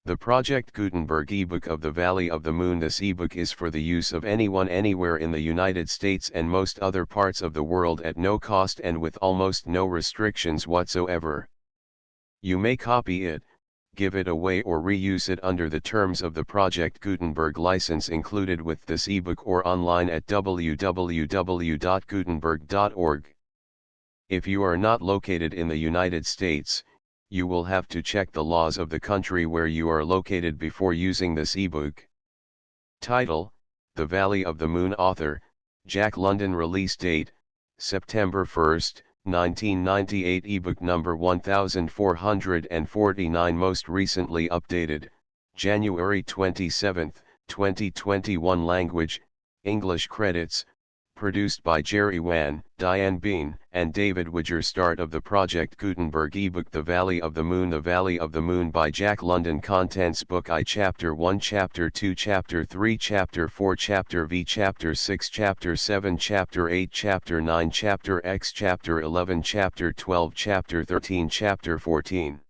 The Project Gutenberg ebook of the Valley of the Moon. This ebook is for the use of anyone anywhere in the United States and most other parts of the world at no cost and with almost no restrictions whatsoever. You may copy it, give it away or reuse it under the terms of the Project Gutenberg license included with this ebook or online at www.gutenberg.org. If you are not located in the United States, you will have to check the laws of the country where you are located before using this ebook. Title: The Valley of the Moon. Author: Jack London. Release date: September 1, 1998. Ebook number 1449. Most recently updated, January 27, 2021. Language: English. Credits: produced by Jerry Wan, Diane Bean, and David Widger. Start of the Project Gutenberg ebook The Valley of the Moon. The Valley of the Moon by Jack London. Contents: Book I, Chapter 1, Chapter 2, Chapter 3, Chapter 4, Chapter V, Chapter 6, Chapter 7, Chapter 8, Chapter 9, Chapter X, Chapter 11, Chapter 12, Chapter 13, Chapter 14.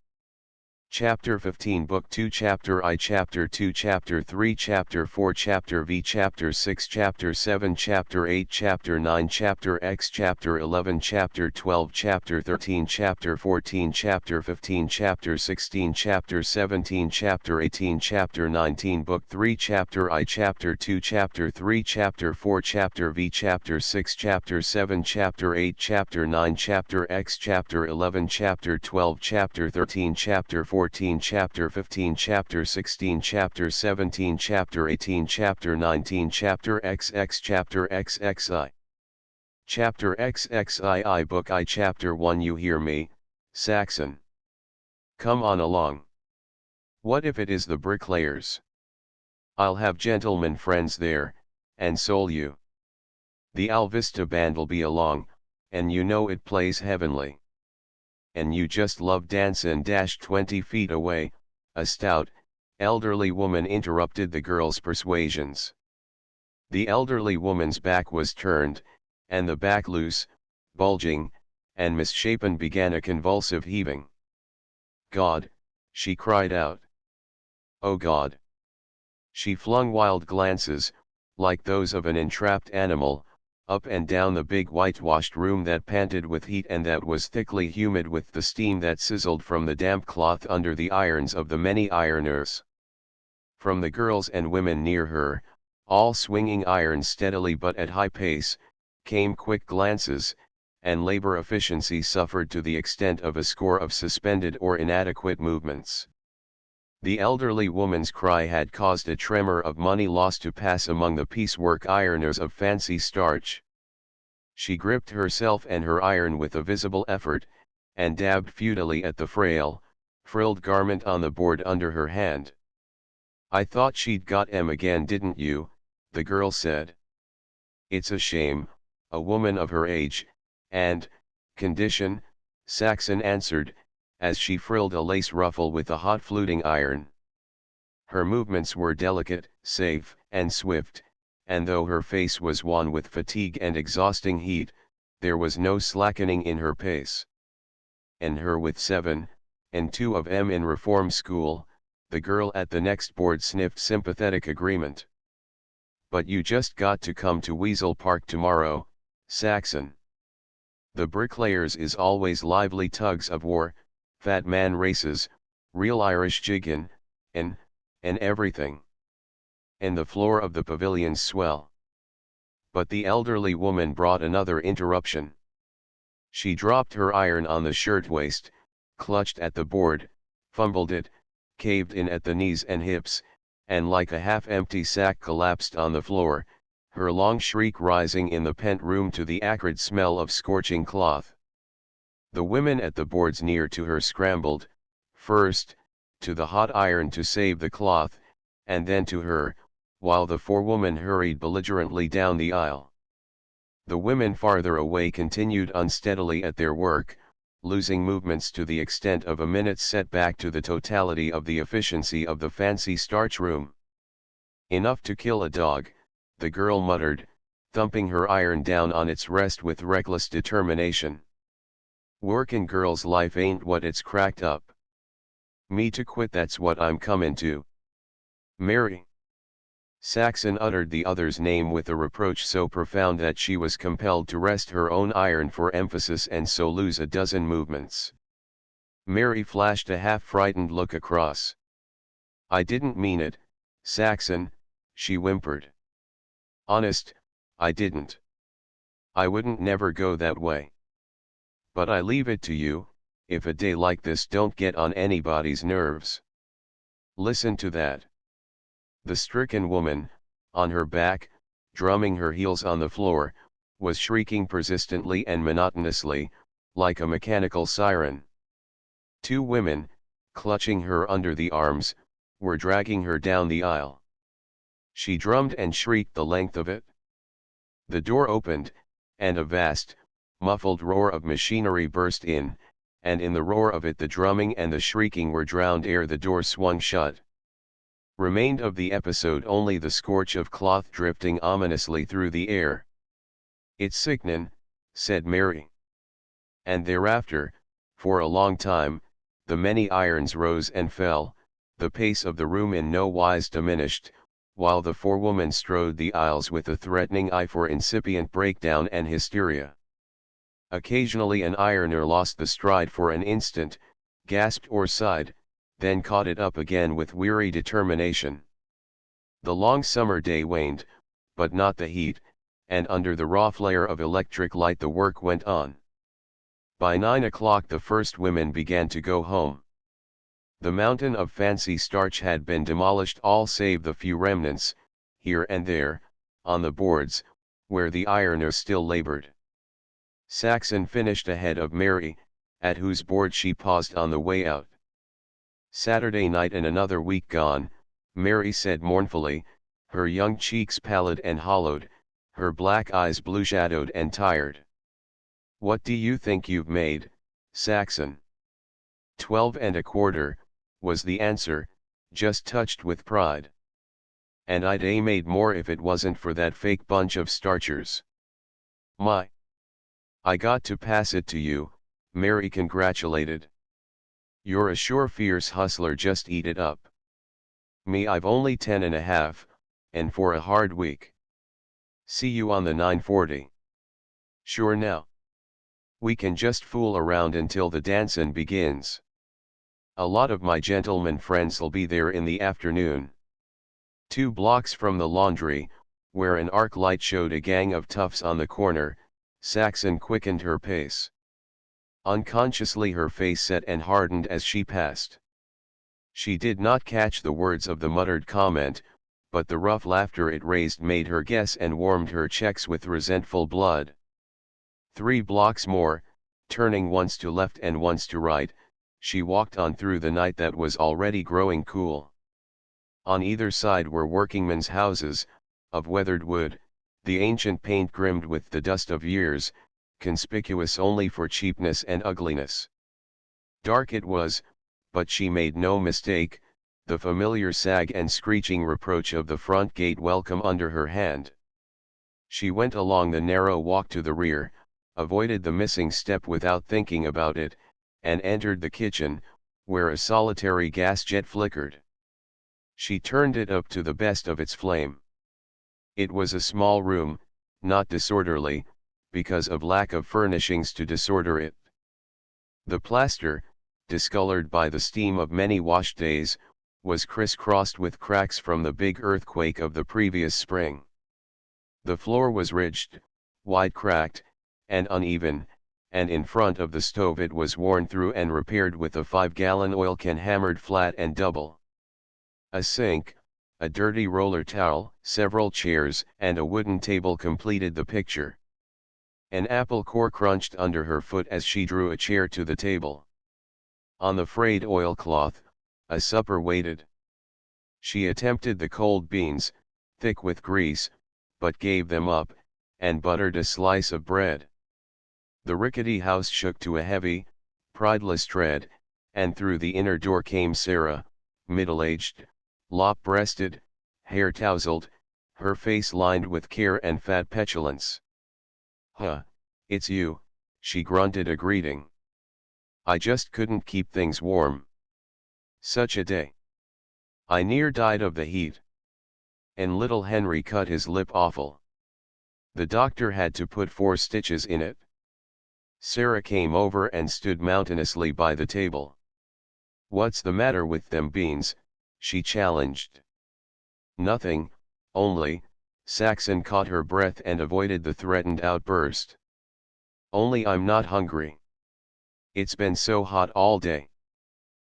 Chapter 15. Book 2, Chapter I, Chapter 2, Chapter 3, Chapter 4, Chapter V, Chapter 6, Chapter 7, Chapter 8, Chapter 9, Chapter X, Chapter 11, Chapter 12, Chapter 13, Chapter 14, Chapter 15, Chapter 16, Chapter 17, Chapter 18, Chapter 19. Book 3, Chapter I, Chapter 2, Chapter 3, Chapter 4, Chapter V, Chapter 6, Chapter 7, Chapter 8, Chapter 9, Chapter X, Chapter 11, Chapter 12, Chapter 13, Chapter 14, Chapter 15, Chapter 16, Chapter 17, Chapter 18, Chapter 19, Chapter XX, Chapter XXI. Chapter XXII. Book I, Chapter 1. You hear me, Saxon? Come on along. What if it is the bricklayers? I'll have gentlemen friends there, and soul you. The Alvista band'll be along, and you know it plays heavenly. And you just love dancin'. 20 feet away, a stout, elderly woman interrupted the girl's persuasions. The elderly woman's back was turned, and the back loose, bulging, and misshapen began a convulsive heaving. God, she cried out. Oh God! She flung wild glances, like those of an entrapped animal, up and down the big whitewashed room that panted with heat and that was thickly humid with the steam that sizzled from the damp cloth under the irons of the many ironers. From the girls and women near her, all swinging irons steadily but at high pace, came quick glances, and labor efficiency suffered to the extent of a score of suspended or inadequate movements. The elderly woman's cry had caused a tremor of money loss to pass among the piecework ironers of fancy starch. She gripped herself and her iron with a visible effort, and dabbed futilely at the frail, frilled garment on the board under her hand. I thought she'd got 'em again, didn't you? The girl said. It's a shame, a woman of her age, and condition, Saxon answered, as she frilled a lace ruffle with a hot fluting iron. Her movements were delicate, safe, and swift, and though her face was wan with fatigue and exhausting heat, there was no slackening in her pace. And her with 7, and 2 of 'em in reform school, the girl at the next board sniffed sympathetic agreement. But you just got to come to Weasel Park tomorrow, Saxon. The bricklayers is always lively tugs of war, fat man races, real Irish jiggin', and everything. And the floor of the pavilion's swell. But the elderly woman brought another interruption. She dropped her iron on the shirtwaist, clutched at the board, fumbled it, caved in at the knees and hips, and like a half-empty sack collapsed on the floor, her long shriek rising in the pent room to the acrid smell of scorching cloth. The women at the boards near to her scrambled, first, to the hot iron to save the cloth, and then to her, while the forewoman hurried belligerently down the aisle. The women farther away continued unsteadily at their work, losing movements to the extent of a minute's setback to the totality of the efficiency of the fancy starch room. Enough to kill a dog, the girl muttered, thumping her iron down on its rest with reckless determination. Workin' girl's life ain't what it's cracked up. Me to quit, that's what I'm comin' to. Mary. Saxon uttered the other's name with a reproach so profound that she was compelled to rest her own iron for emphasis and so lose a dozen movements. Mary flashed a half-frightened look across. I didn't mean it, Saxon, she whimpered. Honest, I didn't. I wouldn't never go that way. But I leave it to you, if a day like this don't get on anybody's nerves. Listen to that. The stricken woman, on her back, drumming her heels on the floor, was shrieking persistently and monotonously, like a mechanical siren. Two women, clutching her under the arms, were dragging her down the aisle. She drummed and shrieked the length of it. The door opened, and a vast, muffled roar of machinery burst in, and in the roar of it the drumming and the shrieking were drowned ere the door swung shut. Remained of the episode only the scorch of cloth drifting ominously through the air. It's sickenin', said Mary. And thereafter, for a long time, the many irons rose and fell, the pace of the room in no wise diminished, while the forewoman strode the aisles with a threatening eye for incipient breakdown and hysteria. Occasionally an ironer lost the stride for an instant, gasped or sighed, then caught it up again with weary determination. The long summer day waned, but not the heat, and under the raw flare of electric light the work went on. By 9 o'clock the first women began to go home. The mountain of fancy starch had been demolished, all save the few remnants, here and there, on the boards, where the ironer still labored. Saxon finished ahead of Mary, at whose board she paused on the way out. Saturday night and another week gone, Mary said mournfully, her young cheeks pallid and hollowed, her black eyes blue-shadowed and tired. What do you think you've made, Saxon? 12 and a quarter, was the answer, just touched with pride. And I'd made more if it wasn't for that fake bunch of starchers. My! I got to pass it to you, Mary congratulated. You're a sure fierce hustler, just eat it up. Me, I've only 10 and a half, and for a hard week. See you on the 9:40. Sure now. We can just fool around until the dancin' begins. A lot of my gentlemen friends'll be there in the afternoon. 2 blocks from the laundry, where an arc light showed a gang of toughs on the corner, Saxon quickened her pace. Unconsciously her face set and hardened as she passed. She did not catch the words of the muttered comment, but the rough laughter it raised made her guess and warmed her cheeks with resentful blood. 3 blocks more, turning once to left and once to right, she walked on through the night that was already growing cool. On either side were workingmen's houses, of weathered wood, the ancient paint grimed with the dust of years, conspicuous only for cheapness and ugliness. Dark it was, but she made no mistake, the familiar sag and screeching reproach of the front gate welcome under her hand. She went along the narrow walk to the rear, avoided the missing step without thinking about it, and entered the kitchen, where a solitary gas jet flickered. She turned it up to the best of its flame. It was a small room, not disorderly, because of lack of furnishings to disorder it. The plaster, discolored by the steam of many wash days, was crisscrossed with cracks from the big earthquake of the previous spring. The floor was ridged, wide-cracked, and uneven, and in front of the stove it was worn through and repaired with a 5-gallon oil can hammered flat and double. A sink, a dirty roller towel, several chairs, and a wooden table completed the picture. An apple core crunched under her foot as she drew a chair to the table. On the frayed oilcloth, a supper waited. She attempted the cold beans, thick with grease, but gave them up, and buttered a slice of bread. The rickety house shook to a heavy, prideless tread, and through the inner door came Sarah, middle-aged, lop-breasted, hair-tousled, her face lined with care and fat petulance. "Huh, it's you," she grunted a greeting. "I just couldn't keep things warm." Such a day. I near died of the heat. And little Henry cut his lip awful. The doctor had to put 4 stitches in it. Sarah came over and stood mountainously by the table. "What's the matter with them beans?" she challenged. "Nothing, only," Saxon caught her breath and avoided the threatened outburst. "Only I'm not hungry. It's been so hot all day.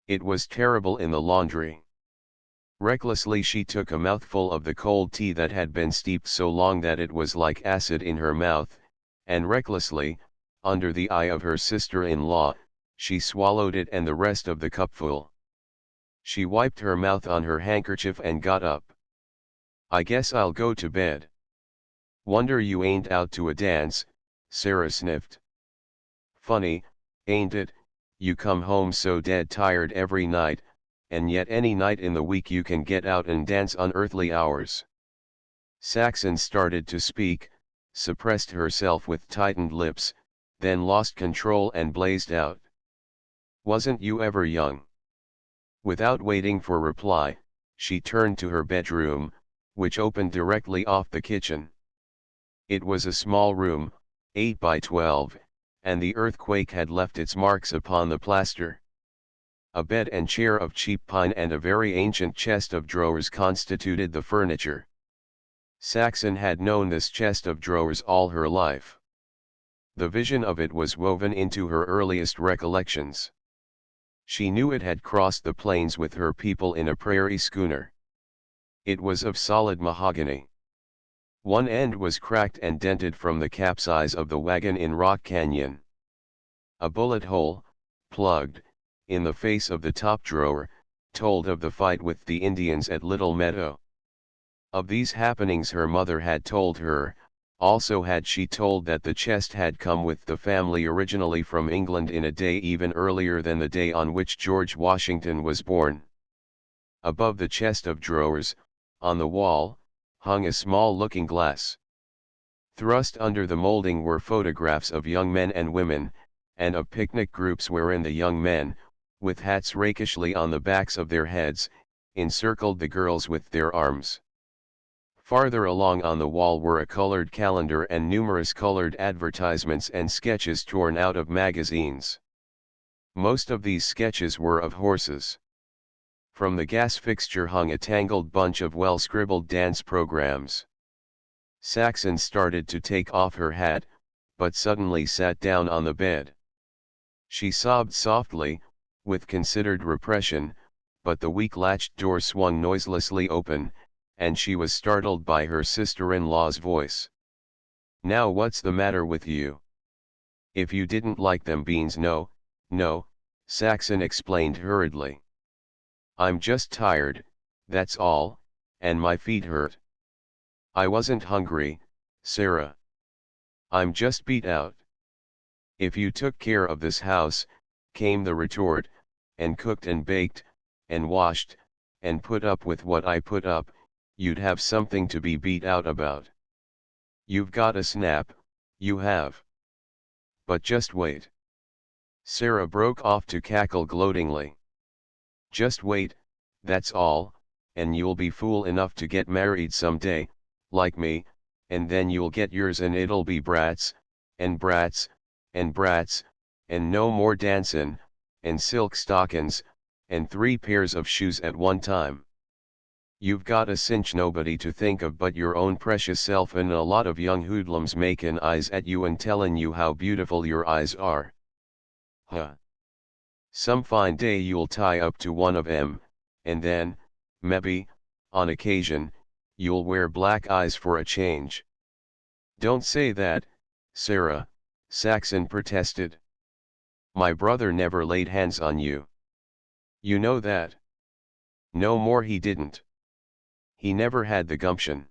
It was terrible in the laundry." Recklessly she took a mouthful of the cold tea that had been steeped so long that it was like acid in her mouth, and recklessly, under the eye of her sister-in-law, she swallowed it and the rest of the cupful. She wiped her mouth on her handkerchief and got up. "I guess I'll go to bed." "Wonder you ain't out to a dance," Sarah sniffed. "Funny, ain't it, you come home so dead tired every night, and yet any night in the week you can get out and dance unearthly hours." Saxon started to speak, suppressed herself with tightened lips, then lost control and blazed out. "Wasn't you ever young?" Without waiting for reply, she turned to her bedroom, which opened directly off the kitchen. It was a small room, 8 by 12, and the earthquake had left its marks upon the plaster. A bed and chair of cheap pine and a very ancient chest of drawers constituted the furniture. Saxon had known this chest of drawers all her life. The vision of it was woven into her earliest recollections. She knew it had crossed the plains with her people in a prairie schooner. It was of solid mahogany. One end was cracked and dented from the capsize of the wagon in Rock Canyon. A bullet hole, plugged, in the face of the top drawer, told of the fight with the Indians at Little Meadow. Of these happenings her mother had told her, also had she told that the chest had come with the family originally from England in a day even earlier than the day on which George Washington was born. Above the chest of drawers, on the wall, hung a small looking-glass. Thrust under the molding were photographs of young men and women, and of picnic groups wherein the young men, with hats rakishly on the backs of their heads, encircled the girls with their arms. Farther along on the wall were a colored calendar and numerous colored advertisements and sketches torn out of magazines. Most of these sketches were of horses. From the gas fixture hung a tangled bunch of well-scribbled dance programs. Saxon started to take off her hat, but suddenly sat down on the bed. She sobbed softly, with considered repression, but the weak latched door swung noiselessly open, and she was startled by her sister-in-law's voice. "Now what's the matter with you? If you didn't like them beans, no, Saxon explained hurriedly. "I'm just tired, that's all, and my feet hurt." "I wasn't hungry, Sarah. I'm just beat out." "If you took care of this house," came the retort, "and cooked and baked, and washed, and put up with what I put up, you'd have something to be beat out about. You've got a snap, you have. But just wait." Sarah broke off to cackle gloatingly. "Just wait, that's all, and you'll be fool enough to get married someday, like me, and then you'll get yours and it'll be brats, and brats, and brats, and no more dancin', and silk stockins, and 3 pairs of shoes at one time. You've got a cinch nobody to think of but your own precious self and a lot of young hoodlums makin' eyes at you and tellin' you how beautiful your eyes are. Huh. Some fine day you'll tie up to one of 'em, and then, mebbe, on occasion, you'll wear black eyes for a change." "Don't say that, Sarah," Saxon protested. "My brother never laid hands on you. You know that." "No more he didn't. He never had the gumption.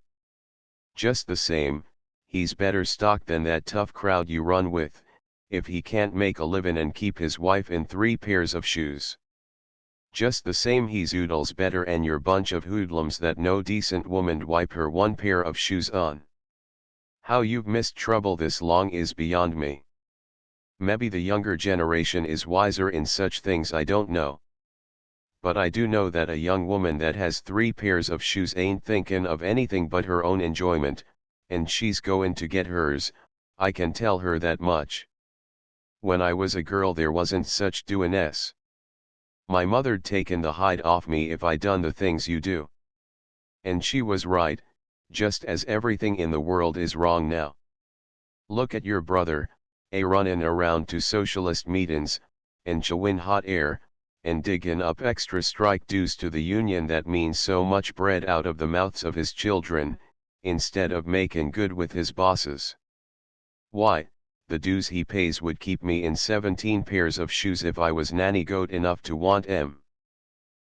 Just the same, he's better stock than that tough crowd you run with, if he can't make a livin' and keep his wife in 3 pairs of shoes. Just the same he's oodles better and your bunch of hoodlums that no decent woman'd wipe her 1 pair of shoes on. How you've missed trouble this long is beyond me. Maybe the younger generation is wiser in such things, I don't know. but I do know that a young woman that has 3 pairs of shoes ain't thinkin' of anything but her own enjoyment, and she's goin' to get hers, I can tell her that much. When I was a girl there wasn't such doin'ess. My mother'd taken the hide off me if I done the things you do. And she was right, just as everything in the world is wrong now. Look at your brother, a runnin' around to socialist meetin's, and chewin' hot air, and diggin' up extra strike dues to the union that means so much bread out of the mouths of his children, instead of making good with his bosses. Why, the dues he pays would keep me in 17 pairs of shoes if I was nanny goat enough to want 'em.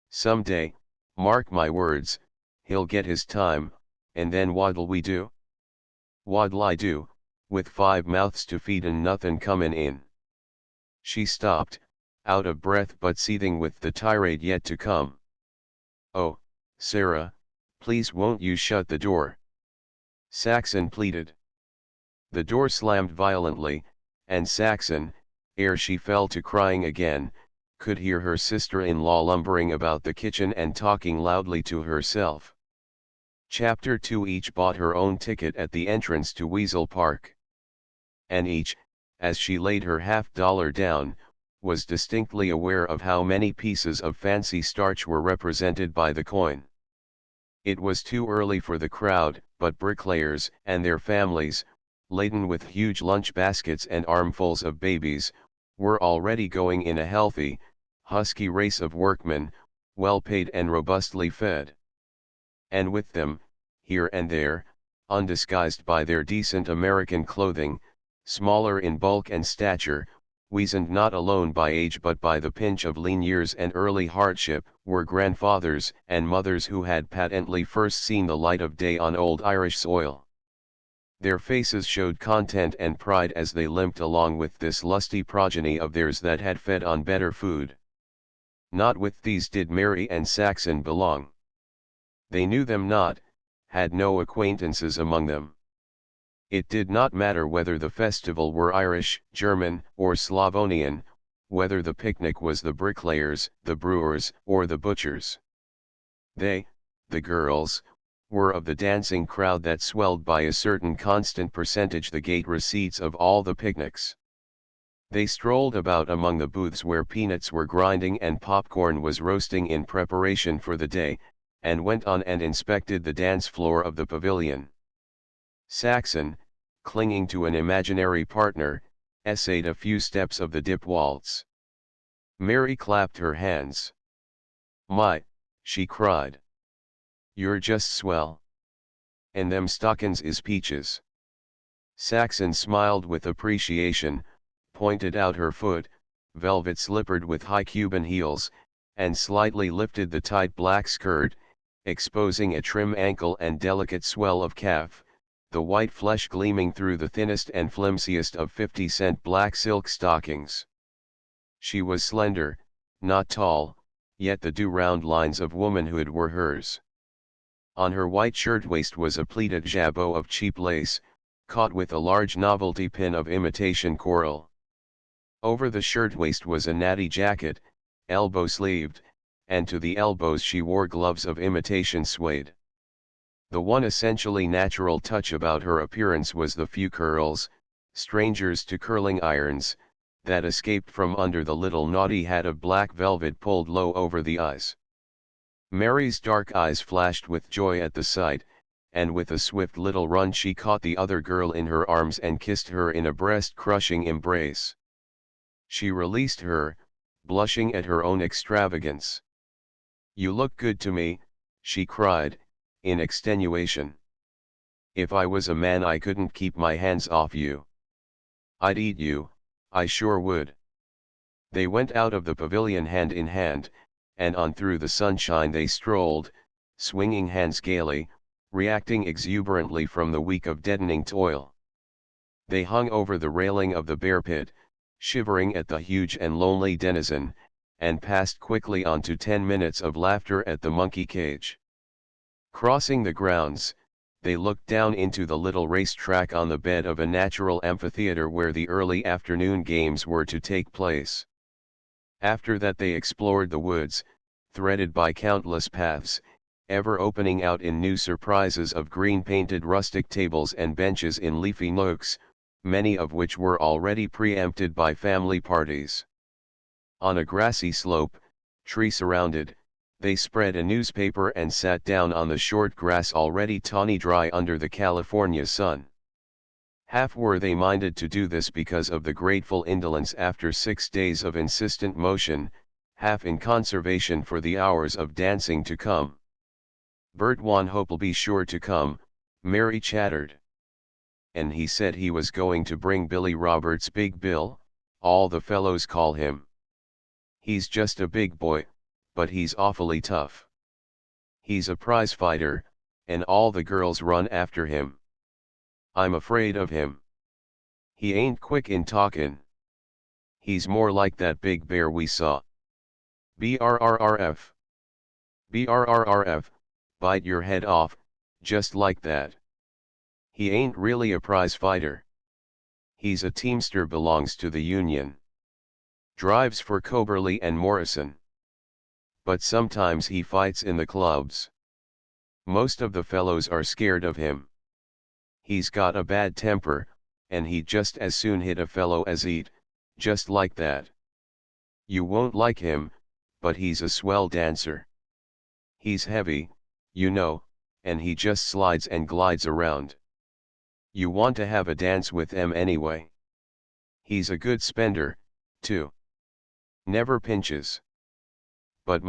Some day, mark my words, he'll get his time, and then what'll we do? What'll I do, with 5 mouths to feed and nothin' comin' in? She stopped, out of breath but seething with the tirade yet to come. Oh, Sarah, please won't you shut the door? Saxon pleaded. The door slammed violently, and Saxon, ere she fell to crying again, could hear her sister-in-law lumbering about the kitchen and talking loudly to herself. Chapter 2. Each bought her own ticket at the entrance to Weasel Park. And each, as she laid her $50 down, was distinctly aware of how many pieces of fancy starch were represented by the coin. It was too early for the crowd, but bricklayers and their families, laden with huge lunch baskets and armfuls of babies, were already going in a healthy, husky race of workmen, well paid and robustly fed. And with them, here and there, undisguised by their decent American clothing, smaller in bulk and stature, weazened not alone by age but by the pinch of lean years and early hardship, were grandfathers and mothers who had patently first seen the light of day on old Irish soil. Their faces showed content and pride as they limped along with this lusty progeny of theirs that had fed on better food. Not with these did Mary and Saxon belong. They knew them not, had no acquaintances among them. It did not matter whether the festival were Irish, German, or Slavonian, whether the picnic was the bricklayers, the brewers, or the butchers. They, the girls, were of the dancing crowd that swelled by a certain constant percentage the gate receipts of all the picnics. They strolled about among the booths where peanuts were grinding and popcorn was roasting in preparation for the day, and went on and inspected the dance floor of the pavilion. Saxon, clinging to an imaginary partner, essayed a few steps of the dip waltz. Mary clapped her hands. "My," she cried. "You're just swell. And them stockin's is peaches." Saxon smiled with appreciation, pointed out her foot, velvet slippered with high Cuban heels, and slightly lifted the tight black skirt, exposing a trim ankle and delicate swell of calf, the white flesh gleaming through the thinnest and flimsiest of 50-cent black silk stockings. She was slender, not tall, yet the due-round lines of womanhood were hers. On her white shirtwaist was a pleated jabot of cheap lace, caught with a large novelty pin of imitation coral. Over the shirtwaist was a natty jacket, elbow-sleeved, and to the elbows she wore gloves of imitation suede. The one essentially natural touch about her appearance was the few curls, strangers to curling irons, that escaped from under the little naughty hat of black velvet pulled low over the eyes. Mary's dark eyes flashed with joy at the sight, and with a swift little run she caught the other girl in her arms and kissed her in a breast-crushing embrace. She released her, blushing at her own extravagance. "You look good to me," she cried, in extenuation. "If I was a man I couldn't keep my hands off you. I'd eat you, I sure would." They went out of the pavilion hand in hand, and on through the sunshine they strolled, swinging hands gaily, reacting exuberantly from the week of deadening toil. They hung over the railing of the bear pit, shivering at the huge and lonely denizen, and passed quickly on to 10 minutes of laughter at the monkey cage. Crossing the grounds, they looked down into the little racetrack on the bed of a natural amphitheater where the early afternoon games were to take place. After that they explored the woods, threaded by countless paths, ever opening out in new surprises of green-painted rustic tables and benches in leafy nooks, many of which were already preempted by family parties. On a grassy slope, tree-surrounded, they spread a newspaper and sat down on the short grass already tawny dry under the California sun. Half were they minded to do this because of the grateful indolence after 6 days of insistent motion, half in conservation for the hours of dancing to come. Bert Wanhope'll be sure to come, Mary chattered. And he said he was going to bring Billy Roberts, Big Bill, all the fellows call him. He's just a big boy, but he's awfully tough. He's a prize fighter, and all the girls run after him. I'm afraid of him. He ain't quick in talkin'. He's more like that big bear we saw. BRRRF. BRRRF, bite your head off, just like that. He ain't really a prize fighter. He's a teamster, belongs to the union. Drives for Coberly and Morrison. But sometimes he fights in the clubs. Most of the fellows are scared of him. He's got a bad temper, and he'd just as soon hit a fellow as eat, just like that. You won't like him, but he's a swell dancer. He's heavy, you know, and he just slides and glides around. You want to have a dance with him anyway. He's a good spender, too. Never pinches. But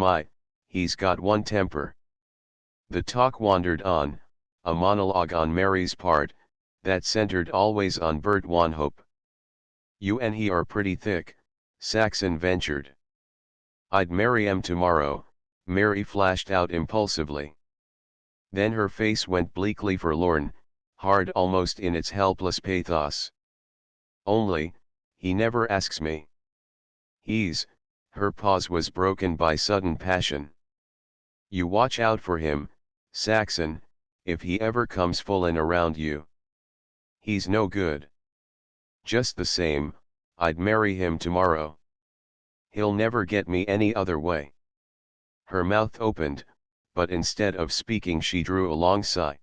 he's got one temper. The talk wandered on, a monologue on Mary's part, that centered always on Bert Wanhope. You and he are pretty thick, Saxon ventured. I'd marry him tomorrow, Mary flashed out impulsively. Then her face went bleakly forlorn, hard almost in its helpless pathos. Only, he never asks me. Her pause was broken by sudden passion. You watch out for him, Saxon, if he ever comes foolin' around you. He's no good. Just the same, I'd marry him tomorrow. He'll never get me any other way. Her mouth opened, but instead of speaking she drew a long sigh.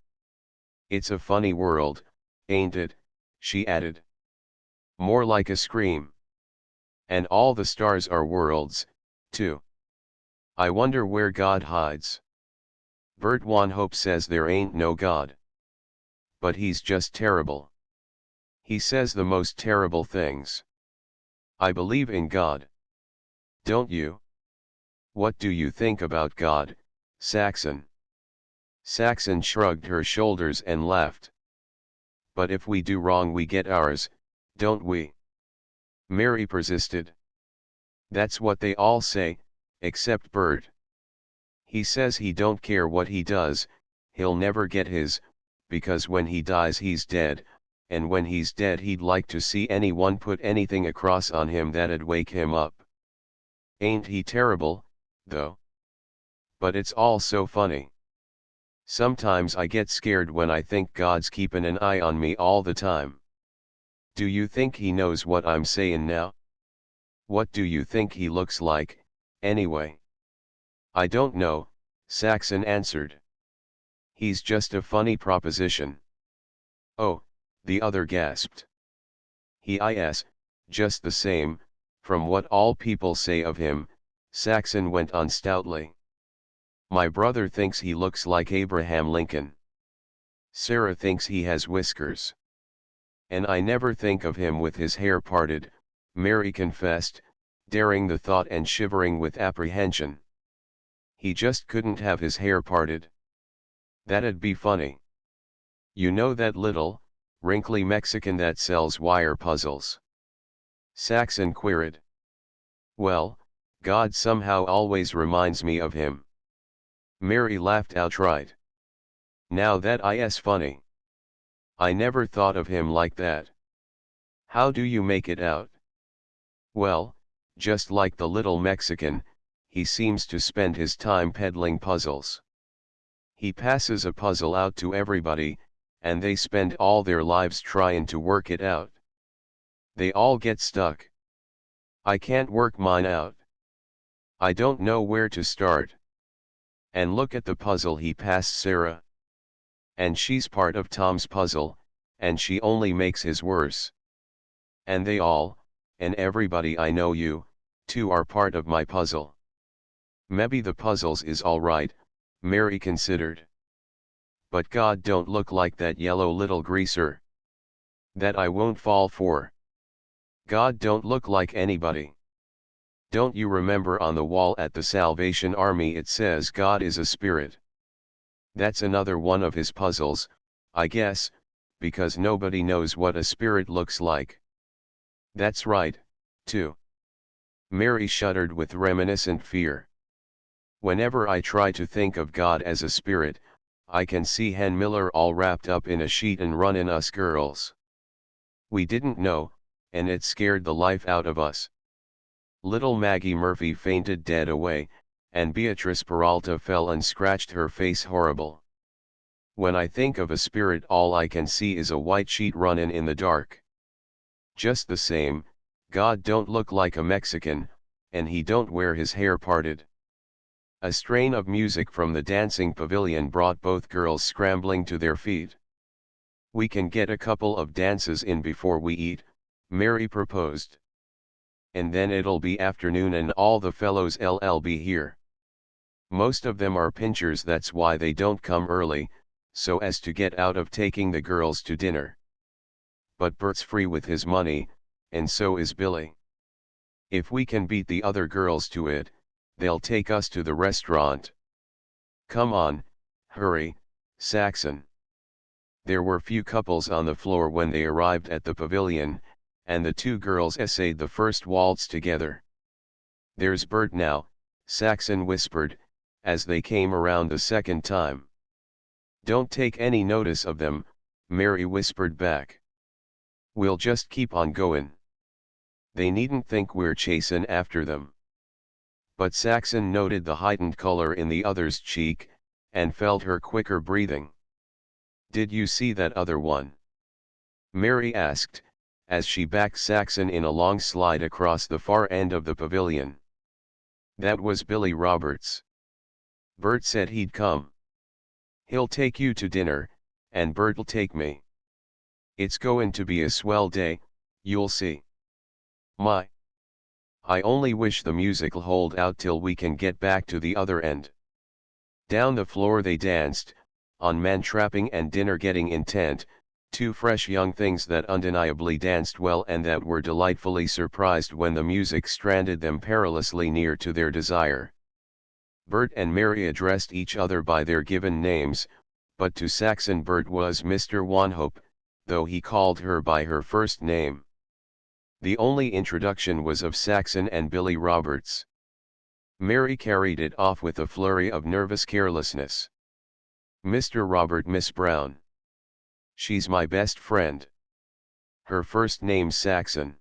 It's a funny world, ain't it, she added. More like a scream. And all the stars are worlds, too. I wonder where God hides. Bert Wanhope says there ain't no God. But he's just terrible. He says the most terrible things. I believe in God. Don't you? What do you think about God, Saxon? Saxon shrugged her shoulders and laughed. But if we do wrong we get ours, don't we? Mary persisted. That's what they all say, except Bert. He says he don't care what he does, he'll never get his, because when he dies he's dead, and when he's dead he'd like to see anyone put anything across on him that'd wake him up. Ain't he terrible, though? But it's all so funny. Sometimes I get scared when I think God's keepin' an eye on me all the time. Do you think he knows what I'm sayin' now? What do you think he looks like, anyway? I don't know, Saxon answered. He's just a funny proposition. Oh, the other gasped. He is, just the same, from what all people say of him, Saxon went on stoutly. My brother thinks he looks like Abraham Lincoln. Sarah thinks he has whiskers. And I never think of him with his hair parted, Mary confessed, daring the thought and shivering with apprehension. He just couldn't have his hair parted. That'd be funny. You know that little, wrinkly Mexican that sells wire puzzles? Saxon queried. Well, God somehow always reminds me of him. Mary laughed outright. Now that is funny. I never thought of him like that. How do you make it out? Well, just like the little Mexican, he seems to spend his time peddling puzzles. He passes a puzzle out to everybody, and they spend all their lives trying to work it out. They all get stuck. I can't work mine out. I don't know where to start. And look at the puzzle he passed Sarah. And she's part of Tom's puzzle, and she only makes his worse. And they all, and everybody I know you, too are part of my puzzle. Maybe the puzzles is alright, Mary considered. But God don't look like that yellow little greaser. That I won't fall for. God don't look like anybody. Don't you remember on the wall at the Salvation Army it says God is a spirit? That's another one of his puzzles, I guess, because nobody knows what a spirit looks like. That's right, too. Mary shuddered with reminiscent fear. Whenever I try to think of God as a spirit, I can see Hen Miller all wrapped up in a sheet and runnin' us girls. We didn't know, and it scared the life out of us. Little Maggie Murphy fainted dead away, and Beatrice Peralta fell and scratched her face horrible. When I think of a spirit all I can see is a white sheet runnin' in the dark. Just the same, God don't look like a Mexican, and he don't wear his hair parted. A strain of music from the dancing pavilion brought both girls scrambling to their feet. We can get a couple of dances in before we eat, Mary proposed. And then it'll be afternoon and all the fellows LL be here. Most of them are pinchers, that's why they don't come early, so as to get out of taking the girls to dinner. But Bert's free with his money, and so is Billy. If we can beat the other girls to it, they'll take us to the restaurant. Come on, hurry, Saxon. There were few couples on the floor when they arrived at the pavilion, and the two girls essayed the first waltz together. There's Bert now, Saxon whispered, as they came around the second time. Don't take any notice of them, Mary whispered back. We'll just keep on goin'. They needn't think we're chasin' after them. But Saxon noted the heightened color in the other's cheek, and felt her quicker breathing. Did you see that other one? Mary asked, as she backed Saxon in a long slide across the far end of the pavilion. That was Billy Roberts. Bert said he'd come. He'll take you to dinner, and Bert'll take me. It's goin' to be a swell day, you'll see. My! I only wish the music'll hold out till we can get back to the other end. Down the floor they danced, on man-trapping and dinner-getting intent, two fresh young things that undeniably danced well and that were delightfully surprised when the music stranded them perilously near to their desire. Bert and Mary addressed each other by their given names, but to Saxon Bert was Mr. Wanhope, though he called her by her first name. The only introduction was of Saxon and Billy Roberts. Mary carried it off with a flurry of nervous carelessness. Mr. Robert, Miss Brown. She's my best friend. Her first name's Saxon.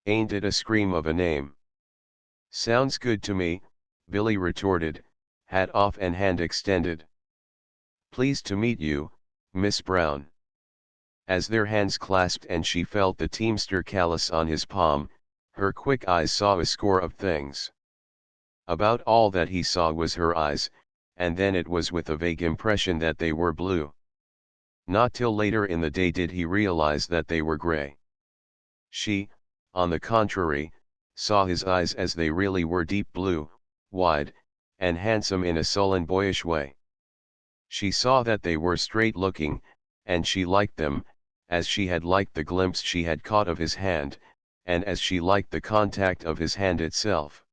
Ain't it a scream of a name? Sounds good to me, Billy retorted, hat off and hand extended. Pleased to meet you, Miss Brown. As their hands clasped and she felt the teamster callus on his palm, her quick eyes saw a score of things. About all that he saw was her eyes, and then it was with a vague impression that they were blue. Not till later in the day did he realize that they were gray. She, on the contrary, saw his eyes as they really were, deep blue, wide, and handsome in a sullen boyish way. She saw that they were straight-looking, and she liked them, as she had liked the glimpse she had caught of his hand, and as she liked the contact of his hand itself.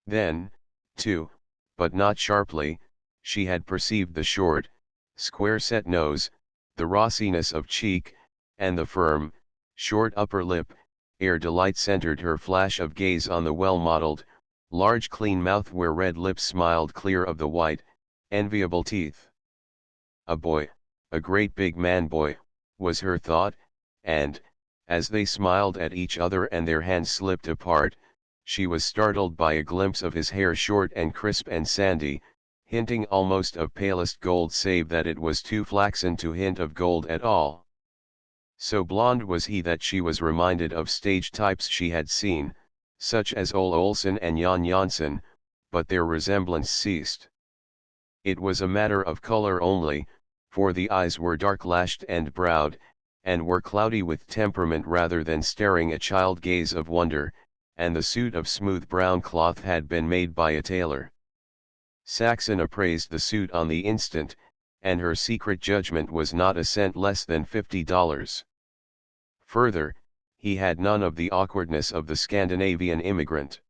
Then, too, but not sharply, she had perceived the short, square-set nose, the rossiness of cheek, and the firm, short upper lip, ere delight centered her flash of gaze on the well-modeled, large clean mouth where red lips smiled clear of the white, enviable teeth. A boy, a great big man boy, was her thought, and, as they smiled at each other and their hands slipped apart, she was startled by a glimpse of his hair, short and crisp and sandy, hinting almost of palest gold save that it was too flaxen to hint of gold at all. So blond was he that she was reminded of stage types she had seen, such as Ole Olsen and Jan Janssen, but their resemblance ceased. It was a matter of color only, for the eyes were dark-lashed and browed, and were cloudy with temperament rather than staring a child gaze of wonder, and the suit of smooth brown cloth had been made by a tailor. Saxon appraised the suit on the instant, and her secret judgment was not a cent less than $50. Further, he had none of the awkwardness of the Scandinavian immigrant.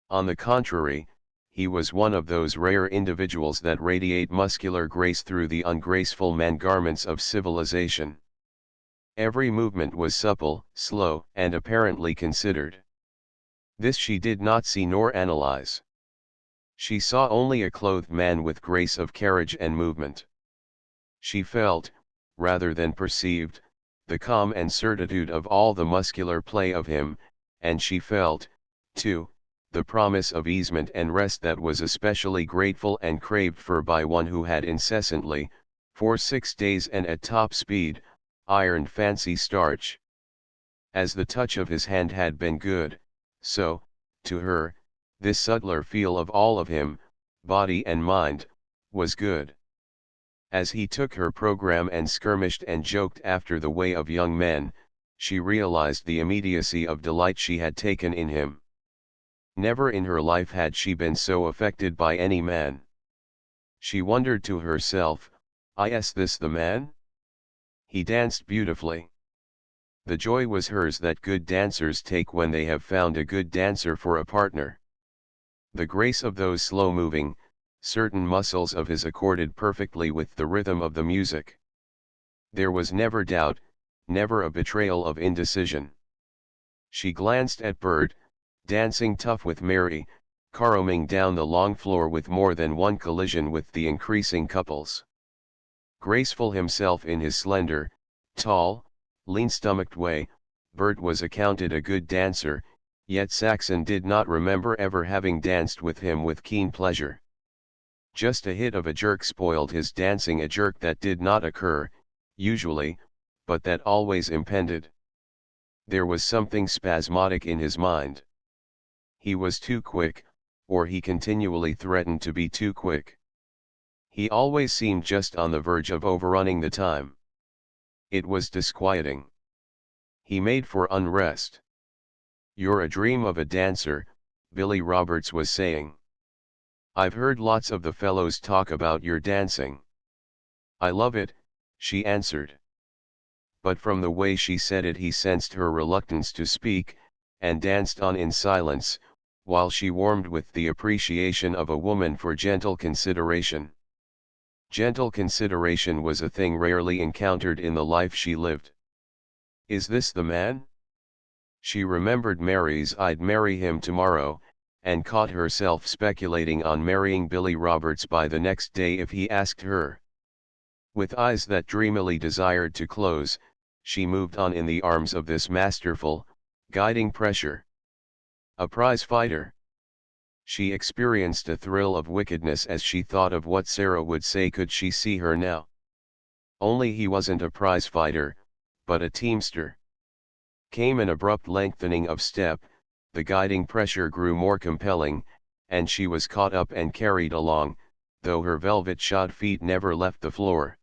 On the contrary, he was one of those rare individuals that radiate muscular grace through the ungraceful man garments of civilization. Every movement was supple, slow, and apparently considered. This she did not see nor analyze. She saw only a clothed man with grace of carriage and movement. She felt, rather than perceived, the calm and certitude of all the muscular play of him, and she felt, too, the promise of easement and rest that was especially grateful and craved for by one who had incessantly, for 6 days and at top speed, ironed fancy starch. As the touch of his hand had been good, so, to her, this subtler feel of all of him, body and mind, was good. As he took her program and skirmished and joked after the way of young men, she realized the immediacy of delight she had taken in him. Never in her life had she been so affected by any man. She wondered to herself, is this the man? He danced beautifully. The joy was hers that good dancers take when they have found a good dancer for a partner. The grace of those slow-moving, certain muscles of his accorded perfectly with the rhythm of the music. There was never doubt, never a betrayal of indecision. She glanced at Bert, dancing tough with Mary, caroming down the long floor with more than one collision with the increasing couples. Graceful himself in his slender, tall, lean-stomached way, Bert was accounted a good dancer, yet Saxon did not remember ever having danced with him with keen pleasure. Just a hit of a jerk spoiled his dancing, a jerk that did not occur, usually, but that always impended. There was something spasmodic in his mind. He was too quick, or he continually threatened to be too quick. He always seemed just on the verge of overrunning the time. It was disquieting. He made for unrest. "You're a dream of a dancer," Billy Roberts was saying. "I've heard lots of the fellows talk about your dancing." "I love it," she answered. But from the way she said it he sensed her reluctance to speak, and danced on in silence, while she warmed with the appreciation of a woman for gentle consideration. Gentle consideration was a thing rarely encountered in the life she lived. Is this the man? She remembered Mary's "I'd marry him tomorrow," and caught herself speculating on marrying Billy Roberts by the next day if he asked her. With eyes that dreamily desired to close, she moved on in the arms of this masterful, guiding pressure. A prize fighter. She experienced a thrill of wickedness as she thought of what Sarah would say could she see her now. Only he wasn't a prize fighter, but a teamster. Came an abrupt lengthening of step, the guiding pressure grew more compelling, and she was caught up and carried along, though her velvet-shod feet never left the floor.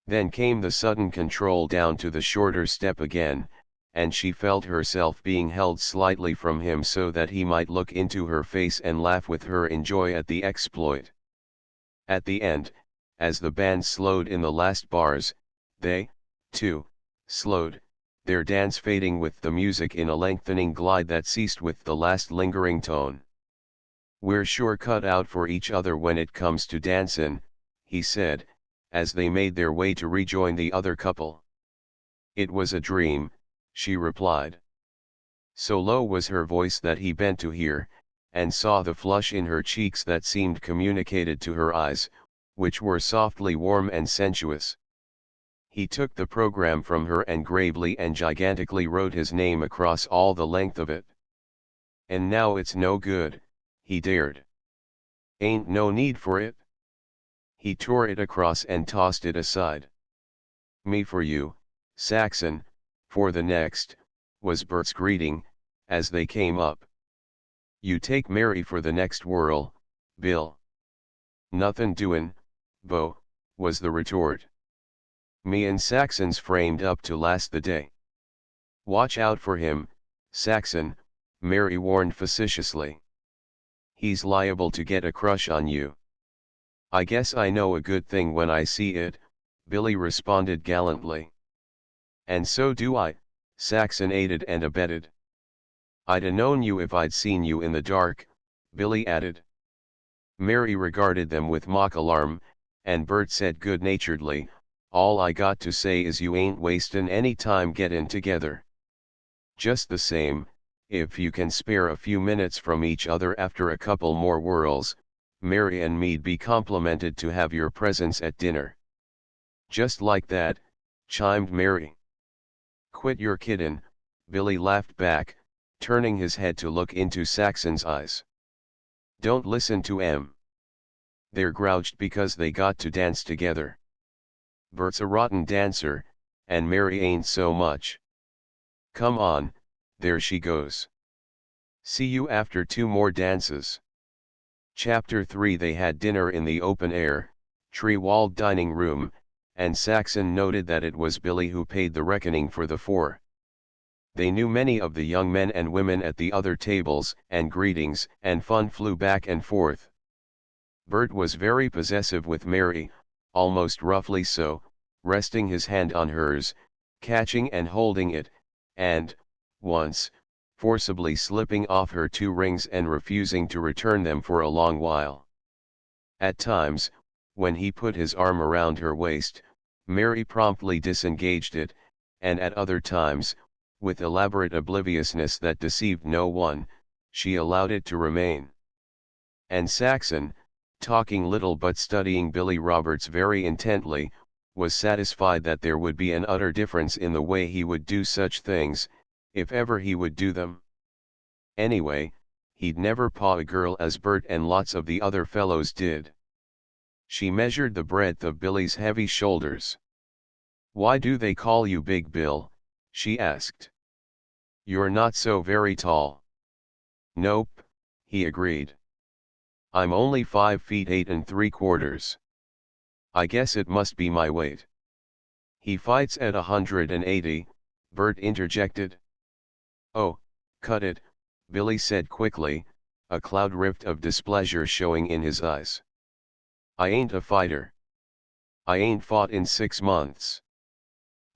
Then came the sudden control down to the shorter step again, and she felt herself being held slightly from him so that he might look into her face and laugh with her in joy at the exploit. At the end, as the band slowed in the last bars, they, too, slowed, their dance fading with the music in a lengthening glide that ceased with the last lingering tone. "We're sure cut out for each other when it comes to dancin'," he said, as they made their way to rejoin the other couple. "It was a dream," she replied. So low was her voice that he bent to hear, and saw the flush in her cheeks that seemed communicated to her eyes, which were softly warm and sensuous. He took the program from her and gravely and gigantically wrote his name across all the length of it. "And now it's no good," he dared. "Ain't no need for it." He tore it across and tossed it aside. "Me for you, Saxon, for the next," was Bert's greeting, as they came up. "You take Mary for the next whirl, Bill." "Nothin' doin', Bo," was the retort. "Me and Saxon's framed up to last the day." "Watch out for him, Saxon," Mary warned facetiously. "He's liable to get a crush on you." "I guess I know a good thing when I see it," Billy responded gallantly. "And so do I," Saxon aided and abetted. "I'd 'a known you if I'd seen you in the dark," Billy added. Mary regarded them with mock alarm, and Bert said good-naturedly, "All I got to say is you ain't wastin' any time gettin' together. Just the same, if you can spare a few minutes from each other after a couple more whirls, Mary and me'd be complimented to have your presence at dinner." "Just like that," chimed Mary. "Quit your kiddin'," Billy laughed back, turning his head to look into Saxon's eyes. "Don't listen to 'em. They're grouched because they got to dance together. Bert's a rotten dancer, and Mary ain't so much. Come on, there she goes. See you after 2 more dances." Chapter 3 They had dinner in the open-air, tree-walled dining room, and Saxon noted that it was Billy who paid the reckoning for the 4. They knew many of the young men and women at the other tables, and greetings and fun flew back and forth. Bert was very possessive with Mary, almost roughly so, resting his hand on hers, catching and holding it, and, once, forcibly slipping off her 2 rings and refusing to return them for a long while. At times, when he put his arm around her waist, Mary promptly disengaged it, and at other times, with elaborate obliviousness that deceived no one, she allowed it to remain. And Saxon, talking little but studying Billy Roberts very intently, was satisfied that there would be an utter difference in the way he would do such things, if ever he would do them. Anyway, he'd never paw a girl as Bert and lots of the other fellows did. She measured the breadth of Billy's heavy shoulders. "Why do they call you Big Bill?" she asked. "You're not so very tall." "Nope," he agreed. "I'm only 5 feet 8 3/4. I guess it must be my weight." "He fights at 180, Bert interjected. "Oh, cut it," Billy said quickly, a cloud rift of displeasure showing in his eyes. "I ain't a fighter. I ain't fought in 6 months.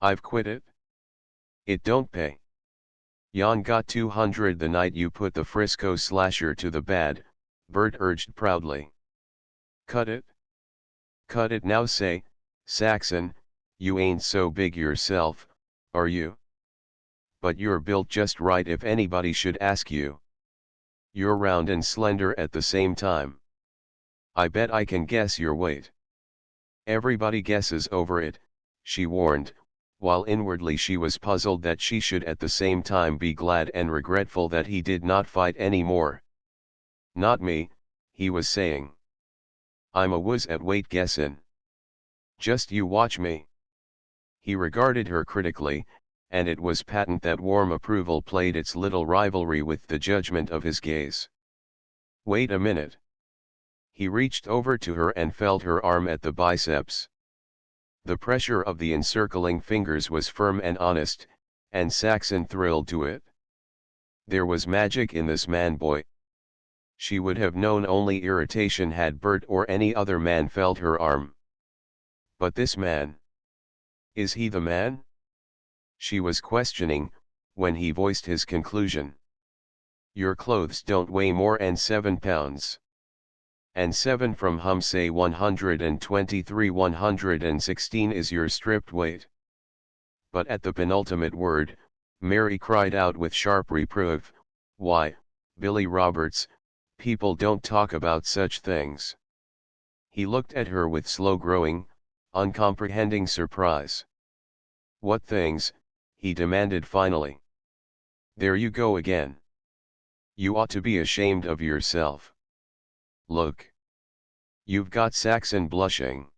I've quit it. It don't pay. Yon got 200 the night you put the Frisco slasher to the bad," Bert urged proudly. "Cut it? Cut it now say, Saxon, you ain't so big yourself, are you? But you're built just right if anybody should ask you. You're round and slender at the same time. I bet I can guess your weight." "Everybody guesses over it," she warned, while inwardly she was puzzled that she should at the same time be glad and regretful that he did not fight any more. "Not me," he was saying. "I'm a whiz at weight guessin'. Just you watch me." He regarded her critically, and it was patent that warm approval played its little rivalry with the judgment of his gaze. "Wait a minute." He reached over to her and felt her arm at the biceps. The pressure of the encircling fingers was firm and honest, and Saxon thrilled to it. There was magic in this man-boy. She would have known only irritation had Bert or any other man felt her arm. But this man? Is he the man? She was questioning, when he voiced his conclusion. "Your clothes don't weigh more ’n 7 pounds. And 7 from say 123 116 is your stripped weight." But at the penultimate word, Mary cried out with sharp reproof, "Why, Billy Roberts, people don't talk about such things." He looked at her with slow-growing, uncomprehending surprise. "What things?" he demanded finally. "There you go again. You ought to be ashamed of yourself. Look. You've got Saxon blushing."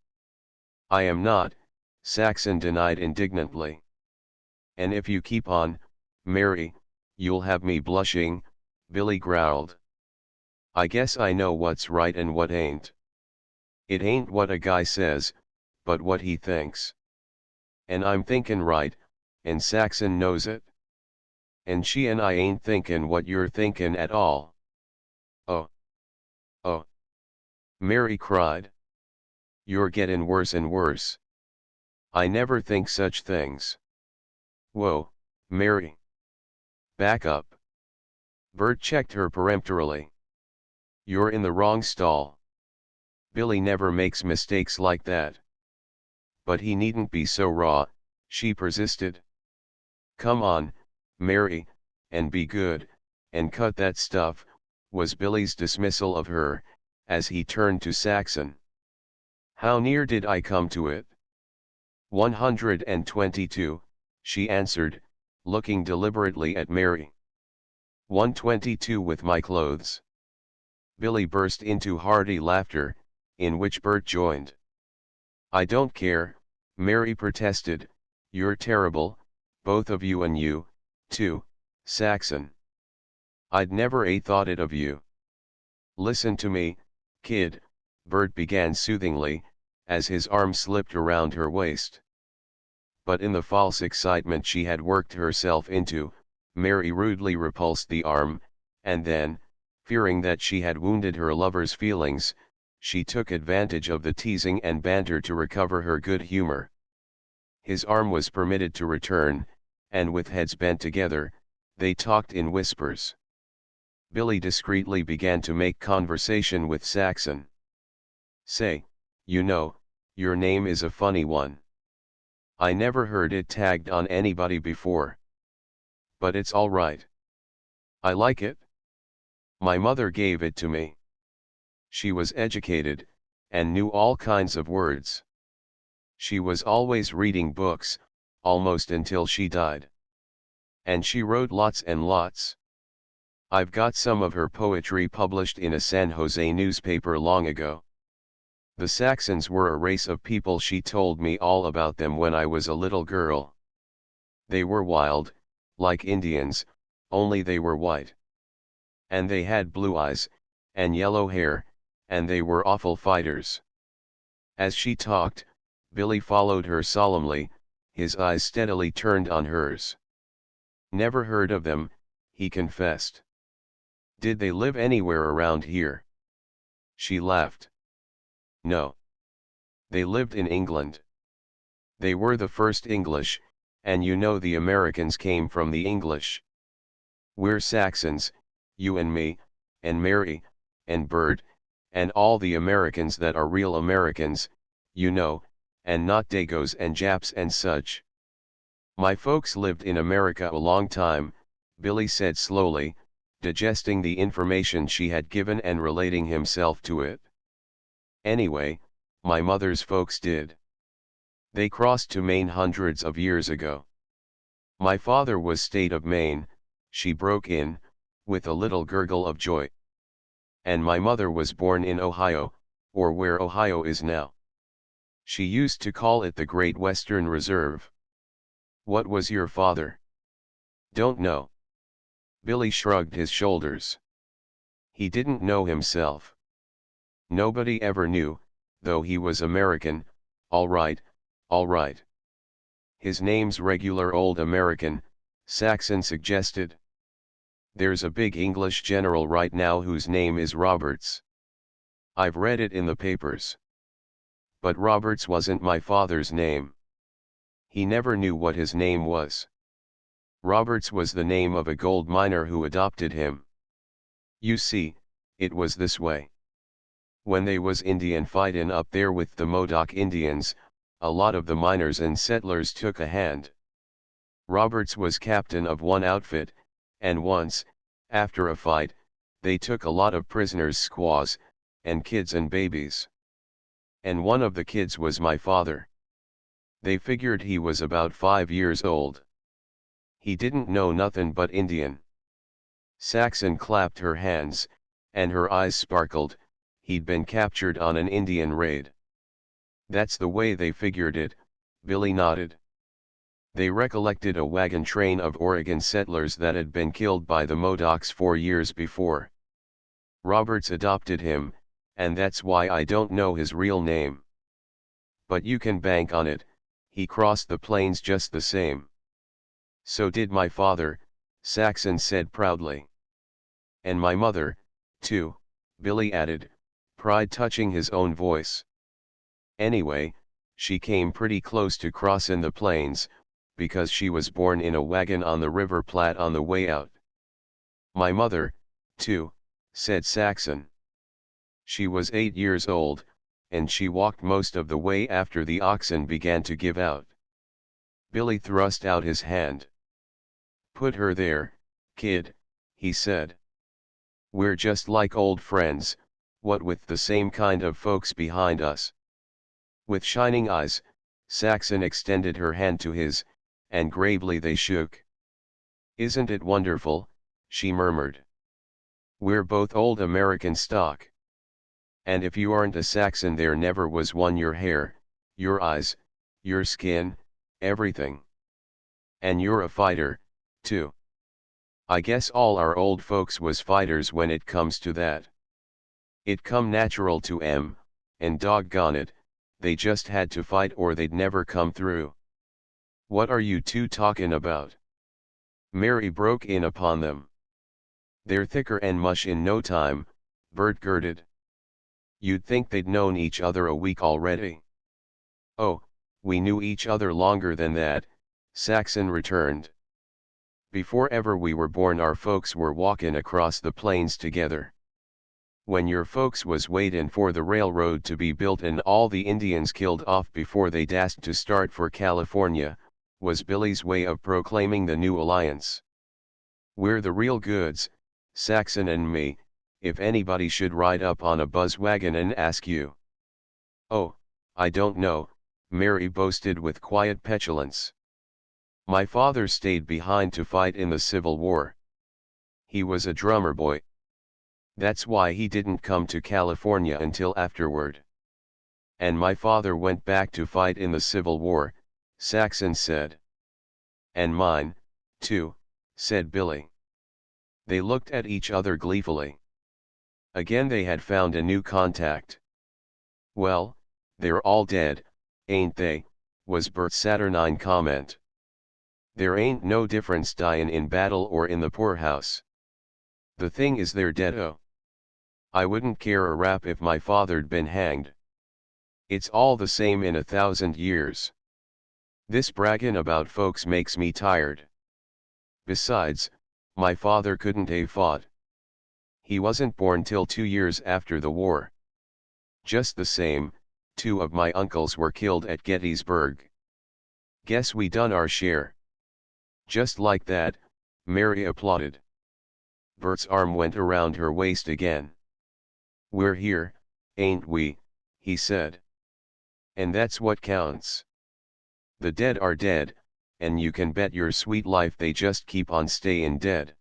"I am not," Saxon denied indignantly. "And if you keep on, Mary, You'll have me blushing, Billy growled. I guess I know what's right and what ain't. It ain't what a guy says, but what he thinks. And I'm thinkin' right, and Saxon knows it. And she and I ain't thinkin' what you're thinkin' at all. Oh. Oh. Mary cried. You're gettin' worse and worse. I never think such things. Whoa, Mary. Back up. Bert checked her peremptorily. You're in the wrong stall. Billy never makes mistakes like that. But he needn't be so raw, she persisted. Come on, Mary, and be good, and cut that stuff, was Billy's dismissal of her, as he turned to Saxon. How near did I come to it? 122, she answered, looking deliberately at Mary. 122 with my clothes. Billy burst into hearty laughter, in which Bert joined. I don't care, Mary protested, you're terrible, both of you and you, too, Saxon. I'd never thought it of you. Listen to me, kid, Bert began soothingly, as his arm slipped around her waist. But in the false excitement she had worked herself into, Mary rudely repulsed the arm, and then, fearing that she had wounded her lover's feelings, she took advantage of the teasing and banter to recover her good humor. His arm was permitted to return, and with heads bent together, they talked in whispers. Billy discreetly began to make conversation with Saxon. Say, you know, your name is a funny one. I never heard it tagged on anybody before. But it's all right. I like it. My mother gave it to me. She was educated, and knew all kinds of words. She was always reading books, almost until she died. And she wrote lots and lots. I've got some of her poetry published in a San Jose newspaper long ago. The Saxons were a race of people. She told me all about them when I was a little girl. They were wild, like Indians, only they were white. And they had blue eyes, and yellow hair, and they were awful fighters. As she talked, Billy followed her solemnly, his eyes steadily turned on hers. Never heard of them, he confessed. Did they live anywhere around here? She laughed. No. They lived in England. They were the first English, and you know the Americans came from the English. We're Saxons, you and me, and Mary, and Bert, and all the Americans that are real Americans, you know, and not Dagos and Japs and such. My folks lived in America a long time, Billy said slowly, digesting the information she had given and relating himself to it. Anyway, my mother's folks did. They crossed to Maine hundreds of years ago. My father was state of Maine, she broke in, with a little gurgle of joy. And my mother was born in Ohio, or where Ohio is now. She used to call it the Great Western Reserve. What was your father? Don't know. Billy shrugged his shoulders. He didn't know himself. Nobody ever knew, though he was American, all right, all right. His name's regular old American, Saxon suggested. There's a big English general right now whose name is Roberts. I've read it in the papers. But Roberts wasn't my father's name. He never knew what his name was. Roberts was the name of a gold miner who adopted him. You see, it was this way. When they was Indian fightin' up there with the Modoc Indians, a lot of the miners and settlers took a hand. Roberts was captain of one outfit, and once, after a fight, they took a lot of prisoners, squaws, and kids and babies. And one of the kids was my father. They figured he was about 5 years old. He didn't know nothin' but Indian. Saxon clapped her hands, and her eyes sparkled. He'd been captured on an Indian raid. That's the way they figured it, Billy nodded. They recollected a wagon train of Oregon settlers that had been killed by the Modocs 4 years before. Roberts adopted him, and that's why I don't know his real name. But you can bank on it, he crossed the plains just the same. So did my father, Saxon said proudly. And my mother, too, Billy added, pride touching his own voice. Anyway, she came pretty close to crossin' the plains, because she was born in a wagon on the River Platte on the way out. My mother, too, said Saxon. She was 8 years old, and she walked most of the way after the oxen began to give out. Billy thrust out his hand. Put her there, kid, he said. We're just like old friends, what with the same kind of folks behind us. With shining eyes, Saxon extended her hand to his, and gravely they shook. Isn't it wonderful, she murmured. We're both old American stock. And if you aren't a Saxon, there never was one. Your hair, your eyes, your skin, everything. And you're a fighter, too. I guess all our old folks was fighters when it comes to that. It come natural to 'em, and doggone it, they just had to fight or they'd never come through. What are you two talkin' about? Mary broke in upon them. They're thicker and mush in no time, Bert girded. You'd think they'd known each other a week already. Oh, we knew each other longer than that, Saxon returned. Before ever we were born our folks were walkin' across the plains together. When your folks was waitin' for the railroad to be built and all the Indians killed off before they dast to start for California, was Billy's way of proclaiming the new alliance. We're the real goods, Saxon and me, if anybody should ride up on a buzz wagon and ask you. Oh, I don't know, Mary boasted with quiet petulance. My father stayed behind to fight in the Civil War. He was a drummer boy. That's why he didn't come to California until afterward. And my father went back to fight in the Civil War, Saxon said. And mine, too, said Billy. They looked at each other gleefully. Again they had found a new contact. Well, they're all dead, ain't they, was Bert's saturnine comment. There ain't no difference dyin' in battle or in the poorhouse. The thing is they're dead-o. I wouldn't care a rap if my father'd been hanged. It's all the same in 1,000 years. This braggin' about folks makes me tired. Besides, my father couldn't have fought. He wasn't born till 2 years after the war. Just the same, 2 of my uncles were killed at Gettysburg. Guess we done our share. Just like that, Mary applauded. Bert's arm went around her waist again. We're here, ain't we, he said. And that's what counts. The dead are dead, and you can bet your sweet life they just keep on stayin' dead.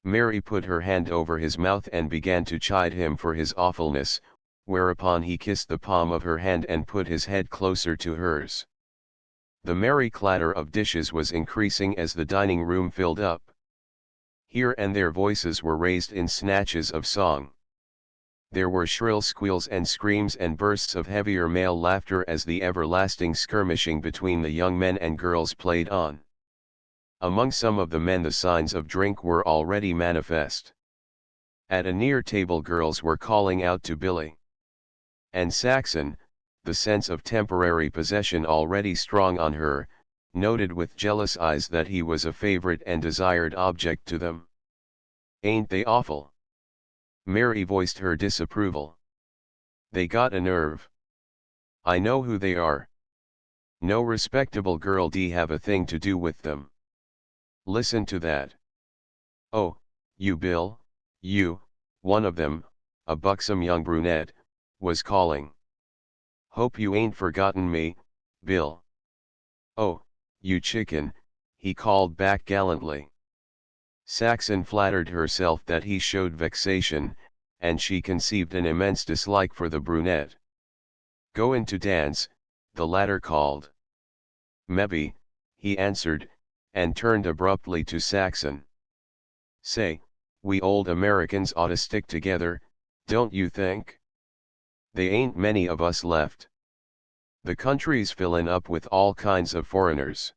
Mary put her hand over his mouth and began to chide him for his awfulness, whereupon he kissed the palm of her hand and put his head closer to hers. The merry clatter of dishes was increasing as the dining room filled up. Here and there voices were raised in snatches of song. There were shrill squeals and screams and bursts of heavier male laughter as the everlasting skirmishing between the young men and girls played on. Among some of the men the signs of drink were already manifest. At a near table girls were calling out to Billy. And Saxon, the sense of temporary possession already strong on her, noted with jealous eyes that he was a favorite and desired object to them. Ain't they awful? Mary voiced her disapproval. They got a nerve. I know who they are. No respectable girl d have a thing to do with them. Listen to that. Oh, you Bill, you, one of them, a buxom young brunette, was calling. Hope you ain't forgotten me, Bill. Oh, you chicken, he called back gallantly. Saxon flattered herself that he showed vexation, and she conceived an immense dislike for the brunette. Goin' to dance, the latter called. Mebbe, he answered, and turned abruptly to Saxon. Say, we old Americans oughta stick together, don't you think? They ain't many of us left. The country's fillin' up with all kinds of foreigners.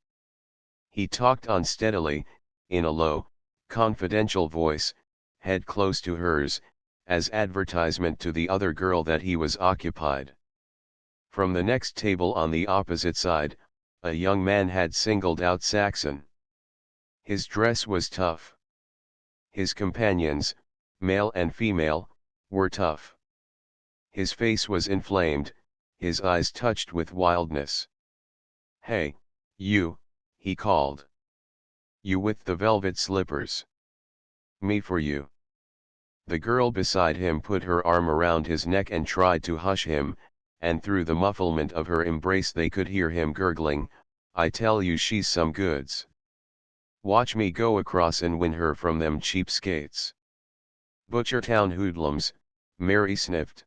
He talked unsteadily, in a low, confidential voice, head close to hers, as advertisement to the other girl that he was occupied. From the next table on the opposite side, a young man had singled out Saxon. His dress was tough. His companions, male and female, were tough. His face was inflamed, his eyes touched with wildness. Hey, you, he called. You with the velvet slippers. Me for you. The girl beside him put her arm around his neck and tried to hush him, and through the mufflement of her embrace they could hear him gurgling, I tell you she's some goods. Watch me go across and win her from them cheapskates. Butchertown hoodlums, Mary sniffed.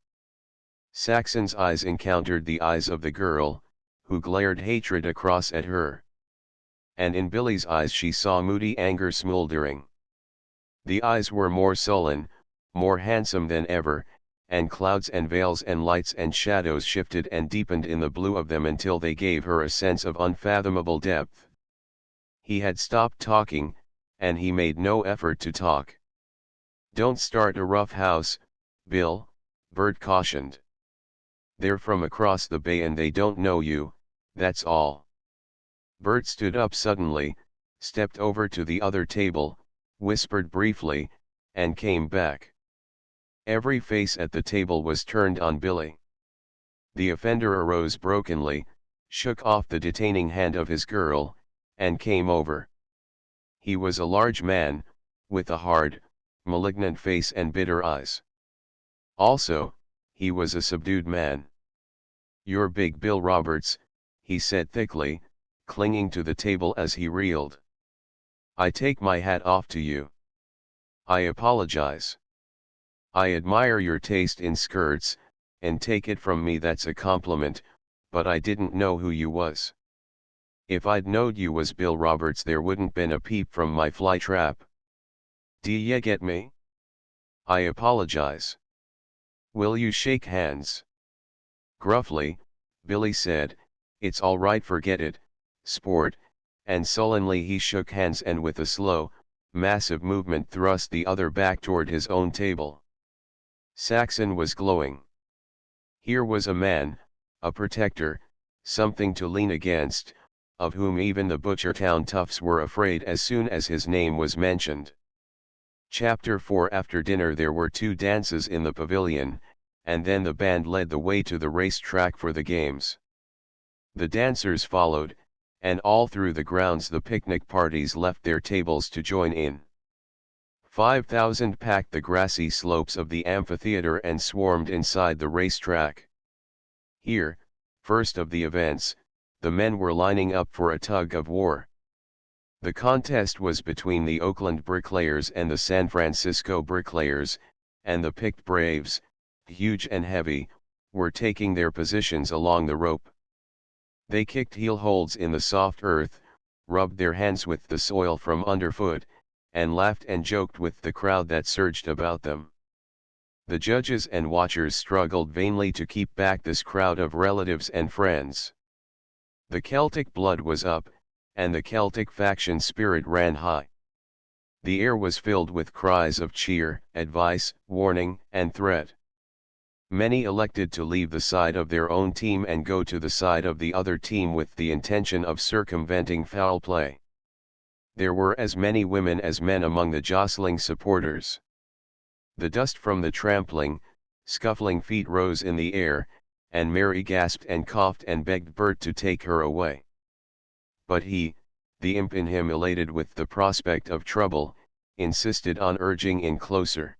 Saxon's eyes encountered the eyes of the girl, who glared hatred across at her. And in Billy's eyes she saw moody anger smoldering. The eyes were more sullen, more handsome than ever, and clouds and veils and lights and shadows shifted and deepened in the blue of them until they gave her a sense of unfathomable depth. He had stopped talking, and he made no effort to talk. Don't start a rough house, Bill, Bert cautioned. They're from across the bay and they don't know you, that's all. Bert stood up suddenly, stepped over to the other table, whispered briefly, and came back. Every face at the table was turned on Billy. The offender arose brokenly, shook off the detaining hand of his girl, and came over. He was a large man, with a hard, malignant face and bitter eyes. Also, he was a subdued man. You're Big Bill Roberts, he said thickly, clinging to the table as he reeled. I take my hat off to you. I apologize. I admire your taste in skirts, and take it from me that's a compliment, but I didn't know who you was. If I'd knowed you was Bill Roberts there wouldn't been a peep from my fly trap. Do ya get me? I apologize. Will you shake hands? Gruffly, Billy said, it's all right, forget it, sport, and sullenly he shook hands and with a slow, massive movement thrust the other back toward his own table. Saxon was glowing. Here was a man, a protector, something to lean against, of whom even the Butchertown toughs were afraid as soon as his name was mentioned. Chapter 4 After dinner there were 2 dances in the pavilion, and then the band led the way to the racetrack for the games. The dancers followed, and all through the grounds the picnic parties left their tables to join in. 5,000 packed the grassy slopes of the amphitheater and swarmed inside the racetrack. Here, first of the events, the men were lining up for a tug of war. The contest was between the Oakland Bricklayers and the San Francisco Bricklayers, and the picked braves, huge and heavy, were taking their positions along the rope. They kicked heel holds in the soft earth, rubbed their hands with the soil from underfoot, and laughed and joked with the crowd that surged about them. The judges and watchers struggled vainly to keep back this crowd of relatives and friends. The Celtic blood was up, and the Celtic faction spirit ran high. The air was filled with cries of cheer, advice, warning, and threat. Many elected to leave the side of their own team and go to the side of the other team with the intention of circumventing foul play. There were as many women as men among the jostling supporters. The dust from the trampling, scuffling feet rose in the air, and Mary gasped and coughed and begged Bert to take her away. But he, the imp in him elated with the prospect of trouble, insisted on urging in closer.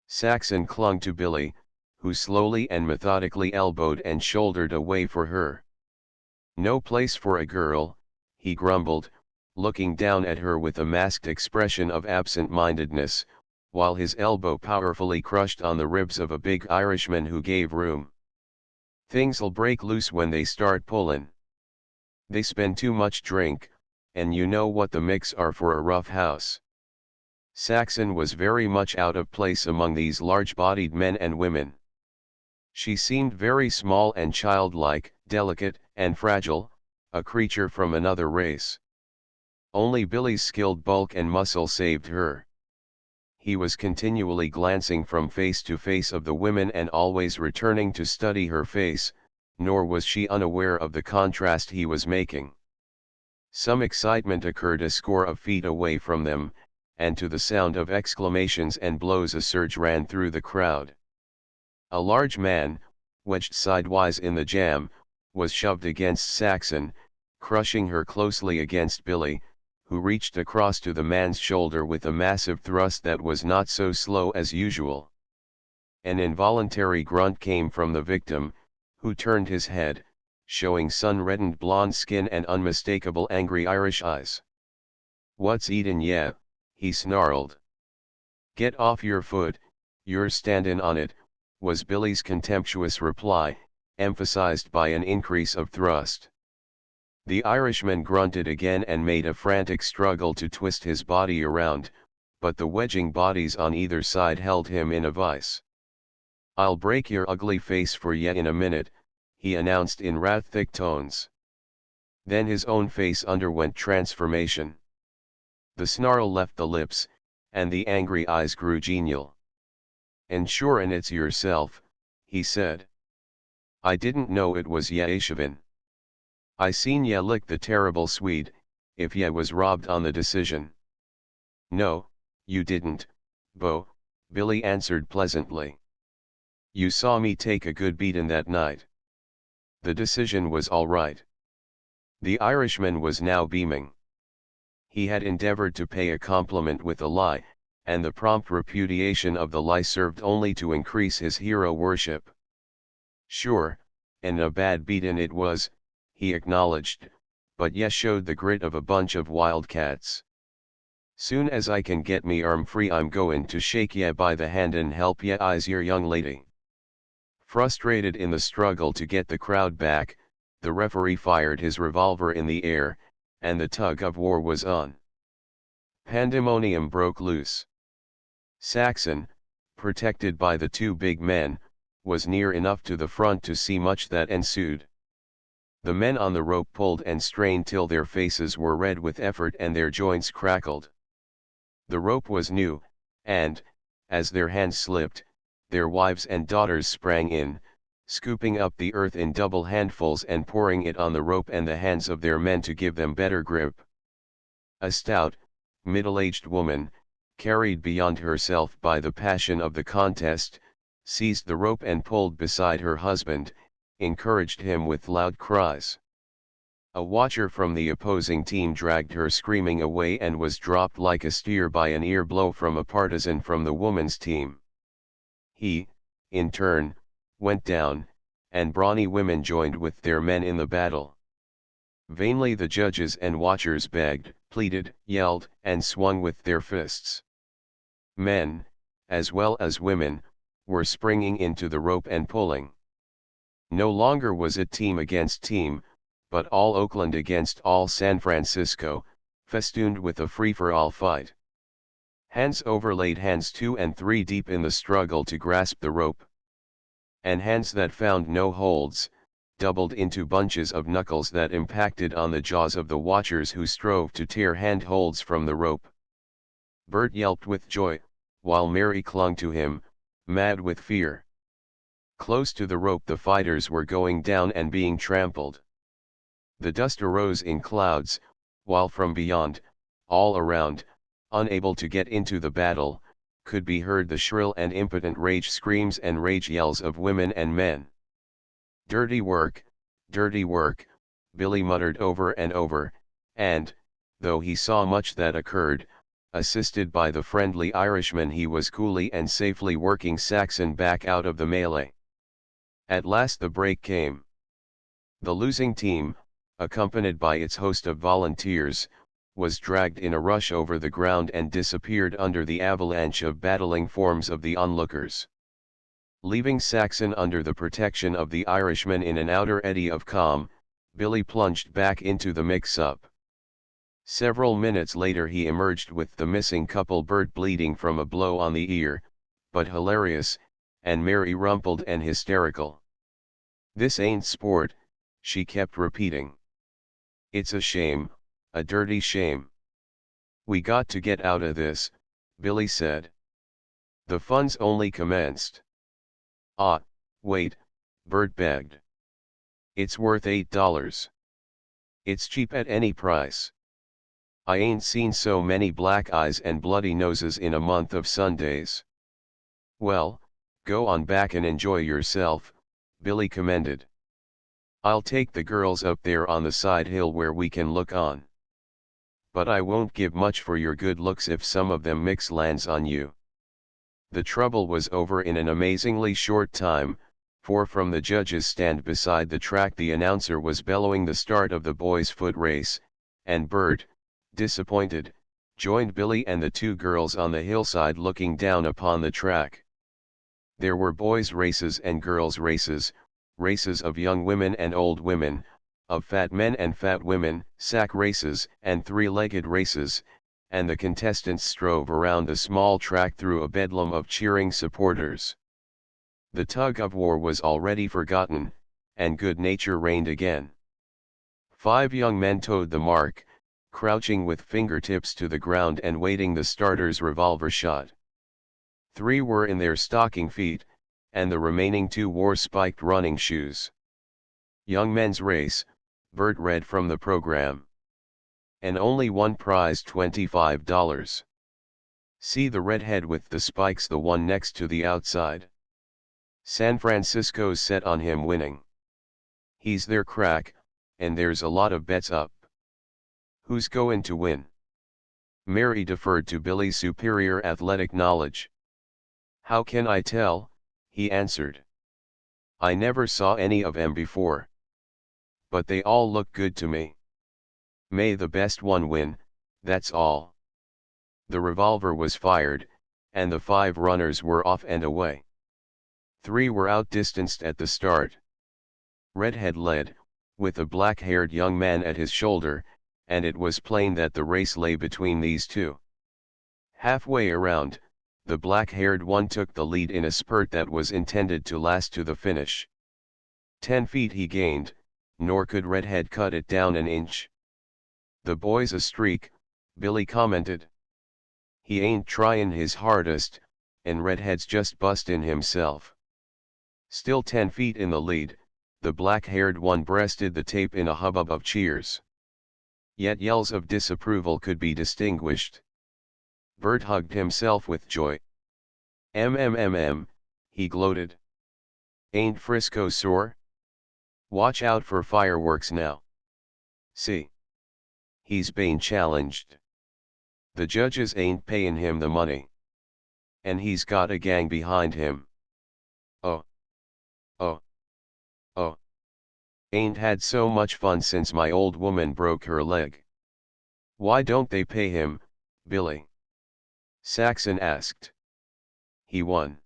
Saxon clung to Billy, who slowly and methodically elbowed and shouldered a way for her. No place for a girl, he grumbled, looking down at her with a masked expression of absent-mindedness, while his elbow powerfully crushed on the ribs of a big Irishman who gave room. Things'll break loose when they start pullin'. They spend too much drink, and you know what the mix are for a rough house. Saxon was very much out of place among these large-bodied men and women. She seemed very small and childlike, delicate, and fragile, a creature from another race. Only Billy's skilled bulk and muscle saved her. He was continually glancing from face to face of the women and always returning to study her face, nor was she unaware of the contrast he was making. Some excitement occurred a score of feet away from them, and to the sound of exclamations and blows a surge ran through the crowd. A large man, wedged sidewise in the jam, was shoved against Saxon, crushing her closely against Billy, who reached across to the man's shoulder with a massive thrust that was not so slow as usual. An involuntary grunt came from the victim, who turned his head, showing sun-reddened blonde skin and unmistakable angry Irish eyes. "What's eatin' ya?" he snarled. "Get off your foot, you're standin' on it," was Billy's contemptuous reply, emphasized by an increase of thrust. The Irishman grunted again and made a frantic struggle to twist his body around, but the wedging bodies on either side held him in a vice. "I'll break your ugly face for ye in a minute," he announced in wrath-thick tones. Then his own face underwent transformation. The snarl left the lips, and the angry eyes grew genial. "And sure and it's yourself," he said. "I didn't know it was ye Aishavin. I seen ye lick the terrible Swede, if ye was robbed on the decision." "No, you didn't, Bo," Billy answered pleasantly. "You saw me take a good beatin' that night. The decision was all right." The Irishman was now beaming. He had endeavored to pay a compliment with a lie, and the prompt repudiation of the lie served only to increase his hero worship. "Sure, and a bad beatin' it was," he acknowledged, "but ye showed the grit of a bunch of wildcats. Soon as I can get me arm free I'm goin' to shake ye by the hand and help ye eyes your young lady." Frustrated in the struggle to get the crowd back, the referee fired his revolver in the air, and the tug of war was on. Pandemonium broke loose. Saxon, protected by the two big men, was near enough to the front to see much that ensued. The men on the rope pulled and strained till their faces were red with effort and their joints crackled. The rope was new, and, as their hands slipped, their wives and daughters sprang in, scooping up the earth in double handfuls and pouring it on the rope and the hands of their men to give them better grip. A stout, middle-aged woman, carried beyond herself by the passion of the contest, seized the rope and pulled beside her husband, encouraged him with loud cries. A watcher from the opposing team dragged her screaming away and was dropped like a steer by an ear blow from a partisan from the woman's team. He, in turn, went down, and brawny women joined with their men in the battle. Vainly the judges and watchers begged, pleaded, yelled, and swung with their fists. Men, as well as women, were springing into the rope and pulling. No longer was it team against team, but all Oakland against all San Francisco, festooned with a free-for-all fight. Hands overlaid hands 2 and 3 deep in the struggle to grasp the rope. And hands that found no holds, doubled into bunches of knuckles that impacted on the jaws of the watchers who strove to tear handholds from the rope. Bert yelped with joy, while Mary clung to him, mad with fear. Close to the rope the fighters were going down and being trampled. The dust arose in clouds, while from beyond, all around, unable to get into the battle, could be heard the shrill and impotent rage screams and rage yells of women and men. Dirty work," Billy muttered over and over, and, though he saw much that occurred, assisted by the friendly Irishman he was coolly and safely working Saxon back out of the melee. At last the break came. The losing team, accompanied by its host of volunteers, was dragged in a rush over the ground and disappeared under the avalanche of battling forms of the onlookers. Leaving Saxon under the protection of the Irishman in an outer eddy of calm, Billy plunged back into the mix-up. Several minutes later he emerged with the missing couple, Bert bleeding from a blow on the ear, but hilarious, and Mary rumpled and hysterical. "This ain't sport," she kept repeating. "It's a shame, a dirty shame. We got to get out of this," Billy said. The fun's only commenced. "Ah, wait," Bert begged. "It's worth $8. It's cheap at any price. I ain't seen so many black eyes and bloody noses in a month of Sundays." "Well, go on back and enjoy yourself," Billy commended. "I'll take the girls up there on the side hill where we can look on. But I won't give much for your good looks if some of them mix lands on you." The trouble was over in an amazingly short time, for from the judges' stand beside the track the announcer was bellowing the start of the boys' foot race, and Bert, disappointed, joined Billy and the two girls on the hillside looking down upon the track. There were boys' races and girls' races, races of young women and old women, of fat men and fat women, sack races and three-legged races, and the contestants strove around the small track through a bedlam of cheering supporters. The tug-of-war was already forgotten, and good nature reigned again. 5 young men towed the mark, crouching with fingertips to the ground and waiting the starter's revolver shot. 3 were in their stocking feet, and the remaining 2 wore spiked running shoes. "Young men's race," Bert read from the program. "And only one prize, $25. See the redhead with the spikes, the one next to the outside. San Francisco's set on him winning. He's their crack, and there's a lot of bets up. Who's goin' to win?" Mary deferred to Billy's superior athletic knowledge. "How can I tell?" he answered. "I never saw any of 'em before. But they all look good to me. May the best one win, that's all." The revolver was fired, and the 5 runners were off and away. 3 were outdistanced at the start. Redhead led, with a black-haired young man at his shoulder, and it was plain that the race lay between these 2. Halfway around, the black-haired one took the lead in a spurt that was intended to last to the finish. 10 feet he gained, nor could Redhead cut it down an inch. "The boy's a streak," Billy commented. "He ain't tryin' his hardest, and Redhead's just bustin' himself." Still 10 feet in the lead, the black-haired one breasted the tape in a hubbub of cheers. Yet yells of disapproval could be distinguished. Bert hugged himself with joy. "MMMM," he gloated. "Ain't Frisco sore? Watch out for fireworks now. See. He's been challenged. The judges ain't payin' him the money. And he's got a gang behind him. Oh. Oh. Oh. Ain't had so much fun since my old woman broke her leg." "Why don't they pay him, Billy?" Saxon asked. "He won.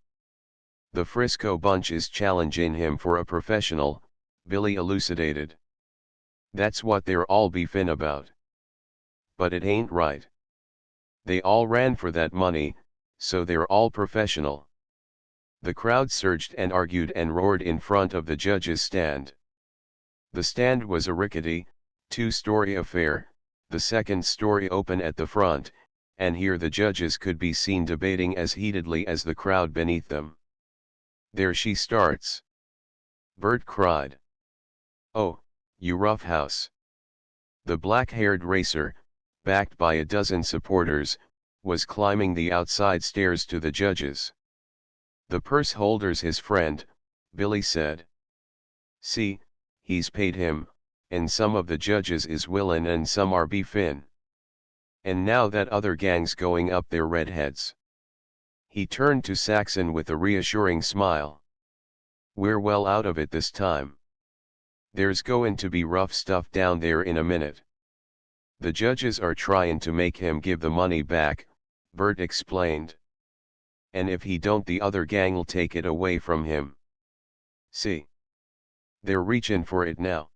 The Frisco bunch is challenging him for a professional," Billy elucidated. "That's what they're all beefin' about. But it ain't right. They all ran for that money, so they're all professional." The crowd surged and argued and roared in front of the judges' stand. The stand was a rickety, 2-story affair, the second story open at the front, and here the judges could be seen debating as heatedly as the crowd beneath them. "There she starts!" Bert cried. "Oh, you roughhouse!" The black-haired racer, backed by a dozen supporters, was climbing the outside stairs to the judges. "The purse holder's his friend," Billy said. "See, he's paid him, and some of the judges is willin' and some are beefin'. And now that other gang's going up their redheads." He turned to Saxon with a reassuring smile. "We're well out of it this time. There's goin' to be rough stuff down there in a minute. The judges are tryin' to make him give the money back," Bert explained. "And if he don't, the other gang'll take it away from him. See. They're reachin' for it now."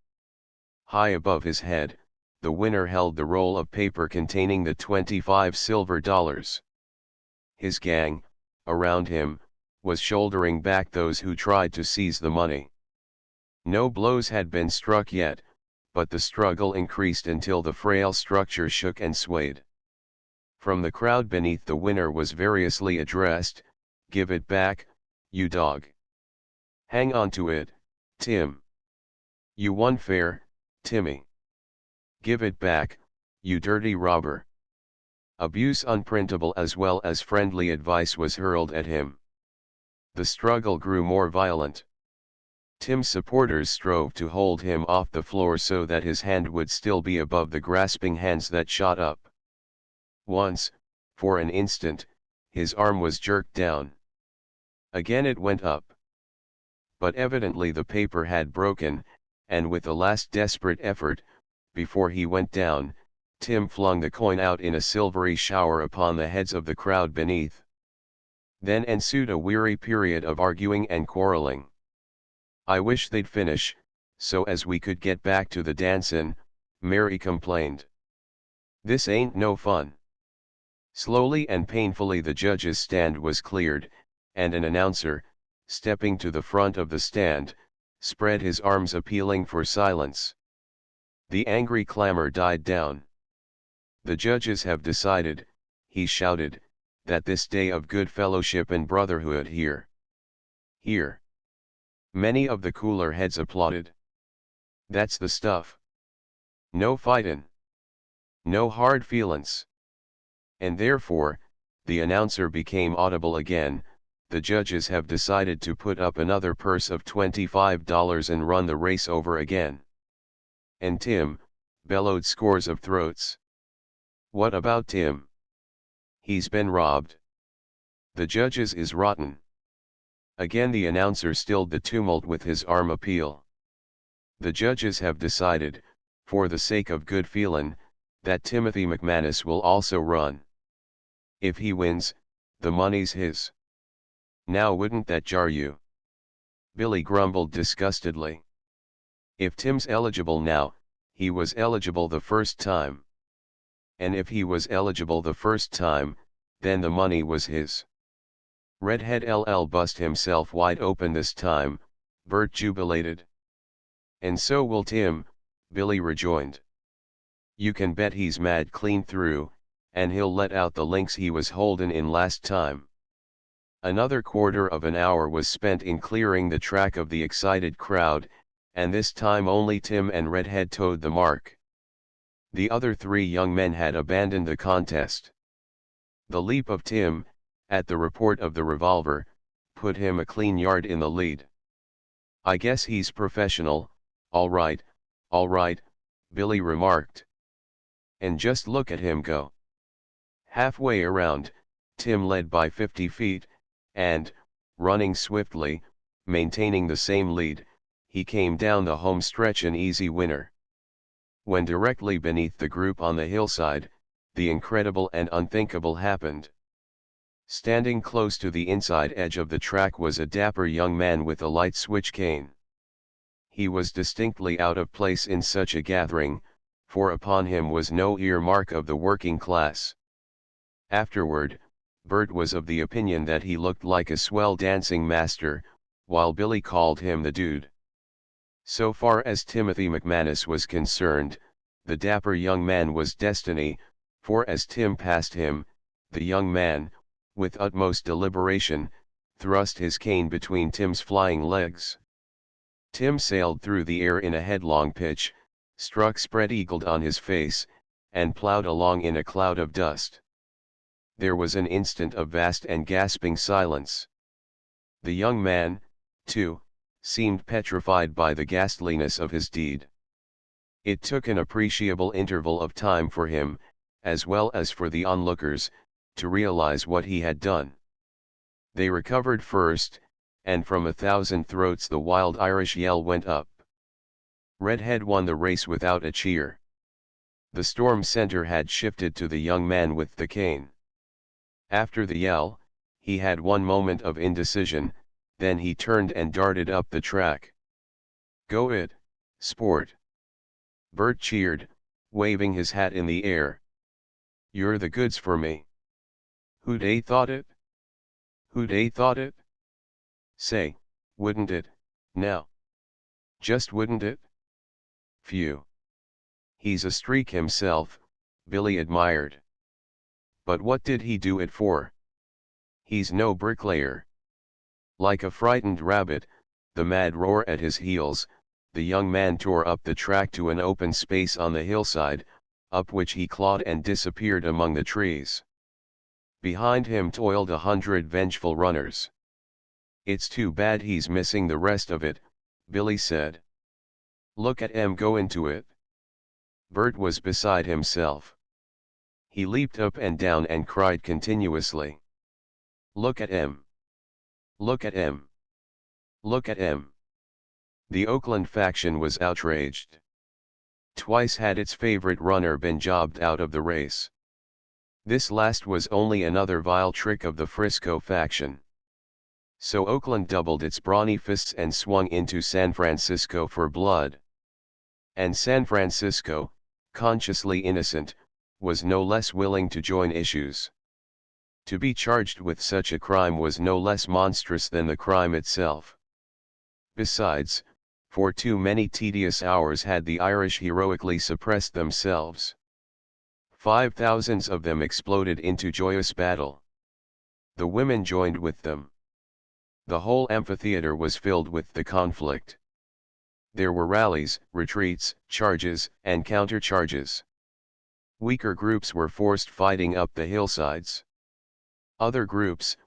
High above his head, the winner held the roll of paper containing the 25 silver dollars. His gang, around him, was shouldering back those who tried to seize the money. No blows had been struck yet, but the struggle increased until the frail structure shook and swayed. From the crowd beneath, the winner was variously addressed: "Give it back, you dog. Hang on to it, Tim. You won fair, Timmy. Give it back, you dirty robber." Abuse unprintable as well as friendly advice was hurled at him. The struggle grew more violent. Tim's supporters strove to hold him off the floor so that his hand would still be above the grasping hands that shot up. Once, for an instant, his arm was jerked down. Again it went up. But evidently the paper had broken, and with a last desperate effort, before he went down, Tim flung the coin out in a silvery shower upon the heads of the crowd beneath. Then ensued a weary period of arguing and quarreling. "I wish they'd finish, so as we could get back to the dancin'," Mary complained. "This ain't no fun." Slowly and painfully the judge's stand was cleared, and an announcer, stepping to the front of the stand, spread his arms appealing for silence. The angry clamor died down. "The judges have decided," he shouted, "that this day of good fellowship and brotherhood here." Many of the cooler heads applauded. "That's the stuff. No fightin'. No hard feelin's." And therefore, the announcer became audible again, "The judges have decided to put up another purse of $25 and run the race over again." "And Tim," bellowed scores of throats. "What about Tim? He's been robbed. The judges is rotten." Again the announcer stilled the tumult with his arm appeal. "The judges have decided, for the sake of good feelin', that Timothy McManus will also run. If he wins, the money's his. Now wouldn't that jar you?" Billy grumbled disgustedly. "If Tim's eligible now, he was eligible the first time. And if he was eligible the first time, then the money was his." "Redhead LL bust himself wide open this time," Bert jubilated. "And so will Tim," Billy rejoined. "You can bet he's mad clean through, and he'll let out the links he was holdin' in last time." Another quarter of an hour was spent in clearing the track of the excited crowd, and this time only Tim and Redhead towed the mark. The other three young men had abandoned the contest. The leap of Tim, at the report of the revolver, put him a clean yard in the lead. "I guess he's professional, all right," Billy remarked. "And just look at him go." Halfway around, Tim led by 50 feet, and, running swiftly, maintaining the same lead, he came down the home stretch an easy winner. When directly beneath the group on the hillside, the incredible and unthinkable happened. Standing close to the inside edge of the track was a dapper young man with a light switch cane. He was distinctly out of place in such a gathering, for upon him was no earmark of the working class. Afterward, Bert was of the opinion that he looked like a swell dancing master, while Billy called him the dude. So far as Timothy McManus was concerned, the dapper young man was destiny, for as Tim passed him, the young man, with utmost deliberation, thrust his cane between Tim's flying legs. Tim sailed through the air in a headlong pitch, struck spread-eagled on his face, and plowed along in a cloud of dust. There was an instant of vast and gasping silence. The young man, too, seemed petrified by the ghastliness of his deed. It took an appreciable interval of time for him, as well as for the onlookers, to realize what he had done. They recovered first, and from 1,000 throats the wild Irish yell went up. Redhead won the race without a cheer. The storm center had shifted to the young man with the cane. After the yell, he had one moment of indecision, then he turned and darted up the track. "Go it, sport!" Bert cheered, waving his hat in the air. "You're the goods for me. Who'd a thought it? Who'd a thought it? Say, wouldn't it, now? Just wouldn't it? Phew. He's a streak himself," Billy admired. "But what did he do it for? He's no bricklayer." Like a frightened rabbit, the mad roar at his heels, the young man tore up the track to an open space on the hillside, up which he clawed and disappeared among the trees. Behind him toiled 100 vengeful runners. "It's too bad he's missing the rest of it," Billy said. "Look at 'em go into it." Bert was beside himself. He leaped up and down and cried continuously. "Look at 'em! Look at 'em! Look at 'em!" The Oakland faction was outraged. Twice had its favorite runner been jobbed out of the race. This last was only another vile trick of the Frisco faction. So Oakland doubled its brawny fists and swung into San Francisco for blood. And San Francisco, consciously innocent, was no less willing to join issues. To be charged with such a crime was no less monstrous than the crime itself. Besides, for too many tedious hours had the Irish heroically suppressed themselves. 5,000s of them exploded into joyous battle. The women joined with them. The whole amphitheater was filled with the conflict. There were rallies, retreats, charges, and countercharges. Weaker groups were forced fighting up the hillsides. Other groups,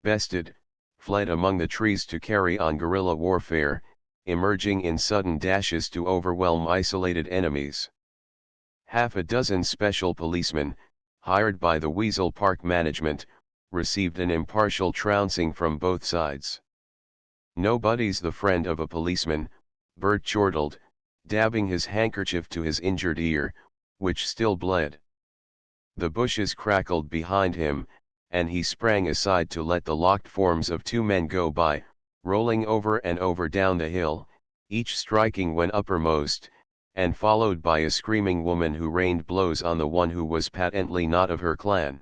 bested, fled among the trees to carry on guerrilla warfare, emerging in sudden dashes to overwhelm isolated enemies. Half a dozen special policemen, hired by the Weasel Park management, received an impartial trouncing from both sides. "Nobody's the friend of a policeman," Bert chortled, dabbing his handkerchief to his injured ear, which still bled. The bushes crackled behind him, and he sprang aside to let the locked forms of two men go by, rolling over and over down the hill, each striking when uppermost, and followed by a screaming woman who rained blows on the one who was patently not of her clan.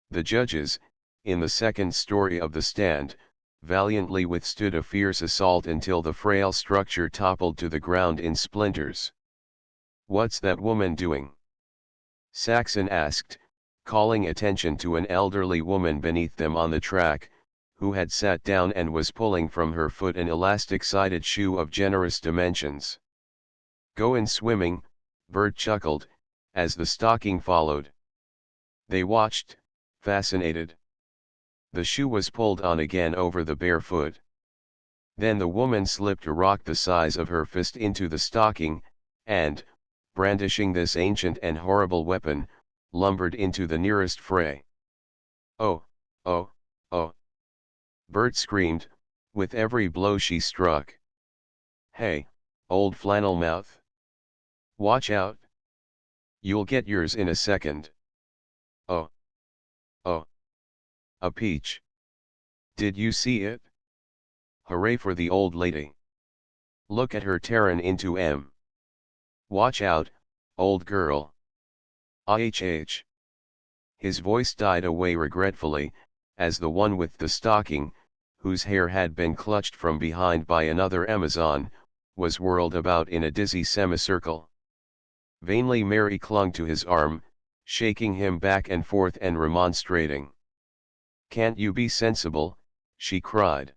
The judges, in the second story of the stand, valiantly withstood a fierce assault until the frail structure toppled to the ground in splinters. "What's that woman doing?" Saxon asked, calling attention to an elderly woman beneath them on the track, who had sat down and was pulling from her foot an elastic-sided shoe of generous dimensions. "Goin' swimming," Bert chuckled, as the stocking followed. They watched, fascinated. The shoe was pulled on again over the bare foot. Then the woman slipped a rock the size of her fist into the stocking, and, brandishing this ancient and horrible weapon, lumbered into the nearest fray. "Oh, oh, oh!" Bert screamed, with every blow she struck. "Hey, old flannel mouth! Watch out! You'll get yours in a second." "Oh! Oh! A peach! Did you see it? Hooray for the old lady! Look at her tearin' into 'em! Watch out, old girl! Ahh!" His voice died away regretfully, as the one with the stocking, whose hair had been clutched from behind by another Amazon, was whirled about in a dizzy semicircle. Vainly Mary clung to his arm, shaking him back and forth and remonstrating. "Can't you be sensible?" she cried.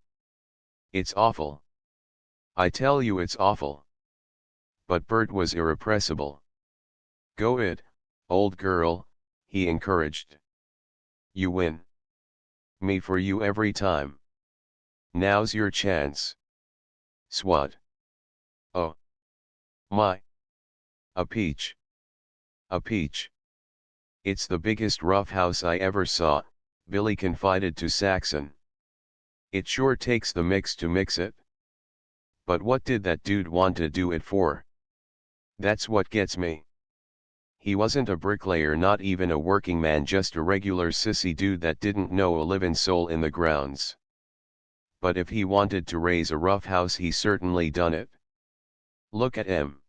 "It's awful. I tell you it's awful." But Bert was irrepressible. "Go it, old girl," he encouraged. "You win. Me for you every time. Now's your chance. Swat. Oh. My. A peach. A peach. It's the biggest roughhouse I ever saw," Billy confided to Saxon. "It sure takes the mix to mix it. But what did that dude want to do it for? That's what gets me. He wasn't a bricklayer, not even a working man, just a regular sissy dude that didn't know a livin' soul in the grounds. But if he wanted to raise a roughhouse, he certainly done it. Look at 'em.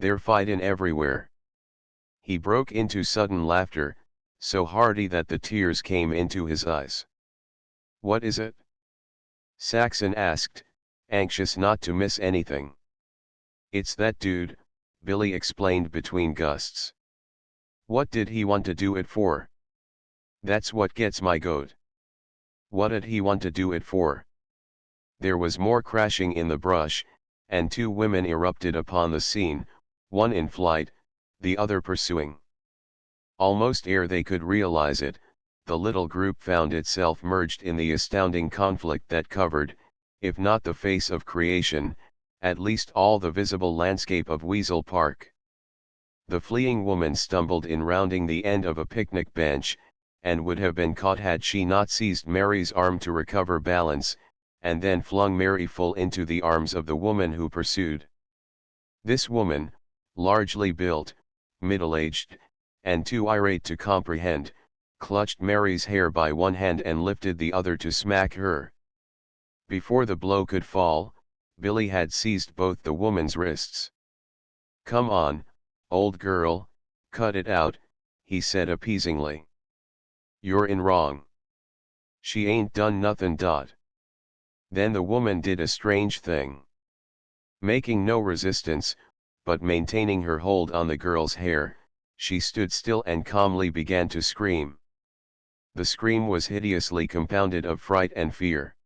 They're fightin' everywhere. He broke into sudden laughter, so hearty that the tears came into his eyes. What is it? Saxon asked, anxious not to miss anything. It's that dude, Billy explained between gusts. What did he want to do it for? That's what gets my goat. What'd he want to do it for? There was more crashing in the brush, and two women erupted upon the scene, one in flight, the other pursuing. Almost ere they could realize it, the little group found itself merged in the astounding conflict that covered, if not the face of creation, at least all the visible landscape of Weasel Park. The fleeing woman stumbled in rounding the end of a picnic bench, and would have been caught had she not seized Mary's arm to recover balance, and then flung Mary full into the arms of the woman who pursued. This woman, largely built, middle-aged, and too irate to comprehend, clutched Mary's hair by one hand and lifted the other to smack her. Before the blow could fall, Billy had seized both the woman's wrists. Come on, old girl, cut it out, he said appeasingly. You're in wrong. She ain't done nothin'. Then the woman did a strange thing. Making no resistance, but maintaining her hold on the girl's hair, she stood still and calmly began to scream. The scream was hideously compounded of fright and fear.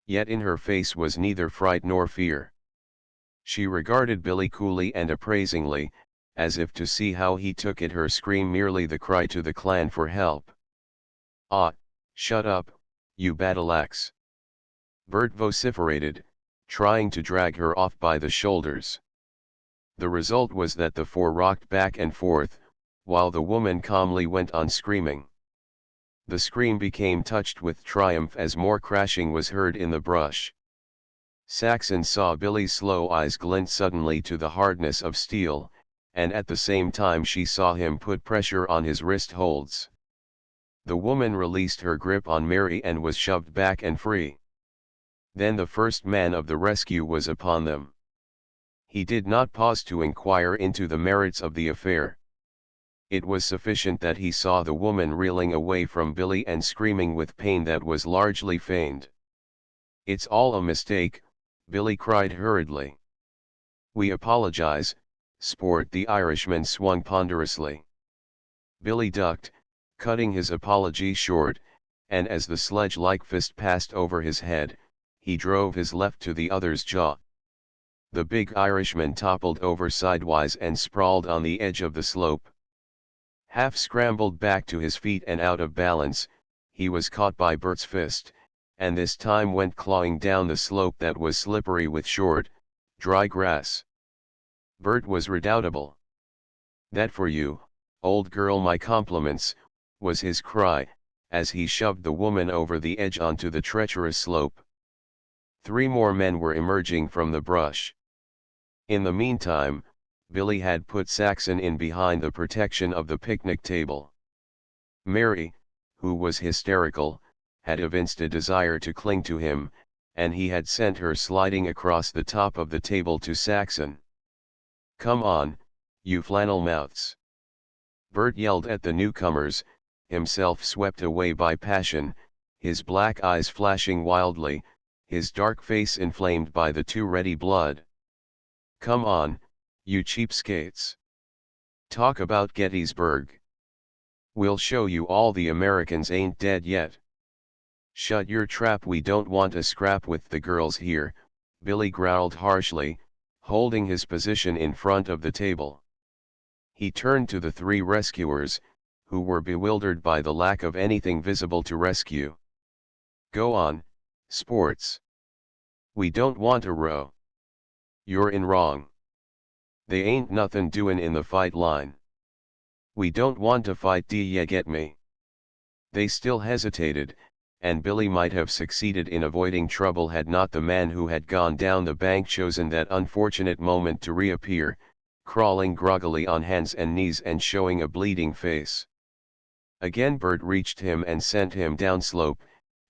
Yet in her face was neither fright nor fear. She regarded Billy coolly and appraisingly, as if to see how he took it, her scream merely the cry to the clan for help. Ah, shut up, you battle-axe! Bert vociferated, trying to drag her off by the shoulders. The result was that the four rocked back and forth, while the woman calmly went on screaming. The scream became touched with triumph as more crashing was heard in the brush. Saxon saw Billy's slow eyes glint suddenly to the hardness of steel, and at the same time she saw him put pressure on his wrist holds. The woman released her grip on Mary and was shoved back and free. Then the first man of the rescue was upon them. He did not pause to inquire into the merits of the affair. It was sufficient that he saw the woman reeling away from Billy and screaming with pain that was largely feigned. It's all a mistake, Billy cried hurriedly. We apologize, sport. The Irishman swung ponderously. Billy ducked, cutting his apology short, and as the sledge-like fist passed over his head, he drove his left to the other's jaw. The big Irishman toppled over sidewise and sprawled on the edge of the slope. Half scrambled back to his feet and out of balance, he was caught by Bert's fist, and this time went clawing down the slope that was slippery with short, dry grass. Bert was redoubtable. That for you, old girl, my compliments, was his cry, as he shoved the woman over the edge onto the treacherous slope. 3 more men were emerging from the brush. In the meantime, Billy had put Saxon in behind the protection of the picnic table. Mary, who was hysterical, had evinced a desire to cling to him, and he had sent her sliding across the top of the table to Saxon. Come on, you flannel mouths! Bert yelled at the newcomers, himself swept away by passion, his black eyes flashing wildly, his dark face inflamed by the too ready blood. Come on, you cheapskates! Talk about Gettysburg! We'll show you all the Americans ain't dead yet. Shut your trap, we don't want a scrap with the girls here, Billy growled harshly, holding his position in front of the table. He turned to the 3 rescuers, who were bewildered by the lack of anything visible to rescue. Go on, sports. We don't want a row. You're in wrong. They ain't nothin' doin' in the fight line. We don't want to fight, do ya get me? They still hesitated, and Billy might have succeeded in avoiding trouble had not the man who had gone down the bank chosen that unfortunate moment to reappear, crawling groggily on hands and knees and showing a bleeding face. Again Bert reached him and sent him downslope,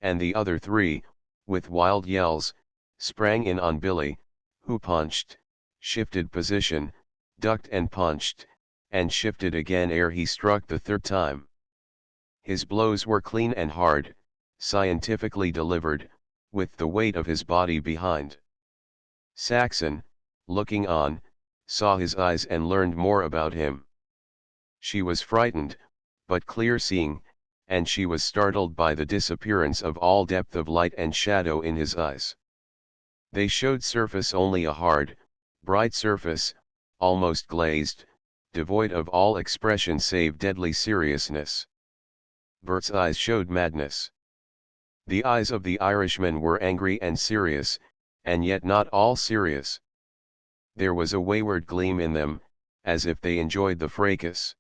and the other 3, with wild yells, sprang in on Billy, who punched, shifted position, ducked and punched, and shifted again ere he struck the third time. His blows were clean and hard, scientifically delivered, with the weight of his body behind. Saxon, looking on, saw his eyes and learned more about him. She was frightened, but clear-seeing, and she was startled by the disappearance of all depth of light and shadow in his eyes. They showed surface only a hard, bright surface, almost glazed, devoid of all expression save deadly seriousness. Bert's eyes showed madness. The eyes of the Irishman were angry and serious, and yet not all serious. There was a wayward gleam in them, as if they enjoyed the fracas.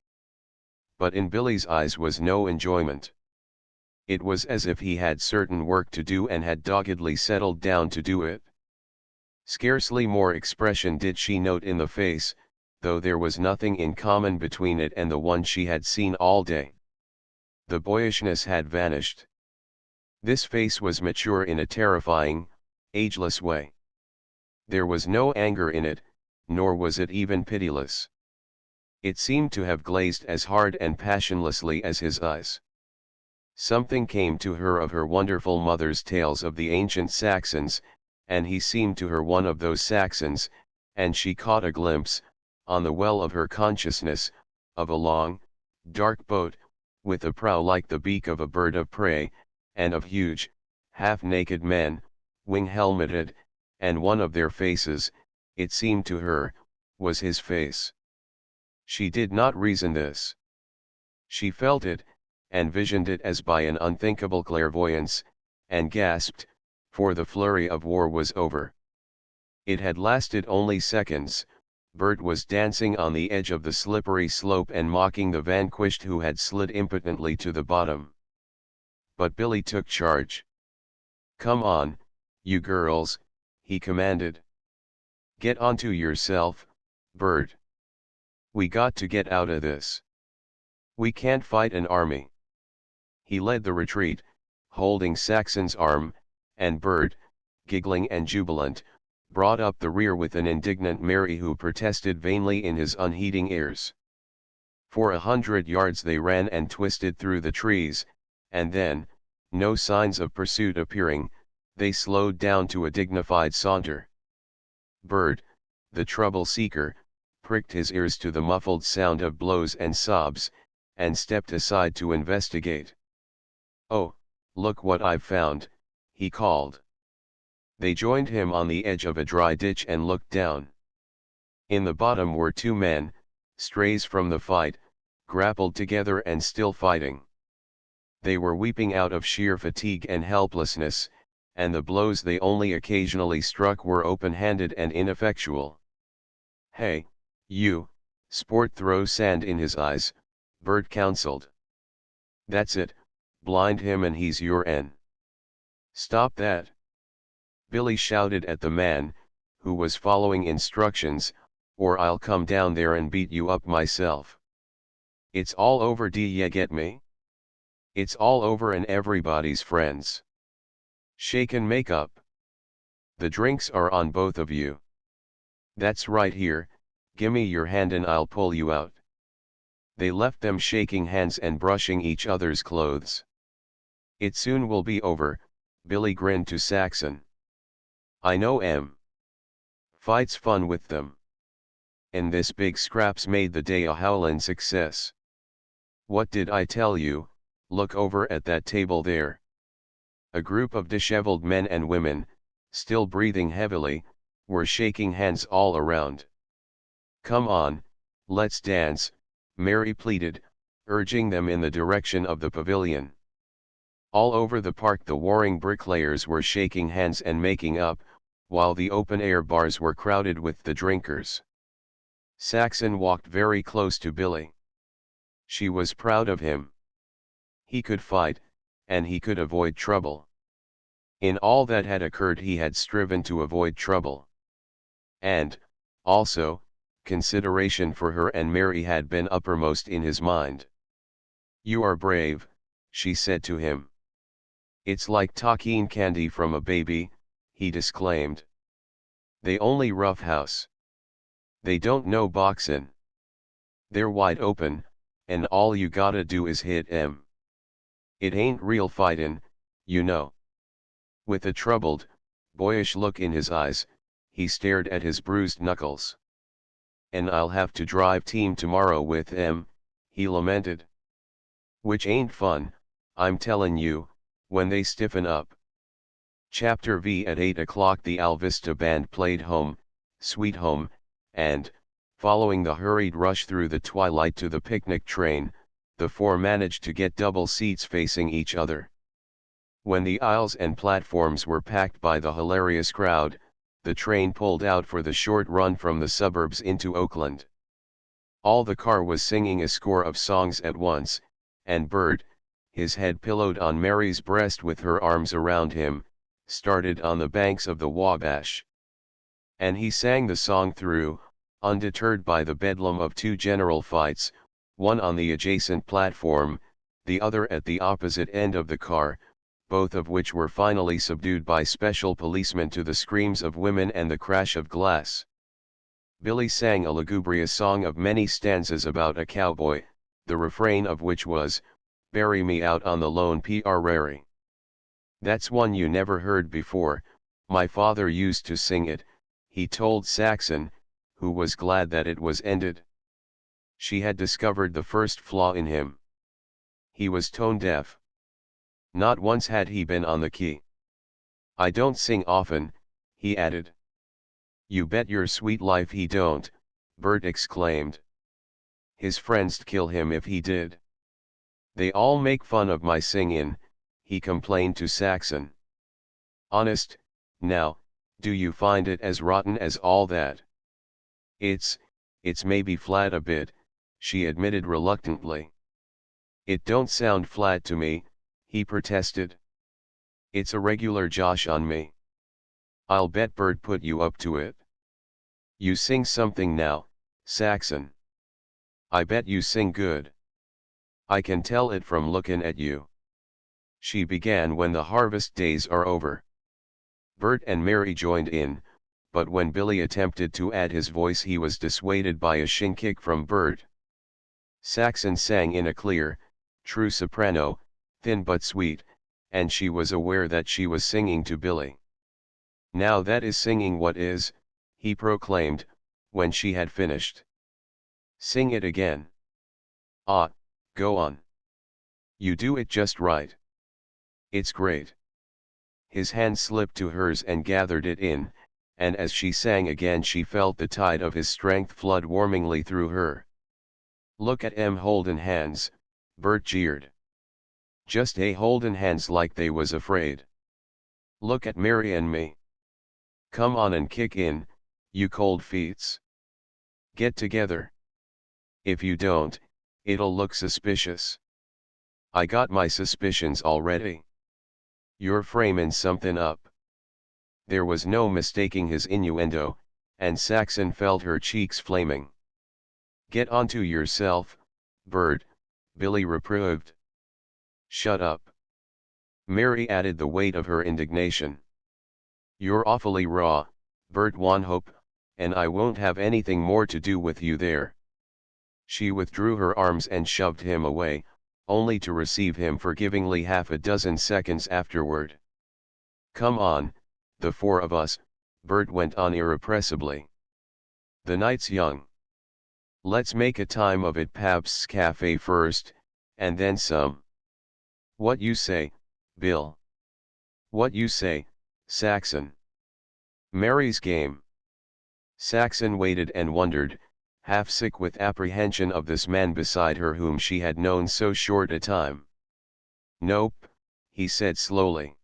But in Billy's eyes was no enjoyment. It was as if he had certain work to do and had doggedly settled down to do it. Scarcely more expression did she note in the face, though there was nothing in common between it and the one she had seen all day. The boyishness had vanished. This face was mature in a terrifying, ageless way. There was no anger in it, nor was it even pitiless. It seemed to have glazed as hard and passionlessly as his eyes. Something came to her of her wonderful mother's tales of the ancient Saxons, and he seemed to her one of those Saxons, and she caught a glimpse, on the well of her consciousness, of a long, dark boat, with a prow like the beak of a bird of prey, and of huge, half-naked men, wing-helmeted, and one of their faces, it seemed to her, was his face. She did not reason this. She felt it, and visioned it as by an unthinkable clairvoyance, and gasped, for the flurry of war was over. It had lasted only seconds. Bert was dancing on the edge of the slippery slope and mocking the vanquished who had slid impotently to the bottom. But Billy took charge. "Come on, you girls," he commanded. "Get onto yourself, Bert. We got to get out of this. We can't fight an army." He led the retreat, holding Saxon's arm, and Bert, giggling and jubilant, brought up the rear with an indignant Mary who protested vainly in his unheeding ears. For 100 yards they ran and twisted through the trees, and then, no signs of pursuit appearing, they slowed down to a dignified saunter. Bert, the trouble-seeker, pricked his ears to the muffled sound of blows and sobs, and stepped aside to investigate. "Oh, look what I've found," he called. They joined him on the edge of a dry ditch and looked down. In the bottom were 2 men, strays from the fight, grappled together and still fighting. They were weeping out of sheer fatigue and helplessness, and the blows they only occasionally struck were open-handed and ineffectual. "Hey, you, sport, throw sand in his eyes," Bert counseled. "That's it, blind him and he's your N." "Stop that!" Billy shouted at the man, who was following instructions, "or I'll come down there and beat you up myself. It's all over, do ya get me? It's all over and everybody's friends. Shake and make up. The drinks are on both of you. That's right, here, gimme your hand and I'll pull you out." They left them shaking hands and brushing each other's clothes. "It soon will be over," Billy grinned to Saxon. "I know em. Fight's fun with them. And this big scrap's made the day a howlin' success. What did I tell you? Look over at that table there." A group of disheveled men and women, still breathing heavily, were shaking hands all around. "Come on, let's dance," Mary pleaded, urging them in the direction of the pavilion. All over the park the warring bricklayers were shaking hands and making up, while the open-air bars were crowded with the drinkers. Saxon walked very close to Billy. She was proud of him. He could fight, and he could avoid trouble. In all that had occurred he had striven to avoid trouble. And, also, consideration for her and Mary had been uppermost in his mind. "You are brave," she said to him. "It's like taking candy from a baby," he disclaimed. "They only roughhouse. They don't know boxin'. They're wide open, and all you gotta do is hit 'em. It ain't real fightin', you know. With a troubled, boyish look in his eyes, he stared at his bruised knuckles. And I'll have to drive team tomorrow with 'em, he lamented. Which ain't fun, I'm tellin' you, when they stiffen up. Chapter V. At 8 o'clock the Alvista band played Home, Sweet Home, and, following the hurried rush through the twilight to the picnic train, the four managed to get double seats facing each other. When the aisles and platforms were packed by the hilarious crowd, the train pulled out for the short run from the suburbs into Oakland. All the car was singing a score of songs at once, and Bert, his head pillowed on Mary's breast with her arms around him, started on the banks of the Wabash. And he sang the song through, undeterred by the bedlam of two general fights, one on the adjacent platform, the other at the opposite end of the car, both of which were finally subdued by special policemen to the screams of women and the crash of glass. Billy sang a lugubrious song of many stanzas about a cowboy, the refrain of which was, "Bury me out on the lone prairie." "That's one you never heard before, my father used to sing it," he told Saxon, who was glad that it was ended. She had discovered the first flaw in him. He was tone deaf. Not once had he been on the key. "I don't sing often," he added. "You bet your sweet life he don't," Bert exclaimed. "His friends'd kill him if he did. They all make fun of my singin'," he complained to Saxon. "Honest, now, do you find it as rotten as all that?" It's maybe flat a bit," she admitted reluctantly. "It don't sound flat to me," he protested. "It's a regular josh on me. I'll bet Bert put you up to it. You sing something now, Saxon. I bet you sing good. I can tell it from lookin' at you." She began "When the harvest days are over." Bert and Mary joined in, but when Billy attempted to add his voice he was dissuaded by a shin kick from Bert. Saxon sang in a clear, true soprano, thin but sweet, and she was aware that she was singing to Billy. "Now that is singing what is," he proclaimed, when she had finished. "Sing it again. Ah, go on. You do it just right. It's great." His hand slipped to hers and gathered it in, and as she sang again she felt the tide of his strength flood warmingly through her. "Look at 'em holdin' hands," Bert jeered. "Just holdin' hands like they was afraid. Look at Mary and me. Come on and kick in, you cold feets. Get together. If you don't, it'll look suspicious. I got my suspicions already. You're framin' somethin' up." There was no mistaking his innuendo, and Saxon felt her cheeks flaming. "Get onto yourself, Bert," Billy reproved. "Shut up." Mary added the weight of her indignation. "You're awfully raw, Bert Wanhope, and I won't have anything more to do with you there." She withdrew her arms and shoved him away, only to receive him forgivingly half a dozen seconds afterward. "Come on, the four of us," Bert went on irrepressibly. "The night's young. Let's make a time of it. Pabst's Cafe first, and then some. What you say, Bill? What you say, Saxon?" "Mary's game." Saxon waited and wondered, half sick with apprehension of this man beside her whom she had known so short a time. "Nope," he said slowly.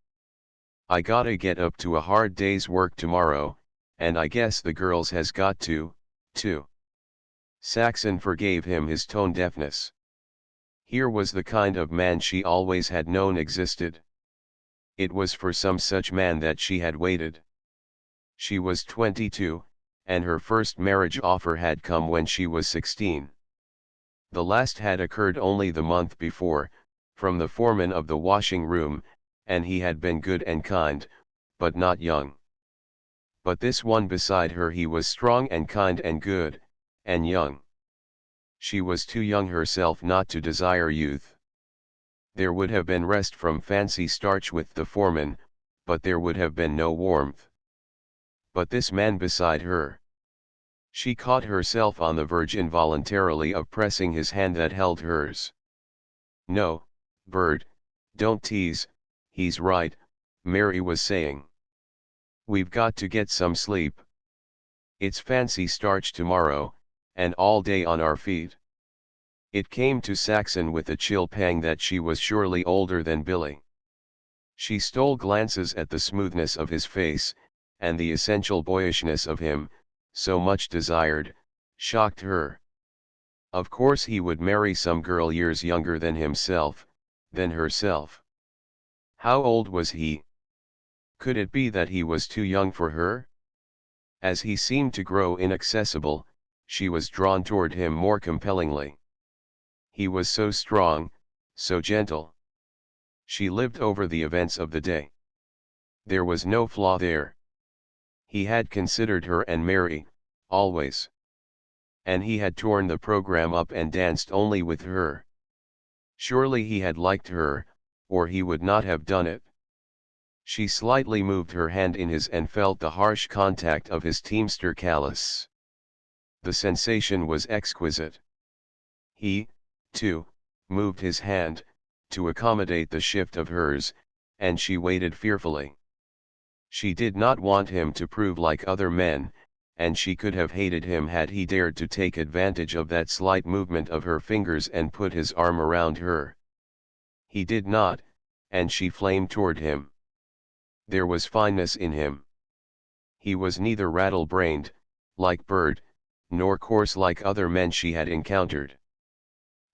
"I gotta get up to a hard day's work tomorrow, and I guess the girls has got to, too." Saxon forgave him his tone deafness. Here was the kind of man she always had known existed. It was for some such man that she had waited. She was 22, and her first marriage offer had come when she was 16. The last had occurred only the month before, from the foreman of the washing room, and he had been good and kind, but not young. But this one beside her, he was strong and kind and good, and young. She was too young herself not to desire youth. There would have been rest from fancy starch with the foreman, but there would have been no warmth. But this man beside her. She caught herself on the verge involuntarily of pressing his hand that held hers. "No, Bert, don't tease, he's right," Mary was saying. "We've got to get some sleep. It's fancy starch tomorrow, and all day on our feet." It came to Saxon with a chill pang that she was surely older than Billy. She stole glances at the smoothness of his face, and the essential boyishness of him, so much desired, shocked her. Of course he would marry some girl years younger than himself, than herself. How old was he? Could it be that he was too young for her? As he seemed to grow inaccessible, she was drawn toward him more compellingly. He was so strong, so gentle. She lived over the events of the day. There was no flaw there. He had considered her and Mary, always. And he had torn the program up and danced only with her. Surely he had liked her, or he would not have done it. She slightly moved her hand in his and felt the harsh contact of his teamster callus. The sensation was exquisite. He, too, moved his hand, to accommodate the shift of hers, and she waited fearfully. She did not want him to prove like other men, and she could have hated him had he dared to take advantage of that slight movement of her fingers and put his arm around her. He did not, and she flamed toward him. There was fineness in him. He was neither rattle-brained, like Bert, nor coarse like other men she had encountered.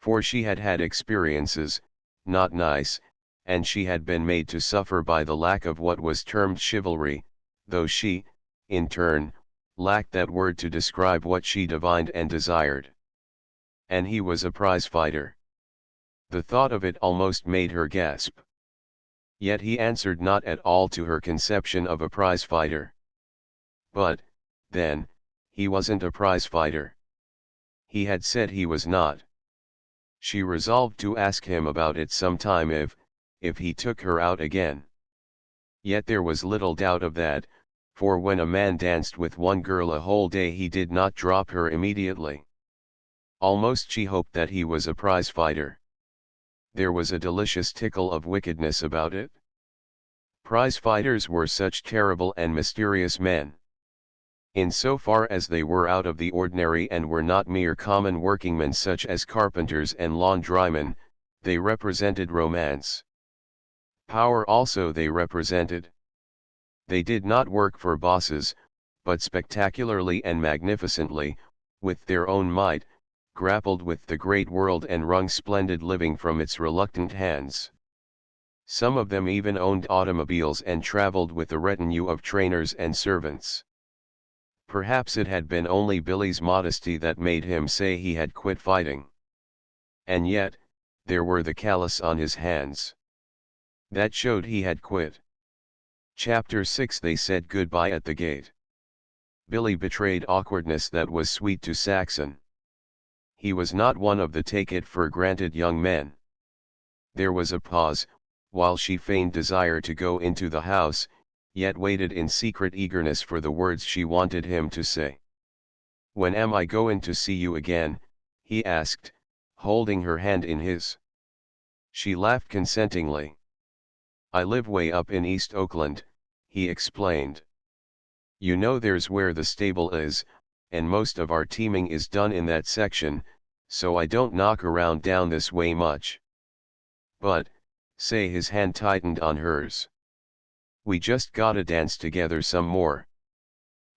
For she had had experiences, not nice, and she had been made to suffer by the lack of what was termed chivalry, though she, in turn, lacked that word to describe what she divined and desired. And he was a prize-fighter. The thought of it almost made her gasp. Yet he answered not at all to her conception of a prize-fighter. But, then, he wasn't a prize-fighter. He had said he was not. She resolved to ask him about it some time if he took her out again. Yet there was little doubt of that, for when a man danced with one girl a whole day he did not drop her immediately. Almost she hoped that he was a prize-fighter. There was a delicious tickle of wickedness about it. Prize-fighters were such terrible and mysterious men. In so far as they were out of the ordinary and were not mere common workingmen such as carpenters and laundrymen, they represented romance. Power also they represented. They did not work for bosses, but spectacularly and magnificently, with their own might, grappled with the great world and wrung splendid living from its reluctant hands. Some of them even owned automobiles and traveled with a retinue of trainers and servants. Perhaps it had been only Billy's modesty that made him say he had quit fighting. And yet, there were the callus on his hands. That showed he had quit. Chapter 6. They said goodbye at the gate. Billy betrayed awkwardness that was sweet to Saxon. He was not one of the take-it-for-granted young men. There was a pause, while she feigned desire to go into the house, yet waited in secret eagerness for the words she wanted him to say. "When am I goin' to see you again?" he asked, holding her hand in his. She laughed consentingly. "I live way up in East Oakland," he explained. "You know there's where the stable is, and most of our teaming is done in that section, so I don't knock around down this way much." "But," say, his hand tightened on hers. "We just gotta dance together some more.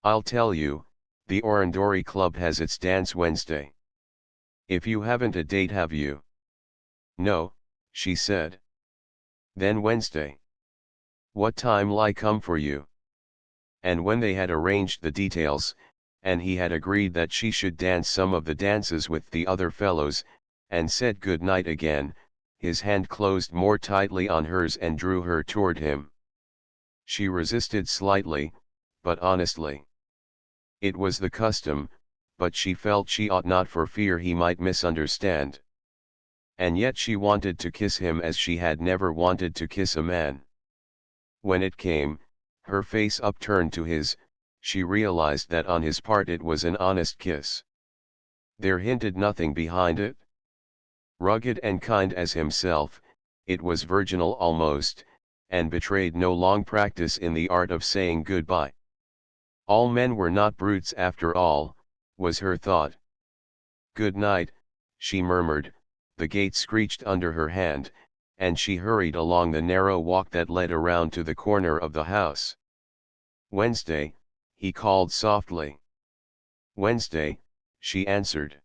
I'll tell you, the Orandori Club has its dance Wednesday. If you haven't a date, have you?" "No," she said. "Then Wednesday. What time'll I come for you?" And when they had arranged the details, and he had agreed that she should dance some of the dances with the other fellows, and said good night again, his hand closed more tightly on hers and drew her toward him. She resisted slightly, but honestly. It was the custom, but she felt she ought not for fear he might misunderstand. And yet she wanted to kiss him as she had never wanted to kiss a man. When it came, her face upturned to his, she realized that on his part it was an honest kiss. There hinted nothing behind it. Rugged and kind as himself, it was virginal almost, and betrayed no long practice in the art of saying goodbye. All men were not brutes after all, was her thought. "Good night," she murmured. The gate screeched under her hand, and she hurried along the narrow walk that led around to the corner of the house. "Wednesday," he called softly. "Wednesday," she answered.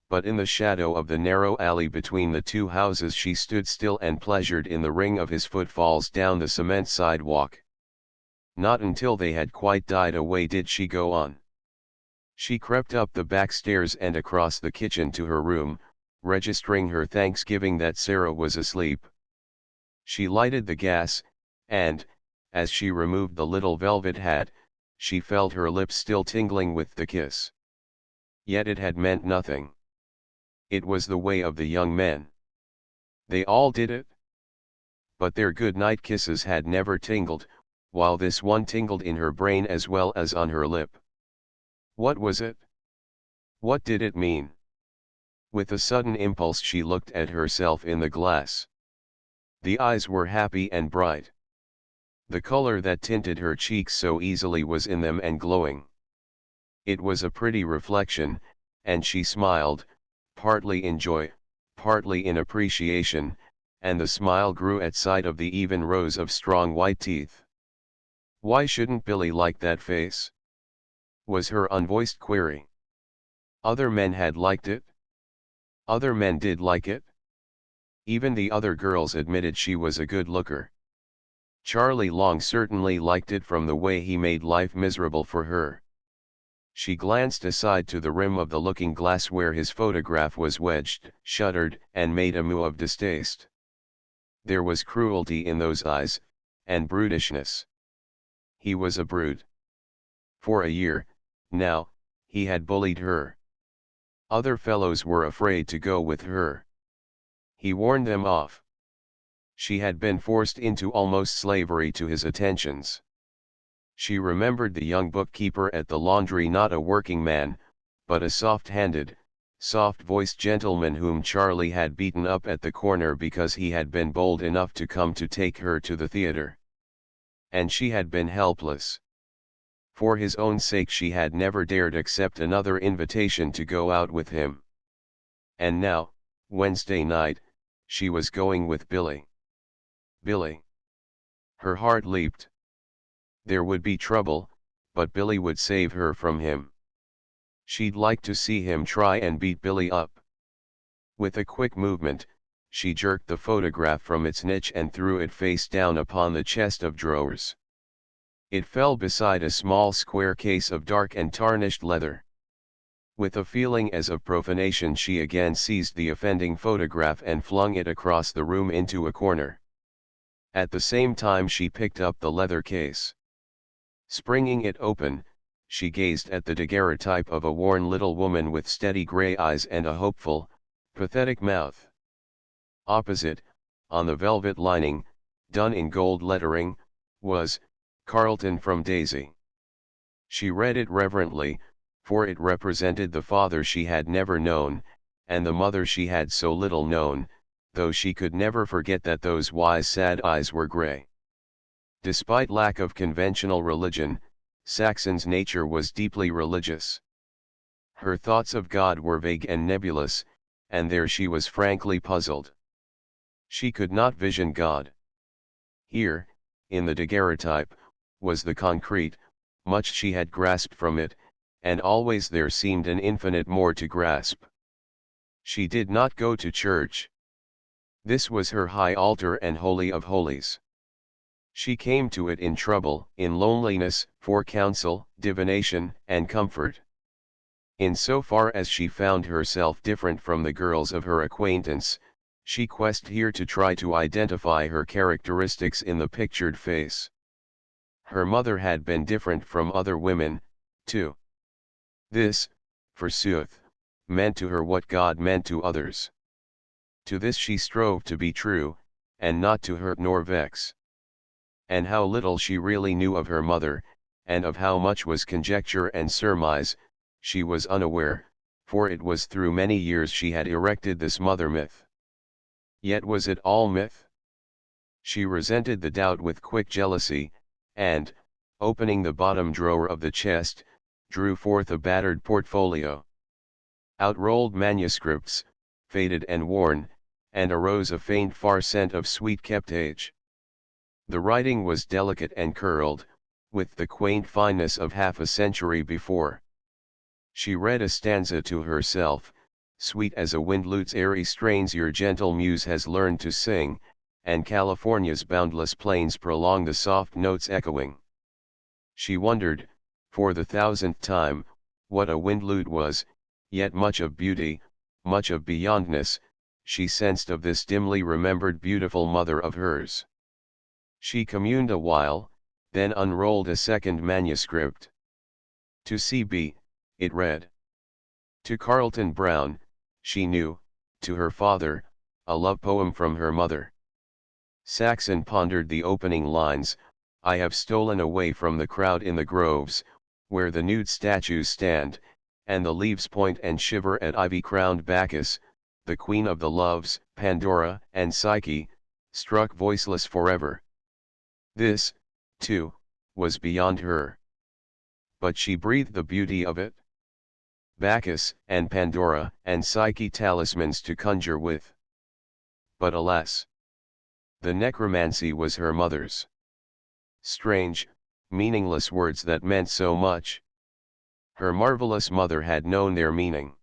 But in the shadow of the narrow alley between the two houses she stood still and pleasured in the ring of his footfalls down the cement sidewalk. Not until they had quite died away did she go on. She crept up the back stairs and across the kitchen to her room, registering her thanksgiving that Sarah was asleep. She lighted the gas, and, as she removed the little velvet hat, she felt her lips still tingling with the kiss. Yet it had meant nothing. It was the way of the young men. They all did it. But their good-night kisses had never tingled, while this one tingled in her brain as well as on her lip. What was it? What did it mean? With a sudden impulse she looked at herself in the glass. The eyes were happy and bright. The color that tinted her cheeks so easily was in them and glowing. It was a pretty reflection, and she smiled, partly in joy, partly in appreciation, and the smile grew at sight of the even rows of strong white teeth. Why shouldn't Billy like that face? Was her unvoiced query. Other men had liked it. Other men did like it. Even the other girls admitted she was a good looker. Charlie Long certainly liked it from the way he made life miserable for her. She glanced aside to the rim of the looking glass where his photograph was wedged, shuddered, and made a moue of distaste. There was cruelty in those eyes, and brutishness. He was a brute. For a year, now, he had bullied her. Other fellows were afraid to go with her. He warned them off. She had been forced into almost slavery to his attentions. She remembered the young bookkeeper at the laundry, not a working man, but a soft-handed, soft-voiced gentleman whom Charlie had beaten up at the corner because he had been bold enough to come to take her to the theater. And she had been helpless. For his own sake she had never dared accept another invitation to go out with him. And now, Wednesday night, she was going with Billy. Billy. Her heart leaped. There would be trouble, but Billy would save her from him. She'd like to see him try and beat Billy up. With a quick movement, she jerked the photograph from its niche and threw it face down upon the chest of drawers. It fell beside a small square case of dark and tarnished leather. With a feeling as of profanation she again seized the offending photograph and flung it across the room into a corner. At the same time she picked up the leather case. Springing it open, she gazed at the daguerreotype of a worn little woman with steady gray eyes and a hopeful, pathetic mouth. Opposite, on the velvet lining, done in gold lettering, was, "Carlton from Daisy." She read it reverently, for it represented the father she had never known, and the mother she had so little known, though she could never forget that those wise sad eyes were gray. Despite lack of conventional religion, Saxon's nature was deeply religious. Her thoughts of God were vague and nebulous, and there she was frankly puzzled. She could not vision God. Here, in the daguerreotype, was the concrete, much she had grasped from it, and always there seemed an infinite more to grasp. She did not go to church. This was her high altar and holy of holies. She came to it in trouble, in loneliness, for counsel, divination, and comfort. In so far as she found herself different from the girls of her acquaintance, she quested here to try to identify her characteristics in the pictured face. Her mother had been different from other women, too. This, forsooth, meant to her what God meant to others. To this she strove to be true, and not to hurt nor vex. And how little she really knew of her mother, and of how much was conjecture and surmise, she was unaware, for it was through many years she had erected this mother myth. Yet was it all myth? She resented the doubt with quick jealousy, and, opening the bottom drawer of the chest, drew forth a battered portfolio. Out rolled manuscripts, faded and worn, and arose a faint far scent of sweet-kept age. The writing was delicate and curled, with the quaint fineness of half a century before. She read a stanza to herself, sweet as a wind lute's airy strains your gentle muse has learned to sing, and California's boundless plains prolong the soft notes echoing. She wondered, for the thousandth time, what a wind lute was, yet much of beauty, much of beyondness, she sensed of this dimly remembered beautiful mother of hers. She communed a while, then unrolled a second manuscript. To C.B., it read. To Carlton Brown, she knew, to her father, a love poem from her mother. Saxon pondered the opening lines, I have stolen away from the crowd in the groves, where the nude statues stand, and the leaves point and shiver at ivy-crowned Bacchus, the queen of the loves, Pandora and Psyche, struck voiceless forever. This, too, was beyond her. But she breathed the beauty of it. Bacchus and Pandora and Psyche talismans to conjure with. But alas! The necromancy was her mother's. Strange, meaningless words that meant so much. Her marvelous mother had known their meaning.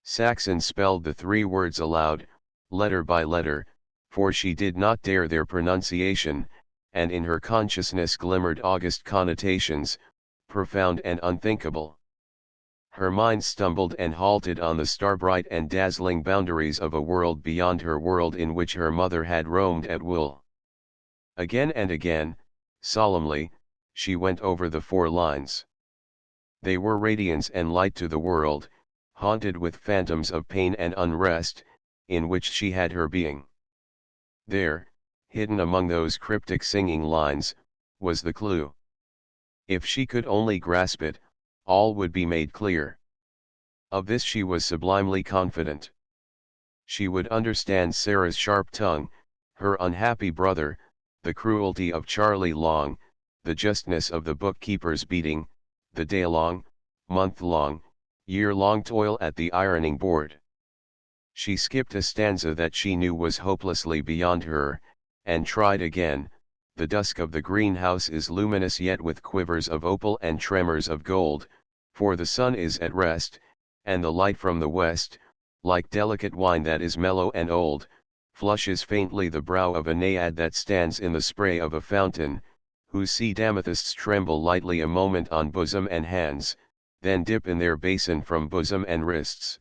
Saxon spelled the 3 words aloud, letter by letter, for she did not dare their pronunciation, and in her consciousness glimmered august connotations, profound and unthinkable. Her mind stumbled and halted on the star-bright and dazzling boundaries of a world beyond her world in which her mother had roamed at will. Again and again, solemnly, she went over the 4 lines. They were radiance and light to the world, haunted with phantoms of pain and unrest, in which she had her being. There, hidden among those cryptic singing lines, was the clue. If she could only grasp it, all would be made clear. Of this she was sublimely confident. She would understand Sarah's sharp tongue, her unhappy brother, the cruelty of Charlie Long, the justness of the bookkeeper's beating, the day-long, month-long, year-long toil at the ironing board. She skipped a stanza that she knew was hopelessly beyond her, and tried again. The dusk of the greenhouse is luminous yet with quivers of opal and tremors of gold, for the sun is at rest, and the light from the west, like delicate wine that is mellow and old, flushes faintly the brow of a naiad that stands in the spray of a fountain, whose sea amethysts tremble lightly a moment on bosom and hands, then dip in their basin from bosom and wrists.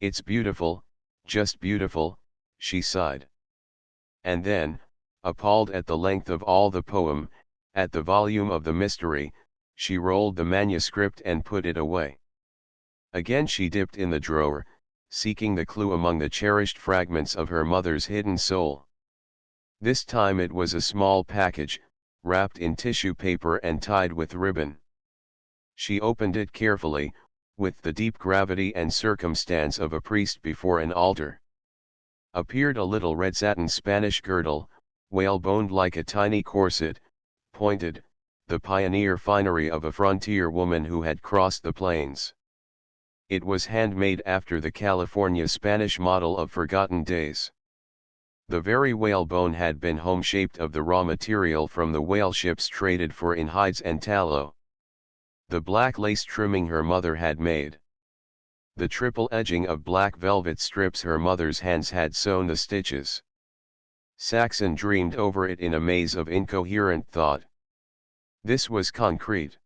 It's beautiful, just beautiful, she sighed. And then, appalled at the length of all the poem, at the volume of the mystery, she rolled the manuscript and put it away. Again she dipped in the drawer, seeking the clue among the cherished fragments of her mother's hidden soul. This time it was a small package, wrapped in tissue paper and tied with ribbon. She opened it carefully, with the deep gravity and circumstance of a priest before an altar. Appeared a little red satin Spanish girdle, whaleboned like a tiny corset, pointed, the pioneer finery of a frontier woman who had crossed the plains. It was handmade after the California Spanish model of forgotten days. The very whalebone had been home-shaped of the raw material from the whale ships traded for in hides and tallow. The black lace trimming her mother had made. The triple edging of black velvet strips her mother's hands had sewn the stitches. Saxon dreamed over it in a maze of incoherent thought. This was concrete.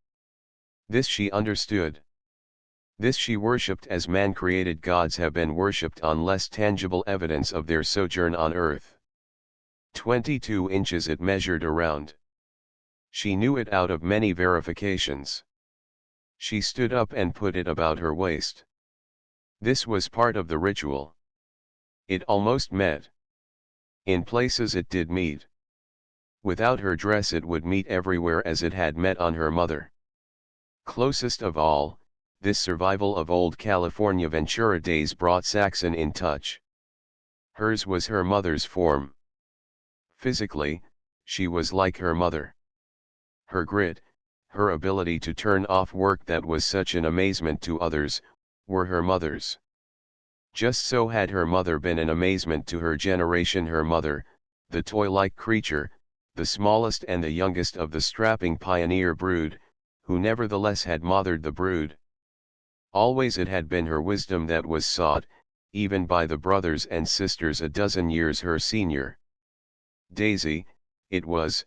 This she understood. This she worshipped as man-created gods have been worshipped on less tangible evidence of their sojourn on earth. 22 inches it measured around. She knew it out of many verifications. She stood up and put it about her waist. This was part of the ritual. It almost met. In places it did meet. Without her dress it would meet everywhere as it had met on her mother. Closest of all, this survival of old California Ventura days brought Saxon in touch. Hers was her mother's form. Physically, she was like her mother. Her grit, her ability to turn off work that was such an amazement to others, were her mother's. Just so had her mother been an amazement to her generation. Her mother, the toy-like creature, the smallest and the youngest of the strapping pioneer brood, who nevertheless had mothered the brood. Always it had been her wisdom that was sought, even by the brothers and sisters a dozen years her senior. Daisy, it was,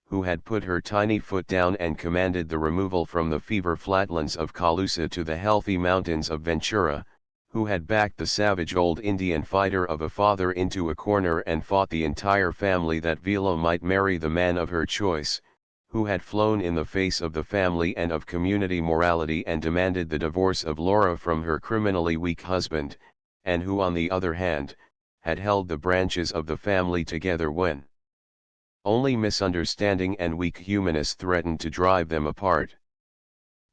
who had put her tiny foot down and commanded the removal from the fever flatlands of Calusa to the healthy mountains of Ventura, who had backed the savage old Indian fighter of a father into a corner and fought the entire family that Vila might marry the man of her choice, who had flown in the face of the family and of community morality and demanded the divorce of Laura from her criminally weak husband, and who on the other hand, had held the branches of the family together when only misunderstanding and weak humanness threatened to drive them apart.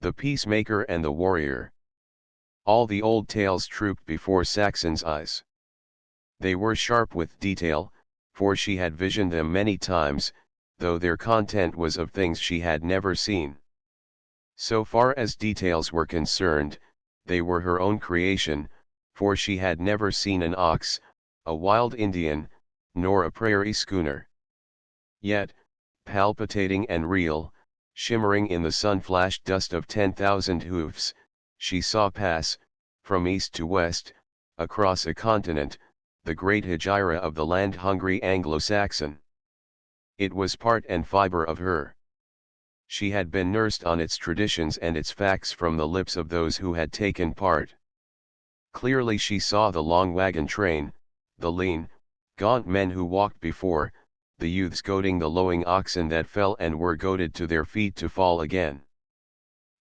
The peacemaker and the warrior. All the old tales trooped before Saxon's eyes. They were sharp with detail, for she had visioned them many times, though their content was of things she had never seen. So far as details were concerned, they were her own creation, for she had never seen an ox, a wild Indian, nor a prairie schooner. Yet, palpitating and real, shimmering in the sun-flashed dust of 10,000 hoofs, she saw pass, from east to west, across a continent, the great Hegira of the land-hungry Anglo-Saxon. It was part and fiber of her. She had been nursed on its traditions and its facts from the lips of those who had taken part. Clearly she saw the long wagon train, the lean, gaunt men who walked before, the youths goading the lowing oxen that fell and were goaded to their feet to fall again.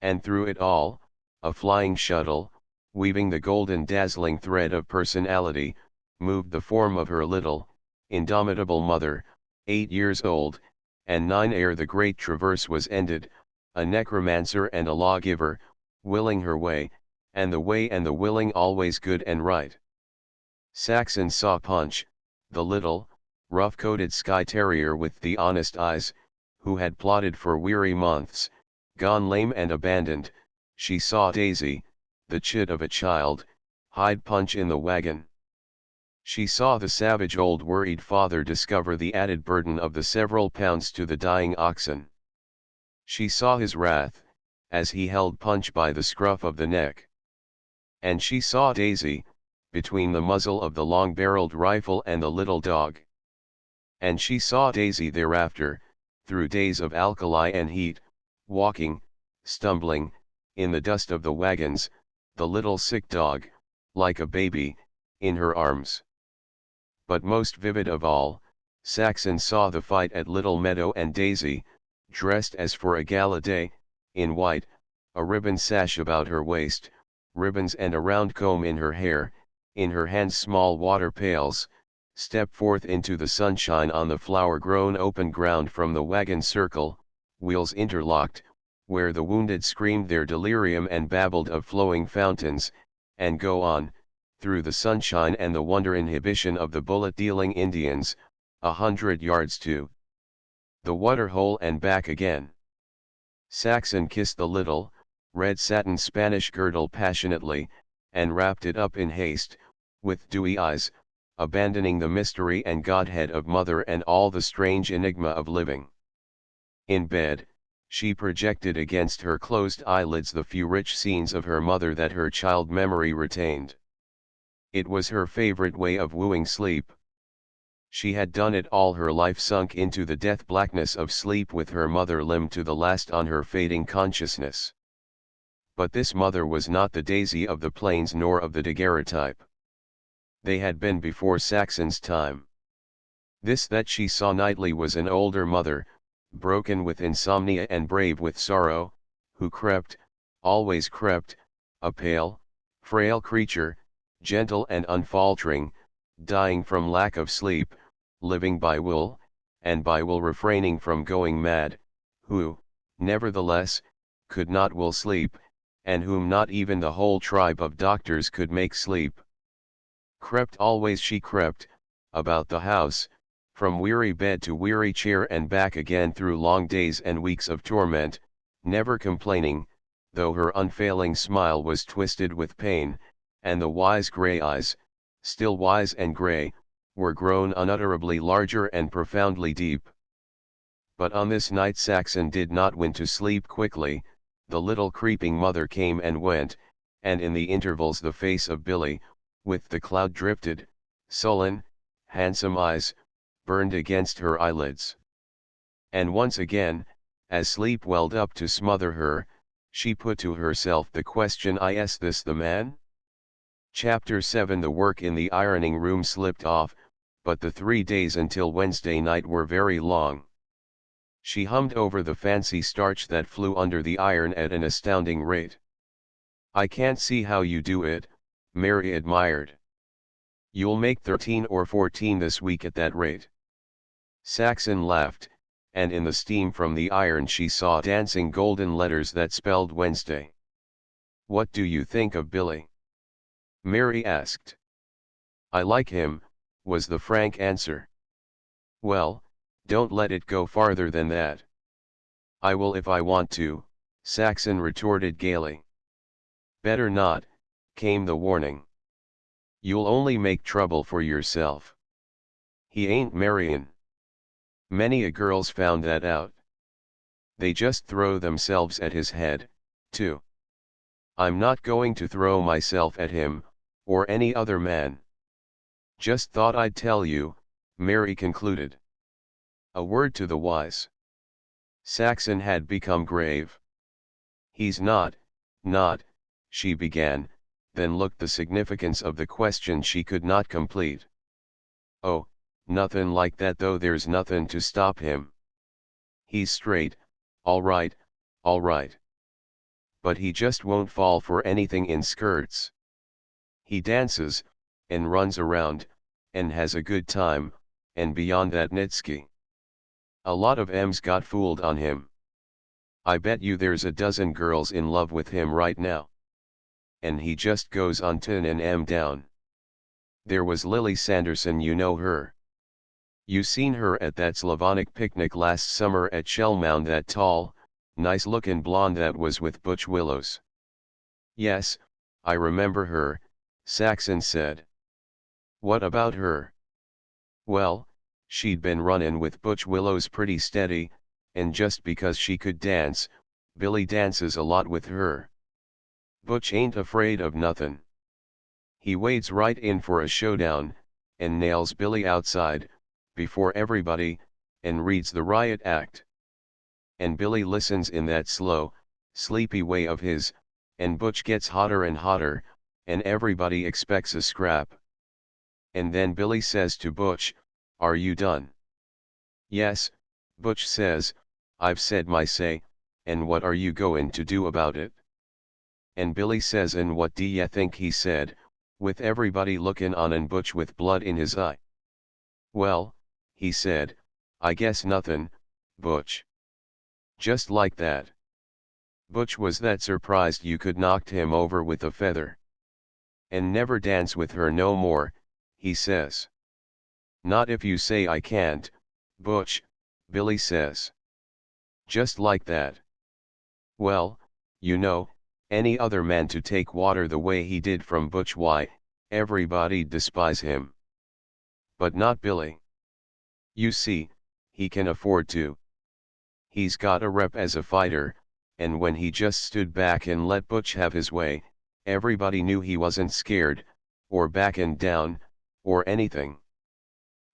And through it all, a flying shuttle, weaving the golden dazzling thread of personality, moved the form of her little, indomitable mother, 8 years old, and 9 ere the great traverse was ended, a necromancer and a lawgiver, willing her way, and the willing always good and right. Saxon saw Punch, the little, rough-coated Skye Terrier with the honest eyes, who had plodded for weary months, gone lame and abandoned. She saw Daisy, the chit of a child, hide Punch in the wagon. She saw the savage old worried father discover the added burden of the several pounds to the dying oxen. She saw his wrath, as he held Punch by the scruff of the neck. And she saw Daisy, between the muzzle of the long-barreled rifle and the little dog. And she saw Daisy thereafter, through days of alkali and heat, walking, stumbling, in the dust of the wagons, the little sick dog, like a baby, in her arms. But most vivid of all, Saxon saw the fight at Little Meadow and Daisy, dressed as for a gala day, in white, a ribbon sash about her waist, ribbons and a round comb in her hair, in her hands small water pails, step forth into the sunshine on the flower-grown open ground from the wagon circle, wheels interlocked, where the wounded screamed their delirium and babbled of flowing fountains, and go on, through the sunshine and the wonder inhibition of the bullet-dealing Indians, 100 yards to the water-hole and back again. Saxon kissed the little, red satin Spanish girdle passionately, and wrapped it up in haste, with dewy eyes, abandoning the mystery and godhead of mother and all the strange enigma of living. In bed, she projected against her closed eyelids the few rich scenes of her mother that her child memory retained. It was her favorite way of wooing sleep. She had done it all her life, sunk into the death blackness of sleep with her mother limned to the last on her fading consciousness. But this mother was not the Daisy of the plains nor of the daguerreotype. They had been before Saxon's time. This that she saw nightly was an older mother, broken with insomnia and brave with sorrow, who crept, always crept, a pale, frail creature, gentle and unfaltering, dying from lack of sleep, living by will, and by will refraining from going mad, who, nevertheless, could not will sleep, and whom not even the whole tribe of doctors could make sleep. Crept always she crept, about the house, from weary bed to weary chair and back again through long days and weeks of torment, never complaining, though her unfailing smile was twisted with pain, and the wise grey eyes, still wise and grey, were grown unutterably larger and profoundly deep. But on this night Saxon did not win to sleep quickly. The little creeping mother came and went, and in the intervals the face of Billy, with the cloud drifted, sullen, handsome eyes, burned against her eyelids. And once again, as sleep welled up to smother her, she put to herself the question, is this the man? Chapter 7. The work in the ironing room slipped off, but the 3 days until Wednesday night were very long. She hummed over the fancy starch that flew under the iron at an astounding rate. "I can't see how you do it," Mary admired. "You'll make 13 or 14 this week at that rate." Saxon laughed, and in the steam from the iron she saw dancing golden letters that spelled Wednesday. "What do you think of Billy?" Mary asked. "I like him," was the frank answer. "Well, don't let it go farther than that." "I will if I want to," Saxon retorted gaily. "Better not," came the warning. "You'll only make trouble for yourself. He ain't marryin'. Many a girl's found that out. They just throw themselves at his head, too. I'm not going to throw myself at him, or any other man. Just thought I'd tell you," Mary concluded. "A word to the wise." Saxon had become grave. "He's not," she began, then looked the significance of the question she could not complete. "Oh, nothin' like that, though there's nothin' to stop him. He's straight, all right. But he just won't fall for anything in skirts. He dances, and runs around, and has a good time, and beyond that nitsky. A lot of 'em's got fooled on him. I bet you there's a dozen girls in love with him right now. And he just goes on turnin' 'em down. There was Lily Sanderson, you know her. You seen her at that Slavonic picnic last summer at Shellmound, that tall, nice-lookin' blonde that was with Butch Willows." "Yes, I remember her," Saxon said. "What about her?" "Well, she'd been runnin' with Butch Willows pretty steady, and just because she could dance, Billy dances a lot with her. Butch ain't afraid of nothin'. He wades right in for a showdown, and nails Billy outside, before everybody, and reads the riot act. And Billy listens in that slow, sleepy way of his, and Butch gets hotter and hotter, and everybody expects a scrap. And then Billy says to Butch, 'Are you done?' 'Yes,' Butch says, 'I've said my say, and what are you goin' to do about it?' And Billy says, and what d'ye think he said, with everybody lookin' on and Butch with blood in his eye? 'Well,' he said, 'I guess nothin', Butch.' Just like that. Butch was that surprised you could knocked him over with a feather. 'And never dance with her no more,' he says. 'Not if you say I can't, Butch,' Billy says. Just like that. Well, you know, any other man to take water the way he did from Butch, why, everybody'd despise him. But not Billy. You see, he can afford to. He's got a rep as a fighter, and when he just stood back and let Butch have his way, everybody knew he wasn't scared, or backing down, or anything.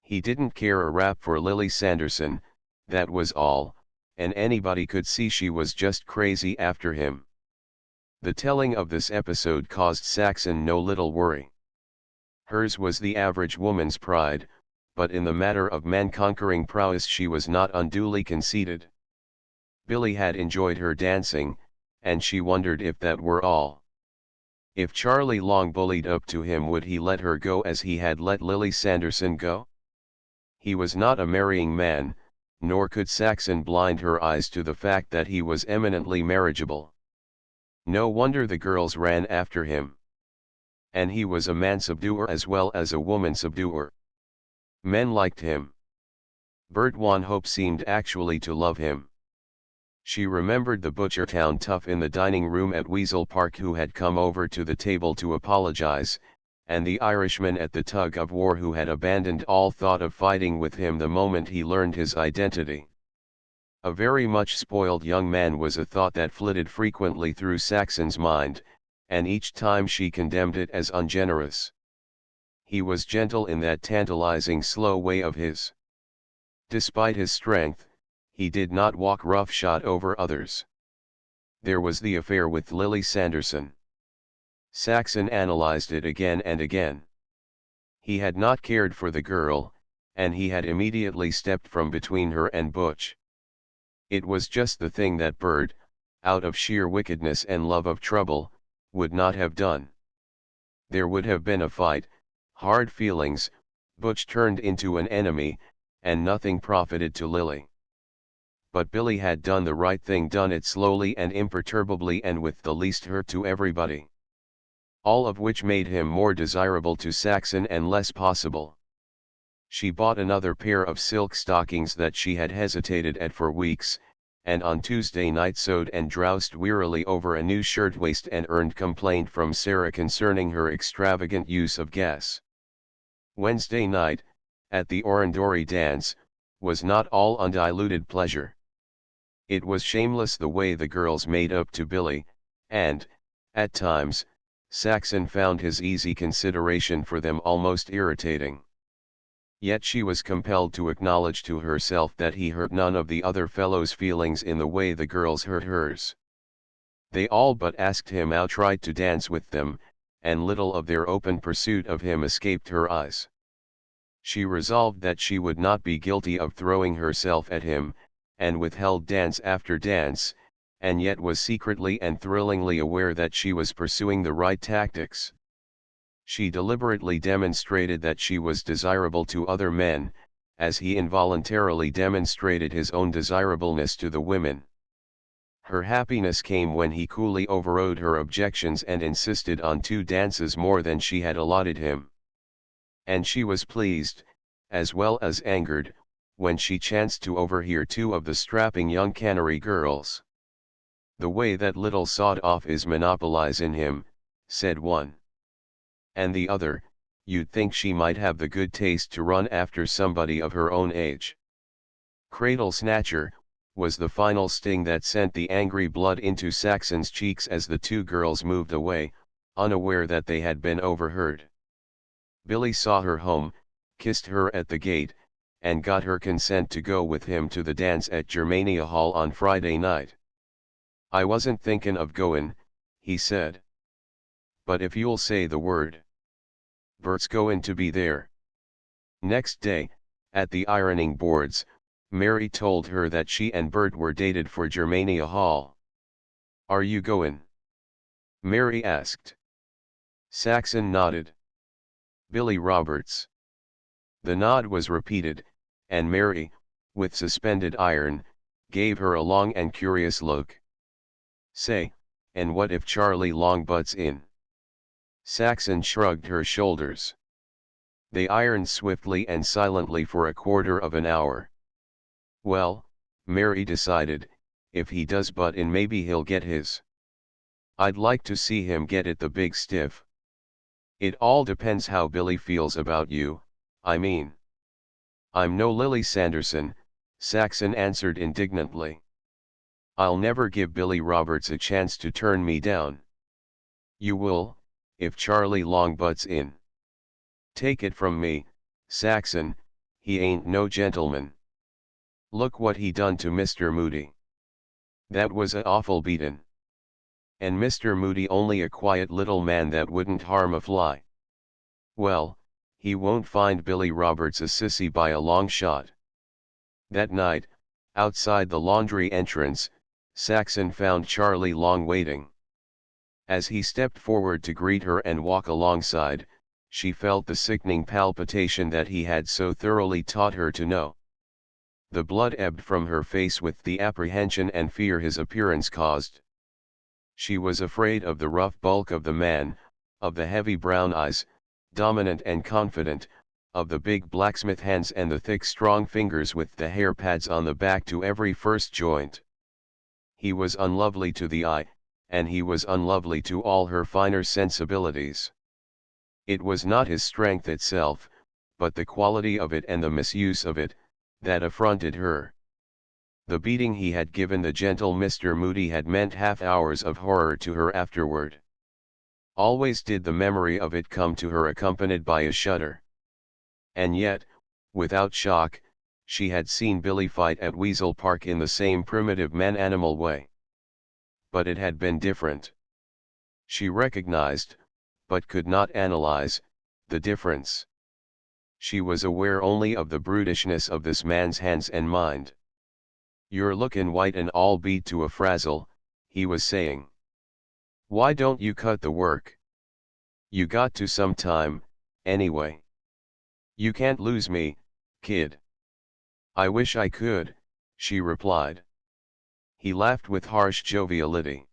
He didn't care a rap for Lily Sanderson, that was all, and anybody could see she was just crazy after him." The telling of this episode caused Saxon no little worry. Hers was the average woman's pride, but in the matter of man-conquering prowess she was not unduly conceited. Billy had enjoyed her dancing, and she wondered if that were all. If Charlie Long bullied up to him, would he let her go as he had let Lily Sanderson go? He was not a marrying man, nor could Saxon blind her eyes to the fact that he was eminently marriageable. No wonder the girls ran after him. And he was a man subduer as well as a woman subduer. Men liked him. Bert Wanhope seemed actually to love him. She remembered the Butchertown tough in the dining room at Weasel Park who had come over to the table to apologize, and the Irishman at the tug-of-war who had abandoned all thought of fighting with him the moment he learned his identity. A very much spoiled young man was a thought that flitted frequently through Saxon's mind, and each time she condemned it as ungenerous. He was gentle in that tantalizing slow way of his. Despite his strength, he did not walk roughshod over others. There was the affair with Lily Sanderson. Saxon analyzed it again and again. He had not cared for the girl, and he had immediately stepped from between her and Butch. It was just the thing that Bert, out of sheer wickedness and love of trouble, would not have done. There would have been a fight, hard feelings, Butch turned into an enemy, and nothing profited to Lily. But Billy had done the right thing, done it slowly and imperturbably and with the least hurt to everybody. All of which made him more desirable to Saxon and less possible. She bought another pair of silk stockings that she had hesitated at for weeks, and on Tuesday night sewed and drowsed wearily over a new shirtwaist and earned complaint from Sarah concerning her extravagant use of gas. Wednesday night, at the Orindori dance, was not all undiluted pleasure. It was shameless the way the girls made up to Billy, and, at times, Saxon found his easy consideration for them almost irritating. Yet she was compelled to acknowledge to herself that he hurt none of the other fellows' feelings in the way the girls hurt hers. They all but asked him out, tried to dance with them, and little of their open pursuit of him escaped her eyes. She resolved that she would not be guilty of throwing herself at him, and withheld dance after dance, and yet was secretly and thrillingly aware that she was pursuing the right tactics. She deliberately demonstrated that she was desirable to other men, as he involuntarily demonstrated his own desirableness to the women. Her happiness came when he coolly overrode her objections and insisted on 2 dances more than she had allotted him. And she was pleased, as well as angered, when she chanced to overhear 2 of the strapping young cannery girls. "The way that little sawed-off is monopolizing him," said one. And the other, "You'd think she might have the good taste to run after somebody of her own age." "Cradle snatcher," was the final sting that sent the angry blood into Saxon's cheeks as the 2 girls moved away, unaware that they had been overheard. Billy saw her home, kissed her at the gate, and got her consent to go with him to the dance at Germania Hall on Friday night. "I wasn't thinkin' of goin'," he said. "But if you'll say the word, Bert's goin' to be there." Next day, at the ironing boards, Mary told her that she and Bert were dated for Germania Hall. "Are you goin'?" Mary asked. Saxon nodded. "Billy Roberts." The nod was repeated, and Mary, with suspended iron, gave her a long and curious look. "Say, and what if Charlie Long butts in?" Saxon shrugged her shoulders. They ironed swiftly and silently for a quarter of an hour. "Well," Mary decided, "if he does butt in, maybe he'll get his. I'd like to see him get it, the big stiff." "It all depends how Billy feels about you, I mean." "I'm no Lily Sanderson," Saxon answered indignantly. "I'll never give Billy Roberts a chance to turn me down." "You will, if Charlie Long butts in. Take it from me, Saxon, he ain't no gentleman. Look what he done to Mr. Moody. That was a awful beatin'. And Mr. Moody only a quiet little man that wouldn't harm a fly. Well, He won't find Billy Roberts a sissy by a long shot. That night, outside the laundry entrance, Saxon found Charlie Long waiting. As he stepped forward to greet her and walk alongside, she felt the sickening palpitation that he had so thoroughly taught her to know. The blood ebbed from her face with the apprehension and fear his appearance caused. She was afraid of the rough bulk of the man, of the heavy brown eyes, dominant and confident, of the big blacksmith hands and the thick strong fingers with the hair pads on the back to every first joint. He was unlovely to the eye, and he was unlovely to all her finer sensibilities. It was not his strength itself, but the quality of it and the misuse of it, that affronted her. The beating he had given the gentle Mr. Moody had meant half hours of horror to her afterward. Always did the memory of it come to her accompanied by a shudder. And yet, without shock, she had seen Billy fight at Weasel Park in the same primitive man-animal way. But it had been different. She recognized, but could not analyze, the difference. She was aware only of the brutishness of this man's hands and mind. "You're lookin' white and all beat to a frazzle," he was saying. "Why don't you cut the work? You got to some time, anyway. You can't lose me, kid." "I wish I could," she replied. He laughed with harsh joviality.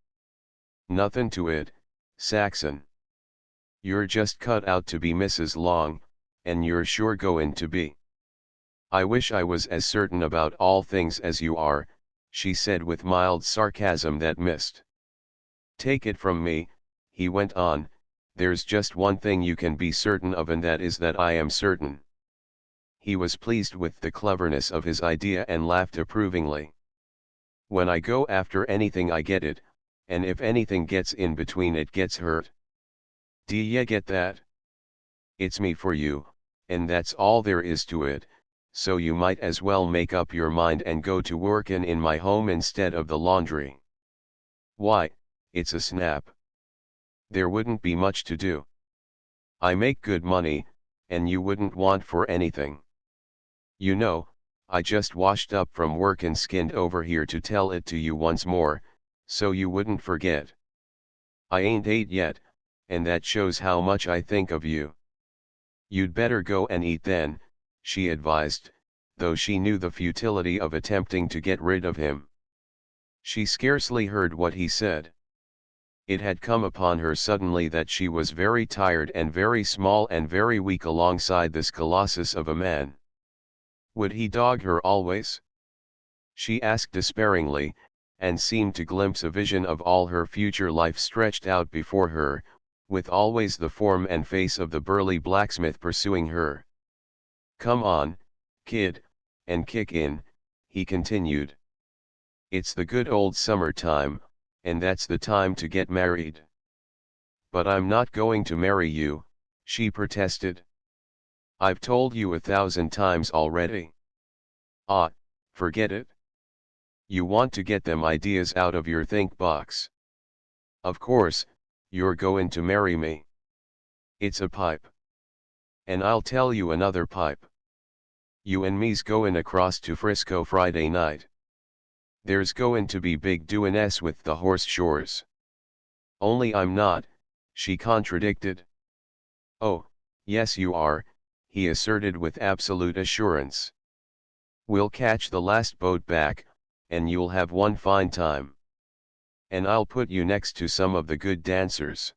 "Nothin' to it, Saxon. You're just cut out to be Mrs. Long, and you're sure goin' to be. I wish I was as certain about all things as you are," she said with mild sarcasm that missed. "Take it from me," he went on, "there's just one thing you can be certain of, and that is that I am certain." He was pleased with the cleverness of his idea and laughed approvingly. "When I go after anything I get it, and if anything gets in between it gets hurt. D'ye get that? It's me for you, and that's all there is to it, so you might as well make up your mind and go to workin' in my home instead of the laundry. Why, it's a snap. There wouldn't be much to do. I make good money, and you wouldn't want for anything. You know, I just washed up from work and skinned over here to tell it to you once more, so you wouldn't forget. I ain't ate yet, and that shows how much I think of you. You'd better go and eat then," she advised, though she knew the futility of attempting to get rid of him. She scarcely heard what he said. It had come upon her suddenly that she was very tired and very small and very weak alongside this colossus of a man. Would he dog her always? She asked despairingly, and seemed to glimpse a vision of all her future life stretched out before her, with always the form and face of the burly blacksmith pursuing her. "Come on, kid, and kick in," he continued. "It's the good old summer time, and that's the time to get married." "But I'm not going to marry you," she protested. "I've told you 1,000 times already." "Ah, forget it. You want to get them ideas out of your think box. Of course, you're goin' to marry me. It's a pipe. And I'll tell you another pipe. You and me's goin' across to Frisco Friday night. There's goin' to be big doiness with the horse shores." "Only I'm not," she contradicted. "Oh, yes you are," he asserted with absolute assurance. "We'll catch the last boat back, and you'll have one fine time. And I'll put you next to some of the good dancers.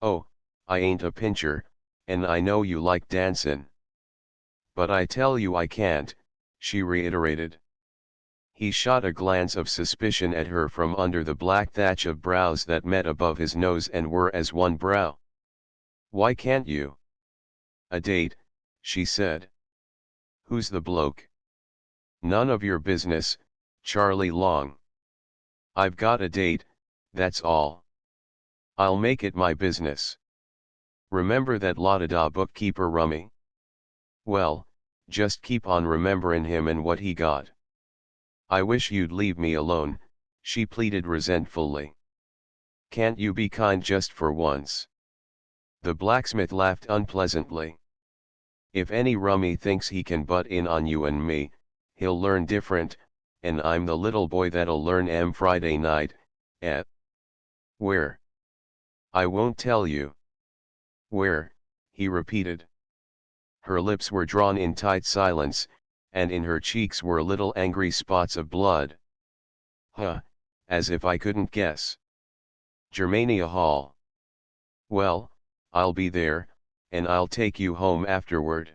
Oh, I ain't a pincher, and I know you like dancin'. But I tell you I can't," she reiterated. He shot a glance of suspicion at her from under the black thatch of brows that met above his nose and were as one brow. "Why can't you?" "A date," she said. "Who's the bloke?" "None of your business, Charlie Long. I've got a date, that's all. I'll make it my business. Remember that la-da-da bookkeeper rummy? Well, just keep on rememberin' him and what he got." "I wish you'd leave me alone," she pleaded resentfully. "Can't you be kind just for once?" The blacksmith laughed unpleasantly. If any rummy thinks he can butt in on you and me, he'll learn different, and I'm the little boy that'll learn Friday night, eh? Where? I won't tell you. Where? He repeated. Her lips were drawn in tight silence, and in her cheeks were little angry spots of blood. Huh, as if I couldn't guess. Germania Hall. Well, I'll be there, and I'll take you home afterward.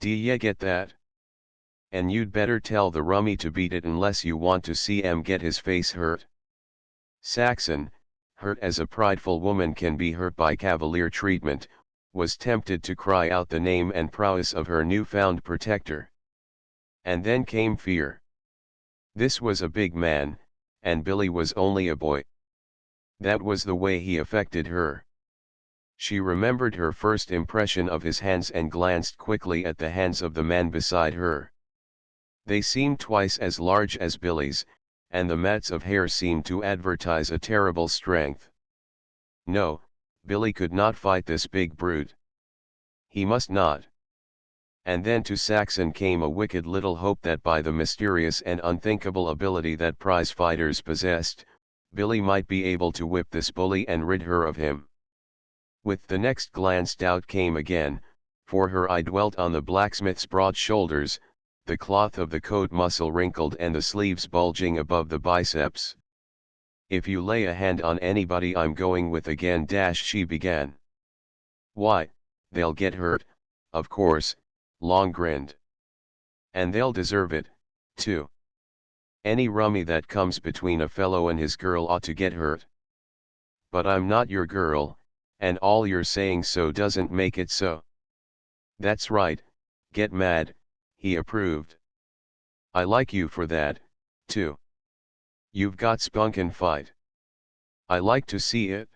D'ye get that? And you'd better tell the rummy to beat it unless you want to see get his face hurt. Saxon, hurt as a prideful woman can be hurt by cavalier treatment, was tempted to cry out the name and prowess of her newfound protector. And then came fear. This was a big man, and Billy was only a boy. That was the way he affected her. She remembered her first impression of his hands and glanced quickly at the hands of the man beside her. They seemed twice as large as Billy's, and the mats of hair seemed to advertise a terrible strength. No, Billy could not fight this big brute. He must not. And then to Saxon came a wicked little hope that by the mysterious and unthinkable ability that prize fighters possessed, Billy might be able to whip this bully and rid her of him. With the next glance doubt came again, for her eye dwelt on the blacksmith's broad shoulders, the cloth of the coat muscle wrinkled and the sleeves bulging above the biceps. If you lay a hand on anybody I'm going with again, she began. Why, they'll get hurt, of course, Long grinned. And they'll deserve it, too. Any rummy that comes between a fellow and his girl ought to get hurt. But I'm not your girl, and all you're saying so doesn't make it so. That's right, get mad, he approved. I like you for that, too. You've got spunk and fight. I like to see it.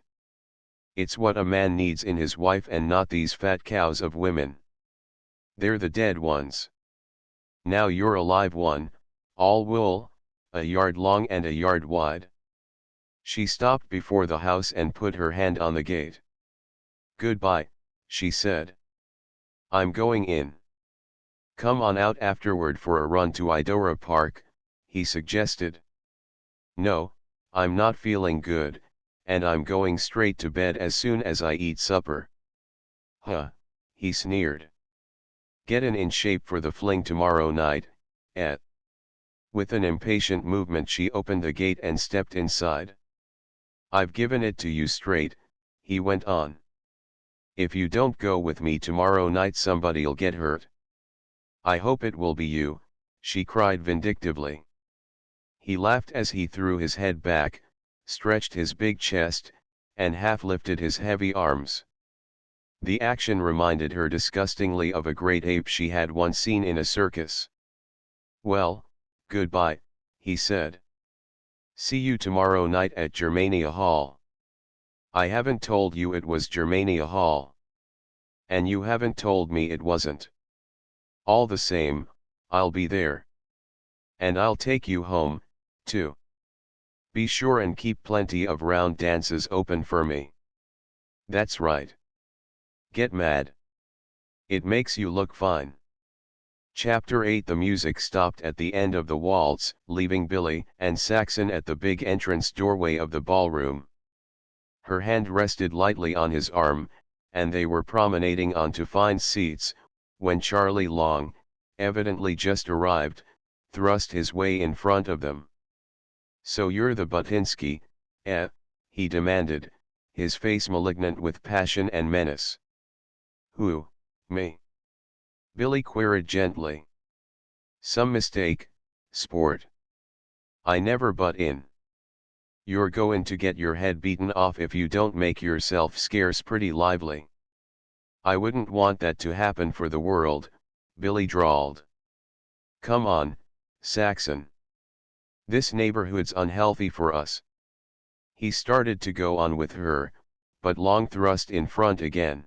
It's what a man needs in his wife and not these fat cows of women. They're the dead ones. Now you're a live one, all wool, a yard long and a yard wide. She stopped before the house and put her hand on the gate. Goodbye, she said. I'm going in. Come on out afterward for a run to Idora Park, he suggested. No, I'm not feeling good, and I'm going straight to bed as soon as I eat supper. Huh, he sneered. Gettin' in shape for the fling tomorrow night, eh? With an impatient movement she opened the gate and stepped inside. I've given it to you straight, he went on. If you don't go with me tomorrow night somebody'll get hurt. I hope it will be you, she cried vindictively. He laughed as he threw his head back, stretched his big chest, and half lifted his heavy arms. The action reminded her disgustingly of a great ape she had once seen in a circus. Well, goodbye, he said. See you tomorrow night at Germania Hall. I haven't told you it was Germania Hall. And you haven't told me it wasn't. All the same, I'll be there. And I'll take you home, too. Be sure and keep plenty of round dances open for me. That's right. Get mad. It makes you look fine. Chapter 8. The music stopped at the end of the waltz, leaving Billy and Saxon at the big entrance doorway of the ballroom. Her hand rested lightly on his arm, and they were promenading onto fine seats, when Charlie Long, evidently just arrived, thrust his way in front of them. So you're the Butinsky, eh? He demanded, his face malignant with passion and menace. Who, me? Billy queried gently. Some mistake, sport. I never butt in. You're goin' to get your head beaten off if you don't make yourself scarce pretty lively. I wouldn't want that to happen for the world, Billy drawled. Come on, Saxon. This neighborhood's unhealthy for us. He started to go on with her, but Long thrust in front again.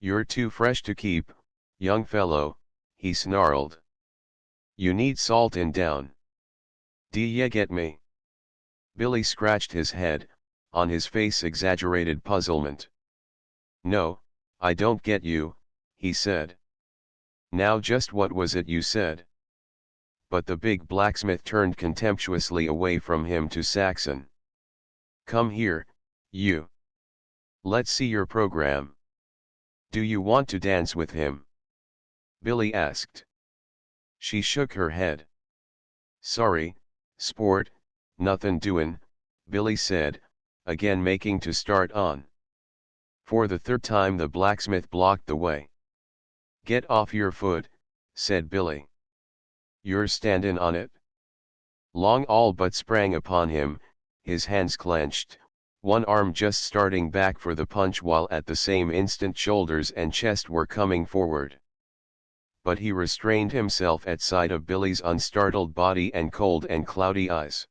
You're too fresh to keep, young fellow, he snarled. You need saltin' down. D'ye get me? Billy scratched his head, on his face exaggerated puzzlement. No, I don't get you, he said. Now just what was it you said? But the big blacksmith turned contemptuously away from him to Saxon. Come here, you. Let's see your program. Do you want to dance with him? Billy asked. She shook her head. Sorry, sport, nothin' doin', Billy said, again making to start on. For the third time the blacksmith blocked the way. Get off your foot, said Billy. You're standin' on it. Long all but sprang upon him, his hands clenched, one arm just starting back for the punch while at the same instant shoulders and chest were coming forward. But he restrained himself at sight of Billy's unstartled body and cold and cloudy eyes.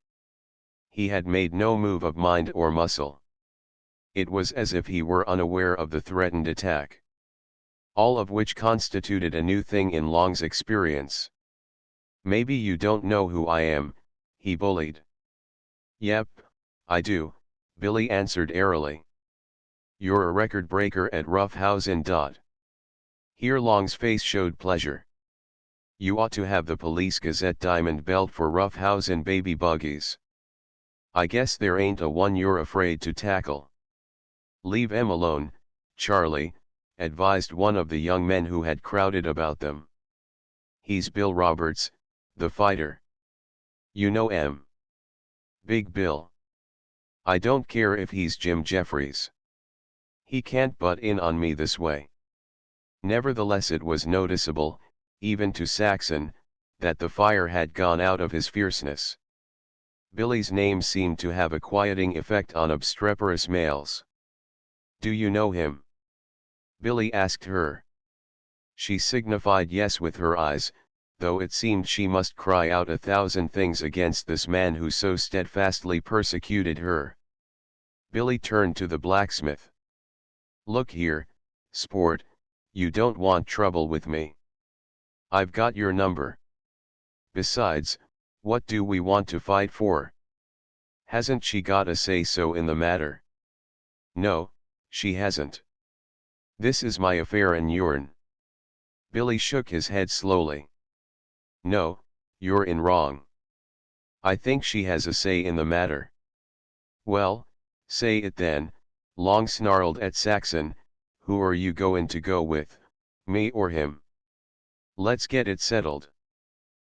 He had made no move of mind or muscle. It was as if he were unaware of the threatened attack. All of which constituted a new thing in Long's experience. Maybe you don't know who I am, he bullied. Yep, I do, Billy answered airily. You're a record breaker at Roughhousing. Here Long's face showed pleasure. You ought to have the Police Gazette diamond belt for roughhousing baby buggies. I guess there ain't a one you're afraid to tackle. Leave 'em alone, Charlie, advised one of the young men who had crowded about them. He's Bill Roberts, the fighter. You know 'em. Big Bill. I don't care if he's Jim Jeffries. He can't butt in on me this way. Nevertheless it was noticeable, even to Saxon, that the fire had gone out of his fierceness. Billy's name seemed to have a quieting effect on obstreperous males. Do you know him? Billy asked her. She signified yes with her eyes, though it seemed she must cry out 1,000 things against this man who so steadfastly persecuted her. Billy turned to the blacksmith. Look here, sport, you don't want trouble with me. I've got your number. Besides, what do we want to fight for? Hasn't she got a say-so in the matter? No, she hasn't. This is my affair and yourn. Billy shook his head slowly. No, you're in wrong. I think she has a say in the matter. Well, say it then, Long snarled at Saxon, who are you goin' to go with, me or him? Let's get it settled.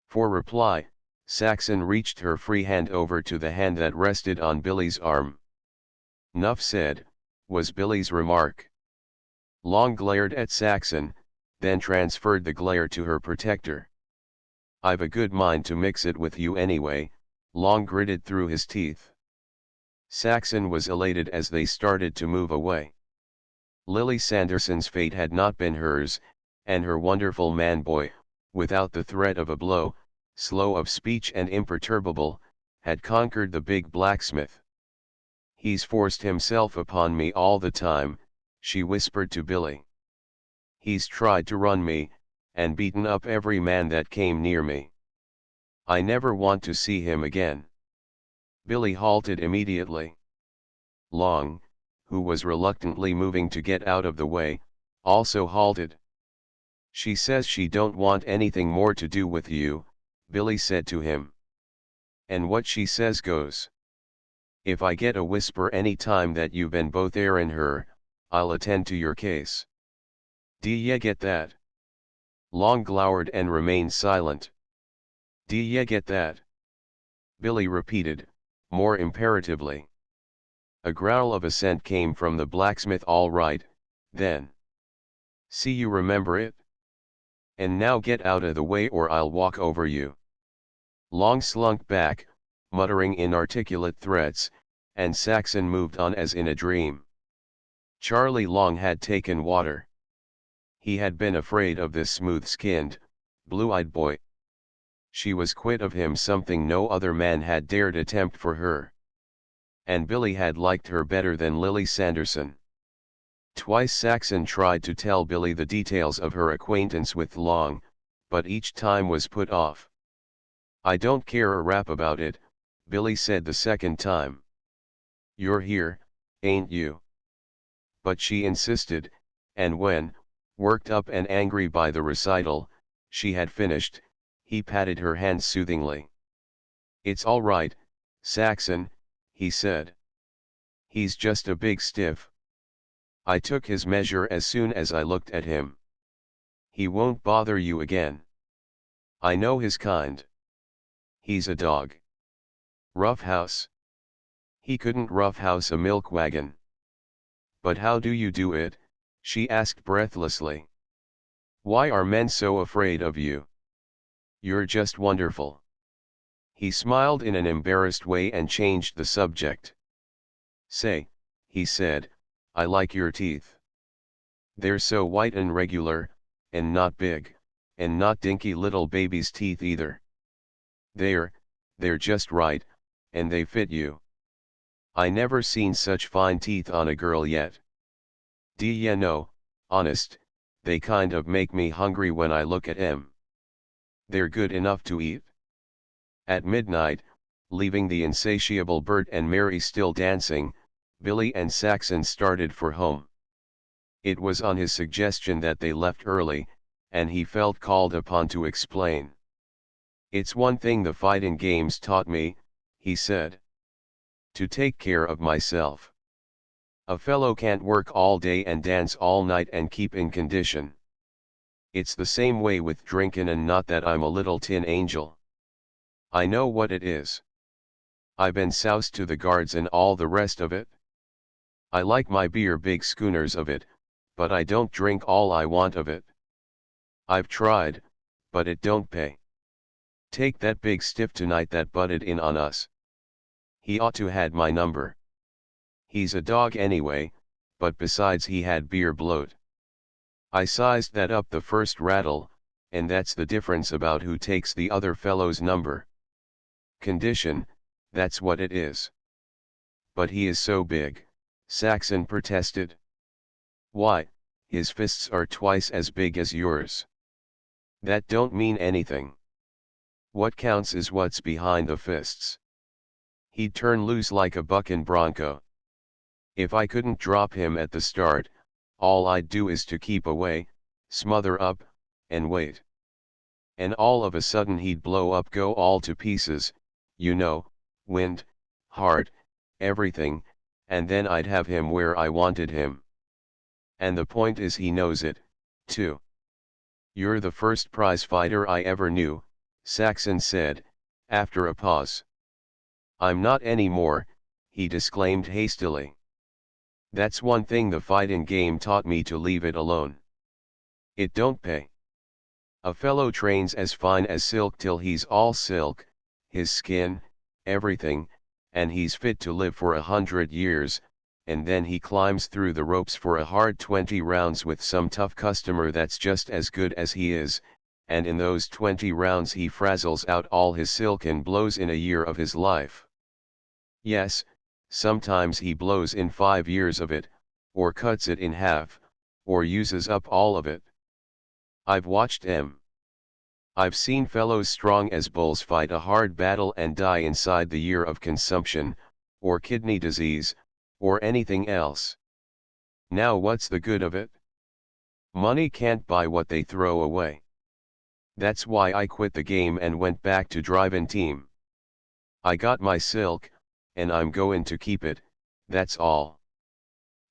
For reply, Saxon reached her free hand over to the hand that rested on Billy's arm. Nuff said, was Billy's remark. Long glared at Saxon, then transferred the glare to her protector. I've a good mind to mix it with you anyway, Long gritted through his teeth. Saxon was elated as they started to move away. Lily Sanderson's fate had not been hers, and her wonderful man-boy, without the threat of a blow, slow of speech and imperturbable, had conquered the big blacksmith. He's forced himself upon me all the time, she whispered to Billy. He's tried to run me, and beaten up every man that came near me. I never want to see him again. Billy halted immediately. Long, who was reluctantly moving to get out of the way, also halted. She says she don't want anything more to do with you, Billy said to him. And what she says goes. If I get a whisper any time that you been both airin' her, I'll attend to your case. D'ye get that? Long glowered and remained silent. D'ye get that? Billy repeated, more imperatively. A growl of assent came from the blacksmith. All right, then. See you remember it? And now get out of the way or I'll walk over you. Long slunk back, muttering inarticulate threats, and Saxon moved on as in a dream. Charlie Long had taken water. He had been afraid of this smooth-skinned, blue-eyed boy. She was quit of him, something no other man had dared attempt for her. And Billy had liked her better than Lily Sanderson. Twice Saxon tried to tell Billy the details of her acquaintance with Long, but each time was put off. I don't care a rap about it, Billy said the second time. You're here, ain't you? But she insisted, and when, Worked up and angry by the recital, she had finished, he patted her hand soothingly. "It's all right, Saxon," he said. "He's just a big stiff. I took his measure as soon as I looked at him. He won't bother you again. I know his kind. He's a dog. Roughhouse. He couldn't roughhouse a milk wagon." "But how do you do it?" she asked breathlessly. "Why are men so afraid of you? You're just wonderful." He smiled in an embarrassed way and changed the subject. "Say," he said, "I like your teeth. They're so white and regular, and not big, and not dinky little baby's teeth either. They're just right, and they fit you. I never seen such fine teeth on a girl yet. D'ya know, honest, they kind of make me hungry when I look at 'em. They're good enough to eat." At midnight, leaving the insatiable Bert and Mary still dancing, Billy and Saxon started for home. It was on his suggestion that they left early, and he felt called upon to explain. "It's one thing the fighting games taught me," he said. "To take care of myself. A fellow can't work all day and dance all night and keep in condition. It's the same way with drinkin', and not that I'm a little tin angel. I know what it is. I been soused to the guards and all the rest of it. I like my beer, big schooners of it, but I don't drink all I want of it. I've tried, but it don't pay. Take that big stiff tonight that butted in on us. He ought to had my number. He's a dog anyway, but besides he had beer bloat. I sized that up the first rattle, and that's the difference about who takes the other fellow's number. Condition, that's what it is." "But he is so big," Saxon protested. "Why, his fists are twice as big as yours. That don't mean anything. What counts is what's behind the fists. He'd turn loose like a bucking bronco. If I couldn't drop him at the start, all I'd do is to keep away, smother up, and wait. And all of a sudden he'd blow up, go all to pieces, you know, wind, heart, everything, and then I'd have him where I wanted him. And the point is he knows it, too." "You're the first prize fighter I ever knew," Saxon said, after a pause. "I'm not anymore," he disclaimed hastily. "That's one thing the fighting game taught me, to leave it alone. It don't pay. A fellow trains as fine as silk till he's all silk, his skin, everything, and he's fit to live for 100 years, and then he climbs through the ropes for a hard 20 rounds with some tough customer that's just as good as he is, and in those 20 rounds he frazzles out all his silken blows in a year of his life. Yes, sometimes he blows in 5 years of it, or cuts it in half, or uses up all of it. I've watched 'em. I've seen fellows strong as bulls fight a hard battle and die inside the year of consumption, or kidney disease, or anything else. Now what's the good of it? Money can't buy what they throw away. That's why I quit the game and went back to drivin' team. I got my silk, and I'm goin' to keep it, that's all.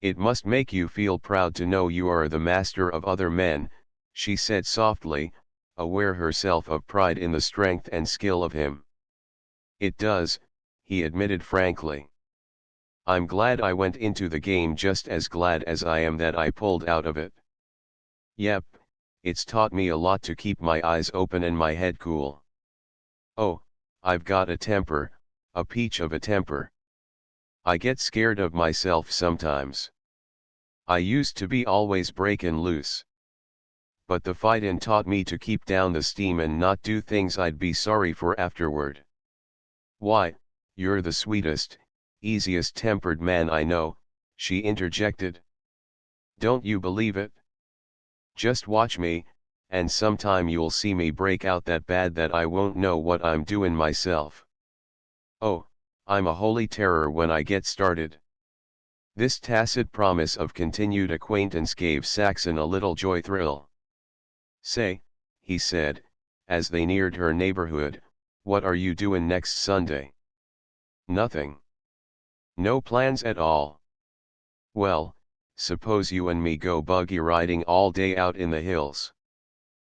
It must make you feel proud to know you are the master of other men," she said softly, aware herself of pride in the strength and skill of him. "It does," he admitted frankly. "I'm glad I went into the game, just as glad as I am that I pulled out of it. Yep, it's taught me a lot to keep my eyes open and my head cool. Oh, I've got a temper, a peach of a temper. I get scared of myself sometimes. I used to be always breakin' loose. But the fightin' taught me to keep down the steam and not do things I'd be sorry for afterward." "Why, you're the sweetest, easiest tempered man I know," she interjected. "Don't you believe it? Just watch me, and sometime you'll see me break out that bad that I won't know what I'm doin' myself. Oh, I'm a holy terror when I get started." This tacit promise of continued acquaintance gave Saxon a little joy thrill. "Say," he said, as they neared her neighborhood, "what are you doing next Sunday?" "Nothing." "No plans at all?" "Well, suppose you and me go buggy riding all day out in the hills."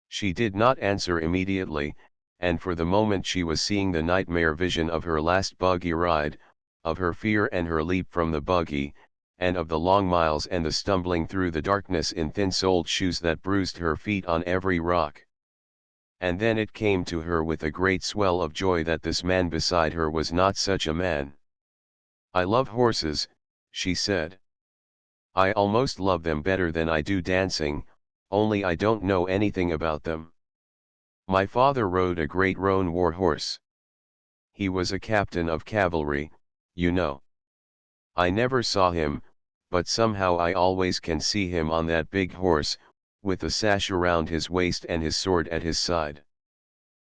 She did not answer immediately, and for the moment she was seeing the nightmare vision of her last buggy ride, of her fear and her leap from the buggy, and of the long miles and the stumbling through the darkness in thin-soled shoes that bruised her feet on every rock. And then it came to her with a great swell of joy that this man beside her was not such a man. "I love horses," she said. "I almost love them better than I do dancing, only I don't know anything about them. My father rode a great roan war horse. He was a captain of cavalry, you know. I never saw him, but somehow I always can see him on that big horse, with the sash around his waist and his sword at his side.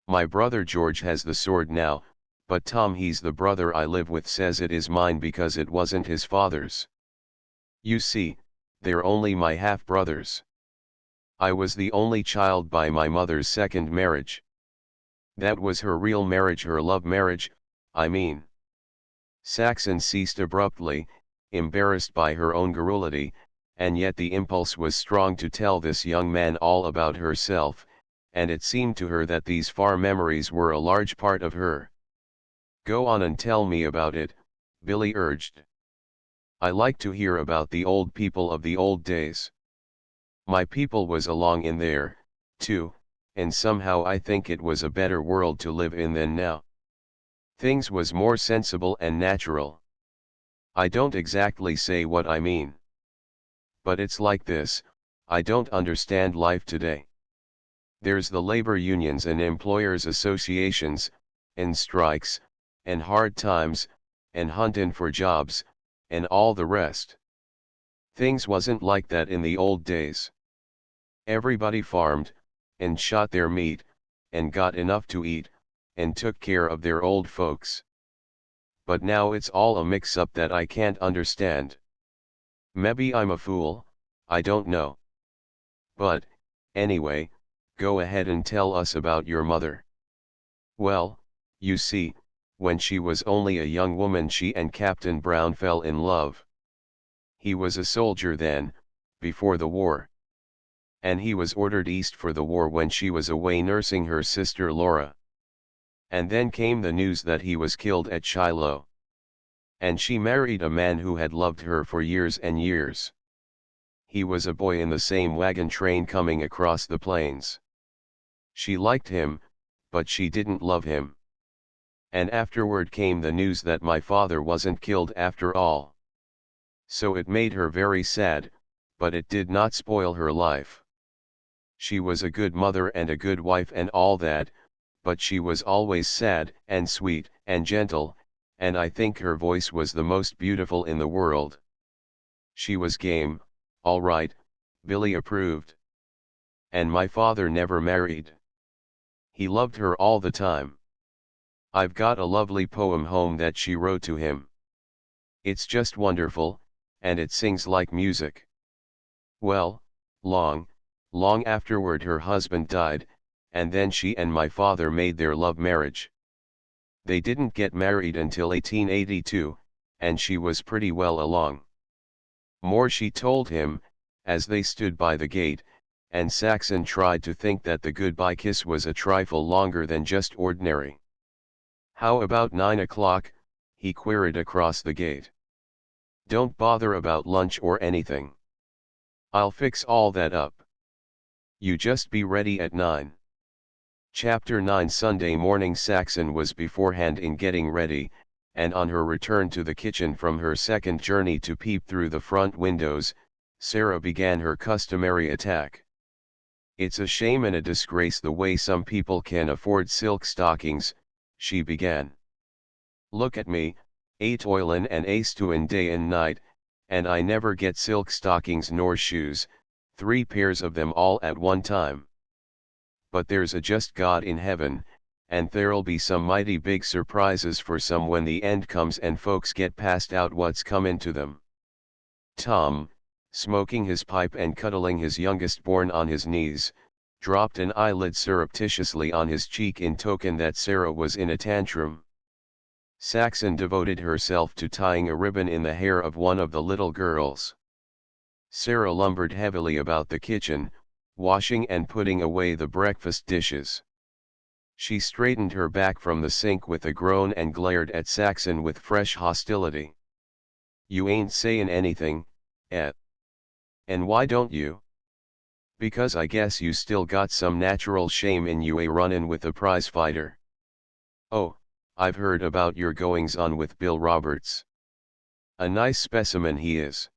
My brother George has the sword now, but Tom, he's the brother I live with, says it is mine because it wasn't his father's. You see, they're only my half-brothers. I was the only child by my mother's second marriage. That was her real marriage, her love marriage, I mean." Saxon ceased abruptly, embarrassed by her own garrulity, and yet the impulse was strong to tell this young man all about herself, and it seemed to her that these far memories were a large part of her. "Go on and tell me about it," Billy urged. "I like to hear about the old people of the old days. My people was along in there, too, and somehow I think it was a better world to live in than now. Things was more sensible and natural. I don't exactly say what I mean. But it's like this, I don't understand life today. There's the labor unions and employers associations, and strikes, and hard times, and huntin' for jobs, and all the rest. Things wasn't like that in the old days. Everybody farmed, and shot their meat, and got enough to eat, and took care of their old folks. But now it's all a mix-up that I can't understand. Maybe I'm a fool, I don't know. But, anyway, go ahead and tell us about your mother." "Well, you see, when she was only a young woman she and Captain Brown fell in love. He was a soldier then, before the war. And he was ordered east for the war when she was away nursing her sister Laura. And then came the news that he was killed at Shiloh. And she married a man who had loved her for years and years. He was a boy in the same wagon train coming across the plains. She liked him, but she didn't love him. And afterward came the news that my father wasn't killed after all. So it made her very sad, but it did not spoil her life. She was a good mother and a good wife and all that, but she was always sad and sweet and gentle, and I think her voice was the most beautiful in the world. She was game, all right," Billy approved. "And my father never married. He loved her all the time. I've got a lovely poem home that she wrote to him. It's just wonderful, and it sings like music. Well, long afterward her husband died, and then she and my father made their love marriage. They didn't get married until 1882, and she was pretty well along. More she told him, as they stood by the gate, and Saxon tried to think that the goodbye kiss was a trifle longer than just ordinary. "How about 9 o'clock, he queried across the gate. "Don't bother about lunch or anything. I'll fix all that up. You just be ready at 9. Chapter 9 Sunday morning Saxon was beforehand in getting ready, and on her return to the kitchen from her second journey to peep through the front windows, Sarah began her customary attack. "It's a shame and a disgrace the way some people can afford silk stockings," she began. "Look at me, a toilin' and a stewin' day and night, and I never get silk stockings nor shoes, 3 pairs of them all at one time. But there's a just God in heaven, and there'll be some mighty big surprises for some when the end comes and folks get passed out what's comin' to them. Tom, smoking his pipe and cuddling his youngest born on his knees, dropped an eyelid surreptitiously on his cheek in token that Sarah was in a tantrum. Saxon devoted herself to tying a ribbon in the hair of one of the little girls. Sarah lumbered heavily about the kitchen, washing and putting away the breakfast dishes. She straightened her back from the sink with a groan and glared at Saxon with fresh hostility. "You ain't sayin' anything, eh? And why don't you?" "Because I guess you still got some natural shame in you, a runnin' with a prize fighter." "Oh, I've heard about your goings on with Bill Roberts. A nice specimen he is.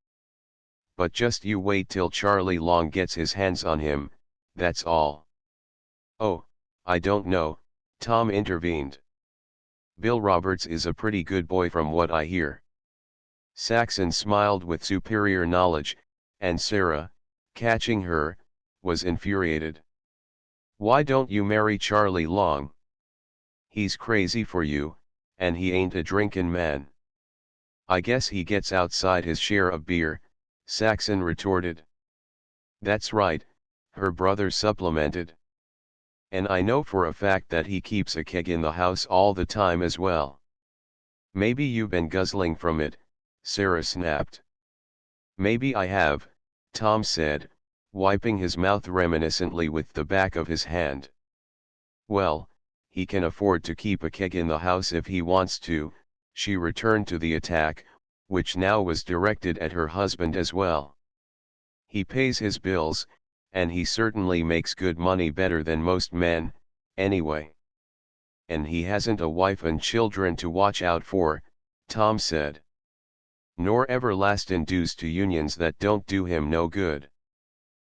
But just you wait till Charlie Long gets his hands on him, that's all." "Oh, I don't know," Tom intervened. "Bill Roberts is a pretty good boy from what I hear." Saxon smiled with superior knowledge, and Sarah, catching her, was infuriated. "Why don't you marry Charlie Long? He's crazy for you, and he ain't a drinkin' man." "I guess he gets outside his share of beer," Saxon retorted. "That's right," her brother supplemented. "And I know for a fact that he keeps a keg in the house all the time as well." "Maybe you've been guzzling from it," Sarah snapped. "Maybe I have," Tom said, wiping his mouth reminiscently with the back of his hand. "Well, he can afford to keep a keg in the house if he wants to," she returned to the attack, which now was directed at her husband as well. "He pays his bills, and he certainly makes good money, better than most men, anyway. And he hasn't a wife and children to watch out for," Tom said. "Nor everlastin' dues to unions that don't do him no good."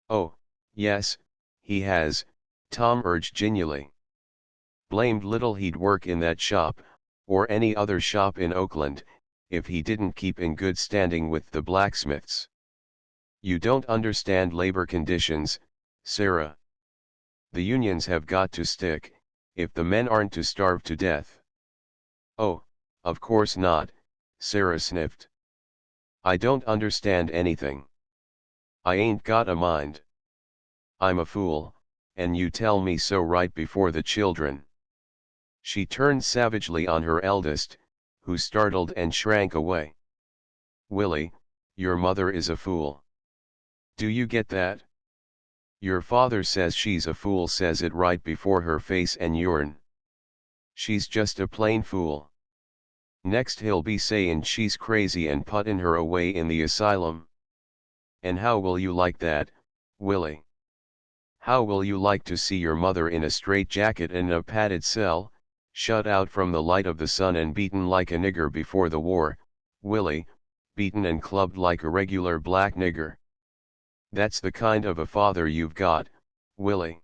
"Oh, yes, he has," Tom urged genially. "Blamed little he'd work in that shop, or any other shop in Oakland, if he didn't keep in good standing with the blacksmiths. You don't understand labor conditions, Sarah. The unions have got to stick, if the men aren't to starve to death." "Oh, of course not," Sarah sniffed. "I don't understand anything. I ain't got a mind. I'm a fool, and you tell me so right before the children." She turned savagely on her eldest, who startled and shrank away. "Willie, your mother is a fool. Do you get that? Your father says she's a fool, says it right before her face and yourn. She's just a plain fool. Next he'll be sayin' she's crazy and puttin' her away in the asylum. And how will you like that, Willie? How will you like to see your mother in a straitjacket and a padded cell, shut out from the light of the sun and beaten like a nigger before the war, Willie, beaten and clubbed like a regular black nigger? That's the kind of a father you've got, Willie.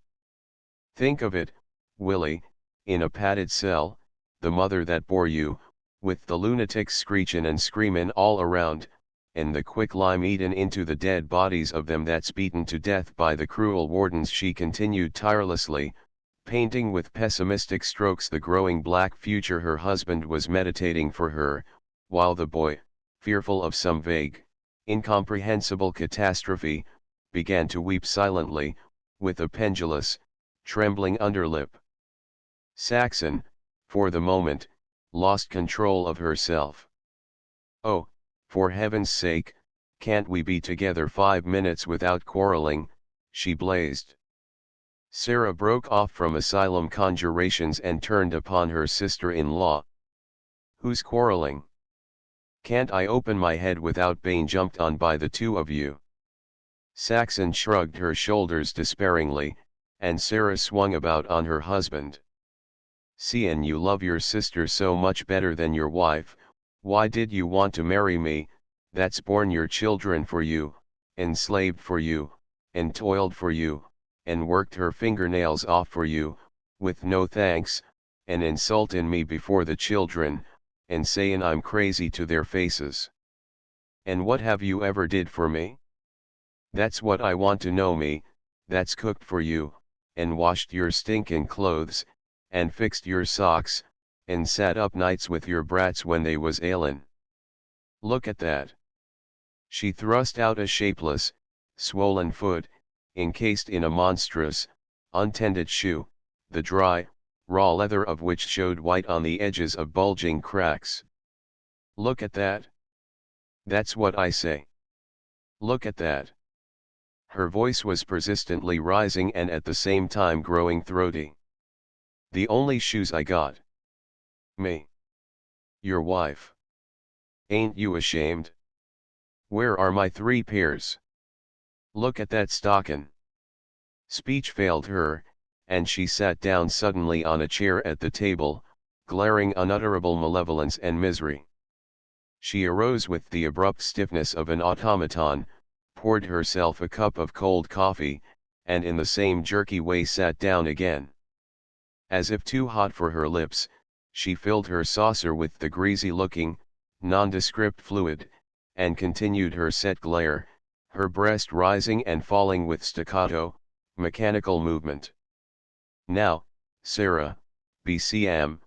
Think of it, Willie, in a padded cell, the mother that bore you, with the lunatics screechin' and screamin' all around, and the quicklime eatin' into the dead bodies of them that's beaten to death by the cruel wardens," she continued tirelessly, painting with pessimistic strokes the growing black future her husband was meditating for her, while the boy, fearful of some vague, incomprehensible catastrophe, began to weep silently, with a pendulous, trembling underlip. Saxon, for the moment, lost control of herself. "Oh, for heaven's sake, can't we be together 5 minutes without quarreling?" she blazed. Sarah broke off from asylum conjurations and turned upon her sister-in-law. "Who's quarreling? Can't I open my head without being jumped on by the two of you?" Saxon shrugged her shoulders despairingly, and Sarah swung about on her husband. "Seein' you love your sister so much better than your wife, why did you want to marry me, that's borne your children for you, and slaved for you, and toiled for you, and worked her fingernails off for you, with no thanks, and insultin' me before the children, and sayin' I'm crazy to their faces? And what have you ever did for me? That's what I want to know, me, that's cooked for you, and washed your stinkin' clothes, and fixed your socks, and sat up nights with your brats when they was ailin'. Look at that. She thrust out a shapeless, swollen foot, encased in a monstrous, untended shoe, the dry, raw leather of which showed white on the edges of bulging cracks. "Look at that. That's what I say. Look at that." Her voice was persistently rising and at the same time growing throaty. "The only shoes I got. Me. Your wife. Ain't you ashamed? Where are my 3 pairs? Look at that stockin'." Speech failed her, and she sat down suddenly on a chair at the table, glaring unutterable malevolence and misery. She arose with the abrupt stiffness of an automaton, poured herself a cup of cold coffee, and in the same jerky way sat down again. As if too hot for her lips, she filled her saucer with the greasy-looking, nondescript fluid, and continued her set glare, her breast rising and falling with staccato, mechanical movement. "Now, Sarah, BCM,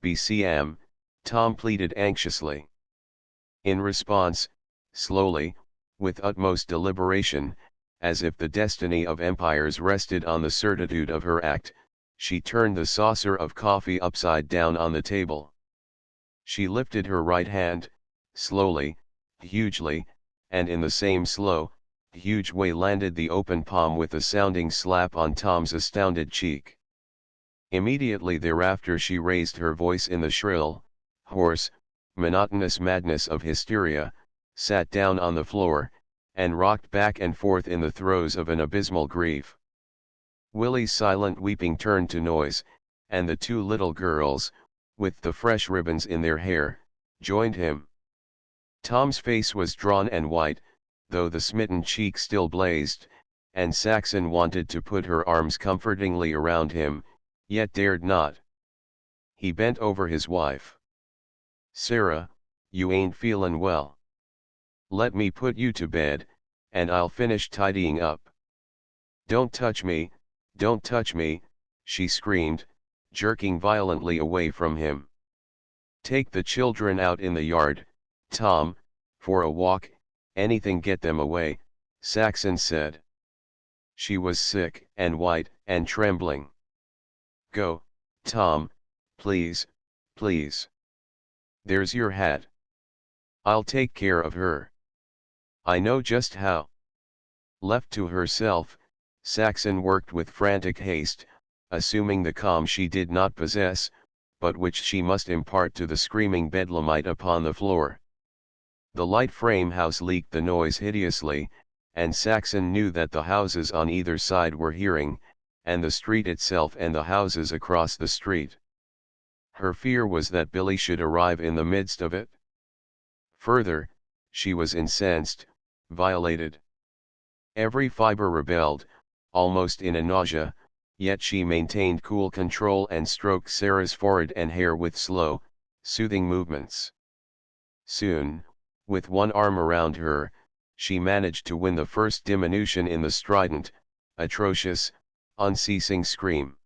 BCM," Tom pleaded anxiously. In response, slowly, with utmost deliberation, as if the destiny of empires rested on the certitude of her act, she turned the saucer of coffee upside down on the table. She lifted her right hand, slowly, hugely, and in the same slow, huge way landed the open palm with a sounding slap on Tom's astounded cheek. Immediately thereafter she raised her voice in the shrill, hoarse, monotonous madness of hysteria, sat down on the floor, and rocked back and forth in the throes of an abysmal grief. Willie's silent weeping turned to noise, and the 2 little girls, with the fresh ribbons in their hair, joined him. Tom's face was drawn and white, though the smitten cheek still blazed, and Saxon wanted to put her arms comfortingly around him, yet dared not. He bent over his wife. "Sarah, you ain't feelin' well. Let me put you to bed, and I'll finish tidying up." "Don't touch me, don't touch me," she screamed, jerking violently away from him. "Take the children out in the yard, Tom, for a walk, anything get them away," Saxon said. She was sick and white and trembling. "Go, Tom, please, please. There's your hat. I'll take care of her. I know just how." Left to herself, Saxon worked with frantic haste, assuming the calm she did not possess, but which she must impart to the screaming bedlamite upon the floor. The light frame house leaked the noise hideously, and Saxon knew that the houses on either side were hearing, and the street itself and the houses across the street. Her fear was that Billy should arrive in the midst of it. Further, she was incensed, violated. Every fiber rebelled, almost in a nausea, yet she maintained cool control and stroked Sarah's forehead and hair with slow, soothing movements. Soon, with one arm around her, she managed to win the first diminution in the strident, atrocious, unceasing scream.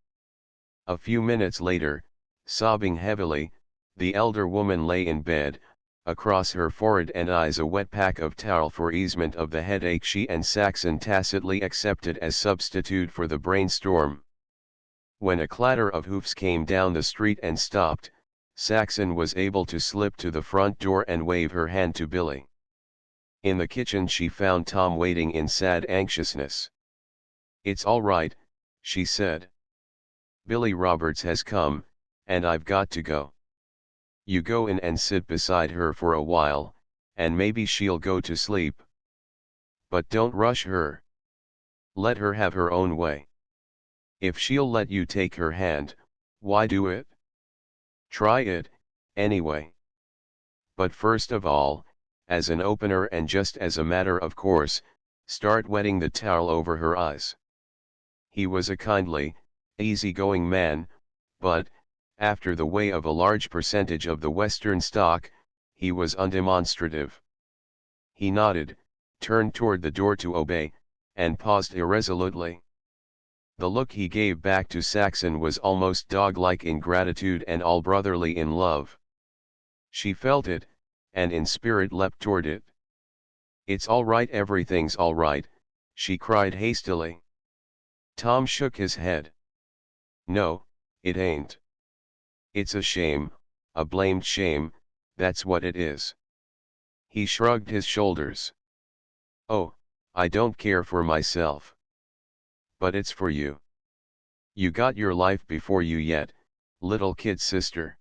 A few minutes later, sobbing heavily, the elder woman lay in bed, across her forehead and eyes a wet pack of towel for easement of the headache she and Saxon tacitly accepted as substitute for the brainstorm. When a clatter of hoofs came down the street and stopped, Saxon was able to slip to the front door and wave her hand to Billy. In the kitchen she found Tom waiting in sad anxiousness. "It's all right," she said. "Billy Roberts has come, and I've got to go. You go in and sit beside her for a while, and maybe she'll go to sleep. But don't rush her. Let her have her own way. If she'll let you take her hand, why do it? Try it, anyway. But first of all, as an opener and just as a matter of course, start wetting the towel over her eyes." He was a kindly, easy-going man, but, after the way of a large percentage of the Western stock, he was undemonstrative. He nodded, turned toward the door to obey, and paused irresolutely. The look he gave back to Saxon was almost dog-like in gratitude and all brotherly in love. She felt it, and in spirit leapt toward it. It's all right, everything's all right, she cried hastily. Tom shook his head. No, it ain't. It's a shame, a blamed shame, that's what it is. He shrugged his shoulders. Oh, I don't care for myself. But it's for you. You got your life before you yet, little kid sister.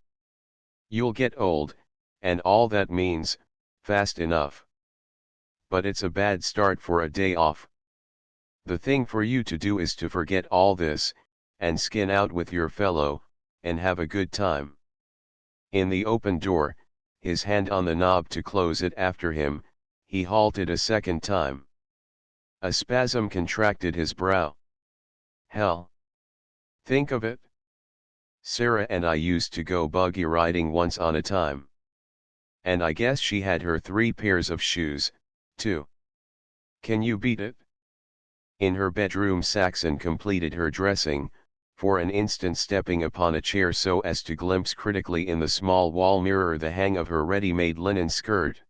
You'll get old, and all that means, fast enough. But it's a bad start for a day off. The thing for you to do is to forget all this, and skin out with your fellow, and have a good time. In the open door, his hand on the knob to close it after him, he halted a second time. A spasm contracted his brow. Hell! Think of it! Sarah and I used to go buggy riding once on a time. And I guess she had her 3 pairs of shoes, too. Can you beat it? In her bedroom, Saxon completed her dressing, for an instant stepping upon a chair so as to glimpse critically in the small wall mirror the hang of her ready-made linen skirt.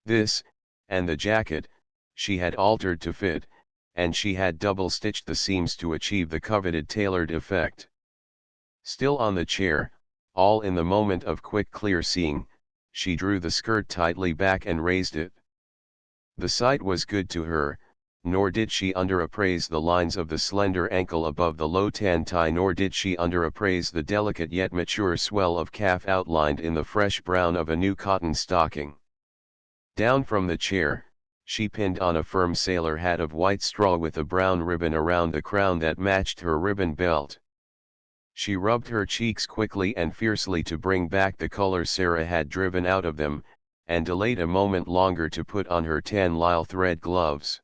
This, and the jacket, she had altered to fit, and she had double-stitched the seams to achieve the coveted tailored effect. Still on the chair, all in the moment of quick clear seeing, she drew the skirt tightly back and raised it. The sight was good to her, nor did she underappraise the lines of the slender ankle above the low tan tie, nor did she underappraise the delicate yet mature swell of calf outlined in the fresh brown of a new cotton stocking. Down from the chair, she pinned on a firm sailor hat of white straw with a brown ribbon around the crown that matched her ribbon belt. She rubbed her cheeks quickly and fiercely to bring back the color Sarah had driven out of them, and delayed a moment longer to put on her tan lisle thread gloves.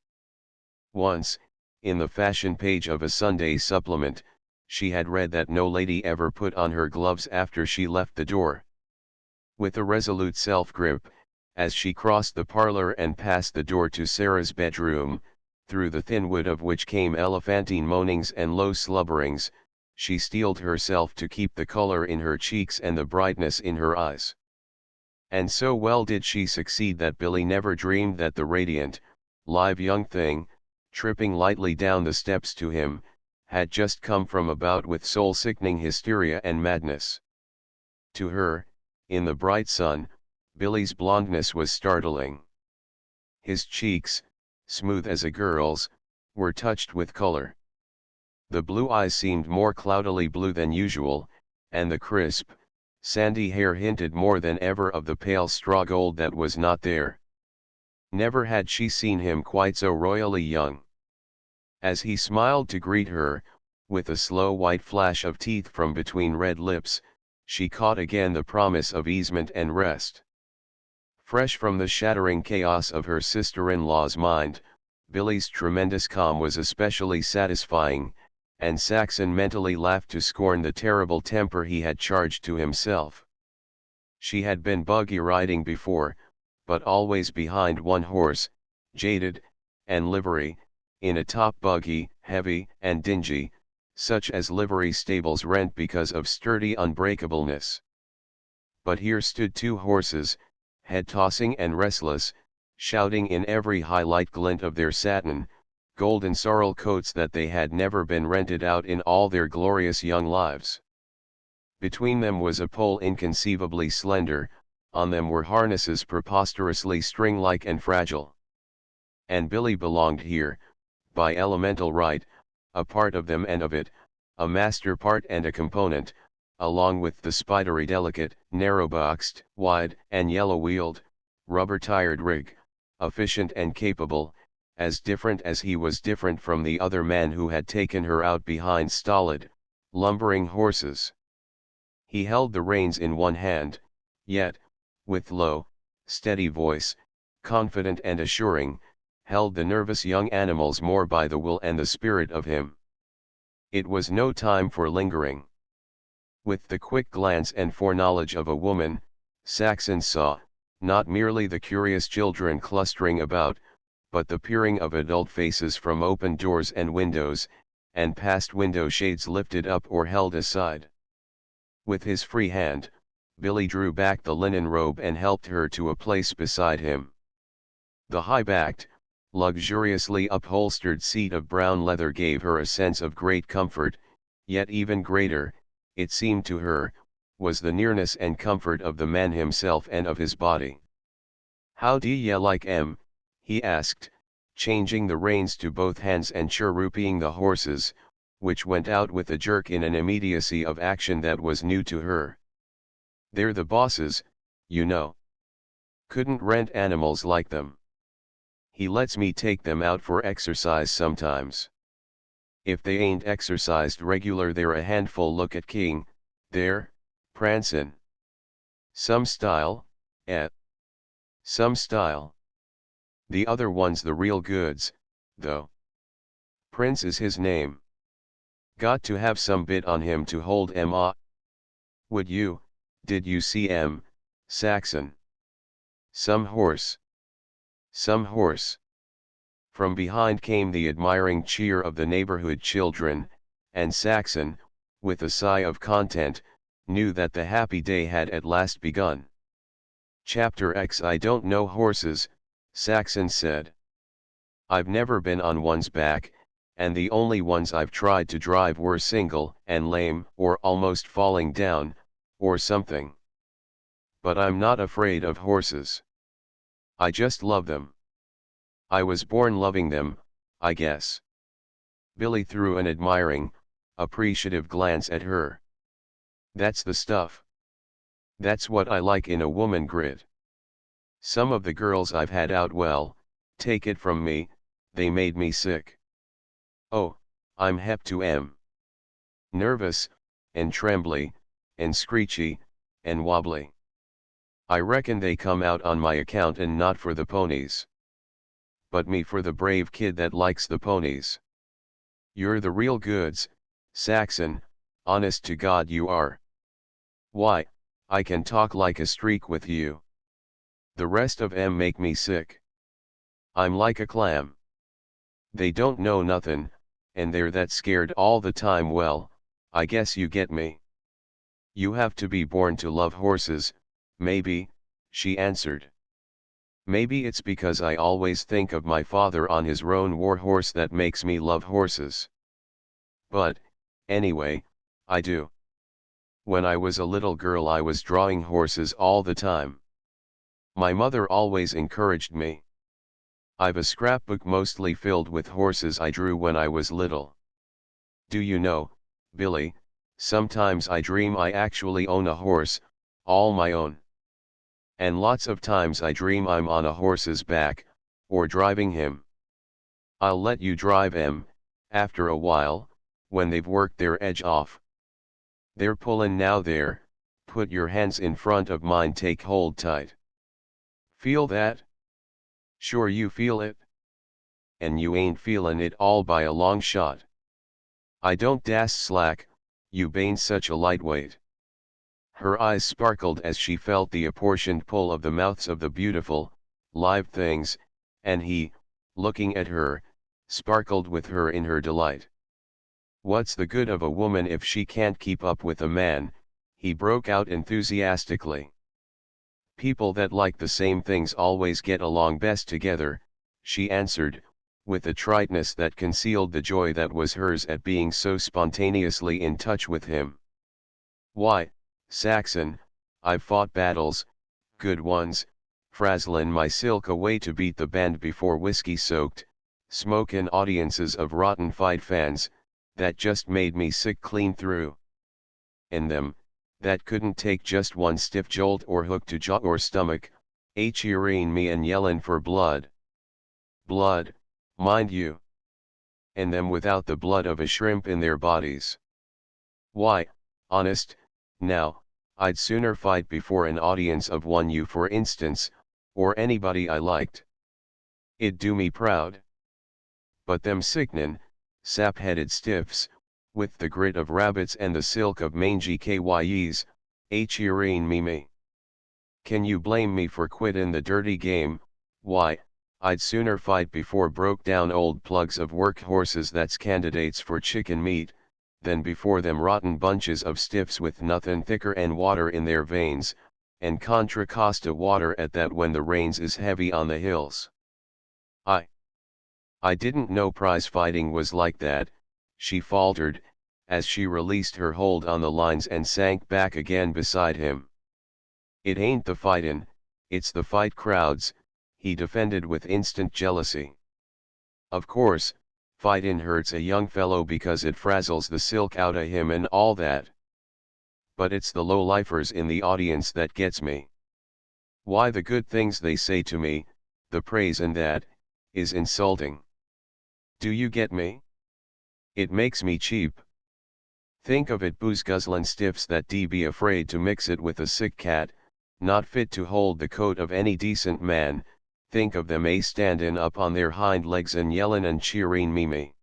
Once, in the fashion page of a Sunday supplement, she had read that no lady ever put on her gloves after she left the door. With a resolute self-grip, as she crossed the parlor and passed the door to Sarah's bedroom, through the thin wood of which came elephantine moanings and low slubberings, she steeled herself to keep the color in her cheeks and the brightness in her eyes. And so well did she succeed that Billy never dreamed that the radiant, live young thing, tripping lightly down the steps to him, had just come from a bout with soul-sickening hysteria and madness. To her, in the bright sun, Billy's blondness was startling. His cheeks, smooth as a girl's, were touched with color. The blue eyes seemed more cloudily blue than usual, and the crisp, sandy hair hinted more than ever of the pale straw gold that was not there. Never had she seen him quite so royally young. As he smiled to greet her, with a slow white flash of teeth from between red lips, she caught again the promise of easement and rest. Fresh from the shattering chaos of her sister-in-law's mind, Billy's tremendous calm was especially satisfying, and Saxon mentally laughed to scorn the terrible temper he had charged to himself. She had been buggy riding before, but always behind one horse, jaded, and livery, in a top buggy, heavy and dingy, such as livery stables rent because of sturdy unbreakableness. But here stood 2 horses, head-tossing and restless, shouting in every highlight glint of their satin, golden sorrel coats that they had never been rented out in all their glorious young lives. Between them was a pole inconceivably slender, on them were harnesses preposterously string-like and fragile. And Billy belonged here, by elemental right, a part of them and of it, a master part and a component, along with the spidery delicate, narrow-boxed, wide and yellow-wheeled, rubber-tired rig, efficient and capable, as different as he was different from the other man who had taken her out behind stolid, lumbering horses. He held the reins in one hand, yet, with low, steady voice, confident and assuring, held the nervous young animals more by the will and the spirit of him. It was no time for lingering. With the quick glance and foreknowledge of a woman, Saxon saw, not merely the curious children clustering about, but the peering of adult faces from open doors and windows, and past window shades lifted up or held aside. With his free hand, Billy drew back the linen robe and helped her to a place beside him. The high-backed, luxuriously upholstered seat of brown leather gave her a sense of great comfort, yet even greater, it seemed to her, was the nearness and comfort of the man himself and of his body. "How do ye like 'em?" he asked, changing the reins to both hands and chirruping the horses, which went out with a jerk in an immediacy of action that was new to her. "They're the bosses, you know. Couldn't rent animals like them. He lets me take them out for exercise sometimes. If they ain't exercised regular they're a handful. Look at King, there, prancin'. Some style, eh? Some style. The other one's the real goods, though. Prince is his name. Got to have some bit on him to hold 'em ah. Did you see 'em, Saxon? Some horse. Some horse." From behind came the admiring cheer of the neighborhood children, and Saxon, with a sigh of content, knew that the happy day had at last begun. Chapter X. "I don't know horses," Saxon said. "I've never been on one's back, and the only ones I've tried to drive were single and lame or almost falling down, or something. But I'm not afraid of horses. I just love them. I was born loving them, I guess." Billy threw an admiring, appreciative glance at her. "That's the stuff. That's what I like in a woman, Grit. Some of the girls I've had out, well, take it from me, they made me sick. Oh, I'm hep to 'em. Nervous, and trembly, and screechy, and wobbly. I reckon they come out on my account and not for the ponies. But me for the brave kid that likes the ponies. You're the real goods, Saxon, honest to God you are. Why, I can talk like a streak with you. The rest of 'em make me sick. I'm like a clam. They don't know nothin', and they're that scared all the time. Well, I guess you get me. You have to be born to love horses, maybe," she answered. "Maybe it's because I always think of my father on his roan war horse that makes me love horses. But, anyway, I do. When I was a little girl I was drawing horses all the time. My mother always encouraged me. I've a scrapbook mostly filled with horses I drew when I was little. Do you know, Billy, sometimes I dream I actually own a horse, all my own. And lots of times I dream I'm on a horse's back, or driving him. I'll let you drive 'em, after a while, when they've worked their edge off. They're pullin' now there, put your hands in front of mine, take hold tight. Feel that? Sure you feel it? And you ain't feelin' it all by a long shot. I don't dast slack, you bain't such a lightweight." Her eyes sparkled as she felt the apportioned pull of the mouths of the beautiful, live things, and he, looking at her, sparkled with her in her delight. "What's the good of a woman if she can't keep up with a man?" he broke out enthusiastically. "People that like the same things always get along best together," she answered, with a triteness that concealed the joy that was hers at being so spontaneously in touch with him. "Why, Saxon, I've fought battles, good ones, frazzlin' my silk away to beat the band before whiskey-soaked, smokin' audiences of rotten fight fans, that just made me sick clean through. And them, that couldn't take just one stiff jolt or hook to jaw or stomach, cheerin' me and yellin' for blood. Blood, mind you. And them without the blood of a shrimp in their bodies. Why, honest, now, I'd sooner fight before an audience of one you for instance, or anybody I liked. It'd do me proud. But them sickenin', sap-headed stiffs, with the grit of rabbits and the silk of mangy kyes, cheerin' me. Can you blame me for quittin' the dirty game? Why, I'd sooner fight before broke down old plugs of work horses that's candidates for chicken meat, than before them rotten bunches of stiffs with nothin' thicker and water in their veins, and Contra Costa water at that when the rains is heavy on the hills. I didn't know prize fighting was like that, she faltered, as she released her hold on the lines and sank back again beside him. It ain't the fightin', it's the fight crowds, he defended with instant jealousy. Of course, fightin' hurts a young fellow because it frazzles the silk outta him and all that. But it's the low-lifers in the audience that gets me. Why, the good things they say to me, the praise and that, is insulting. Do you get me? It makes me cheap. Think of it, booze guzzlin' stiffs that be afraid to mix it with a sick cat, not fit to hold the coat of any decent man. Think of them standin' up on their hind legs and yellin' and cheerin' me.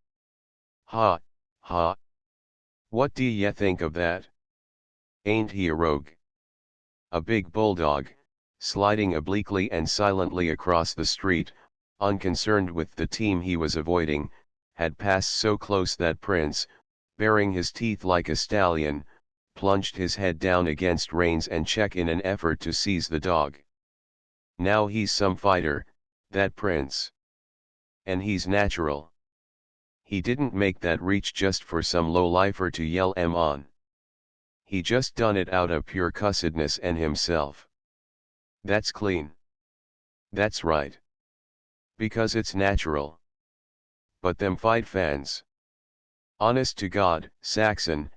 Ha, ha. What do ye think of that? Ain't he a rogue? A big bulldog, sliding obliquely and silently across the street, unconcerned with the team he was avoiding, had passed so close that Prince, baring his teeth like a stallion, plunged his head down against reins and check in an effort to seize the dog. Now he's some fighter, that Prince. And he's natural. He didn't make that reach just for some low-lifer to yell on. He just done it out of pure cussedness and himself. That's clean. That's right. Because it's natural. But them fight fans. Honest to God, Saxon,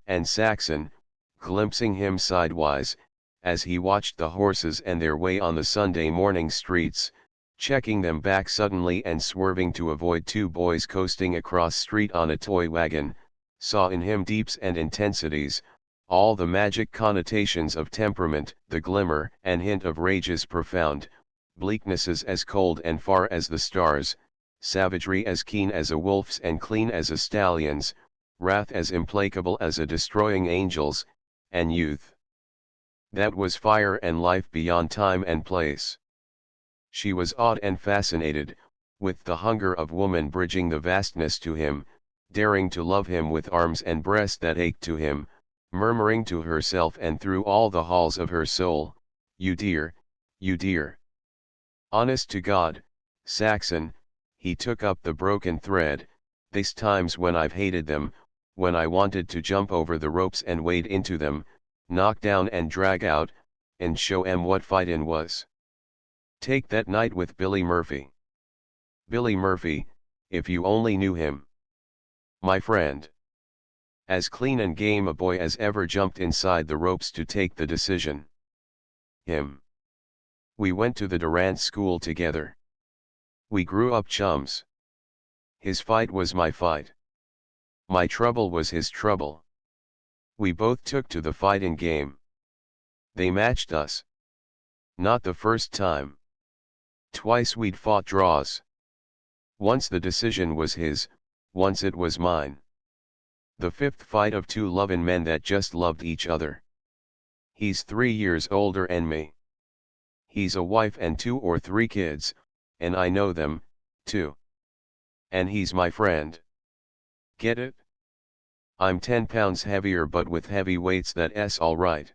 glimpsing him sidewise, as he watched the horses and their way on the Sunday morning streets, checking them back suddenly and swerving to avoid two boys coasting across street on a toy wagon, saw in him deeps and intensities, all the magic connotations of temperament, the glimmer and hint of rages profound, bleaknesses as cold and far as the stars, savagery as keen as a wolf's and clean as a stallion's, wrath as implacable as a destroying angel's, and youth that was fire and life beyond time and place. She was awed and fascinated, with the hunger of woman bridging the vastness to him, daring to love him with arms and breast that ached to him, murmuring to herself and through all the halls of her soul, "You dear, you dear." Honest to God, Saxon, he took up the broken thread, "these times when I've hated them, when I wanted to jump over the ropes and wade into them, knock down and drag out, and show 'em what fightin' was. Take that night with Billy Murphy. Billy Murphy, if you only knew him. My friend. As clean and game a boy as ever jumped inside the ropes to take the decision. Him. We went to the Durant School together. We grew up chums. His fight was my fight. My trouble was his trouble. We both took to the fighting game. They matched us. Not the first time. Twice we'd fought draws. Once the decision was his, once it was mine. The fifth fight of two lovin' men that just loved each other. He's 3 years older than me. He's a wife and 2 or 3 kids, and I know them, too. And he's my friend. Get it? I'm 10 pounds heavier, but with heavy weights that's alright.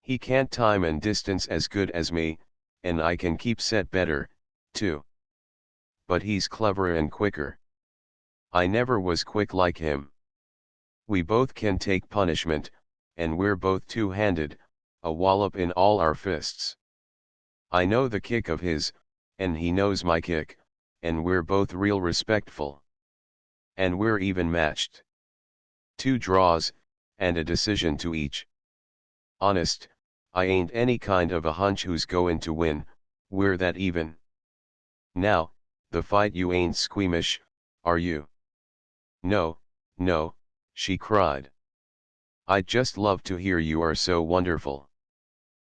He can't time and distance as good as me, and I can keep set better, too. But he's cleverer and quicker. I never was quick like him. We both can take punishment, and we're both two-handed, a wallop in all our fists. I know the kick of his, and he knows my kick, and we're both real respectful. And we're even matched. 2 draws, and a decision to each. Honest, I ain't any kind of a hunch who's goin' to win, we're that even. Now, the fight, you ain't squeamish, are you? No, no, she cried. I'd just love to hear you are so wonderful.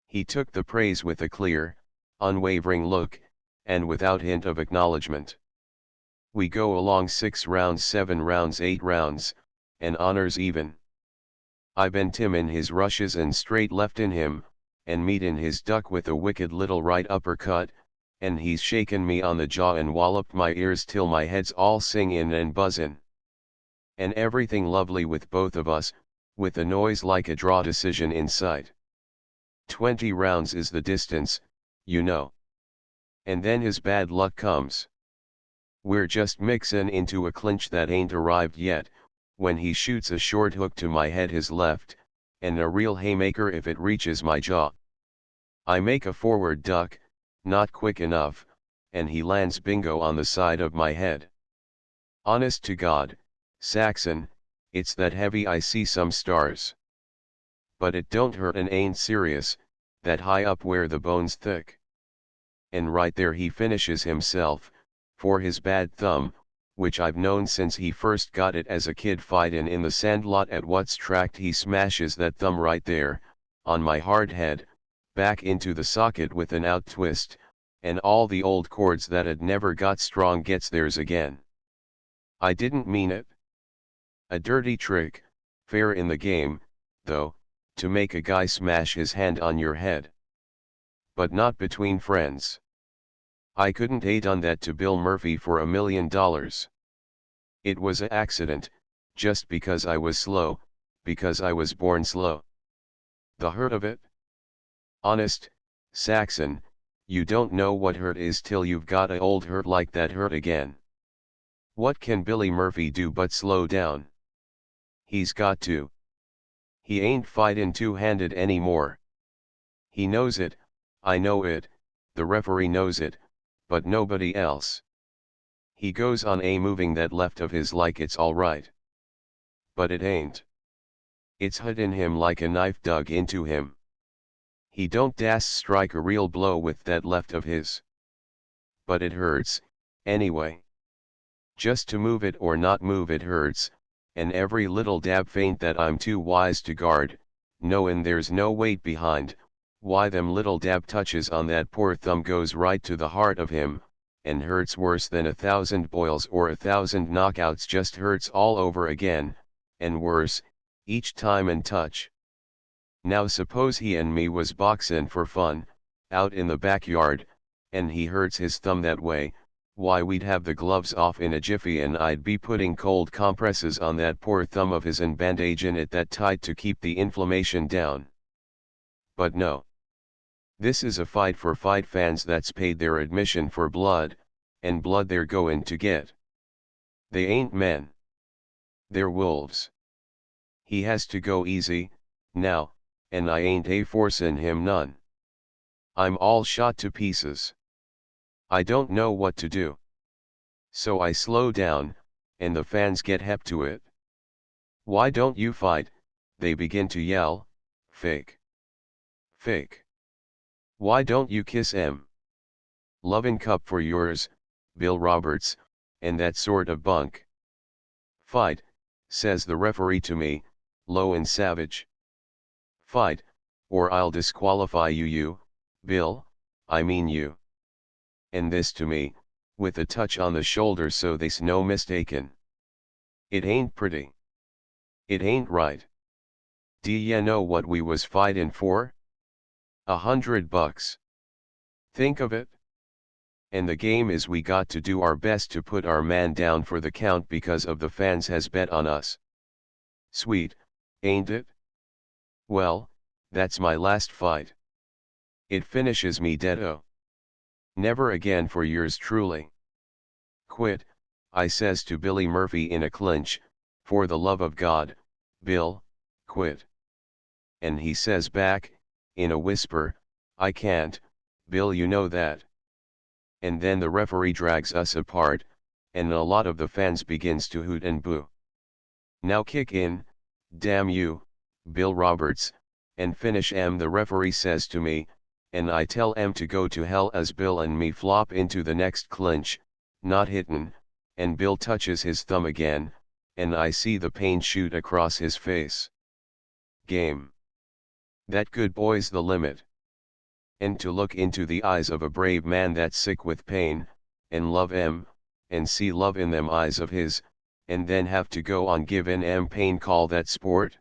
He took the praise with a clear, unwavering look, and without hint of acknowledgement. We go along 6 rounds, 7 rounds, 8 rounds, and honors even. I bent him in his rushes and straight left in him, and meet in his duck with a wicked little right uppercut, and he's shaken me on the jaw and walloped my ears till my head's all singin' and buzzin'. And everything lovely with both of us, with a noise like a draw decision in sight. 20 rounds is the distance, you know. And then his bad luck comes. We're just mixin' into a clinch that ain't arrived yet, when he shoots a short hook to my head his left, and a real haymaker if it reaches my jaw. I make a forward duck, not quick enough, and he lands bingo on the side of my head. Honest to God, Saxon, it's that heavy I see some stars. But it don't hurt and ain't serious, that high up where the bone's thick. And right there he finishes himself, for his bad thumb, which I've known since he first got it as a kid fightin' in the sandlot at What's Tract. He smashes that thumb right there, on my hard head, back into the socket with an out twist, and all the old chords that'd never got strong gets theirs again. I didn't mean it. A dirty trick, fair in the game, though, to make a guy smash his hand on your head. But not between friends. I couldn't have done that to Bill Murphy for $1 million. It was a accident, just because I was slow, because I was born slow. The hurt of it? Honest, Saxon, you don't know what hurt is till you've got a old hurt like that hurt again. What can Billy Murphy do but slow down? He's got to. He ain't fightin' two-handed anymore. He knows it, I know it, the referee knows it, but nobody else. He goes on moving that left of his like it's alright. But it ain't. It's hut in him like a knife dug into him. He don't das strike a real blow with that left of his. But it hurts, anyway. Just to move it or not move it hurts, and every little dab feint that I'm too wise to guard, knowin' there's no weight behind, why them little dab touches on that poor thumb goes right to the heart of him, and hurts worse than 1,000 boils or 1,000 knockouts. Just hurts all over again, and worse, each time and touch. Now suppose he and me was boxin' for fun, out in the backyard, and he hurts his thumb that way, why we'd have the gloves off in a jiffy and I'd be putting cold compresses on that poor thumb of his and bandaging it that tight to keep the inflammation down. But no. This is a fight for fight fans that's paid their admission for blood, and blood they're goin' to get. They ain't men. They're wolves. He has to go easy, now, and I ain't forcin' him none. I'm all shot to pieces. I don't know what to do. So I slow down, and the fans get hep to it. Why don't you fight? They begin to yell. Fake. Fake. Why don't you kiss em? Lovin' cup for yours, Bill Roberts, and that sort of bunk. Fight, says the referee to me, low and savage. Fight, or I'll disqualify you, Bill, I mean you. And this to me, with a touch on the shoulder so they's no mistaken. It ain't pretty. It ain't right. D'ye know what we was fightin' for? $100. Think of it. And the game is we got to do our best to put our man down for the count because of the fans has bet on us. Sweet, ain't it? Well, that's my last fight. It finishes me deado. Never again for yours truly. Quit, I says to Billy Murphy in a clinch, for the love of God, Bill, quit. And he says back, in a whisper, I can't, Bill, you know that. And then the referee drags us apart, and a lot of the fans begins to hoot and boo. Now kick in, damn you, Bill Roberts, and finish the referee says to me, and I tell to go to hell as Bill and me flop into the next clinch, not hittin', and Bill touches his thumb again, and I see the pain shoot across his face. Game. That good boy's the limit. And to look into the eyes of a brave man that's sick with pain, and love and see love in them eyes of his, and then have to go on givin' pain, call that sport?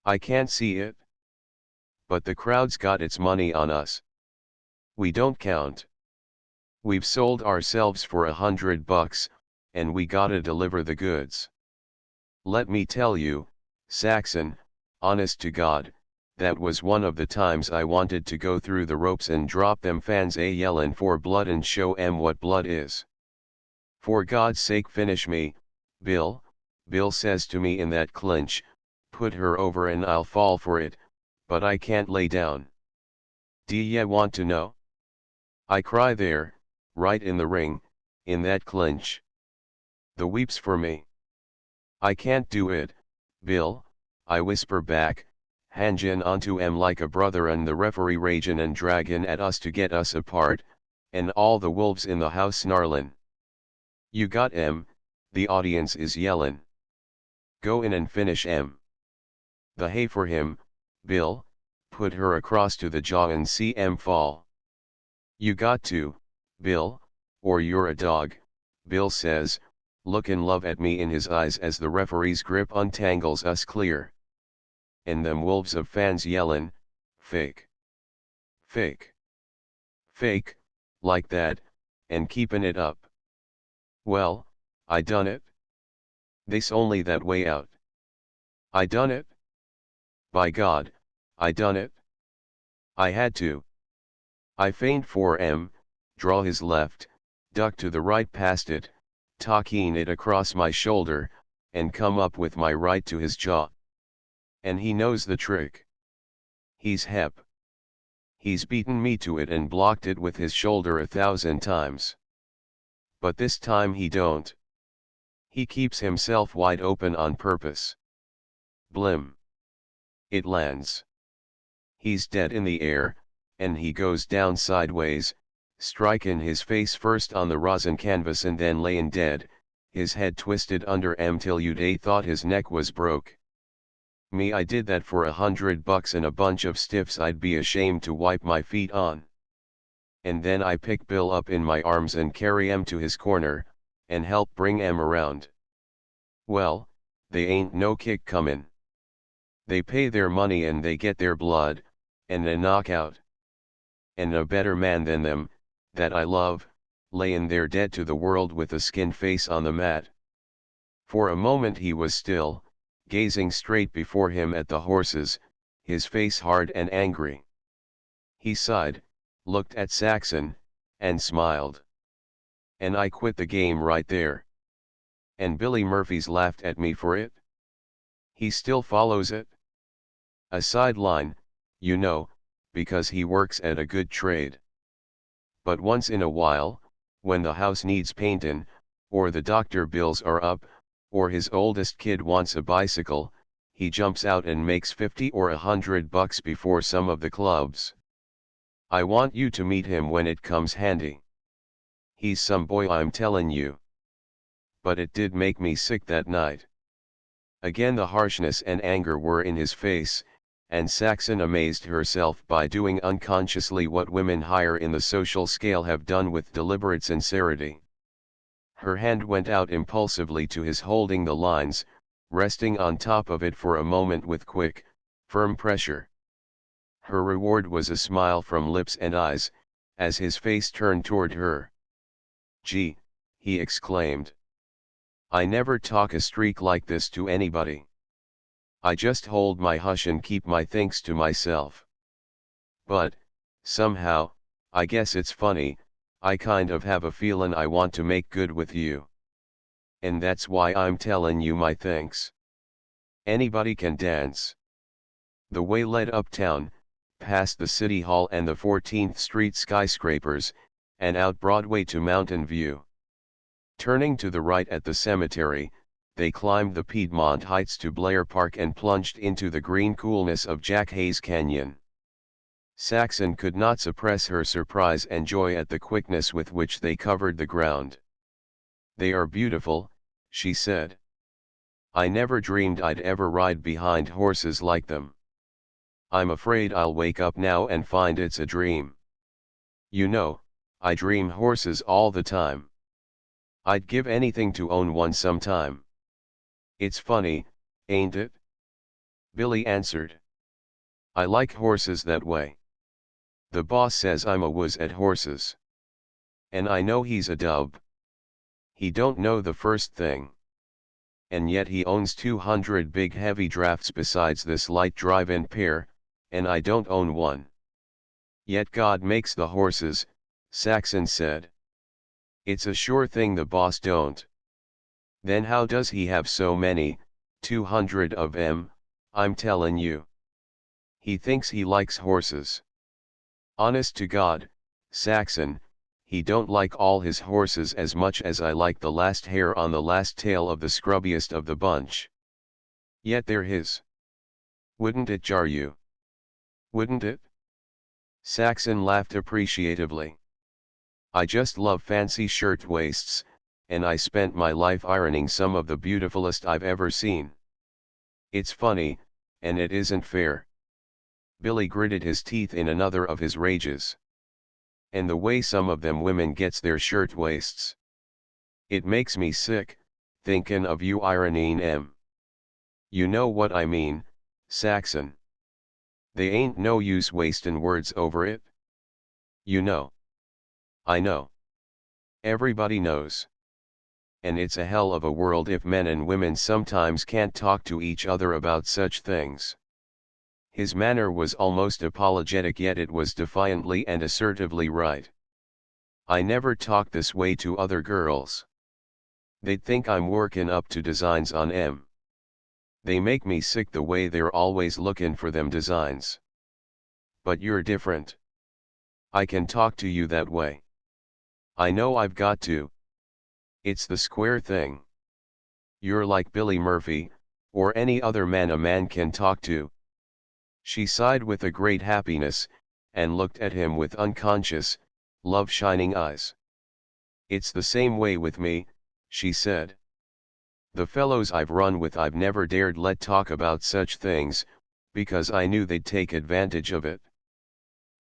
I can't see it. But the crowd's got its money on us. We don't count. We've sold ourselves for $100, and we gotta deliver the goods. Let me tell you, Saxon, honest to God, that was one of the times I wanted to go through the ropes and drop them fans yellin' for blood and show what blood is. For God's sake finish me, Bill, Bill says to me in that clinch, put her over and I'll fall for it, but I can't lay down. D'ye want to know? I cry there, right in the ring, in that clinch. The weeps for me. I can't do it, Bill, I whisper back, hangin' onto em like a brother and the referee ragin' and draggin' at us to get us apart, and all the wolves in the house snarlin'. You got em, the audience is yellin'. Go in and finish em. The hay for him, Bill, put her across to the jaw and see em fall. You got to, Bill, or you're a dog, Bill says, lookin' love at me in his eyes as the referee's grip untangles us clear. And them wolves of fans yellin', fake. Fake. Fake, like that, and keepin' it up. Well, I done it. They's only that way out. I done it. By God, I done it. I had to. I feigned for em, draw his left, duck to the right past it, talking it across my shoulder, and come up with my right to his jaw. And he knows the trick. He's hep. He's beaten me to it and blocked it with his shoulder 1,000 times. But this time he don't. He keeps himself wide open on purpose. Blim. It lands. He's dead in the air, and he goes down sideways, strikin' his face first on the rosin canvas and then layin' dead, his head twisted under em till you'd a thought his neck was broke. Me, I did that for $100 and a bunch of stiffs I'd be ashamed to wipe my feet on. And then I pick Bill up in my arms and carry em to his corner, and help bring em around. Well, they ain't no kick comin'. They pay their money and they get their blood, and a knockout. And a better man than them, that I love, layin' there dead to the world with a skinned face on the mat. For a moment he was still, gazing straight before him at the horses, his face hard and angry. He sighed, looked at Saxon, and smiled. And I quit the game right there. And Billy Murphy's laughed at me for it. He still follows it. A sideline, you know, because he works at a good trade. But once in a while, when the house needs paintin', or the doctor bills are up, or his oldest kid wants a bicycle, he jumps out and makes $50 or $100 before some of the clubs. I want you to meet him when it comes handy. He's some boy, I'm tellin' you. But it did make me sick that night. Again the harshness and anger were in his face, and Saxon amazed herself by doing unconsciously what women higher in the social scale have done with deliberate sincerity. Her hand went out impulsively to his, holding the lines, resting on top of it for a moment with quick, firm pressure. Her reward was a smile from lips and eyes, as his face turned toward her. "Gee," he exclaimed. "I never talk a streak like this to anybody. I just hold my hush and keep my thinks to myself. But, somehow, I guess it's funny, I kind of have a feelin' I want to make good with you. And that's why I'm tellin' you my thanks. Anybody can dance." The way led uptown, past the City Hall and the 14th Street skyscrapers, and out Broadway to Mountain View. Turning to the right at the cemetery, they climbed the Piedmont Heights to Blair Park and plunged into the green coolness of Jack Hayes Canyon. Saxon could not suppress her surprise and joy at the quickness with which they covered the ground. "They are beautiful," she said. "I never dreamed I'd ever ride behind horses like them. I'm afraid I'll wake up now and find it's a dream. You know, I dream horses all the time. I'd give anything to own one sometime." "It's funny, ain't it?" Billy answered. "I like horses that way. The boss says I'm a wuss at horses. And I know he's a dub. He don't know the first thing. And yet he owns 200 big heavy drafts besides this light drive-in pair, and I don't own one. Yet God makes the horses," Saxon said. It's a sure thing the boss don't. Then how does he have so many, 200 of 'em, I'm tellin' you. He thinks he likes horses. Honest to God, Saxon, he don't like all his horses as much as I like the last hair on the last tail of the scrubbiest of the bunch. Yet they're his. Wouldn't it jar you? Wouldn't it? Saxon laughed appreciatively. I just love fancy shirtwaists, and I spent my life ironing some of the beautifulest I've ever seen. It's funny, and it isn't fair. Billy gritted his teeth in another of his rages. And the way some of them women gets their shirtwaists. It makes me sick, thinkin' of you ironing 'em. You know what I mean, Saxon. They ain't no use wastin' words over it. You know. I know. Everybody knows. And it's a hell of a world if men and women sometimes can't talk to each other about such things. His manner was almost apologetic, yet it was defiantly and assertively right. I never talk this way to other girls. They'd think I'm workin' up to designs on 'em. They make me sick the way they're always lookin' for them designs. But you're different. I can talk to you that way. I know I've got to. It's the square thing. You're like Billy Murphy, or any other man a man can talk to. She sighed with a great happiness, and looked at him with unconscious, love-shining eyes. It's the same way with me, she said. The fellows I've run with I've never dared let talk about such things, because I knew they'd take advantage of it.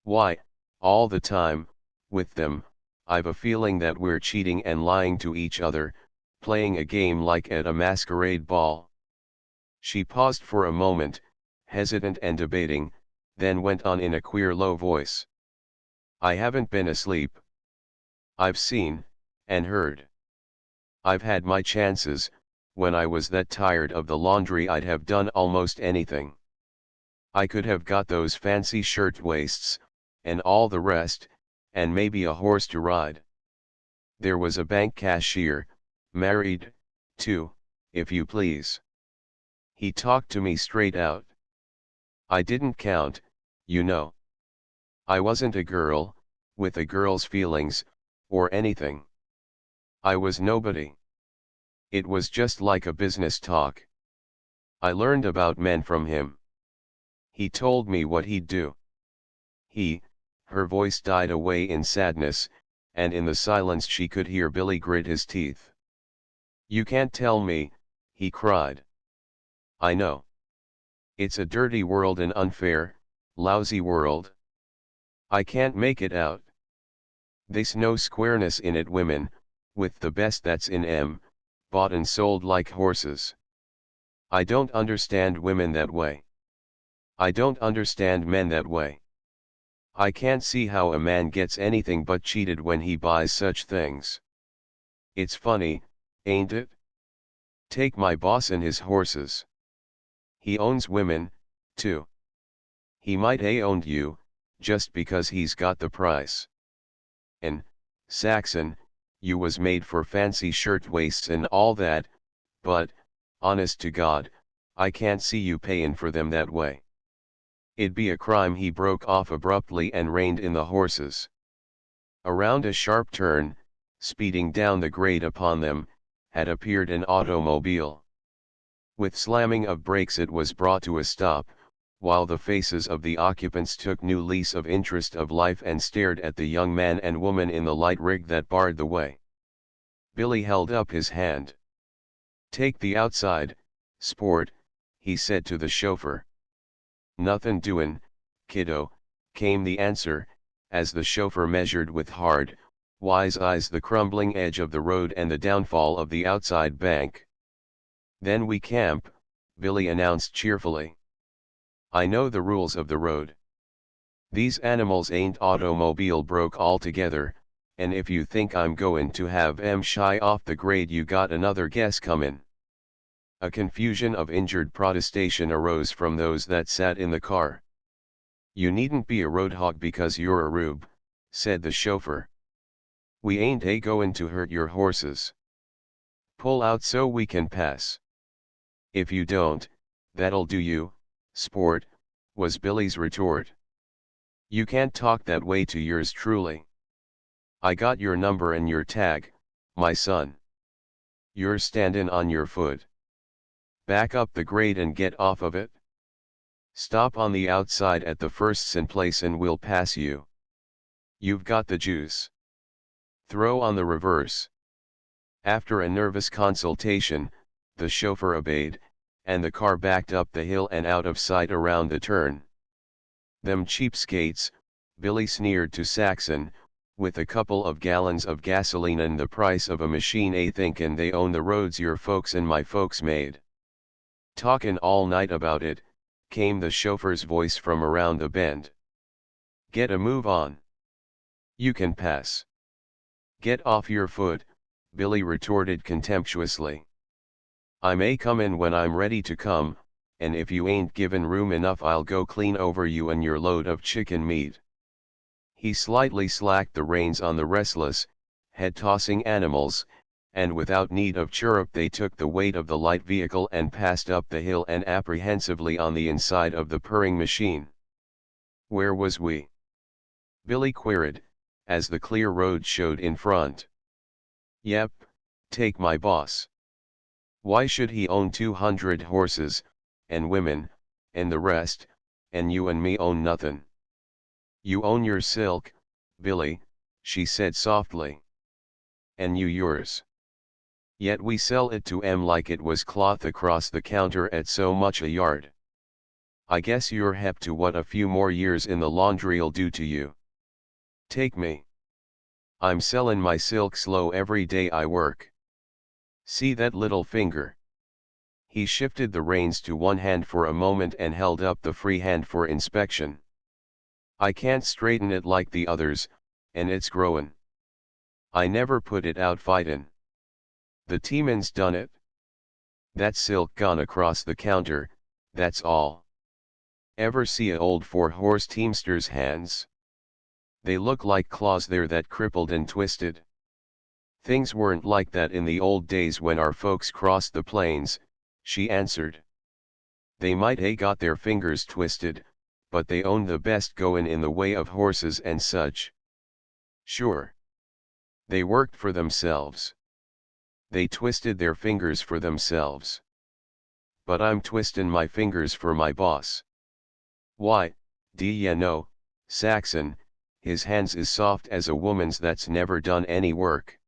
Why, all the time, with them, I've a feeling that we're cheating and lying to each other, playing a game like at a masquerade ball. She paused for a moment, hesitant and debating, then went on in a queer low voice. I haven't been asleep. I've seen, and heard. I've had my chances. When I was that tired of the laundry I'd have done almost anything. I could have got those fancy shirtwaists, and all the rest, and maybe a horse to ride. There was a bank cashier, married, too, if you please. He talked to me straight out. I didn't count, you know. I wasn't a girl, with a girl's feelings, or anything. I was nobody. It was just like a business talk. I learned about men from him. He told me what he'd do. Her voice died away in sadness, and in the silence she could hear Billy grit his teeth. You can't tell me, he cried. I know. It's a dirty world, an unfair, lousy world. I can't make it out. There's no squareness in it. Women, with the best that's in 'em, bought and sold like horses. I don't understand women that way. I don't understand men that way. I can't see how a man gets anything but cheated when he buys such things. It's funny, ain't it? Take my boss and his horses. He owns women, too. He might a owned you, just because he's got the price. And, Saxon, you was made for fancy shirtwaists and all that, but, honest to God, I can't see you payin' for them that way. It'd be a crime. He broke off abruptly and reined in the horses. Around a sharp turn, speeding down the grade upon them, had appeared an automobile. With slamming of brakes it was brought to a stop, while the faces of the occupants took new lease of interest of life and stared at the young man and woman in the light rig that barred the way. Billy held up his hand. Take the outside, sport, he said to the chauffeur. Nothin' doin', kiddo, came the answer, as the chauffeur measured with hard, wise eyes the crumbling edge of the road and the downfall of the outside bank. Then we camp, Billy announced cheerfully. I know the rules of the road. These animals ain't automobile broke altogether, and if you think I'm goin' to have 'em shy off the grade, you got another guess comin'. A confusion of injured protestation arose from those that sat in the car. You needn't be a road hog because you're a rube, said the chauffeur. We ain't a goin' to hurt your horses. Pull out so we can pass. If you don't, that'll do you, sport, was Billy's retort. You can't talk that way to yours truly. I got your number and your tag, my son. You're standin' on your foot. Back up the grade and get off of it. Stop on the outside at the first sin place and we'll pass you. You've got the juice. Throw on the reverse. After a nervous consultation, the chauffeur obeyed, and the car backed up the hill and out of sight around the turn. Them cheapskates, Billy sneered to Saxon, with a couple of gallons of gasoline and the price of a machine thinkin' they own the roads your folks and my folks made. Talkin' all night about it, came the chauffeur's voice from around the bend. Get a move on. You can pass. Get off your foot, Billy retorted contemptuously. I may come in when I'm ready to come, and if you ain't given room enough I'll go clean over you and your load of chicken meat. He slightly slacked the reins on the restless, head-tossing animals, and without need of chirrup they took the weight of the light vehicle and passed up the hill and apprehensively on the inside of the purring machine. Where was we? Billy queried, as the clear road showed in front. Yep, take my boss. Why should he own 200 horses, and women, and the rest, and you and me own nothin'? You own your silk, Billy, she said softly. And you yours. Yet we sell it to 'em like it was cloth across the counter at so much a yard. I guess you're hep to what a few more years in the laundry'll do to you. Take me. I'm sellin' my silk slow every day I work. See that little finger? He shifted the reins to one hand for a moment and held up the free hand for inspection. I can't straighten it like the others, and it's growin'. I never put it out fightin'. The teaman's done it. That silk gone across the counter, that's all. Ever see a old four-horse teamster's hands? They look like claws there that crippled and twisted. Things weren't like that in the old days when our folks crossed the plains, she answered. They might a got their fingers twisted, but they owned the best goin' in the way of horses and such. Sure. They worked for themselves. They twisted their fingers for themselves. But I'm twistin' my fingers for my boss. Why, d'ye know, Saxon, his hands is soft as a woman's that's never done any work.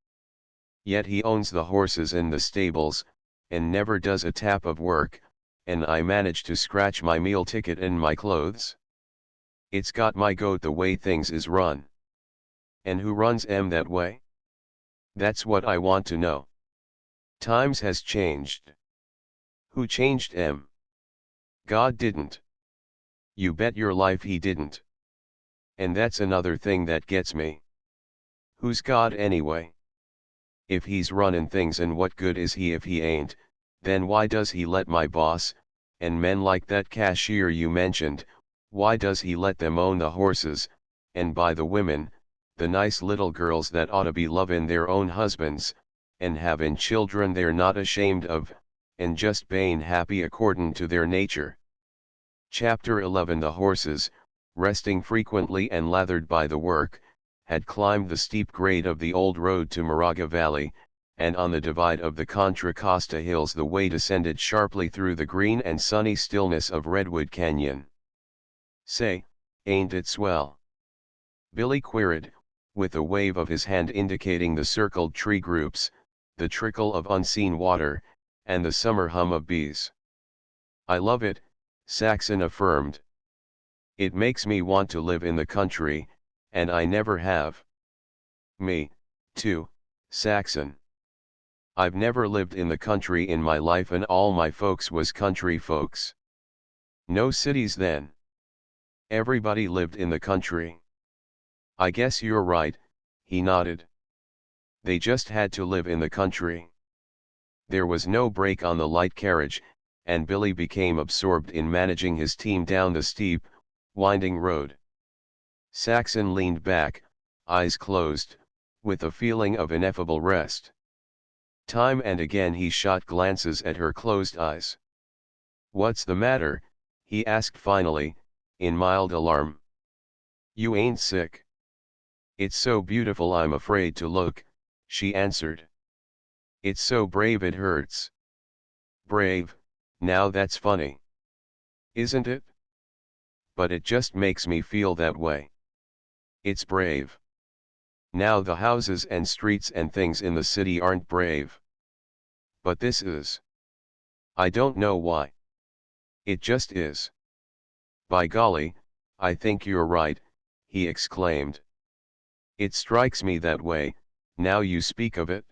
Yet he owns the horses in the stables, and never does a tap of work, and I manage to scratch my meal ticket and my clothes. It's got my goat the way things is run. And who runs 'em that way? That's what I want to know. Times has changed. Who changed 'em? God didn't. You bet your life he didn't. And that's another thing that gets me. Who's God anyway? If he's runnin' things, and what good is he if he ain't, then why does he let my boss, and men like that cashier you mentioned, why does he let them own the horses, and buy the women, the nice little girls that oughta be lovin' their own husbands, and havin' children they're not ashamed of, and just bein' happy accordin' to their nature? Chapter 11. The horses, resting frequently and lathered by the work, had climbed the steep grade of the old road to Moraga Valley, and on the divide of the Contra Costa Hills the way descended sharply through the green and sunny stillness of Redwood Canyon. Say, ain't it swell? Billy queried, with a wave of his hand indicating the circled tree groups, the trickle of unseen water, and the summer hum of bees. I love it, Saxon affirmed. It makes me want to live in the country, and I never have. Me, too, Saxon. I've never lived in the country in my life, and all my folks was country folks. No cities then. Everybody lived in the country. I guess you're right, he nodded. They just had to live in the country. There was no brake on the light carriage, and Billy became absorbed in managing his team down the steep, winding road. Saxon leaned back, eyes closed, with a feeling of ineffable rest. Time and again he shot glances at her closed eyes. "What's the matter?" he asked finally, in mild alarm. "You ain't sick?" "It's so beautiful I'm afraid to look," she answered. "It's so brave it hurts." "Brave, now that's funny. Isn't it? But it just makes me feel that way. It's brave. Now the houses and streets and things in the city aren't brave. But this is. I don't know why. It just is. By golly, I think you're right," he exclaimed. "It strikes me that way, now you speak of it.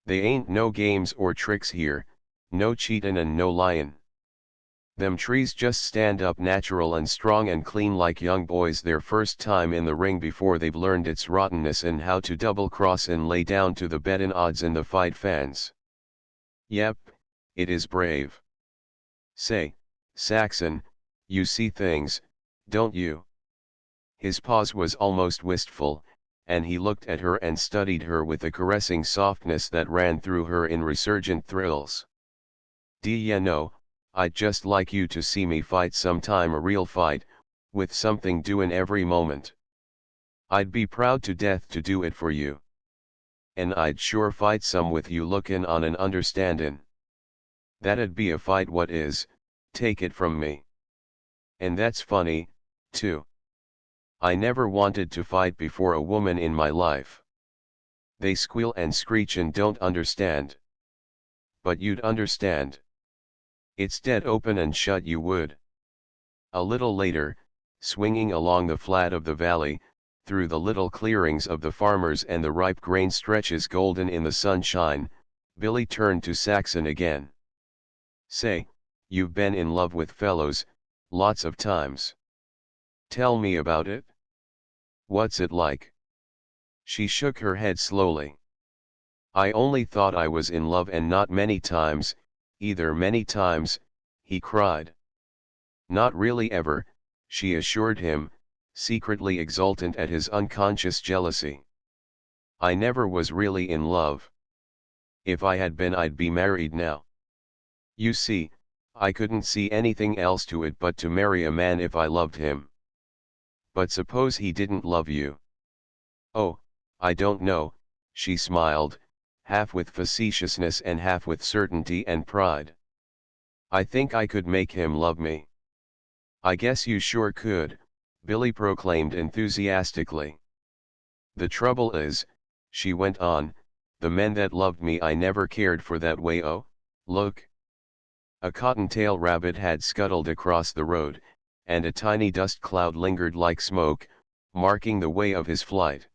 They ain't no games or tricks here, no cheatin' and no lyin'. Them trees just stand up natural and strong and clean like young boys their first time in the ring before they've learned its rottenness and how to double cross and lay down to the bettin' odds in the fight fans. Yep, it is brave. Say, Saxon, you see things, don't you?" His pause was almost wistful, and he looked at her and studied her with a caressing softness that ran through her in resurgent thrills. "D'ye know, I'd just like you to see me fight sometime, a real fight, with something doin' every moment. I'd be proud to death to do it for you. And I'd sure fight some with you lookin' on and understandin'. That'd be a fight what is, take it from me. And that's funny, too. I never wanted to fight before a woman in my life. They squeal and screech and don't understand. But you'd understand. It's dead open and shut you would." A little later, swinging along the flat of the valley, through the little clearings of the farmers and the ripe grain stretches golden in the sunshine, Billy turned to Saxon again. "Say, you've been in love with fellows, lots of times. Tell me about it. What's it like?" She shook her head slowly. "I only thought I was in love and not many times, either many times," he cried. "Not really ever," she assured him, secretly exultant at his unconscious jealousy. "I never was really in love. If I had been I'd be married now. You see, I couldn't see anything else to it but to marry a man if I loved him. But suppose he didn't love you?" "Oh, I don't know," she smiled, half with facetiousness and half with certainty and pride. "I think I could make him love me." "I guess you sure could," Billy proclaimed enthusiastically. "The trouble is," she went on, "the men that loved me I never cared for that way. Oh, look." A cottontail rabbit had scuttled across the road, and a tiny dust cloud lingered like smoke, marking the way of his flight.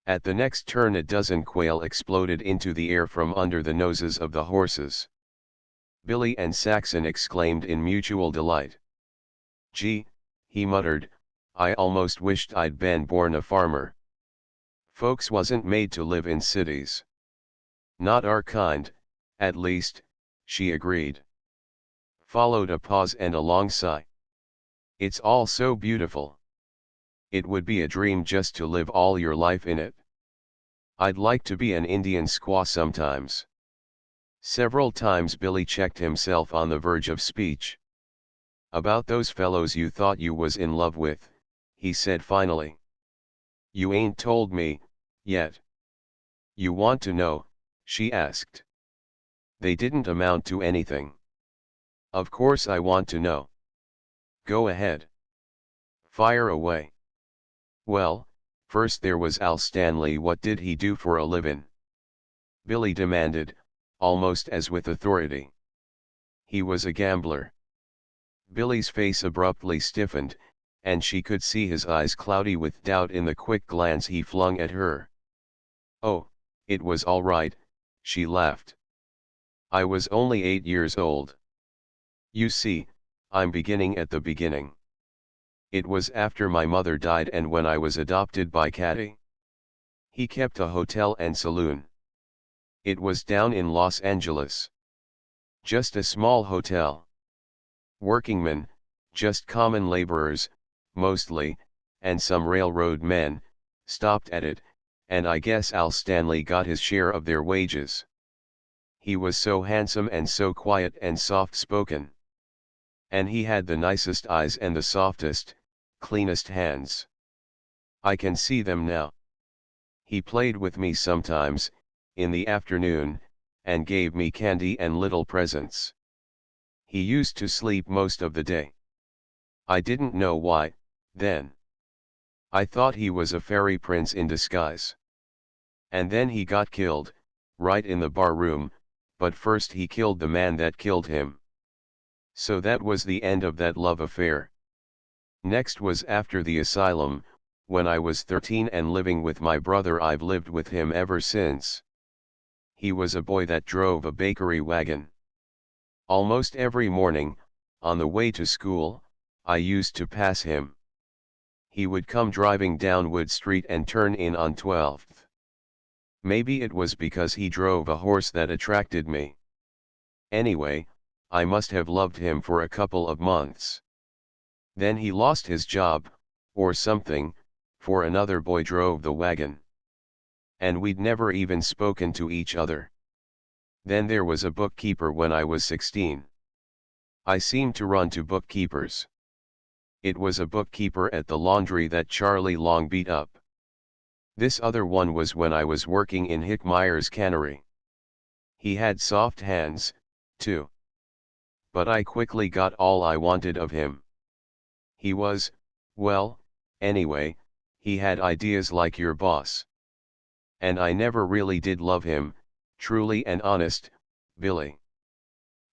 At the next turn a dozen quail exploded into the air from under the noses of the horses. Billy and Saxon exclaimed in mutual delight. "Gee," he muttered, "I almost wished I'd been born a farmer. Folks wasn't made to live in cities." "Not our kind, at least," she agreed. Followed a pause and a long sigh. "It's all so beautiful. It would be a dream just to live all your life in it. I'd like to be an Indian squaw sometimes." Several times Billy checked himself on the verge of speech. "About those fellows you thought you was in love with," he said finally. "You ain't told me, yet." "You want to know?" she asked. "They didn't amount to anything." "Of course I want to know." "Go ahead. Fire away." "Well, first there was Al Stanley. What did he do for a livin'?" Billy demanded, almost as with authority. "He was a gambler." Billy's face abruptly stiffened, and she could see his eyes cloudy with doubt in the quick glance he flung at her. "Oh, it was all right," she laughed. "I was only 8 years old. You see, I'm beginning at the beginning. It was after my mother died and when I was adopted by Caddy. He kept a hotel and saloon. It was down in Los Angeles. Just a small hotel. Workingmen, just common laborers, mostly, and some railroad men, stopped at it, and I guess Al Stanley got his share of their wages. He was so handsome and so quiet and soft-spoken. And he had the nicest eyes and the softest, cleanest hands. I can see them now. He played with me sometimes, in the afternoon, and gave me candy and little presents. He used to sleep most of the day. I didn't know why, then. I thought he was a fairy prince in disguise. And then he got killed, right in the bar room, but first he killed the man that killed him. So that was the end of that love affair. Next was after the asylum, when I was 13 and living with my brother. I've lived with him ever since. He was a boy that drove a bakery wagon. Almost every morning, on the way to school, I used to pass him. He would come driving down Wood Street and turn in on 12th. Maybe it was because he drove a horse that attracted me. Anyway, I must have loved him for a couple of months. Then he lost his job, or something, for another boy drove the wagon. And we'd never even spoken to each other. Then there was a bookkeeper when I was 16. I seemed to run to bookkeepers. It was a bookkeeper at the laundry that Charlie Long beat up. This other one was when I was working in Hick Meyer's cannery. He had soft hands, too. But I quickly got all I wanted of him. He was, well, anyway, he had ideas like your boss. And I never really did love him, truly and honest, Billy.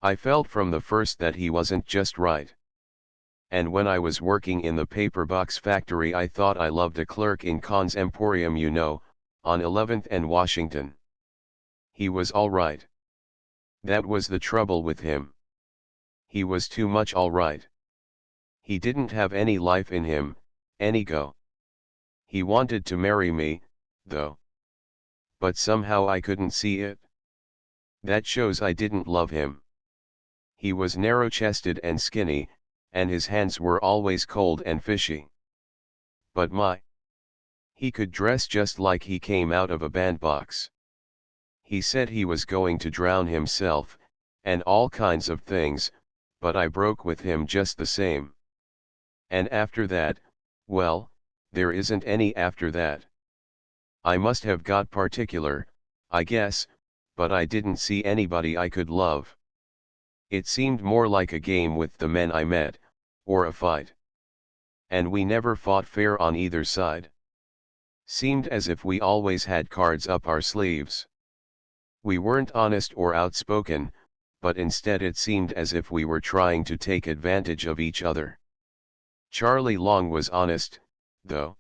I felt from the first that he wasn't just right. And when I was working in the paper box factory, I thought I loved a clerk in Kahn's Emporium, you know, on 11th and Washington. He was all right. That was the trouble with him. He was too much all right. He didn't have any life in him, any go. He wanted to marry me, though. But somehow I couldn't see it. That shows I didn't love him. He was narrow-chested and skinny, and his hands were always cold and fishy. But he could dress just like he came out of a bandbox. He said he was going to drown himself, and all kinds of things, but I broke with him just the same. And after that, well, there isn't any after that. I must have got particular, I guess, but I didn't see anybody I could love. It seemed more like a game with the men I met, or a fight. And we never fought fair on either side. Seemed as if we always had cards up our sleeves. We weren't honest or outspoken, but instead it seemed as if we were trying to take advantage of each other. Charlie Long was honest, though.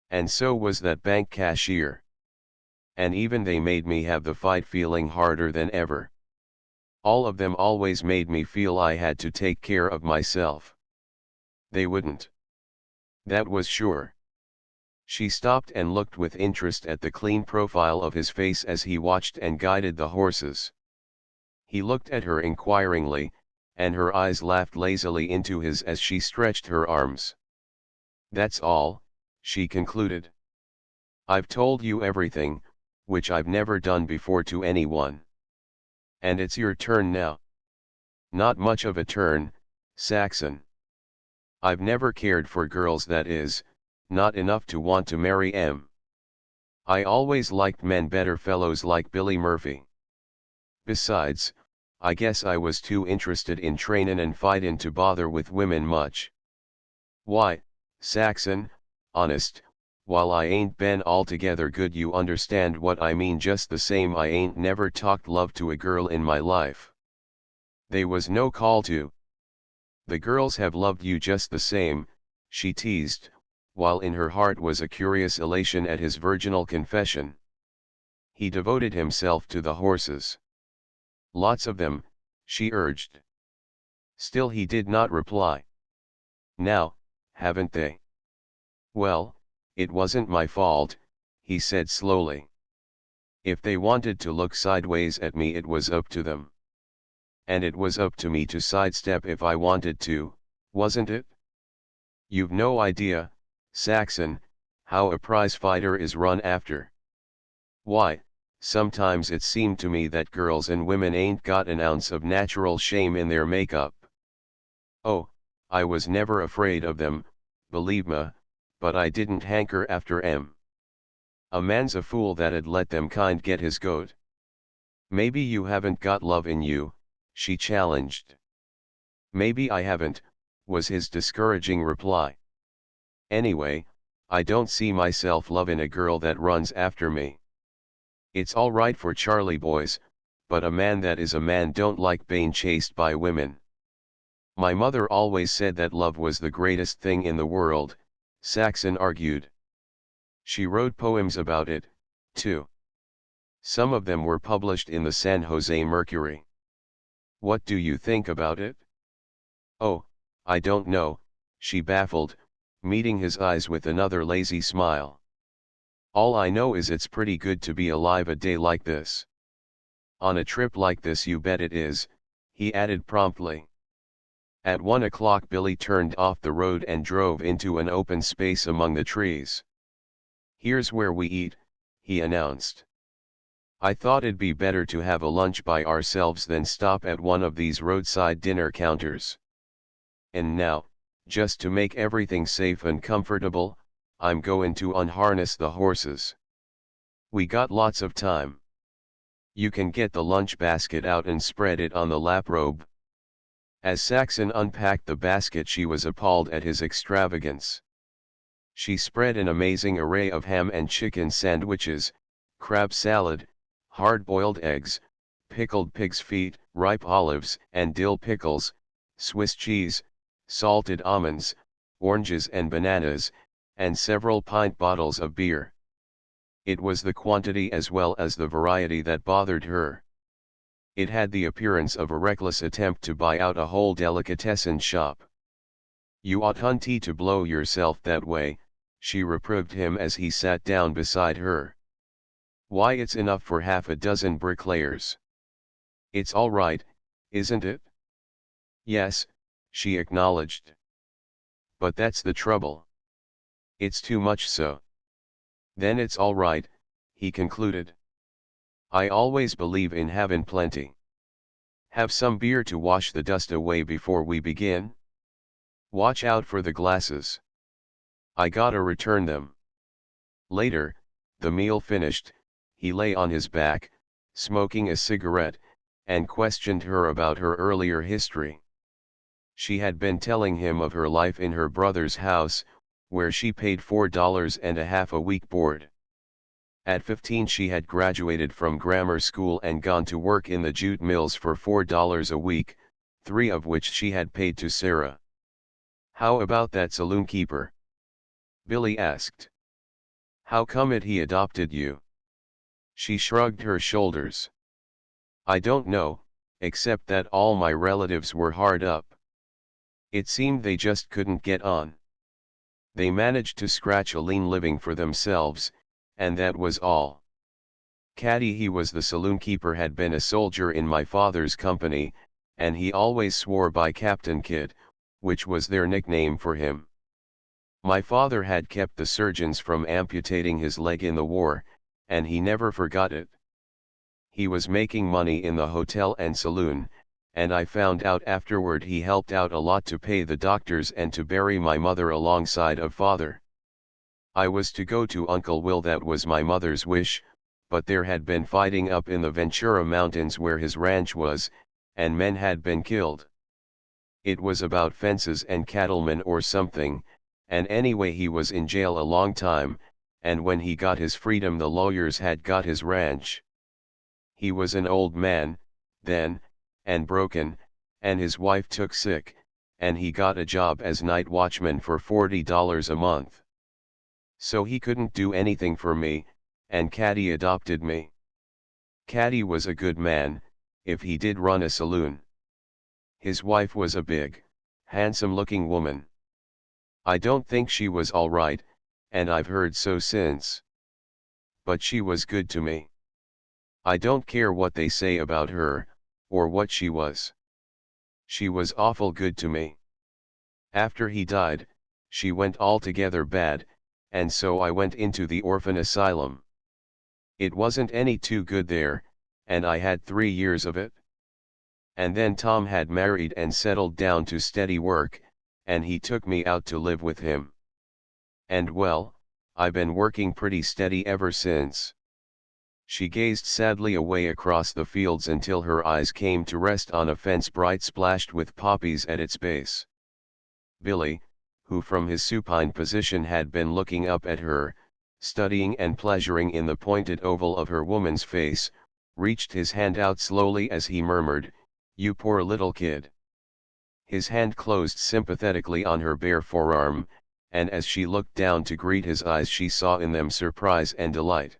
And so was that bank cashier. And even they made me have the fight feeling harder than ever. All of them always made me feel I had to take care of myself. They wouldn't. That was sure. She stopped and looked with interest at the clean profile of his face as he watched and guided the horses. He looked at her inquiringly, and her eyes laughed lazily into his as she stretched her arms. That's all, she concluded. I've told you everything, which I've never done before to anyone. And it's your turn now. Not much of a turn, Saxon. I've never cared for girls, that is, not enough to want to marry 'em. I always liked men better, fellows like Billy Murphy. Besides, I guess I was too interested in trainin' and fightin' to bother with women much. Why, Saxon, honest, while I ain't been altogether good, you understand what I mean, just the same I ain't never talked love to a girl in my life. They was no call to. The girls have loved you just the same, she teased, while in her heart was a curious elation at his virginal confession. He devoted himself to the horses. Lots of them, she urged. Still he did not reply. Now, haven't they? Well, it wasn't my fault, he said slowly. If they wanted to look sideways at me, it was up to them. And it was up to me to sidestep if I wanted to, wasn't it? You've no idea, Saxon, How a prize fighter is run after. Why, sometimes it seemed to me that girls and women ain't got an ounce of natural shame in their makeup. Oh, I was never afraid of them, believe me, but I didn't hanker after 'em. A man's a fool that'd let them kind get his goat. Maybe you haven't got love in you, she challenged. Maybe I haven't, was his discouraging reply. Anyway, I don't see myself loving a girl that runs after me. It's alright for Charlie boys, but a man that is a man don't like being chased by women. My mother always said that love was the greatest thing in the world, Saxon argued. She wrote poems about it, too. Some of them were published in the San Jose Mercury. What do you think about it? Oh, I don't know, she baffled, meeting his eyes with another lazy smile. All I know is it's pretty good to be alive a day like this. On a trip like this you bet it is, he added promptly. At 1 o'clock Billy turned off the road and drove into an open space among the trees. Here's where we eat, he announced. I thought it'd be better to have a lunch by ourselves than stop at one of these roadside dinner counters. And now, just to make everything safe and comfortable, I'm going to unharness the horses. We got lots of time. You can get the lunch basket out and spread it on the lap robe. As Saxon unpacked the basket she was appalled at his extravagance. She spread an amazing array of ham and chicken sandwiches, crab salad, hard-boiled eggs, pickled pig's feet, ripe olives and dill pickles, Swiss cheese, salted almonds, oranges and bananas, and several pint bottles of beer. It was the quantity as well as the variety that bothered her. It had the appearance of a reckless attempt to buy out a whole delicatessen shop. You oughtn't to blow yourself that way, she reproved him as he sat down beside her. Why, it's enough for half a dozen bricklayers. It's all right, isn't it? Yes, she acknowledged. But that's the trouble. It's too much so. Then it's all right, he concluded. I always believe in having plenty. Have some beer to wash the dust away before we begin? Watch out for the glasses. I gotta return them. Later, the meal finished, he lay on his back, smoking a cigarette, and questioned her about her earlier history. She had been telling him of her life in her brother's house, where she paid $4.50 a week board. At 15 she had graduated from grammar school and gone to work in the jute mills for $4 a week, 3 of which she had paid to Sarah. How about that saloon keeper? Billy asked. How come he adopted you? She shrugged her shoulders. I don't know, except that all my relatives were hard up. It seemed they just couldn't get on. They managed to scratch a lean living for themselves, and that was all. Caddy, he was the saloon keeper, had been a soldier in my father's company, and he always swore by Captain Kidd, which was their nickname for him. My father had kept the surgeons from amputating his leg in the war, and he never forgot it. He was making money in the hotel and saloon, and I found out afterward he helped out a lot to pay the doctors and to bury my mother alongside of father. I was to go to Uncle Will, that was my mother's wish, but there had been fighting up in the Ventura Mountains where his ranch was, and men had been killed. It was about fences and cattlemen or something, and anyway he was in jail a long time, and when he got his freedom the lawyers had got his ranch. He was an old man, then, and broken, and his wife took sick, and he got a job as night watchman for $40 a month. So he couldn't do anything for me, and Caddy adopted me. Caddy was a good man, if he did run a saloon. His wife was a big, handsome-looking woman. I don't think she was all right, and I've heard so since. But she was good to me. I don't care what they say about her, or what she was. She was awful good to me. After he died, she went altogether bad, and so I went into the orphan asylum. It wasn't any too good there, and I had 3 years of it. And then Tom had married and settled down to steady work, and he took me out to live with him. And well, I've been working pretty steady ever since." She gazed sadly away across the fields until her eyes came to rest on a fence bright splashed with poppies at its base. Billy, who from his supine position had been looking up at her, studying and pleasuring in the pointed oval of her woman's face, reached his hand out slowly as he murmured, "You poor little kid." His hand closed sympathetically on her bare forearm, and as she looked down to greet his eyes she saw in them surprise and delight.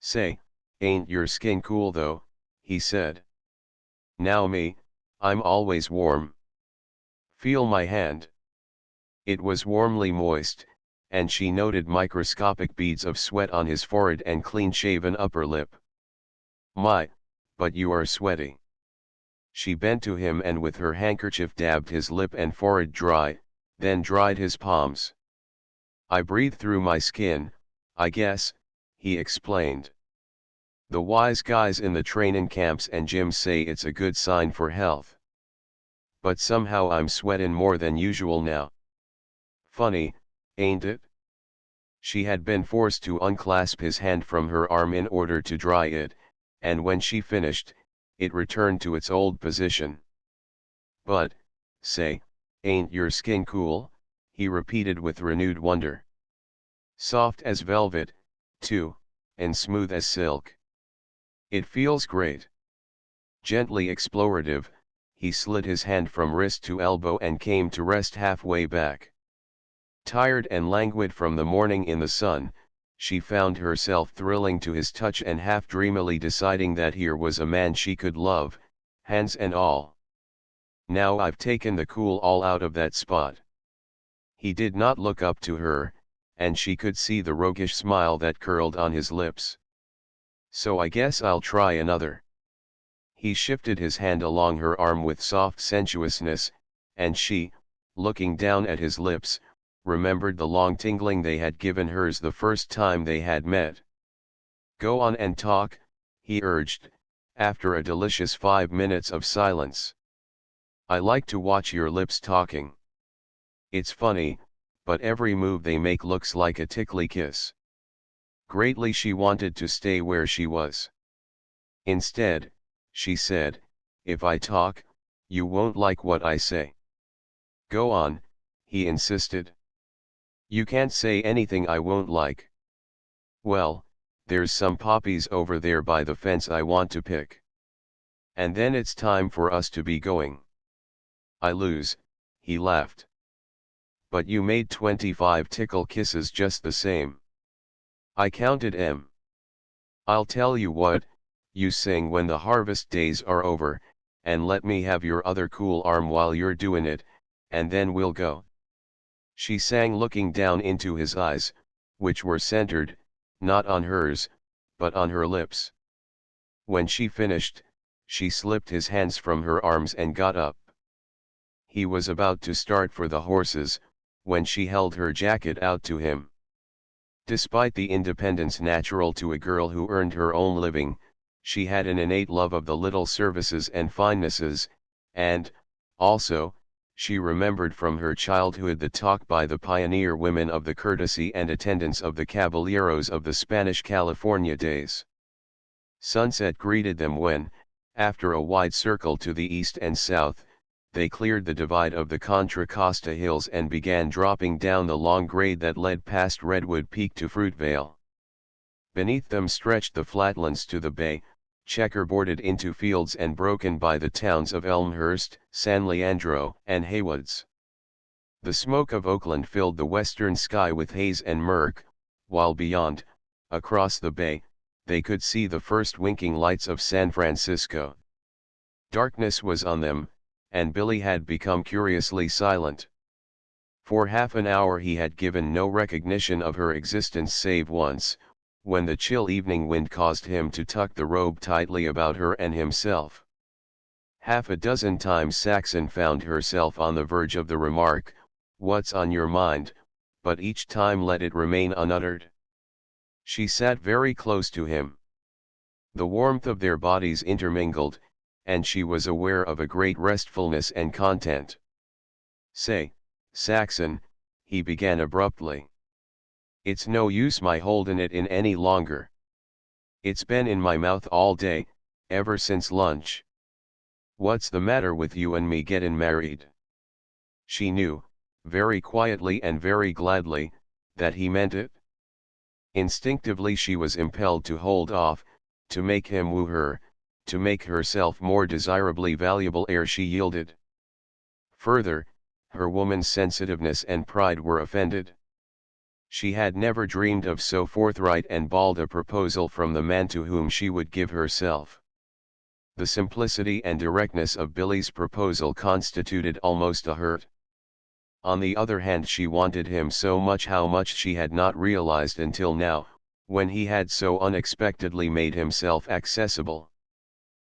"Say, ain't your skin cool though," he said. "Now me, I'm always warm. Feel my hand." It was warmly moist, and she noted microscopic beads of sweat on his forehead and clean-shaven upper lip. "My, but you are sweaty." She bent to him and with her handkerchief dabbed his lip and forehead dry, then dried his palms. "I breathe through my skin, I guess," he explained. "The wise guys in the trainin' camps and gyms say it's a good sign for health. But somehow I'm sweatin' more than usual now. Funny, ain't it?" She had been forced to unclasp his hand from her arm in order to dry it, and when she finished, it returned to its old position. "But, say, ain't your skin cool?" he repeated with renewed wonder. "Soft as velvet, too, and smooth as silk. It feels great." Gently explorative, he slid his hand from wrist to elbow and came to rest halfway back. Tired and languid from the morning in the sun, she found herself thrilling to his touch and half dreamily deciding that here was a man she could love, hands and all. "Now I've taken the cool all out of that spot." He did not look up to her, and she could see the roguish smile that curled on his lips. "So I guess I'll try another." He shifted his hand along her arm with soft sensuousness, and she, looking down at his lips, remembered the long tingling they had given hers the first time they had met. "Go on and talk," he urged, after a delicious 5 minutes of silence. "I like to watch your lips talking. It's funny, but every move they make looks like a tickly kiss." Greatly she wanted to stay where she was. "Instead," she said, "if I talk, you won't like what I say." "Go on," he insisted. "You can't say anything I won't like." "Well, there's some poppies over there by the fence I want to pick. And then it's time for us to be going." "I lose," he laughed. "But you made 25 tickle kisses just the same." "I counted 'em. I'll tell you what, you sing when the harvest days are over, and let me have your other cool arm while you're doin' it, and then we'll go." She sang looking down into his eyes, which were centered, not on hers, but on her lips. When she finished, she slipped his hands from her arms and got up. He was about to start for the horses, when she held her jacket out to him. Despite the independence natural to a girl who earned her own living, she had an innate love of the little services and finenesses, and, also, she remembered from her childhood the talk by the pioneer women of the courtesy and attendance of the caballeros of the Spanish California days. Sunset greeted them when, after a wide circle to the east and south, they cleared the divide of the Contra Costa Hills and began dropping down the long grade that led past Redwood Peak to Fruitvale. Beneath them stretched the flatlands to the bay, checkerboarded into fields and broken by the towns of Elmhurst, San Leandro, and Haywoods. The smoke of Oakland filled the western sky with haze and murk, while beyond, across the bay, they could see the first winking lights of San Francisco. Darkness was on them, and Billy had become curiously silent. For half an hour he had given no recognition of her existence save once, when the chill evening wind caused him to tuck the robe tightly about her and himself. Half a dozen times Saxon found herself on the verge of the remark, "What's on your mind, but each time let it remain unuttered. She sat very close to him. The warmth of their bodies intermingled, and she was aware of a great restfulness and content. "Say, Saxon," he began abruptly. "It's no use my holdin' it in any longer. It's been in my mouth all day, ever since lunch. What's the matter with you and me gettin' married?" She knew, very quietly and very gladly, that he meant it. Instinctively she was impelled to hold off, to make him woo her, to make herself more desirably valuable ere she yielded. Further, her woman's sensitiveness and pride were offended. She had never dreamed of so forthright and bald a proposal from the man to whom she would give herself. The simplicity and directness of Billy's proposal constituted almost a hurt. On the other hand, she wanted him so much how much she had not realized until now, when he had so unexpectedly made himself accessible.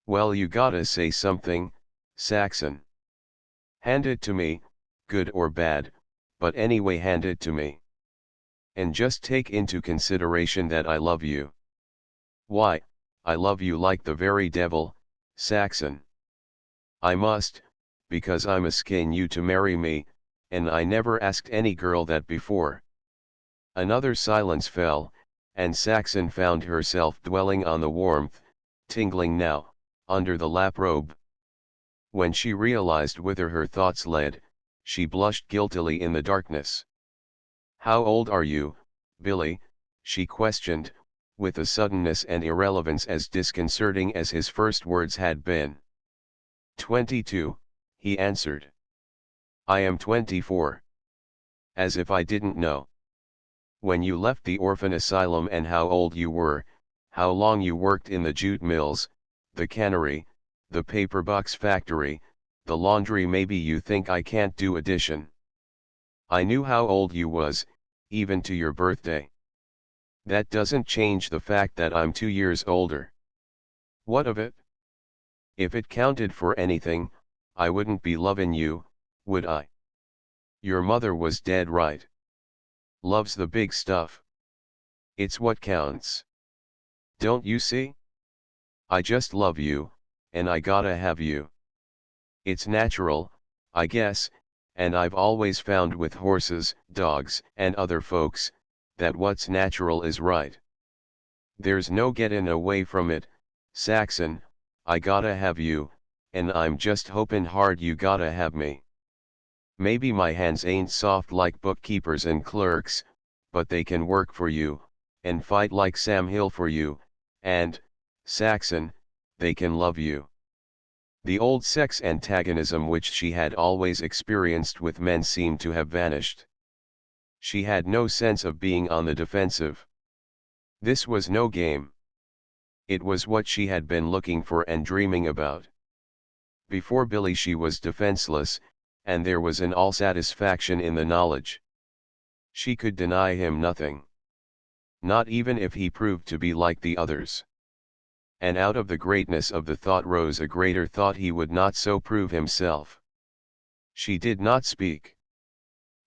"Well, you gotta say something, Saxon. Hand it to me, good or bad, but anyway hand it to me. And just take into consideration that I love you. Why, I love you like the very devil, Saxon. I must, because I'm asking you to marry me, and I never asked any girl that before." Another silence fell, and Saxon found herself dwelling on the warmth, tingling now, under the lap robe. When she realized whither her thoughts led, she blushed guiltily in the darkness. "How old are you, Billy?" she questioned, with a suddenness and irrelevance as disconcerting as his first words had been. 22, he answered. "I am 24. As if I didn't know. When you left the orphan asylum and how old you were, how long you worked in the jute mills, the cannery, the paper box factory, the laundry. Maybe you think I can't do addition. I knew how old you was, even to your birthday. That doesn't change the fact that I'm 2 years older. What of it? If it counted for anything, I wouldn't be lovin' you, would I? Your mother was dead right. Love's the big stuff. It's what counts. Don't you see? I just love you, and I gotta have you. It's natural, I guess, and I've always found with horses, dogs, and other folks, that what's natural is right. There's no gettin' away from it, Saxon. I gotta have you, and I'm just hopin' hard you gotta have me. Maybe my hands ain't soft like bookkeepers and clerks, but they can work for you, and fight like Sam Hill for you, and, Saxon, they can love you." The old sex antagonism which she had always experienced with men seemed to have vanished. She had no sense of being on the defensive. This was no game. It was what she had been looking for and dreaming about. Before Billy she was defenseless, and there was an all-satisfaction in the knowledge. She could deny him nothing. Not even if he proved to be like the others. And out of the greatness of the thought rose a greater thought: he would not so prove himself. She did not speak.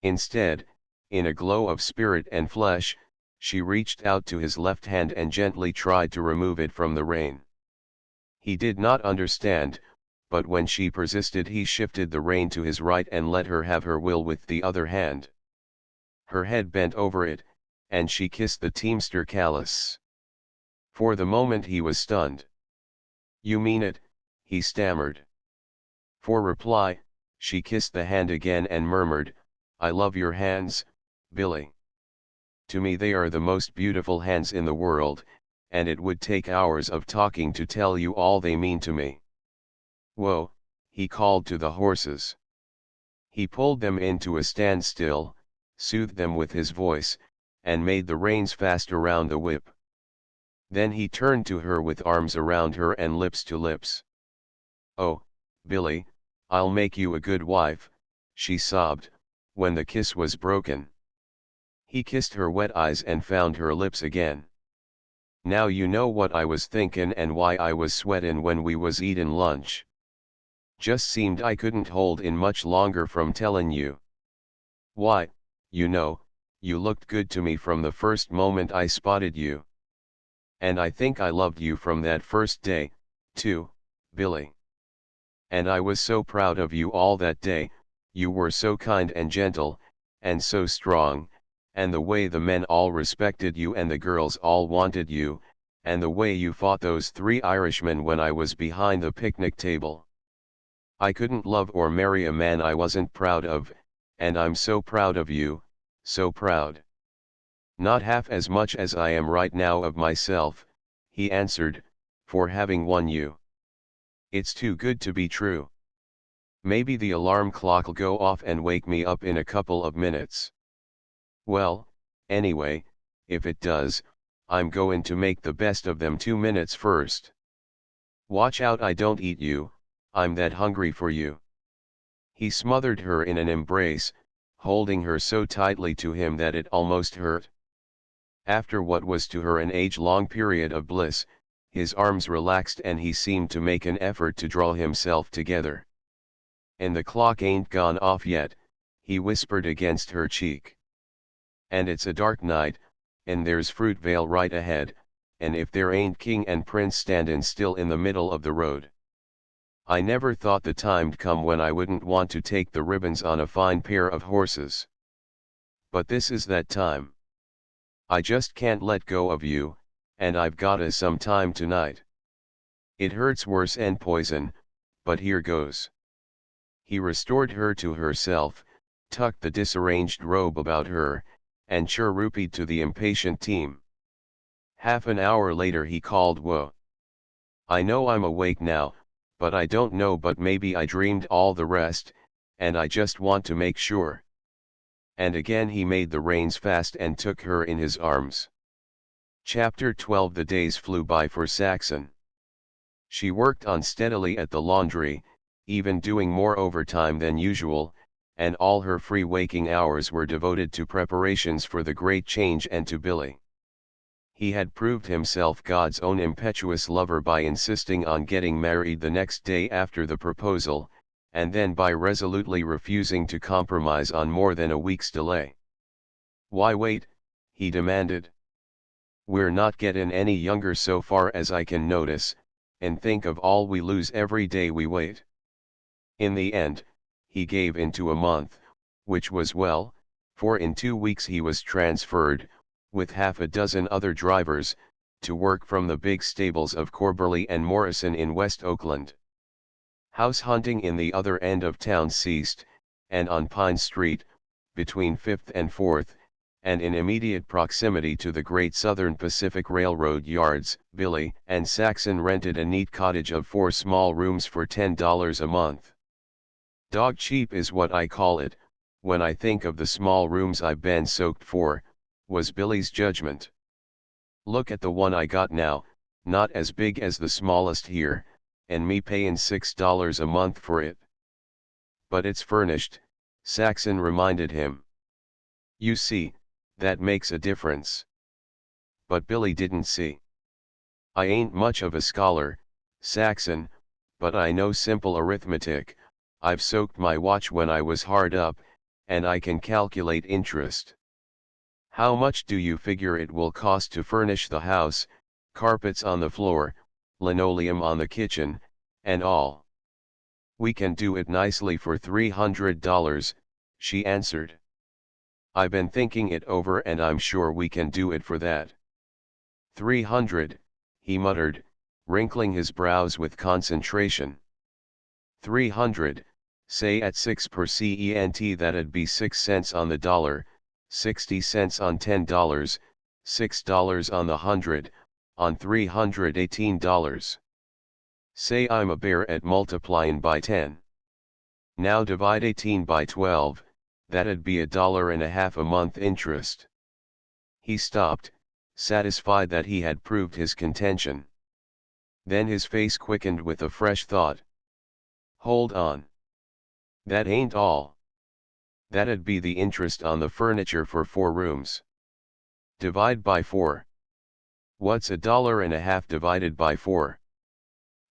Instead, in a glow of spirit and flesh, she reached out to his left hand and gently tried to remove it from the rein. He did not understand, but when she persisted he shifted the rein to his right and let her have her will with the other hand. Her head bent over it, and she kissed the teamster callous. For the moment he was stunned. "You mean it?" he stammered. For reply, she kissed the hand again and murmured, "I love your hands, Billy. To me they are the most beautiful hands in the world, and it would take hours of talking to tell you all they mean to me." "Whoa," he called to the horses. He pulled them into a standstill, soothed them with his voice, and made the reins fast around the whip. Then he turned to her with arms around her and lips to lips. "Oh, Billy, I'll make you a good wife," she sobbed, when the kiss was broken. He kissed her wet eyes and found her lips again. "Now you know what I was thinkin' and why I was sweatin' when we was eatin' lunch. Just seemed I couldn't hold in much longer from tellin' you. Why, you know, you looked good to me from the first moment I spotted you. And I think I loved you from that first day, too, Billy. And I was so proud of you all that day, you were so kind and gentle, and so strong, and the way the men all respected you and the girls all wanted you, and the way you fought those 3 Irishmen when I was behind the picnic table. I couldn't love or marry a man I wasn't proud of, and I'm so proud of you, so proud. Not half as much as I am right now of myself, he answered, for having won you. It's too good to be true. Maybe the alarm clock'll go off and wake me up in a couple of minutes. Well, anyway, if it does, I'm going to make the best of them 2 minutes first. Watch out I don't eat you, I'm that hungry for you. He smothered her in an embrace, holding her so tightly to him that it almost hurt. After what was to her an age-long period of bliss, his arms relaxed and he seemed to make an effort to draw himself together. And the clock ain't gone off yet, he whispered against her cheek. And it's a dark night, and there's Fruitvale right ahead, and if there ain't King and Prince standin' still in the middle of the road. I never thought the time'd come when I wouldn't want to take the ribbons on a fine pair of horses. But this is that time. I just can't let go of you, and I've gotta some time tonight. It hurts worse 'en poison, but here goes. He restored her to herself, tucked the disarranged robe about her, and chirrupied to the impatient team. Half an hour later he called, "Whoa. I know I'm awake now, but I don't know but maybe I dreamed all the rest, and I just want to make sure." And again he made the reins fast and took her in his arms. Chapter 12. The days flew by for Saxon. She worked on steadily at the laundry, even doing more overtime than usual, and all her free waking hours were devoted to preparations for the great change and to Billy. He had proved himself God's own impetuous lover by insisting on getting married the next day after the proposal, and then by resolutely refusing to compromise on more than a week's delay. "Why wait?" he demanded. "We're not gettin' any younger so far as I can notice, and think of all we lose every day we wait." In the end, he gave in to a month, which was well, for in 2 weeks he was transferred, with half a dozen other drivers, to work from the big stables of Corberley and Morrison in West Oakland. House hunting in the other end of town ceased, and on Pine Street, between 5th and 4th, and in immediate proximity to the Great Southern Pacific Railroad yards, Billy and Saxon rented a neat cottage of 4 small rooms for $10 a month. "Dog cheap is what I call it, when I think of the small rooms I've been soaked for," was Billy's judgment. "Look at the one I got now, not as big as the smallest here, and me payin' $6 a month for it." "But it's furnished," Saxon reminded him. "You see, that makes a difference." But Billy didn't see. "I ain't much of a scholar, Saxon, but I know simple arithmetic. I've soaked my watch when I was hard up, and I can calculate interest. How much do you figure it will cost to furnish the house, carpets on the floor, linoleum on the kitchen, and all?" "We can do it nicely for $300, she answered. "I've been thinking it over and I'm sure we can do it for that." "$300, he muttered, wrinkling his brows with concentration. $300, say at 6 per cent, that'd be 6 cents on the dollar, 60 cents on $10, $6 on the 100, on $318. Say I'm a bear at multiplyin' by 10. Now divide 18 by 12, that'd be $1.50 a month interest." He stopped, satisfied that he had proved his contention. Then his face quickened with a fresh thought. "Hold on. That ain't all. That'd be the interest on the furniture for 4 rooms. Divide by 4. What's $1.50 divided by 4?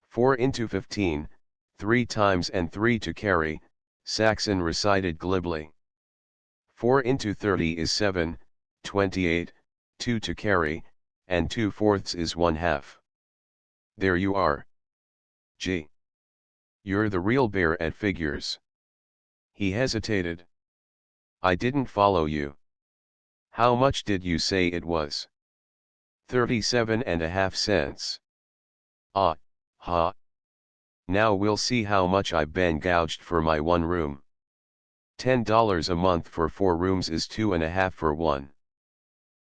4 into 15, 3 times and 3 to carry," Saxon recited glibly. 4 into 30 is 7, 28, 2 to carry, and 2/4 is 1/2. There you are. Gee. You're the real bear at figures. He hesitated. I didn't follow you. How much did you say it was? 37.5 cents. Ah, ha. Now we'll see how much I've been gouged for my one room. $10 a month for 4 rooms is 2.5 for one.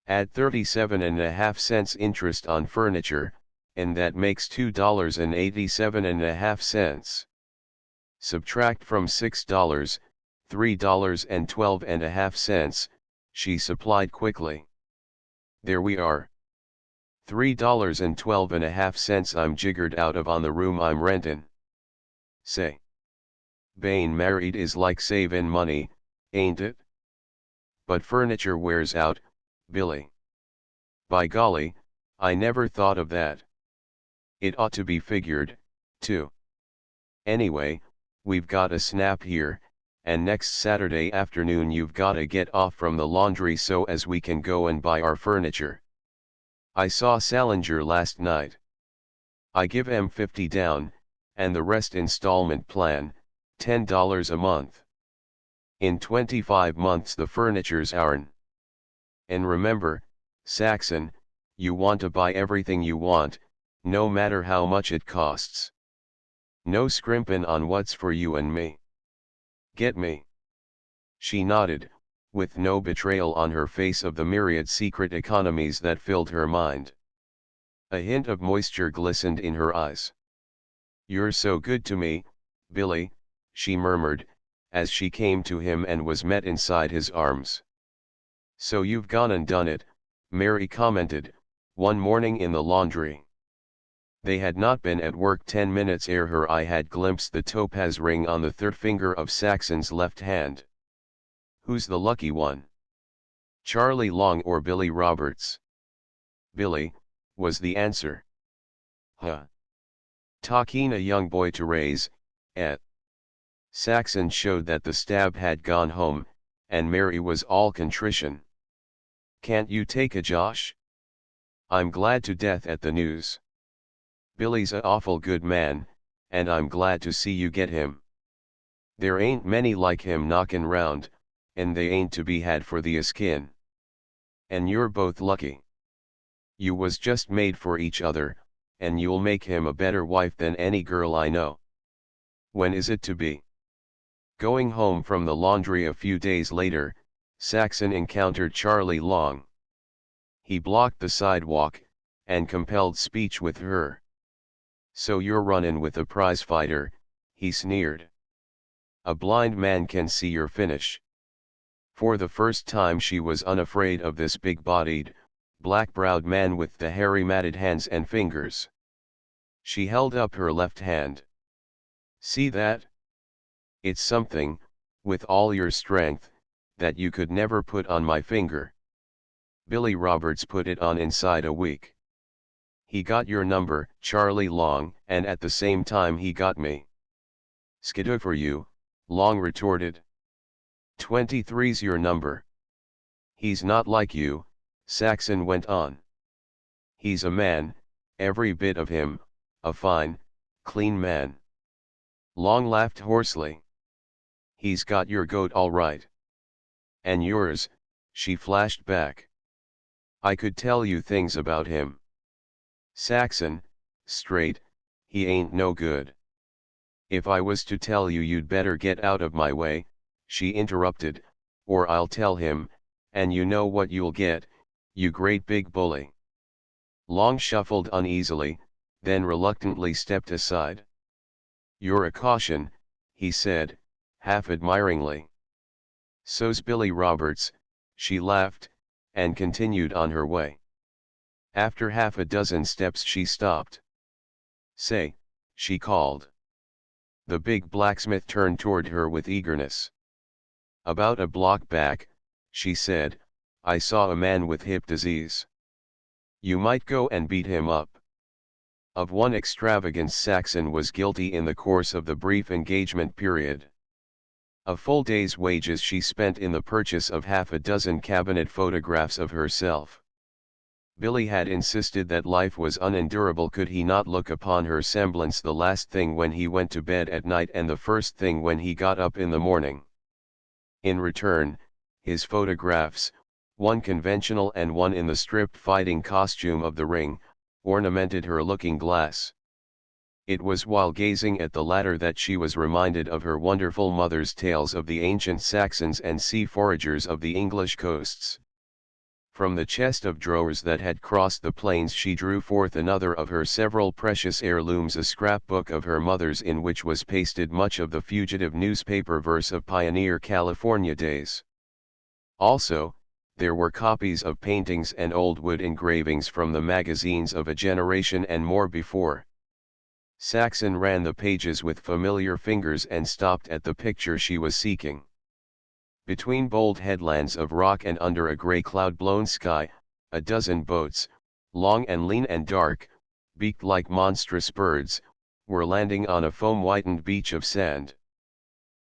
Add 37.5 cents interest on furniture, and that makes $2.87.5. Subtract from $6, $3.12.5, she supplied quickly. There we are. $3.12.5 I'm jiggered out of on the room I'm rentin'. Say. Bein' married is like savin' money, ain't it? But furniture wears out, Billy. By golly, I never thought of that. It ought to be figured, too. Anyway, we've got a snap here, and next Saturday afternoon you've gotta get off from the laundry so as we can go and buy our furniture. I saw Salinger last night. I give him 50 down, and the rest installment plan, $10 a month. In 25 months the furniture's ourn. And remember, Saxon, you want to buy everything you want, no matter how much it costs. No scrimpin' on what's for you and me. Get me? She nodded, with no betrayal on her face of the myriad secret economies that filled her mind. A hint of moisture glistened in her eyes. You're so good to me, Billy, she murmured, as she came to him and was met inside his arms. So you've gone and done it, Mary commented, one morning in the laundry. They had not been at work 10 minutes ere her eye had glimpsed the topaz ring on the third finger of Saxon's left hand. Who's the lucky one? Charlie Long or Billy Roberts? Billy, was the answer. Huh. Talking a young boy to raise, eh? Saxon showed that the stab had gone home, and Mary was all contrition. Can't you take a Josh? I'm glad to death at the news. Billy's a awful good man, and I'm glad to see you get him. There ain't many like him knockin' round, and they ain't to be had for the skin. And you're both lucky. You was just made for each other, and you'll make him a better wife than any girl I know. When is it to be? Going home from the laundry a few days later, Saxon encountered Charlie Long. He blocked the sidewalk, and compelled speech with her. So you're runnin' with a prizefighter, he sneered. A blind man can see your finish. For the first time she was unafraid of this big-bodied, black-browed man with the hairy matted hands and fingers. She held up her left hand. See that? It's something, with all your strength, that you could never put on my finger. Billy Roberts put it on inside a week. He got your number, Charlie Long, and at the same time he got me. Skidoo for you, Long retorted. 23's your number. He's not like you, Saxon went on. He's a man, every bit of him, a fine, clean man. Long laughed hoarsely. He's got your goat all right. And yours, she flashed back. I could tell you things about him. Saxon, straight, he ain't no good. If I was to tell you you'd better get out of my way, she interrupted, or I'll tell him, and you know what you'll get, you great big bully. Long shuffled uneasily, then reluctantly stepped aside. You're a caution, he said, half admiringly. So's Billy Roberts, she laughed, and continued on her way. After half a dozen steps she stopped. Say, she called. The big blacksmith turned toward her with eagerness. About a block back, she said, I saw a man with hip disease. You might go and beat him up. Of one extravagance Saxon was guilty in the course of the brief engagement period. A full day's wages she spent in the purchase of half a dozen cabinet photographs of herself. Billy had insisted that life was unendurable could he not look upon her semblance the last thing when he went to bed at night and the first thing when he got up in the morning. In return, his photographs, one conventional and one in the stripped fighting costume of the ring, ornamented her looking glass. It was while gazing at the latter that she was reminded of her wonderful mother's tales of the ancient Saxons and sea foragers of the English coasts. From the chest of drawers that had crossed the plains she drew forth another of her several precious heirlooms, a scrapbook of her mother's in which was pasted much of the fugitive newspaper verse of pioneer California days. Also, there were copies of paintings and old wood engravings from the magazines of a generation and more before. Saxon ran the pages with familiar fingers and stopped at the picture she was seeking. Between bold headlands of rock and under a grey cloud-blown sky, a dozen boats, long and lean and dark, beaked like monstrous birds, were landing on a foam-whitened beach of sand.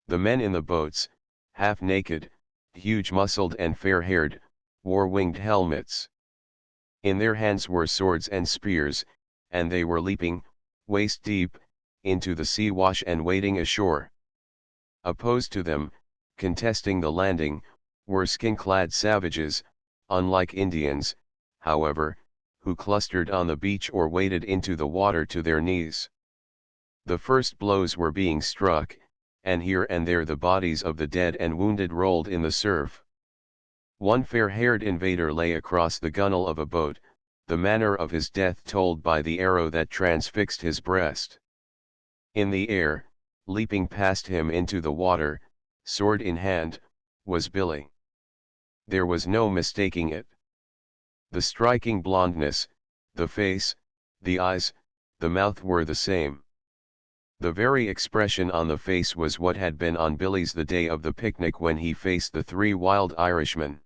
The men in the boats, half naked, huge-muscled and fair-haired, wore winged helmets. In their hands were swords and spears, and they were leaping, waist-deep, into the sea wash and wading ashore. Opposed to them, contesting the landing, were skin-clad savages, unlike Indians, however, who clustered on the beach or waded into the water to their knees. The first blows were being struck, and here and there the bodies of the dead and wounded rolled in the surf. One fair-haired invader lay across the gunwale of a boat, the manner of his death told by the arrow that transfixed his breast. In the air, leaping past him into the water, sword in hand, was Billy. There was no mistaking it. The striking blondness, the face, the eyes, the mouth were the same. The very expression on the face was what had been on Billy's the day of the picnic when he faced the three wild Irishmen.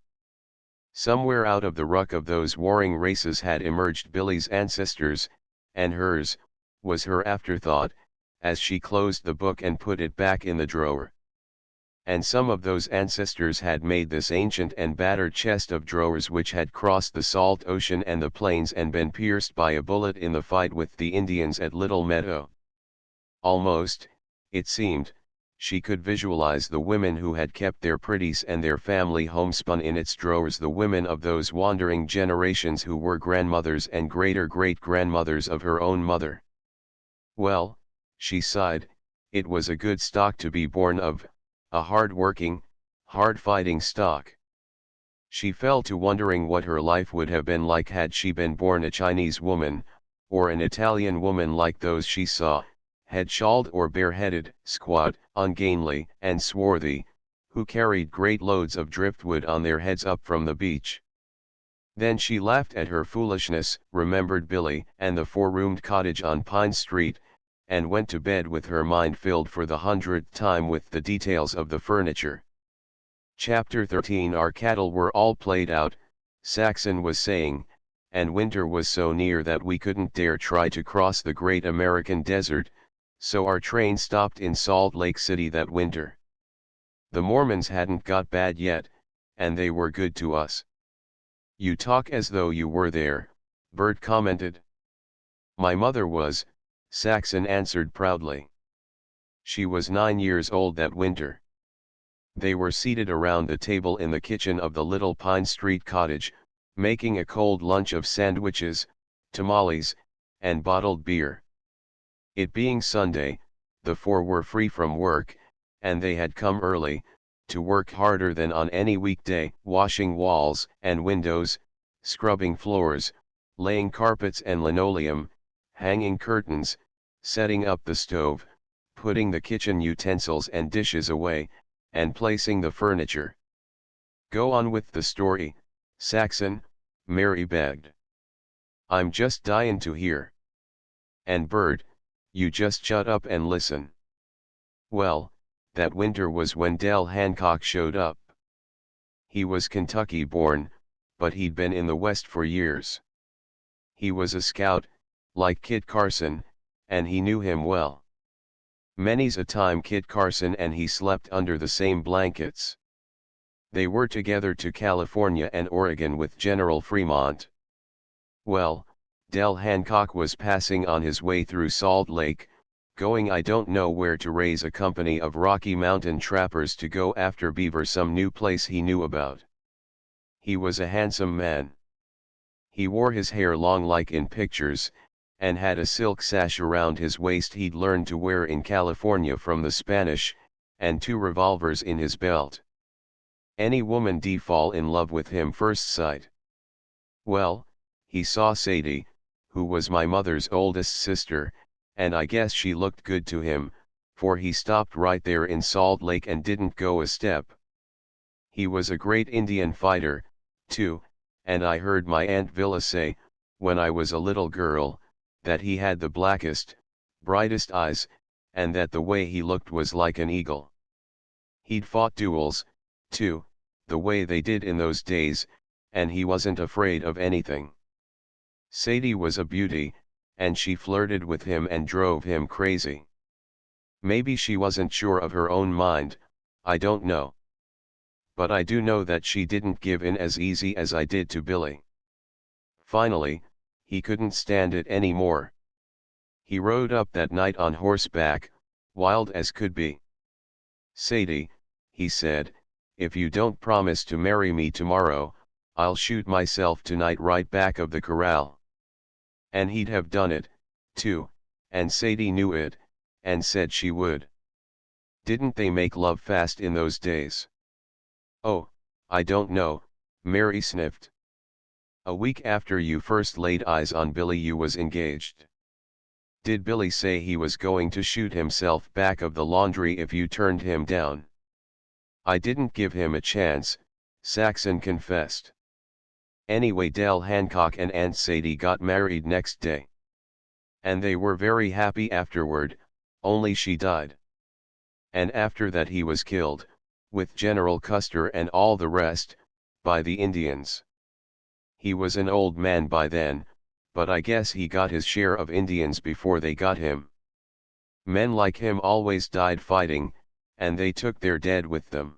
Somewhere out of the ruck of those warring races had emerged Billy's ancestors, and hers was her afterthought, as she closed the book and put it back in the drawer. And some of those ancestors had made this ancient and battered chest of drawers which had crossed the salt ocean and the plains and been pierced by a bullet in the fight with the Indians at Little Meadow. Almost, it seemed, she could visualize the women who had kept their pretties and their family homespun in its drawers, the women of those wandering generations who were grandmothers and greater-great-grandmothers of her own mother. Well, she sighed, it was a good stock to be born of, a hard-working, hard-fighting stock. She fell to wondering what her life would have been like had she been born a Chinese woman, or an Italian woman like those she saw, head-shawled or bareheaded, squat, ungainly, and swarthy, who carried great loads of driftwood on their heads up from the beach. Then she laughed at her foolishness, remembered Billy and the four-roomed cottage on Pine Street, and went to bed with her mind filled for the 100th time with the details of the furniture. Chapter 13. Our cattle were all played out, Saxon was saying, and winter was so near that we couldn't dare try to cross the great American desert, so our train stopped in Salt Lake City that winter. The Mormons hadn't got bad yet, and they were good to us. You talk as though you were there, Bert commented. My mother was, Saxon answered proudly. She was 9 years old that winter. They were seated around the table in the kitchen of the little Pine Street cottage, making a cold lunch of sandwiches, tamales, and bottled beer. It being Sunday, the four were free from work, and they had come early, to work harder than on any weekday, washing walls and windows, scrubbing floors, laying carpets and linoleum, hanging curtains, setting up the stove, putting the kitchen utensils and dishes away, and placing the furniture. Go on with the story, Saxon, Mary begged. I'm just dyin' to hear. And Bert, you just shut up and listen. Well, that winter was when Del Hancock showed up. He was Kentucky born, but he'd been in the West for years. He was a scout, like Kit Carson, and he knew him well. Many's a time Kit Carson and he slept under the same blankets. They were together to California and Oregon with General Fremont. Well, Del Hancock was passing on his way through Salt Lake, going I don't know where to raise a company of Rocky Mountain trappers to go after beaver, some new place he knew about. He was a handsome man. He wore his hair long like in pictures, and had a silk sash around his waist he'd learned to wear in California from the Spanish, and 2 revolvers in his belt. Any woman d fall in love with him first sight. Well, he saw Sadie, who was my mother's oldest sister, and I guess she looked good to him, for he stopped right there in Salt Lake and didn't go a step. He was a great Indian fighter, too, and I heard my Aunt Villa say, when I was a little girl, that he had the blackest, brightest eyes, and that the way he looked was like an eagle. He'd fought duels, too, the way they did in those days, and he wasn't afraid of anything. Sadie was a beauty, and she flirted with him and drove him crazy. Maybe she wasn't sure of her own mind, I don't know. But I do know that she didn't give in as easy as I did to Billy. Finally, he couldn't stand it any more. He rode up that night on horseback, wild as could be. Sadie, he said, if you don't promise to marry me tomorrow, I'll shoot myself tonight right back of the corral. And he'd have done it, too, and Sadie knew it, and said she would. Didn't they make love fast in those days? Oh, I don't know, Mary sniffed. A week after you first laid eyes on Billy you was engaged. Did Billy say he was going to shoot himself back of the laundry if you turned him down? I didn't give him a chance, Saxon confessed. Anyway, Del Hancock and Aunt Sadie got married next day. And they were very happy afterward, only she died. And after that he was killed, with General Custer and all the rest, by the Indians. He was an old man by then, but I guess he got his share of Indians before they got him. Men like him always died fighting, and they took their dead with them.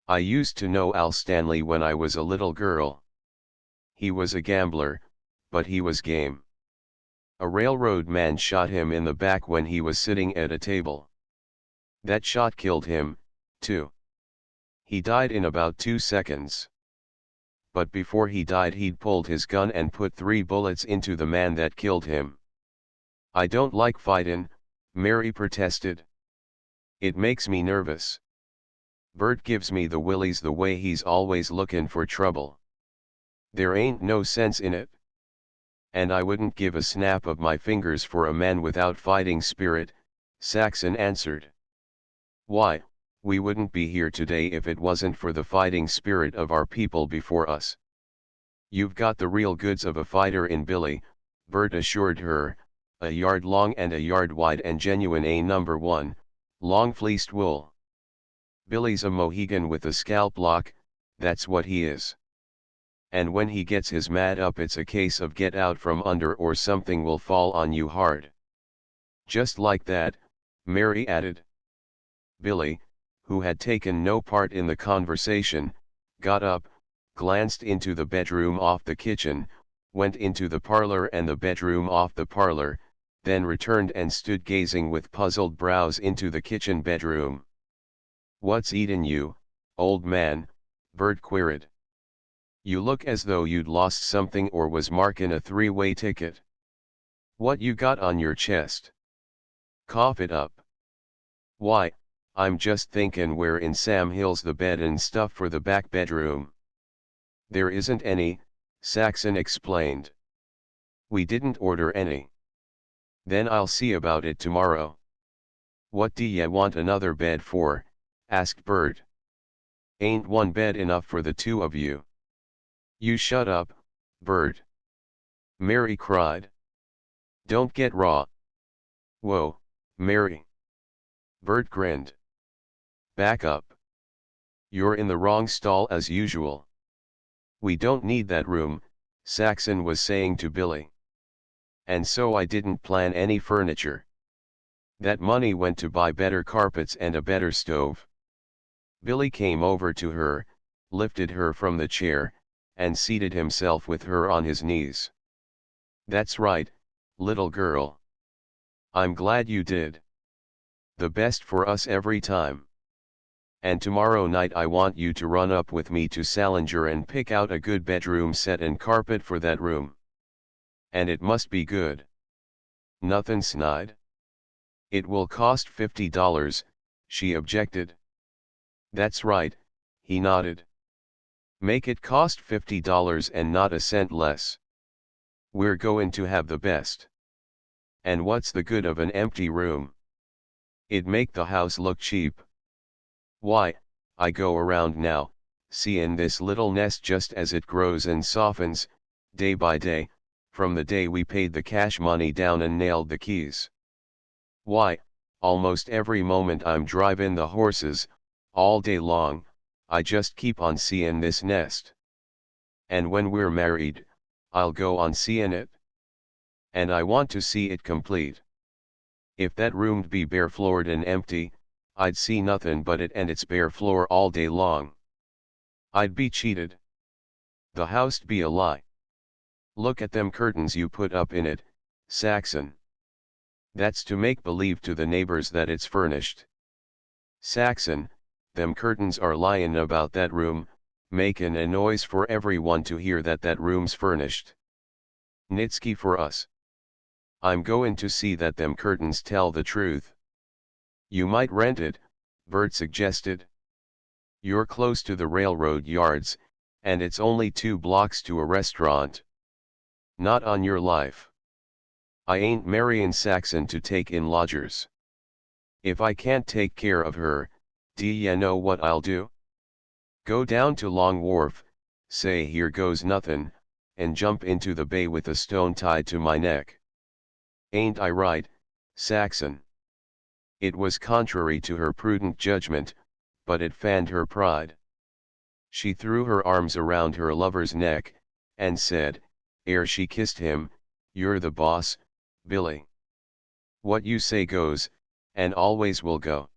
I used to know Al Stanley when I was a little girl. He was a gambler, but he was game. A railroad man shot him in the back when he was sitting at a table. That shot killed him, too. He died in about 2 seconds. But before he died he'd pulled his gun and put 3 bullets into the man that killed him. I don't like fightin', Mary protested. It makes me nervous. Bert gives me the willies the way he's always lookin' for trouble. There ain't no sense in it. And I wouldn't give a snap of my fingers for a man without fighting spirit, Saxon answered. Why, we wouldn't be here today if it wasn't for the fighting spirit of our people before us. You've got the real goods of a fighter in Billy, Bert assured her, a yard long and a yard wide and genuine A1, long fleeced wool. Billy's a Mohegan with a scalp lock, that's what he is. And when he gets his mad up it's a case of get out from under or something will fall on you hard. Just like that, Mary added. Billy, who had taken no part in the conversation, got up, glanced into the bedroom off the kitchen, went into the parlor and the bedroom off the parlor, then returned and stood gazing with puzzled brows into the kitchen bedroom. What's eatin' you, old man? Bert queried. You look as though you'd lost something or was markin' a 3-way ticket. What you got on your chest? Cough it up. Why, I'm just thinkin' where in Sam Hill's the bed and stuff for the back bedroom. There isn't any, Saxon explained. We didn't order any. Then I'll see about it tomorrow. What do ya want another bed for? Asked Bert. Ain't one bed enough for the 2 of you? You shut up, Bert. Mary cried. Don't get raw. Whoa, Mary. Bert grinned. Back up. You're in the wrong stall as usual. We don't need that room, Saxon was saying to Billy. And so I didn't plan any furniture. That money went to buy better carpets and a better stove. Billy came over to her, lifted her from the chair, and seated himself with her on his knees. "That's right, little girl. I'm glad you did. The best for us every time. And tomorrow night I want you to run up with me to Salinger and pick out a good bedroom set and carpet for that room. And it must be good. Nothin' snide." "It will cost $50, she objected. "That's right," he nodded. "Make it cost $50 and not a cent less. We're goin' to have the best. And what's the good of an empty room? It make the house look cheap. Why, I go around now, seein' this little nest just as it grows and softens, day by day, from the day we paid the cash money down and nailed the keys. Why, almost every moment I'm drivin' the horses, all day long, I just keep on seein' this nest. And when we're married, I'll go on seein' it. And I want to see it complete. If that room'd be bare floored and empty, I'd see nothin' but it and its bare floor all day long. I'd be cheated. The house'd be a lie. Look at them curtains you put up in it, Saxon. That's to make believe to the neighbors that it's furnished. Saxon, them curtains are lyin' about that room, makin' a noise for everyone to hear that that room's furnished. Nitsky for us. I'm goin' to see that them curtains tell the truth." "You might rent it," Bert suggested. "You're close to the railroad yards, and it's only 2 blocks to a restaurant." "Not on your life. I ain't marryin' Saxon to take in lodgers. If I can't take care of her, d'ye know what I'll do? Go down to Long Wharf, say here goes nothin', and jump into the bay with a stone tied to my neck. Ain't I right, Saxon?" It was contrary to her prudent judgment, but it fanned her pride. She threw her arms around her lover's neck, and said, ere she kissed him, "You're the boss, Billy. What you say goes, and always will go.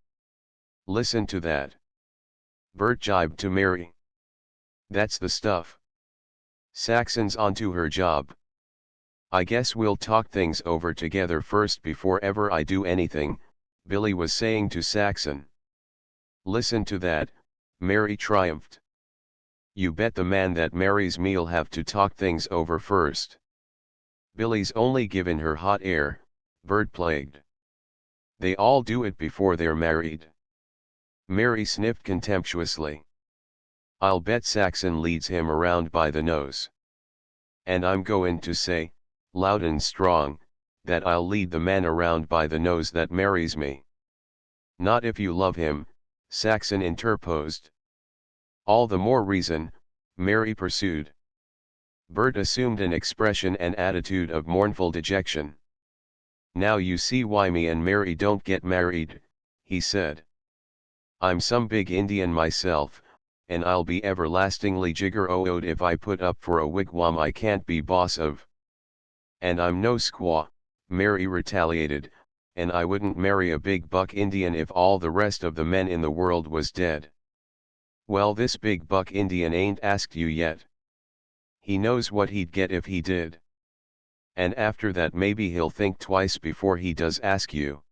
Listen to that." Bert jibed to Mary. "That's the stuff. Saxon's onto her job. I guess we'll talk things over together first before ever I do anything," Billy was saying to Saxon. "Listen to that," Mary triumphed. "You bet the man that marries me'll have to talk things over first." "Billy's only givin' her hot air," Bert plagued. "They all do it before they're married." Mary sniffed contemptuously. "I'll bet Saxon leads him around by the nose. And I'm goin' to say, loud and strong, that I'll lead the man around by the nose that marries me." "Not if you love him," Saxon interposed. "All the more reason," Mary pursued. Bert assumed an expression and attitude of mournful dejection. "Now you see why me and Mary don't get married," he said. "I'm some big Indian myself, and I'll be everlastingly jigger-o-oed if I put up for a wigwam I can't be boss of." "And I'm no squaw," Mary retaliated, "and I wouldn't marry a big buck Indian if all the rest of the men in the world was dead." "Well, this big buck Indian ain't asked you yet. He knows what he'd get if he did. And after that maybe he'll think twice before he does ask you."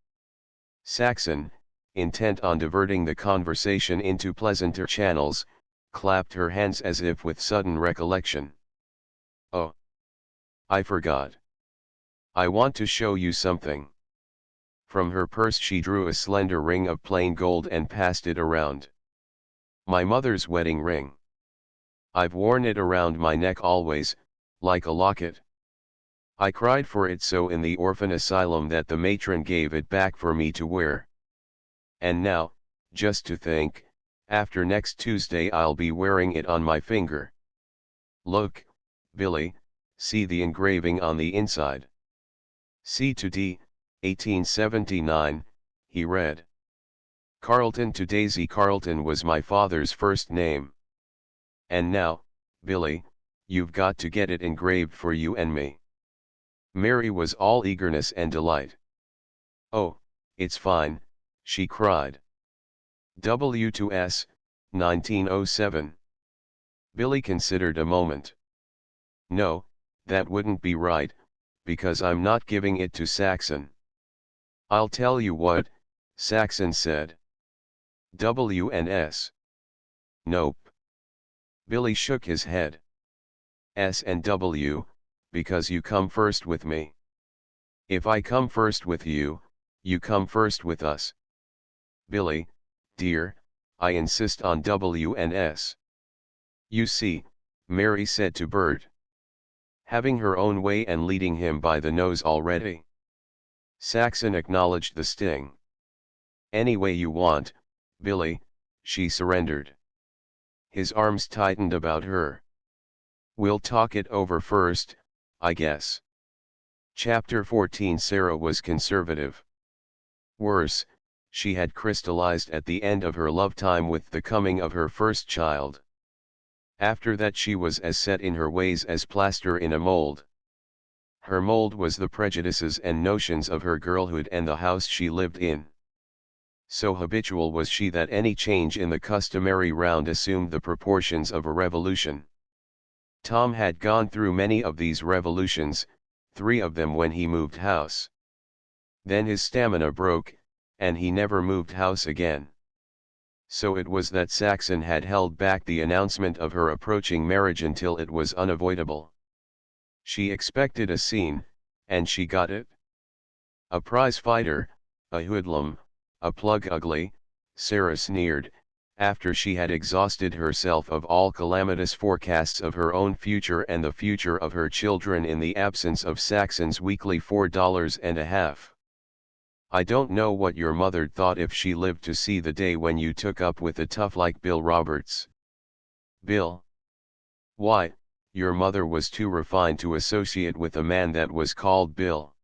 Saxon, intent on diverting the conversation into pleasanter channels, clapped her hands as if with sudden recollection. "Oh, I forgot. I want to show you something." From her purse she drew a slender ring of plain gold and passed it around. "My mother's wedding ring. I've worn it around my neck always, like a locket. I cried for it so in the orphan asylum that the matron gave it back for me to wear. And now, just to think, after next Tuesday I'll be wearing it on my finger. Look, Billy, see the engraving on the inside." "C to D, 1879, he read. "Carlton to Daisy Carlton was my father's first name. And now, Billy, you've got to get it engraved for you and me." Mary was all eagerness and delight. "Oh, It's fine, she cried. W to S, 1907. Billy considered a moment. No, that wouldn't be right, because I'm not giving it to Saxon. I'll tell you what, Saxon said. W and S. Nope. Billy shook his head. S and W, because you come first with me. If I come first with you, you come first with us. Billy, dear, I insist on W and S. You see, Mary said to Bert. Having her own way and leading him by the nose already. Saxon acknowledged the sting. Any way you want, Billy, she surrendered. His arms tightened about her. We'll talk it over first, I guess. Chapter 14. Sarah was conservative. Worse, she had crystallized at the end of her love time with the coming of her first child. After that she was as set in her ways as plaster in a mold. Her mold was the prejudices and notions of her girlhood and the house she lived in. So habitual was she that any change in the customary round assumed the proportions of a revolution. Tom had gone through many of these revolutions, 3 of them when he moved house. Then his stamina broke, and he never moved house again. So it was that Saxon had held back the announcement of her approaching marriage until it was unavoidable. She expected a scene, and she got it. A prize fighter, a hoodlum, a plug ugly, Sarah sneered, after she had exhausted herself of all calamitous forecasts of her own future and the future of her children in the absence of Saxon's weekly $4.50. I don't know what your mother thought if she lived to see the day when you took up with a tough like Bill Roberts. Bill? Why, your mother was too refined to associate with a man that was called Bill.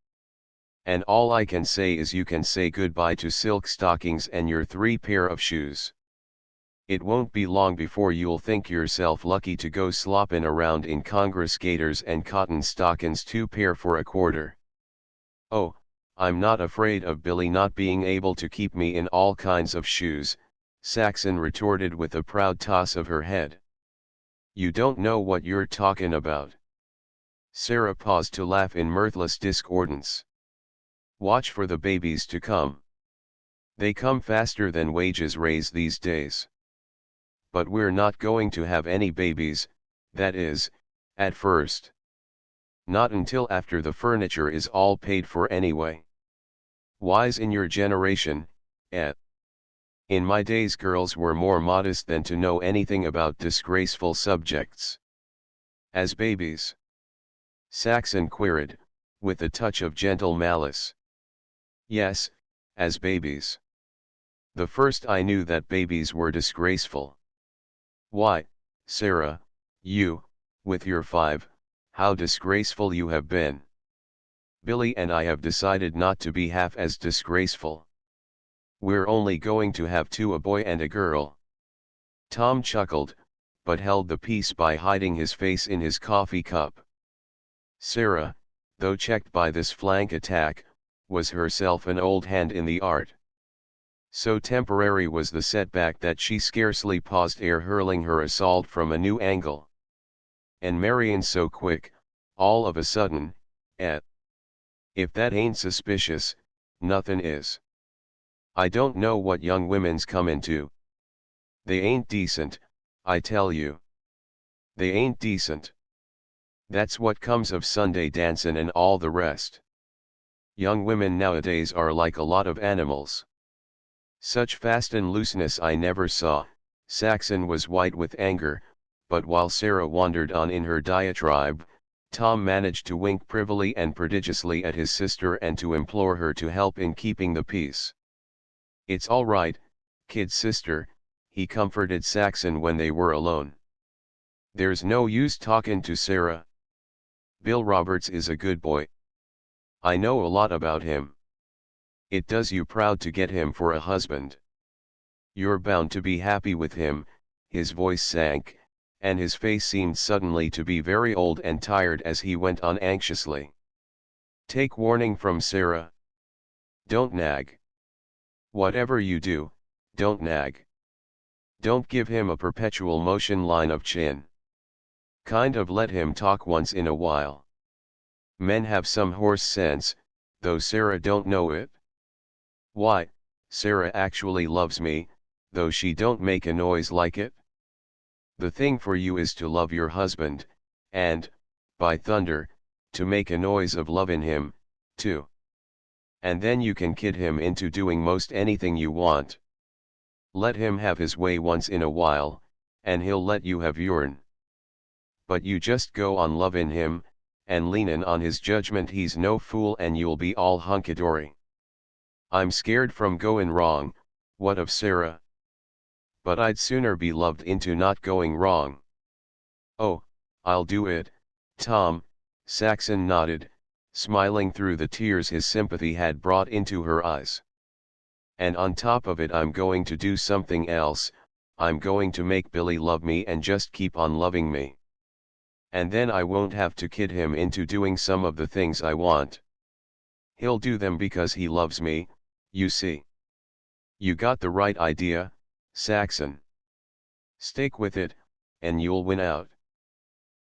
And all I can say is you can say goodbye to silk stockings and your 3 pair of shoes. It won't be long before you'll think yourself lucky to go sloppin' around in Congress gaiters and cotton stockings 2 pair for a quarter. Oh, I'm not afraid of Billy not being able to keep me in all kinds of shoes, Saxon retorted with a proud toss of her head. You don't know what you're talkin' about. Sarah paused to laugh in mirthless discordance. Watch for the babies to come. They come faster than wages raise these days. But we're not going to have any babies, that is, at first. Not until after the furniture is all paid for anyway. Wise in your generation, eh? In my days girls were more modest than to know anything about disgraceful subjects. As babies? Saxon queried, with a touch of gentle malice. Yes, as babies. The first I knew that babies were disgraceful. Why, Sarah, you, with your 5, how disgraceful you have been. Billy and I have decided not to be half as disgraceful. We're only going to have 2, a boy and a girl. Tom chuckled, but held the peace by hiding his face in his coffee cup. Sarah, though checked by this flank attack, was herself an old hand in the art. So temporary was the setback that she scarcely paused ere hurling her assault from a new angle. And Marion so quick, all of a sudden, eh? If that ain't suspicious, nothin' is. I don't know what young women's come into. They ain't decent, I tell you. They ain't decent. That's what comes of Sunday dancin' and all the rest. Young women nowadays are like a lot of animals. Such fast and looseness I never saw. Saxon was white with anger, but while Sarah wandered on in her diatribe, Tom managed to wink privily and prodigiously at his sister and to implore her to help in keeping the peace. It's all right, kid sister, he comforted Saxon when they were alone. There's no use talkin' to Sarah. Bill Roberts is a good boy. I know a lot about him. It does you proud to get him for a husband. You're bound to be happy with him. His voice sank, and his face seemed suddenly to be very old and tired as he went on anxiously. Take warning from Sarah. Don't nag. Whatever you do, don't nag. Don't give him a perpetual motion line of chin. Kind of let him talk once in a while. Men have some horse sense, though Sarah don't know it. Why, Sarah actually loves me, though she don't make a noise like it. The thing for you is to love your husband, and, by thunder, to make a noise of lovin' him, too. And then you can kid him into doing most anything you want. Let him have his way once in a while, and he'll let you have yourn. But you just go on lovin' him, and leanin' on his judgment he's no fool, and you'll be all hunky-dory. I'm scared from goin' wrong, what of Sarah? But I'd sooner be loved into not going wrong. Oh, I'll do it, Tom, Saxon nodded, smiling through the tears his sympathy had brought into her eyes. And on top of it, I'm going to do something else. I'm going to make Billy love me and just keep on loving me. And then I won't have to kid him into doing some of the things I want. He'll do them because he loves me, you see. You got the right idea, Saxon. Stick with it, and you'll win out.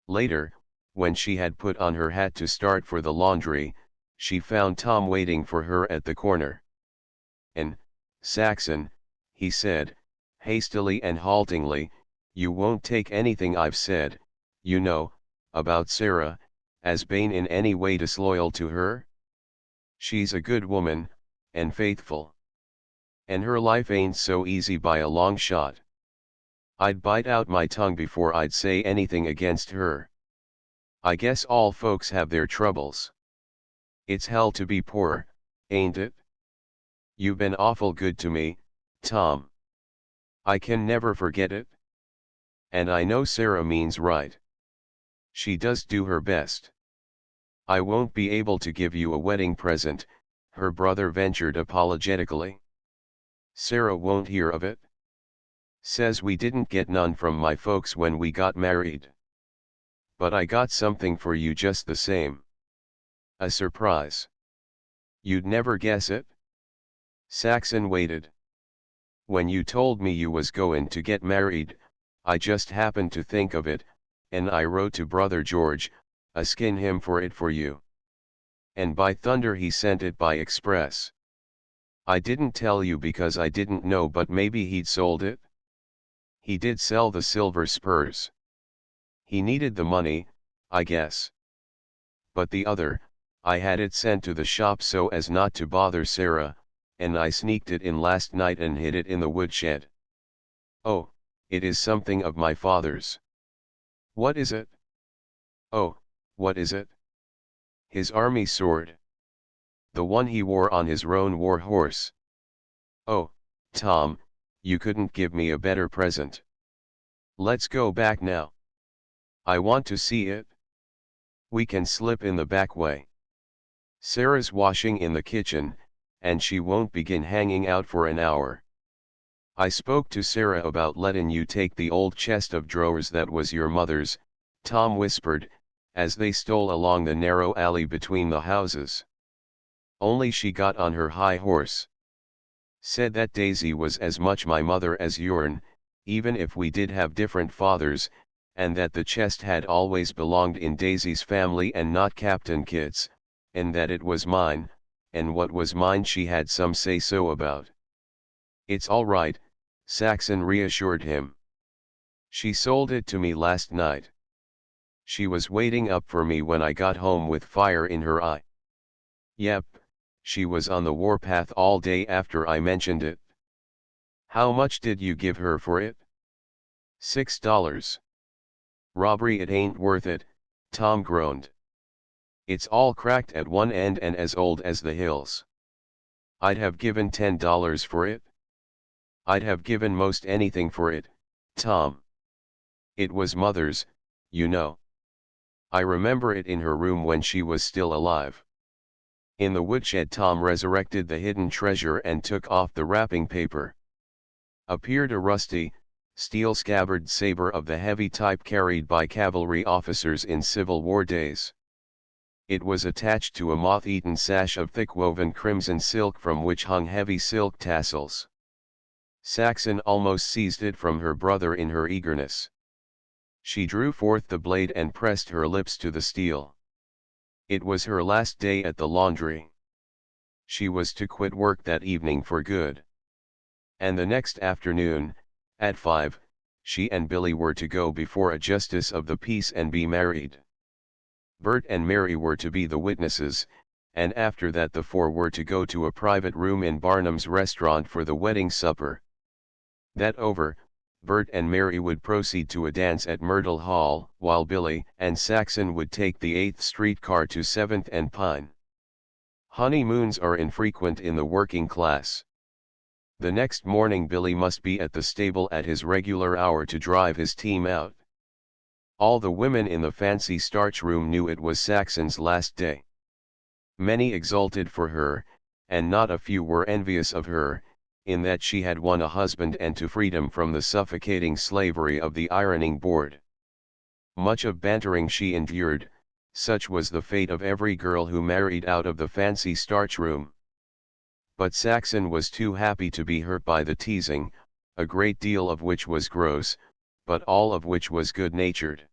Later, when she had put on her hat to start for the laundry, she found Tom waiting for her at the corner. And, Saxon, he said, hastily and haltingly, you won't take anything I've said, you know, about Sarah, as being in any way disloyal to her? She's a good woman, and faithful. And her life ain't so easy by a long shot. I'd bite out my tongue before I'd say anything against her. I guess all folks have their troubles. It's hell to be poor, ain't it? You've been awful good to me, Tom. I can never forget it. And I know Sarah means right. She does do her best. I won't be able to give you a wedding present, her brother ventured apologetically. Sarah won't hear of it. Says we didn't get none from my folks when we got married. But I got something for you just the same. A surprise. You'd never guess it? Saxon waited. When you told me you was goin' to get married, I just happened to think of it, and I wrote to Brother George, askin him for it for you. And by thunder he sent it by express. I didn't tell you because I didn't know, but maybe he'd sold it? He did sell the silver spurs. He needed the money, I guess. But the other, I had it sent to the shop so as not to bother Sarah, and I sneaked it in last night and hid it in the woodshed. Oh, it is something of my father's. What is it? Oh, what is it? His army sword. The one he wore on his roan war horse. Oh, Tom, you couldn't give me a better present. Let's go back now. I want to see it. We can slip in the back way. Sarah's washing in the kitchen, and she won't begin hanging out for an hour. I spoke to Sarah about letting you take the old chest of drawers that was your mother's, Tom whispered, as they stole along the narrow alley between the houses. Only she got on her high horse. Said that Daisy was as much my mother as yourn, even if we did have different fathers, and that the chest had always belonged in Daisy's family and not Captain Kidd's, and that it was mine, and what was mine she had some say-so about. It's all right, Saxon reassured him. She sold it to me last night. She was waiting up for me when I got home with fire in her eye. Yep, she was on the warpath all day after I mentioned it. How much did you give her for it? $6. Robbery, it ain't worth it, Tom groaned. It's all cracked at one end and as old as the hills. I'd have given $10 for it. I'd have given most anything for it, Tom. It was mother's, you know. I remember it in her room when she was still alive. In the woodshed Tom resurrected the hidden treasure and took off the wrapping paper. Appeared a rusty, steel-scabbarded saber of the heavy type carried by cavalry officers in Civil War days. It was attached to a moth-eaten sash of thick-woven crimson silk from which hung heavy silk tassels. Saxon almost seized it from her brother in her eagerness. She drew forth the blade and pressed her lips to the steel. It was her last day at the laundry. She was to quit work that evening for good. And the next afternoon, at 5, she and Billy were to go before a justice of the peace and be married. Bert and Mary were to be the witnesses, and after that the four were to go to a private room in Barnum's restaurant for the wedding supper. That over, Bert and Mary would proceed to a dance at Myrtle Hall, while Billy and Saxon would take the 8th Street car to 7th and Pine. Honeymoons are infrequent in the working class. The next morning Billy must be at the stable at his regular hour to drive his team out. All the women in the fancy starch room knew it was Saxon's last day. Many exulted for her, and not a few were envious of her, in that she had won a husband and to freedom from the suffocating slavery of the ironing board. Much of bantering she endured, such was the fate of every girl who married out of the fancy starch room. But Saxon was too happy to be hurt by the teasing, a great deal of which was gross, but all of which was good-natured.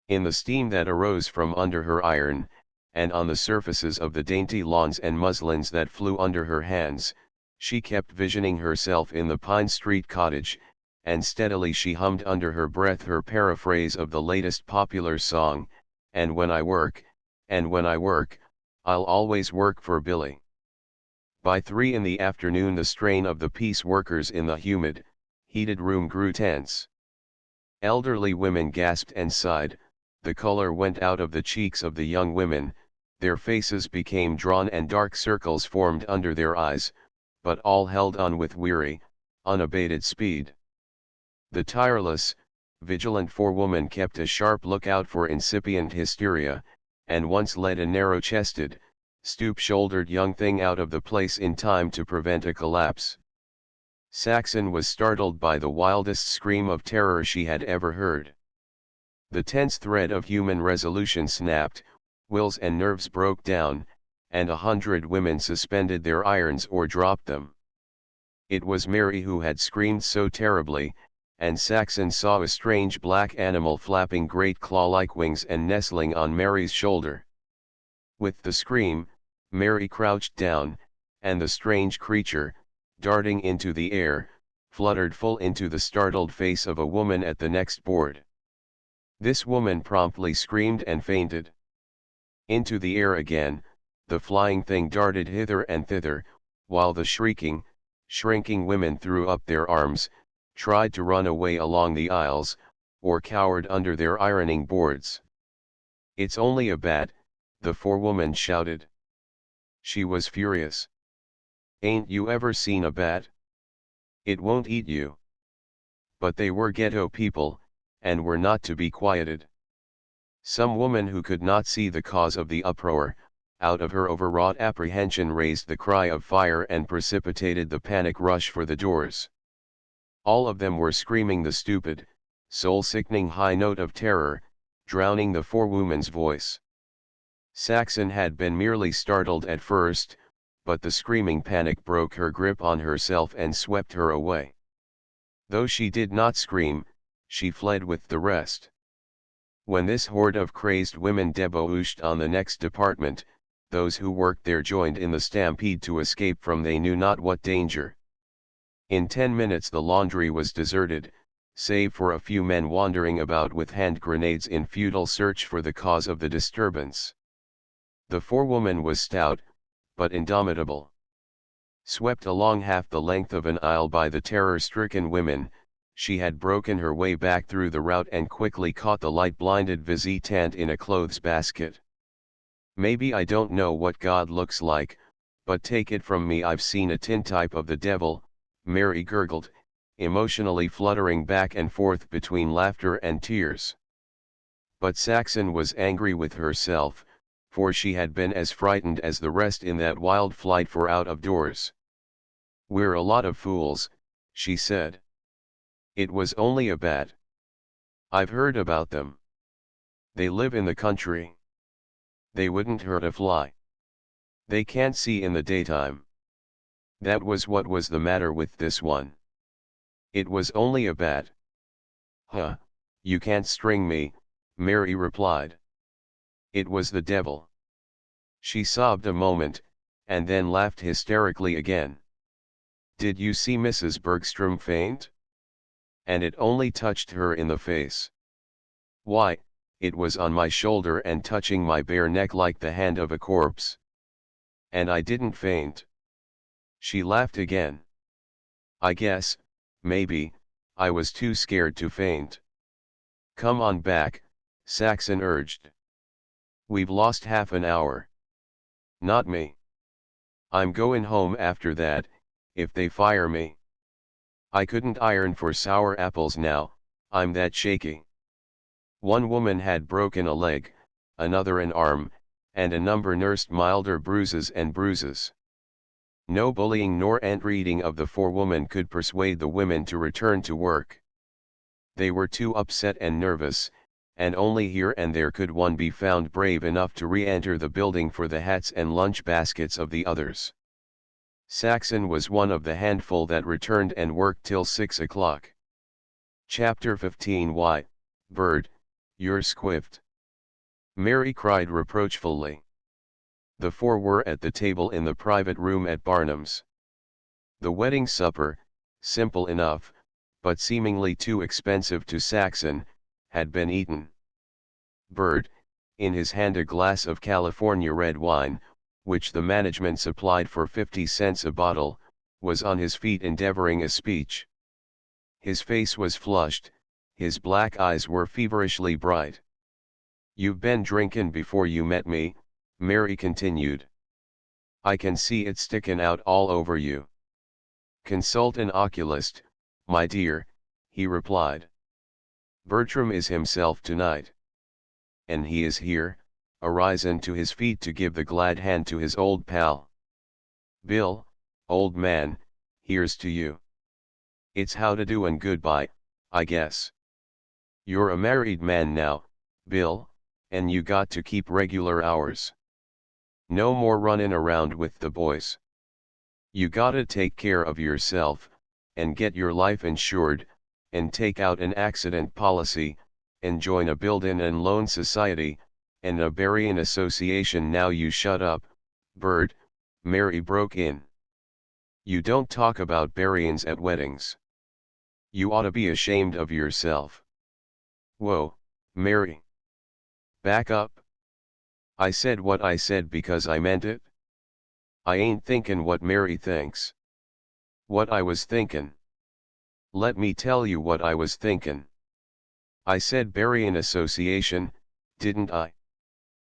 In the steam that arose from under her iron, and on the surfaces of the dainty lawns and muslins that flew under her hands, she kept visioning herself in the Pine Street cottage, and steadily she hummed under her breath her paraphrase of the latest popular song, "And when I work, I'll always work for Billy." By 3 in the afternoon the strain of the piece workers in the humid, heated room grew tense. Elderly women gasped and sighed, the color went out of the cheeks of the young women, their faces became drawn and dark circles formed under their eyes, but all held on with weary, unabated speed. The tireless, vigilant forewoman kept a sharp lookout for incipient hysteria, and once led a narrow-chested, stoop-shouldered young thing out of the place in time to prevent a collapse. Saxon was startled by the wildest scream of terror she had ever heard. The tense thread of human resolution snapped, wills and nerves broke down, and 100 women suspended their irons or dropped them. It was Mary who had screamed so terribly, and Saxon saw a strange black animal flapping great claw-like wings and nestling on Mary's shoulder. With the scream, Mary crouched down, and the strange creature, darting into the air, fluttered full into the startled face of a woman at the next board. This woman promptly screamed and fainted. Into the air again, the flying thing darted hither and thither, while the shrieking, shrinking women threw up their arms, tried to run away along the aisles, or cowered under their ironing boards. "It's only a bat," the forewoman shouted. She was furious. "Ain't you ever seen a bat? It won't eat you." But they were ghetto people, and were not to be quieted. Some woman who could not see the cause of the uproar, out of her overwrought apprehension raised the cry of fire and precipitated the panic rush for the doors. All of them were screaming the stupid, soul-sickening high note of terror, drowning the forewoman's voice. Saxon had been merely startled at first, but the screaming panic broke her grip on herself and swept her away. Though she did not scream, she fled with the rest. When this horde of crazed women debouched on the next department, those who worked there joined in the stampede to escape from they knew not what danger. In 10 minutes the laundry was deserted, save for a few men wandering about with hand grenades in futile search for the cause of the disturbance. The forewoman was stout, but indomitable. Swept along half the length of an aisle by the terror-stricken women, she had broken her way back through the rout and quickly caught the light-blinded visitant in a clothes basket. "Maybe I don't know what God looks like, but take it from me I've seen a tintype of the devil," Mary gurgled, emotionally fluttering back and forth between laughter and tears. But Saxon was angry with herself, for she had been as frightened as the rest in that wild flight for out of doors. "We're a lot of fools," she said. "It was only a bat. I've heard about them. They live in the country. They wouldn't hurt a fly. They can't see in the daytime. That was what was the matter with this one. It was only a bat. Huh, you can't string me, Mary replied. It was the devil. She sobbed a moment, and then laughed hysterically again. Did you see Mrs. Bergstrom faint? And it only touched her in the face. Why, it was on my shoulder and touching my bare neck like the hand of a corpse. And I didn't faint. She laughed again. I guess, maybe, I was too scared to faint. Come on back, Saxon urged. We've lost half an hour. Not me. I'm goin' home after that, if they fire me. I couldn't iron for sour apples now, I'm that shaky. One woman had broken a leg, another an arm, and a number nursed milder bruises and bruises. No bullying nor entreating of the forewoman could persuade the women to return to work. They were too upset and nervous, and only here and there could one be found brave enough to re-enter the building for the hats and lunch baskets of the others. Saxon was one of the handful that returned and worked till 6 o'clock. Chapter 15. Why, Bird, you're squiffed. Mary cried reproachfully. The four were at the table in the private room at Barnum's. The wedding supper, simple enough, but seemingly too expensive to Saxon, had been eaten. Bird, in his hand a glass of California red wine, which the management supplied for 50 cents a bottle, was on his feet endeavoring a speech. His face was flushed, his black eyes were feverishly bright. You've been drinkin' before you met me, Mary continued. I can see it stickin' out all over you. Consult an oculist, my dear, he replied. Bertram is himself tonight. And he is here, arisin' to his feet to give the glad hand to his old pal. Bill, old man, here's to you. It's how'da do and goodbye, I guess. You're a married man now, Bill, and you got to keep regular hours. No more runnin' around with the boys. You gotta take care of yourself, and get your life insured, and take out an accident policy, and join a buildin' and loan society, and a buryin' association. Now you shut up, Bird, Mary broke in. You don't talk about buryin's at weddings. You oughta be ashamed of yourself. Whoa, Mary. Back up. I said what I said because I meant it. I ain't thinkin' what Mary thinks. What I was thinkin'. Let me tell you what I was thinkin'. I said buryin' association, didn't I?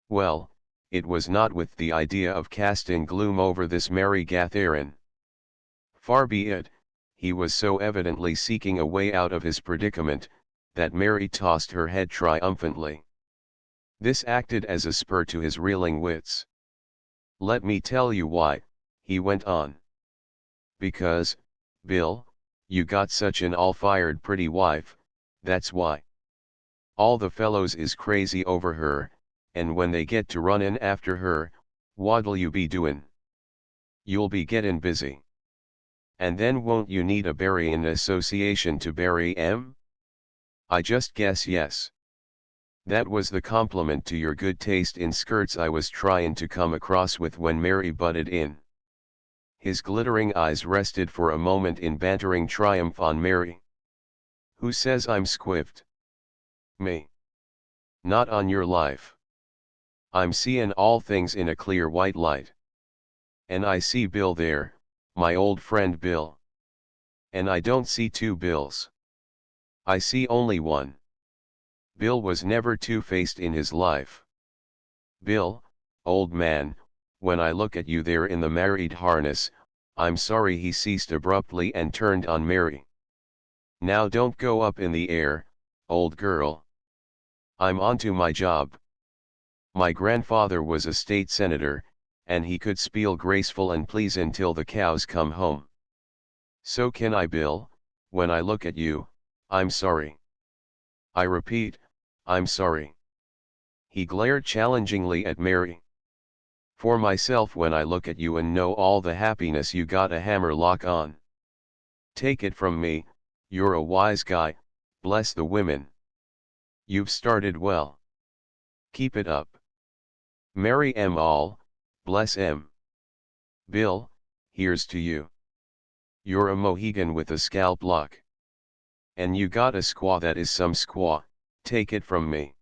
Well, it was not with the idea of casting gloom over this Mary Gatharin. Far be it, he was so evidently seeking a way out of his predicament, that Mary tossed her head triumphantly. This acted as a spur to his reeling wits. Let me tell you why, he went on. Because, Bill, you got such an all-fired pretty wife, that's why. All the fellows is crazy over her, and when they get to runnin' after her, what'll you be doin'? You'll be gettin' busy. And then won't you need a buryin' association to bury 'em? I just guess yes. That was the compliment to your good taste in skirts I was tryin' to come across with when Mary butted in. His glittering eyes rested for a moment in bantering triumph on Mary. Who says I'm squiffed? Me. Not on your life. I'm seein' all things in a clear white light. And I see Bill there, my old friend Bill. And I don't see two Bills. I see only one. Bill was never two-faced in his life. Bill, old man, when I look at you there in the married harness, I'm sorry. He ceased abruptly and turned on Mary. Now don't go up in the air, old girl. I'm on to my job. My grandfather was a state senator, and he could spiel graceful and pleasin' till the cows come home. So can I, Bill. When I look at you, I'm sorry. I repeat, I'm sorry. He glared challengingly at Mary. For myself, when I look at you and know all the happiness you got a hammerlock on. Take it from me, you're a wise guy, bless the women. You've started well. Keep it up. Marry 'em all, bless 'em. Bill, here's to you. You're a Mohegan with a scalp lock. And you got a squaw that is some squaw, take it from me.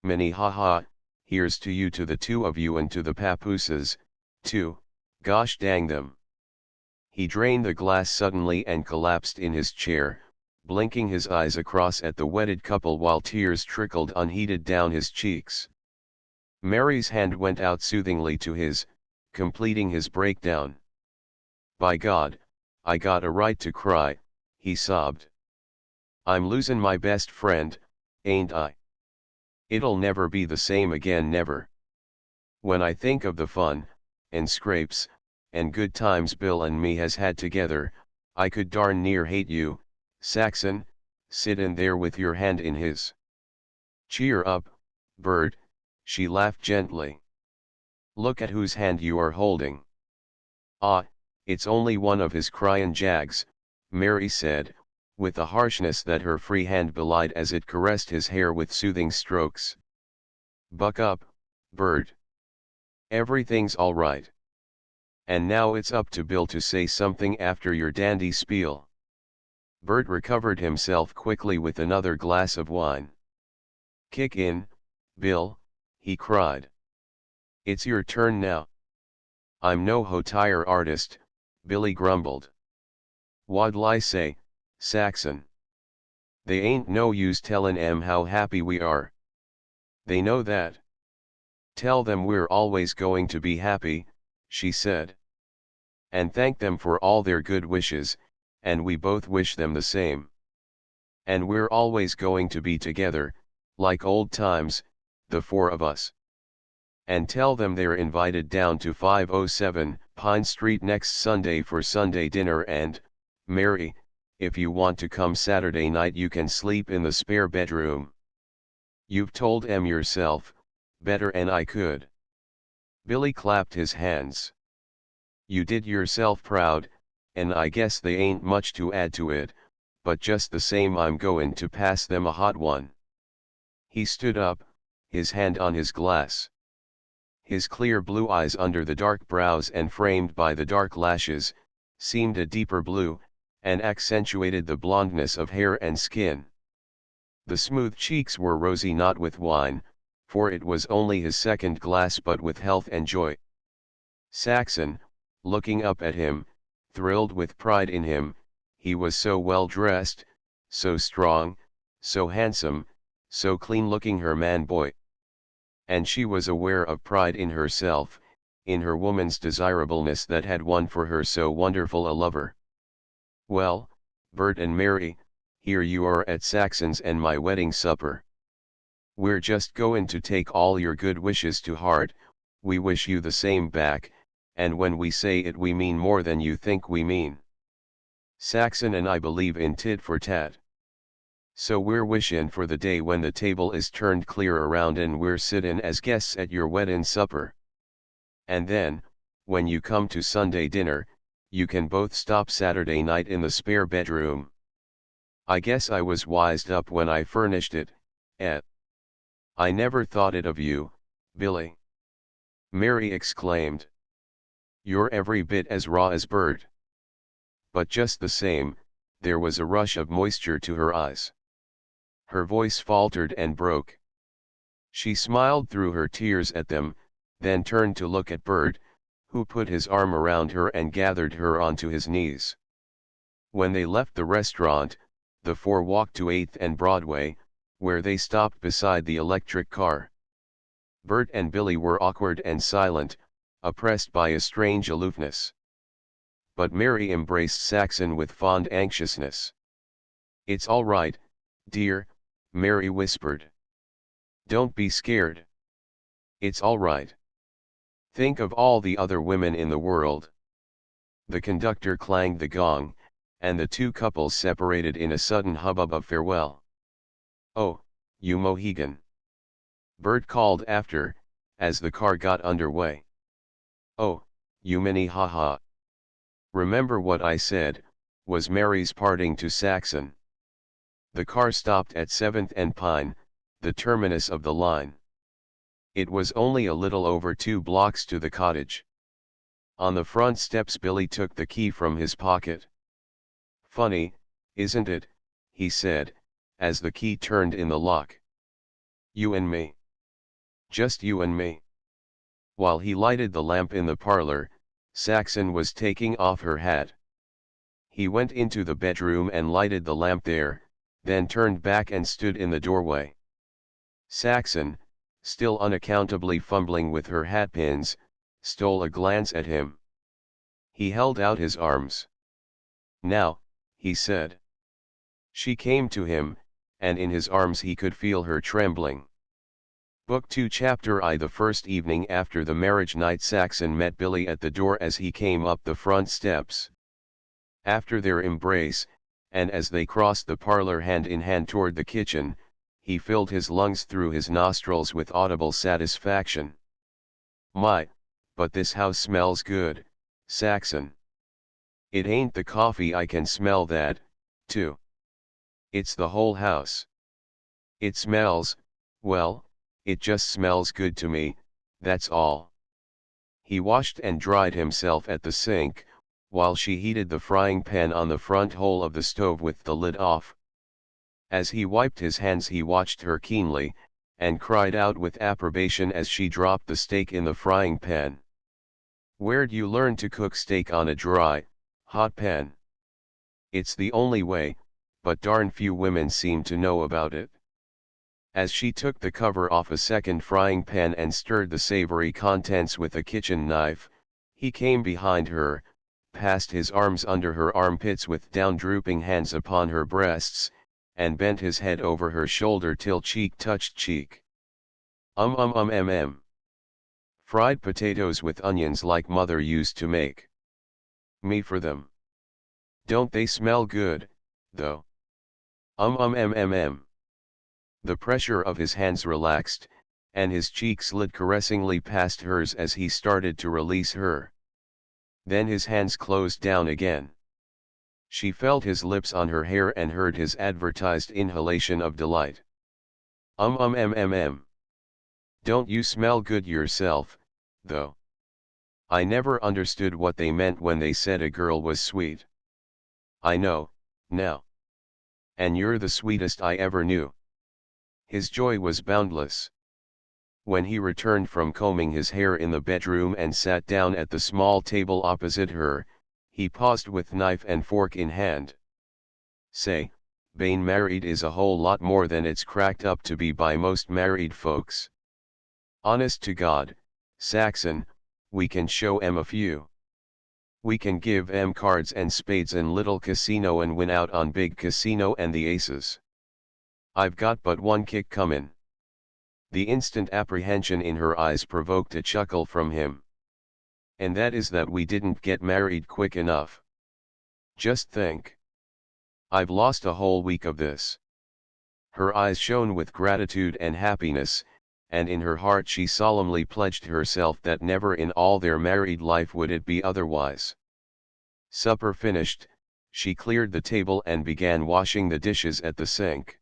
Minnehaha, here's to you, to the two of you, and to the papooses, too, gosh dang them. He drained the glass suddenly and collapsed in his chair, blinking his eyes across at the wedded couple while tears trickled unheeded down his cheeks. Mary's hand went out soothingly to his, completing his breakdown. By God, I got a right to cry, he sobbed. I'm losing my best friend, ain't I? It'll never be the same again, never. When I think of the fun, and scrapes, and good times Bill and me has had together, I could darn near hate you, Saxon, sittin' there with your hand in his. Cheer up, Bert, she laughed gently. Look at whose hand you are holding. Ah, it's only one of his cryin' jags, Mary said, with a harshness that her free hand belied as it caressed his hair with soothing strokes. Buck up, Bert. Everything's all right. And now it's up to Bill to say something after your dandy spiel. Bert recovered himself quickly with another glass of wine. Kick in, Bill, he cried. It's your turn now. I'm no hotire artist, Billy grumbled. What'll I say, Saxon? They ain't no use tellin' 'em how happy we are. They know that. Tell them we're always going to be happy, she said. And thank them for all their good wishes, and we both wish them the same. And we're always going to be together, like old times, the four of us. And tell them they're invited down to 507 Pine Street next Sunday for Sunday dinner, and, Mary, if you want to come Saturday night you can sleep in the spare bedroom. You've told 'em yourself, better'n I could. Billy clapped his hands. You did yourself proud, and I guess they ain't much to add to it, but just the same I'm goin' to pass them a hot one. He stood up, his hand on his glass. His clear blue eyes under the dark brows and framed by the dark lashes, seemed a deeper blue, and accentuated the blondness of hair and skin. The smooth cheeks were rosy not with wine, for it was only his second glass, but with health and joy. Saxon, looking up at him, thrilled with pride in him, he was so well dressed, so strong, so handsome, so clean-looking, her man-boy. And she was aware of pride in herself, in her woman's desirableness that had won for her so wonderful a lover. Well, Bert and Mary, here you are at Saxon's and my wedding supper. We're just goin' to take all your good wishes to heart, we wish you the same back, and when we say it we mean more than you think we mean. Saxon and I believe in tit for tat. So we're wishin' for the day when the table is turned clear around and we're sittin' as guests at your weddin' supper. And then, when you come to Sunday dinner, you can both stop Saturday night in the spare bedroom. I guess I was wised up when I furnished it, eh? I never thought it of you, Billy. Mary exclaimed. You're every bit as raw as Bert. But just the same, there was a rush of moisture to her eyes. Her voice faltered and broke. She smiled through her tears at them, then turned to look at Bert, who put his arm around her and gathered her onto his knees. When they left the restaurant, the four walked to 8th and Broadway, where they stopped beside the electric car. Bert and Billy were awkward and silent, oppressed by a strange aloofness. But Mary embraced Saxon with fond anxiousness. It's all right, dear, Mary whispered. Don't be scared. It's all right. Think of all the other women in the world. The conductor clanged the gong, and the two couples separated in a sudden hubbub of farewell. Oh, you Mohegan! Bert called after, as the car got underway. "Oh, you mini haha. Remember what I said," was Mary's parting to Saxon. The car stopped at 7th and Pine, the terminus of the line. It was only a little over 2 blocks to the cottage. On the front steps Billy took the key from his pocket. "Funny, isn't it," he said, as the key turned in the lock. "You and me. Just you and me." While he lighted the lamp in the parlor, Saxon was taking off her hat. He went into the bedroom and lighted the lamp there, then turned back and stood in the doorway. Saxon, still unaccountably fumbling with her hatpins, stole a glance at him. He held out his arms. "Now," he said. She came to him, and in his arms he could feel her trembling. Book 2 Chapter I The first evening after the marriage night, Saxon met Billy at the door as he came up the front steps. After their embrace, and as they crossed the parlor hand in hand toward the kitchen, he filled his lungs through his nostrils with audible satisfaction. "My, but this house smells good, Saxon. It ain't the coffee, I can smell that, too. It's the whole house. It smells, well, it just smells good to me, that's all." He washed and dried himself at the sink, while she heated the frying pan on the front hole of the stove with the lid off. As he wiped his hands he watched her keenly, and cried out with approbation as she dropped the steak in the frying pan. "Where'd you learn to cook steak on a dry, hot pan? It's the only way, but darn few women seem to know about it." As she took the cover off a second frying pan and stirred the savory contents with a kitchen knife, he came behind her, passed his arms under her armpits with down-drooping hands upon her breasts, and bent his head over her shoulder till cheek touched cheek. Fried potatoes with onions like mother used to make. Me for them. Don't they smell good, though? The pressure of his hands relaxed, and his cheek slid caressingly past hers as he started to release her. Then his hands closed down again. She felt his lips on her hair and heard his advertised inhalation of delight. Don't you smell good yourself, though? I never understood what they meant when they said a girl was sweet. I know, now. And you're the sweetest I ever knew." His joy was boundless. When he returned from combing his hair in the bedroom and sat down at the small table opposite her, he paused with knife and fork in hand. "Say, being married is a whole lot more than it's cracked up to be by most married folks. Honest to God, Saxon, we can show 'em a few. We can give 'em cards and spades and little casino and win out on big casino and the aces. I've got but one kick comin'." The instant apprehension in her eyes provoked a chuckle from him. "And that is that we didn't get married quick enough. Just think. I've lost a whole week of this." Her eyes shone with gratitude and happiness, and in her heart she solemnly pledged herself that never in all their married life would it be otherwise. Supper finished, she cleared the table and began washing the dishes at the sink.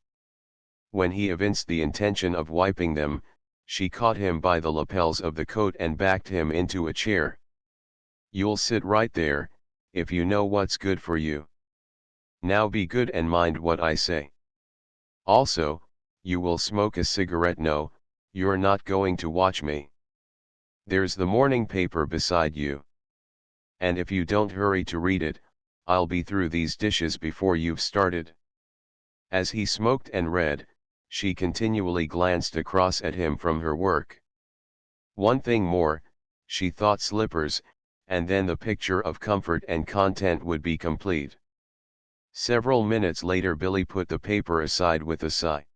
When he evinced the intention of wiping them, she caught him by the lapels of the coat and backed him into a chair. "You'll sit right there, if you know what's good for you. Now be good and mind what I say. Also, you will smoke a cigarette. No, you're not going to watch me. There's the morning paper beside you. And if you don't hurry to read it, I'll be through these dishes before you've started." As he smoked and read, she continually glanced across at him from her work. One thing more, she thought, slippers, and then the picture of comfort and content would be complete. Several minutes later Billy put the paper aside with a sigh.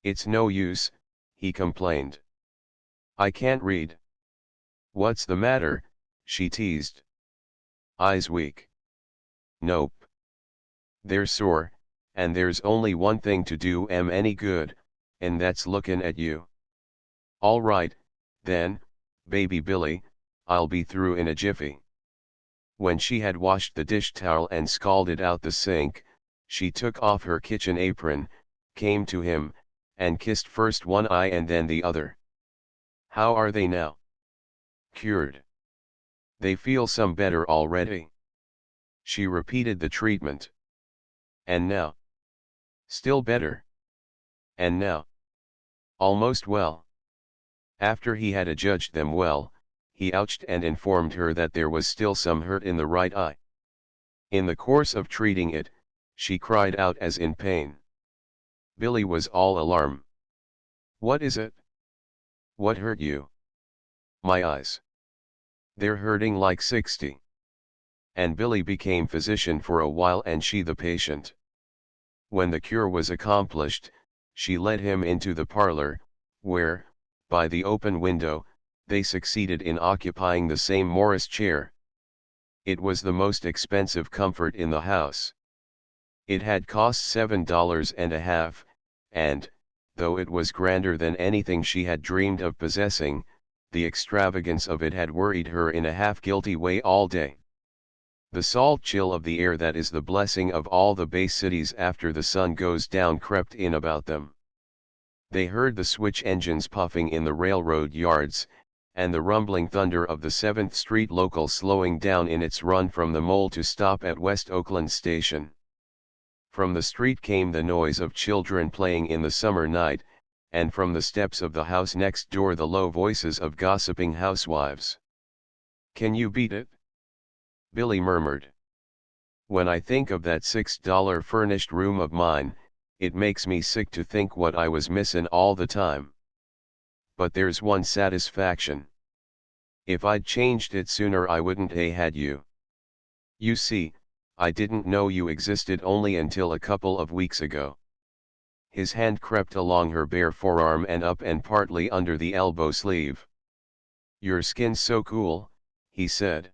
"It's no use," he complained. "I can't read." "What's the matter?" she teased. "Eyes weak." "Nope. They're sore, and there's only one thing to do 'em any good, and that's lookin' at you." All right, then, baby Billy, I'll be through in a jiffy. When she had washed the dish towel and scalded out the sink, she took off her kitchen apron, came to him, and kissed first one eye and then the other. How are they now? Cured. They feel some better already. She repeated the treatment. And now? Still better. And now? Almost well. After he had adjudged them well, he ouched and informed her that there was still some hurt in the right eye. In the course of treating it, she cried out as in pain. Billy was all alarm. What is it? What hurt you? My eyes. They're hurting like 60. And Billy became physician for a while and she the patient. When the cure was accomplished, she led him into the parlor, where, by the open window, they succeeded in occupying the same Morris chair. It was the most expensive comfort in the house. It had cost $7.50, and, though it was grander than anything she had dreamed of possessing, the extravagance of it had worried her in a half-guilty way all day. The salt chill of the air that is the blessing of all the Bay cities after the sun goes down crept in about them. They heard the switch engines puffing in the railroad yards, and the rumbling thunder of the 7th Street local slowing down in its run from the Mole to stop at West Oakland Station. From the street came the noise of children playing in the summer night, and from the steps of the house next door the low voices of gossiping housewives. Can you beat it? Billy murmured. When I think of that $6 furnished room of mine, it makes me sick to think what I was missin' all the time. But there's one satisfaction. If I'd changed it sooner I wouldn't had you. You see, I didn't know you existed only until a couple of weeks ago. His hand crept along her bare forearm and up and partly under the elbow sleeve. Your skin's so cool, he said.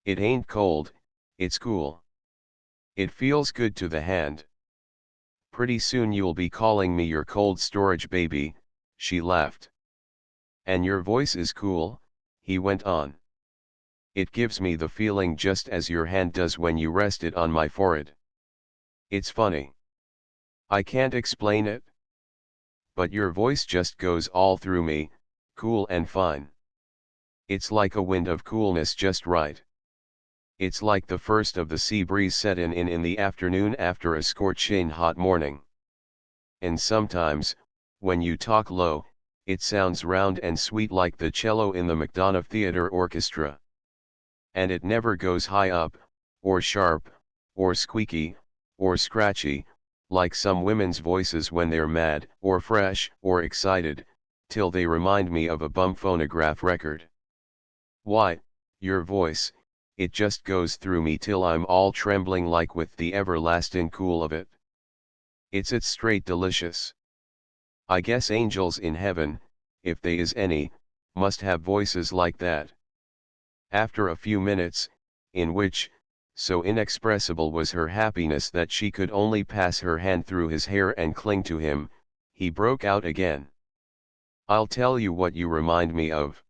It ain't cold, it's cool. It feels good to the hand. Pretty soon you'll be calling me your cold storage baby, she laughed. And your voice is cool, he went on. It gives me the feeling just as your hand does when you rest it on my forehead. It's funny. I can't explain it. But your voice just goes all through me, cool and fine. It's like a wind of coolness just right. It's like the first of the sea breeze settin' in the afternoon after a scorchin' hot morning. And sometimes, when you talk low, it sounds round and sweet like the cello in the McDonough Theatre Orchestra. And it never goes high up, or sharp, or squeaky, or scratchy, like some women's voices when they're mad, or fresh, or excited, till they remind me of a bum phonograph record. Why, your voice, it just goes through me till I'm all trembling like with the everlasting cool of it. It's straight delicious. I guess angels in heaven, if they is any, must have voices like that. After a few minutes, in which, so inexpressible was her happiness that she could only pass her hand through his hair and cling to him, he broke out again. I'll tell you what you remind me of.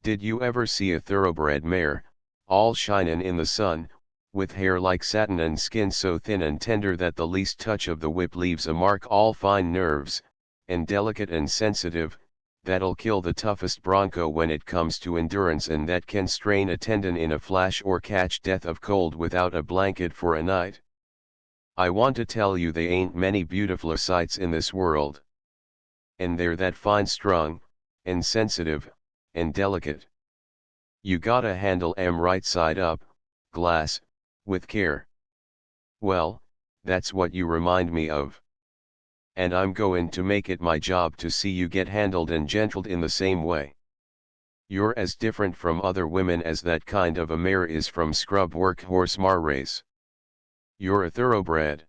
Did you ever see a thoroughbred mare, all shinin' in the sun, with hair like satin and skin so thin and tender that the least touch of the whip leaves a mark, all fine nerves, and delicate and sensitive, that'll kill the toughest bronco when it comes to endurance, and that can strain a tendon in a flash or catch death of cold without a blanket for a night? I want to tell you they ain't many beautifuler sights in this world. And they're that fine strung, and sensitive, and delicate. You gotta handle 'em right side up, glass, with care. Well, that's what you remind me of. And I'm goin' to make it my job to see you get handled and gentled in the same way. You're as different from other women as that kind of a mare is from scrub work horse race. You're a thoroughbred.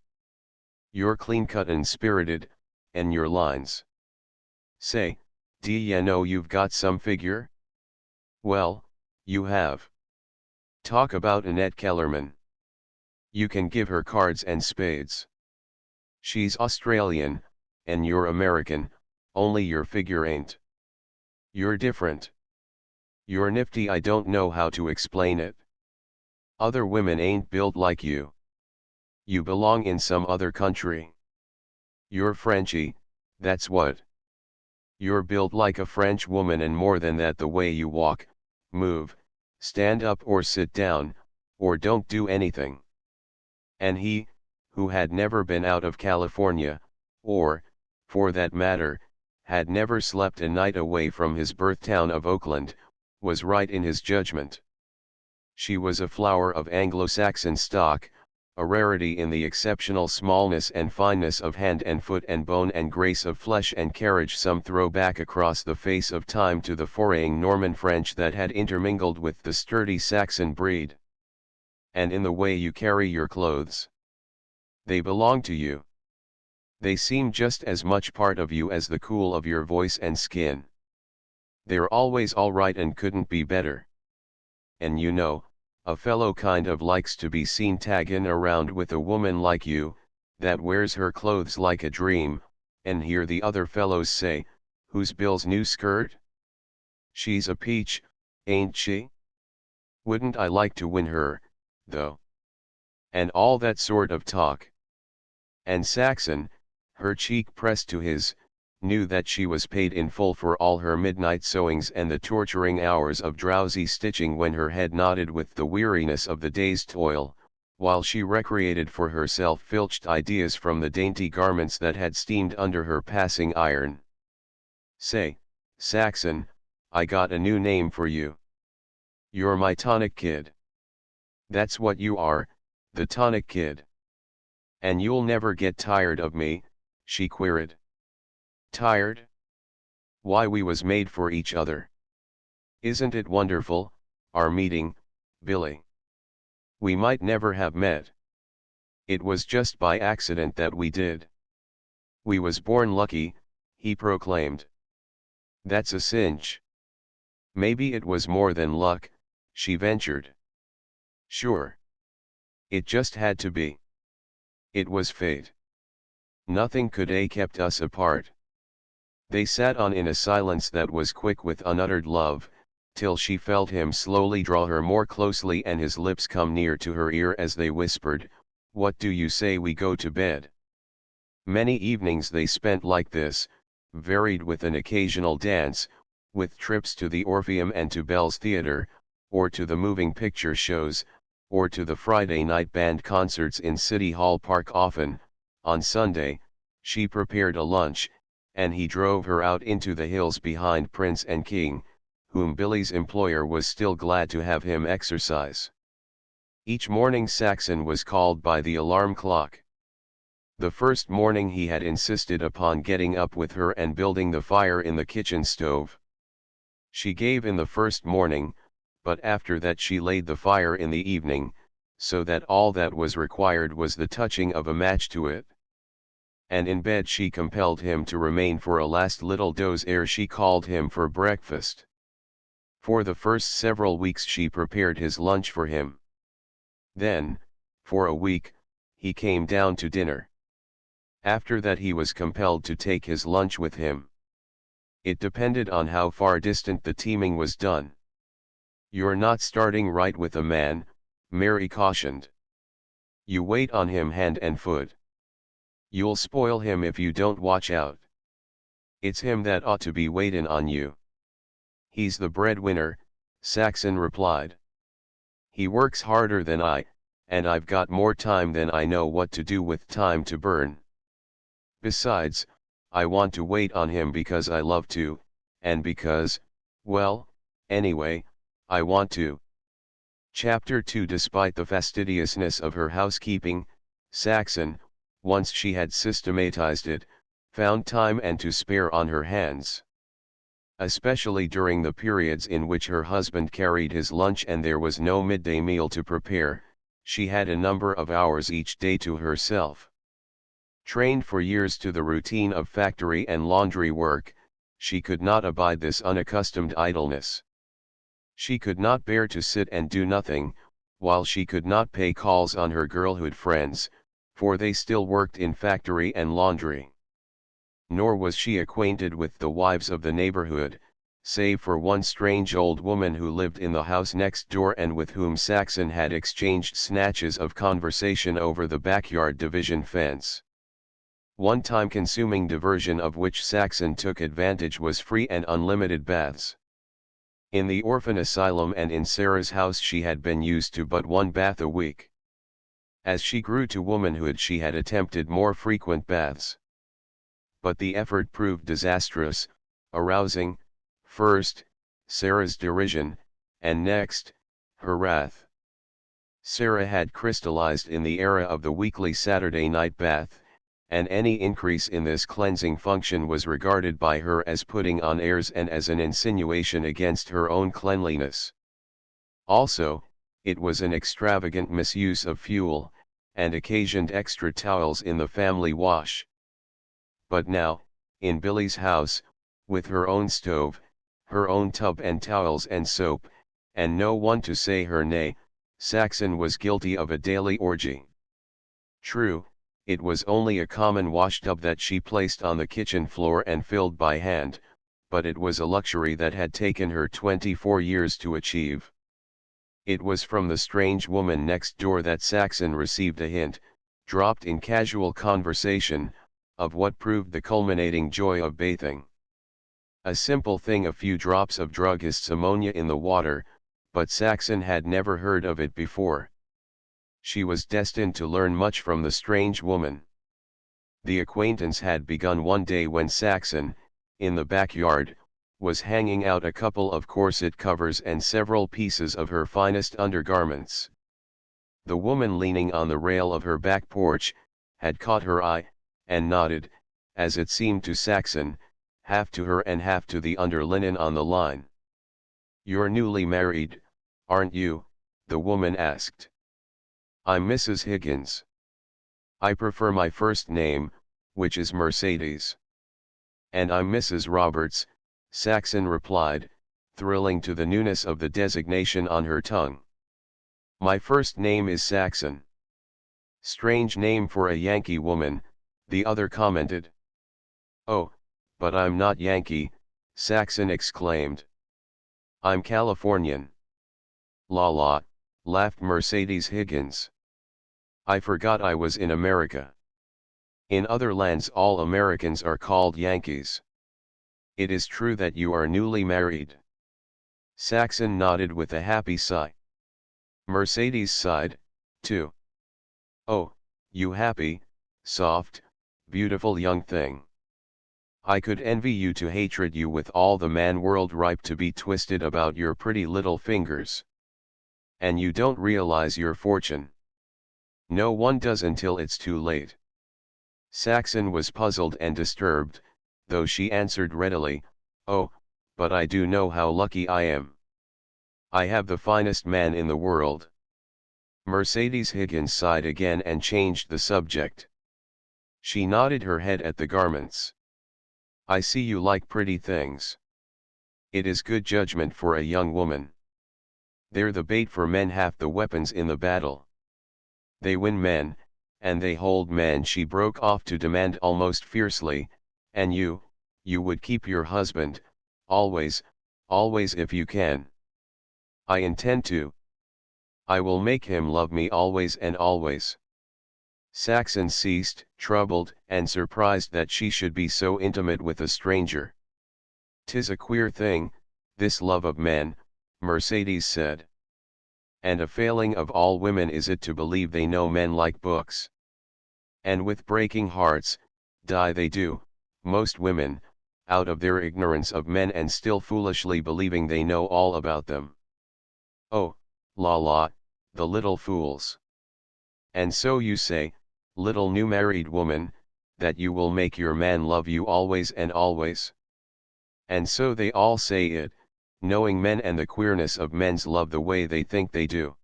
You're clean-cut and spirited, and your lines. Say, d'ye know you've got some figure? Well, you have. Talk about Annette Kellerman. You can give her cards and spades. She's Australian, and you're American, only your figure ain't. You're different. You're nifty, I don't know how to explain it. Other women ain't built like you. You belong in some other country. You're Frenchy, that's what. You're built like a French woman, and more than that, the way you walk, move, stand up or sit down, or don't do anything. And he, who had never been out of California, or, for that matter, had never slept a night away from his birthtown of Oakland, was right in his judgment. She was a flower of Anglo-Saxon stock, a rarity in the exceptional smallness and fineness of hand and foot and bone and grace of flesh and carriage, some throw back across the face of time to the foraying Norman French that had intermingled with the sturdy Saxon breed. And in the way you carry your clothes. They belong to you. They seem just as much part of you as the cool of your voice and skin. They're always all right and couldn't be better. And you know, a fellow kind of likes to be seen taggin' around with a woman like you, that wears her clothes like a dream, and hear the other fellows say, "Who's Bill's new skirt? She's a peach, ain't she? Wouldn't I like to win her, though?" And all that sort of talk. And Saxon, her cheek pressed to his, knew that she was paid in full for all her midnight sewings and the torturing hours of drowsy stitching when her head nodded with the weariness of the day's toil, while she recreated for herself filched ideas from the dainty garments that had steamed under her passing iron. "Say, Saxon, I got a new name for you. You're my tonic kid. That's what you are, the tonic kid. And you'll never get tired of me," she queried. "Tired? Why, we was made for each other. Isn't it wonderful, our meeting, Billy? We might never have met. It was just by accident that we did. We was born lucky," he proclaimed. "That's a cinch." "Maybe it was more than luck," she ventured. "Sure. It just had to be. It was fate. Nothing could a kept us apart." They sat on in a silence that was quick with unuttered love, till she felt him slowly draw her more closely and his lips come near to her ear as they whispered, "What do you say we go to bed?" Many evenings they spent like this, varied with an occasional dance, with trips to the Orpheum and to Bell's Theatre, or to the moving picture shows, or to the Friday night band concerts in City Hall Park. Often, on Sunday, she prepared a lunch, and he drove her out into the hills behind Prince and King, whom Billy's employer was still glad to have him exercise. Each morning Saxon was called by the alarm clock. The first morning he had insisted upon getting up with her and building the fire in the kitchen stove. She gave in the first morning, but after that she laid the fire in the evening, so that all that was required was the touching of a match to it. And in bed she compelled him to remain for a last little doze ere she called him for breakfast. For the first several weeks she prepared his lunch for him. Then, for a week, he came down to dinner. After that he was compelled to take his lunch with him. It depended on how far distant the teaming was done. "You're not starting right with a man," Mary cautioned. "You wait on him hand and foot. You'll spoil him if you don't watch out. It's him that ought to be waitin' on you." "He's the breadwinner," Saxon replied. "He works harder than I, and I've got more time than I know what to do with time to burn. Besides, I want to wait on him because I love to, and because, well, anyway, I want to." Chapter 2. Despite the fastidiousness of her housekeeping, Saxon, once she had systematized it, found time and to spare on her hands. Especially during the periods in which her husband carried his lunch and there was no midday meal to prepare, she had a number of hours each day to herself. Trained for years to the routine of factory and laundry work, she could not abide this unaccustomed idleness. She could not bear to sit and do nothing, while she could not pay calls on her girlhood friends, for they still worked in factory and laundry. Nor was she acquainted with the wives of the neighborhood, save for one strange old woman who lived in the house next door and with whom Saxon had exchanged snatches of conversation over the backyard division fence. One time-consuming diversion of which Saxon took advantage was free and unlimited baths. In the orphan asylum and in Sarah's house she had been used to but one bath a week. As she grew to womanhood she had attempted more frequent baths. But the effort proved disastrous, arousing, first, Sarah's derision, and next, her wrath. Sarah had crystallized in the era of the weekly Saturday night bath, and any increase in this cleansing function was regarded by her as putting on airs and as an insinuation against her own cleanliness. Also, it was an extravagant misuse of fuel, and occasioned extra towels in the family wash. But now, in Billy's house, with her own stove, her own tub and towels and soap, and no one to say her nay, Saxon was guilty of a daily orgy. True, it was only a common washtub that she placed on the kitchen floor and filled by hand, but it was a luxury that had taken her 24 years to achieve. It was from the strange woman next door that Saxon received a hint, dropped in casual conversation, of what proved the culminating joy of bathing. A simple thing, a few drops of druggist's ammonia in the water, but Saxon had never heard of it before. She was destined to learn much from the strange woman. The acquaintance had begun one day when Saxon, in the backyard, was hanging out a couple of corset covers and several pieces of her finest undergarments. The woman leaning on the rail of her back porch, had caught her eye, and nodded, as it seemed to Saxon, half to her and half to the underlinen on the line. "You're newly married, aren't you?" the woman asked. "I'm Mrs. Higgins. I prefer my first name, which is Mercedes." "And I'm Mrs. Roberts," Saxon replied, thrilling to the newness of the designation on her tongue. "My first name is Saxon." "Strange name for a Yankee woman," the other commented. "Oh, but I'm not Yankee," Saxon exclaimed. "I'm Californian." "La la," laughed Mercedes Higgins. "I forgot I was in America. In other lands all Americans are called Yankees. It is true that you are newly married." Saxon nodded with a happy sigh. Mercedes sighed, too. "Oh, you happy, soft, beautiful young thing. I could envy you to hatred you with all the man world ripe to be twisted about your pretty little fingers. And you don't realize your fortune. No one does until it's too late." Saxon was puzzled and disturbed, though she answered readily, "Oh, but I do know how lucky I am. I have the finest man in the world." Mercedes Higgins sighed again and changed the subject. She nodded her head at the garments. "I see you like pretty things. It is good judgment for a young woman. They're the bait for men, half the weapons in the battle. They win men, and they hold men," she broke off to demand almost fiercely, "and you would keep your husband, always, always if you can." "I intend to. I will make him love me always and always." Saxon ceased, troubled and surprised that she should be so intimate with a stranger. "'Tis a queer thing, this love of men," Mercedes said. "And a failing of all women is it to believe they know men like books. And with breaking hearts, die they do, most women, out of their ignorance of men and still foolishly believing they know all about them. Oh, la la, the little fools. And so you say, little new married woman, that you will make your man love you always and always. And so they all say it, knowing men and the queerness of men's love the way they think they do.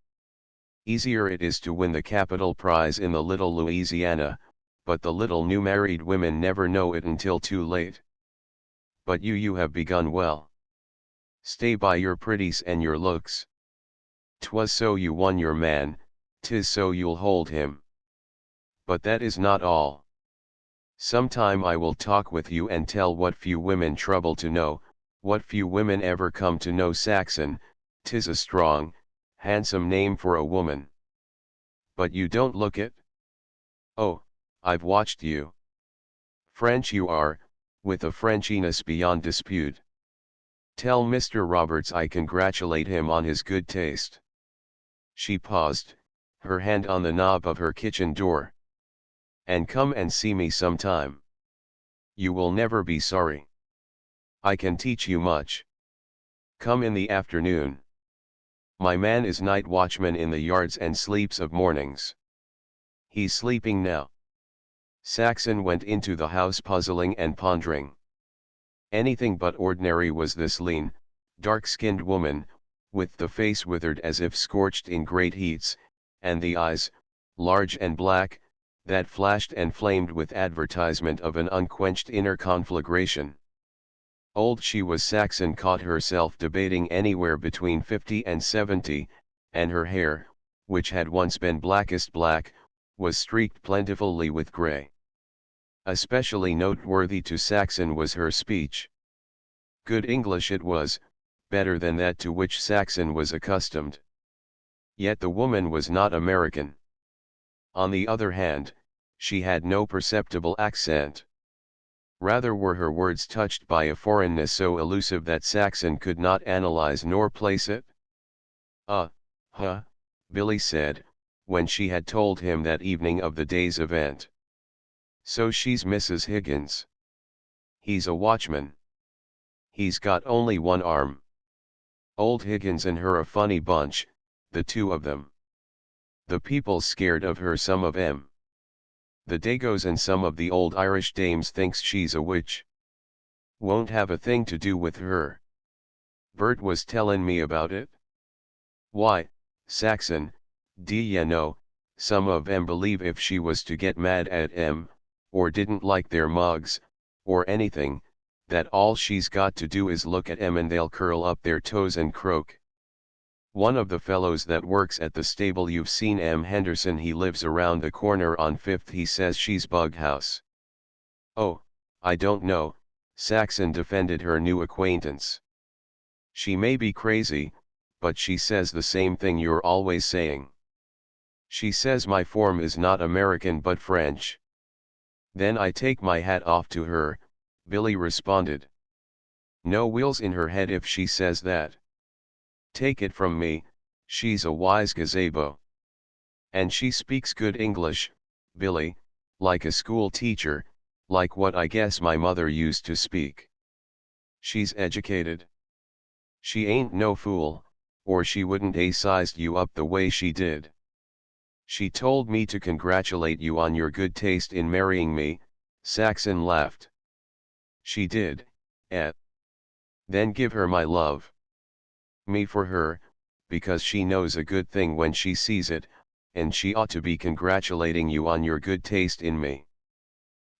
Easier it is to win the capital prize in the little Louisiana, but the little new married women never know it until too late. But you have begun well. Stay by your pretties and your looks. 'Twas so you won your man, 'tis so you'll hold him. But that is not all. Sometime I will talk with you and tell what few women trouble to know, What few women ever come to know Saxon, 'tis a strong, handsome name for a woman. But you don't look it? Oh, I've watched you. French you are, with a Frenchiness beyond dispute. Tell Mr. Roberts I congratulate him on his good taste. She paused, her hand on the knob of her kitchen door. And come and see me sometime. You will never be sorry. I can teach you much. Come in the afternoon. My man is night watchman in the yards and sleeps of mornings. He's sleeping now. Saxon went into the house puzzling and pondering. Anything but ordinary was this lean, dark-skinned woman, with the face withered as if scorched in great heats, and the eyes, large and black, that flashed and flamed with advertisement of an unquenched inner conflagration. Old she was. Saxon caught herself debating anywhere between 50 and 70, and her hair, which had once been blackest black, was streaked plentifully with grey. Especially noteworthy to Saxon was her speech. Good English it was, better than that to which Saxon was accustomed. Yet the woman was not American. On the other hand, she had no perceptible accent. Rather were her words touched by a foreignness so elusive that Saxon could not analyze nor place it. Billy said, when she had told him that evening of the day's event. So she's Mrs. Higgins. He's a watchman. He's got only one arm. Old Higgins and her a funny bunch, the two of them. The people's scared of her, some of 'em. The Dagos and some of the old Irish dames thinks she's a witch. Won't have a thing to do with her. Bert was tellin' me about it. Why, Saxon, d'ye know, some of 'em believe if she was to get mad at 'em, or didn't like their mugs, or anything, that all she's got to do is look at 'em and they'll curl up their toes and croak. One of the fellows that works at the stable, you've seen M. Henderson, he lives around the corner on 5th, he says she's bughouse. Oh, I don't know, Saxon defended her new acquaintance. She may be crazy, but she says the same thing you're always saying. She says my form is not American but French. Then I take my hat off to her, Billy responded. No wheels in her head if she says that. Take it from me, she's a wise gazebo. And she speaks good English, Billy, like a school teacher, like what I guess my mother used to speak. She's educated. She ain't no fool, or she wouldn't a sized you up the way she did. She told me to congratulate you on your good taste in marrying me, Saxon laughed. She did, eh? Then give her my love. Me for her, because she knows a good thing when she sees it, and she ought to be congratulating you on your good taste in me.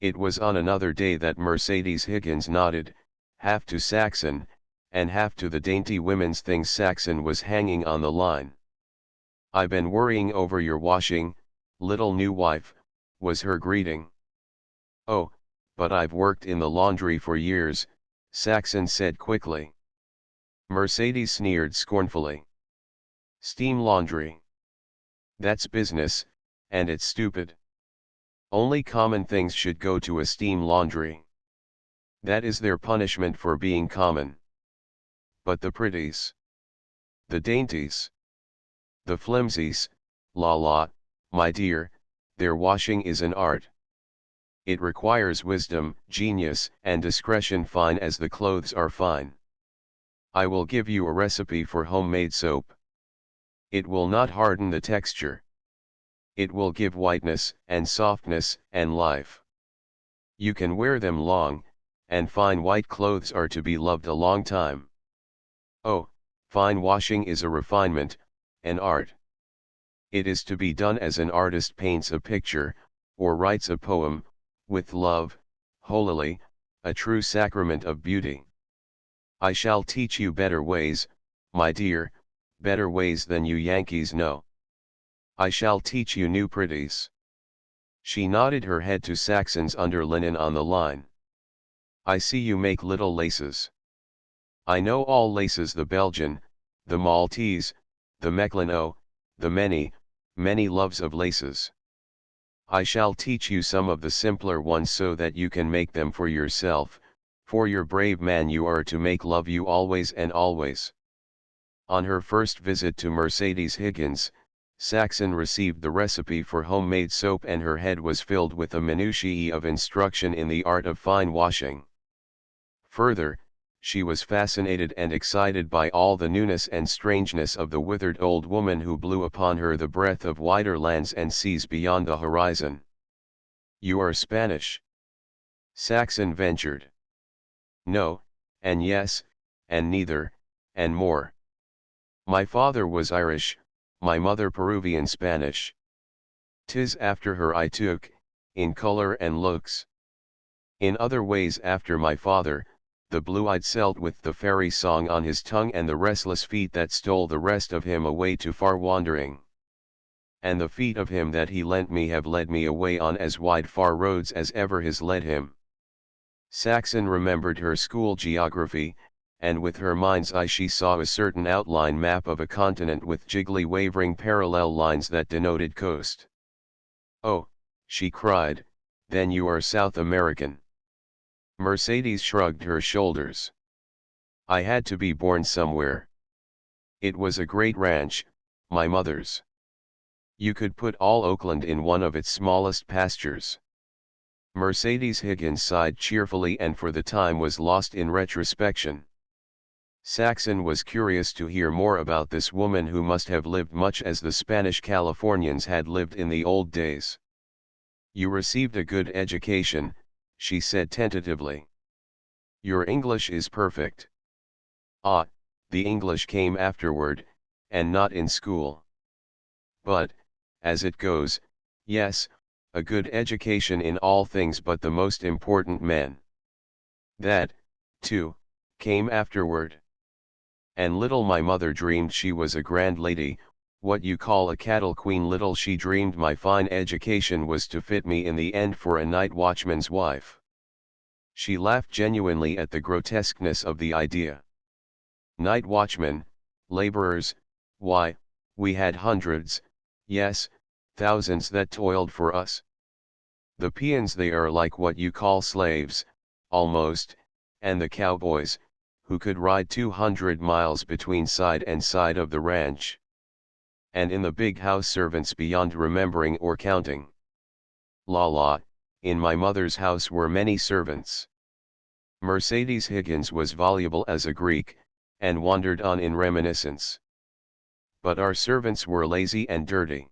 It was on another day that Mercedes Higgins nodded, half to Saxon, and half to the dainty women's things Saxon was hanging on the line. I been worrying over your washing, little new wife, was her greeting. Oh, but I've worked in the laundry for years, Saxon said quickly. Mercedes sneered scornfully. Steam laundry. That's business, and it's stupid. Only common things should go to a steam laundry. That is their punishment for being common. But the pretties, the dainties, the flimsies, la, my dear, their washing is an art. It requires wisdom, genius, and discretion, fine as the clothes are fine. I will give you a recipe for homemade soap. It will not harden the texture. It will give whiteness, and softness, and life. You can wear them long, and fine white clothes are to be loved a long time. Oh, fine washing is a refinement, an art. It is to be done as an artist paints a picture, or writes a poem, with love, holily, a true sacrament of beauty. I shall teach you better ways, my dear, better ways than you Yankees know. I shall teach you new pretties. She nodded her head to Saxon's underlinen on the line. I see you make little laces. I know all laces, the Belgian, the Maltese, the Mechlano, the many, many loves of laces. I shall teach you some of the simpler ones so that you can make them for yourself, for your brave man you are to make love you always and always. On her first visit to Mercedes Higgins, Saxon received the recipe for homemade soap and her head was filled with a minutiae of instruction in the art of fine washing. Further, she was fascinated and excited by all the newness and strangeness of the withered old woman who blew upon her the breath of wider lands and seas beyond the horizon. "You are Spanish?" Saxon ventured. "No, and yes, and neither, and more. My father was Irish, my mother Peruvian Spanish. 'Tis after her I took, in color and looks. In other ways after my father, the blue-eyed Celt with the fairy song on his tongue and the restless feet that stole the rest of him away to far wandering. And the feet of him that he lent me have led me away on as wide far roads as ever his led him." Saxon remembered her school geography, and with her mind's eye she saw a certain outline map of a continent with jiggly wavering parallel lines that denoted coast. "Oh," she cried, "then you are South American." Mercedes shrugged her shoulders. "I had to be born somewhere. It was a great ranch, my mother's. You could put all Oakland in one of its smallest pastures." Mercedes Higgins sighed cheerfully and for the time was lost in retrospection. Saxon was curious to hear more about this woman who must have lived much as the Spanish Californians had lived in the old days. "You received a good education," she said tentatively. "Your English is perfect." "Ah, the English came afterward, and not in school. But, as it goes, yes, a good education in all things but the most important men. That, too, came afterward. And little my mother dreamed she was a grand lady, what you call a cattle queen. Little she dreamed my fine education was to fit me in the end for a night watchman's wife." She laughed genuinely at the grotesqueness of the idea. "Night watchmen, laborers, why, we had hundreds, yes, thousands that toiled for us. The peons, they are like what you call slaves, almost, and the cowboys, who could ride 200 miles between side and side of the ranch. And in the big house servants beyond remembering or counting. La la, in my mother's house were many servants." Mercedes Higgins was voluble as a Greek, and wandered on in reminiscence. "But our servants were lazy and dirty.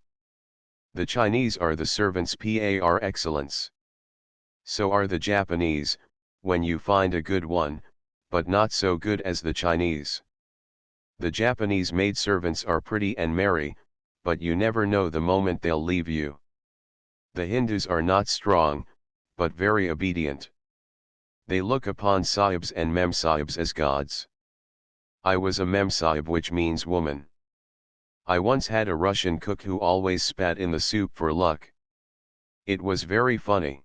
The Chinese are the servants par excellence. So are the Japanese, when you find a good one, but not so good as the Chinese. The Japanese maidservants are pretty and merry, but you never know the moment they'll leave you. The Hindus are not strong, but very obedient. They look upon sahibs and memsahibs as gods. I was a memsahib, which means woman. I once had a Russian cook who always spat in the soup for luck. It was very funny.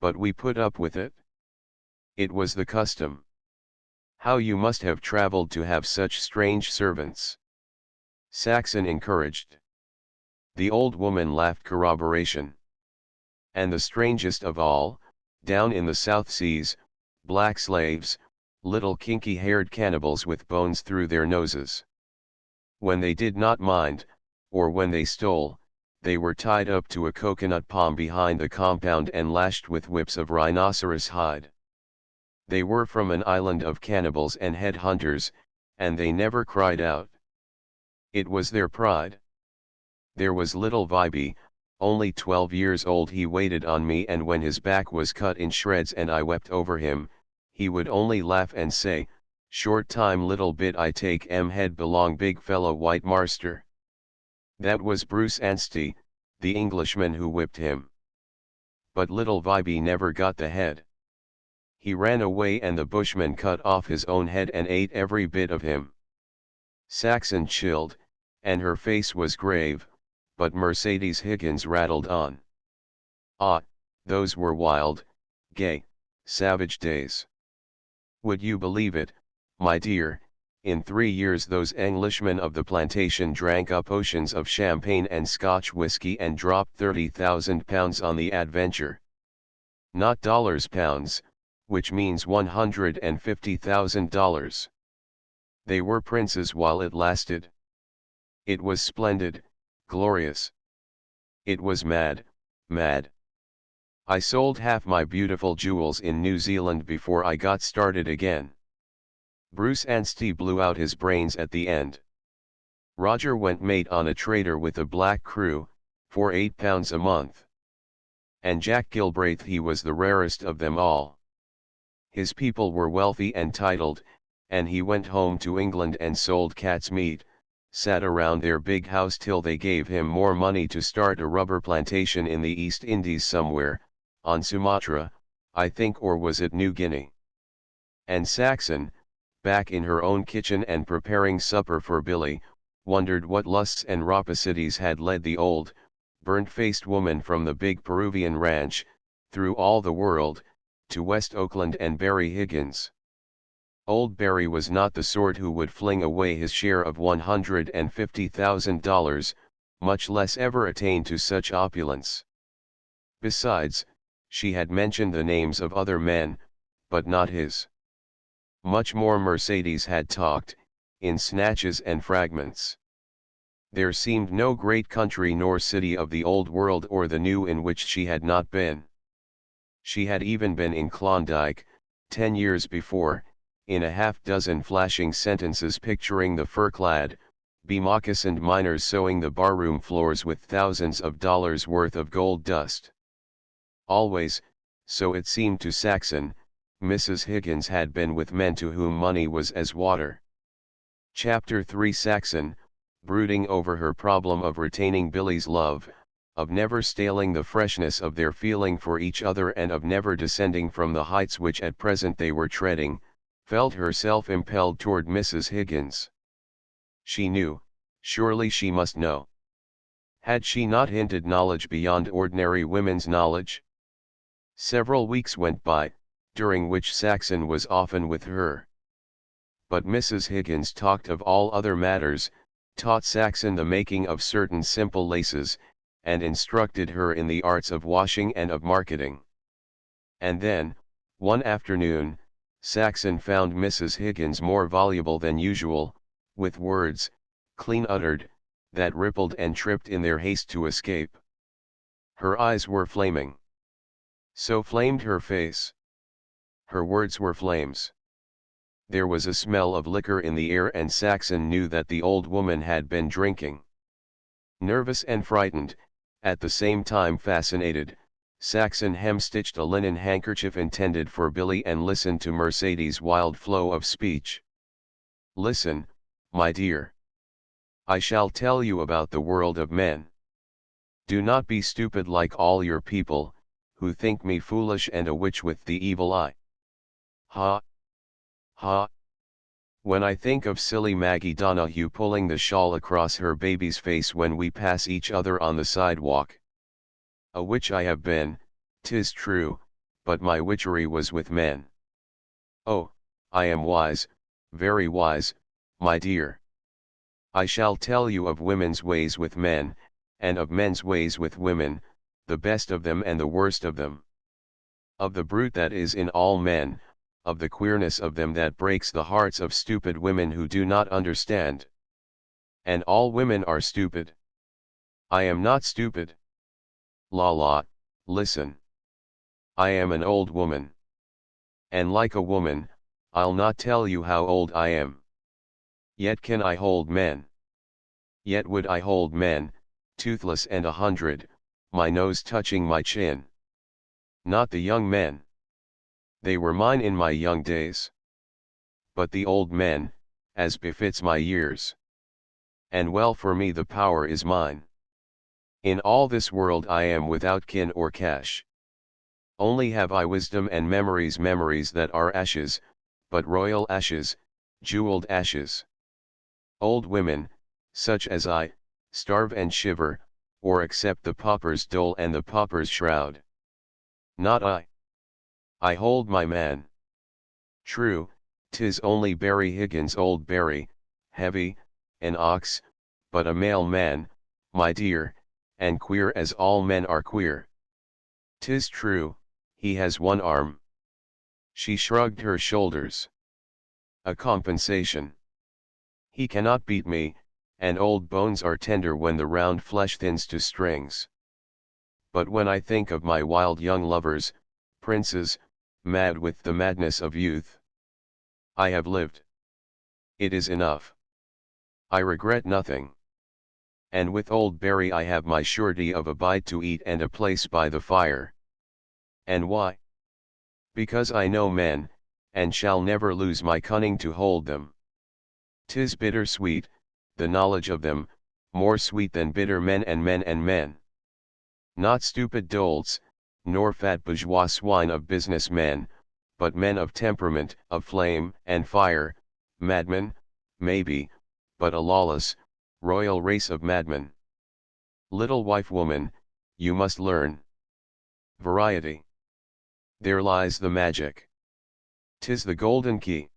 But we put up with it. It was the custom. How you must have traveled to have such strange servants." Saxon encouraged. The old woman laughed corroboration. "And the strangest of all, down in the South Seas, black slaves, little kinky-haired cannibals with bones through their noses. When they did not mind, or when they stole, they were tied up to a coconut palm behind the compound and lashed with whips of rhinoceros hide. They were from an island of cannibals and head hunters, and they never cried out. It was their pride. There was little Vibe, only 12 years old. He waited on me, and when his back was cut in shreds and I wept over him, he would only laugh and say, 'Short time little bit I take head belong big fellow white marster.' That was Bruce Anstey, the Englishman who whipped him. But little Vibe never got the head. He ran away and the Bushman cut off his own head and ate every bit of him." Saxon chilled, and her face was grave, but Mercedes Higgins rattled on. "Ah, those were wild, gay, savage days. Would you believe it, my dear, in 3 years those Englishmen of the plantation drank up oceans of champagne and Scotch whiskey and dropped £30,000 on the adventure. Not dollars, pounds, which means $150,000. They were princes while it lasted. It was splendid, glorious. It was mad, mad. I sold half my beautiful jewels in New Zealand before I got started again. Bruce Anstey blew out his brains at the end. Roger went mate on a trader with a black crew, for £8 a month. And Jack Gilbraith, he was the rarest of them all. His people were wealthy and titled, and he went home to England and sold cat's meat, sat around their big house till they gave him more money to start a rubber plantation in the East Indies somewhere, on Sumatra, I think, or was it New Guinea? And Saxon, back in her own kitchen and preparing supper for Billy, wondered what lusts and rhapsodies had led the old, burnt-faced woman from the big Peruvian ranch, through all the world, to West Oakland and Barry Higgins. Old Barry was not the sort who would fling away his share of $150,000, much less ever attain to such opulence. Besides, she had mentioned the names of other men, but not his. Much more Mercedes had talked, in snatches and fragments. There seemed no great country nor city of the old world or the new in which she had not been. She had even been in Klondike, 10 years before, in a half-dozen flashing sentences picturing the fur-clad, be-moccasined miners sowing the barroom floors with thousands of dollars worth of gold dust. Always, so it seemed to Saxon, Mrs. Higgins had been with men to whom money was as water. Chapter 3. Saxon, brooding over her problem of retaining Billy's love, of never staling the freshness of their feeling for each other, and of never descending from the heights which at present they were treading, felt herself impelled toward Mrs. Higgins. She knew, surely she must know. Had she not hinted knowledge beyond ordinary women's knowledge? Several weeks went by, during which Saxon was often with her. But Mrs. Higgins talked of all other matters, taught Saxon the making of certain simple laces, and instructed her in the arts of washing and of marketing. And then, one afternoon, Saxon found Mrs. Higgins more voluble than usual, with words, clean uttered, that rippled and tripped in their haste to escape. Her eyes were flaming. So flamed her face. Her words were flames. There was a smell of liquor in the air, and Saxon knew that the old woman had been drinking. Nervous and frightened, at the same time fascinated, Saxon hem-stitched a linen handkerchief intended for Billy and listened to Mercedes' wild flow of speech. Listen, my dear. I shall tell you about the world of men. Do not be stupid like all your people, who think me foolish and a witch with the evil eye. Ha! Ha! When I think of silly Maggie Donahue pulling the shawl across her baby's face when we pass each other on the sidewalk. A witch I have been, 'tis true, but my witchery was with men. Oh, I am wise, very wise, my dear. I shall tell you of women's ways with men, and of men's ways with women, the best of them and the worst of them. Of the brute that is in all men, of the queerness of them that breaks the hearts of stupid women who do not understand. And all women are stupid. I am not stupid. La la, listen. I am an old woman. And like a woman, I'll not tell you how old I am. Yet can I hold men. Yet would I hold men, toothless and 100, my nose touching my chin. Not the young men. They were mine in my young days. But the old men, as befits my years. And well for me the power is mine. In all this world I am without kin or cash. Only have I wisdom and memories that are ashes, but royal ashes, jeweled ashes. Old women, such as I, starve and shiver, or accept the pauper's dole and the pauper's shroud. Not I. I hold my man. True, 'Tis only Barry Higgins, old Barry, heavy, an ox, but a male man, my dear, and queer as all men are queer. 'Tis true, he has one arm. She shrugged her shoulders. A compensation. He cannot beat me, and old bones are tender when the round flesh thins to strings. But when I think of my wild young lovers, princes, mad with the madness of youth, I have lived. It is enough. I regret nothing. And with old Barry I have my surety of a bite to eat and a place by the fire. And why? Because I know men, and shall never lose my cunning to hold them. 'Tis bitter sweet, the knowledge of them, more sweet than bitter men and men and men. Not stupid dolts, nor fat bourgeois swine of business men, but men of temperament, of flame and fire, madmen, maybe, but a lawless, royal race of madmen. Little wife woman, you must learn. Variety. There lies the magic. 'Tis the golden key.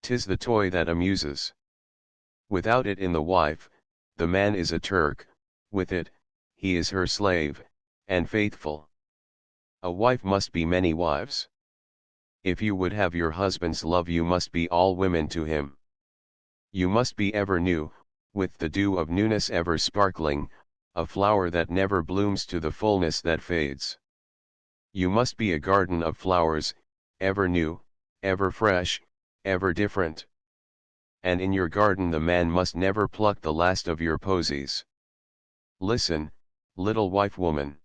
'Tis the toy that amuses. Without it in the wife, the man is a Turk, with it, he is her slave, and faithful. A wife must be many wives. If you would have your husband's love you must be all women to him. You must be ever new, with the dew of newness ever sparkling, a flower that never blooms to the fullness that fades. You must be a garden of flowers, ever new, ever fresh, ever different. And in your garden the man must never pluck the last of your posies. Listen, little wife woman.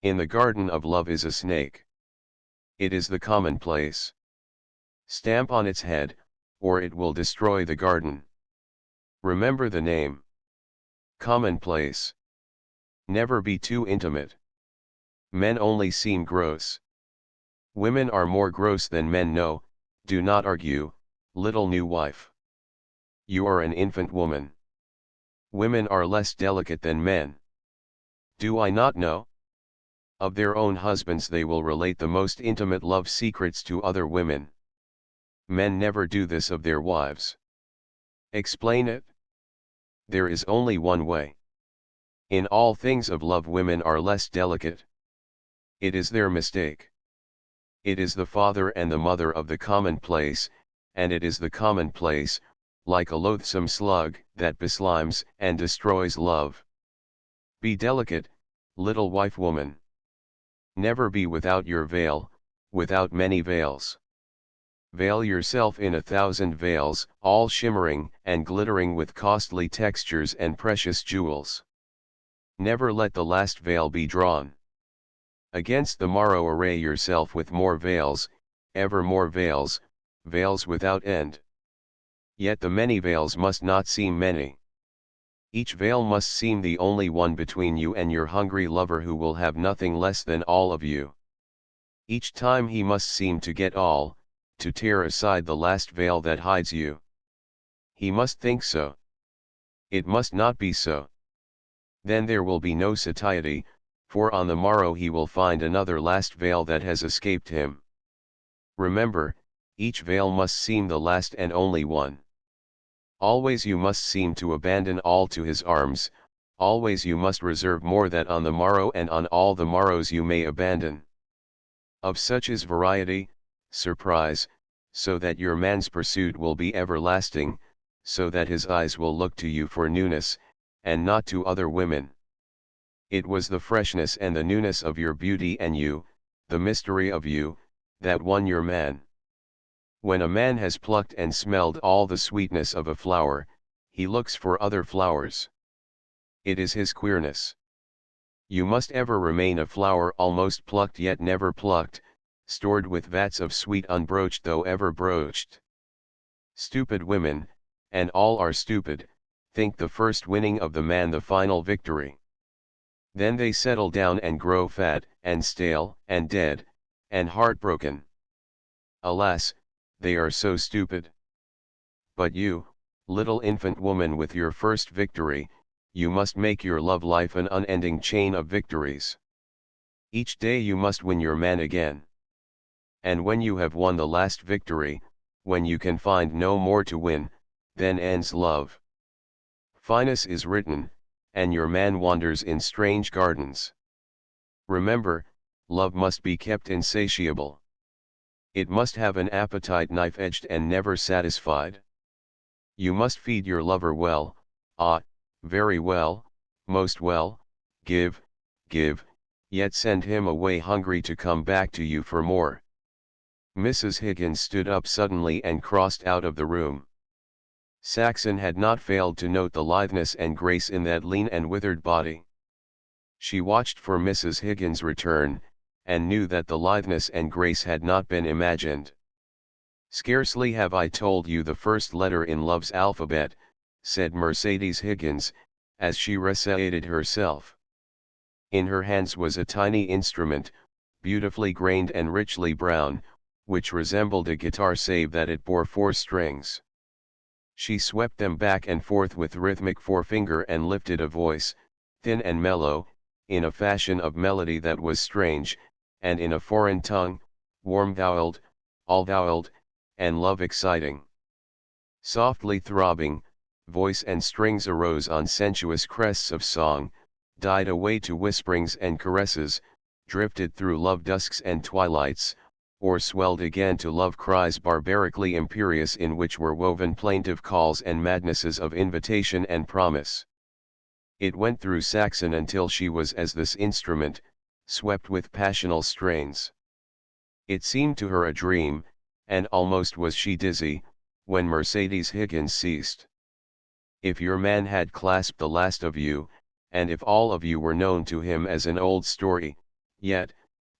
In the garden of love is a snake. It is the commonplace. Stamp on its head, or it will destroy the garden. Remember the name. Commonplace. Never be too intimate. Men only seem gross. Women are more gross than men know, do not argue, little new wife. You are an infant woman. Women are less delicate than men. Do I not know? Of their own husbands they will relate the most intimate love secrets to other women. Men never do this of their wives. Explain it? There is only one way. In all things of love women are less delicate. It is their mistake. It is the father and the mother of the commonplace, and it is the commonplace, like a loathsome slug, that beslimes and destroys love. Be delicate, little wife woman. Never be without your veil, without many veils. Veil yourself in 1,000 veils, all shimmering and glittering with costly textures and precious jewels. Never let the last veil be drawn. Against the morrow array yourself with more veils, ever more veils, veils without end. Yet the many veils must not seem many. Each veil must seem the only one between you and your hungry lover who will have nothing less than all of you. Each time he must seem to get all, to tear aside the last veil that hides you. He must think so. It must not be so. Then there will be no satiety, for on the morrow he will find another last veil that has escaped him. Remember, each veil must seem the last and only one. Always you must seem to abandon all to his arms, always you must reserve more that on the morrow and on all the morrows you may abandon. Of such is variety, surprise, so that your man's pursuit will be everlasting, so that his eyes will look to you for newness, and not to other women. It was the freshness and the newness of your beauty and you, the mystery of you, that won your man. When a man has plucked and smelled all the sweetness of a flower, he looks for other flowers. It is his queerness. You must ever remain a flower almost plucked yet never plucked, stored with vats of sweet unbroached though ever broached. Stupid women, and all are stupid, think the first winning of the man the final victory. Then they settle down and grow fat, and stale, and dead, and heartbroken. Alas, they are so stupid. But you, little infant woman with your first victory, you must make your love life an unending chain of victories. Each day you must win your man again. And when you have won the last victory, when you can find no more to win, then ends love. Finesse is written, and your man wanders in strange gardens. Remember, love must be kept insatiable. It must have an appetite knife-edged and never satisfied. You must feed your lover well, very well, most well, give, yet send him away hungry to come back to you for more. Mrs. Higgins stood up suddenly and crossed out of the room. Saxon had not failed to note the litheness and grace in that lean and withered body. She watched for Mrs. Higgins' return, and knew that the litheness and grace had not been imagined. "Scarcely have I told you the first letter in love's alphabet," said Mercedes Higgins, as she recited herself. In her hands was a tiny instrument, beautifully grained and richly brown, which resembled a guitar save that it bore 4 strings. She swept them back and forth with rhythmic forefinger and lifted a voice, thin and mellow, in a fashion of melody that was strange, and in a foreign tongue, warm-voweled, all-voweled, and love-exciting. Softly throbbing, voice and strings arose on sensuous crests of song, died away to whisperings and caresses, drifted through love dusks and twilights, or swelled again to love cries barbarically imperious in which were woven plaintive calls and madnesses of invitation and promise. It went through Saxon until she was as this instrument, swept with passional strains. It seemed to her a dream, and almost was she dizzy, when Mercedes Higgins ceased. If your man had clasped the last of you, and if all of you were known to him as an old story, yet,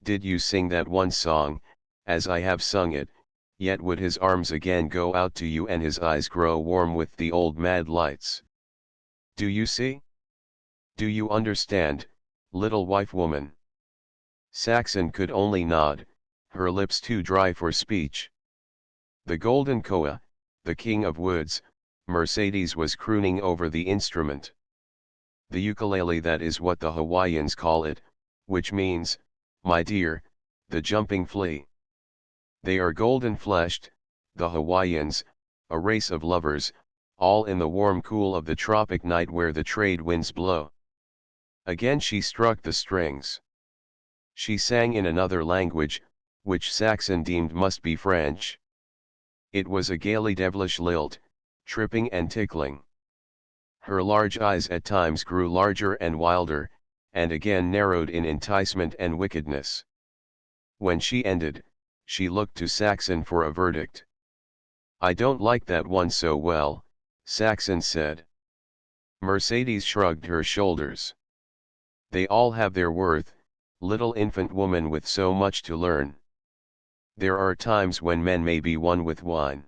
did you sing that one song, as I have sung it, yet would his arms again go out to you and his eyes grow warm with the old mad lights. Do you see? Do you understand, little wife woman? Saxon could only nod, her lips too dry for speech. The golden koa, the king of woods, Mercedes was crooning over the instrument. The ukulele, that is what the Hawaiians call it, which means, my dear, the jumping flea. They are golden-fleshed, the Hawaiians, a race of lovers, all in the warm cool of the tropic night where the trade winds blow. Again she struck the strings. She sang in another language, which Saxon deemed must be French. It was a gaily devilish lilt, tripping and tickling. Her large eyes at times grew larger and wilder, and again narrowed in enticement and wickedness. When she ended, she looked to Saxon for a verdict. "I don't like that one so well," Saxon said. Mercedes shrugged her shoulders. "They all have their worth, little infant woman with so much to learn. There are times when men may be won with wine.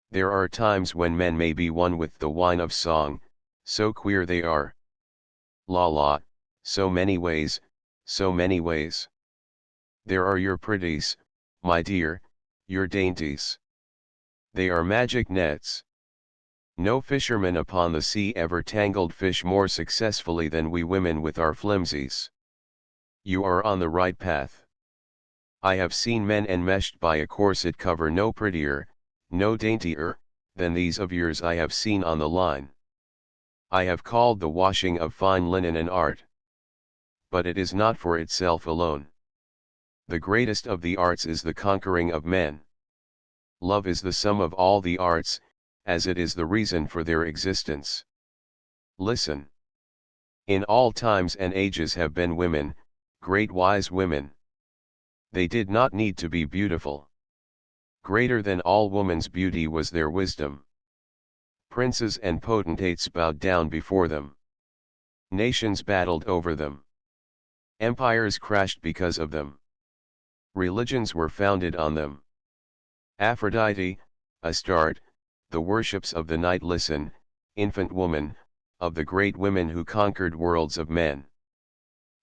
There are times when men may be won with the wine of song, so queer they are. La la, so many ways, so many ways. There are your pretties, my dear, your dainties. They are magic nets. No fisherman upon the sea ever tangled fish more successfully than we women with our flimsies. You are on the right path. I have seen men enmeshed by a corset cover no prettier, no daintier, than these of yours I have seen on the line. I have called the washing of fine linen an art. But it is not for itself alone. The greatest of the arts is the conquering of men. Love is the sum of all the arts, as it is the reason for their existence. Listen. In all times and ages have been women, great wise women. They did not need to be beautiful. Greater than all woman's beauty was their wisdom. Princes and potentates bowed down before them. Nations battled over them. Empires crashed because of them. Religions were founded on them. Aphrodite, Astarte, the worships of the night. Listen, infant woman, of the great women who conquered worlds of men.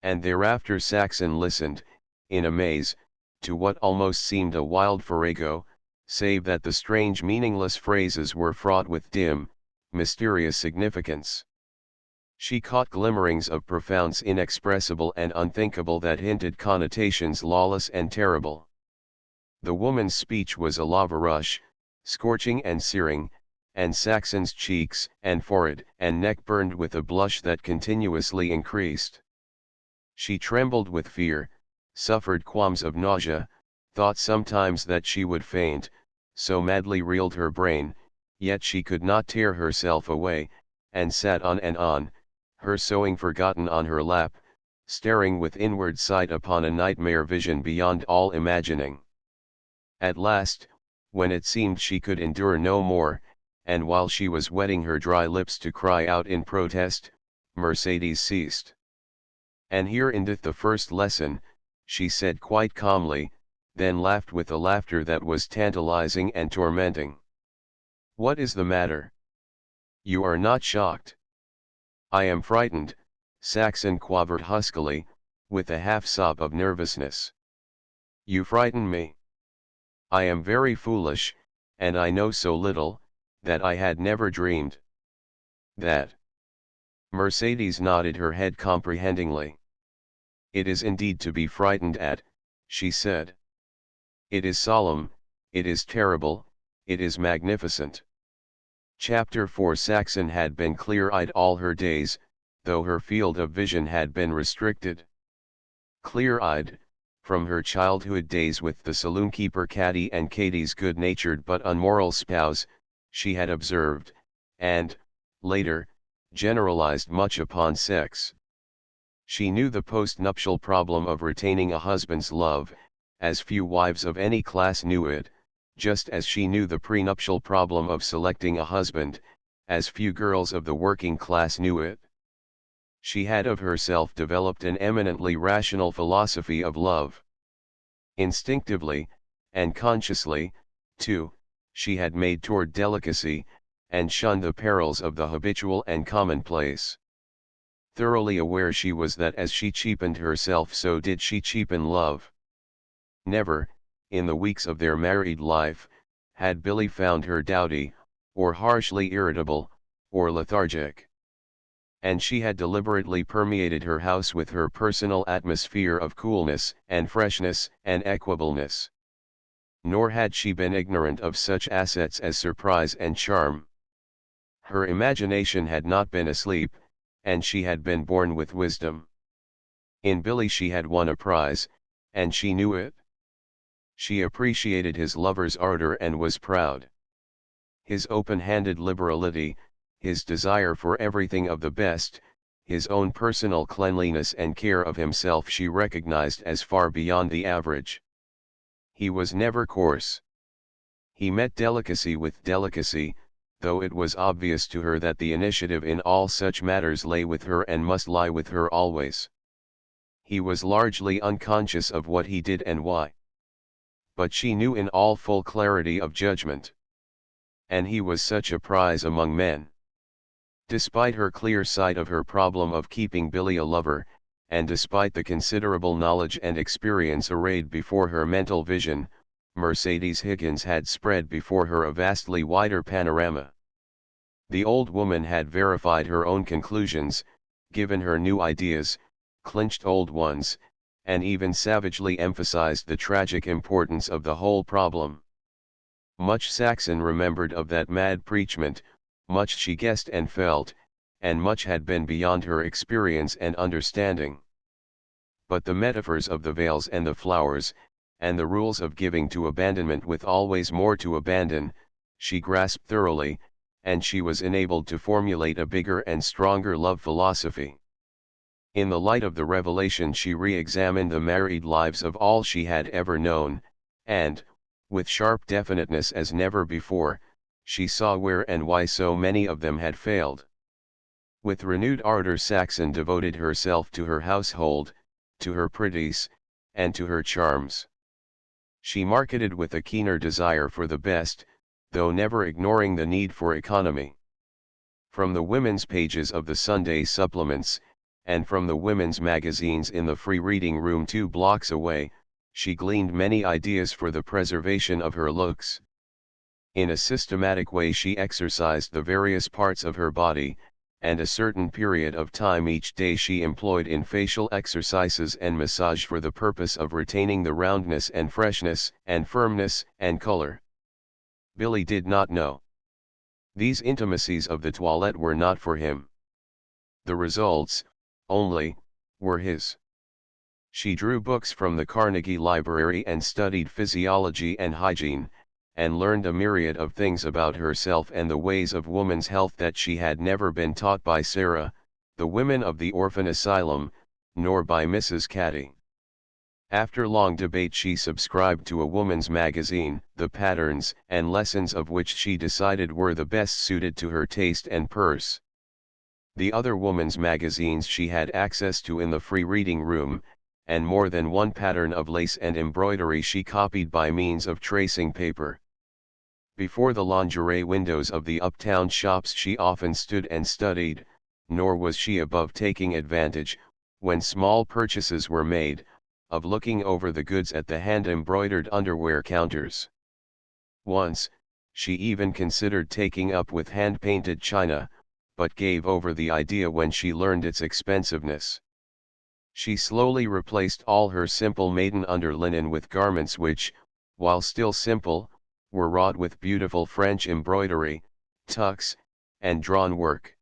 And thereafter Saxon listened, in amaze, to what almost seemed a wild farrago, save that the strange meaningless phrases were fraught with dim, mysterious significance. She caught glimmerings of profounds inexpressible and unthinkable that hinted connotations lawless and terrible. The woman's speech was a lava rush, scorching and searing, and Saxon's cheeks and forehead and neck burned with a blush that continuously increased. She trembled with fear, suffered qualms of nausea, thought sometimes that she would faint, so madly reeled her brain, yet she could not tear herself away, and sat on, her sewing forgotten on her lap, staring with inward sight upon a nightmare vision beyond all imagining. At last, when it seemed she could endure no more, and while she was wetting her dry lips to cry out in protest, Mercedes ceased. "And here endeth the first lesson," she said quite calmly, then laughed with a laughter that was tantalizing and tormenting. "What is the matter? You are not shocked?" "I am frightened," Saxon quavered huskily, with a half-sob of nervousness. "You frighten me. I am very foolish, and I know so little, that I had never dreamed that." Mercedes nodded her head comprehendingly. "It is indeed to be frightened at," she said. "It is solemn, it is terrible, it is magnificent." Chapter 4 Saxon had been clear-eyed all her days, though her field of vision had been restricted. Clear-eyed, from her childhood days with the saloon-keeper Caddy and Katie's good-natured but unmoral spouse, she had observed, and, later, generalized much upon sex. She knew the post-nuptial problem of retaining a husband's love, as few wives of any class knew it, just as she knew the prenuptial problem of selecting a husband, as few girls of the working class knew it. She had of herself developed an eminently rational philosophy of love. Instinctively, and consciously, too, she had made toward delicacy, and shunned the perils of the habitual and commonplace. Thoroughly aware she was that as she cheapened herself so did she cheapen love. Never, in the weeks of their married life, had Billy found her dowdy, or harshly irritable, or lethargic. And she had deliberately permeated her house with her personal atmosphere of coolness and freshness and equableness. Nor had she been ignorant of such assets as surprise and charm. Her imagination had not been asleep, and she had been born with wisdom. In Billy she had won a prize, and she knew it. She appreciated his lover's ardor and was proud. His open-handed liberality, his desire for everything of the best, his own personal cleanliness and care of himself she recognized as far beyond the average. He was never coarse. He met delicacy with delicacy, though it was obvious to her that the initiative in all such matters lay with her and must lie with her always. He was largely unconscious of what he did and why. But she knew in all full clarity of judgment. And he was such a prize among men. Despite her clear sight of her problem of keeping Billy a lover, and despite the considerable knowledge and experience arrayed before her mental vision, Mercedes Higgins had spread before her a vastly wider panorama. The old woman had verified her own conclusions, given her new ideas, clinched old ones, and even savagely emphasized the tragic importance of the whole problem. Much Saxon remembered of that mad preachment, much she guessed and felt, and much had been beyond her experience and understanding. But the metaphors of the veils and the flowers, and the rules of giving to abandonment with always more to abandon, she grasped thoroughly, and she was enabled to formulate a bigger and stronger love philosophy. In the light of the revelation she re-examined the married lives of all she had ever known, and, with sharp definiteness as never before, she saw where and why so many of them had failed. With renewed ardor Saxon devoted herself to her household, to her pretties, and to her charms. She marketed with a keener desire for the best, though never ignoring the need for economy. From the women's pages of the Sunday supplements, and from the women's magazines in the free reading room 2 blocks away, she gleaned many ideas for the preservation of her looks. In a systematic way she exercised the various parts of her body, and a certain period of time each day she employed in facial exercises and massage for the purpose of retaining the roundness and freshness and firmness and color. Billy did not know. These intimacies of the toilette were not for him. The results, only, were his. She drew books from the Carnegie Library and studied physiology and hygiene, and learned a myriad of things about herself and the ways of woman's health that she had never been taught by Sarah, the women of the orphan asylum, nor by Mrs. Caddy. After long debate she subscribed to a woman's magazine, the patterns and lessons of which she decided were the best suited to her taste and purse. The other woman's magazines she had access to in the free reading room, and more than one pattern of lace and embroidery she copied by means of tracing paper. Before the lingerie windows of the uptown shops she often stood and studied, nor was she above taking advantage, when small purchases were made, of looking over the goods at the hand-embroidered underwear counters. Once, she even considered taking up with hand-painted china, but gave over the idea when she learned its expensiveness. She slowly replaced all her simple maiden underlinen with garments which, while still simple, were wrought with beautiful French embroidery, tucks, and drawn work.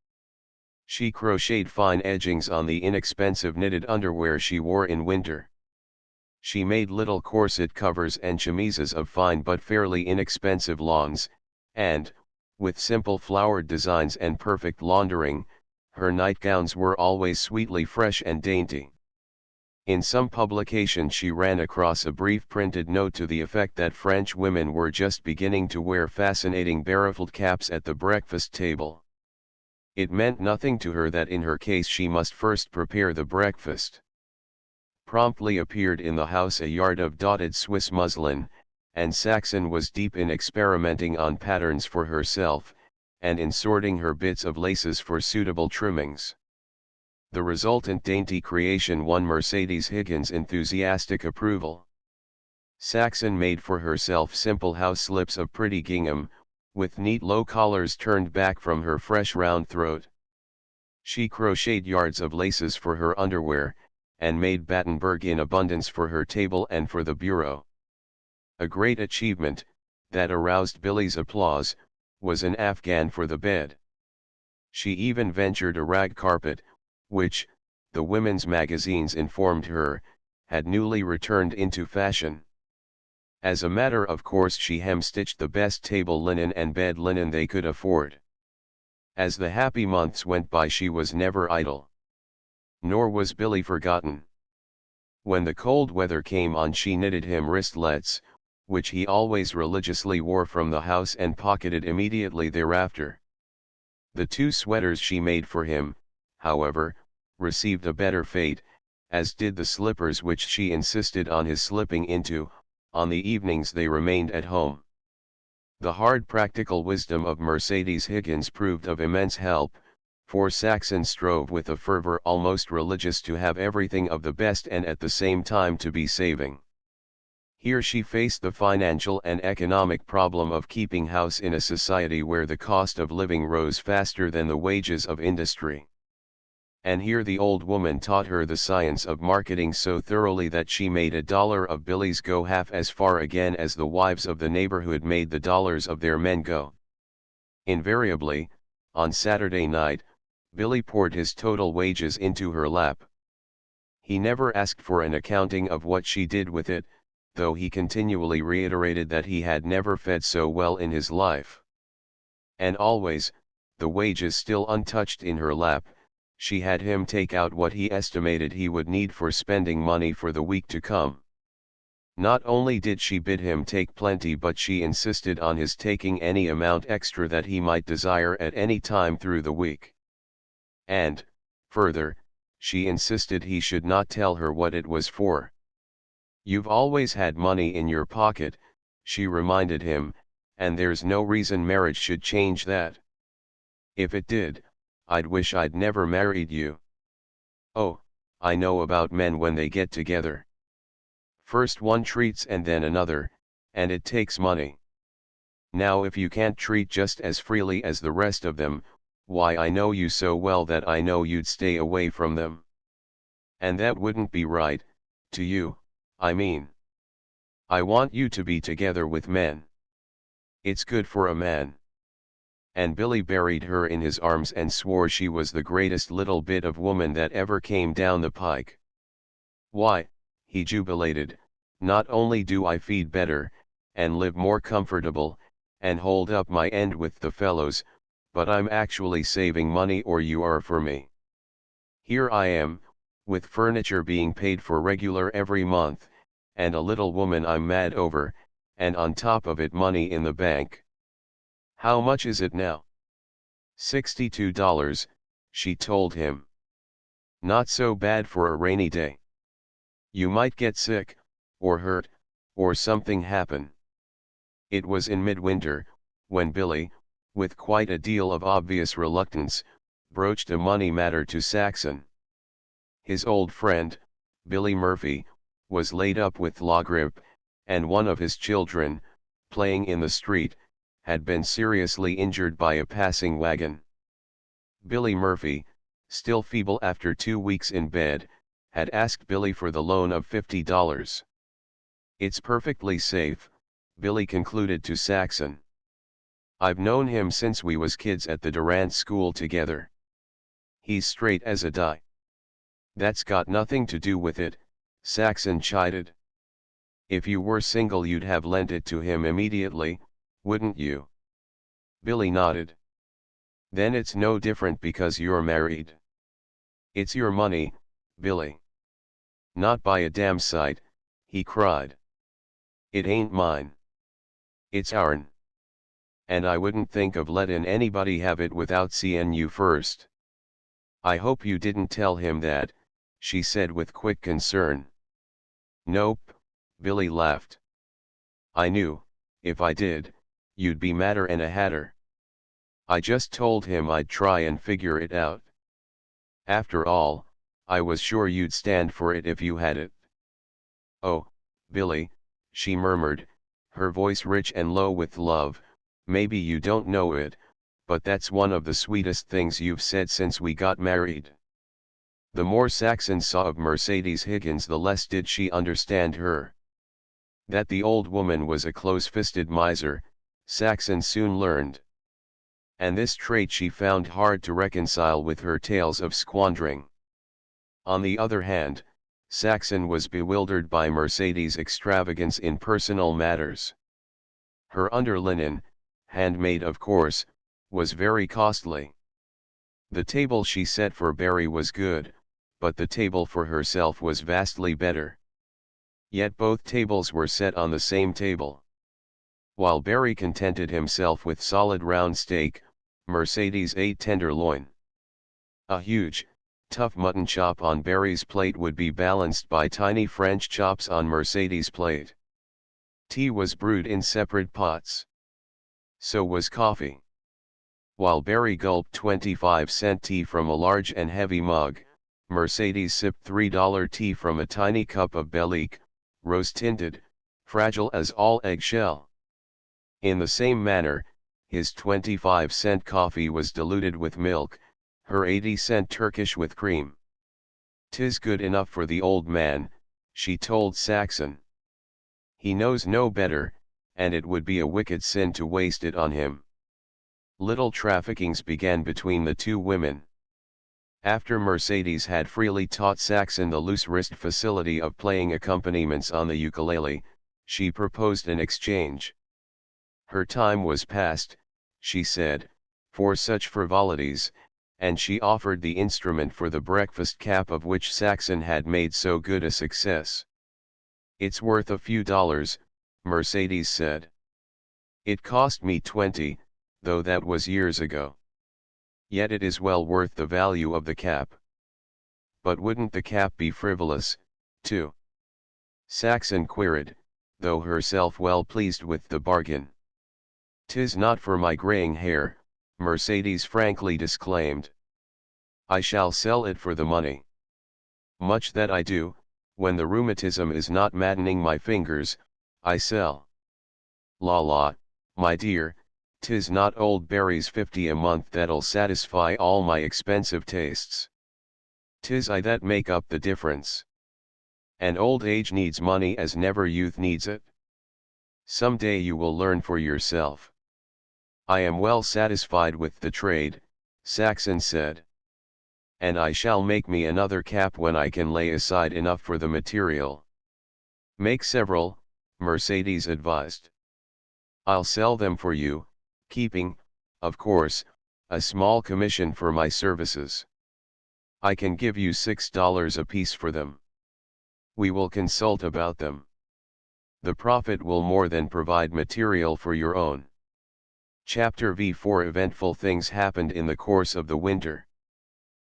She crocheted fine edgings on the inexpensive knitted underwear she wore in winter. She made little corset covers and chemises of fine but fairly inexpensive lawns, and, with simple flowered designs and perfect laundering, her nightgowns were always sweetly fresh and dainty. In some publication she ran across a brief printed note to the effect that French women were just beginning to wear fascinating beruffled caps at the breakfast table. It meant nothing to her that in her case she must first prepare the breakfast. Promptly appeared in the house a yard of dotted Swiss muslin, and Saxon was deep in experimenting on patterns for herself, and in sorting her bits of laces for suitable trimmings. The resultant dainty creation won Mercedes Higgins' enthusiastic approval. Saxon made for herself simple house slips of pretty gingham, with neat low collars turned back from her fresh round throat. She crocheted yards of laces for her underwear, and made Battenberg in abundance for her table and for the bureau. A great achievement, that aroused Billy's applause, was an Afghan for the bed. She even ventured a rag carpet, which, the women's magazines informed her, had newly returned into fashion. As a matter of course she hemstitched the best table linen and bed linen they could afford. As the happy months went by she was never idle. Nor was Billy forgotten. When the cold weather came on she knitted him wristlets, which he always religiously wore from the house and pocketed immediately thereafter. The 2 sweaters she made for him, however, received a better fate, as did the slippers which she insisted on his slipping into, on the evenings they remained at home. The hard practical wisdom of Mercedes Higgins proved of immense help, for Saxon strove with a fervor almost religious to have everything of the best and at the same time to be saving. Here she faced the financial and economic problem of keeping house in a society where the cost of living rose faster than the wages of industry. And here the old woman taught her the science of marketing so thoroughly that she made $1 of Billy's go half as far again as the wives of the neighborhood made the dollars of their men go. Invariably, on Saturday night, Billy poured his total wages into her lap. He never asked for an accounting of what she did with it, though he continually reiterated that he had never fed so well in his life. And always, the wages still untouched in her lap, she had him take out what he estimated he would need for spending money for the week to come. Not only did she bid him take plenty, but she insisted on his taking any amount extra that he might desire at any time through the week. And, further, she insisted he should not tell her what it was for. "You've always had money in your pocket," she reminded him, "and there's no reason marriage should change that. If it did, I'd wish I'd never married you. Oh, I know about men when they get together. First one treats and then another, and it takes money. Now if you can't treat just as freely as the rest of them, why I know you so well that I know you'd stay away from them. And that wouldn't be right, to you, I mean. I want you to be together with men. It's good for a man. And Billy buried her in his arms and swore she was the greatest little bit of woman that ever came down the pike. Why, he jubilated, not only do I feed better, and live more comfortable, and hold up my end with the fellows, but I'm actually saving money or you are for me. Here I am, with furniture being paid for regular every month, and a little woman I'm mad over, and on top of it money in the bank. How much is it now? $62, she told him. Not so bad for a rainy day. You might get sick, or hurt, or something happen. It was in midwinter, when Billy, with quite a deal of obvious reluctance, broached a money matter to Saxon. His old friend, Billy Murphy, was laid up with la grippe, and one of his children, playing in the street, had been seriously injured by a passing wagon. Billy Murphy, still feeble after 2 weeks in bed, had asked Billy for the loan of $50. It's perfectly safe, Billy concluded to Saxon. I've known him since we was kids at the Durant School together. He's straight as a die. That's got nothing to do with it, Saxon chided. If you were single you'd have lent it to him immediately, wouldn't you? Billy nodded. Then it's no different because you're married. It's your money, Billy. Not by a damn sight, he cried. It ain't mine. It's ourn. And I wouldn't think of lettin' anybody have it without seein' you first. I hope you didn't tell him that, she said with quick concern. Nope, Billy laughed. I knew, if I did, you'd be madder 'n a hatter. I just told him I'd try and figure it out. After all, I was sure you'd stand for it if you had it. Oh, Billy, she murmured, her voice rich and low with love, maybe you don't know it, but that's one of the sweetest things you've said since we got married. The more Saxon saw of Mercedes Higgins the less did she understand her. That the old woman was a close-fisted miser, Saxon soon learned. And this trait she found hard to reconcile with her tales of squandering. On the other hand, Saxon was bewildered by Mercedes' extravagance in personal matters. Her underlinen, handmade of course, was very costly. The table she set for Barry was good, but the table for herself was vastly better. Yet both tables were set on the same table. While Barry contented himself with solid round steak, Mercedes ate tenderloin. A huge, tough mutton chop on Barry's plate would be balanced by tiny French chops on Mercedes' plate. Tea was brewed in separate pots. So was coffee. While Barry gulped 25-cent tea from a large and heavy mug, Mercedes sipped $3 tea from a tiny cup of Bellique, rose-tinted, fragile as all eggshell. In the same manner, his 25-cent coffee was diluted with milk, her 80-cent Turkish with cream. "'Tis good enough for the old man," she told Saxon. "He knows no better, and it would be a wicked sin to waste it on him." Little traffickings began between the two women. After Mercedes had freely taught Saxon the loose wrist facility of playing accompaniments on the ukulele, she proposed an exchange. Her time was past, she said, for such frivolities, and she offered the instrument for the breakfast cap of which Saxon had made so good a success. "It's worth a few dollars," Mercedes said. "It cost me 20, though that was years ago. Yet it is well worth the value of the cap." "But wouldn't the cap be frivolous, too?" Saxon queried, though herself well pleased with the bargain. "'Tis not for my graying hair," Mercedes frankly disclaimed. "I shall sell it for the money. Much that I do, when the rheumatism is not maddening my fingers, I sell. La la, my dear, 'tis not old Barry's 50 a month that'll satisfy all my expensive tastes. 'Tis I that make up the difference. And old age needs money as never youth needs it." Some day you will learn for yourself. I am well satisfied with the trade, Saxon said. And I shall make me another cap when I can lay aside enough for the material. Make several, Mercedes advised. I'll sell them for you, keeping, of course, a small commission for my services. I can give you $6 apiece for them. We will consult about them. The profit will more than provide material for your own. Chapter V4 Eventful things happened in the course of the winter.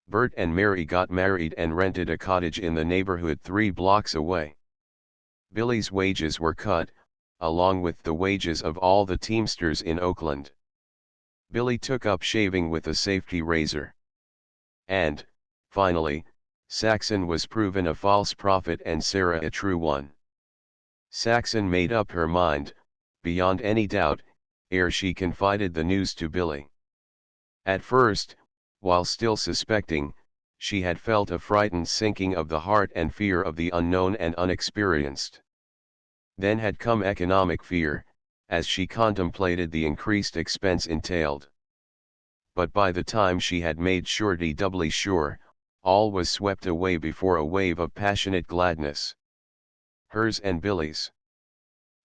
Bert and Mary got married and rented a cottage in the neighborhood 3 blocks away. Billy's wages were cut, along with the wages of all the teamsters in Oakland. Billy took up shaving with a safety razor. And, finally, Saxon was proven a false prophet and Sarah a true one. Saxon made up her mind, beyond any doubt, ere she confided the news to Billy. At first, while still suspecting, she had felt a frightened sinking of the heart and fear of the unknown and unexperienced. Then had come economic fear, as she contemplated the increased expense entailed. But by the time she had made surety doubly sure, all was swept away before a wave of passionate gladness. Hers and Billy's.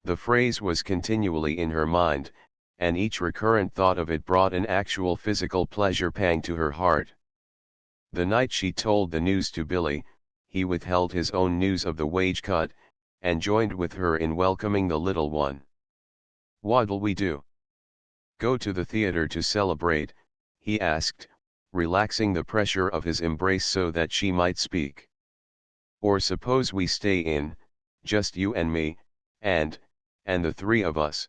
The phrase was continually in her mind, and each recurrent thought of it brought an actual physical pleasure pang to her heart. The night she told the news to Billy, he withheld his own news of the wage cut, and joined with her in welcoming the little one. "What'll we do? Go to the theater to celebrate?" he asked, relaxing the pressure of his embrace so that she might speak. "Or suppose we stay in, just you and me, and the 3 of us?"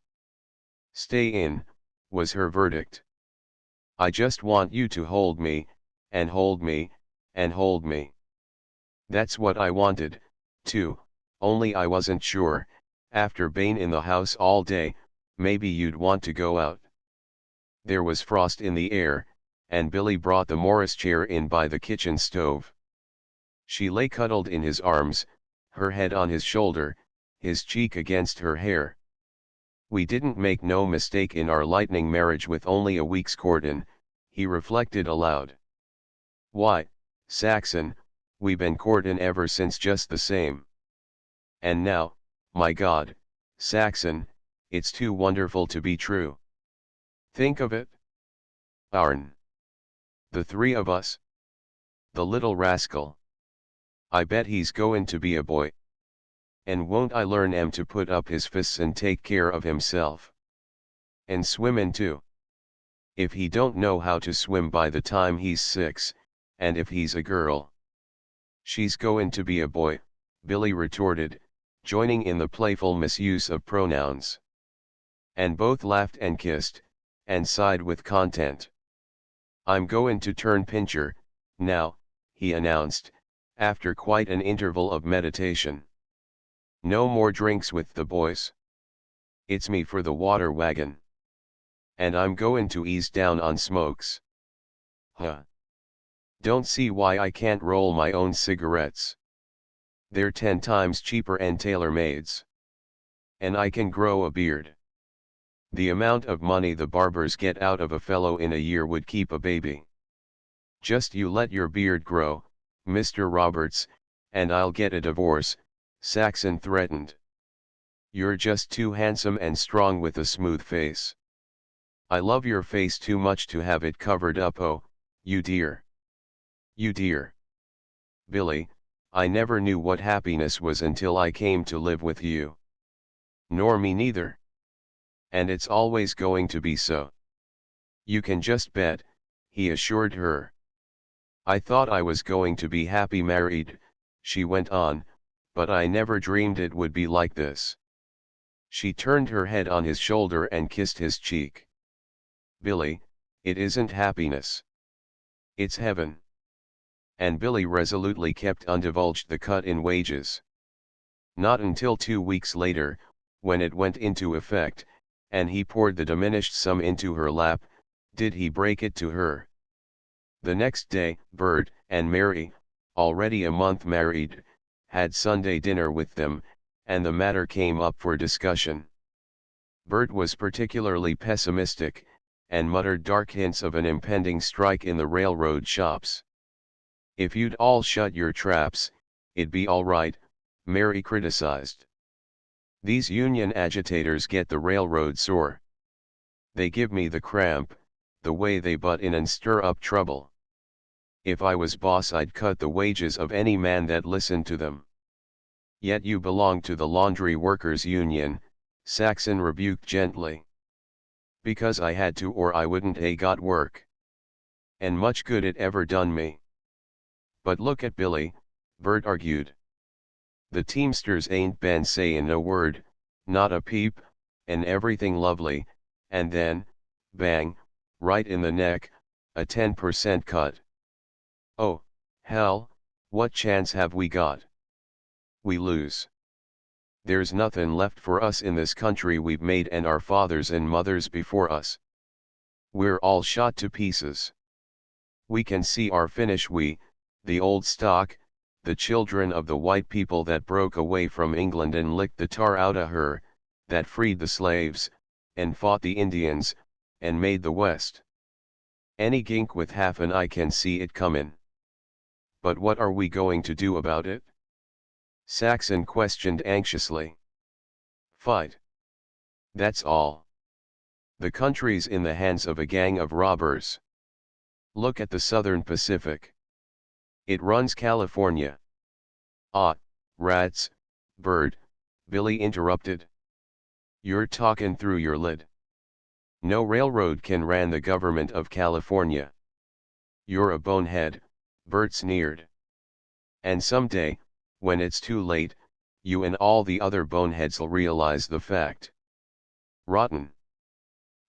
"Stay in," was her verdict. "I just want you to hold me, and hold me, and hold me." That's what I wanted, too, only I wasn't sure, after being in the house all day, maybe you'd want to go out. There was frost in the air, and Billy brought the Morris chair in by the kitchen stove. She lay cuddled in his arms, her head on his shoulder, his cheek against her hair. "We didn't make no mistake in our lightning marriage with only a week's courtin'," he reflected aloud. "Why, Saxon, we been courtin' ever since just the same. And now, my God, Saxon, it's too wonderful to be true. Think of it. Our'n. The 3 of us. The little rascal. I bet he's goin' to be a boy. And won't I learn 'em to put up his fists and take care of himself. And swimmin' too. If he don't know how to swim by the time he's 6, and if he's a girl." "She's goin' to be a boy," Billy retorted, joining in the playful misuse of pronouns. And both laughed and kissed, and sighed with content. "I'm goin' to turn pincher, now," he announced, after quite an interval of meditation. "No more drinks with the boys. It's me for the water wagon. And I'm goin' to ease down on smokes. Huh. Don't see why I can't roll my own cigarettes. They're 10 times cheaper and tailor-mades. And I can grow a beard. The amount of money the barbers get out of a fellow in a year would keep a baby. Just you let your beard grow, Mr. Roberts, and I'll get a divorce," Saxon threatened. "You're just too handsome and strong with a smooth face. I love your face too much to have it covered up. Oh, you dear. You dear. Billy, I never knew what happiness was until I came to live with you. Nor me neither. And it's always going to be so. You can just bet," he assured her. "I thought I was going to be happy married," she went on, "but I never dreamed it would be like this." She turned her head on his shoulder and kissed his cheek. "Billy, it isn't happiness. It's heaven." And Billy resolutely kept undivulged the cut in wages. Not until 2 weeks later, when it went into effect, and he poured the diminished sum into her lap, did he break it to her. The next day, Bert and Mary, already a month married, had Sunday dinner with them, and the matter came up for discussion. Bert was particularly pessimistic, and muttered dark hints of an impending strike in the railroad shops. "If you'd all shut your traps, it'd be all right," Mary criticized. "These union agitators get the railroad sore. They give me the cramp, the way they butt in and stir up trouble. If I was boss, I'd cut the wages of any man that listened to them." "Yet you belong to the Laundry Workers Union," Saxon rebuked gently. "Because I had to, or I wouldn't a got work. And much good it ever done me." "But look at Billy," Bert argued. "The Teamsters ain't been sayin' a word, not a peep, and everything lovely, and then, bang, right in the neck, a 10% cut. Oh, hell, what chance have we got? We lose. There's nothin' left for us in this country we've made and our fathers and mothers before us. We're all shot to pieces. We can see our finish, we, the old stock, the children of the white people that broke away from England and licked the tar outta her, that freed the slaves, and fought the Indians, and made the West. Any gink with half an eye can see it comin'. But what are we going to do about it?" Saxon questioned anxiously. "Fight. That's all. The country's in the hands of a gang of robbers. Look at the Southern Pacific. It runs California." "Ah, rats, Bert," Billy interrupted. "You're talkin' through your lid. No railroad can ran the government of California." "You're a bonehead," Bert sneered. "And someday, when it's too late, you and all the other boneheads'll realize the fact. Rotten.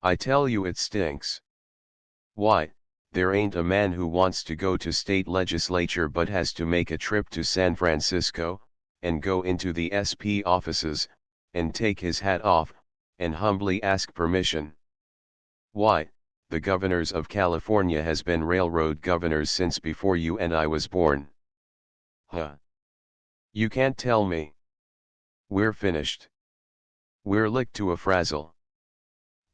I tell you it stinks. Why, there ain't a man who wants to go to state legislature but has to make a trip to San Francisco, and go into the SP offices, and take his hat off, and humbly ask permission. Why, the governors of California has been railroad governors since before you and I was born. Huh. You can't tell me. We're finished. We're licked to a frazzle.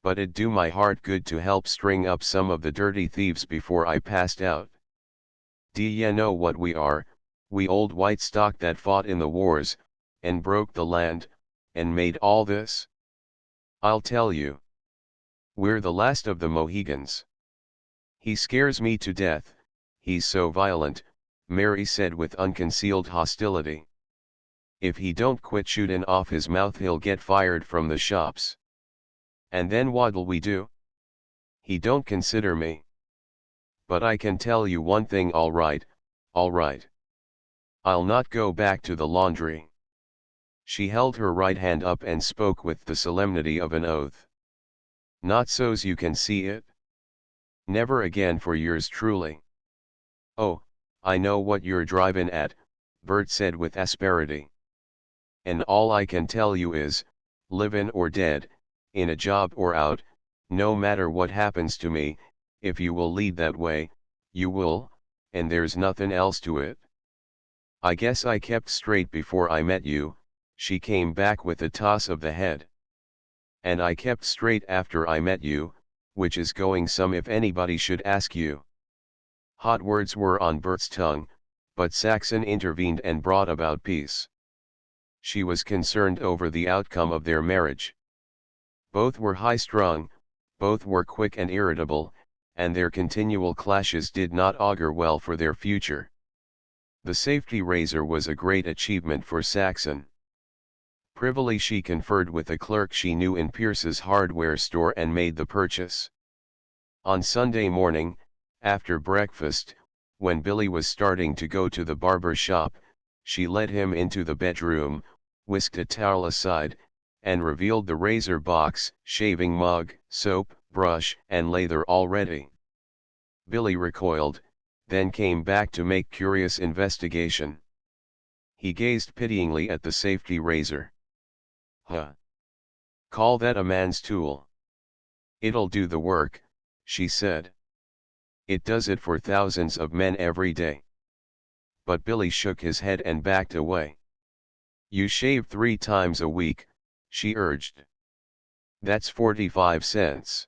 But it'd do my heart good to help string up some of the dirty thieves before I passed out. D'ye know what we are, we old white stock that fought in the wars, and broke the land, and made all this? I'll tell you. We're the last of the Mohegans." "He scares me to death, he's so violent," Mary said with unconcealed hostility. "If he don't quit shootin' off his mouth he'll get fired from the shops. And then what'll we do? He don't consider me. But I can tell you one thing, all right, all right. I'll not go back to the laundry." She held her right hand up and spoke with the solemnity of an oath. "Not so's you can see it? Never again for yours truly." "Oh, I know what you're drivin' at," Bert said with asperity. "And all I can tell you is, livin' or dead, in a job or out, no matter what happens to me, if you will lead that way, you will, and there's nothin' else to it. I guess I kept straight before I met you," she came back with a toss of the head. "And I kept straight after I met you, which is going some if anybody should ask you." Hot words were on Bert's tongue, but Saxon intervened and brought about peace. She was concerned over the outcome of their marriage. Both were high-strung, both were quick and irritable, and their continual clashes did not augur well for their future. The safety razor was a great achievement for Saxon. Privily she conferred with a clerk she knew in Pierce's hardware store and made the purchase. On Sunday morning, after breakfast, when Billy was starting to go to the barber shop, she led him into the bedroom, whisked a towel aside, and revealed the razor box, shaving mug, soap, brush, and lather all ready. Billy recoiled, then came back to make curious investigation. He gazed pityingly at the safety razor. "Huh. Call that a man's tool?" "It'll do the work," she said. "It does it for thousands of men every day." But Billy shook his head and backed away. "You shave 3 times a week," she urged. That's 45 cents.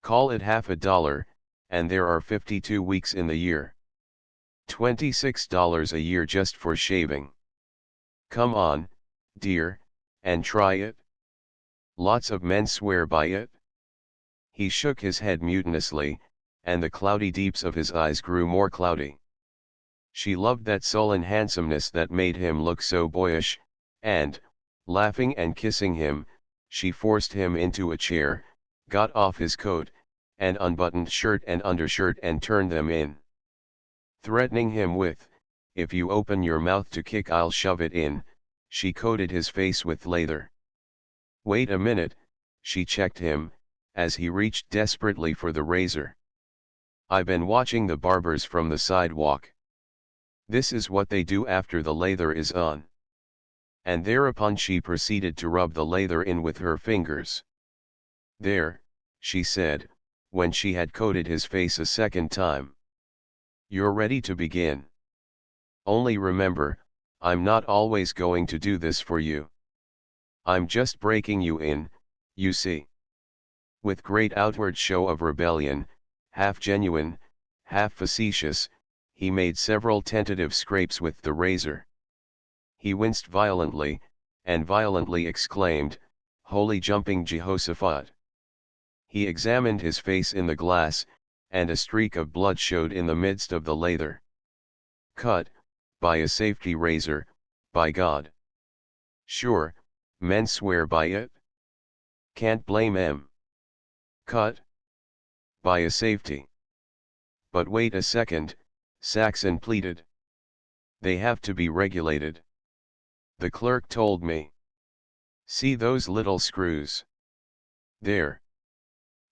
Call it half a dollar, and there are 52 weeks in the year. $26 a year just for shaving. Come on, dear, and try it. Lots of men swear by it. He shook his head mutinously, and the cloudy deeps of his eyes grew more cloudy. She loved that sullen handsomeness that made him look so boyish, and, laughing and kissing him, she forced him into a chair, got off his coat, and unbuttoned shirt and undershirt and turned them in. Threatening him with, "If you open your mouth to kick I'll shove it in," she coated his face with lather. "Wait a minute," she checked him, as he reached desperately for the razor. "I been watching the barbers from the sidewalk. This is what they do after the lather is on." And thereupon she proceeded to rub the lather in with her fingers. "There," she said, when she had coated his face a second time. "You're ready to begin. Only remember, I'm not always going to do this for you. I'm just breaking you in, you see." With great outward show of rebellion, half genuine, half facetious, he made several tentative scrapes with the razor. He winced violently, and violently exclaimed, "Holy jumping Jehoshaphat!" He examined his face in the glass, and a streak of blood showed in the midst of the lather. Cut, by a safety razor, by God. Sure, men swear by it. Can't blame 'em. Cut, by a safety. But wait a second, Saxon pleaded. They have to be regulated. The clerk told me. See those little screws? There.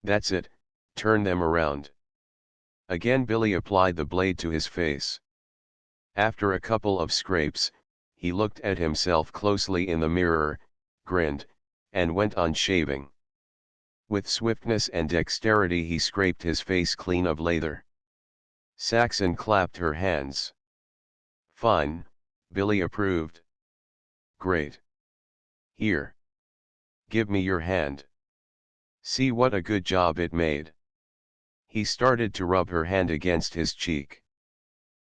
That's it, turn them around. Again Billy applied the blade to his face. After a couple of scrapes, he looked at himself closely in the mirror, grinned, and went on shaving. With swiftness and dexterity he scraped his face clean of lather. Saxon clapped her hands. "Fine," Billy approved. "Great. Here. Give me your hand. See what a good job it made." He started to rub her hand against his cheek.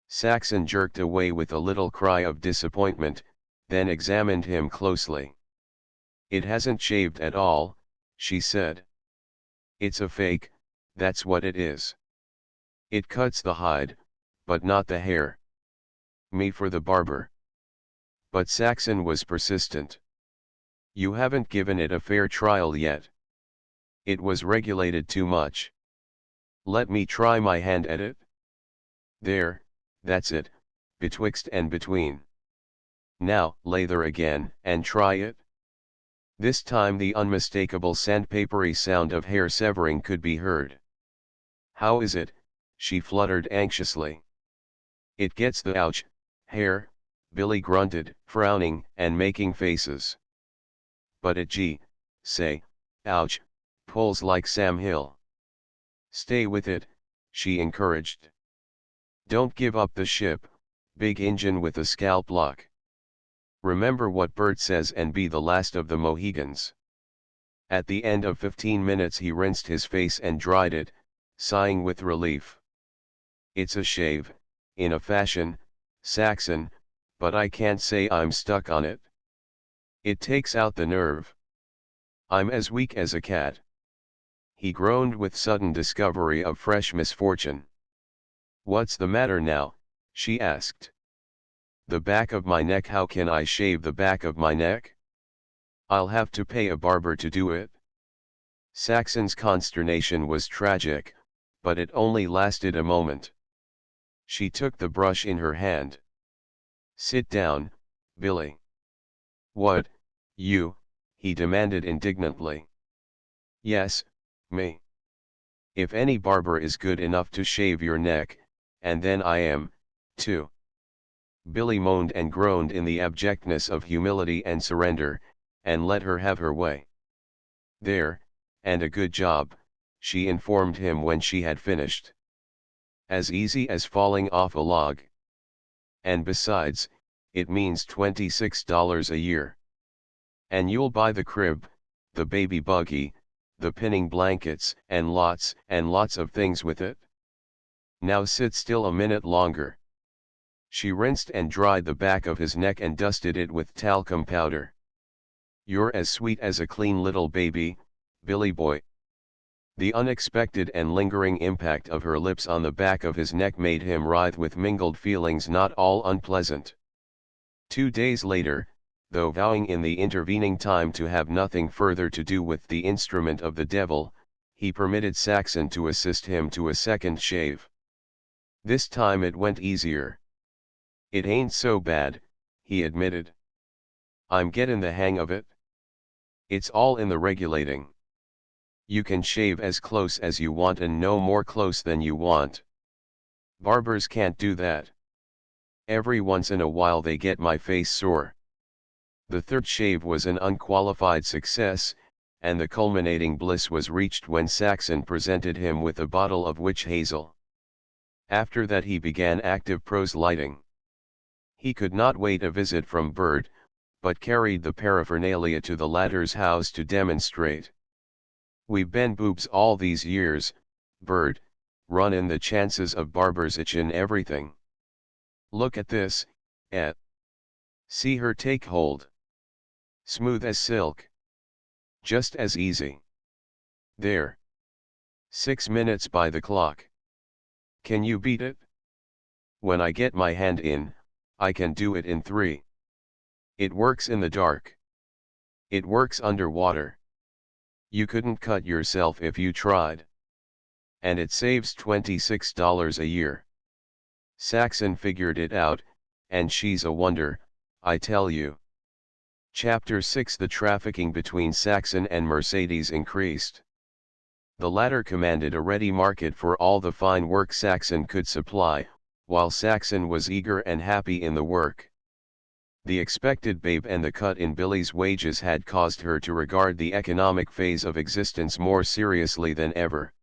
Saxon jerked away with a little cry of disappointment, then examined him closely. "It hasn't shaved at all," she said. "It's a fake, that's what it is. It cuts the hide, but not the hair. Me for the barber." But Saxon was persistent. "You haven't given it a fair trial yet. It was regulated too much. Let me try my hand at it. There, that's it, betwixt and between. Now, lather again, and try it." This time the unmistakable sandpapery sound of hair severing could be heard. "How is it?" she fluttered anxiously. "It gets the ouch, hair," Billy grunted, frowning and making faces. "But it say, ouch, pulls like Sam Hill." "Stay with it," she encouraged. "Don't give up the ship, big engine with a scalp lock. Remember what Bert says and be the last of the Mohegans." At the end of 15 minutes he rinsed his face and dried it, sighing with relief. "It's a shave, in a fashion, Saxon, but I can't say I'm stuck on it. It takes out the nerve. I'm as weak as a cat." He groaned with sudden discovery of fresh misfortune. "What's the matter now?" she asked. "The back of my neck. How can I shave the back of my neck? I'll have to pay a barber to do it." Saxon's consternation was tragic, but it only lasted a moment. She took the brush in her hand. "Sit down, Billy." "What, you?" he demanded indignantly. "Yes, me. If any barber is good enough to shave your neck, and then I am, too." Billy moaned and groaned in the abjectness of humility and surrender, and let her have her way. "There, and a good job," she informed him when she had finished. "As easy as falling off a log. And besides, it means $26 a year. And you'll buy the crib, the baby buggy, the pinning blankets, and lots of things with it. Now sit still a minute longer. She rinsed and dried the back of his neck and dusted it with talcum powder. You're as sweet as a clean little baby, Billy boy. The unexpected and lingering impact of her lips on the back of his neck made him writhe with mingled feelings not all unpleasant. 2 days later, though vowing in the intervening time to have nothing further to do with the instrument of the devil, he permitted Saxon to assist him to a second shave. This time it went easier. "It ain't so bad," he admitted. "I'm gettin' the hang of it. It's all in the regulating. You can shave as close as you want and no more close than you want. Barbers can't do that. Every once in a while they get my face sore." The third shave was an unqualified success, and the culminating bliss was reached when Saxon presented him with a bottle of witch hazel. After that he began active proselyting. He could not wait a visit from Bird, but carried the paraphernalia to the latter's house to demonstrate. "We've been boobs all these years, Bird, runnin' the chances of barbers itchin' everything. Look at this, eh? See her take hold. Smooth as silk. Just as easy. There. 6 minutes by the clock. Can you beat it? When I get my hand in, I can do it in 3. It works in the dark. It works underwater. You couldn't cut yourself if you tried. And it saves $26 a year. Saxon figured it out, and she's a wonder, I tell you." Chapter 6 The trafficking between Saxon and Mercedes increased. The latter commanded a ready market for all the fine work Saxon could supply, while Saxon was eager and happy in the work. The expected babe and the cut in Billy's wages had caused her to regard the economic phase of existence more seriously than ever.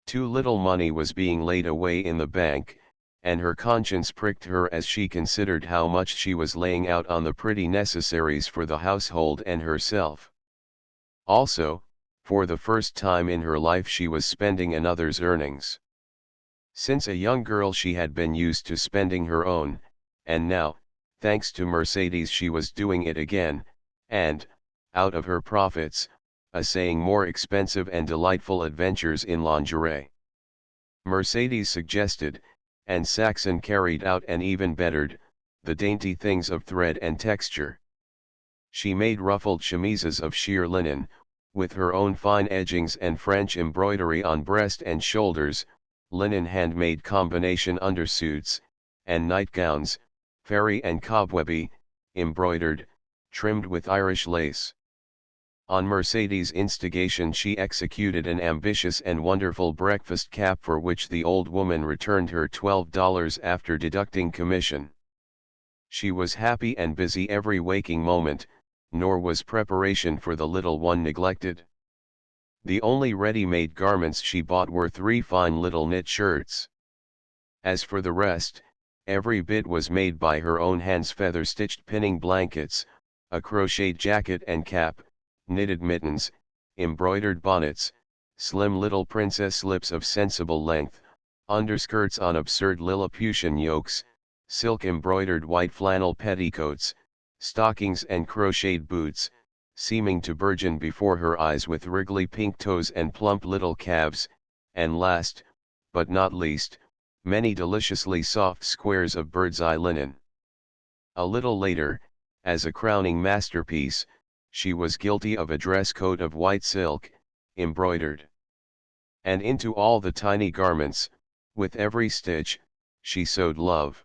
Too little money was being laid away in the bank, and her conscience pricked her as she considered how much she was laying out on the pretty necessaries for the household and herself. Also, for the first time in her life she was spending another's earnings. Since a young girl she had been used to spending her own, and now, thanks to Mercedes, she was doing it again, and, out of her profits, essaying more expensive and delightful adventures in lingerie. Mercedes suggested, and Saxon carried out and even bettered, the dainty things of thread and texture. She made ruffled chemises of sheer linen, with her own fine edgings and French embroidery on breast and shoulders, linen handmade combination undersuits, and nightgowns, fairy and cobwebby, embroidered, trimmed with Irish lace. On Mercedes' instigation she executed an ambitious and wonderful breakfast cap for which the old woman returned her $12 after deducting commission. She was happy and busy every waking moment, nor was preparation for the little one neglected. The only ready-made garments she bought were 3 fine little knit shirts. As for the rest, every bit was made by her own hands: feather-stitched pinning blankets, a crocheted jacket and cap, knitted mittens, embroidered bonnets, slim little princess slips of sensible length, underskirts on absurd Lilliputian yokes, silk-embroidered white flannel petticoats, stockings and crocheted boots, seeming to burgeon before her eyes with wriggly pink toes and plump little calves, and last, but not least, many deliciously soft squares of bird's-eye linen. A little later, as a crowning masterpiece, she was guilty of a dress coat of white silk, embroidered. And into all the tiny garments, with every stitch, she sewed love.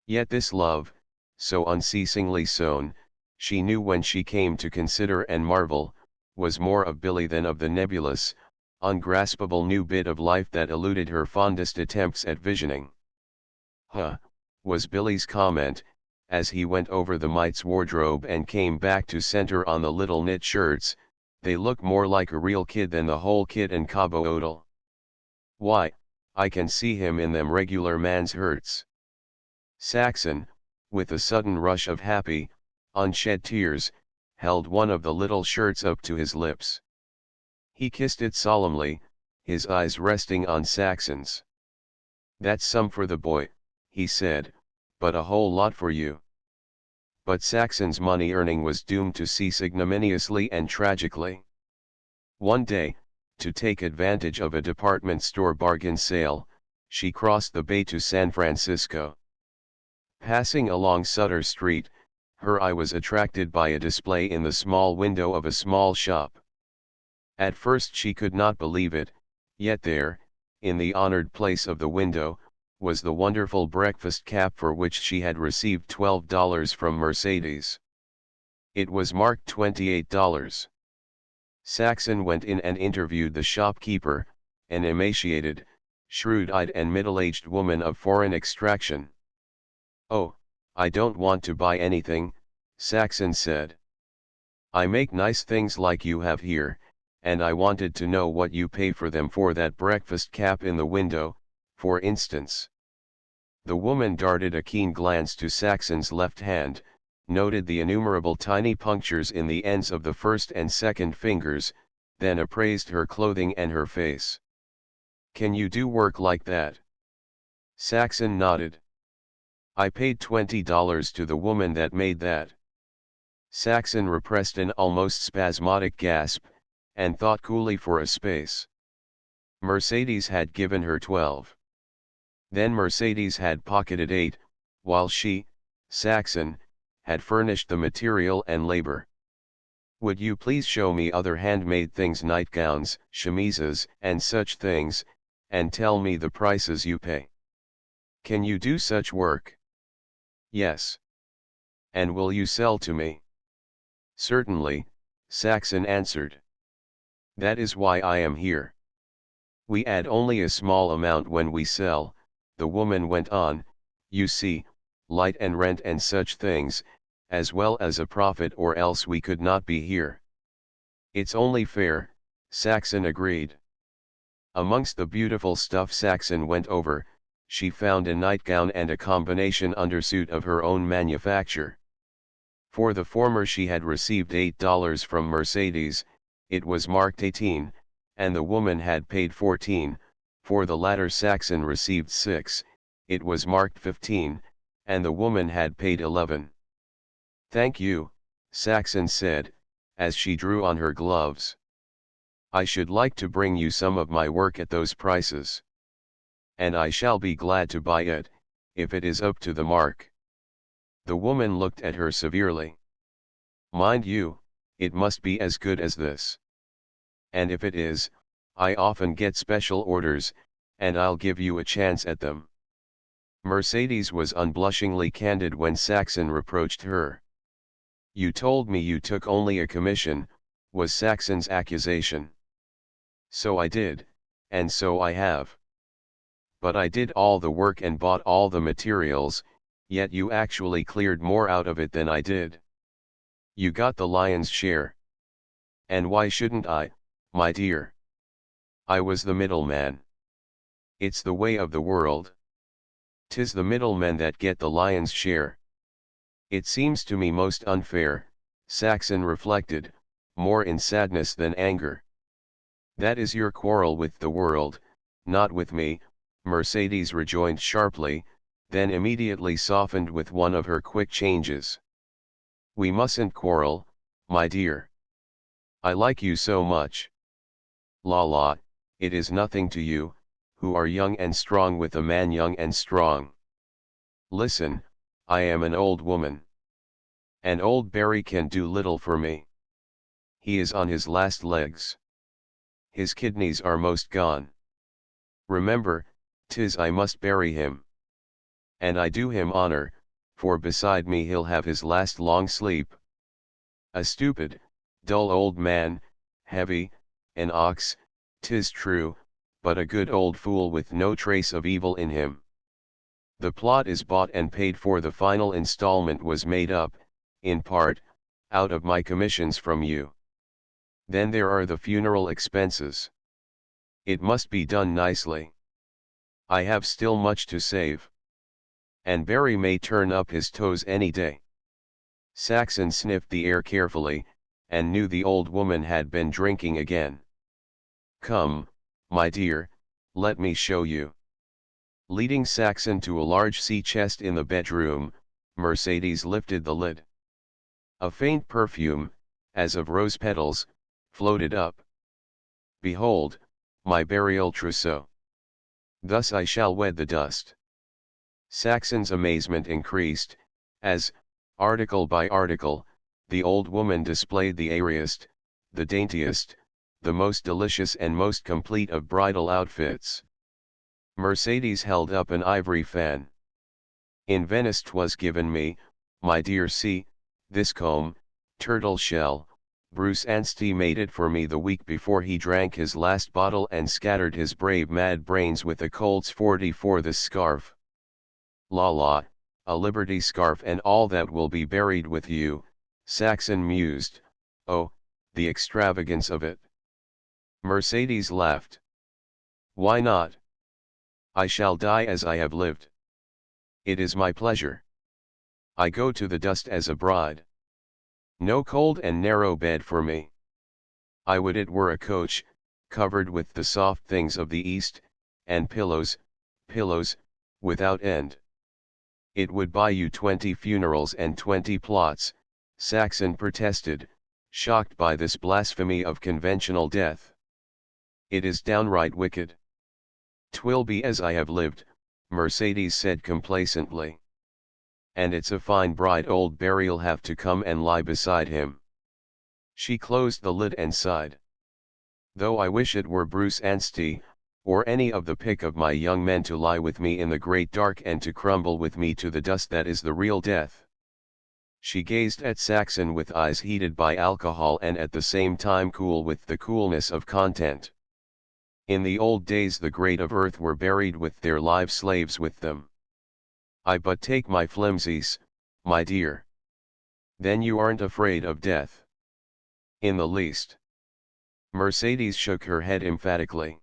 Yet this love, so unceasingly sown, she knew when she came to consider and marvel, was more of Billy than of the nebulous, ungraspable new bit of life that eluded her fondest attempts at visioning. "Huh," was Billy's comment, as he went over the mite's wardrobe and came back to center on the little knit shirts, "they look more like a real kid than the whole kit and caboodle. Why, I can see him in them regular man's hurts." Saxon, with a sudden rush of happy, unshed tears, held one of the little shirts up to his lips. He kissed it solemnly, his eyes resting on Saxon's. "That's some for the boy," he said, "but a whole lot for you." But Saxon's money earning was doomed to cease ignominiously and tragically. One day, to take advantage of a department store bargain sale, she crossed the bay to San Francisco. Passing along Sutter Street, her eye was attracted by a display in the small window of a small shop. At first she could not believe it, yet there, in the honored place of the window, was the wonderful breakfast cap for which she had received $12 from Mercedes. It was marked $28. Saxon went in and interviewed the shopkeeper, an emaciated, shrewd-eyed and middle-aged woman of foreign extraction. "Oh, I don't want to buy anything," Saxon said. "I make nice things like you have here, and I wanted to know what you pay for them, for that breakfast cap in the window, for instance." The woman darted a keen glance to Saxon's left hand, noted the innumerable tiny punctures in the ends of the first and second fingers, then appraised her clothing and her face. "Can you do work like that?" Saxon nodded. "I paid $20 to the woman that made that." Saxon repressed an almost spasmodic gasp, and thought coolly for a space. Mercedes had given her 12. Then Mercedes had pocketed 8, while she, Saxon, had furnished the material and labor. "Would you please show me other handmade things, nightgowns, chemises, and such things, and tell me the prices you pay? Can you do such work?" "Yes." "And will you sell to me?" "Certainly," Saxon answered. "That is why I am here." "We add only a small amount when we sell," the woman went on, "you see, light and rent and such things, as well as a profit, or else we could not be here." "It's only fair," Saxon agreed. Amongst the beautiful stuff Saxon went over, she found a nightgown and a combination undersuit of her own manufacture. For the former she had received $8 from Mercedes, it was marked 18, and the woman had paid 14, for the latter Saxon received 6, it was marked 15, and the woman had paid 11. "Thank you," Saxon said, as she drew on her gloves. "I should like to bring you some of my work at those prices. And I shall be glad to buy it, if it is up to the mark." The woman looked at her severely. "Mind you, it must be as good as this. And if it is, I often get special orders, and I'll give you a chance at them." Mercedes was unblushingly candid when Saxon reproached her. "You told me you took only a commission," was Saxon's accusation. "So I did, and so I have. But I did all the work and bought all the materials, yet you actually cleared more out of it than I did. You got the lion's share. And why shouldn't I, my dear? I was the middleman. It's the way of the world. 'Tis the middlemen that get the lion's share. It seems to me most unfair," Saxon reflected, more in sadness than anger. "That is your quarrel with the world, not with me," Mercedes rejoined sharply, then immediately softened with one of her quick changes. "We mustn't quarrel, my dear. I like you so much. La la, it is nothing to you, who are young and strong with a man young and strong. Listen, I am an old woman. And old Barry can do little for me. He is on his last legs. His kidneys are most gone. Remember, 'tis I must bury him. And I do him honor, for beside me he'll have his last long sleep. A stupid, dull old man, heavy, an ox, 'tis true, but a good old fool with no trace of evil in him. The plot is bought and paid for. The final installment was made up, in part, out of my commissions from you. Then there are the funeral expenses. It must be done nicely. I have still much to save. And Barry may turn up his toes any day. Saxon sniffed the air carefully, and knew the old woman had been drinking again. "Come, my dear, let me show you." Leading Saxon to a large sea chest in the bedroom, Mercedes lifted the lid. A faint perfume, as of rose petals, floated up. "Behold, my burial trousseau. Thus I shall wed the dust." Saxon's amazement increased, as, article by article, the old woman displayed the airiest, the daintiest, the most delicious and most complete of bridal outfits. Mercedes held up an ivory fan. "In Venice 'twas given me, my dear, see, this comb, turtle shell, Bruce Anstey made it for me the week before he drank his last bottle and scattered his brave mad brains with a Colt's 40 for this scarf. La la, a Liberty scarf and all that will be buried with you," Saxon mused. "Oh, the extravagance of it." Mercedes laughed. "Why not? I shall die as I have lived. It is my pleasure. I go to the dust as a bride. No cold and narrow bed for me. I would it were a coach, covered with the soft things of the East, and pillows, without end. It would buy you 20 funerals and 20 plots," Saxon protested, shocked by this blasphemy of conventional death. "It is downright wicked." "'Twill be as I have lived," Mercedes said complacently. "And it's a fine bride old Barry'll have to come and lie beside him." She closed the lid and sighed. "Though I wish it were Bruce Anstey, or any of the pick of my young men to lie with me in the great dark and to crumble with me to the dust that is the real death." She gazed at Saxon with eyes heated by alcohol and at the same time cool with the coolness of content. "In the old days the great of earth were buried with their live slaves with them. I but take my flimsies, my dear." "Then you aren't afraid of death?" "In the least." Mercedes shook her head emphatically.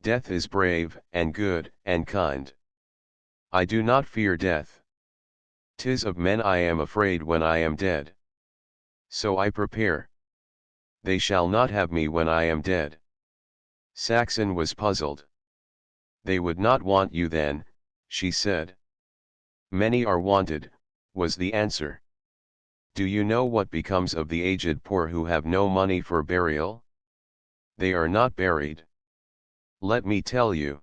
"Death is brave, and good, and kind. I do not fear death. 'Tis of men I am afraid when I am dead. So I prepare. They shall not have me when I am dead." Saxon was puzzled. "They would not want you then," she said. "Many are wanted," was the answer. "Do you know what becomes of the aged poor who have no money for burial? They are not buried. Let me tell you.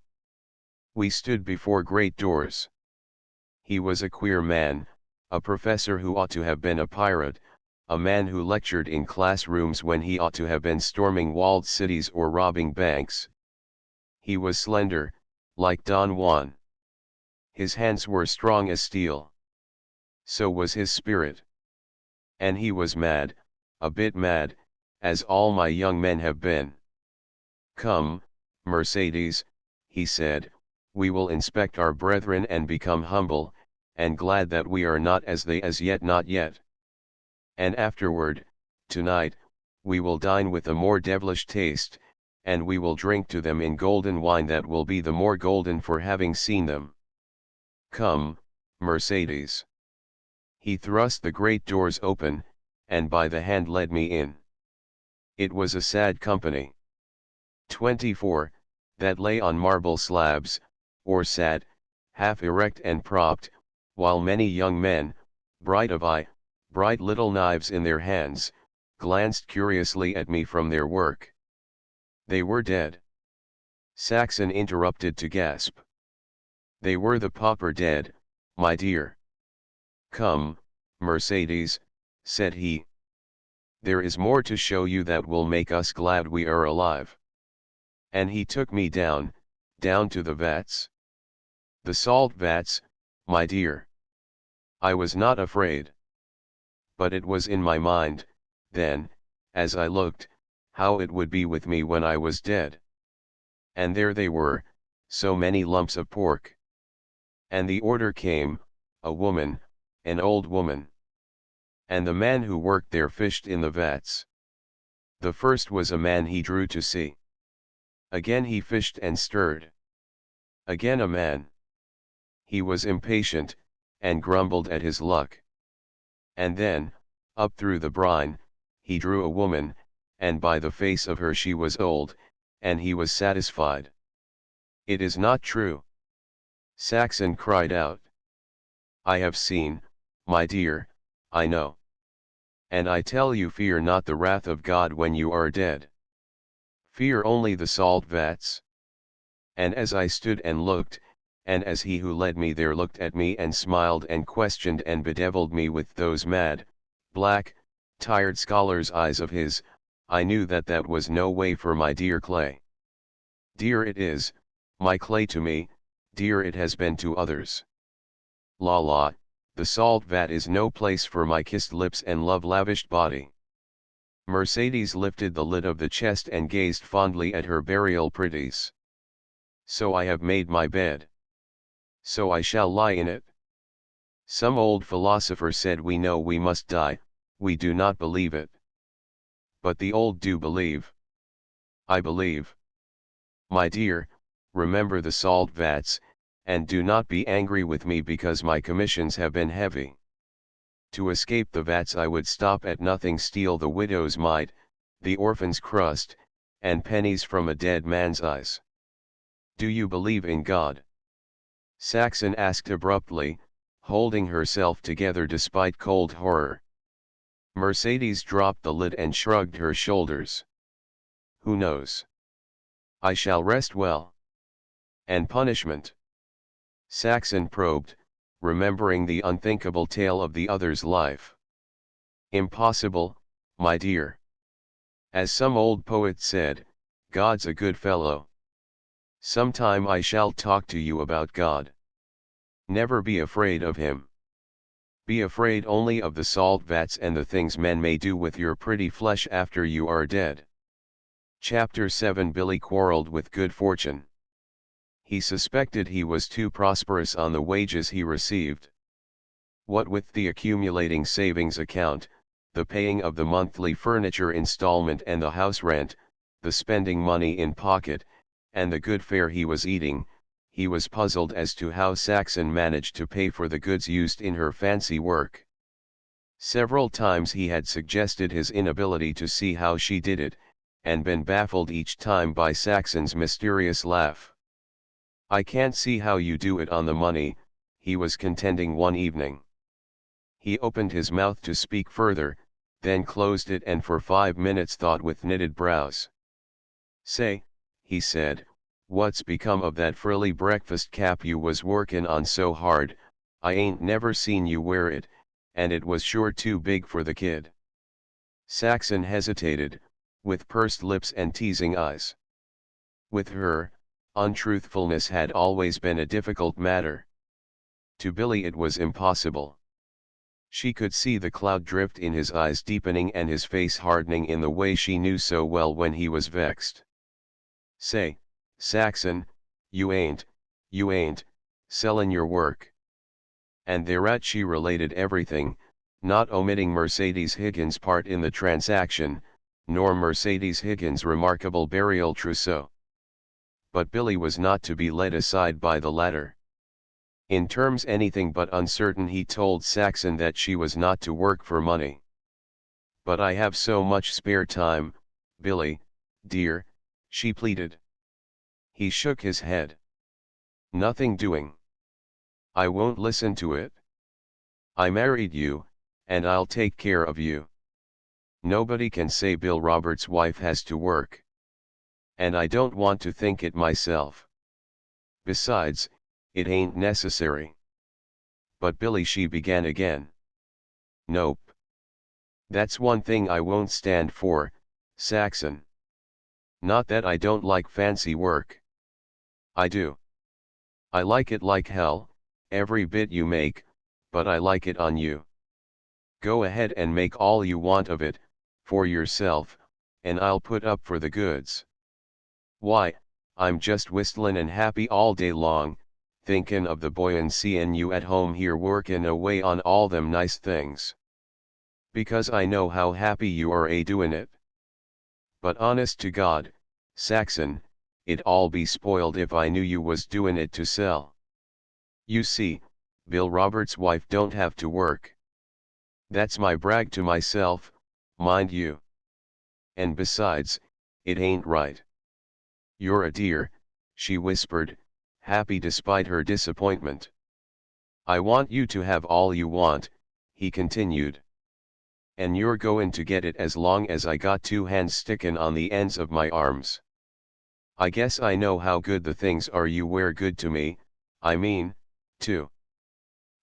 We stood before great doors. He was a queer man, a professor who ought to have been a pirate, a man who lectured in classrooms when he ought to have been storming walled cities or robbing banks. He was slender, like Don Juan. His hands were strong as steel. So was his spirit. And he was mad, a bit mad, as all my young men have been. 'Come, Mercedes,' he said, 'we will inspect our brethren and become humble, and glad that we are not as they as yet not yet. And afterward, tonight, we will dine with a more devilish taste, and we will drink to them in golden wine that will be the more golden for having seen them. Come, Mercedes.' He thrust the great doors open, and by the hand led me in. It was a sad company. 24, that lay on marble slabs, or sat, half erect and propped, while many young men, bright of eye, bright little knives in their hands, glanced curiously at me from their work. They were dead." Saxon interrupted to gasp. "They were the pauper dead, my dear." "Come, Mercedes," said he. "There is more to show you that will make us glad we are alive." And he took me down to the vats. The salt vats, my dear. I was not afraid. But it was in my mind, then, as I looked, how it would be with me when I was dead. And there they were, so many lumps of pork. And the order came, a woman, an old woman. And the man who worked there fished in the vats. The first was a man he drew to see. Again he fished and stirred. Again a man. He was impatient, and grumbled at his luck. And then, up through the brine, he drew a woman, and by the face of her she was old, and he was satisfied. It is not true. Saxon cried out. I have seen, my dear, I know. And I tell you, fear not the wrath of God when you are dead. Fear only the salt vats. And as I stood and looked, and as he who led me there looked at me and smiled and questioned and bedeviled me with those mad, black, tired scholar's eyes of his, I knew that that was no way for my dear clay. Dear it is, my clay to me, dear it has been to others. La la, the salt vat is no place for my kissed lips and love-lavished body. Mercedes lifted the lid of the chest and gazed fondly at her burial pretties. So I have made my bed. So I shall lie in it. Some old philosopher said we know we must die, we do not believe it. But the old do believe. I believe. My dear, remember the salt vats, and do not be angry with me because my commissions have been heavy. To escape the vats I would stop at nothing, steal the widow's mite, the orphan's crust, and pennies from a dead man's eyes. Do you believe in God? Saxon asked abruptly, holding herself together despite cold horror. Mercedes dropped the lid and shrugged her shoulders. Who knows? I shall rest well. And punishment? Saxon probed, remembering the unthinkable tale of the other's life. Impossible, my dear. As some old poet said, God's a good fellow. Sometime I shall talk to you about God. Never be afraid of him. Be afraid only of the salt vats and the things men may do with your pretty flesh after you are dead. Chapter 7. Billy quarreled with good fortune. He suspected he was too prosperous on the wages he received. What with the accumulating savings account, the paying of the monthly furniture installment and the house rent, the spending money in pocket, and the good fare he was eating, he was puzzled as to how Saxon managed to pay for the goods used in her fancy work. Several times he had suggested his inability to see how she did it, and been baffled each time by Saxon's mysterious laugh. I can't see how you do it on the money, he was contending one evening. He opened his mouth to speak further, then closed it and for 5 minutes thought with knitted brows. Say, he said, what's become of that frilly breakfast cap you was workin' on so hard? I ain't never seen you wear it, and it was sure too big for the kid. Saxon hesitated, with pursed lips and teasing eyes. With her, untruthfulness had always been a difficult matter. To Billy it was impossible. She could see the cloud drift in his eyes deepening and his face hardening in the way she knew so well when he was vexed. Say, Saxon, you ain't sellin' your work. And thereat she related everything, not omitting Mercedes Higgins' part in the transaction, nor Mercedes Higgins' remarkable burial trousseau. But Billy was not to be led aside by the latter. In terms anything but uncertain he told Saxon that she was not to work for money. But I have so much spare time, Billy, dear, she pleaded. He shook his head. Nothing doing. I won't listen to it. I married you, and I'll take care of you. Nobody can say Bill Roberts' wife has to work. And I don't want to think it myself. Besides, it ain't necessary. But Billy, she began again. Nope. That's one thing I won't stand for, Saxon. Not that I don't like fancy work. I do. I like it like hell, every bit you make, but I like it on you. Go ahead and make all you want of it, for yourself, and I'll put up for the goods. Why, I'm just whistlin' and happy all day long, thinkin' of the boy and seein' you at home here workin' away on all them nice things. Because I know how happy you are doin' it. But honest to God, Saxon, it'd all be spoiled if I knew you was doin' it to sell. You see, Bill Roberts' wife don't have to work. That's my brag to myself, mind you. And besides, it ain't right. You're a dear, she whispered, happy despite her disappointment. I want you to have all you want, he continued. And you're goin' to get it as long as I got two hands stickin' on the ends of my arms. I guess I know how good the things are you wear good to me, I mean, too.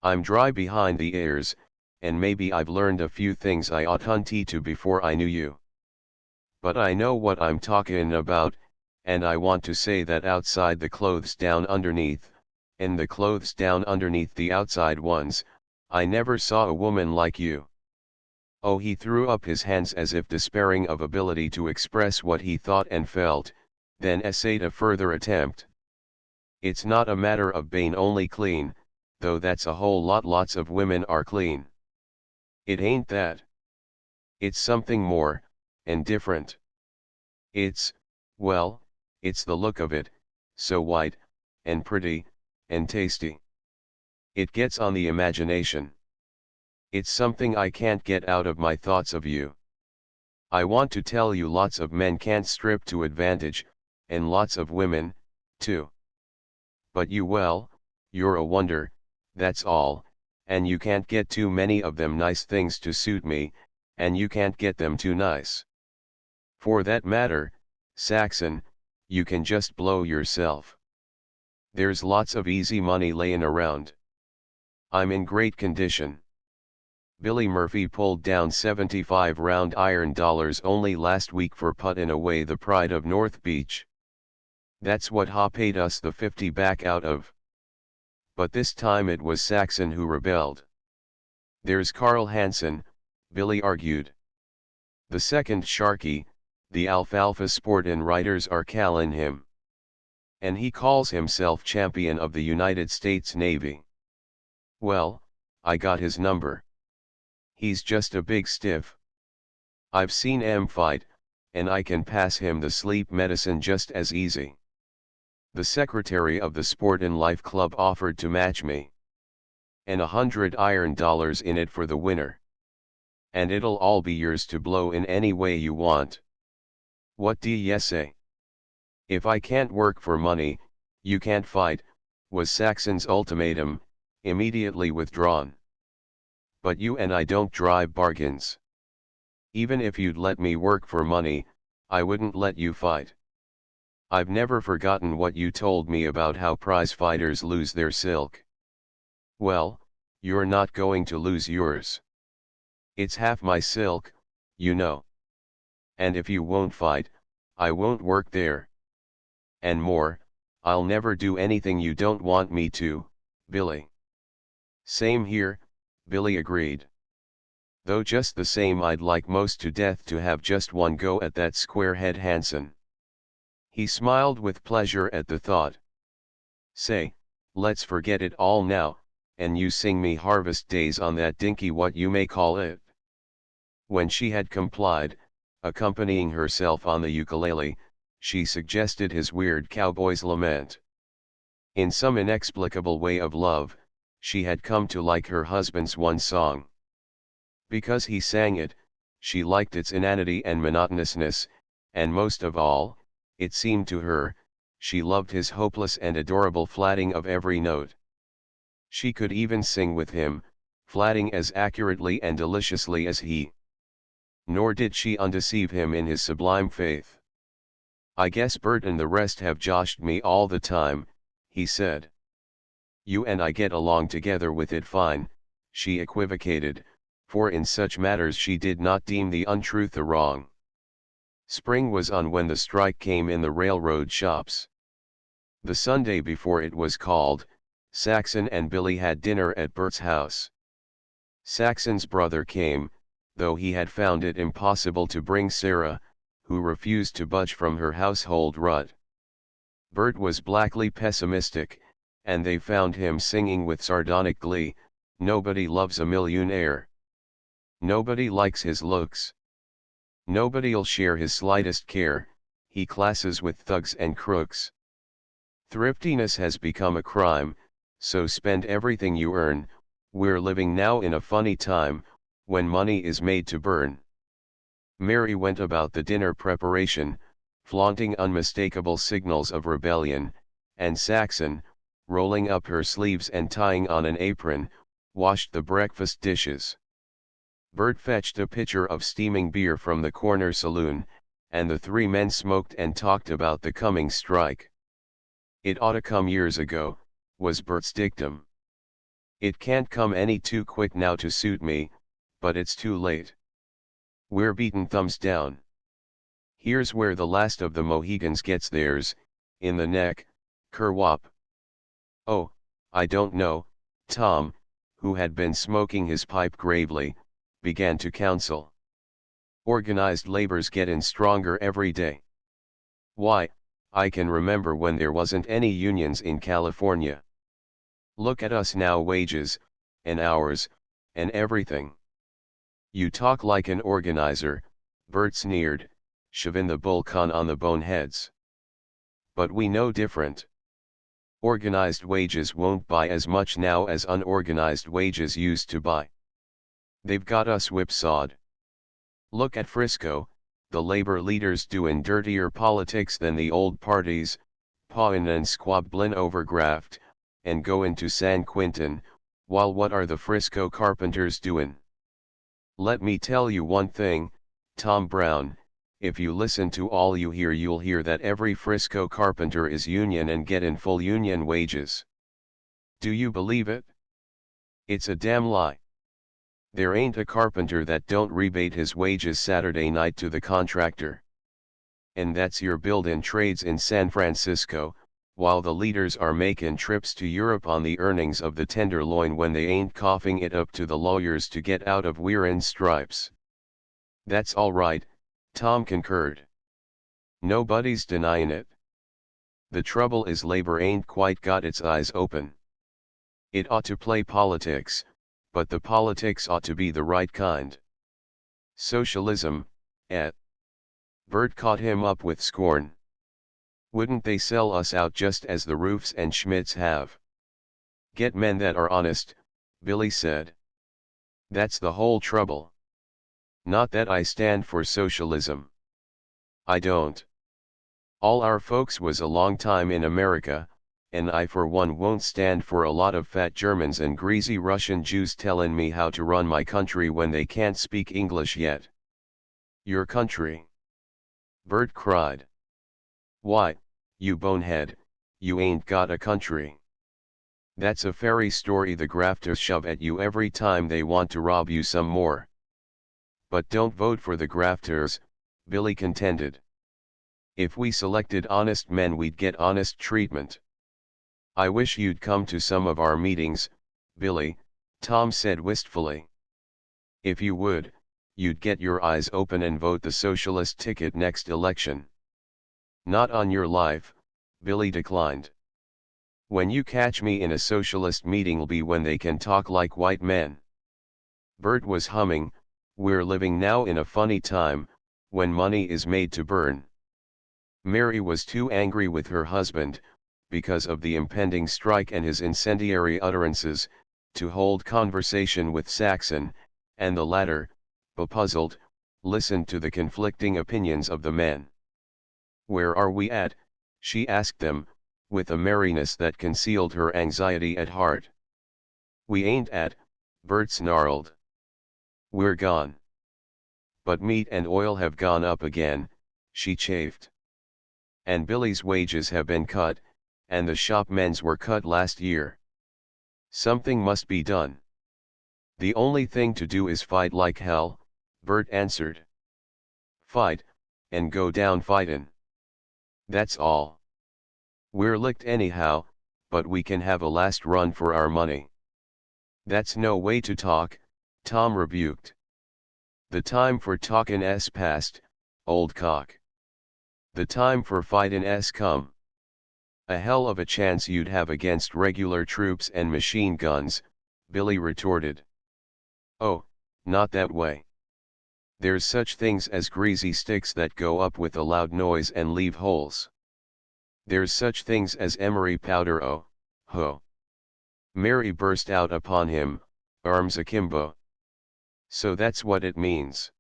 I'm dry behind the ears, and maybe I've learned a few things I oughtn't to before I knew you. But I know what I'm talkin' about, and I want to say that outside the clothes down underneath, and the clothes down underneath the outside ones, I never saw a woman like you. Oh, he threw up his hands as if despairing of ability to express what he thought and felt, then essayed a further attempt. It's not a matter of being only clean, though that's a whole lot. Lots of women are clean. It ain't that. It's something more, and different. Well, it's the look of it, so white, and pretty, and tasty. It gets on the imagination. It's something I can't get out of my thoughts of you. I want to tell you lots of men can't strip to advantage, and lots of women, too. But you, well, you're a wonder, that's all, and you can't get too many of them nice things to suit me, and you can't get them too nice. For that matter, Saxon, you can just blow yourself. There's lots of easy money layin' around. I'm in great condition. Billy Murphy pulled down 75 round iron dollars only last week for puttin' away the pride of North Beach. That's what Ha paid us the 50 back out of. But this time it was Saxon who rebelled. There's Carl Hansen, Billy argued. The second Sharky, the alfalfa sportin' writers are callin' him. And he calls himself champion of the United States Navy. Well, I got his number. He's just a big stiff. I've seen him fight, and I can pass him the sleep medicine just as easy. The secretary of the Sportin' Life Club offered to match me. And $100 iron in it for the winner. And it'll all be yours to blow in any way you want. What do ye say? If I can't work for money, you can't fight, was Saxon's ultimatum, immediately withdrawn. But you and I don't drive bargains. Even if you'd let me work for money, I wouldn't let you fight. I've never forgotten what you told me about how prize fighters lose their silk. Well, you're not going to lose yours. It's half my silk, you know. And if you won't fight, I won't work there. And more, I'll never do anything you don't want me to, Billy. Same here, Billy agreed. Though just the same I'd like most to death to have just one go at that squarehead Hansen. He smiled with pleasure at the thought. Say, let's forget it all now, and you sing me Harvest Days on that dinky what you may call it. When she had complied, accompanying herself on the ukulele, she suggested his weird cowboy's lament. In some inexplicable way of love, she had come to like her husband's one song. Because he sang it, she liked its inanity and monotonousness, and most of all, it seemed to her, she loved his hopeless and adorable flatting of every note. She could even sing with him, flatting as accurately and deliciously as he. Nor did she undeceive him in his sublime faith. I guess Bert and the rest have joshed me all the time, he said. You and I get along together with it fine, she equivocated, for in such matters she did not deem the untruth a wrong. Spring was on when the strike came in the railroad shops. The Sunday before it was called, Saxon and Billy had dinner at Bert's house. Saxon's brother came, though he had found it impossible to bring Sarah, who refused to budge from her household rut. Bert was blackly pessimistic, and they found him singing with sardonic glee, "Nobody loves a millionaire. Nobody likes his looks. Nobody'll share his slightest care, he classes with thugs and crooks. Thriftiness has become a crime, so spend everything you earn, we're living now in a funny time, when money is made to burn. Mary went about the dinner preparation, flaunting unmistakable signals of rebellion, and Saxon, rolling up her sleeves and tying on an apron, washed the breakfast dishes. Bert fetched a pitcher of steaming beer from the corner saloon, and the three men smoked and talked about the coming strike. "It oughta come years ago," was Bert's dictum. "It can't come any too quick now to suit me, but it's too late. We're beaten thumbs down. Here's where the last of the Mohegans gets theirs, in the neck, kerwop." "Oh, I don't know," Tom, who had been smoking his pipe gravely, began to counsel. "Organized labor's gettin' stronger every day. Why, I can remember when there wasn't any unions in California. Look at us now, wages, and hours, and everything." "You talk like an organizer," Bert sneered, shoving the bullcon on the boneheads. "But we know different. Organized wages won't buy as much now as unorganized wages used to buy. They've got us whipsawed. Look at Frisco, the labor leaders doin' dirtier politics than the old parties, pawin' and squabblin' over graft, and goin' to San Quintin, while what are the Frisco carpenters doin'? Let me tell you one thing, Tom Brown, if you listen to all you hear, you'll hear that every Frisco carpenter is union and gettin' full union wages. Do you believe it? It's a damn lie. There ain't a carpenter that don't rebate his wages Saturday night to the contractor. And that's your buildin' trades in San Francisco, while the leaders are makin' trips to Europe on the earnings of the tenderloin when they ain't coughing it up to the lawyers to get out of we're stripes." "That's all right," Tom concurred. "Nobody's denyin' it. The trouble is labor ain't quite got its eyes open. It ought to play politics, but the politics ought to be the right kind. Socialism, eh?" Bert caught him up with scorn. "Wouldn't they sell us out just as the Roofs and Schmidts have? Get men that are honest," Billy said. "That's the whole trouble. Not that I stand for socialism. I don't. All our folks was a long time in America, and I for one won't stand for a lot of fat Germans and greasy Russian Jews tellin' me how to run my country when they can't speak English yet." "Your country?" Bert cried. "Why, you bonehead, you ain't got a country. That's a fairy story the grafters shove at you every time they want to rob you some more." "But don't vote for the grafters," Billy contended. "If we selected honest men, we'd get honest treatment." "I wish you'd come to some of our meetings, Billy," Tom said wistfully. "If you would, you'd get your eyes open and vote the socialist ticket next election." "Not on your life," Billy declined. "When you catch me in a socialist meeting'll be when they can talk like white men." Bert was humming, "We're living now in a funny time, when money is made to burn." Mary was too angry with her husband, because of the impending strike and his incendiary utterances, to hold conversation with Saxon, and the latter, bepuzzled, listened to the conflicting opinions of the men. "Where are we at?" she asked them, with a merriness that concealed her anxiety at heart. "We ain't at," Bert snarled. "We're gone." "But meat and oil have gone up again," she chafed. "And Billy's wages have been cut, and the shopmen's were cut last year. Something must be done." "The only thing to do is fight like hell," Bert answered. "Fight, and go down fightin'. That's all. We're licked anyhow, but we can have a last run for our money." "That's no way to talk," Tom rebuked. "The time for talkin's past, old cock. The time for fightin's come. A hell of a chance you'd have against regular troops and machine guns," Billy retorted. "Oh, not that way. There's such things as greasy sticks that go up with a loud noise and leave holes. There's such things as emery powder. Oh, ho." Mary burst out upon him, arms akimbo. So that's what it means.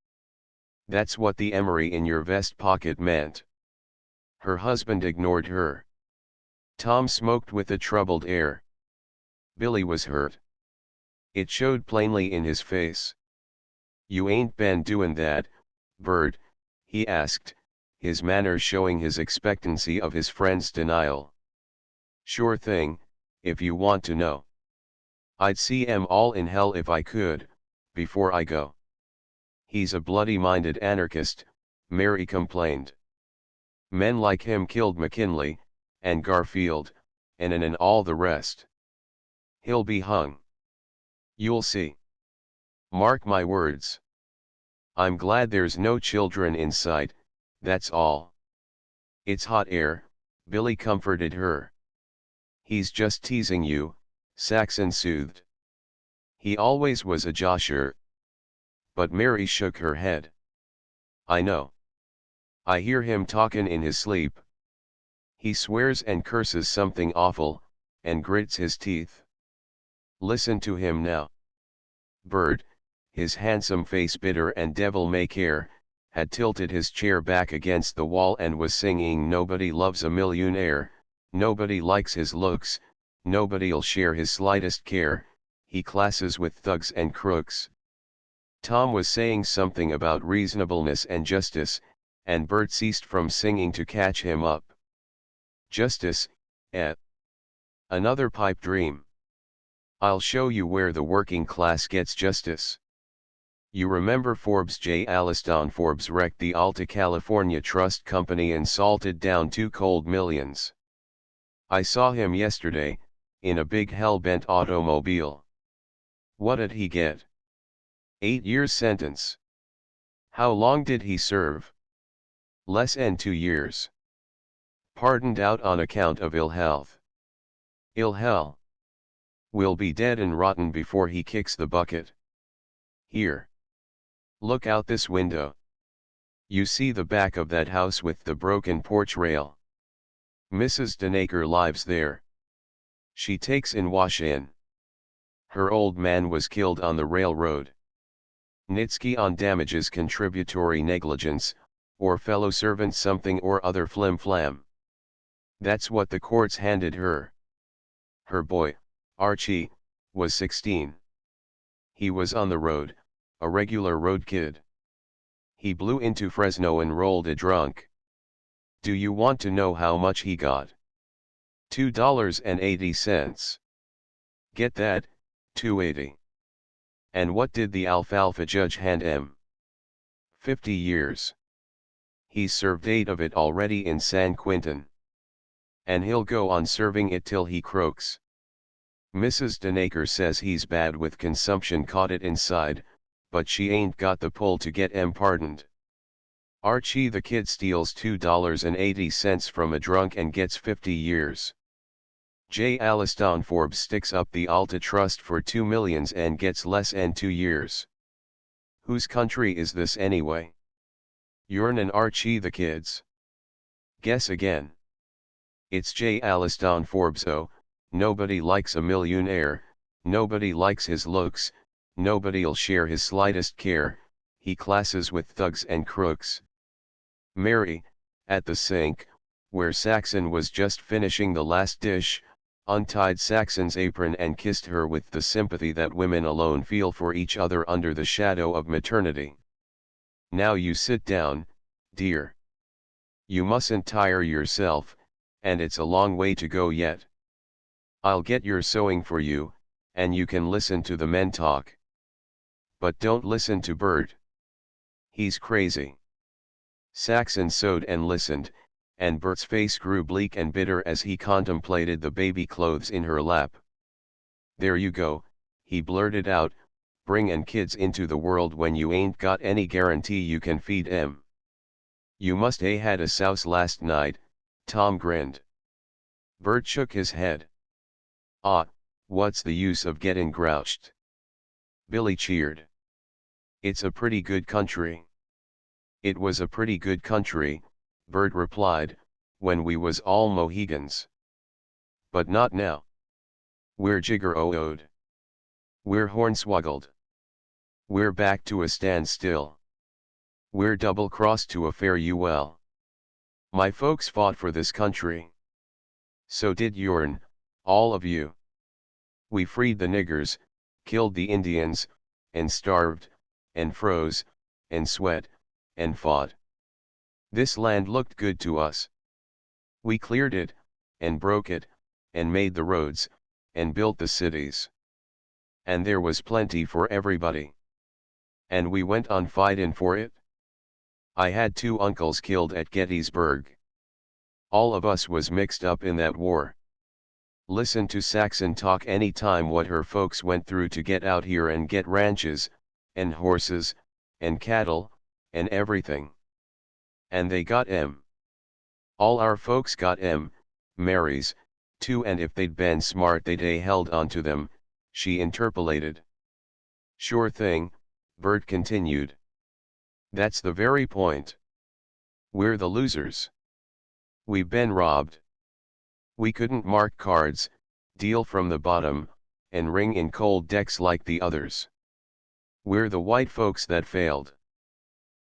That's what the emery in your vest pocket meant. Her husband ignored her. Tom smoked with a troubled air. Billy was hurt. It showed plainly in his face. "You ain't been doin' that, Bert?" he asked, his manner showing his expectancy of his friend's denial. "Sure thing, if you want to know. I'd see 'em all in hell if I could, before I go." "He's a bloody-minded anarchist," Mary complained. "Men like him killed McKinley, and Garfield, and all the rest. He'll be hung. You'll see. Mark my words. I'm glad there's no children in sight, that's all." "It's hot air," Billy comforted her. "He's just teasing you," Saxon soothed. "He always was a josher." But Mary shook her head. "I know. I hear him talkin' in his sleep. He swears and curses something awful, and grits his teeth. Listen to him now." Bert, his handsome face bitter and devil-may-care, had tilted his chair back against the wall and was singing "Nobody loves a millionaire, nobody likes his looks, nobody'll share his slightest care, he classes with thugs and crooks." Tom was saying something about reasonableness and justice, and Bert ceased from singing to catch him up. "Justice, eh? Another pipe dream. I'll show you where the working class gets justice. You remember Forbes? J. Alliston Forbes wrecked the Alta California Trust Company and salted down 2 cold millions. I saw him yesterday, in a big hell-bent automobile. What'd he get? 8 years sentence. How long did he serve? Less'n 2 years. Pardoned out on account of ill health. Ill hell. Will be dead and rotten before he kicks the bucket. Here. Look out this window. You see the back of that house with the broken porch rail? Mrs. Danaker lives there. She takes in wash-in. Her old man was killed on the railroad. Nitsky on damages contributory negligence, or fellow servant something or other flim-flam. That's what the courts handed her. Her boy, Archie, was 16. He was on the road, a regular road kid. He blew into Fresno and rolled a drunk. Do you want to know how much he got? $2.80. Get that, $2.80. And what did the alfalfa judge hand him? 50 years. He's served 8 of it already in San Quentin. And he'll go on serving it till he croaks. Mrs. Danaker says he's bad with consumption, caught it inside, but she ain't got the pull to get him pardoned. Archie the kid steals $2.80 from a drunk and gets 50 years. J. Alliston Forbes sticks up the Alta Trust for $2 million and gets less'n 2 years. Whose country is this anyway? Yourn and Archie the kids. Guess again. It's J. Alliston Forbes. Oh, nobody likes a millionaire, nobody likes his looks, nobody'll share his slightest care, he classes with thugs and crooks. Mary, at the sink, where Saxon was just finishing the last dish, untied Saxon's apron and kissed her with the sympathy that women alone feel for each other under the shadow of maternity. "Now you sit down, dear. You mustn't tire yourself, and it's a long way to go yet. I'll get your sewing for you, and you can listen to the men talk. But don't listen to Bert. He's crazy." Saxon sewed and listened, and Bert's face grew bleak and bitter as he contemplated the baby clothes in her lap. "There you go," he blurted out, "bringin' kids into the world when you ain't got any guarantee you can feed 'em." "You must a had a souse last night," Tom grinned. Bert shook his head. "Ah, what's the use of getting grouched?" Billy cheered. "It's a pretty good country." "It was a pretty good country," Bert replied, "when we was all Mohegans. But not now. We're jigger-o-oed. We're hornswoggled. We're back to a standstill. We're double-crossed to a fare you well. My folks fought for this country. So did yourn, all of you. We freed the niggers, killed the Indians, and starved, and froze, and sweat, and fought. This land looked good to us. We cleared it, and broke it, and made the roads, and built the cities. And there was plenty for everybody. And we went on fightin' for it. I had 2 uncles killed at Gettysburg. All of us was mixed up in that war. Listen to Saxon talk any time what her folks went through to get out here and get ranches, and horses, and cattle, and everything. And they got 'em. All our folks got 'em, Marys, too, and if they'd been smart they'd a held onto them, she interpolated. Sure thing, Bert continued. That's the very point. We're the losers. We've been robbed. We couldn't mark cards, deal from the bottom, and ring in cold decks like the others. We're the white folks that failed.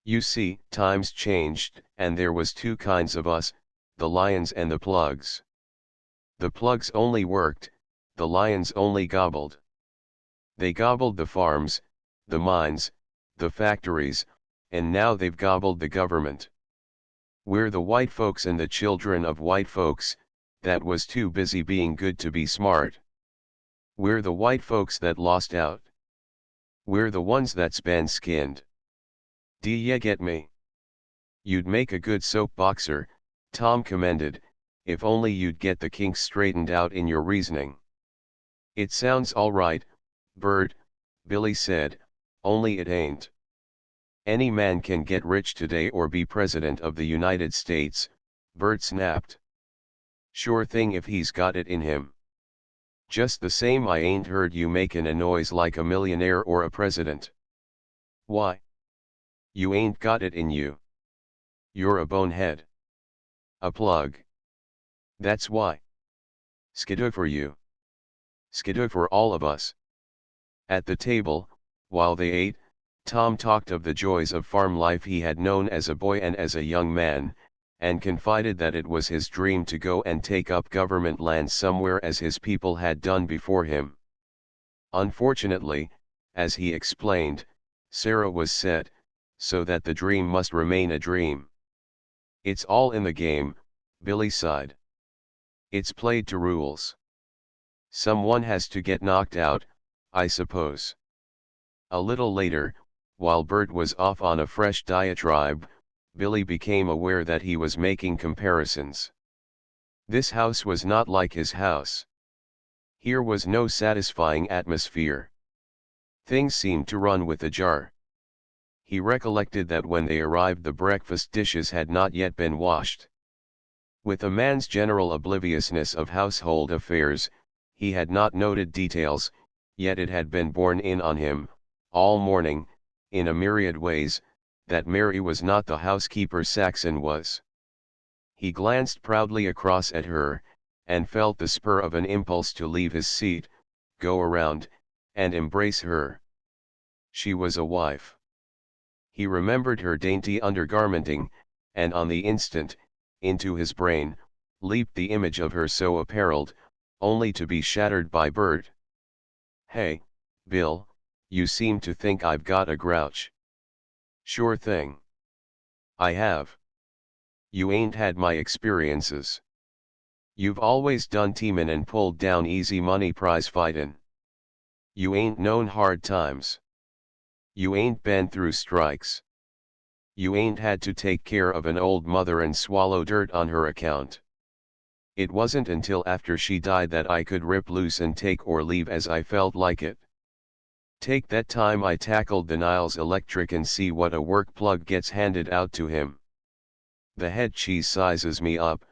You see, times changed, and there was 2 kinds of us, the lions and the plugs. The plugs only worked, the lions only gobbled. They gobbled the farms, the mines, the factories, and now they've gobbled the government. We're the white folks and the children of white folks, that was too busy being good to be smart. We're the white folks that lost out. We're the ones that's been skinned. D'ya get me? You'd make a good soap boxer, Tom commended, if only you'd get the kinks straightened out in your reasoning. It sounds all right, Bert, Billy said, only it ain't. Any man can get rich today or be president of the United States, Bert snapped. Sure thing if he's got it in him. Just the same I ain't heard you makin' a noise like a millionaire or a president. Why? You ain't got it in you. You're a bonehead. A plug. That's why. Skidoo for you. Skidoo for all of us. At the table, while they ate, Tom talked of the joys of farm life he had known as a boy and as a young man, and confided that it was his dream to go and take up government land somewhere as his people had done before him. Unfortunately, as he explained, Sarah was set, so that the dream must remain a dream. It's all in the game, Billy sighed. It's played to rules. Someone has to get knocked out, I suppose. A little later, while Bert was off on a fresh diatribe, Billy became aware that he was making comparisons. This house was not like his house. Here was no satisfying atmosphere. Things seemed to run with a jar. He recollected that when they arrived the breakfast dishes had not yet been washed. With a man's general obliviousness of household affairs, he had not noted details, yet it had been borne in on him, all morning, in a myriad ways, that Mary was not the housekeeper Saxon was. He glanced proudly across at her, and felt the spur of an impulse to leave his seat, go around, and embrace her. She was a wife. He remembered her dainty undergarmenting, and on the instant, into his brain, leaped the image of her so apparelled, only to be shattered by Bert. Hey, Bill, you seem to think I've got a grouch. Sure thing. I have. You ain't had my experiences. You've always done teamin' and pulled down easy money prize fightin'. You ain't known hard times. You ain't been through strikes. You ain't had to take care of an old mother and swallow dirt on her account. It wasn't until after she died that I could rip loose and take or leave as I felt like it. Take that time I tackled the Niles Electric and see what a work plug gets handed out to him. The head cheese sizes me up,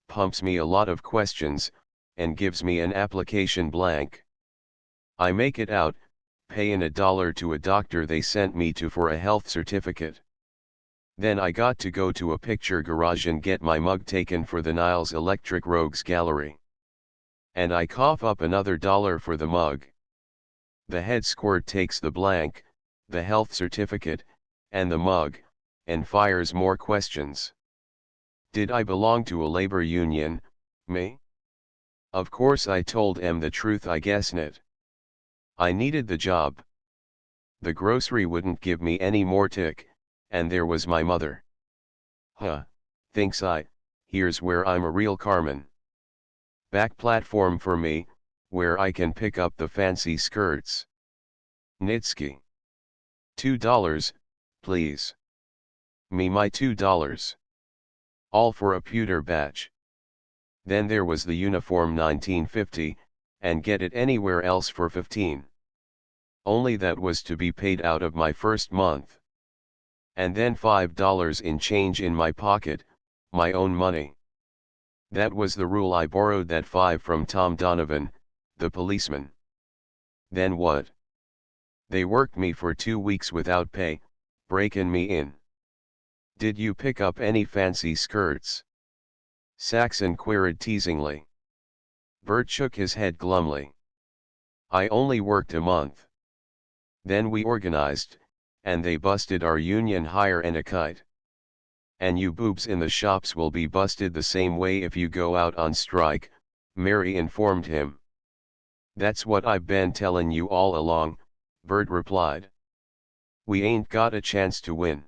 pumps me a lot of questions, and gives me an application blank. I make it out, payin' $1 to a doctor they sent me to for a health certificate. Then I got to go to a picture garage and get my mug taken for the Niles Electric Rogues Gallery. And I cough up another $1 for the mug. The head squirt takes the blank, the health certificate, and the mug, and fires more questions. Did I belong to a labor union, me? Of course I told em the truth, I guess not. I needed the job. The grocery wouldn't give me any more tick, and there was my mother. Huh, thinks I, here's where I'm a real Carmen. Back platform for me, where I can pick up the fancy skirts. Nitsky. $2, please. Me my $2. All for a pewter badge. Then there was the uniform 1950, and get it anywhere else for 15. Only that was to be paid out of my first month. And then $5 in change in my pocket, my own money. That was the rule. I borrowed that 5 from Tom Donovan, the policeman. Then what? They worked me for 2 weeks without pay, breakin' me in. Did you pick up any fancy skirts? Saxon queried teasingly. Bert shook his head glumly. I only worked a month. Then we organized, and they busted our union hire and a kite. And you boobs in the shops will be busted the same way if you go out on strike, Mary informed him. That's what I've been tellin' you all along, Bert replied. We ain't got a chance to win.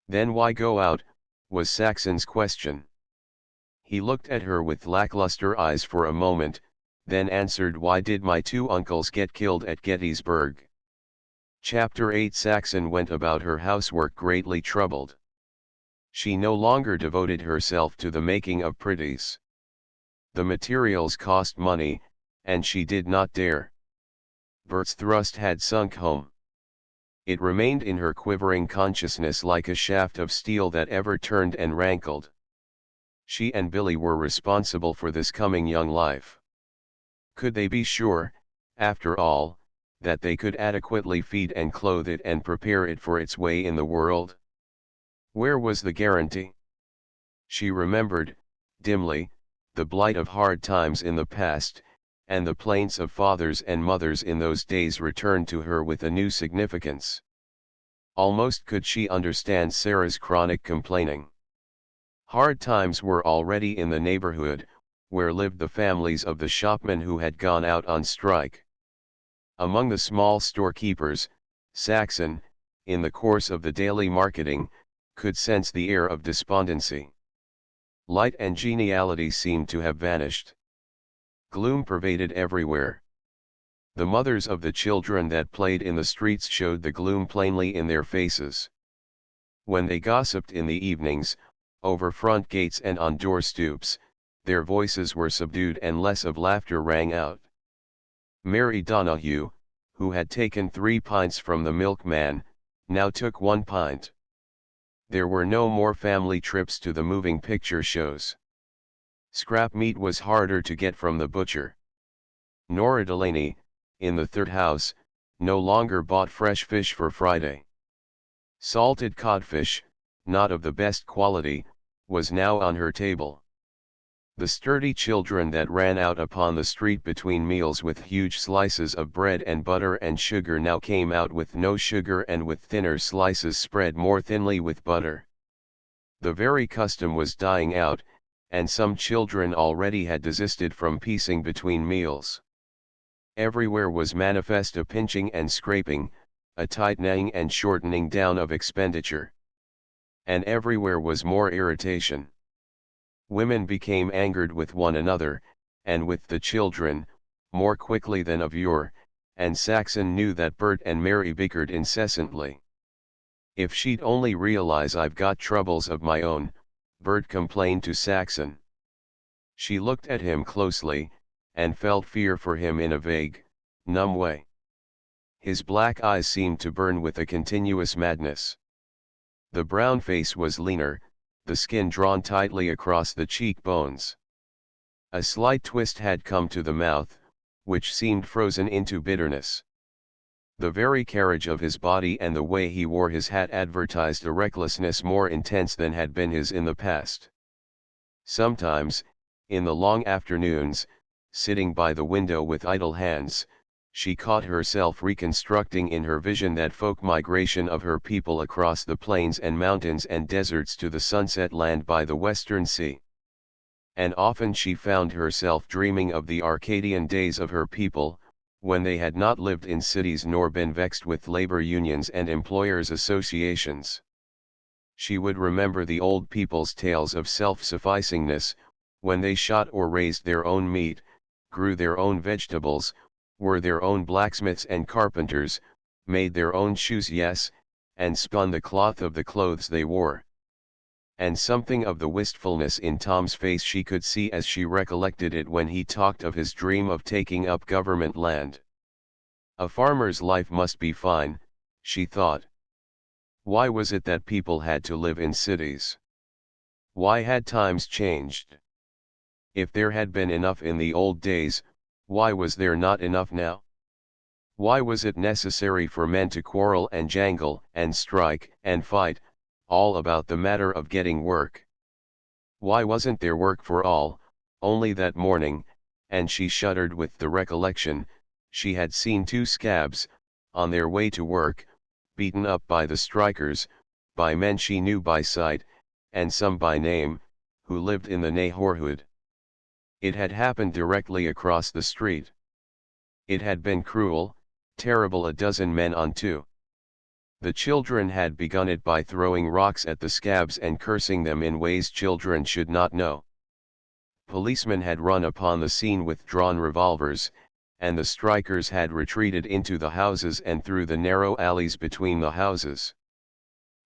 Then why go out, was Saxon's question. He looked at her with lackluster eyes for a moment, then answered, why did my 2 uncles get killed at Gettysburg? Chapter 8. Saxon went about her housework greatly troubled. She no longer devoted herself to the making of pretties. The materials cost money, and she did not dare. Bert's thrust had sunk home. It remained in her quivering consciousness like a shaft of steel that ever turned and rankled. She and Billy were responsible for this coming young life. Could they be sure, after all, that they could adequately feed and clothe it and prepare it for its way in the world? Where was the guarantee? She remembered, dimly, the blight of hard times in the past, and the plaints of fathers and mothers in those days returned to her with a new significance. Almost could she understand Sarah's chronic complaining. Hard times were already in the neighborhood, where lived the families of the shopmen who had gone out on strike. Among the small storekeepers, Saxon, in the course of the daily marketing, could sense the air of despondency. Light and geniality seemed to have vanished. Gloom pervaded everywhere. The mothers of the children that played in the streets showed the gloom plainly in their faces. When they gossiped in the evenings, over front gates and on door stoops, their voices were subdued and less of laughter rang out. Mary Donahue, who had taken 3 pints from the milkman, now took 1 pint. There were no more family trips to the moving picture shows. Scrap meat was harder to get from the butcher. Nora Delaney, in the third house, no longer bought fresh fish for Friday. Salted codfish, not of the best quality, was now on her table. The sturdy children that ran out upon the street between meals with huge slices of bread and butter and sugar now came out with no sugar and with thinner slices spread more thinly with butter. The very custom was dying out, and some children already had desisted from piecing between meals. Everywhere was manifest a pinching and scraping, a tightening and shortening down of expenditure. And everywhere was more irritation. Women became angered with one another, and with the children, more quickly than of yore, and Saxon knew that Bert and Mary bickered incessantly. If she'd only realize I've got troubles of my own, Bert complained to Saxon. She looked at him closely, and felt fear for him in a vague, numb way. His black eyes seemed to burn with a continuous madness. The brown face was leaner, the skin drawn tightly across the cheekbones. A slight twist had come to the mouth, which seemed frozen into bitterness. The very carriage of his body and the way he wore his hat advertised a recklessness more intense than had been his in the past. Sometimes, in the long afternoons, sitting by the window with idle hands, she caught herself reconstructing in her vision that folk migration of her people across the plains and mountains and deserts to the sunset land by the western sea. And often she found herself dreaming of the Arcadian days of her people, when they had not lived in cities nor been vexed with labor unions and employers' associations. She would remember the old people's tales of self-sufficingness, when they shot or raised their own meat, grew their own vegetables, were their own blacksmiths and carpenters, made their own shoes, yes, and spun the cloth of the clothes they wore. And something of the wistfulness in Tom's face she could see as she recollected it when he talked of his dream of taking up government land. A farmer's life must be fine, she thought. Why was it that people had to live in cities? Why had times changed? If there had been enough in the old days, why was there not enough now? Why was it necessary for men to quarrel and jangle and strike and fight, all about the matter of getting work? Why wasn't there work for all? Only that morning, and she shuddered with the recollection, she had seen two scabs, on their way to work, beaten up by the strikers, by men she knew by sight, and some by name, who lived in the neighborhood. It had happened directly across the street. It had been cruel, terrible, a dozen men on two. The children had begun it by throwing rocks at the scabs and cursing them in ways children should not know. Policemen had run upon the scene with drawn revolvers, and the strikers had retreated into the houses and through the narrow alleys between the houses.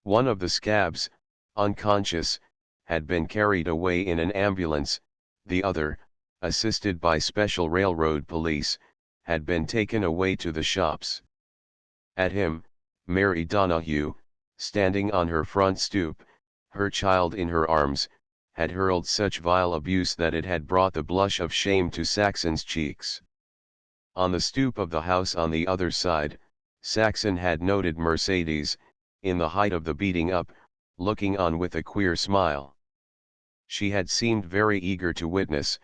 One of the scabs, unconscious, had been carried away in an ambulance, the other, assisted by special railroad police, had been taken away to the shops. At him, Mary Donahue, standing on her front stoop, her child in her arms, had hurled such vile abuse that it had brought the blush of shame to Saxon's cheeks. On the stoop of the house on the other side, Saxon had noted Mercedes, in the height of the beating up, looking on with a queer smile. She had seemed very eager to witness,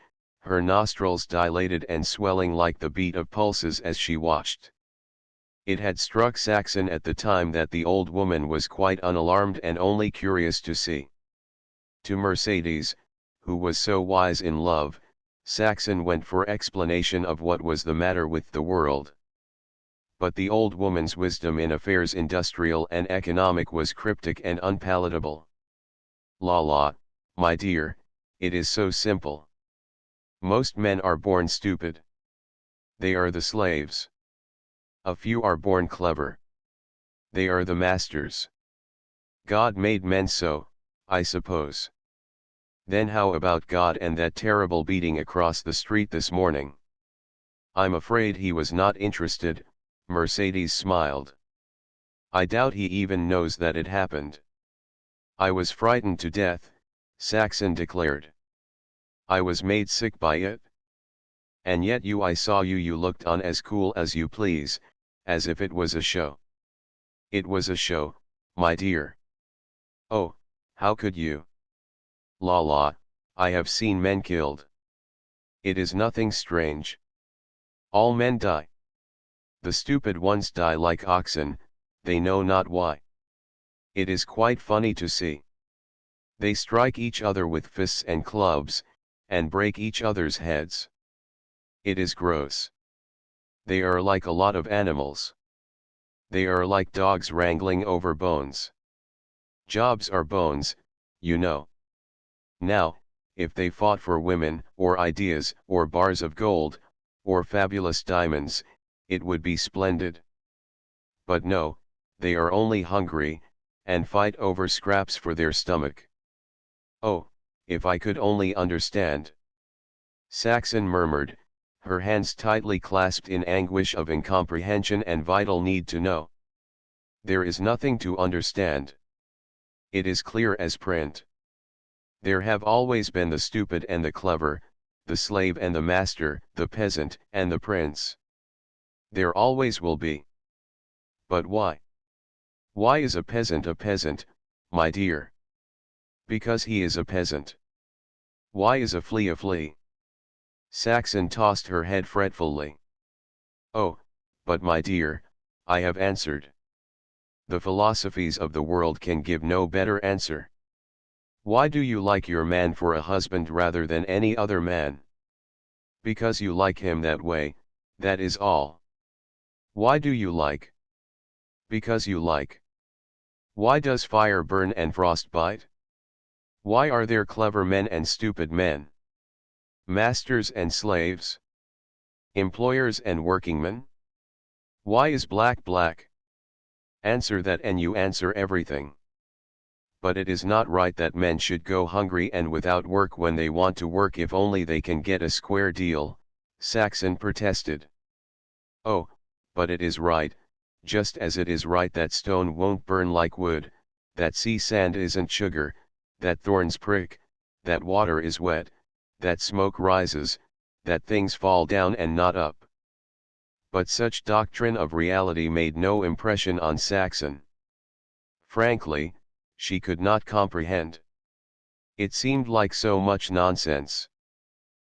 her nostrils dilated and swelling like the beat of pulses as she watched. It had struck Saxon at the time that the old woman was quite unalarmed and only curious to see. To Mercedes, who was so wise in love, Saxon went for explanation of what was the matter with the world. But the old woman's wisdom in affairs industrial and economic was cryptic and unpalatable. La la, my dear, it is so simple. Most men are born stupid. They are the slaves. A few are born clever. They are the masters. God made men so, I suppose. Then how about God and that terrible beating across the street this morning? I'm afraid he was not interested, Mercedes smiled. I doubt he even knows that it happened. I was frightened to death, Saxon declared. I was made sick by it. And yet I saw you looked on as cool as you please, as if it was a show. It was a show, my dear. Oh, how could you? La la, I have seen men killed. It is nothing strange. All men die. The stupid ones die like oxen, they know not why. It is quite funny to see. They strike each other with fists and clubs, and break each other's heads. It is gross. They are like a lot of animals. They are like dogs wrangling over bones. Jobs are bones, you know. Now, if they fought for women, or ideas, or bars of gold, or fabulous diamonds, it would be splendid. But no, they are only hungry, and fight over scraps for their stomach. Oh, if I could only understand. Saxon murmured, her hands tightly clasped in anguish of incomprehension and vital need to know. There is nothing to understand. It is clear as print. There have always been the stupid and the clever, the slave and the master, the peasant and the prince. There always will be. But why? Why is a peasant, my dear? Because he is a peasant. Why is a flea a flea? Saxon tossed her head fretfully. Oh, but my dear, I have answered. The philosophies of the world can give no better answer. Why do you like your man for a husband rather than any other man? Because you like him that way, that is all. Why do you like? Because you like. Why does fire burn and frost bite? Why are there clever men and stupid men? Masters and slaves? Employers and workingmen? Why is black black? Answer that and you answer everything. But it is not right that men should go hungry and without work when they want to work if only they can get a square deal, Saxon protested. Oh, but it is right, just as it is right that stone won't burn like wood, that sea sand isn't sugar, that thorns prick, that water is wet, that smoke rises, that things fall down and not up. But such doctrine of reality made no impression on Saxon. Frankly, she could not comprehend. It seemed like so much nonsense.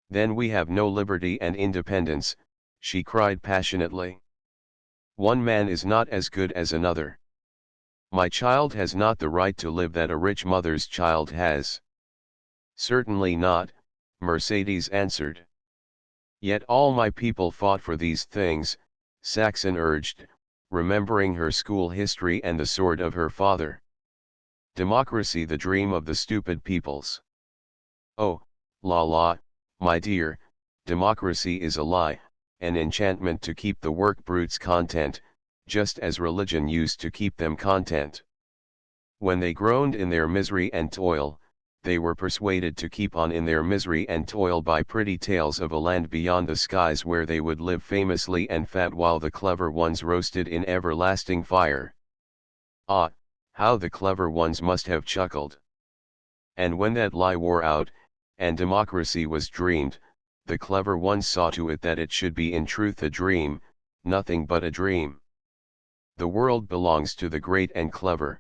Then we have no liberty and independence, she cried passionately. One man is not as good as another. My child has not the right to live that a rich mother's child has. Certainly not, Mercedes answered. Yet all my people fought for these things, Saxon urged, remembering her school history and the sword of her father. Democracy, the dream of the stupid peoples. Oh, la la, my dear, democracy is a lie, an enchantment to keep the work brutes content, just as religion used to keep them content. When they groaned in their misery and toil, they were persuaded to keep on in their misery and toil by pretty tales of a land beyond the skies where they would live famously and fat while the clever ones roasted in everlasting fire. Ah, how the clever ones must have chuckled. And when that lie wore out, and democracy was dreamed, the clever ones saw to it that it should be in truth a dream, nothing but a dream. The world belongs to the great and clever.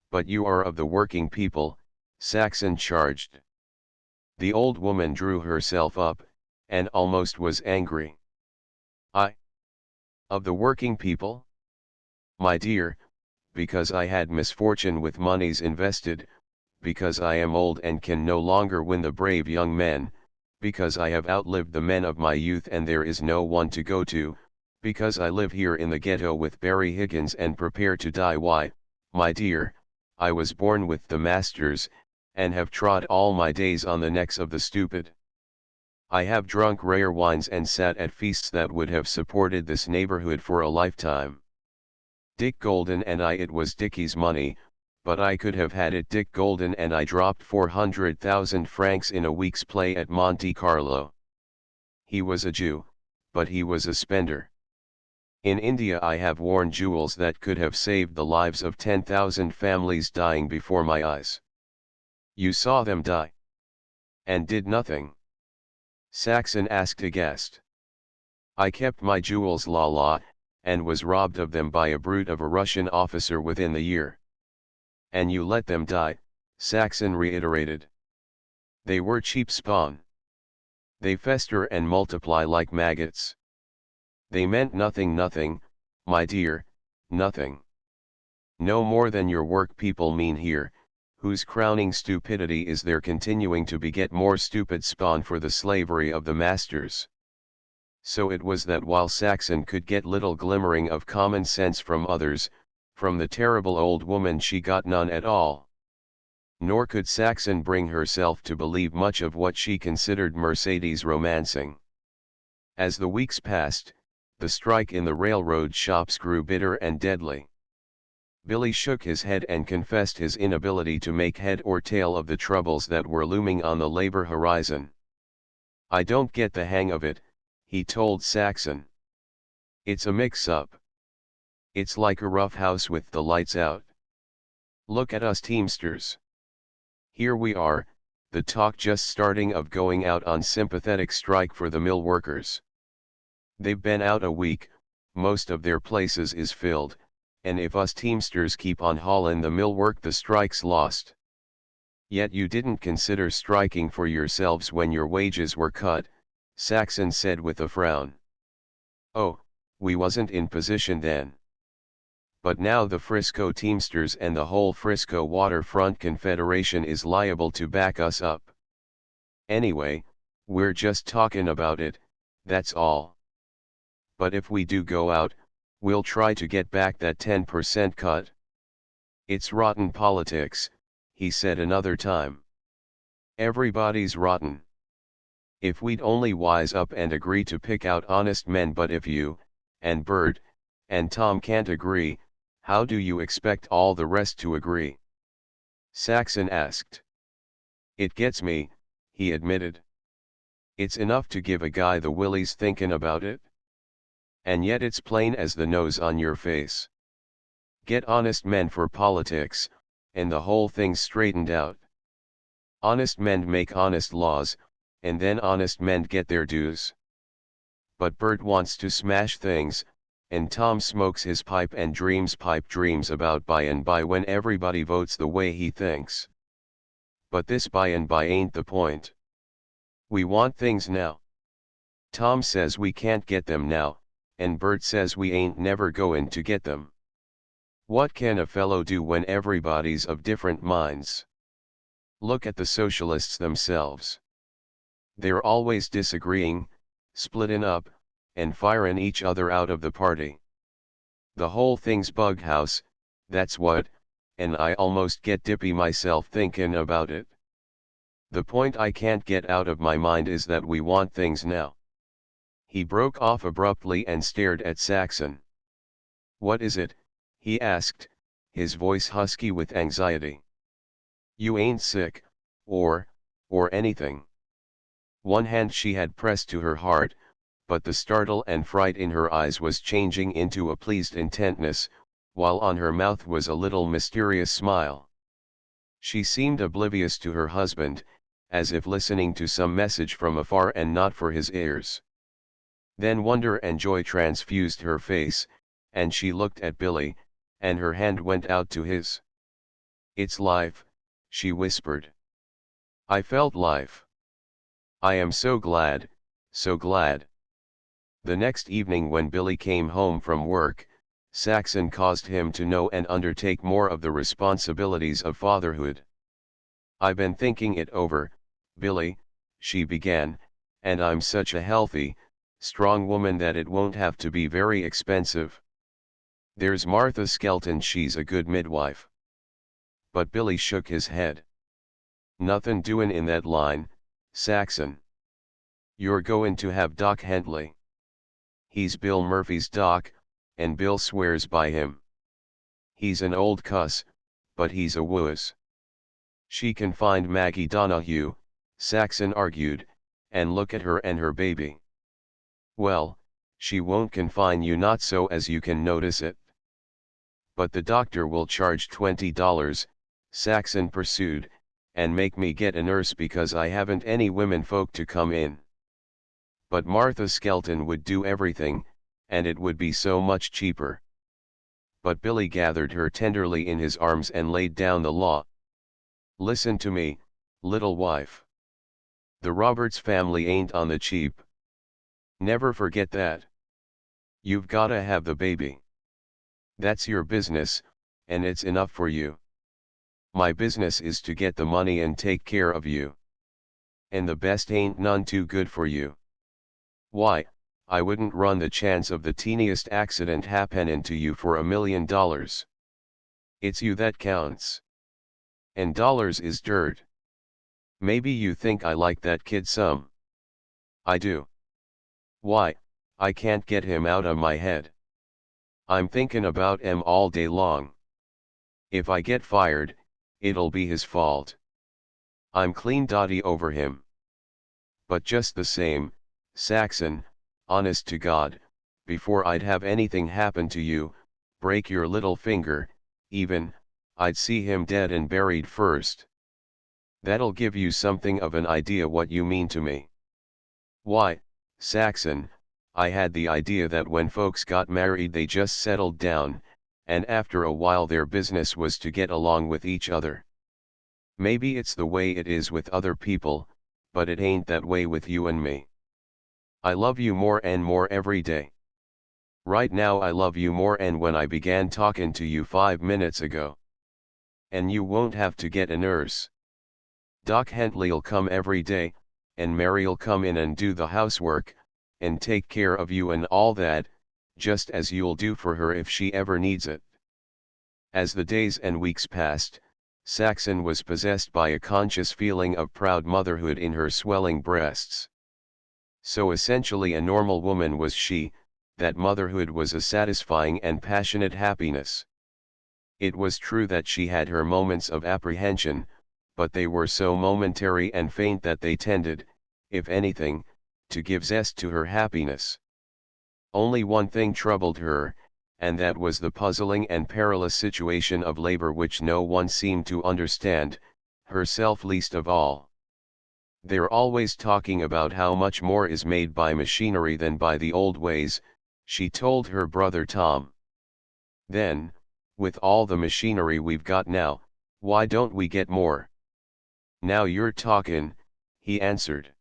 But you are of the working people, Saxon charged. The old woman drew herself up, and almost was angry. I? Of the working people? My dear, because I had misfortune with moneys invested, because I am old and can no longer win the brave young men, because I have outlived the men of my youth and there is no one to go to, because I live here in the ghetto with Barry Higgins and prepare to die. Why, my dear, I was born with the masters, and have trod all my days on the necks of the stupid. I have drunk rare wines and sat at feasts that would have supported this neighborhood for a lifetime. Dick Golden and I, it was Dickie's money, but I could have had it. Dick Golden and I dropped 400,000 francs in a week's play at Monte Carlo. He was a Jew, but he was a spender. In India I have worn jewels that could have saved the lives of 10,000 families dying before my eyes. You saw them die. And did nothing? Saxon asked aghast. I kept my jewels, la la, and was robbed of them by a brute of a Russian officer within the year. And you let them die, Saxon reiterated. They were cheap spawn. They fester and multiply like maggots. They meant nothing, my dear, nothing. No more than your work people mean here, whose crowning stupidity is their continuing to beget more stupid spawn for the slavery of the masters. So it was that while Saxon could get little glimmering of common sense from others, from the terrible old woman she got none at all. Nor could Saxon bring herself to believe much of what she considered Mercedes romancing. As the weeks passed, the strike in the railroad shops grew bitter and deadly. Billy shook his head and confessed his inability to make head or tail of the troubles that were looming on the labor horizon. I don't get the hang of it, he told Saxon. It's a mix-up. It's like a rough house with the lights out. Look at us Teamsters. Here we are, the talk just starting of going out on sympathetic strike for the mill workers. They've been out a week, most of their places is filled, and if us Teamsters keep on haulin' the mill work the strike's lost. Yet you didn't consider striking for yourselves when your wages were cut, Saxon said with a frown. Oh, we wasn't in position then. But now the Frisco Teamsters and the whole Frisco Waterfront Confederation is liable to back us up. Anyway, we're just talking about it, that's all. But if we do go out, we'll try to get back that 10% cut. It's rotten politics, he said another time. Everybody's rotten. If we'd only wise up and agree to pick out honest men, but if you, and Bert, and Tom can't agree, how do you expect all the rest to agree? Saxon asked. It gets me, he admitted. It's enough to give a guy the willies thinking about it. And yet it's plain as the nose on your face. Get honest men for politics, and the whole thing's straightened out. Honest men make honest laws, and then honest men get their dues. But Bert wants to smash things, and Tom smokes his pipe and dreams pipe dreams about by and by when everybody votes the way he thinks. But this by and by ain't the point. We want things now. Tom says we can't get them now, and Bert says we ain't never goin' to get them. What can a fellow do when everybody's of different minds? Look at the socialists themselves. They're always disagreeing, splittin' up, and firin' each other out of the party. The whole thing's bughouse, that's what, and I almost get dippy myself thinkin' about it. The point I can't get out of my mind is that we want things now. He broke off abruptly and stared at Saxon. What is it? He asked, his voice husky with anxiety. You ain't sick, or anything. One hand she had pressed to her heart, but the startle and fright in her eyes was changing into a pleased intentness, while on her mouth was a little mysterious smile. She seemed oblivious to her husband, as if listening to some message from afar and not for his ears. Then wonder and joy transfused her face, and she looked at Billy, and her hand went out to his. It's life, she whispered. I felt life. I am so glad, so glad. The next evening when Billy came home from work, Saxon caused him to know and undertake more of the responsibilities of fatherhood. I've been thinking it over, Billy, she began, and I'm such a healthy, strong woman that it won't have to be very expensive. There's Martha Skelton, she's a good midwife. But Billy shook his head. Nothin' doin' in that line, Saxon. You're goin' to have Doc Hentley. He's Bill Murphy's doc, and Bill swears by him. He's an old cuss, but he's a wuss. She can find Maggie Donahue, Saxon argued, and look at her and her baby. Well, she won't confine you not so as you can notice it. But the doctor will charge $20, Saxon pursued, and make me get a nurse because I haven't any women folk to come in. But Martha Skelton would do everything, and it would be so much cheaper. But Billy gathered her tenderly in his arms and laid down the law. Listen to me, little wife. The Roberts family ain't on the cheap. Never forget that. You've gotta have the baby. That's your business, and it's enough for you. My business is to get the money and take care of you. And the best ain't none too good for you. Why, I wouldn't run the chance of the teeniest accident happenin' to you for $1 million. It's you that counts. And dollars is dirt. Maybe you think I like that kid some. I do. Why, I can't get him out of my head. I'm thinkin' about him all day long. If I get fired, it'll be his fault. I'm clean dotty over him. But just the same, Saxon, honest to God, before I'd have anything happen to you, break your little finger, even, I'd see him dead and buried first. That'll give you something of an idea what you mean to me. Why, Saxon, I had the idea that when folks got married they just settled down, and after a while their business was to get along with each other. Maybe it's the way it is with other people, but it ain't that way with you and me. I love you more and more every day. Right now I love you more and when I began talking to you 5 minutes ago. And you won't have to get a nurse. Doc Hentley'll come every day, and Mary'll come in and do the housework, and take care of you and all that, just as you'll do for her if she ever needs it. As the days and weeks passed, Saxon was possessed by a conscious feeling of proud motherhood in her swelling breasts. So essentially a normal woman was she, that motherhood was a satisfying and passionate happiness. It was true that she had her moments of apprehension, but they were so momentary and faint that they tended, if anything, to give zest to her happiness. Only one thing troubled her, and that was the puzzling and perilous situation of labor which no one seemed to understand, herself least of all. They're always talking about how much more is made by machinery than by the old ways, she told her brother Tom. Then, with all the machinery we've got now, why don't we get more? Now you're talkin', he answered.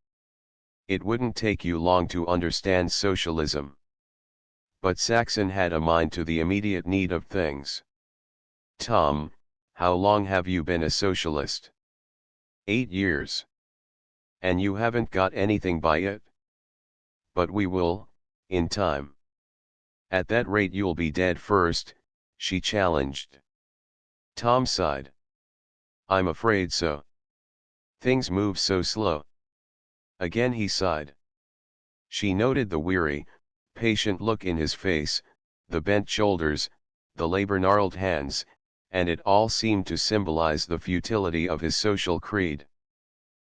It wouldn't take you long to understand socialism. But Saxon had a mind to the immediate need of things. Tom, how long have you been a socialist? 8 years. And you haven't got anything by it? But we will, in time. At that rate you'll be dead first, she challenged. Tom sighed. I'm afraid so. Things move so slow. Again he sighed. She noted the weary, patient look in his face, the bent shoulders, the labor-gnarled hands, and it all seemed to symbolize the futility of his social creed.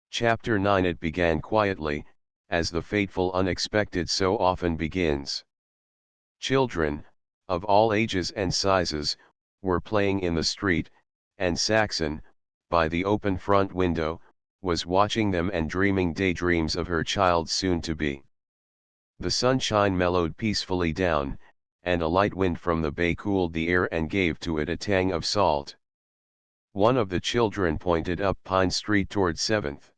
Chapter 9. It began quietly, as the fateful unexpected so often begins. Children, of all ages and sizes, were playing in the street, and Saxon, by the open front window, was watching them and dreaming daydreams of her child soon-to-be. The sunshine mellowed peacefully down, and a light wind from the bay cooled the air and gave to it a tang of salt. One of the children pointed up Pine Street toward 7th.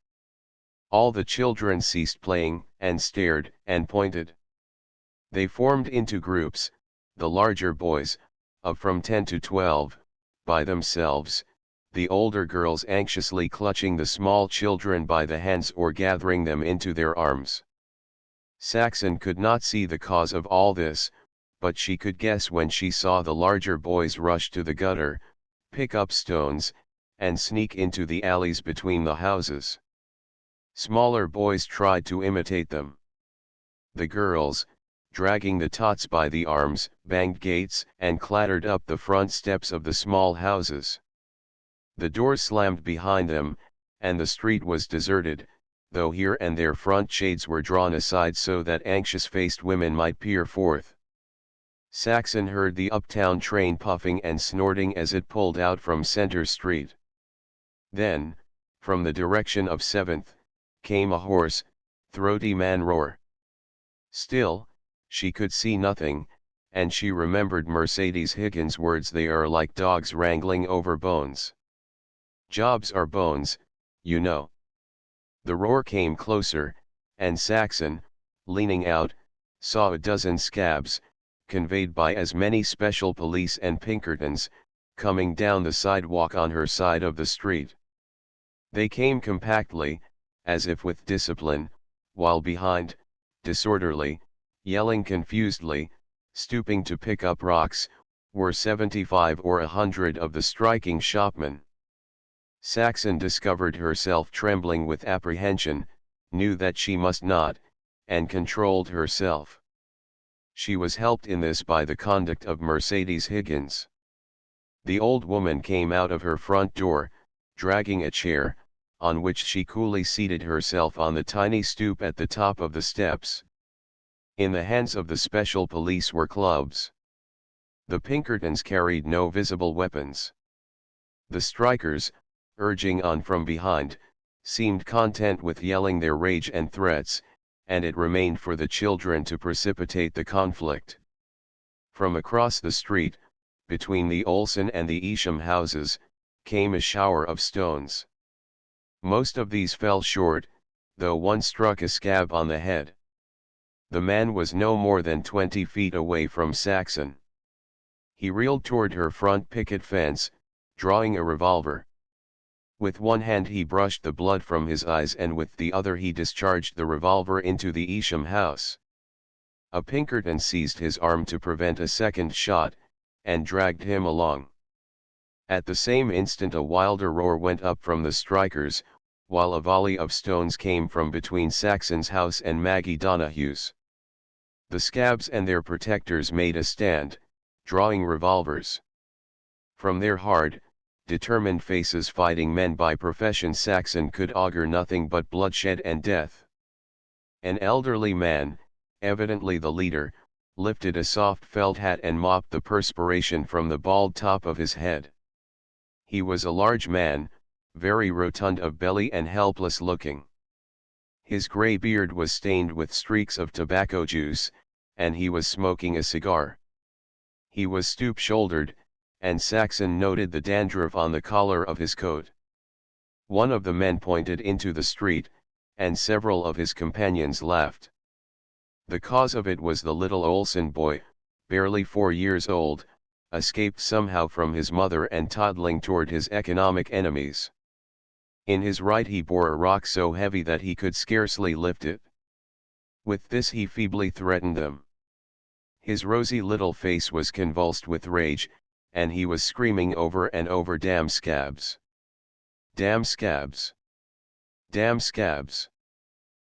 All the children ceased playing, and stared, and pointed. They formed into groups, the larger boys, of from 10 to 12, by themselves, the older girls anxiously clutching the small children by the hands or gathering them into their arms. Saxon could not see the cause of all this, but she could guess when she saw the larger boys rush to the gutter, pick up stones, and sneak into the alleys between the houses. Smaller boys tried to imitate them. The girls, dragging the tots by the arms, banged gates and clattered up the front steps of the small houses. The doors slammed behind them, and the street was deserted, though here and there front shades were drawn aside so that anxious-faced women might peer forth. Saxon heard the uptown train puffing and snorting as it pulled out from Center Street. Then, from the direction of 7th, came a hoarse, throaty man roar. Still, she could see nothing, and she remembered Mercedes Higgins' words, "They are like dogs wrangling over bones. Jobs are bones, you know." The roar came closer, and Saxon, leaning out, saw a dozen scabs, conveyed by as many special police and Pinkertons, coming down the sidewalk on her side of the street. They came compactly, as if with discipline, while behind, disorderly, yelling confusedly, stooping to pick up rocks, were 75 or 100 of the striking shopmen. Saxon discovered herself trembling with apprehension, knew that she must not, and controlled herself. She was helped in this by the conduct of Mercedes Higgins. The old woman came out of her front door, dragging a chair, on which she coolly seated herself on the tiny stoop at the top of the steps. In the hands of the special police were clubs. The Pinkertons carried no visible weapons. The strikers, urging on from behind, seemed content with yelling their rage and threats, and it remained for the children to precipitate the conflict. From across the street, between the Olsen and the Isham houses, came a shower of stones. Most of these fell short, though one struck a scab on the head. The man was no more than 20 feet away from Saxon. He reeled toward her front picket fence, drawing a revolver. With one hand he brushed the blood from his eyes and with the other he discharged the revolver into the Isham house. A Pinkerton seized his arm to prevent a second shot, and dragged him along. At the same instant a wilder roar went up from the strikers, while a volley of stones came from between Saxon's house and Maggie Donahue's. The scabs and their protectors made a stand, drawing revolvers. From their hard, determined faces, fighting men by profession, Saxon could augur nothing but bloodshed and death. An elderly man, evidently the leader, lifted a soft felt hat and mopped the perspiration from the bald top of his head. He was a large man, very rotund of belly and helpless looking. His grey beard was stained with streaks of tobacco juice, and he was smoking a cigar. He was stoop-shouldered, and Saxon noted the dandruff on the collar of his coat. One of the men pointed into the street, and several of his companions laughed. The cause of it was the little Olsen boy, barely 4 years old, escaped somehow from his mother and toddling toward his economic enemies. In his right he bore a rock so heavy that he could scarcely lift it. With this he feebly threatened them. His rosy little face was convulsed with rage, and he was screaming over and over, "Damn scabs! Damn scabs! Damn scabs!"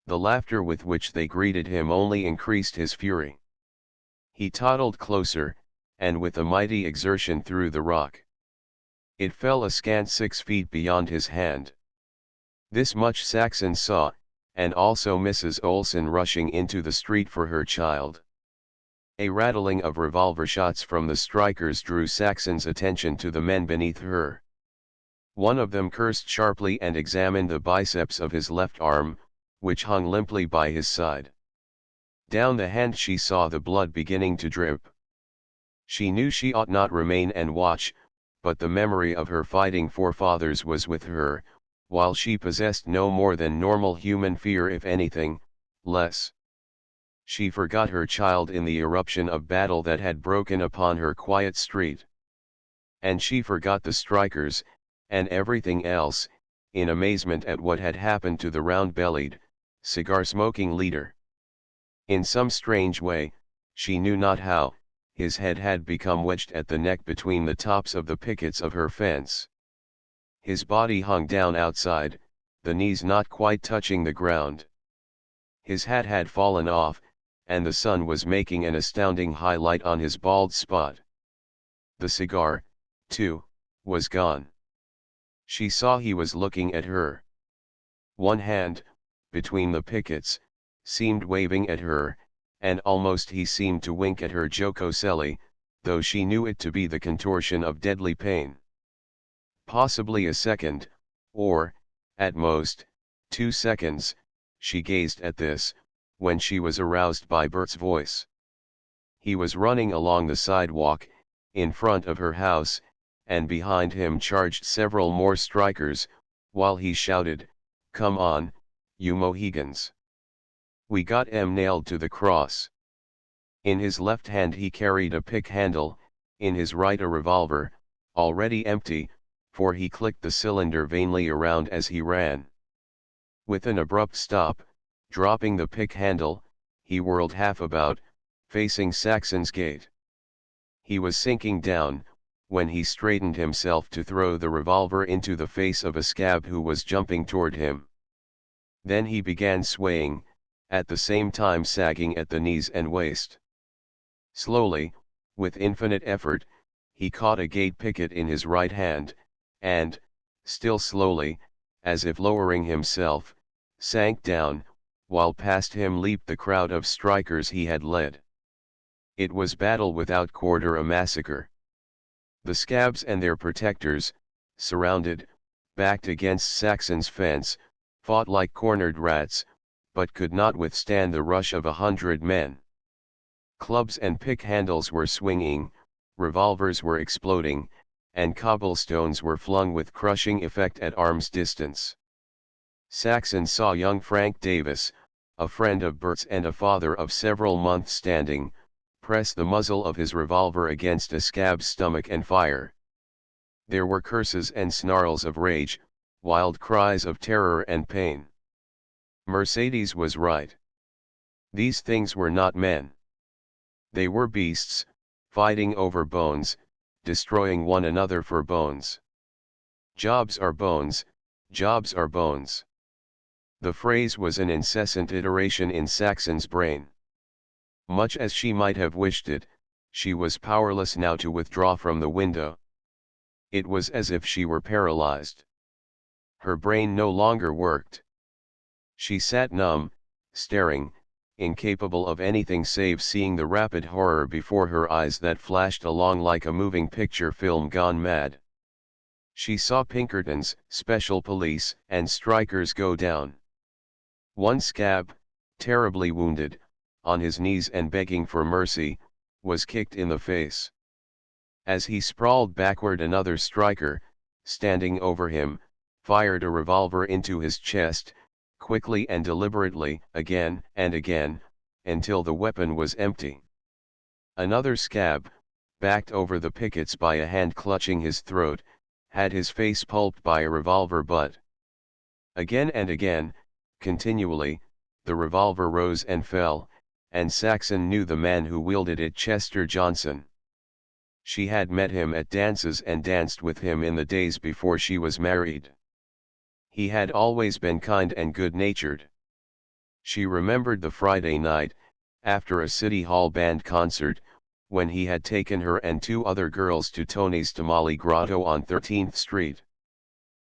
The laughter with which they greeted him only increased his fury. He toddled closer, and with a mighty exertion threw the rock. It fell a scant 6 feet beyond his hand. This much Saxon saw, and also Mrs. Olsen rushing into the street for her child. A rattling of revolver shots from the strikers drew Saxon's attention to the men beneath her. One of them cursed sharply and examined the biceps of his left arm, which hung limply by his side. Down the hand she saw the blood beginning to drip. She knew she ought not remain and watch, but the memory of her fighting forefathers was with her, while she possessed no more than normal human fear, if anything, less. She forgot her child in the eruption of battle that had broken upon her quiet street. And she forgot the strikers, and everything else, in amazement at what had happened to the round-bellied, cigar-smoking leader. In some strange way, she knew not how, his head had become wedged at the neck between the tops of the pickets of her fence. His body hung down outside, the knees not quite touching the ground. His hat had fallen off, and the sun was making an astounding high light on his bald spot. The cigar, too, was gone. She saw he was looking at her. One hand, between the pickets, seemed waving at her, and almost he seemed to wink at her jocosely, though she knew it to be the contortion of deadly pain. Possibly a second, or, at most, 2 seconds, she gazed at this, when she was aroused by Bert's voice. He was running along the sidewalk, in front of her house, and behind him charged several more strikers, while he shouted, "Come on, you Mohegans! We got 'em nailed to the cross." In his left hand he carried a pick handle, in his right a revolver, already empty, for he clicked the cylinder vainly around as he ran. With an abrupt stop, dropping the pick handle, he whirled half about, facing Saxon's gate. He was sinking down, when he straightened himself to throw the revolver into the face of a scab who was jumping toward him. Then he began swaying, at the same time sagging at the knees and waist. Slowly, with infinite effort, he caught a gate picket in his right hand, and, still slowly, as if lowering himself, sank down, while past him leaped the crowd of strikers he had led. It was battle without quarter, a massacre. The scabs and their protectors, surrounded, backed against Saxon's fence, fought like cornered rats, but could not withstand the rush of 100 men. Clubs and pick handles were swinging, revolvers were exploding, and cobblestones were flung with crushing effect at arm's distance. Saxon saw young Frank Davis, a friend of Bert's and a father of several months' standing, press the muzzle of his revolver against a scab's stomach and fire. There were curses and snarls of rage, wild cries of terror and pain. Mercedes was right. These things were not men. They were beasts, fighting over bones, destroying one another for bones. Jobs are bones, jobs are bones. The phrase was an incessant iteration in Saxon's brain. Much as she might have wished it, she was powerless now to withdraw from the window. It was as if she were paralyzed. Her brain no longer worked. She sat numb, staring, incapable of anything save seeing the rapid horror before her eyes that flashed along like a moving picture film gone mad. She saw Pinkertons, special police, and strikers go down. One scab, terribly wounded, on his knees and begging for mercy, was kicked in the face. As he sprawled backward, another striker, standing over him, fired a revolver into his chest, quickly and deliberately, again and again, until the weapon was empty. Another scab, backed over the pickets by a hand clutching his throat, had his face pulped by a revolver butt. Again and again, continually, the revolver rose and fell, and Saxon knew the man who wielded it, Chester Johnson. She had met him at dances and danced with him in the days before she was married. He had always been kind and good-natured. She remembered the Friday night, after a City Hall band concert, when he had taken her and two other girls to Tony's Tamale Grotto on 13th Street.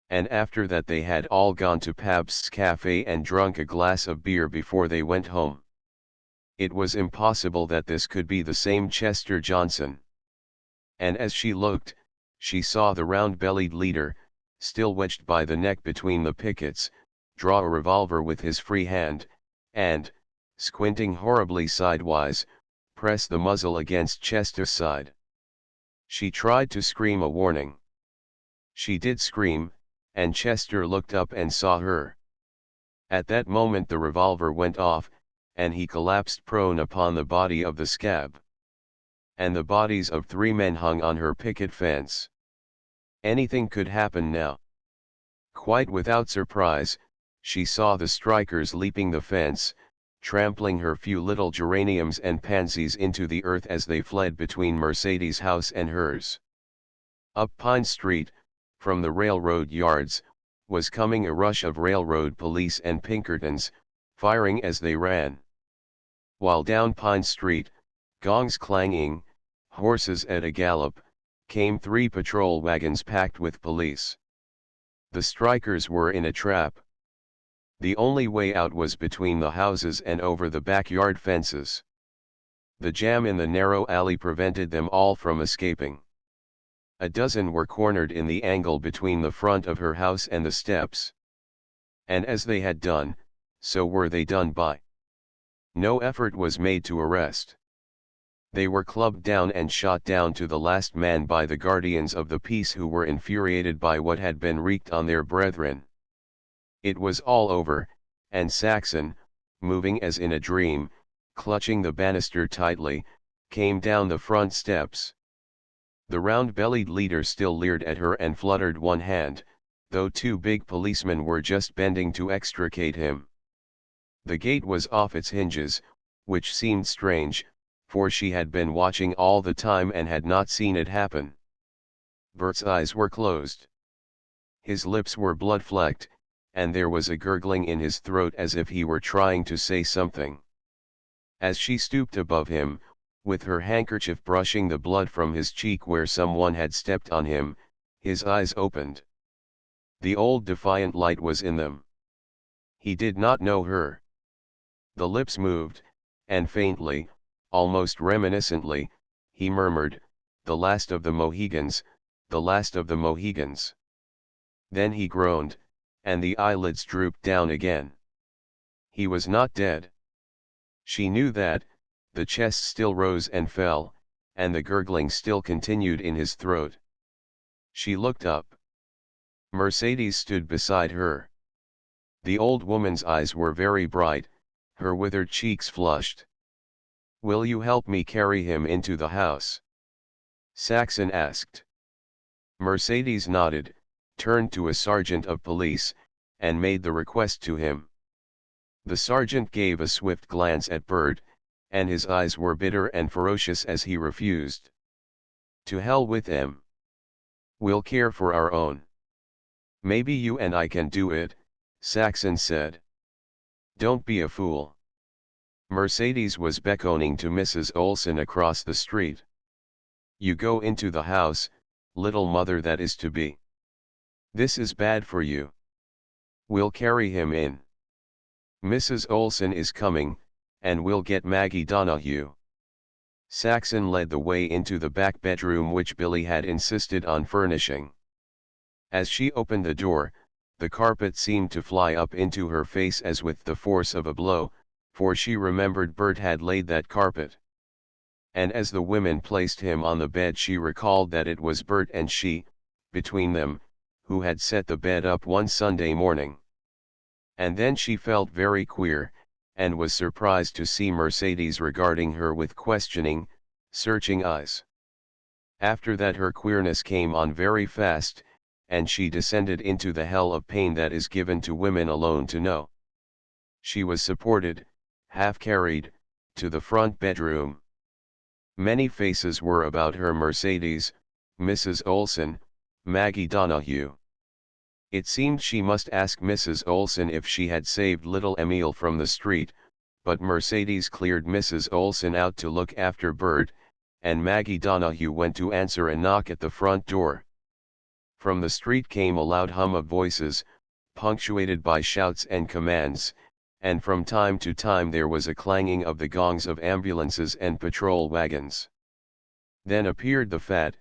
And after that they had all gone to Pabst's Cafe and drunk a glass of beer before they went home. It was impossible that this could be the same Chester Johnson. And as she looked, she saw the round-bellied leader, still wedged by the neck between the pickets, draw a revolver with his free hand, and, squinting horribly sidewise, press the muzzle against Chester's side. She tried to scream a warning. She did scream, and Chester looked up and saw her. At that moment the revolver went off, and he collapsed prone upon the body of the scab. And the bodies of three men hung on her picket fence. Anything could happen now. Quite without surprise, she saw the strikers leaping the fence, trampling her few little geraniums and pansies into the earth as they fled between Mercedes' house and hers. Up Pine Street, from the railroad yards, was coming a rush of railroad police and Pinkertons, firing as they ran. While down Pine Street, gongs clanging, horses at a gallop, came three patrol wagons packed with police. The strikers were in a trap. The only way out was between the houses and over the backyard fences. The jam in the narrow alley prevented them all from escaping. A dozen were cornered in the angle between the front of her house and the steps. And as they had done, so were they done by. No effort was made to arrest. They were clubbed down and shot down to the last man by the guardians of the peace, who were infuriated by what had been wreaked on their brethren. It was all over, and Saxon, moving as in a dream, clutching the banister tightly, came down the front steps. The round-bellied leader still leered at her and fluttered one hand, though two big policemen were just bending to extricate him. The gate was off its hinges, which seemed strange, for she had been watching all the time and had not seen it happen. Bert's eyes were closed. His lips were blood-flecked, and there was a gurgling in his throat as if he were trying to say something. As she stooped above him, with her handkerchief brushing the blood from his cheek where someone had stepped on him, his eyes opened. The old defiant light was in them. He did not know her. The lips moved, and faintly, almost reminiscently, he murmured, "The last of the Mohegans, the last of the Mohegans." Then he groaned, and the eyelids drooped down again. He was not dead. She knew that. The chest still rose and fell, and the gurgling still continued in his throat. She looked up. Mercedes stood beside her. The old woman's eyes were very bright, Her withered cheeks flushed. "Will you help me carry him into the house?" Saxon asked. Mercedes nodded, turned to a sergeant of police, and made the request to him. The sergeant gave a swift glance at Bert, and his eyes were bitter and ferocious as he refused. "To hell with them. We'll care for our own." "Maybe you and I can do it," Saxon said. "Don't be a fool." Mercedes was beckoning to Mrs. Olsen across the street. "You go into the house, little mother that is to be. This is bad for you. We'll carry him in. Mrs. Olsen is coming, and we'll get Maggie Donahue." Saxon led the way into the back bedroom which Billy had insisted on furnishing. As she opened the door, the carpet seemed to fly up into her face as with the force of a blow, for she remembered Bert had laid that carpet. And as the women placed him on the bed she recalled that it was Bert and she, between them, who had set the bed up one Sunday morning. And then she felt very queer, and was surprised to see Mercedes regarding her with questioning, searching eyes. After that her queerness came on very fast, and she descended into the hell of pain that is given to women alone to know. She was supported, half carried, to the front bedroom. Many faces were about her: Mercedes, Mrs. Olsen, Maggie Donahue. It seemed she must ask Mrs. Olsen if she had saved little Emil from the street, but Mercedes cleared Mrs. Olsen out to look after Bert, and Maggie Donahue went to answer a knock at the front door. From the street came a loud hum of voices, punctuated by shouts and commands, and from time to time there was a clanging of the gongs of ambulances and patrol wagons. Then appeared the fat,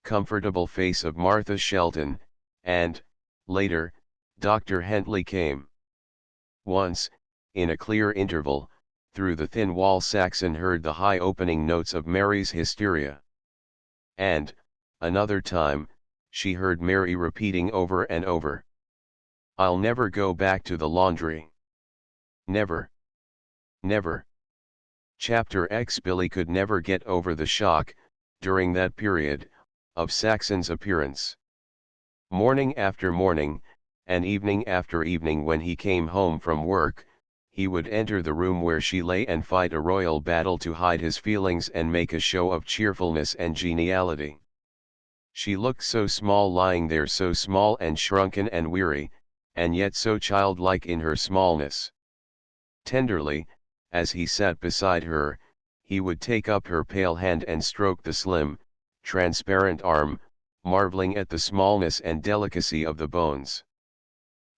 comfortable face of Martha Shelton, and, later, Dr. Hentley came. Once, in a clear interval, through the thin wall Saxon heard the high opening notes of Mary's hysteria. And, another time, she heard Mary repeating over and over, "I'll never go back to the laundry. Never. Never." Chapter X. Billy could never get over the shock, during that period, of Saxon's appearance. Morning after morning, and evening after evening when he came home from work, he would enter the room where she lay and fight a royal battle to hide his feelings and make a show of cheerfulness and geniality. She looked so small lying there, so small and shrunken and weary, and yet so childlike in her smallness. Tenderly, as he sat beside her, he would take up her pale hand and stroke the slim, transparent arm, marveling at the smallness and delicacy of the bones.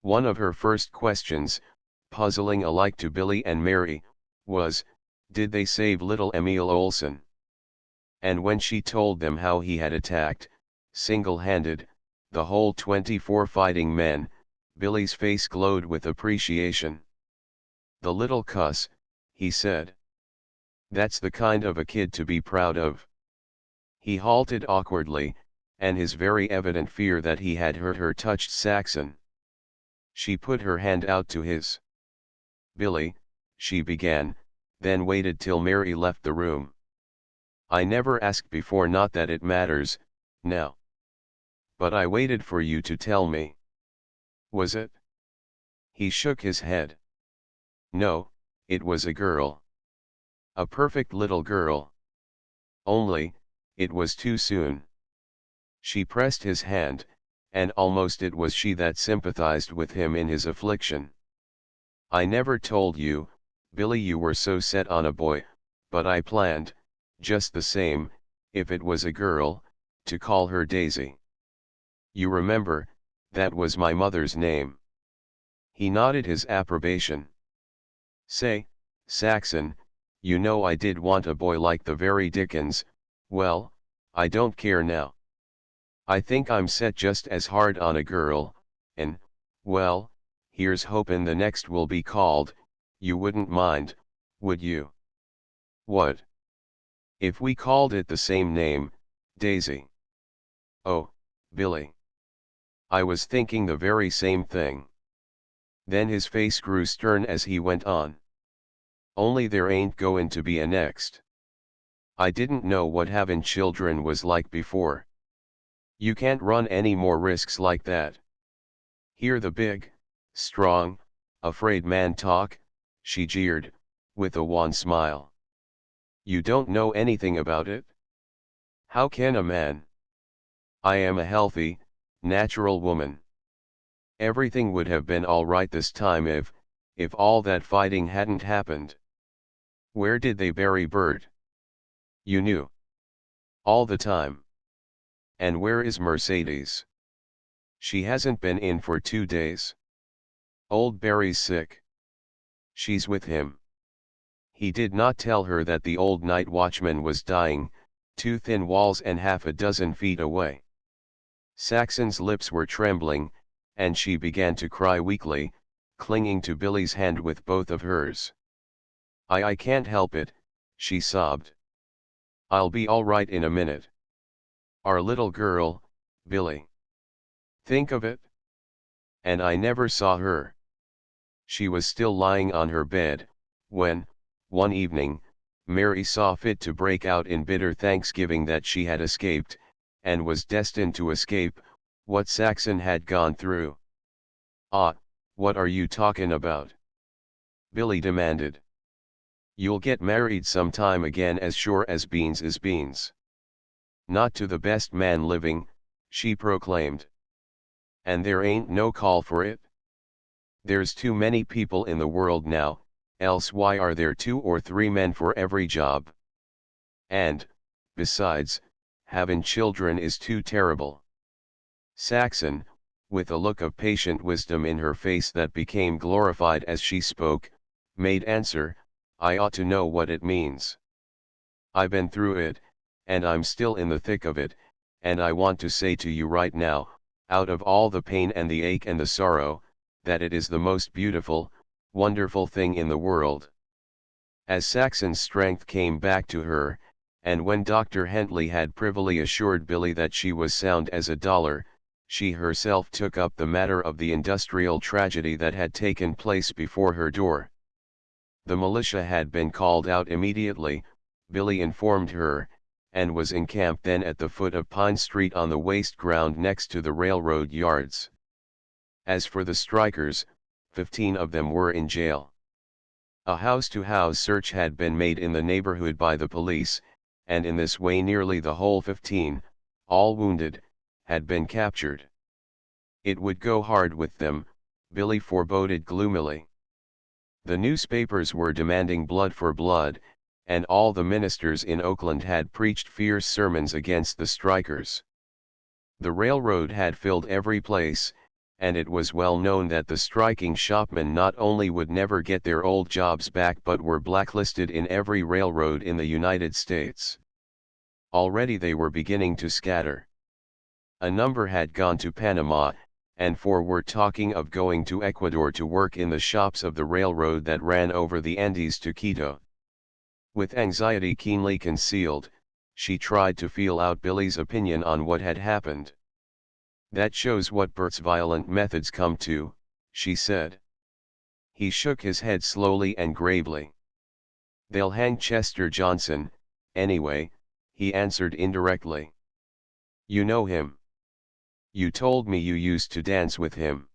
One of her first questions, puzzling alike to Billy and Mary, was, did they save little Emil Olsen? And when she told them how he had attacked, single-handed, the whole 24 fighting men, Billy's face glowed with appreciation. "The little cuss," he said. "That's the kind of a kid to be proud of." He halted awkwardly, and his very evident fear that he had hurt her touched Saxon. She put her hand out to his. "Billy," she began, then waited till Mary left the room. "I never asked before, not that it matters, now. But I waited for you to tell me. Was it?" He shook his head. "No, it was a girl. A perfect little girl. Only, it was too soon." She pressed his hand, and almost it was she that sympathized with him in his affliction. "I never told you, Billy, you were so set on a boy, but I planned, just the same, if it was a girl, to call her Daisy. You remember, that was my mother's name." He nodded his approbation. "Say, Saxon, you know I did want a boy like the very Dickens. Well, I don't care now. I think I'm set just as hard on a girl, and, well, here's hopin' the next will be called, you wouldn't mind, would you?" "What?" "If we called it the same name, Daisy." "Oh, Billy. I was thinking the very same thing." Then his face grew stern as he went on. Only there ain't goin' to be a next. I didn't know what having children was like before. You can't run any more risks like that. Hear the big, strong, afraid man talk, she jeered, with a wan smile. You don't know anything about it? How can a man? I am a healthy, natural woman. Everything would have been all right this time if all that fighting hadn't happened. Where did they bury Bert? You knew. All the time. And where is Mercedes? She hasn't been in for 2 days. Old Barry's sick. She's with him. He did not tell her that the old night watchman was dying, 2 thin walls and half a dozen feet away. Saxon's lips were trembling, and she began to cry weakly, clinging to Billy's hand with both of hers. I can't help it, she sobbed. I'll be all right in a minute. Our little girl, Billy. Think of it. And I never saw her. She was still lying on her bed, when, one evening, Mary saw fit to break out in bitter thanksgiving that she had escaped, and was destined to escape, what Saxon had gone through. Ah, what are you talkin' about? Billy demanded. You'll get married sometime again as sure as beans is beans. Not to the best man living, she proclaimed. And there ain't no call for it. There's too many people in the world now, else why are there 2 or 3 men for every job? And, besides, having children is too terrible. Saxon, with a look of patient wisdom in her face that became glorified as she spoke, made answer, I ought to know what it means. I've been through it, and I'm still in the thick of it, and I want to say to you right now, out of all the pain and the ache and the sorrow, that it is the most beautiful, wonderful thing in the world. As Saxon's strength came back to her, and when Dr. Hentley had privily assured Billy that she was sound as a dollar, she herself took up the matter of the industrial tragedy that had taken place before her door. The militia had been called out immediately, Billy informed her, and was encamped then at the foot of Pine Street on the waste ground next to the railroad yards. As for the strikers, 15 of them were in jail. A house-to-house search had been made in the neighborhood by the police, and in this way nearly the whole 15, all wounded, had been captured. It would go hard with them, Billy foreboded gloomily. The newspapers were demanding blood for blood, and all the ministers in Oakland had preached fierce sermons against the strikers. The railroad had filled every place, and it was well known that the striking shopmen not only would never get their old jobs back but were blacklisted in every railroad in the United States. Already they were beginning to scatter. A number had gone to Panama, and 4 were talking of going to Ecuador to work in the shops of the railroad that ran over the Andes to Quito. With anxiety keenly concealed, she tried to feel out Billy's opinion on what had happened. That shows what Bert's violent methods come to, she said. He shook his head slowly and gravely. They'll hang Chester Johnson, anyway, he answered indirectly. You know him. You told me you used to dance with him.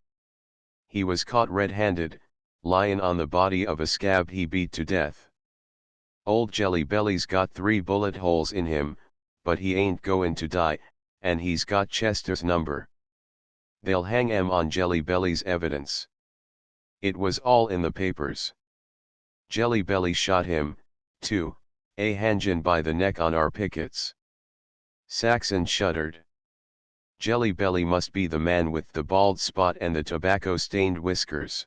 He was caught red-handed, lying on the body of a scab he beat to death. Old Jelly Belly's got 3 bullet holes in him, but he ain't goin' to die, and he's got Chester's number. They'll hang him on Jelly Belly's evidence. It was all in the papers. Jelly Belly shot him, too, hangin' by the neck on our pickets. Saxon shuddered. Jelly Belly must be the man with the bald spot and the tobacco-stained whiskers.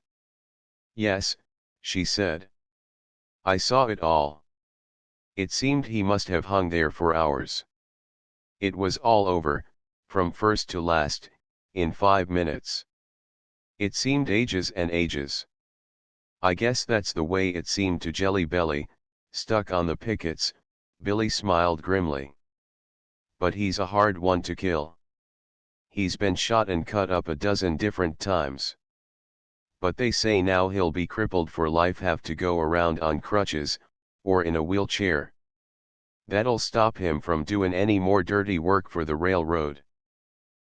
Yes, she said. I saw it all. It seemed he must have hung there for hours. It was all over, from first to last, in 5 minutes. It seemed ages and ages. I guess that's the way it seemed to Jelly Belly, stuck on the pickets, Billy smiled grimly. But he's a hard one to kill. He's been shot and cut up a dozen different times. But they say now he'll be crippled for life, have to go around on crutches, or in a wheelchair. That'll stop him from doing any more dirty work for the railroad.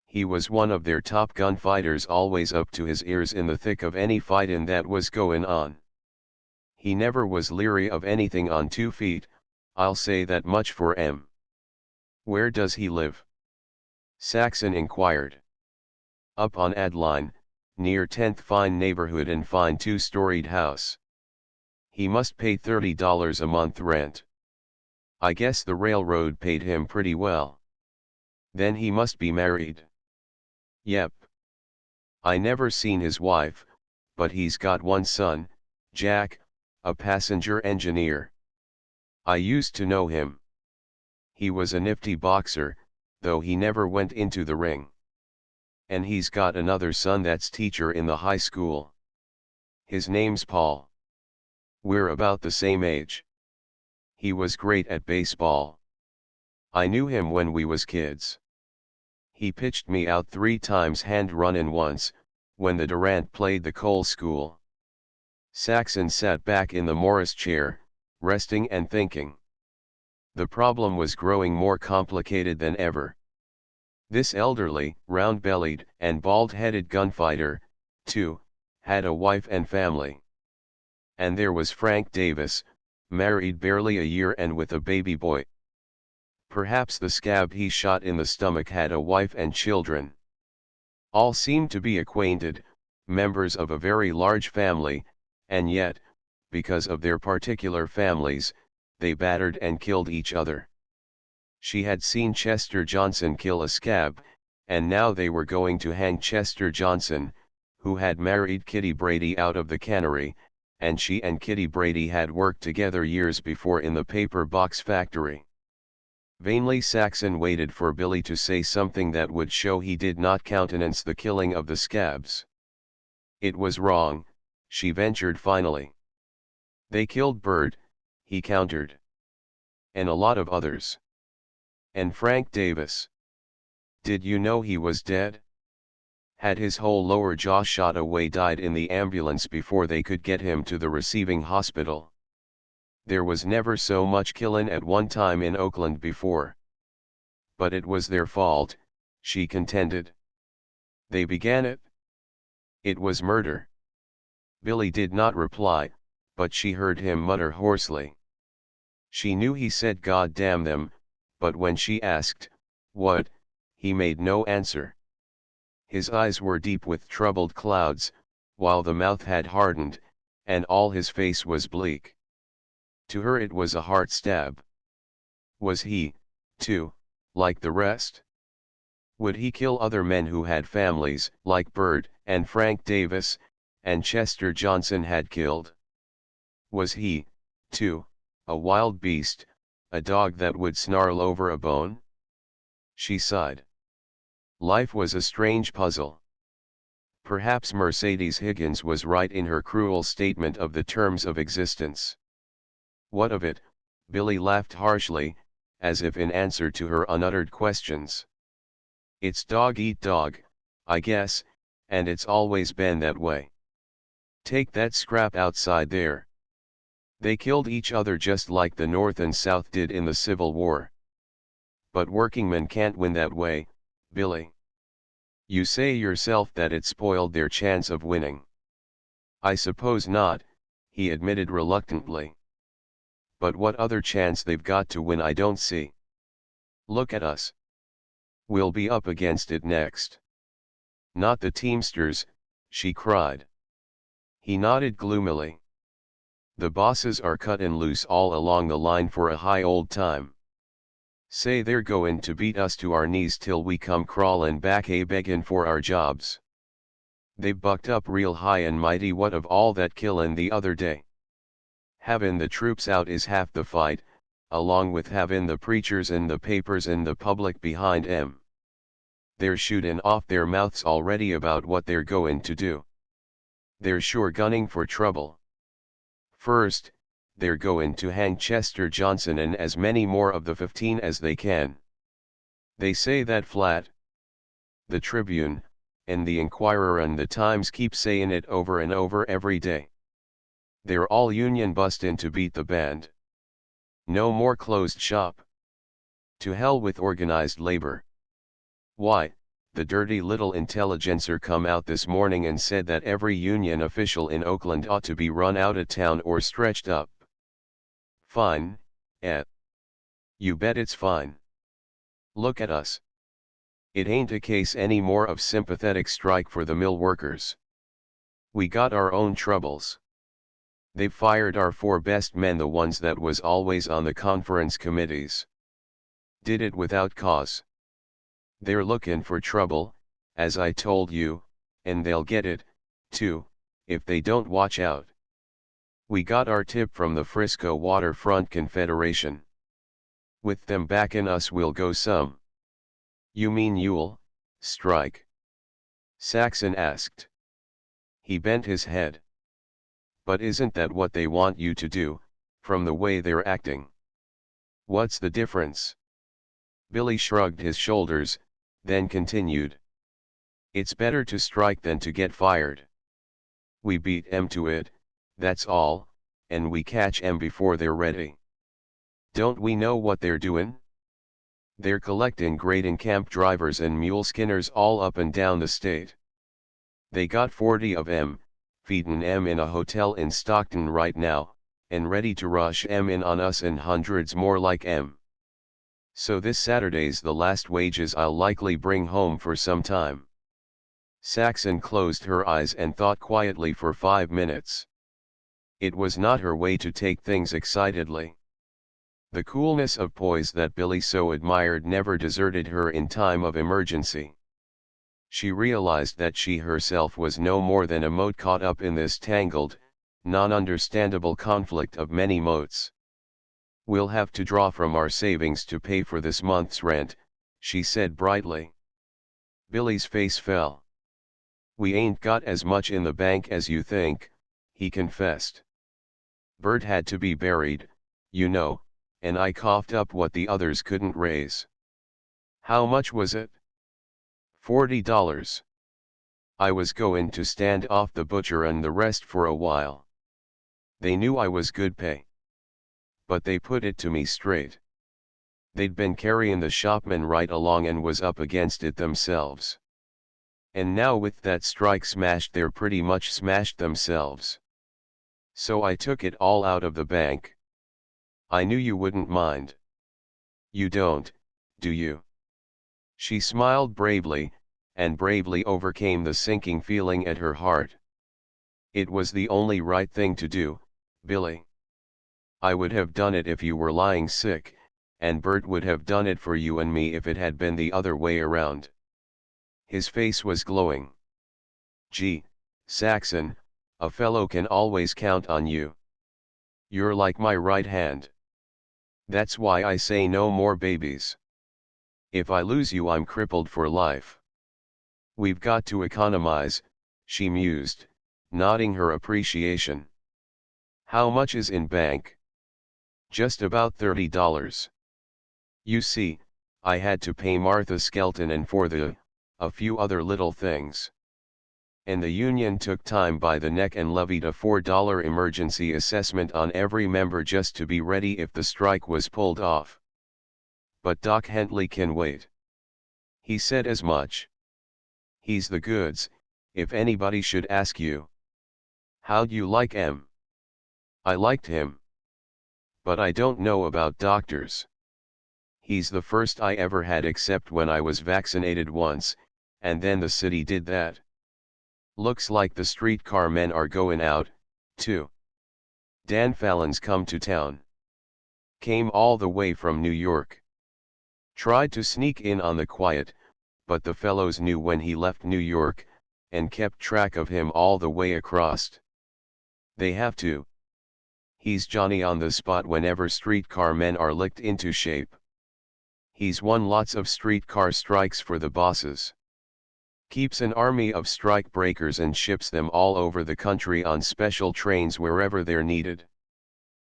He was one of their top gunfighters, always up to his ears in the thick of any fightin' that was goin' on. He never was leery of anything on 2 feet, I'll say that much for M. Where does he live? Saxon inquired. Up on Adline, near 10th, fine neighborhood and fine 2-storied house. He must pay $30 a month rent. I guess the railroad paid him pretty well. Then he must be married. Yep. I never seen his wife, but he's got one son, Jack, a passenger engineer. I used to know him. He was a nifty boxer, though he never went into the ring. And he's got another son that's teacher in the high school. His name's Paul. We're about the same age. He was great at baseball. I knew him when we was kids. He pitched me out 3 times hand runnin' once, when the Durant played the Cole School. Saxon sat back in the Morris chair, resting and thinking. The problem was growing more complicated than ever. This elderly, round-bellied, and bald-headed gunfighter, too, had a wife and family. And there was Frank Davis, married barely a year and with a baby boy. Perhaps the scab he shot in the stomach had a wife and children. All seemed to be acquainted, members of a very large family, and yet, because of their particular families, they battered and killed each other. She had seen Chester Johnson kill a scab, and now they were going to hang Chester Johnson, who had married Kitty Brady out of the cannery, and she and Kitty Brady had worked together years before in the paper box factory. Vainly Saxon waited for Billy to say something that would show he did not countenance the killing of the scabs. It was wrong, she ventured finally. They killed Bird, he countered. And a lot of others. And Frank Davis. Did you know he was dead? Had his whole lower jaw shot away, died in the ambulance before they could get him to the receiving hospital. There was never so much killin' at one time in Oakland before. But it was their fault, she contended. They began it. It was murder. Billy did not reply, but she heard him mutter hoarsely. She knew he said God damn them, but when she asked, what, he made no answer. His eyes were deep with troubled clouds, while the mouth had hardened, and all his face was bleak. To her it was a heart stab. Was he, too, like the rest? Would he kill other men who had families, like Bird, and Frank Davis, and Chester Johnson had killed? Was he, too, a wild beast, a dog that would snarl over a bone? She sighed. Life was a strange puzzle. Perhaps Mercedes Higgins was right in her cruel statement of the terms of existence. What of it? Billy laughed harshly, as if in answer to her unuttered questions. It's dog eat dog, I guess, and it's always been that way. Take that scrap outside there. They killed each other just like the North and South did in the Civil War. But workingmen can't win that way, Billy. You say yourself that it spoiled their chance of winning. I suppose not, he admitted reluctantly. But what other chance they've got to win I don't see. Look at us. We'll be up against it next. Not the Teamsters, she cried. He nodded gloomily. The bosses are cuttin' loose all along the line for a high old time. Say they're goin' to beat us to our knees till we come crawlin' back beggin' for our jobs. They bucked up real high and mighty. What of all that killin' the other day? Havin' the troops out is half the fight, along with havin' the preachers and the papers and the public behind 'em. They're shootin' off their mouths already about what they're goin' to do. They're sure gunning for trouble. First, they're goin' to hang Chester Johnson and as many more of the 15 as they can. They say that flat. The Tribune, and the Inquirer and the Times keep sayin' it over and over every day. They're all union bustin' to beat the band. No more closed shop. To hell with organized labor. Why, the dirty little intelligencer come out this morning and said that every union official in Oakland ought to be run out of town or stretched up. Fine, eh? You bet it's fine. Look at us. It ain't a case anymore of sympathetic strike for the mill workers. We got our own troubles. They've fired our 4 best men, the ones that was always on the conference committees. Did it without cause. They're looking for trouble, as I told you, and they'll get it, too, if they don't watch out. We got our tip from the Frisco Waterfront Confederation. With them backing us, we'll go some. You mean you'll strike? Saxon asked. He bent his head. But isn't that what they want you to do, from the way they're acting? What's the difference? Billy shrugged his shoulders, then continued. It's better to strike than to get fired. We beat 'em to it, that's all, and we catch 'em before they're ready. Don't we know what they're doing? They're collecting grading camp drivers and mule skinners all up and down the state. They got 40 of 'em, feedin' 'em in a hotel in Stockton right now, and ready to rush 'em in on us and hundreds more like 'em. So this Saturday's the last wages I'll likely bring home for some time. Saxon closed her eyes and thought quietly for 5 minutes. It was not her way to take things excitedly. The coolness of poise that Billy so admired never deserted her in time of emergency. She realized that she herself was no more than a mote caught up in this tangled, non-understandable conflict of many motes. We'll have to draw from our savings to pay for this month's rent, she said brightly. Billy's face fell. We ain't got as much in the bank as you think, he confessed. Bert had to be buried, you know, and I coughed up what the others couldn't raise. How much was it? $40. I was goin' to stand off the butcher and the rest for a while. They knew I was good pay. But they put it to me straight. They'd been carryin' the shopman right along and was up against it themselves. And now with that strike smashed, they're pretty much smashed themselves. So I took it all out of the bank. I knew you wouldn't mind. You don't, do you? She smiled bravely, and bravely overcame the sinking feeling at her heart. It was the only right thing to do, Billy. I would have done it if you were lying sick, and Bert would have done it for you and me if it had been the other way around. His face was glowing. Gee, Saxon, a fellow can always count on you. You're like my right hand. That's why I say no more babies. If I lose you, I'm crippled for life. We've got to economize, she mused, nodding her appreciation. How much is in bank? Just about $30. You see, I had to pay Martha Skelton and for a few other little things. And the union took time by the neck and levied a $4 emergency assessment on every member just to be ready if the strike was pulled off. But Doc Hentley can wait. He said as much. He's the goods, if anybody should ask you. How'd you like him? I liked him. But I don't know about doctors. He's the first I ever had except when I was vaccinated once, and then the city did that. Looks like the streetcar men are going out, too. Dan Fallon's come to town. Came all the way from New York. Tried to sneak in on the quiet, but the fellows knew when he left New York, and kept track of him all the way across. They have to. He's Johnny on the spot whenever streetcar men are licked into shape. He's won lots of streetcar strikes for the bosses. Keeps an army of strike breakers and ships them all over the country on special trains wherever they're needed.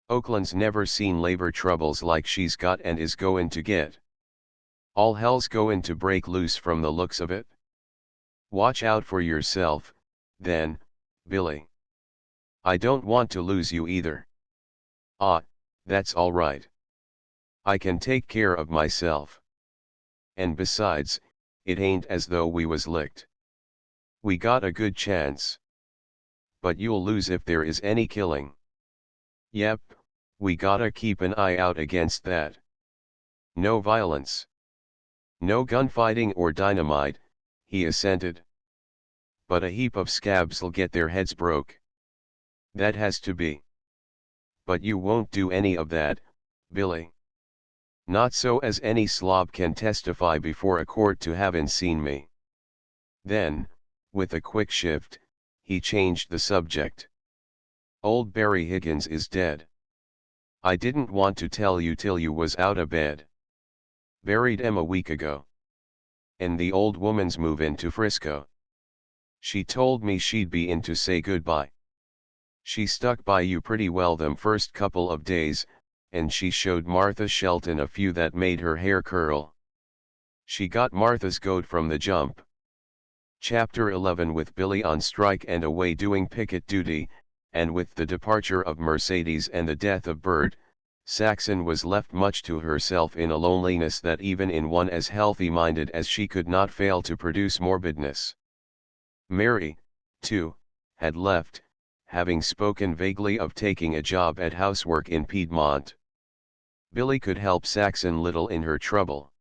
Oakland's never seen labor troubles like she's got and is going to get. All hell's going to break loose from the looks of it. Watch out for yourself, then, Billy. I don't want to lose you either. Ah, that's all right. I can take care of myself. And besides, it ain't as though we was licked. We got a good chance. But you'll lose if there is any killing. Yep, we gotta keep an eye out against that. No violence. No gunfighting or dynamite, he assented. But a heap of scabs'll get their heads broke. That has to be. But you won't do any of that, Billy. Not so as any slob can testify before a court to havin' seen me. Then, with a quick shift, he changed the subject. Old Barry Higgins is dead. I didn't want to tell you till you was out of bed. Buried 'em a week ago. And the old woman's movin' to Frisco. She told me she'd be in to say goodbye. She stuck by you pretty well them first couple of days, and she showed Martha Shelton a few that made her hair curl. She got Martha's goat from the jump. Chapter 11. With Billy on strike and away doing picket duty, and with the departure of Mercedes and the death of Bert, Saxon was left much to herself in a loneliness that even in one as healthy-minded as she could not fail to produce morbidness. Mary, too, had left, having spoken vaguely of taking a job at housework in Piedmont. Billy could help Saxon little in her trouble.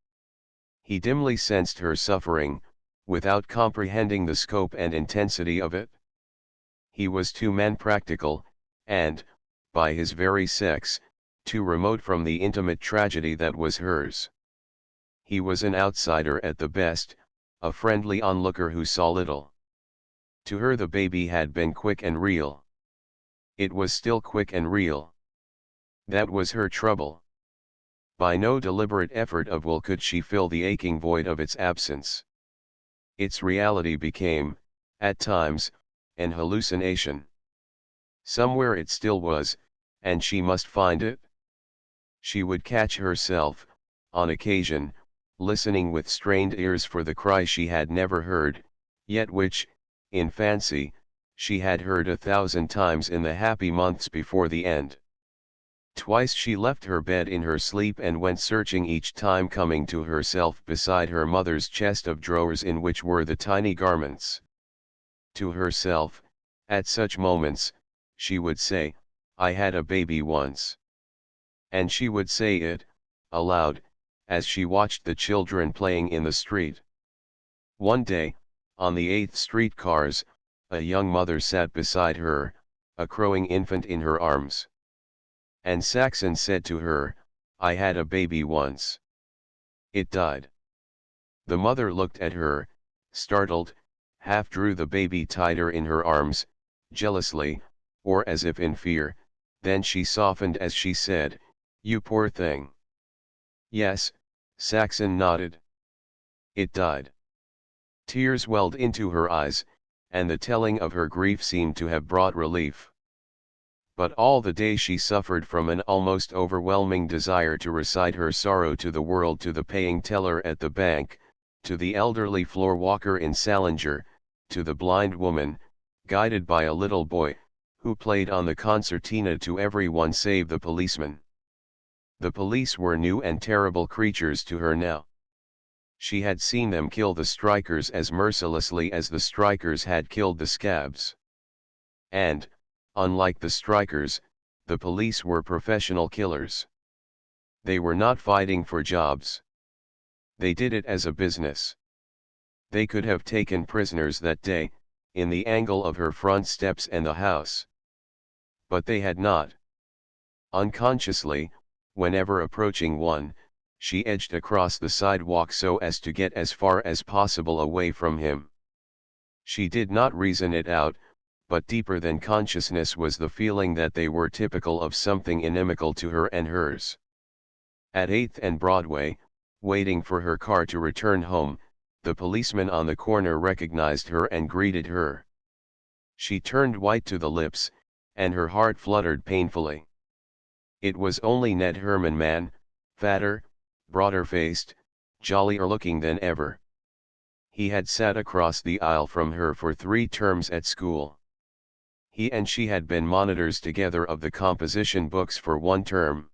He dimly sensed her suffering, without comprehending the scope and intensity of it. He was too man-practical, and, by his very sex, too remote from the intimate tragedy that was hers. He was an outsider at the best, a friendly onlooker who saw little. To her the baby had been quick and real. It was still quick and real. That was her trouble. By no deliberate effort of will could she fill the aching void of its absence. Its reality became, at times, an hallucination. Somewhere it still was, and she must find it. She would catch herself, on occasion, listening with strained ears for the cry she had never heard, yet which, in fancy, she had heard 1,000 times in the happy months before the end. Twice she left her bed in her sleep and went searching, each time coming to herself beside her mother's chest of drawers in which were the tiny garments. To herself, at such moments, she would say, "I had a baby once." And she would say it, aloud, as she watched the children playing in the street. One day, on the 8th Street cars, a young mother sat beside her, a crowing infant in her arms. And Saxon said to her, "I had a baby once. It died." The mother looked at her, startled, half drew the baby tighter in her arms, jealously, or as if in fear, then she softened as she said, "You poor thing." "Yes," Saxon nodded. "It died." Tears welled into her eyes, and the telling of her grief seemed to have brought relief. But all the day she suffered from an almost overwhelming desire to recite her sorrow to the world, to the paying teller at the bank, to the elderly floor walker in Salinger, to the blind woman, guided by a little boy, who played on the concertina to everyone save the policeman. The police were new and terrible creatures to her now. She had seen them kill the strikers as mercilessly as the strikers had killed the scabs. And, unlike the strikers, the police were professional killers. They were not fighting for jobs. They did it as a business. They could have taken prisoners that day, in the angle of her front steps and the house. But they had not. Unconsciously, whenever approaching one, she edged across the sidewalk so as to get as far as possible away from him. She did not reason it out, but deeper than consciousness was the feeling that they were typical of something inimical to her and hers. At 8th and Broadway, waiting for her car to return home, the policeman on the corner recognized her and greeted her. She turned white to the lips, and her heart fluttered painfully. It was only Ned Herman Mann, fatter, broader-faced, jollier looking than ever. He had sat across the aisle from her for 3 terms at school. He and she had been monitors together of the composition books for 1 term.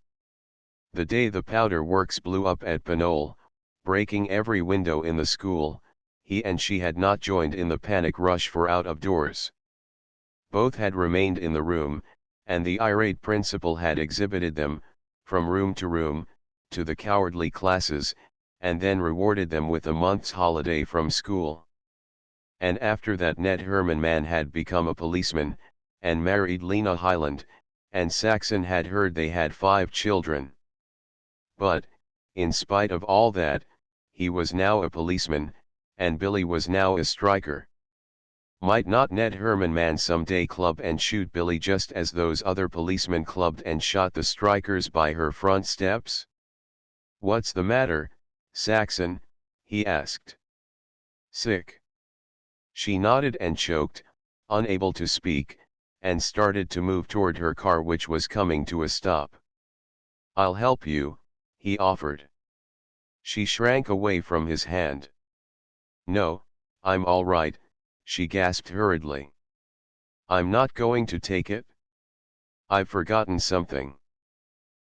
The day the powder works blew up at Pinole, breaking every window in the school, he and she had not joined in the panic rush for out of doors. Both had remained in the room, and the irate principal had exhibited them, from room, to the cowardly classes, and then rewarded them with a month's holiday from school. And after that Ned Herman Mann had become a policeman, and married Lena Hyland, and Saxon had heard they had 5 children. But, in spite of all that, he was now a policeman, and Billy was now a striker. Might not Ned Herman Mann someday club and shoot Billy just as those other policemen clubbed and shot the strikers by her front steps? "What's the matter, Saxon?" he asked. "Sick." She nodded and choked, unable to speak, and started to move toward her car, which was coming to a stop. "I'll help you," he offered. She shrank away from his hand. "No, I'm all right," she gasped hurriedly. "I'm not going to take it. I've forgotten something."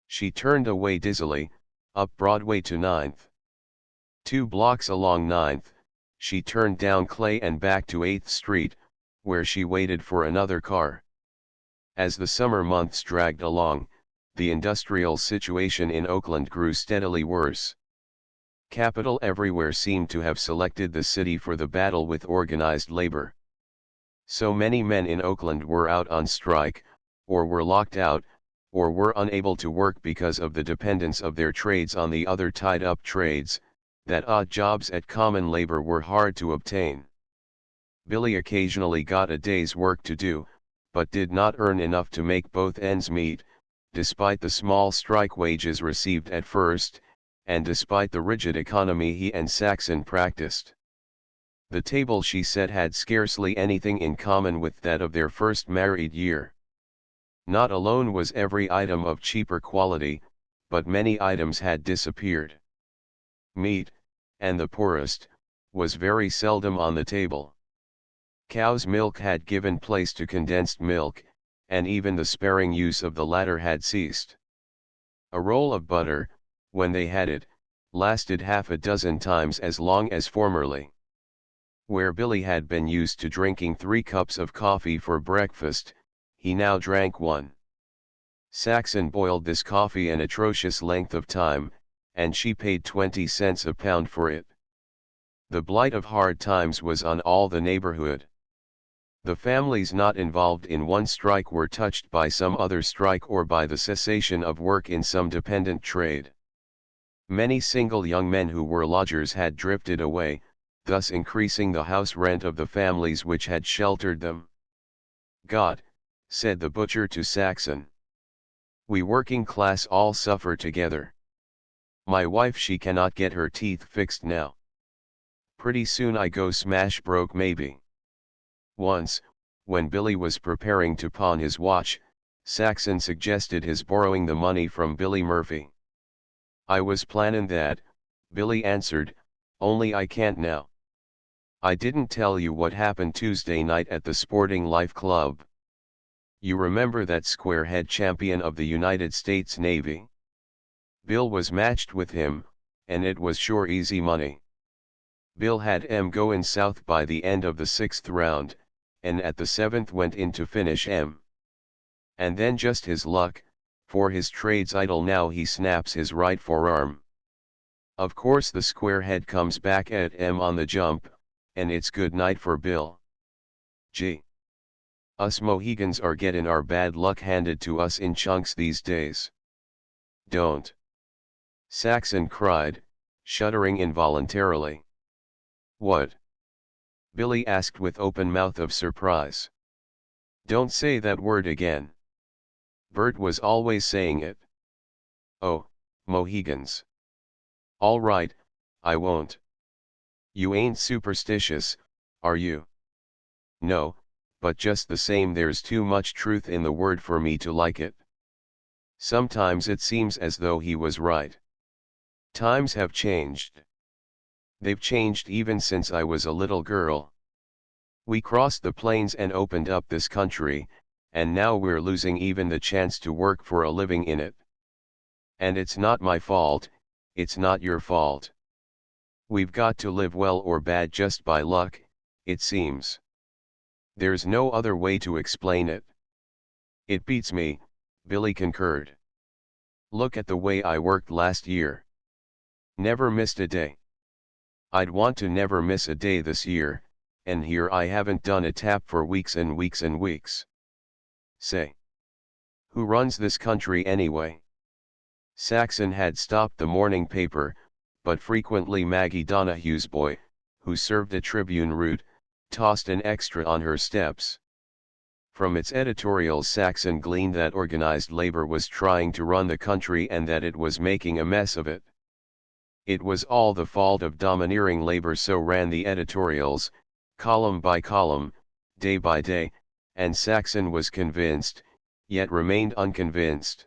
She turned away dizzily, up Broadway to 9th. 2 blocks along 9th, she turned down Clay and back to 8th Street, where she waited for another car. As the summer months dragged along, the industrial situation in Oakland grew steadily worse. Capital everywhere seemed to have selected the city for the battle with organized labor. So many men in Oakland were out on strike, or were locked out, or were unable to work because of the dependence of their trades on the other tied-up trades, that odd jobs at common labor were hard to obtain. Billy occasionally got a day's work to do, but did not earn enough to make both ends meet, despite the small strike wages received at first, and despite the rigid economy he and Saxon practiced. The table she set had scarcely anything in common with that of their first married year. Not alone was every item of cheaper quality, but many items had disappeared. Meat, and the poorest, was very seldom on the table. Cow's milk had given place to condensed milk, and even the sparing use of the latter had ceased. A roll of butter, when they had it, lasted half a dozen times as long as formerly. Where Billy had been used to drinking 3 cups of coffee for breakfast, he now drank 1. Saxon boiled this coffee an atrocious length of time, and she paid 20 cents a pound for it. The blight of hard times was on all the neighborhood. The families not involved in one strike were touched by some other strike or by the cessation of work in some dependent trade. Many single young men who were lodgers had drifted away, thus increasing the house rent of the families which had sheltered them. "God," said the butcher to Saxon. "We working class all suffer together. My wife, she cannot get her teeth fixed now. Pretty soon I go smash broke maybe." Once, when Billy was preparing to pawn his watch, Saxon suggested his borrowing the money from Billy Murphy. "I was plannin' that," Billy answered, "only I can't now. I didn't tell you what happened Tuesday night at the Sporting Life Club. You remember that squarehead champion of the United States Navy? Bill was matched with him, and it was sure easy money. Bill had goin' south by the end of the 6th round, and at the 7th went in to finish M. And then just his luck, for his trade's idle now, he snaps his right forearm. Of course the squarehead comes back at M on the jump, and it's good night for Bill. Gee. Us Mohegans are gettin' our bad luck handed to us in chunks these days." "Don't!" Saxon cried, shuddering involuntarily. "What?" Billy asked with open mouth of surprise. "Don't say that word again. Bert was always saying it." "Oh, Mohegans. All right, I won't. You ain't superstitious, are you?" "No, but just the same there's too much truth in the word for me to like it." Sometimes it seems as though he was right. Times have changed. They've changed even since I was a little girl. We crossed the plains and opened up this country, and now we're losing even the chance to work for a living in it. And it's not my fault, it's not your fault. We've got to live well or bad just by luck, it seems. There's no other way to explain it. It beats me, Billy concurred. Look at the way I worked last year. Never missed a day. I'd want to never miss a day this year, and here I haven't done a tap for weeks and weeks and weeks. Say. Who runs this country anyway? Saxon had stopped the morning paper, but frequently Maggie Donahue's boy, who served a Tribune route, tossed an extra on her steps. From its editorials Saxon gleaned that organized labor was trying to run the country and that it was making a mess of it. It was all the fault of domineering labor, so ran the editorials, column by column, day by day, and Saxon was convinced, yet remained unconvinced.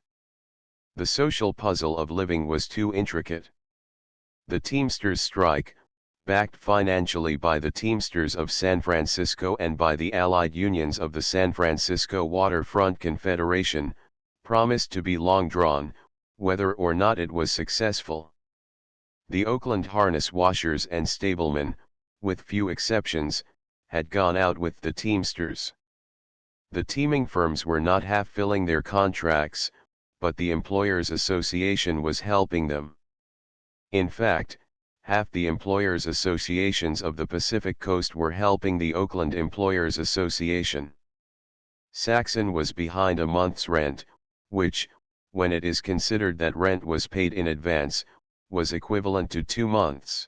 The social puzzle of living was too intricate. The Teamsters strike, backed financially by the Teamsters of San Francisco and by the allied unions of the San Francisco Waterfront Confederation, promised to be long drawn, whether or not it was successful. The Oakland harness washers and stablemen, with few exceptions, had gone out with the Teamsters. The teaming firms were not half filling their contracts, but the Employers Association was helping them. In fact, half the employers' associations of the Pacific Coast were helping the Oakland Employers Association. Saxon was behind a month's rent, which, when it is considered that rent was paid in advance, was equivalent to 2 months.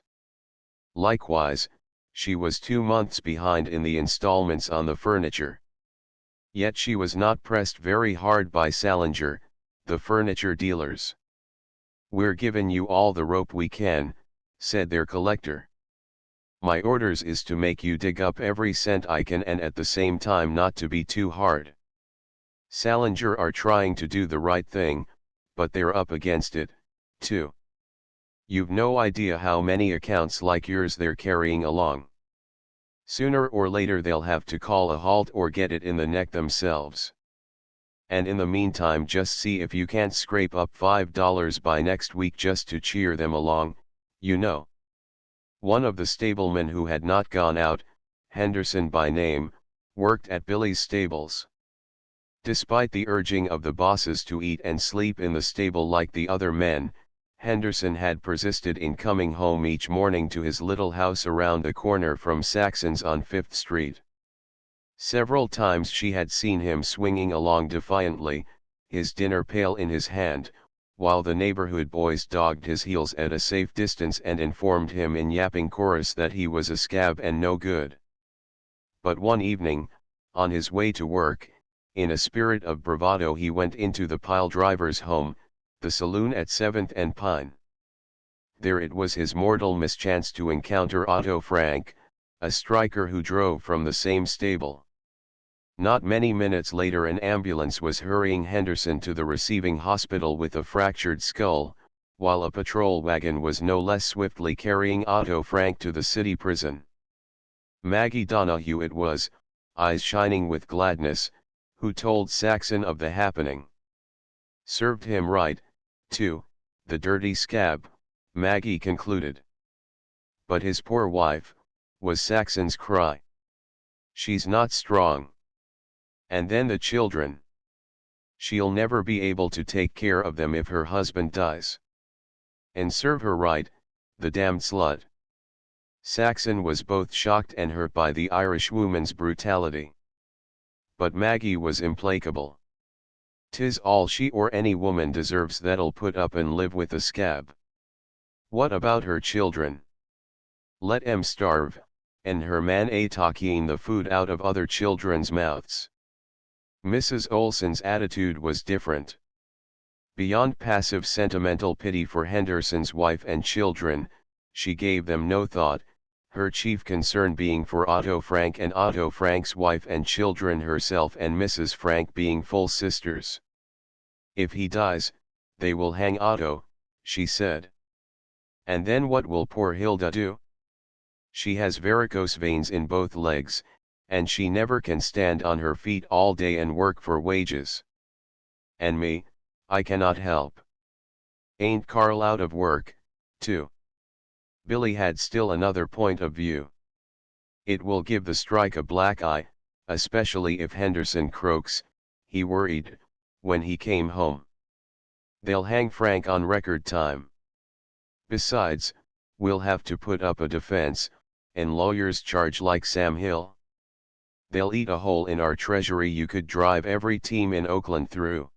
Likewise, she was 2 months behind in the installments on the furniture. Yet she was not pressed very hard by Salinger, the furniture dealers. "We're giving you all the rope we can," said their collector. "My orders is to make you dig up every cent I can and at the same time not to be too hard. Salinger are trying to do the right thing, but they're up against it, too. You've no idea how many accounts like yours they're carrying along. Sooner or later they'll have to call a halt or get it in the neck themselves. And in the meantime just see if you can't scrape up $5 by next week just to cheer them along, you know." One of the stablemen who had not gone out, Henderson by name, worked at Billy's stables. Despite the urging of the bosses to eat and sleep in the stable like the other men, Henderson had persisted in coming home each morning to his little house around the corner from Saxon's on 5th Street. Several times she had seen him swinging along defiantly, his dinner pail in his hand, while the neighborhood boys dogged his heels at a safe distance and informed him in yapping chorus that he was a scab and no good. But one evening, on his way to work, in a spirit of bravado he went into the pile driver's home, the saloon at 7th and Pine. There it was his mortal mischance to encounter Otto Frank, a striker who drove from the same stable. Not many minutes later an ambulance was hurrying Henderson to the receiving hospital with a fractured skull, while a patrol wagon was no less swiftly carrying Otto Frank to the city prison. Maggie Donahue it was, eyes shining with gladness, who told Saxon of the happening. "Served him right, too, the dirty scab," Maggie concluded. "But his poor wife," was Saxon's cry. "She's not strong. And then the children. She'll never be able to take care of them if her husband dies. And serve her right, the damned slut." Saxon was both shocked and hurt by the Irishwoman's brutality. But Maggie was implacable. "'Tis all she or any woman deserves that'll put up and live with a scab. What about her children? Let 'em starve, and her man a talking the food out of other children's mouths." Mrs. Olson's attitude was different. Beyond passive sentimental pity for Henderson's wife and children, she gave them no thought, her chief concern being for Otto Frank and Otto Frank's wife and children, herself and Mrs. Frank being full sisters. "If he dies, they will hang Otto," she said. "And then what will poor Hilda do?" She has varicose veins in both legs, and she never can stand on her feet all day and work for wages. And me, I cannot help. Ain't Carl out of work, too? Billy had still another point of view. It will give the strike a black eye, especially if Henderson croaks, he worried, when he came home. They'll hang Frank on record time. Besides, we'll have to put up a defense, and lawyers charge like Sam Hill. They'll eat a hole in our treasury you could drive every team in Oakland through.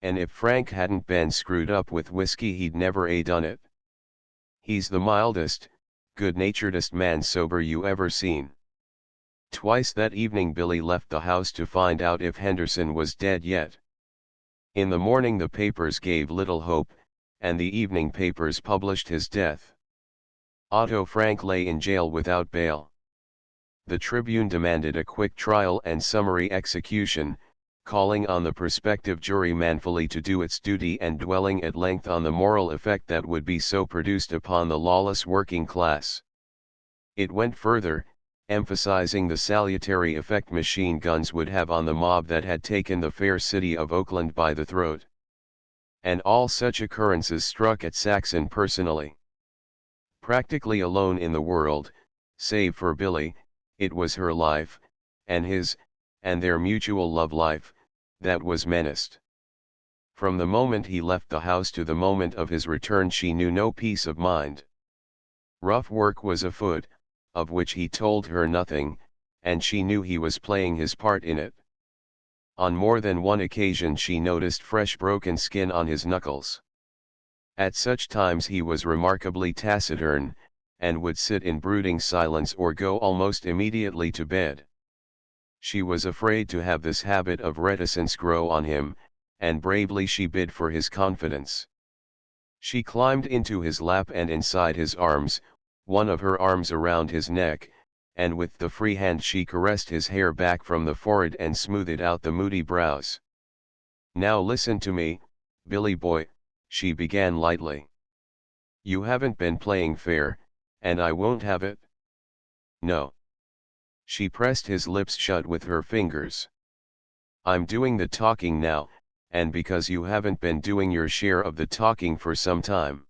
And if Frank hadn't been screwed up with whiskey he'd never a done it. He's the mildest, good-naturedest man sober you ever seen. Twice that evening Billy left the house to find out if Henderson was dead yet. In the morning the papers gave little hope, and the evening papers published his death. Otto Frank lay in jail without bail. The Tribune demanded a quick trial and summary execution, calling on the prospective jury manfully to do its duty and dwelling at length on the moral effect that would be so produced upon the lawless working class. It went further, emphasizing the salutary effect machine guns would have on the mob that had taken the fair city of Oakland by the throat. And all such occurrences struck at Saxon personally. Practically alone in the world, save for Billy, it was her life, and his, and their mutual love life, that was menaced. From the moment he left the house to the moment of his return she knew no peace of mind. Rough work was afoot, of which he told her nothing, and she knew he was playing his part in it. On more than one occasion she noticed fresh broken skin on his knuckles. At such times he was remarkably taciturn, and would sit in brooding silence or go almost immediately to bed. She was afraid to have this habit of reticence grow on him, and bravely she bid for his confidence. She climbed into his lap and inside his arms, one of her arms around his neck, and with the free hand she caressed his hair back from the forehead and smoothed out the moody brows. "Now listen to me, Billy boy," she began lightly. "You haven't been playing fair, and I won't have it. No." She pressed his lips shut with her fingers. "I'm doing the talking now, and because you haven't been doing your share of the talking for some time.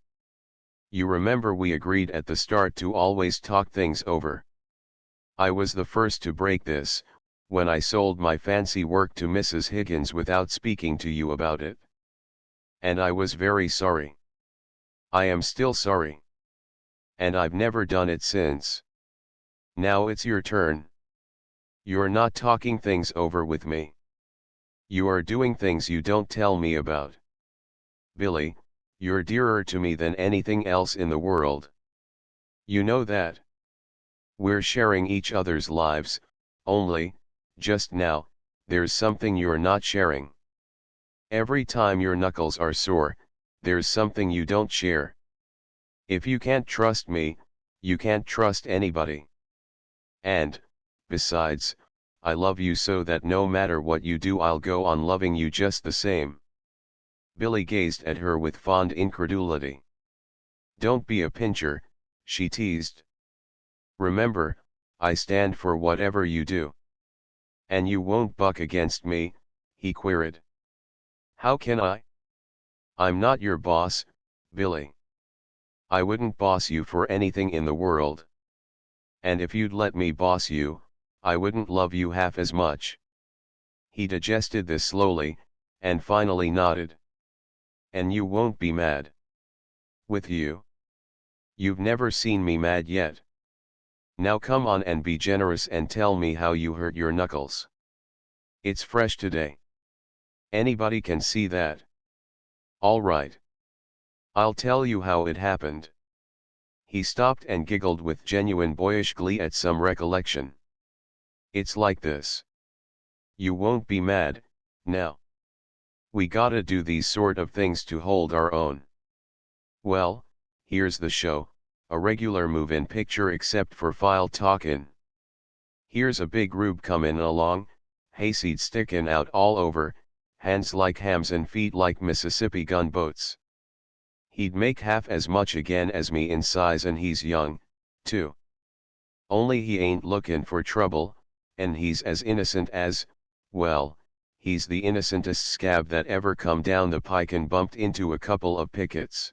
You remember we agreed at the start to always talk things over. I was the first to break this, when I sold my fancy work to Mrs. Higgins without speaking to you about it. And I was very sorry. I am still sorry. And I've never done it since. Now it's your turn. You're not talking things over with me. You are doing things you don't tell me about. Billy, you're dearer to me than anything else in the world. You know that. We're sharing each other's lives, only, just now, there's something you're not sharing. Every time your knuckles are sore, there's something you don't share. If you can't trust me, you can't trust anybody. And, besides, I love you so that no matter what you do I'll go on loving you just the same." Billy gazed at her with fond incredulity. "Don't be a pincher," she teased. "Remember, I stand for whatever you do." "And you won't buck against me?" he queried. "How can I? I'm not your boss, Billy. I wouldn't boss you for anything in the world. And if you'd let me boss you, I wouldn't love you half as much." He digested this slowly, and finally nodded. "And you won't be mad?" "With you? You've never seen me mad yet. Now come on and be generous and tell me how you hurt your knuckles. It's fresh today. Anybody can see that. All right. I'll tell you how it happened." He stopped and giggled with genuine boyish glee at some recollection. "It's like this. You won't be mad, now. We gotta do these sort of things to hold our own. Well, here's the show, a regular move-in picture except for file talkin'. Here's a big rube comin' along, hayseed stickin' out all over, hands like hams and feet like Mississippi gunboats. He'd make half as much again as me in size and he's young, too. Only he ain't lookin' for trouble, and he's as innocent as, well, he's the innocentest scab that ever come down the pike and bumped into a couple of pickets.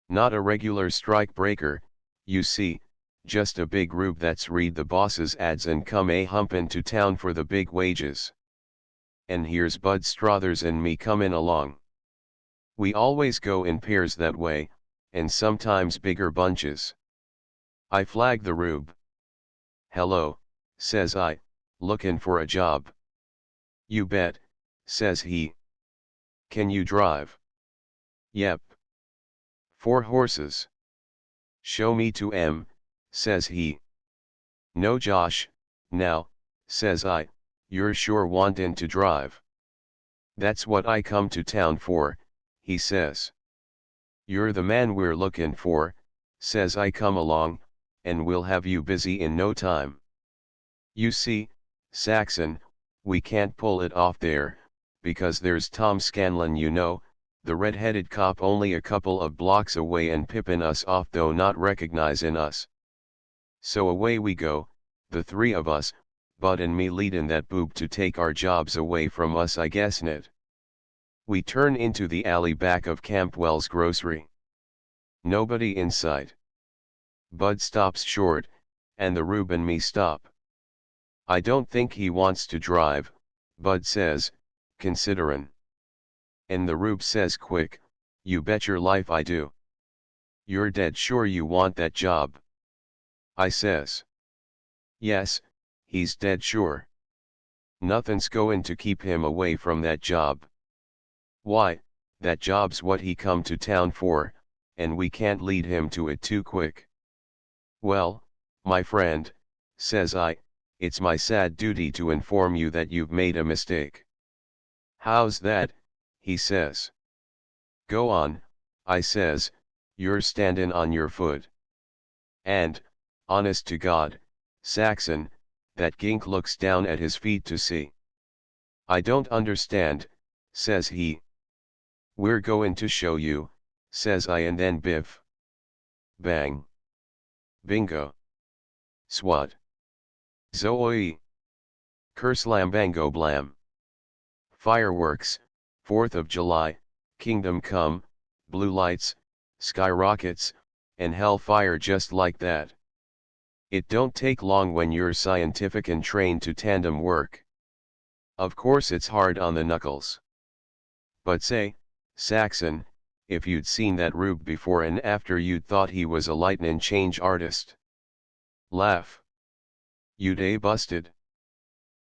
Not a regular strike breaker, you see, just a big rube that's read the boss's ads and come humpin' to town for the big wages. And here's Bud Strothers and me comin' along. We always go in pairs that way, and sometimes bigger bunches. I flag the rube. "Hello," says I, "lookin' for a job?" "You bet," says he. "Can you drive?" "Yep." "4 horses?" "Show me to 'em," says he. "No Josh, now," says I, "you're sure wantin' to drive?" "That's what I come to town for," he says. "You're the man we're lookin' for," says I, "come along, and we'll have you busy in no time. You see, Saxon, we can't pull it off there, because there's Tom Scanlon, you know, the red-headed cop only a couple of blocks away and pippin' us off though not recognizin' us. So away we go, the 3 of us, Bud and me leadin' that boob to take our jobs away from us, I guess'n it. We turn into the alley back of Campwell's grocery. Nobody in sight. Bud stops short, and the rube and me stop. "I don't think he wants to drive," Bud says, "considerin'." And the rube says quick, "You bet your life I do." "You're dead sure you want that job?" I says. "Yes, he's dead sure. Nothin's goin' to keep him away from that job." "Why, that job's what he come to town for, and we can't lead him to it too quick." "Well, my friend," says I, "it's my sad duty to inform you that you've made a mistake." "How's that?" he says. "Go on," I says, "you're standin' on your foot." And, honest to God, Saxon, that gink looks down at his feet to see. "I don't understand," says he. "We're goin' to show you," says I, and then biff. Bang. Bingo. Swat. Zooi. Kerslambango blam. Fireworks, 4th of July, Kingdom Come, blue lights, skyrockets, and hellfire just like that. It don't take long when you're scientific and trained to tandem work. Of course it's hard on the knuckles. But say, Saxon, if you'd seen that rube before and after, you'd thought he was a lightnin' change artist. Laugh. You'd busted.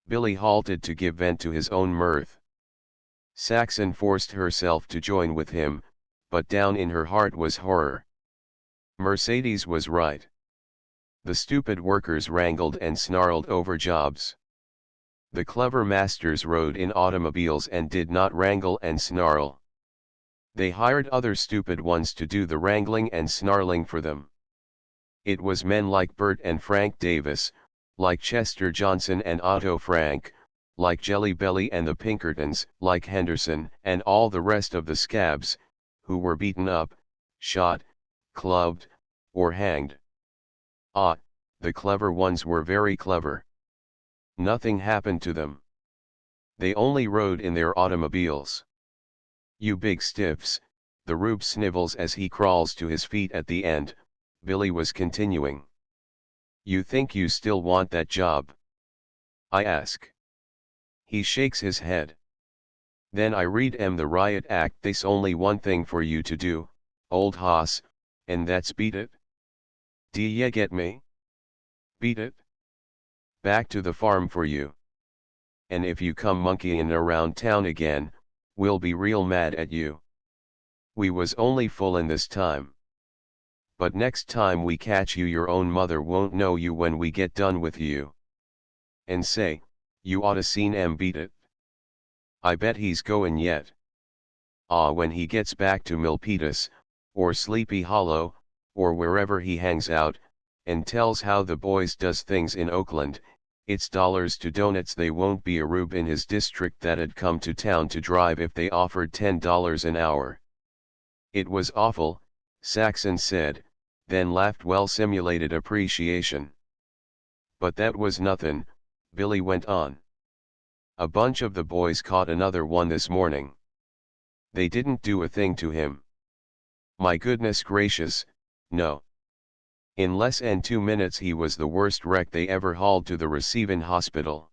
Billy halted to give vent to his own mirth. Saxon forced herself to join with him, but down in her heart was horror. Mercedes was right. The stupid workers wrangled and snarled over jobs. The clever masters rode in automobiles and did not wrangle and snarl. They hired other stupid ones to do the wrangling and snarling for them. It was men like Bert and Frank Davis, like Chester Johnson and Otto Frank, like Jelly Belly and the Pinkertons, like Henderson and all the rest of the scabs, who were beaten up, shot, clubbed, or hanged. Ah, the clever ones were very clever. Nothing happened to them. They only rode in their automobiles. "You big stiffs," the rube snivels as he crawls to his feet at the end, Billy was continuing. "You think you still want that job?" I ask. He shakes his head. "Then I read 'em the riot act. There's only one thing for you to do, old hoss, and that's beat it. D'ye get me? Beat it. Back to the farm for you. And if you come monkeying around town again, we'll be real mad at you. We was only foolin' this time. But next time we catch you, your own mother won't know you when we get done with you. And say, you oughta seen 'em beat it. I bet he's goin' yet. Ah, when he gets back to Milpitas, or Sleepy Hollow, or wherever he hangs out, and tells how the boys does things in Oakland, it's dollars to donuts. They won't be a rube in his district that'd come to town to drive if they offered $10 an hour." "It was awful," Saxon said, then laughed well simulated appreciation. But that was nothin', Billy went on. A bunch of the boys caught another one this morning. They didn't do a thing to him. My goodness gracious, no. In less 'n 2 minutes he was the worst wreck they ever hauled to the receivin' hospital.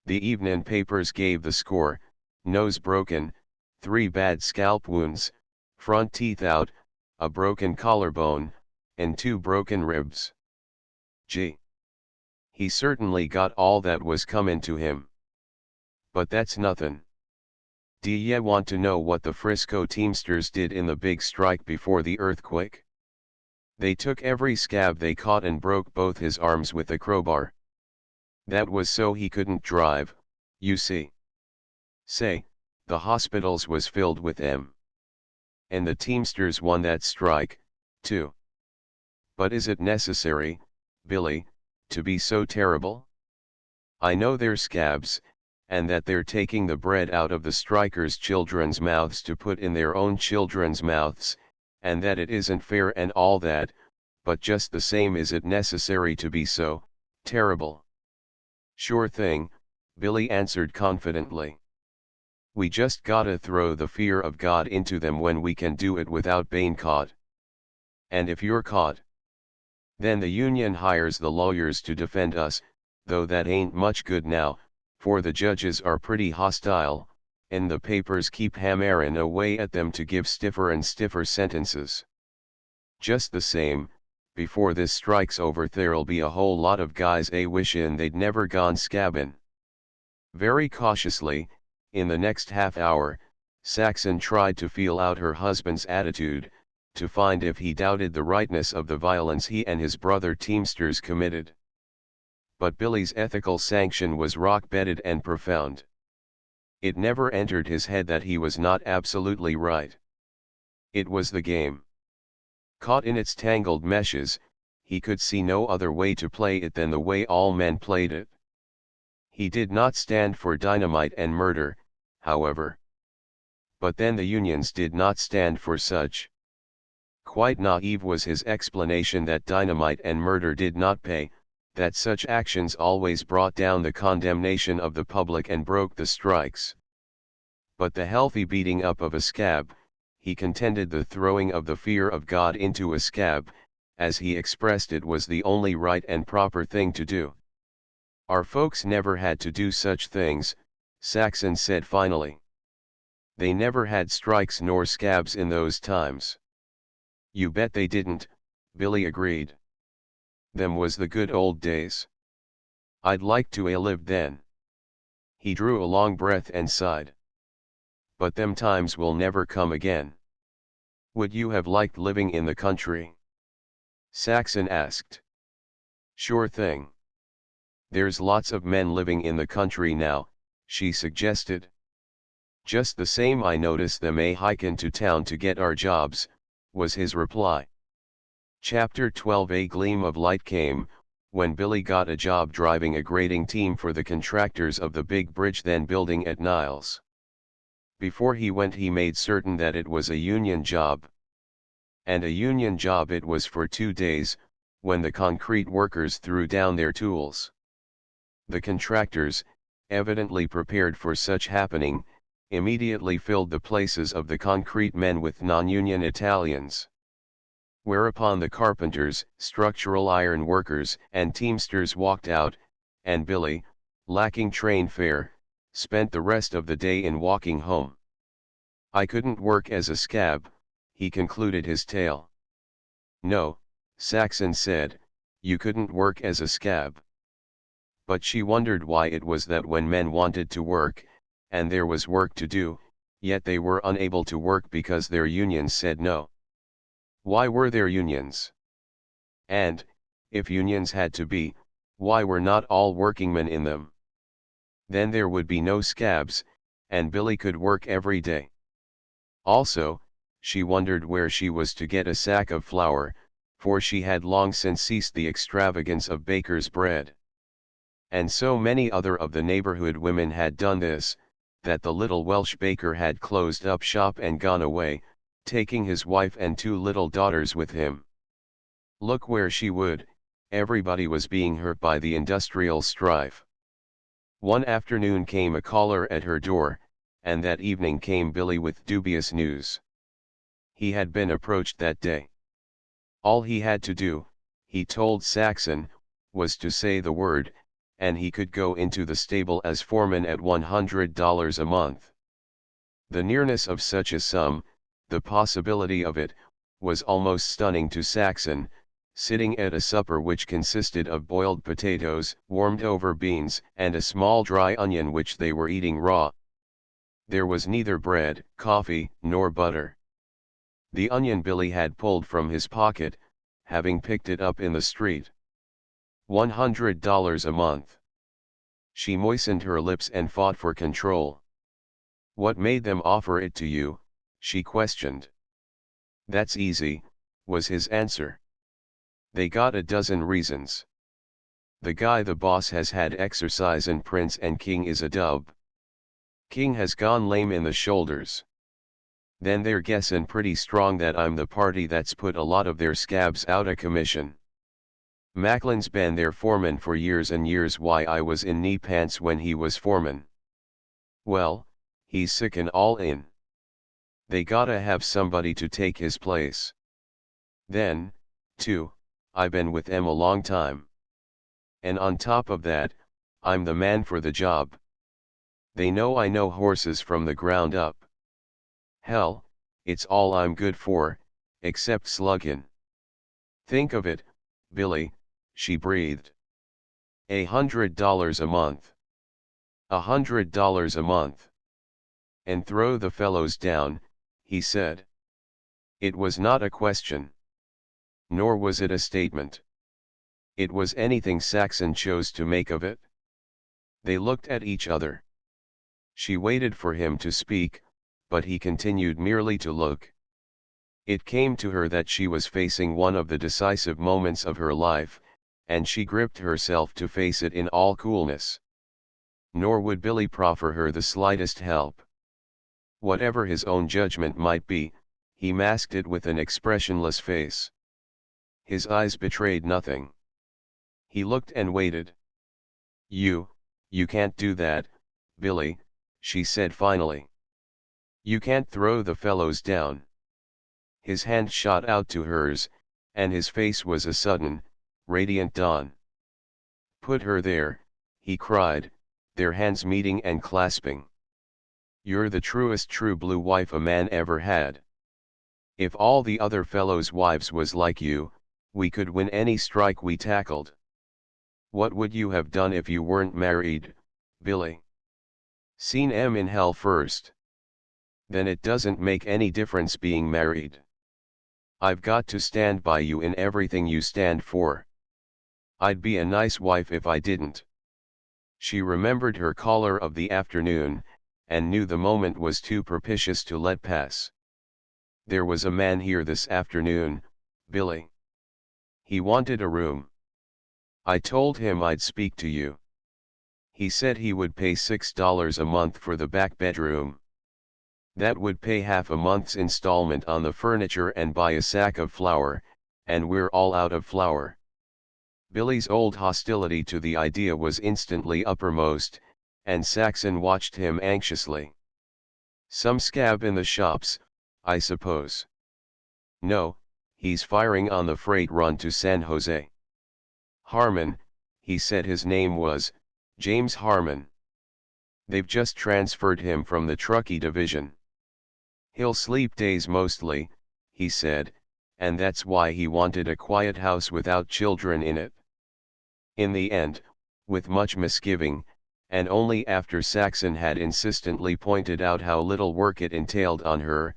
The evenin' papers gave the score: nose broken, 3 bad scalp wounds, front teeth out, a broken collarbone, and 2 broken ribs. Gee. He certainly got all that was comin' to him. But that's nothin'. D'ye want to know what the Frisco Teamsters did in the big strike before the earthquake? They took every scab they caught and broke both his arms with a crowbar. That was so he couldn't drive, you see. Say, the hospitals was filled with them. And the Teamsters won that strike, too. But is it necessary, Billy, to be so terrible? I know they're scabs, and that they're taking the bread out of the strikers' children's mouths to put in their own children's mouths, and that it isn't fair and all that, but just the same is it necessary to be so terrible? Sure thing, Billy answered confidently. We just gotta throw the fear of God into them when we can do it without being caught. And if you're caught, then the union hires the lawyers to defend us, though that ain't much good now, for the judges are pretty hostile, and the papers keep hammerin' away at them to give stiffer and stiffer sentences. Just the same, before this strike's over there'll be a whole lot of guys wishin' they'd never gone scabbin'. Very cautiously, in the next half hour, Saxon tried to feel out her husband's attitude, to find if he doubted the rightness of the violence he and his brother Teamsters committed. But Billy's ethical sanction was rock-bedded and profound. It never entered his head that he was not absolutely right. It was the game. Caught in its tangled meshes, he could see no other way to play it than the way all men played it. He did not stand for dynamite and murder, however. But then the unions did not stand for such. Quite naive was his explanation that dynamite and murder did not pay, that such actions always brought down the condemnation of the public and broke the strikes. But the healthy beating up of a scab, he contended the throwing of the fear of God into a scab, as he expressed it, was the only right and proper thing to do. Our folks never had to do such things, Saxon said finally. They never had strikes nor scabs in those times. You bet they didn't, Billy agreed. Them was the good old days. I'd like to a lived then. He drew a long breath and sighed. But them times will never come again. Would you have liked living in the country? Saxon asked. Sure thing. There's lots of men living in the country now, she suggested. Just the same I notice them hikin' to town to get our jobs, was his reply. Chapter 12. A gleam of light came, when Billy got a job driving a grading team for the contractors of the big bridge then building at Niles. Before he went he made certain that it was a union job. And a union job it was for 2 days, when the concrete workers threw down their tools. The contractors, evidently prepared for such happening, immediately filled the places of the concrete men with non-union Italians. Whereupon the carpenters, structural iron workers, and teamsters walked out, and Billy, lacking train fare, spent the rest of the day in walking home. I couldn't work as a scab, he concluded his tale. No, Saxon said, you couldn't work as a scab. But she wondered why it was that when men wanted to work, and there was work to do, yet they were unable to work because their unions said no. Why were there unions? And, if unions had to be, why were not all workingmen in them? Then there would be no scabs, and Billy could work every day. Also, she wondered where she was to get a sack of flour, for she had long since ceased the extravagance of baker's bread. And so many other of the neighborhood women had done this, that the little Welsh baker had closed up shop and gone away, taking his wife and 2 little daughters with him. Look where she would, Everybody was being hurt by the industrial strife. One afternoon came a caller at her door, and that evening came Billy with dubious news. He had been approached that day. All he had to do, he told Saxon, was to say the word, and he could go into the stable as foreman at $100 a month. The nearness of such a sum, the possibility of it, was almost stunning to Saxon, sitting at a supper which consisted of boiled potatoes, warmed over beans, and a small dry onion which they were eating raw. There was neither bread, coffee, nor butter. The onion Billy had pulled from his pocket, having picked it up in the street. $100 a month. She moistened her lips and fought for control. What made them offer it to you? She questioned. That's easy, was his answer. They got a dozen reasons. The guy the boss has had exercise and Prince and King is a dub. King has gone lame in the shoulders. Then they're guessin' pretty strong that I'm the party that's put a lot of their scabs out of commission. Macklin's been their foreman for years and years. Why, I was in knee pants when he was foreman. Well, he's sickin' all in. They gotta have somebody to take his place. Then, too, I been with them a long time. And on top of that, I'm the man for the job. They know I know horses from the ground up. Hell, it's all I'm good for, except sluggin'. Think of it, Billy, she breathed. $100 a month. $100 a month. And throw the fellows down, he said. It was not a question. Nor was it a statement. It was anything Saxon chose to make of it. They looked at each other. She waited for him to speak, but he continued merely to look. It came to her that she was facing one of the decisive moments of her life, and she gripped herself to face it in all coolness. Nor would Billy proffer her the slightest help. Whatever his own judgment might be, he masked it with an expressionless face. His eyes betrayed nothing. He looked and waited. You can't do that, Billy, she said finally. You can't throw the fellows down. His hand shot out to hers, and his face was a sudden, radiant dawn. Put her there, he cried, their hands meeting and clasping. You're the truest true blue wife a man ever had. If all the other fellows' wives was like you, we could win any strike we tackled. What would you have done if you weren't married, Billy? Seen 'em in hell first. Then it doesn't make any difference being married. I've got to stand by you in everything you stand for. I'd be a nice wife if I didn't. She remembered her caller of the afternoon, and knew the moment was too propitious to let pass. There was a man here this afternoon, Billy. He wanted a room. I told him I'd speak to you. He said he would pay $6 a month for the back bedroom. That would pay half a month's installment on the furniture and buy a sack of flour, and we're all out of flour. Billy's old hostility to the idea was instantly uppermost, and Saxon watched him anxiously. Some scab in the shops, I suppose. No, he's firing on the freight run to San Jose. Harmon, he said his name was, James Harmon. They've just transferred him from the truckee division. He'll sleep days mostly, he said, and that's why he wanted a quiet house without children in it. In the end, with much misgiving, and only after Saxon had insistently pointed out how little work it entailed on her,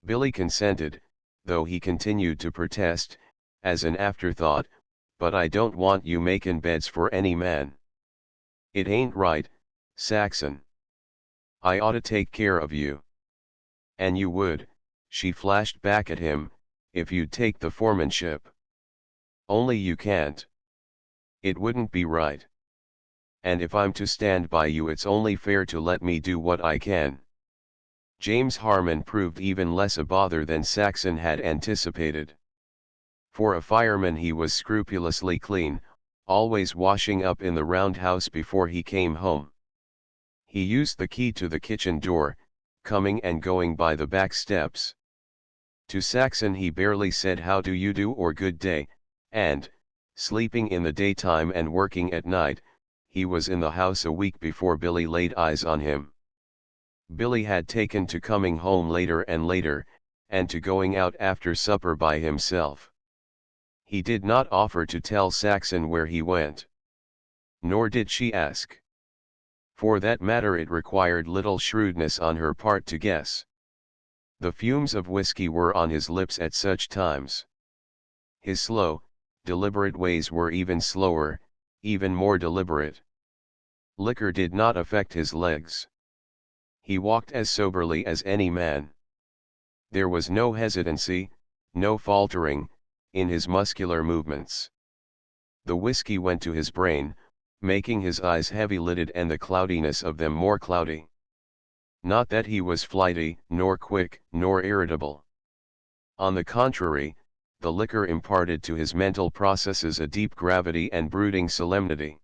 Billy consented, though he continued to protest, as an afterthought, but I don't want you makin' beds for any man. It ain't right, Saxon. I oughta take care of you. And you would, she flashed back at him, if you'd take the foremanship. Only you can't. It wouldn't be right. And if I'm to stand by you, it's only fair to let me do what I can. James Harmon proved even less a bother than Saxon had anticipated. For a fireman he was scrupulously clean, always washing up in the roundhouse before he came home. He used the key to the kitchen door, coming and going by the back steps. To Saxon he barely said how do you do or good day, and, sleeping in the daytime and working at night, he was in the house a week before Billy laid eyes on him. Billy had taken to coming home later and later, and to going out after supper by himself. He did not offer to tell Saxon where he went. Nor did she ask. For that matter it required little shrewdness on her part to guess. The fumes of whiskey were on his lips at such times. His slow, deliberate ways were even slower, even more deliberate. Liquor did not affect his legs. He walked as soberly as any man. There was no hesitancy, no faltering, in his muscular movements. The whiskey went to his brain, making his eyes heavy-lidded and the cloudiness of them more cloudy. Not that he was flighty, nor quick, nor irritable. On the contrary, the liquor imparted to his mental processes a deep gravity and brooding solemnity.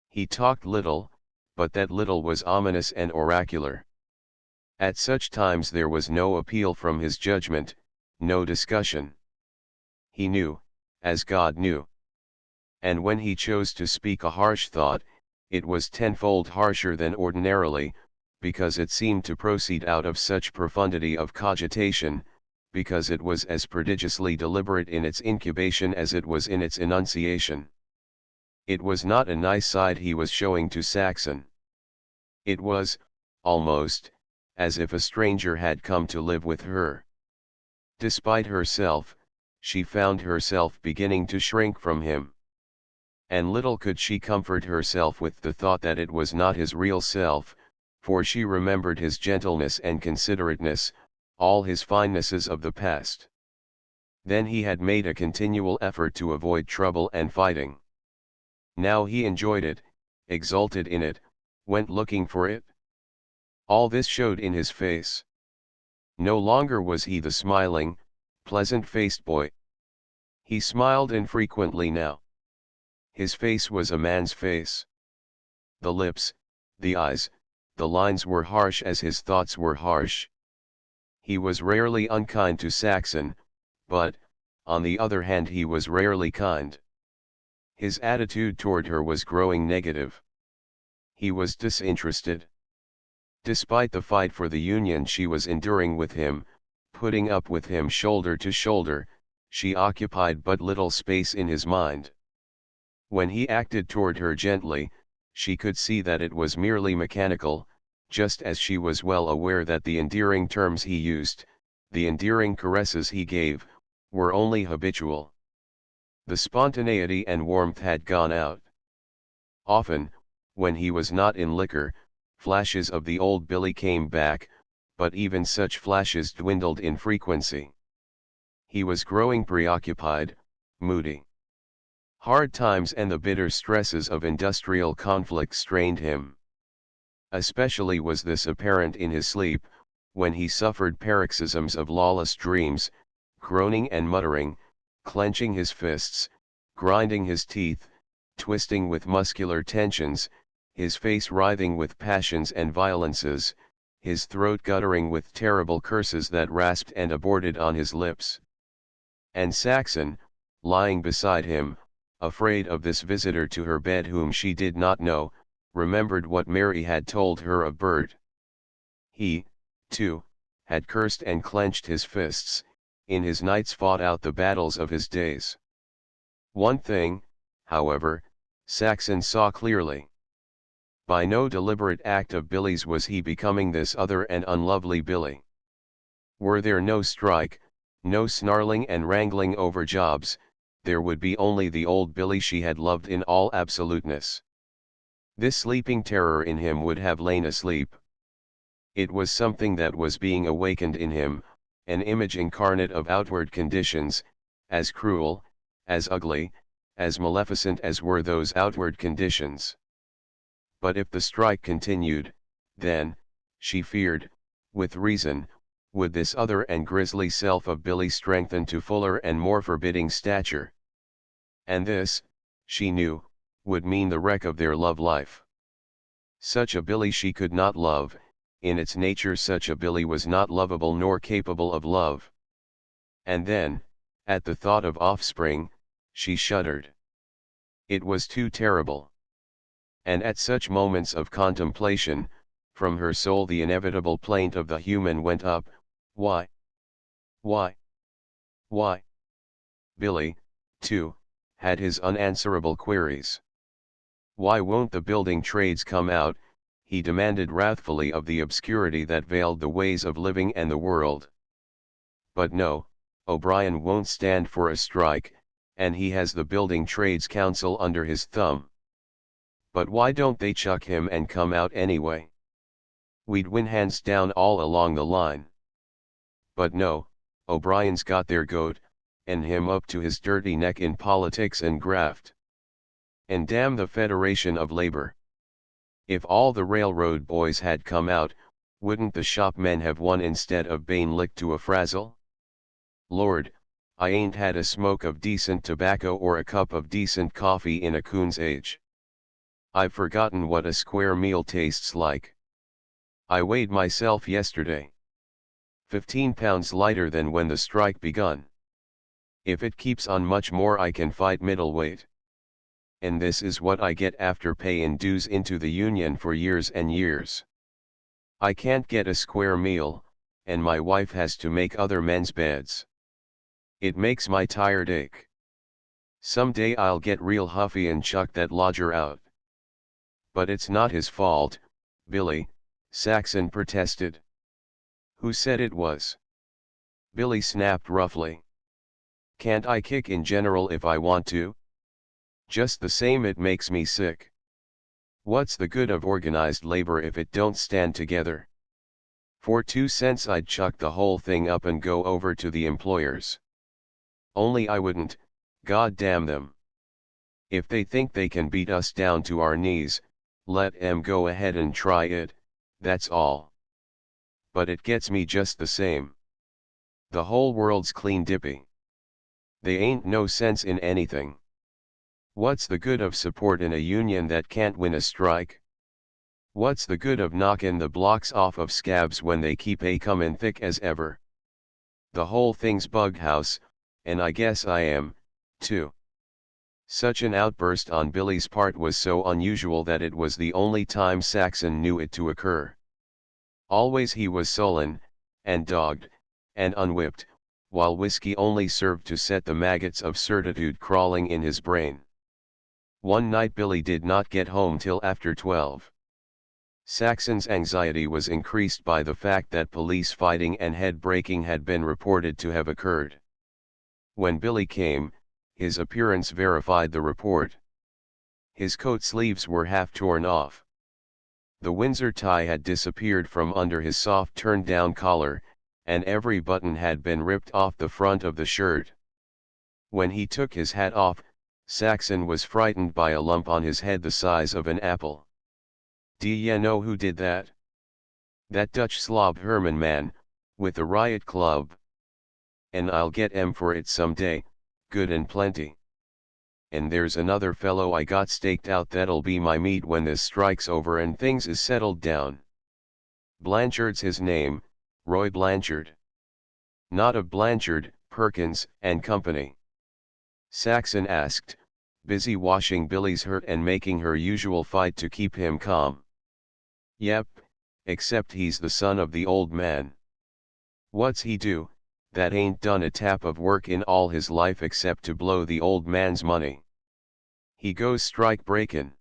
He talked little, but that little was ominous and oracular. At such times there was no appeal from his judgment, no discussion. He knew, as God knew. And when he chose to speak a harsh thought, it was tenfold harsher than ordinarily, because it seemed to proceed out of such profundity of cogitation, because it was as prodigiously deliberate in its incubation as it was in its enunciation. It was not a nice side he was showing to Saxon. It was, almost, as if a stranger had come to live with her. Despite herself, she found herself beginning to shrink from him. And little could she comfort herself with the thought that it was not his real self, for she remembered his gentleness and considerateness, all his finenesses of the past. Then he had made a continual effort to avoid trouble and fighting. Now he enjoyed it, exulted in it, went looking for it. All this showed in his face. No longer was he the smiling, pleasant-faced boy. He smiled infrequently now. His face was a man's face. The lips, the eyes, the lines were harsh as his thoughts were harsh. He was rarely unkind to Saxon, but, on the other hand, he was rarely kind. His attitude toward her was growing negative. He was disinterested. Despite the fight for the union she was enduring with him, putting up with him shoulder to shoulder, she occupied but little space in his mind. When he acted toward her gently, she could see that it was merely mechanical, just as she was well aware that the endearing terms he used, the endearing caresses he gave, were only habitual. The spontaneity and warmth had gone out. Often, when he was not in liquor, flashes of the old Billy came back, but even such flashes dwindled in frequency. He was growing preoccupied, moody. Hard times and the bitter stresses of industrial conflict strained him. Especially was this apparent in his sleep, when he suffered paroxysms of lawless dreams, groaning and muttering, clenching his fists, grinding his teeth, twisting with muscular tensions, his face writhing with passions and violences, his throat guttering with terrible curses that rasped and aborted on his lips. And Saxon, lying beside him, afraid of this visitor to her bed whom she did not know, remembered what Mary had told her of Bert. He, too, had cursed and clenched his fists, in his nights fought out the battles of his days. One thing, however, Saxon saw clearly. By no deliberate act of Billy's was he becoming this other and unlovely Billy. Were there no strike, no snarling and wrangling over jobs, there would be only the old Billy she had loved in all absoluteness. This sleeping terror in him would have lain asleep. It was something that was being awakened in him, an image incarnate of outward conditions, as cruel, as ugly, as maleficent as were those outward conditions. But if the strike continued, then, she feared, with reason, would this other and grisly self of Billy strengthen to fuller and more forbidding stature. And this, she knew, would mean the wreck of their love life. Such a Billy she could not love, in its nature such a Billy was not lovable nor capable of love. And then, at the thought of offspring, she shuddered. It was too terrible. And at such moments of contemplation, from her soul the inevitable plaint of the human went up, why? Why? Why? Billy, too, had his unanswerable queries. Why won't the building trades come out, he demanded wrathfully of the obscurity that veiled the ways of living and the world. But no, O'Brien won't stand for a strike, and he has the Building Trades Council under his thumb. But why don't they chuck him and come out anyway? We'd win hands down all along the line. But no, O'Brien's got their goat, and him up to his dirty neck in politics and graft. And damn the Federation of Labor. If all the railroad boys had come out, wouldn't the shopmen have won instead of being licked to a frazzle? Lord, I ain't had a smoke of decent tobacco or a cup of decent coffee in a coon's age. I've forgotten what a square meal tastes like. I weighed myself yesterday. 15 pounds lighter than when the strike begun. If it keeps on much more I can fight middleweight. And this is what I get after paying dues into the union for years and years. I can't get a square meal, and my wife has to make other men's beds. It makes my tired ache. Someday I'll get real huffy and chuck that lodger out. But it's not his fault, Billy, Saxon protested. Who said it was? Billy snapped roughly. Can't I kick in general if I want to? Just the same it makes me sick. What's the good of organized labor if it don't stand together? For 2 cents I'd chuck the whole thing up and go over to the employers. Only I wouldn't, God damn them. If they think they can beat us down to our knees, let 'em go ahead and try it, that's all. But it gets me just the same. The whole world's clean dippy. They ain't no sense in anything. What's the good of support in a union that can't win a strike? What's the good of knocking the blocks off of scabs when they keep a comin' thick as ever? The whole thing's bughouse, and I guess I am, too. Such an outburst on Billy's part was so unusual that it was the only time Saxon knew it to occur. Always he was sullen, and dogged, and unwhipped, while whiskey only served to set the maggots of certitude crawling in his brain. One night Billy did not get home till after 12. Saxon's anxiety was increased by the fact that police fighting and head-breaking had been reported to have occurred. When Billy came, his appearance verified the report. His coat sleeves were half torn off. The Windsor tie had disappeared from under his soft turned-down collar, and every button had been ripped off the front of the shirt. When he took his hat off, Saxon was frightened by a lump on his head the size of an apple. "D'ye know who did that? That Dutch slob Herman man, with the riot club. And I'll get 'em for it some day, good and plenty. And there's another fellow I got staked out that'll be my meat when this strike's over and things is settled down. Blanchard's his name, Roy Blanchard. Not of Blanchard, Perkins, and Company?" Saxon asked, busy washing Billy's hurt and making her usual fight to keep him calm. "Yep, except he's the son of the old man." "What's he do, that ain't done a tap of work in all his life except to blow the old man's money?" "He goes strike breakin'.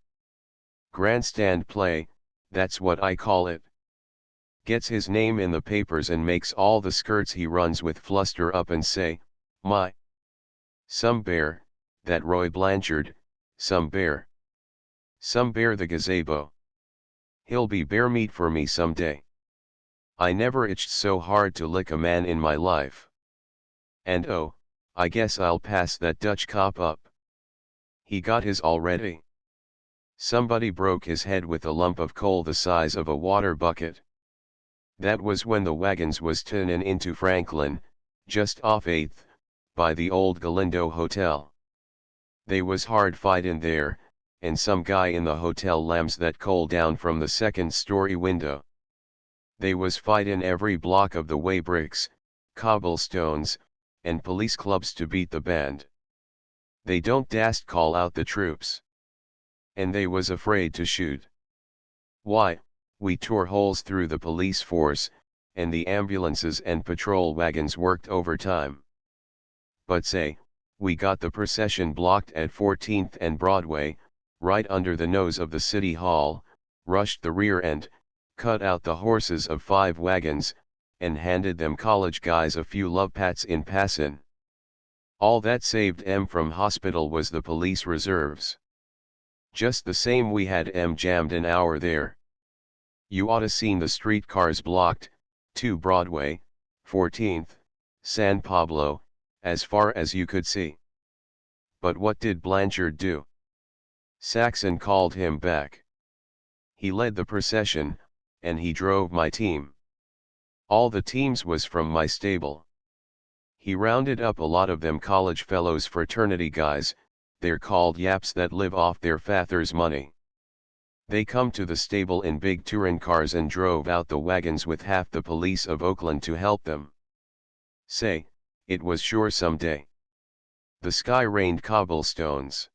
Grandstand play, that's what I call it. Gets his name in the papers and makes all the skirts he runs with fluster up and say, 'My, some bear, that Roy Blanchard, some bear. Some bear the gazebo. He'll be bear meat for me some day. I never itched so hard to lick a man in my life. And oh, I guess I'll pass that Dutch cop up. He got his already. Somebody broke his head with a lump of coal the size of a water bucket. That was when the wagons was turnin' into Franklin, just off 8th, by the old Galindo Hotel. They was hard fightin' there, and some guy in the hotel lams that coal down from the second-story window. They was fightin' every block of the way, bricks, cobblestones, and police clubs to beat the band. They don't dast call out the troops. And they was afraid to shoot. Why, we tore holes through the police force, and the ambulances and patrol wagons worked overtime. But say, we got the procession blocked at 14th and Broadway, right under the nose of the city hall, rushed the rear end, cut out the horses of 5 wagons, and handed them college guys a few love pats in passin'. All that saved em from hospital was the police reserves. Just the same we had em jammed an hour there. You oughta seen the streetcars blocked, to Broadway, 14th, San Pablo, as far as you could see. But what did Blanchard do? Saxon called him back. He led the procession, and he drove my team. All the teams was from my stable. He rounded up a lot of them college fellows fraternity guys, they're called yaps that live off their father's money. They come to the stable in big touring cars and drove out the wagons with half the police of Oakland to help them. Say, it was sure some day. The sky rained cobblestones.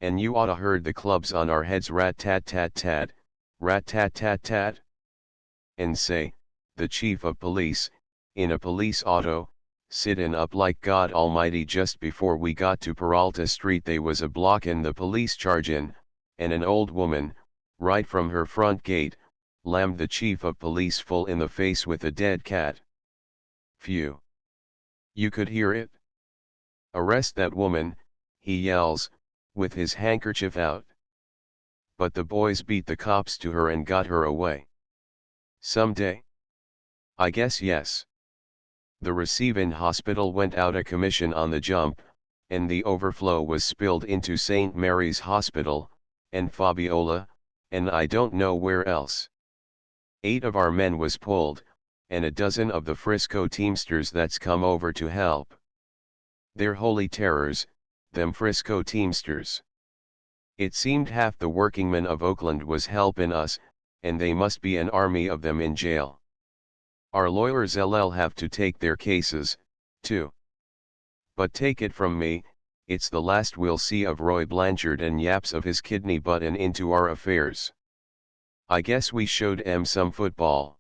And you oughta heard the clubs on our heads rat-tat-tat-tat, rat-tat-tat-tat. And say, the chief of police, in a police auto, sittin' up like God Almighty just before we got to Peralta Street. They was a blockin' the police chargin', and an old woman, right from her front gate, lammed the chief of police full in the face with a dead cat. Phew. You could hear it. Arrest that woman, he yells, with his handkerchief out. But the boys beat the cops to her and got her away. Someday? I guess yes. The receivin' hospital went out of commission on the jump, and the overflow was spilled into St. Mary's Hospital, and Fabiola, and I don't know where else. 8 of our men was pulled, and a dozen of the Frisco Teamsters that's come over to help. They're holy terrors, them Frisco Teamsters. It seemed half the workingmen of Oakland was helpin' us, and they must be an army of them in jail. Our lawyers LL have to take their cases, too. But take it from me, it's the last we'll see of Roy Blanchard and yaps of his kidney button into our affairs. I guess we showed em some football.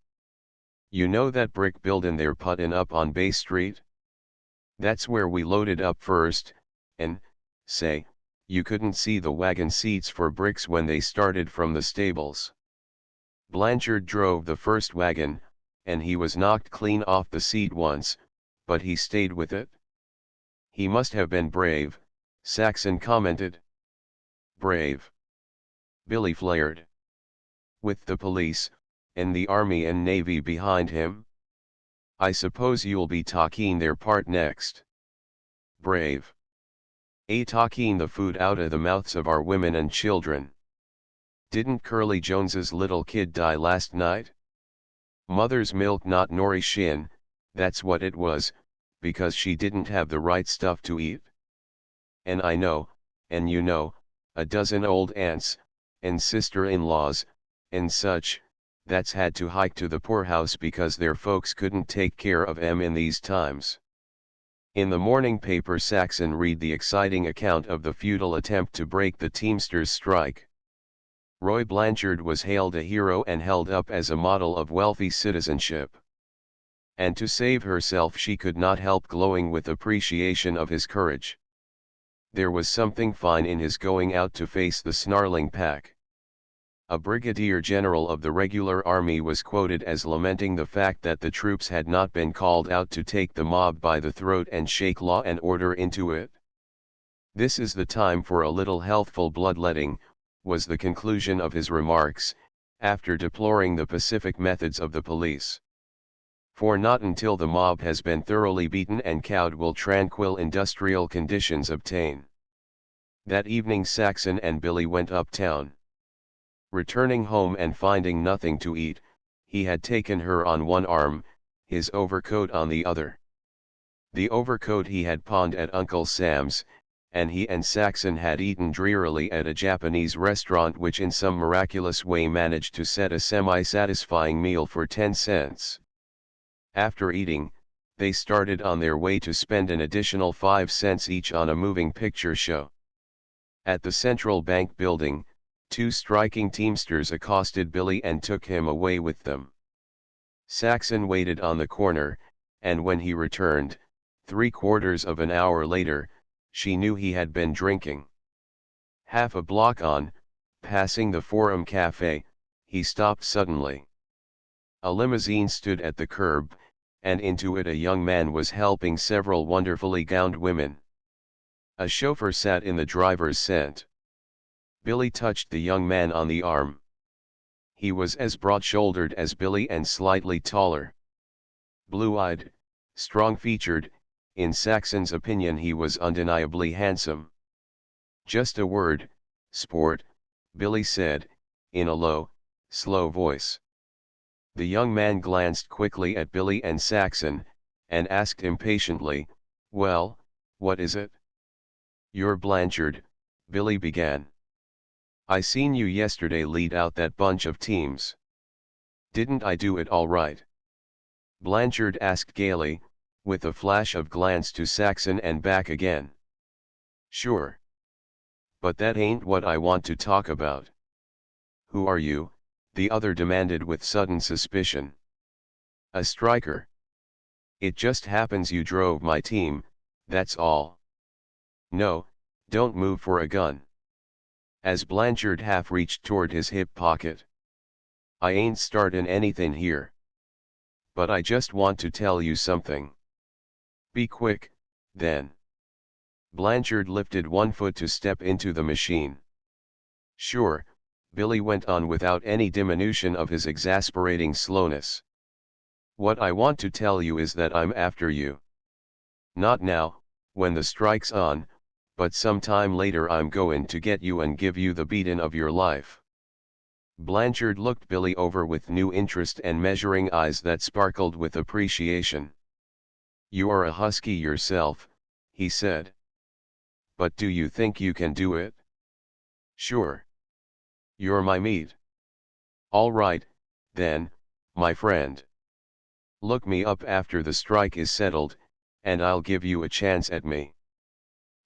You know that brick buildin' they're puttin' up on Bay Street? That's where we loaded up first, and, say, you couldn't see the wagon seats for bricks when they started from the stables. Blanchard drove the first wagon, and he was knocked clean off the seat once, but he stayed with it. He must have been brave, Saxon commented. Brave? Billy flared. With the police, and the army and navy behind him? I suppose you'll be talking their part next. Brave? Talking the food out of the mouths of our women and children. Didn't Curly Jones's little kid die last night? Mother's milk not nourishin', that's what it was, because she didn't have the right stuff to eat. And I know, and you know, a dozen old aunts, and sister-in-laws, and such, that's had to hike to the poorhouse because their folks couldn't take care of 'em in these times. In the morning paper Saxon read the exciting account of the futile attempt to break the Teamsters' strike. Roy Blanchard was hailed a hero and held up as a model of wealthy citizenship. And to save herself she could not help glowing with appreciation of his courage. There was something fine in his going out to face the snarling pack. A brigadier general of the regular army was quoted as lamenting the fact that the troops had not been called out to take the mob by the throat and shake law and order into it. This is the time for a little healthful bloodletting, was the conclusion of his remarks, after deploring the pacific methods of the police. For not until the mob has been thoroughly beaten and cowed will tranquil industrial conditions obtain. That evening Saxon and Billy went uptown. Returning home and finding nothing to eat, He had taken her on one arm, his overcoat on the other. The overcoat he had pawned at Uncle Sam's, and he and Saxon had eaten drearily at a Japanese restaurant which in some miraculous way managed to set a semi-satisfying meal for 10 cents. After eating, they started on their way to spend an additional 5 cents each on a moving picture show. At the Central Bank building, 2 striking teamsters accosted Billy and took him away with them. Saxon waited on the corner, and when he returned, 3/4 of an hour later, she knew he had been drinking. Half a block on, passing the Forum Cafe, he stopped suddenly. A limousine stood at the curb, and into it a young man was helping several wonderfully gowned women. A chauffeur sat in the driver's seat. Billy touched the young man on the arm. He was as broad-shouldered as Billy and slightly taller. Blue-eyed, strong-featured, in Saxon's opinion he was undeniably handsome. "Just a word, sport," Billy said, in a low, slow voice. The young man glanced quickly at Billy and Saxon, and asked impatiently, "Well, what is it?" "You're Blanchard," Billy began. "I seen you yesterday lead out that bunch of teams. Didn't I do it all right?" Blanchard asked gaily, with a flash of glance to Saxon and back again. "Sure. But that ain't what I want to talk about." "Who are you?" the other demanded with sudden suspicion. "A striker. It just happens you drove my team, that's all." "No, don't move for a gun." As Blanchard half reached toward his hip pocket. "I ain't startin' anything here. But I just want to tell you something." "Be quick, then." Blanchard lifted one foot to step into the machine. "Sure," Billy went on without any diminution of his exasperating slowness. "What I want to tell you is that I'm after you. Not now, when the strike's on, but sometime later I'm goin' to get you and give you the beatin' of your life." Blanchard looked Billy over with new interest and measuring eyes that sparkled with appreciation. "You are a husky yourself," he said. "But do you think you can do it?" "Sure. You're my meat." "All right, then, my friend. Look me up after the strike is settled, and I'll give you a chance at me.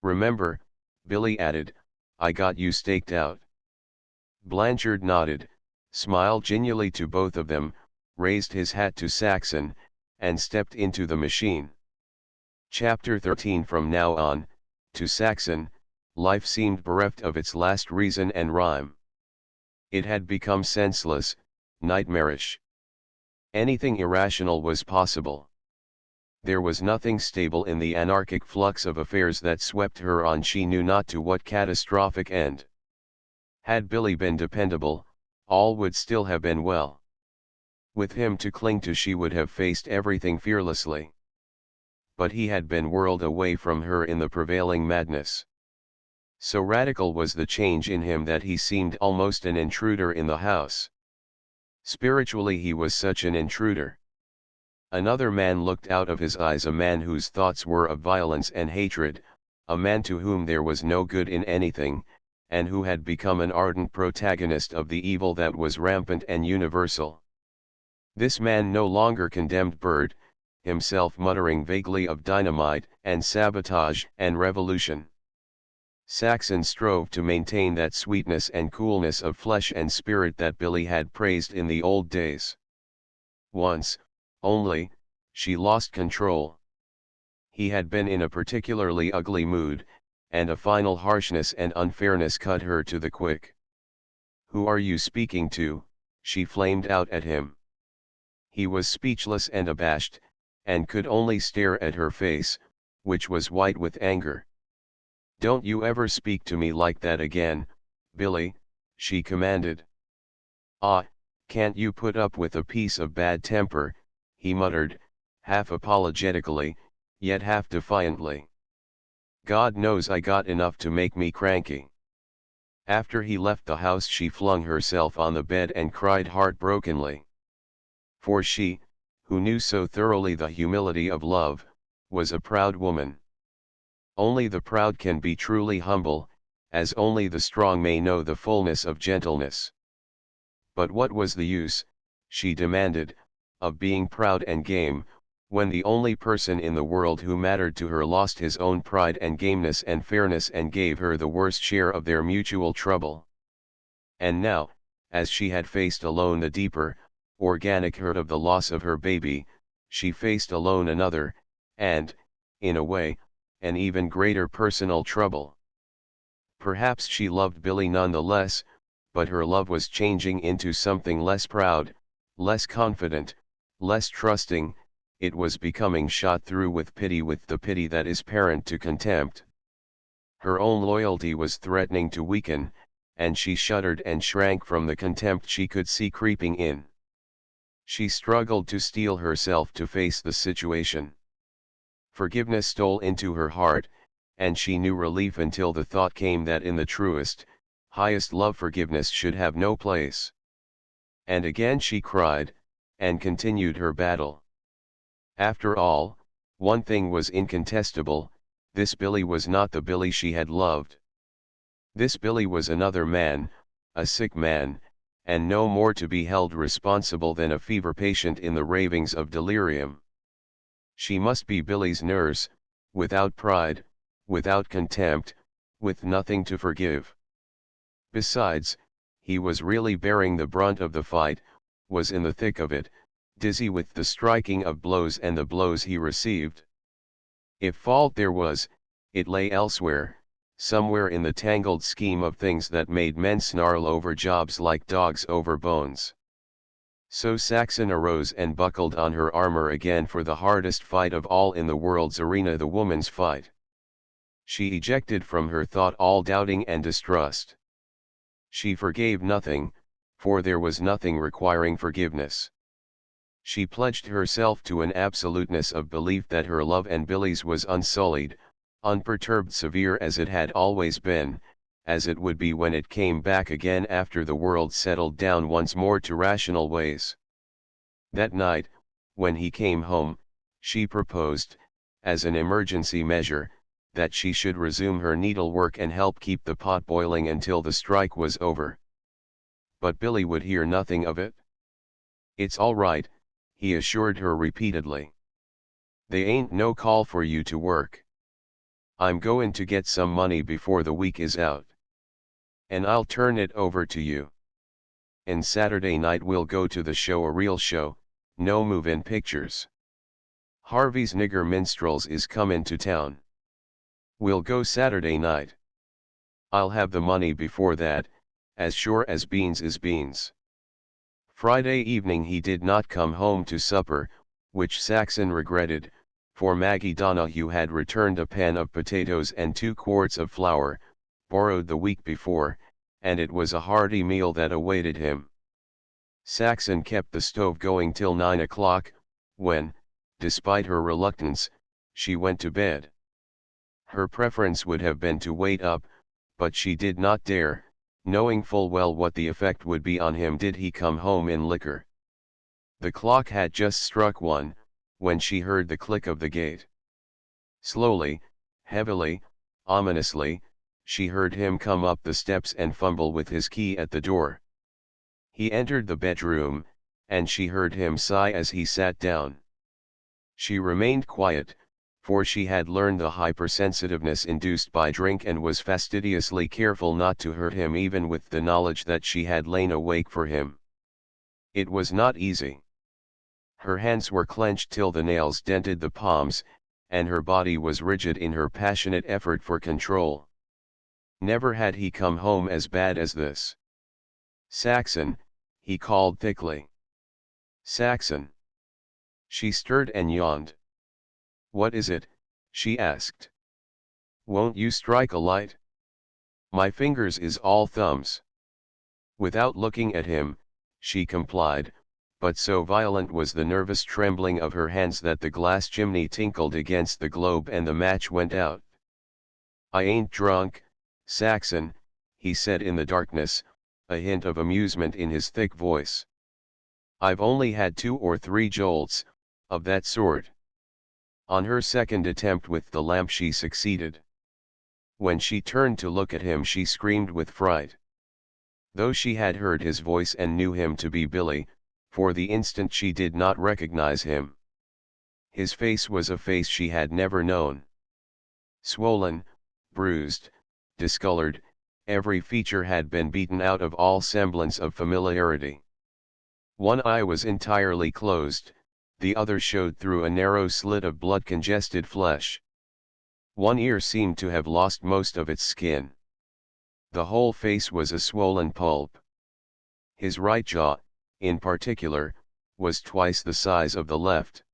Remember," Billy added, "I got you staked out." Blanchard nodded, smiled genially to both of them, raised his hat to Saxon, and stepped into the machine. Chapter 13. From now on, to Saxon, life seemed bereft of its last reason and rhyme. It had become senseless, nightmarish. Anything irrational was possible. There was nothing stable in the anarchic flux of affairs that swept her on she knew not to what catastrophic end. Had Billy been dependable, all would still have been well. With him to cling to she would have faced everything fearlessly. But he had been whirled away from her in the prevailing madness. So radical was the change in him that he seemed almost an intruder in the house. Spiritually he was such an intruder. Another man looked out of his eyes, a man whose thoughts were of violence and hatred, a man to whom there was no good in anything, and who had become an ardent protagonist of the evil that was rampant and universal. This man no longer condemned Bird, himself muttering vaguely of dynamite and sabotage and revolution. Saxon strove to maintain that sweetness and coolness of flesh and spirit that Billy had praised in the old days. Once, only, she lost control. He had been in a particularly ugly mood, and a final harshness and unfairness cut her to the quick. "Who are you speaking to?" she flamed out at him. He was speechless and abashed, and could only stare at her face, which was white with anger. "Don't you ever speak to me like that again, Billy," she commanded. "Ah, can't you put up with a piece of bad temper?" he muttered, half apologetically, yet half defiantly. "God knows I got enough to make me cranky." After he left the house she flung herself on the bed and cried heartbrokenly. For she, who knew so thoroughly the humility of love, was a proud woman. Only the proud can be truly humble, as only the strong may know the fullness of gentleness. But what was the use, she demanded, of being proud and game, when the only person in the world who mattered to her lost his own pride and gameness and fairness and gave her the worst share of their mutual trouble? And now, as she had faced alone the deeper, organic hurt of the loss of her baby, she faced alone another, and, in a way, an even greater personal trouble. Perhaps she loved Billy none the less, but her love was changing into something less proud, less confident, less trusting. It was becoming shot through with the pity that is parent to contempt. Her own loyalty was threatening to weaken, and she shuddered and shrank from the contempt she could see creeping in. She struggled to steel herself to face the situation. Forgiveness stole into her heart, and she knew relief until the thought came that in the truest, highest love forgiveness should have no place. And again she cried, and continued her battle. After all, one thing was incontestable: this Billy was not the Billy she had loved. This Billy was another man, a sick man, and no more to be held responsible than a fever patient in the ravings of delirium. She must be Billy's nurse, without pride, without contempt, with nothing to forgive. Besides, he was really bearing the brunt of the fight, was in the thick of it, dizzy with the striking of blows and the blows he received. If fault there was, it lay elsewhere, somewhere in the tangled scheme of things that made men snarl over jobs like dogs over bones. So Saxon arose and buckled on her armor again for the hardest fight of all in the world's arena, the woman's fight. She ejected from her thought all doubting and distrust. She forgave nothing, for there was nothing requiring forgiveness. She pledged herself to an absoluteness of belief that her love and Billy's was unsullied, unperturbed, severe as it had always been, as it would be when it came back again after the world settled down once more to rational ways. That night, when he came home, she proposed, as an emergency measure, that she should resume her needlework and help keep the pot boiling until the strike was over. But Billy would hear nothing of it. "It's all right," he assured her repeatedly. "They ain't no call for you to work. I'm goin' to get some money before the week is out. And I'll turn it over to you. And Saturday night we'll go to the show, a real show, no move-in pictures. Harvey's Nigger Minstrels is comin' to town. We'll go Saturday night. I'll have the money before that, as sure as beans is beans." Friday evening he did not come home to supper, which Saxon regretted, for Maggie Donahue had returned a pan of potatoes and 2 quarts of flour, borrowed the week before, and it was a hearty meal that awaited him. Saxon kept the stove going till 9 o'clock, when, despite her reluctance, she went to bed. Her preference would have been to wait up, but she did not dare, knowing full well what the effect would be on him did he come home in liquor. The clock had just struck 1, when she heard the click of the gate. Slowly, heavily, ominously, she heard him come up the steps and fumble with his key at the door. He entered the bedroom, and she heard him sigh as he sat down. She remained quiet, for she had learned the hypersensitiveness induced by drink and was fastidiously careful not to hurt him even with the knowledge that she had lain awake for him. It was not easy. Her hands were clenched till the nails dented the palms, and her body was rigid in her passionate effort for control. Never had he come home as bad as this. "Saxon," he called thickly. "Saxon." She stirred and yawned. "What is it?" she asked. "Won't you strike a light? My fingers is all thumbs." Without looking at him, she complied, but so violent was the nervous trembling of her hands that the glass chimney tinkled against the globe and the match went out. "I ain't drunk, Saxon," he said in the darkness, a hint of amusement in his thick voice. I've only had 2 or 3 jolts, of that sort. On her second attempt with the lamp she succeeded. When she turned to look at him she screamed with fright. Though she had heard his voice and knew him to be Billy, for the instant she did not recognize him. His face was a face she had never known. Swollen, bruised, discolored, every feature had been beaten out of all semblance of familiarity. One eye was entirely closed, the other showed through a narrow slit of blood-congested flesh. One ear seemed to have lost most of its skin. The whole face was a swollen pulp. His right jaw, in particular, was twice the size of the left.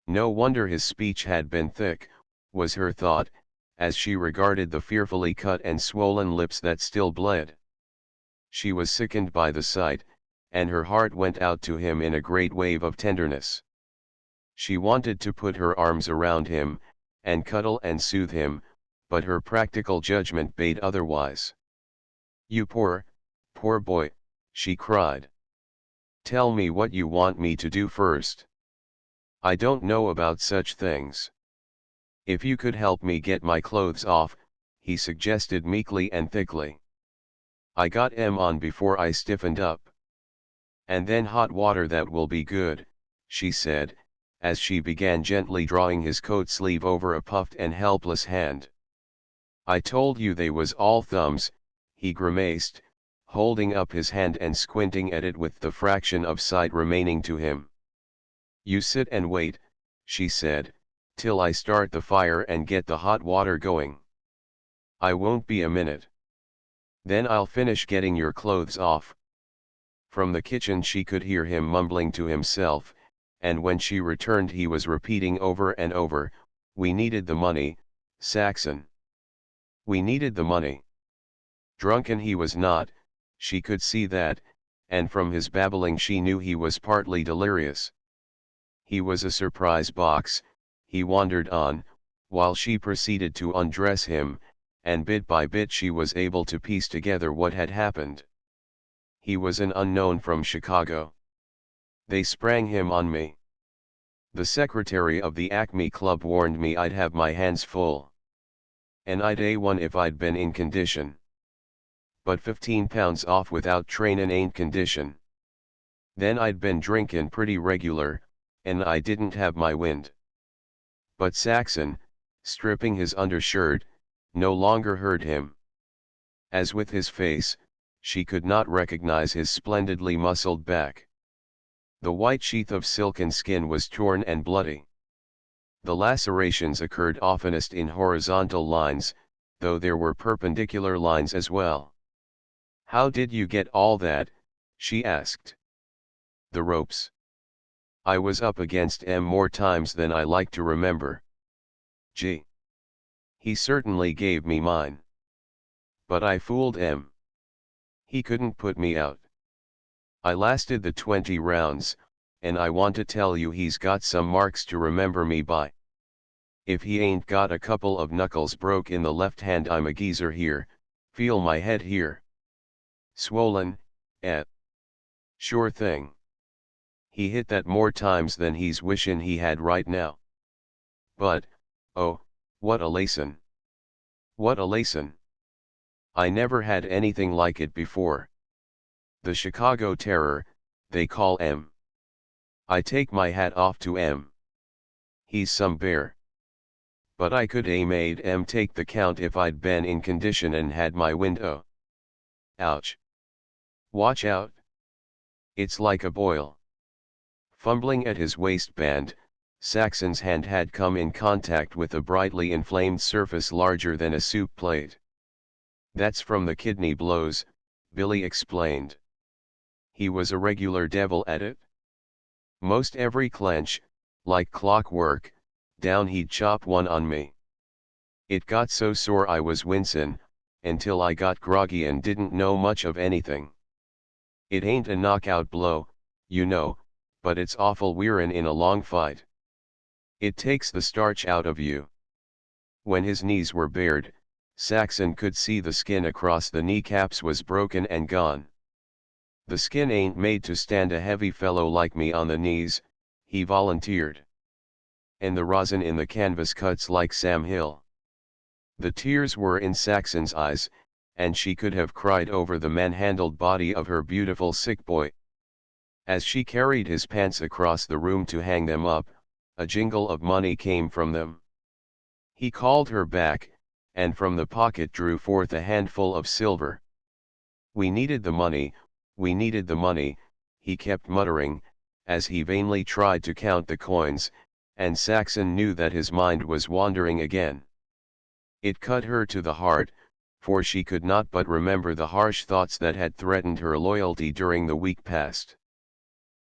No wonder his speech had been thick, was her thought, as she regarded the fearfully cut and swollen lips that still bled. She was sickened by the sight, and her heart went out to him in a great wave of tenderness. She wanted to put her arms around him, and cuddle and soothe him, but her practical judgment bade otherwise. "You poor, poor boy," she cried. "Tell me what you want me to do first. I don't know about such things." "If you could help me get my clothes off," he suggested meekly and thickly. "I got 'em on before I stiffened up." "And then hot water, that will be good," she said, as she began gently drawing his coat sleeve over a puffed and helpless hand. "I told you they was all thumbs," he grimaced, holding up his hand and squinting at it with the fraction of sight remaining to him. "You sit and wait," she said, "till I start the fire and get the hot water going. I won't be a minute. Then I'll finish getting your clothes off." From the kitchen she could hear him mumbling to himself, and when she returned he was repeating over and over, "We needed the money, Saxon. We needed the money." Drunken he was not, she could see that, and from his babbling she knew he was partly delirious. He was a surprise box, he wandered on, while she proceeded to undress him, and bit by bit she was able to piece together what had happened. He was an unknown from Chicago. They sprang him on me. The secretary of the Acme Club warned me I'd have my hands full. And I'd A1 if I'd been in condition. But 15 pounds off without trainin' ain't condition. Then I'd been drinkin' pretty regular, and I didn't have my wind." But Saxon, stripping his undershirt, no longer heard him. As with his face, she could not recognize his splendidly muscled back. The white sheath of silken skin was torn and bloody. The lacerations occurred oftenest in horizontal lines, though there were perpendicular lines as well. "How did you get all that?" she asked. "The ropes. I was up against 'em more times than I like to remember. Gee. He certainly gave me mine. But I fooled 'em. He couldn't put me out. I lasted the 20 rounds, and I want to tell you he's got some marks to remember me by. If he ain't got a couple of knuckles broke in the left hand, I'm a geezer here, feel my head here. Swollen, eh? Sure thing. He hit that more times than he's wishin' he had right now. But, oh, what a lacin'. What a lacin'. I never had anything like it before. The Chicago Terror, they call 'em. I take my hat off to 'em. He's some bear. But I could a made 'em take the count if I'd been in condition and had my window. Ouch. Watch out. It's like a boil." Fumbling at his waistband, Saxon's hand had come in contact with a brightly inflamed surface larger than a soup plate. "That's from the kidney blows," Billy explained. "He was a regular devil at it. Most every clench, like clockwork, down he'd chop one on me. It got so sore I was wincin', until I got groggy and didn't know much of anything. It ain't a knockout blow, you know, but it's awful wearin' in a long fight. It takes the starch out of you." When his knees were bared, Saxon could see the skin across the kneecaps was broken and gone. The skin ain't made to stand a heavy fellow like me on the knees, he volunteered. And the rosin in the canvas cuts like Sam Hill. The tears were in Saxon's eyes, and she could have cried over the manhandled body of her beautiful sick boy. As she carried his pants across the room to hang them up, a jingle of money came from them. He called her back, and from the pocket drew forth a handful of silver. We needed the money, he kept muttering, as he vainly tried to count the coins, and Saxon knew that his mind was wandering again. It cut her to the heart, for she could not but remember the harsh thoughts that had threatened her loyalty during the week past.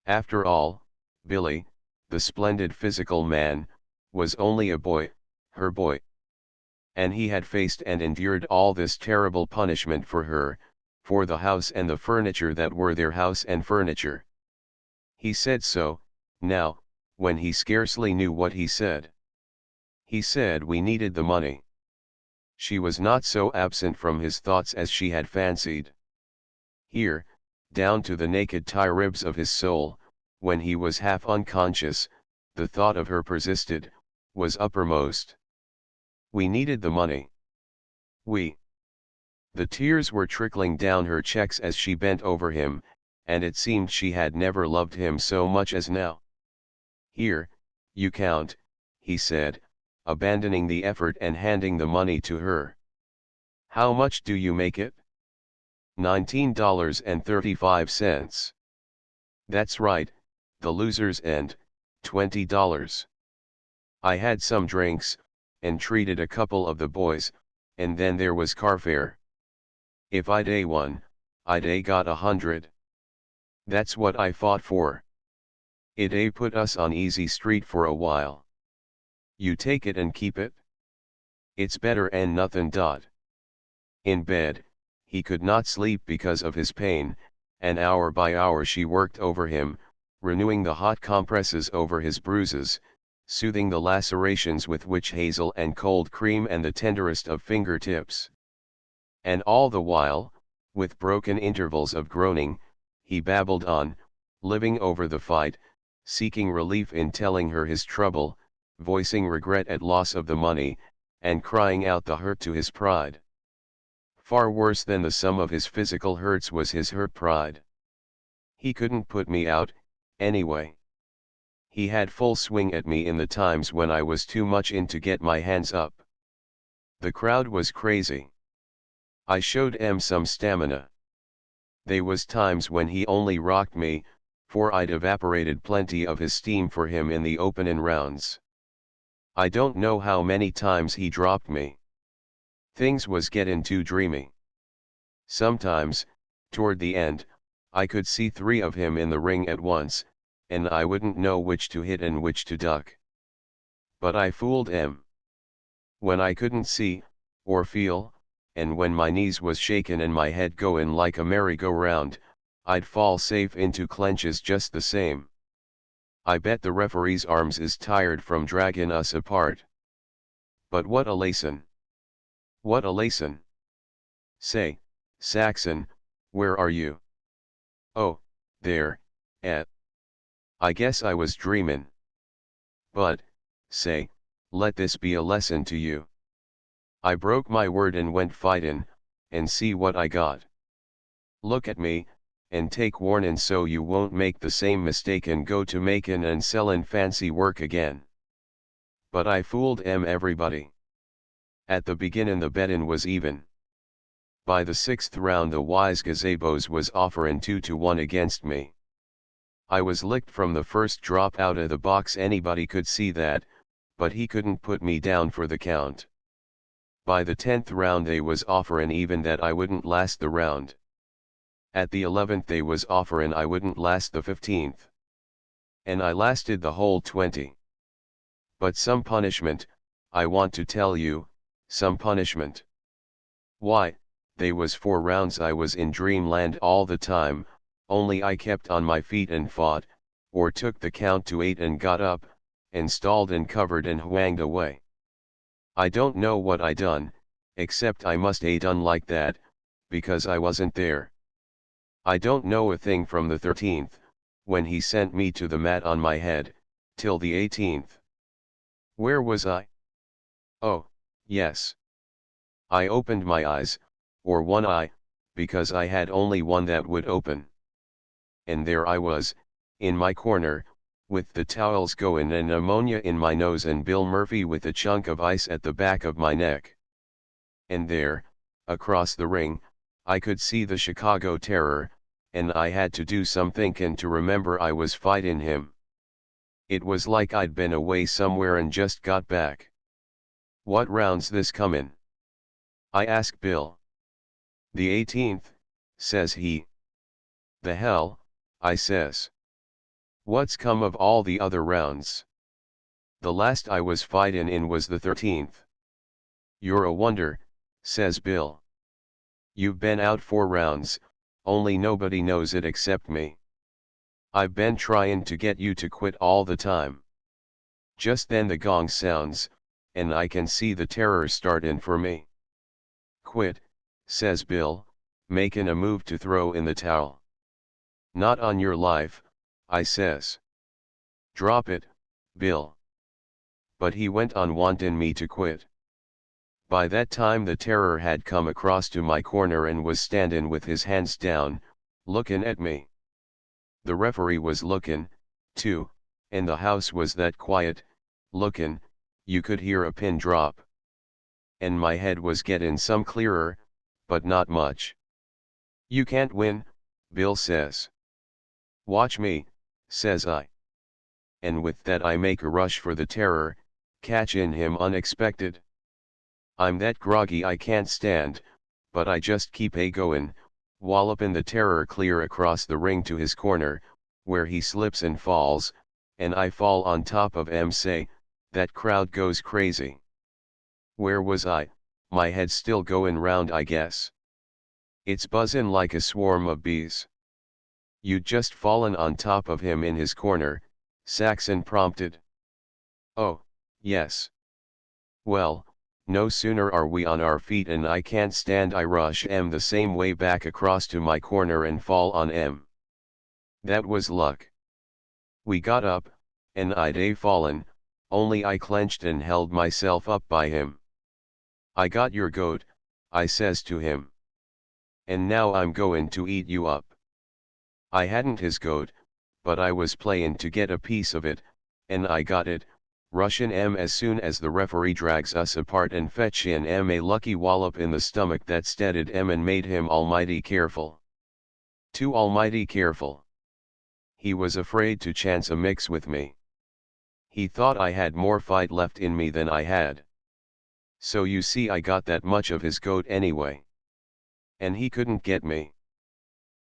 After all, Billy, the splendid physical man, was only a boy, her boy. And he had faced and endured all this terrible punishment for her, for the house and the furniture that were their house and furniture. He said so, now, when he scarcely knew what he said. He said we needed the money. She was not so absent from his thoughts as she had fancied. Here, down to the naked tie ribs of his soul, when he was half unconscious, the thought of her persisted, was uppermost. We needed the money. The tears were trickling down her cheeks as she bent over him, and it seemed she had never loved him so much as now. Here, you count, he said, abandoning the effort and handing the money to her. How much do you make it? $19.35. That's right, the loser's end, $20. I had some drinks, and treated a couple of the boys, and then there was carfare. If I'd a won, I'd a got 100. That's what I fought for. It a put us on easy street for a while. You take it and keep it? It's better and nothin'. In bed, he could not sleep because of his pain, and hour by hour she worked over him, renewing the hot compresses over his bruises, soothing the lacerations with witch hazel and cold cream and the tenderest of fingertips. And all the while, with broken intervals of groaning, he babbled on, living over the fight, seeking relief in telling her his trouble, voicing regret at loss of the money, and crying out the hurt to his pride. Far worse than the sum of his physical hurts was his hurt pride. He couldn't put me out, anyway. He had full swing at me in the times when I was too much in to get my hands up. The crowd was crazy. I showed 'em some stamina. They was times when he only rocked me, for I'd evaporated plenty of his steam for him in the openin' rounds. I don't know how many times he dropped me. Things was gettin' too dreamy. Sometimes, toward the end, I could see 3 of him in the ring at once, and I wouldn't know which to hit and which to duck. But I fooled 'em. When I couldn't see, or feel, and when my knees was shakin' and my head goin' like a merry-go-round, I'd fall safe into clenches just the same. I bet the referee's arms is tired from draggin' us apart. But what a lesson! What a lesson! Say, Saxon, where are you? Oh, there, I guess I was dreamin'. But, say, let this be a lesson to you. I broke my word and went fightin', and see what I got. Look at me, and take warnin' so you won't make the same mistake and go to makin' and sellin' fancy work again. But I fooled everybody. At the beginnin' the bettin' was even. By the 6th round the wise gazebos was offerin' 2-1 against me. I was licked from the first drop out of the box, anybody could see that, but he couldn't put me down for the count. By the 10th round they was offerin' even that I wouldn't last the round. At the 11th they was offerin' I wouldn't last the 15th. And I lasted the whole 20. But some punishment, I want to tell you, some punishment. Why, they was 4 rounds I was in dreamland all the time, only I kept on my feet and fought, or took the count to 8 and got up, and stalled and covered and hwanged away. I don't know what I done, except I must a done like that, because I wasn't there. I don't know a thing from the 13th, when he sent me to the mat on my head, till the 18th. Where was I? Oh, yes. I opened my eyes, or one eye, because I had only one that would open. And there I was, in my corner, with the towels goin' and ammonia in my nose and Bill Murphy with a chunk of ice at the back of my neck. And there, across the ring, I could see the Chicago Terror, and I had to do some thinkin' to remember I was fightin' him. It was like I'd been away somewhere and just got back. What round's this comin'? I asked Bill. The 18th, says he. The hell, I says. What's come of all the other rounds? The last I was fightin' in was the 13th. You're a wonder, says Bill. You've been out 4 rounds, only nobody knows it except me. I've been tryin' to get you to quit all the time. Just then the gong sounds, and I can see the Terror startin' for me. Quit, says Bill, makin' a move to throw in the towel. Not on your life, I says. Drop it, Bill. But he went on wantin' me to quit. By that time the Terror had come across to my corner and was standin' with his hands down, lookin' at me. The referee was lookin', too, and the house was that quiet, lookin', you could hear a pin drop. And my head was gettin' some clearer, but not much. You can't win, Bill says. Watch me, says I. And with that I make a rush for the Terror, catchin' him unexpected. I'm that groggy I can't stand, but I just keep a goin', wallopin' the Terror clear across the ring to his corner, where he slips and falls, and I fall on top of him. Say, that crowd goes crazy. Where was I? My head still goin' round, I guess. It's buzzin' like a swarm of bees. You'd just fallen on top of him in his corner, Saxon prompted. Oh, yes. Well, no sooner are we on our feet and I can't stand, I rush the same way back across to my corner and fall on That was luck. We got up, and I'd fallen, only I clenched and held myself up by him. I got your goat, I says to him. And now I'm goin' to eat you up. I hadn't his goat, but I was playin' to get a piece of it, and I got it, rushin' as soon as the referee drags us apart and fetchin' a lucky wallop in the stomach that steadied and made him almighty careful. Too almighty careful. He was afraid to chance a mix with me. He thought I had more fight left in me than I had. So you see I got that much of his goat anyway. And he couldn't get me.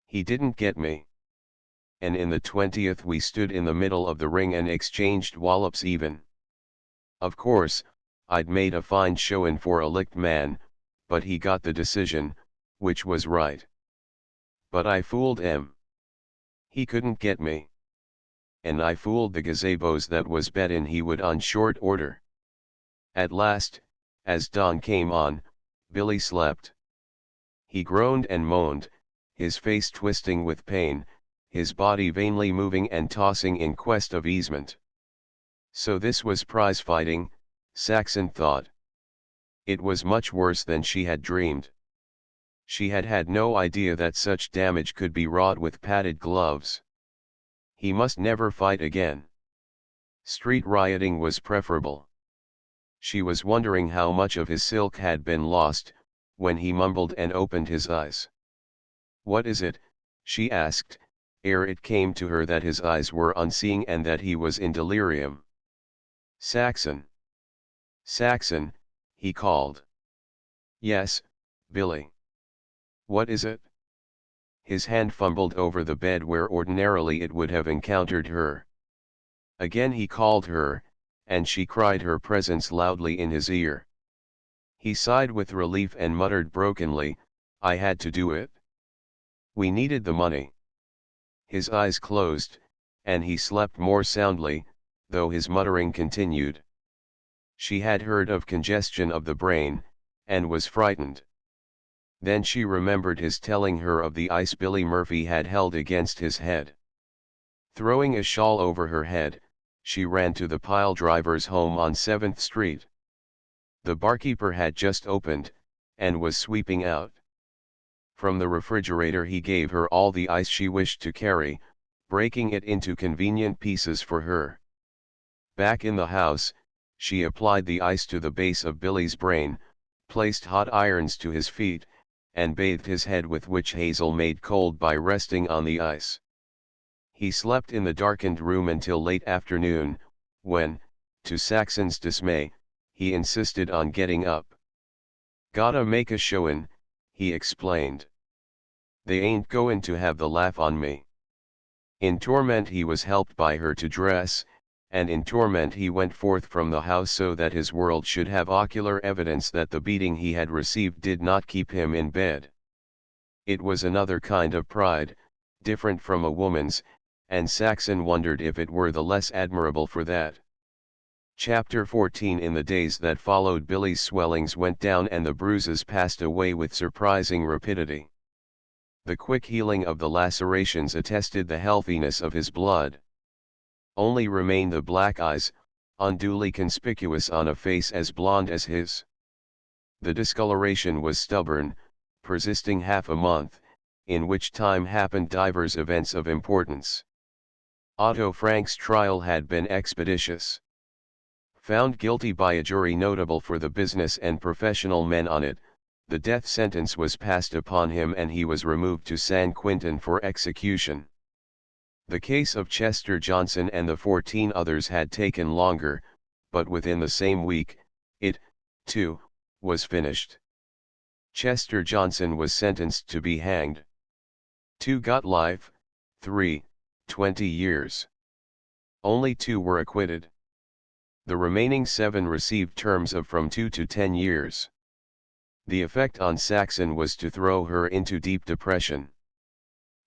He didn't get me. And in the 20th we stood in the middle of the ring and exchanged wallops even. Of course, I'd made a fine showin' for a licked man, but he got the decision, which was right. But I fooled him. He couldn't get me. And I fooled the gazebos that was bettin' he would on short order. At last, as dawn came on, Billy slept. He groaned and moaned, his face twisting with pain, his body vainly moving and tossing in quest of easement. So this was prize fighting, Saxon thought. It was much worse than she had dreamed. She had had no idea that such damage could be wrought with padded gloves. He must never fight again. Street rioting was preferable. She was wondering how much of his silk had been lost, when he mumbled and opened his eyes. What is it? She asked, ere it came to her that his eyes were unseeing and that he was in delirium. Saxon. Saxon, he called. Yes, Billy. What is it? His hand fumbled over the bed where ordinarily it would have encountered her. Again he called her, and she cried her presence loudly in his ear. He sighed with relief and muttered brokenly, I had to do it. We needed the money. His eyes closed, and he slept more soundly, though his muttering continued. She had heard of congestion of the brain, and was frightened. Then she remembered his telling her of the ice Billy Murphy had held against his head. Throwing a shawl over her head, she ran to the pile driver's home on 7th Street. The barkeeper had just opened, and was sweeping out. From the refrigerator he gave her all the ice she wished to carry, breaking it into convenient pieces for her. Back in the house, she applied the ice to the base of Billy's brain, placed hot irons to his feet, and bathed his head with witch hazel made cold by resting on the ice. He slept in the darkened room until late afternoon, when, to Saxon's dismay, he insisted on getting up. "Gotta make a showin'," he explained. "They ain't goin' to have the laugh on me." In torment he was helped by her to dress, and in torment he went forth from the house so that his world should have ocular evidence that the beating he had received did not keep him in bed. It was another kind of pride, different from a woman's, and Saxon wondered if it were the less admirable for that. Chapter 14. In the days that followed, Billy's swellings went down and the bruises passed away with surprising rapidity. The quick healing of the lacerations attested the healthiness of his blood. Only remained the black eyes, unduly conspicuous on a face as blonde as his. The discoloration was stubborn, persisting half a month, in which time happened divers events of importance. Otto Frank's trial had been expeditious. Found guilty by a jury notable for the business and professional men on it, the death sentence was passed upon him and he was removed to San Quentin for execution. The case of Chester Johnson and the 14 others had taken longer, but within the same week, it, too, was finished. Chester Johnson was sentenced to be hanged. 2 got life, 3, 20 years. Only 2 were acquitted. The remaining 7 received terms of from 2 to 10 years. The effect on Saxon was to throw her into deep depression.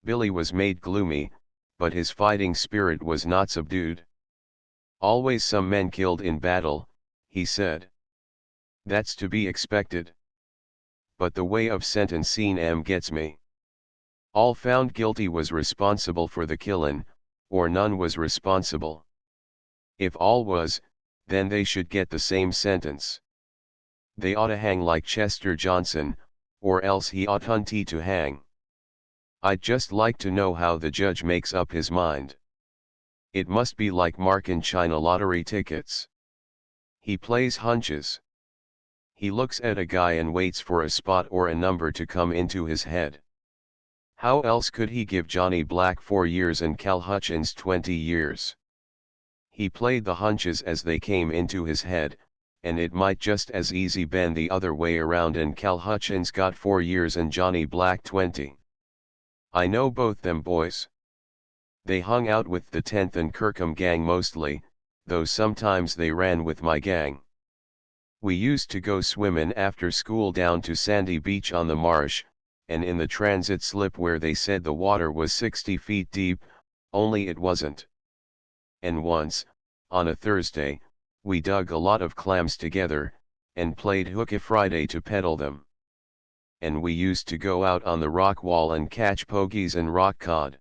Billy was made gloomy, but his fighting spirit was not subdued. "Always some men killed in battle," he said. "That's to be expected. But the way of sentencing 'em gets me. All found guilty was responsible for the killin', or none was responsible. If all was, then they should get the same sentence. They oughta hang like Chester Johnson, or else he oughtn't to hang. I'd just like to know how the judge makes up his mind. It must be like markin' China lottery tickets. He plays hunches. He looks at a guy and waits for a spot or a number to come into his head. How else could he give Johnny Black 4 years and Cal Hutchins 20 years? He played the hunches as they came into his head, and it might just as easy been the other way around and Cal Hutchins got 4 years and Johnny Black 20. I know both them boys. They hung out with the 10th and Kirkham gang mostly, though sometimes they ran with my gang. We used to go swimmin' after school down to Sandy Beach on the marsh, and in the transit slip where they said the water was 60 feet deep, only it wasn't. And once, on a Thursday, we dug a lot of clams together, and played Hooky Friday to peddle them. And we used to go out on the rock wall and catch pogies and rock cod.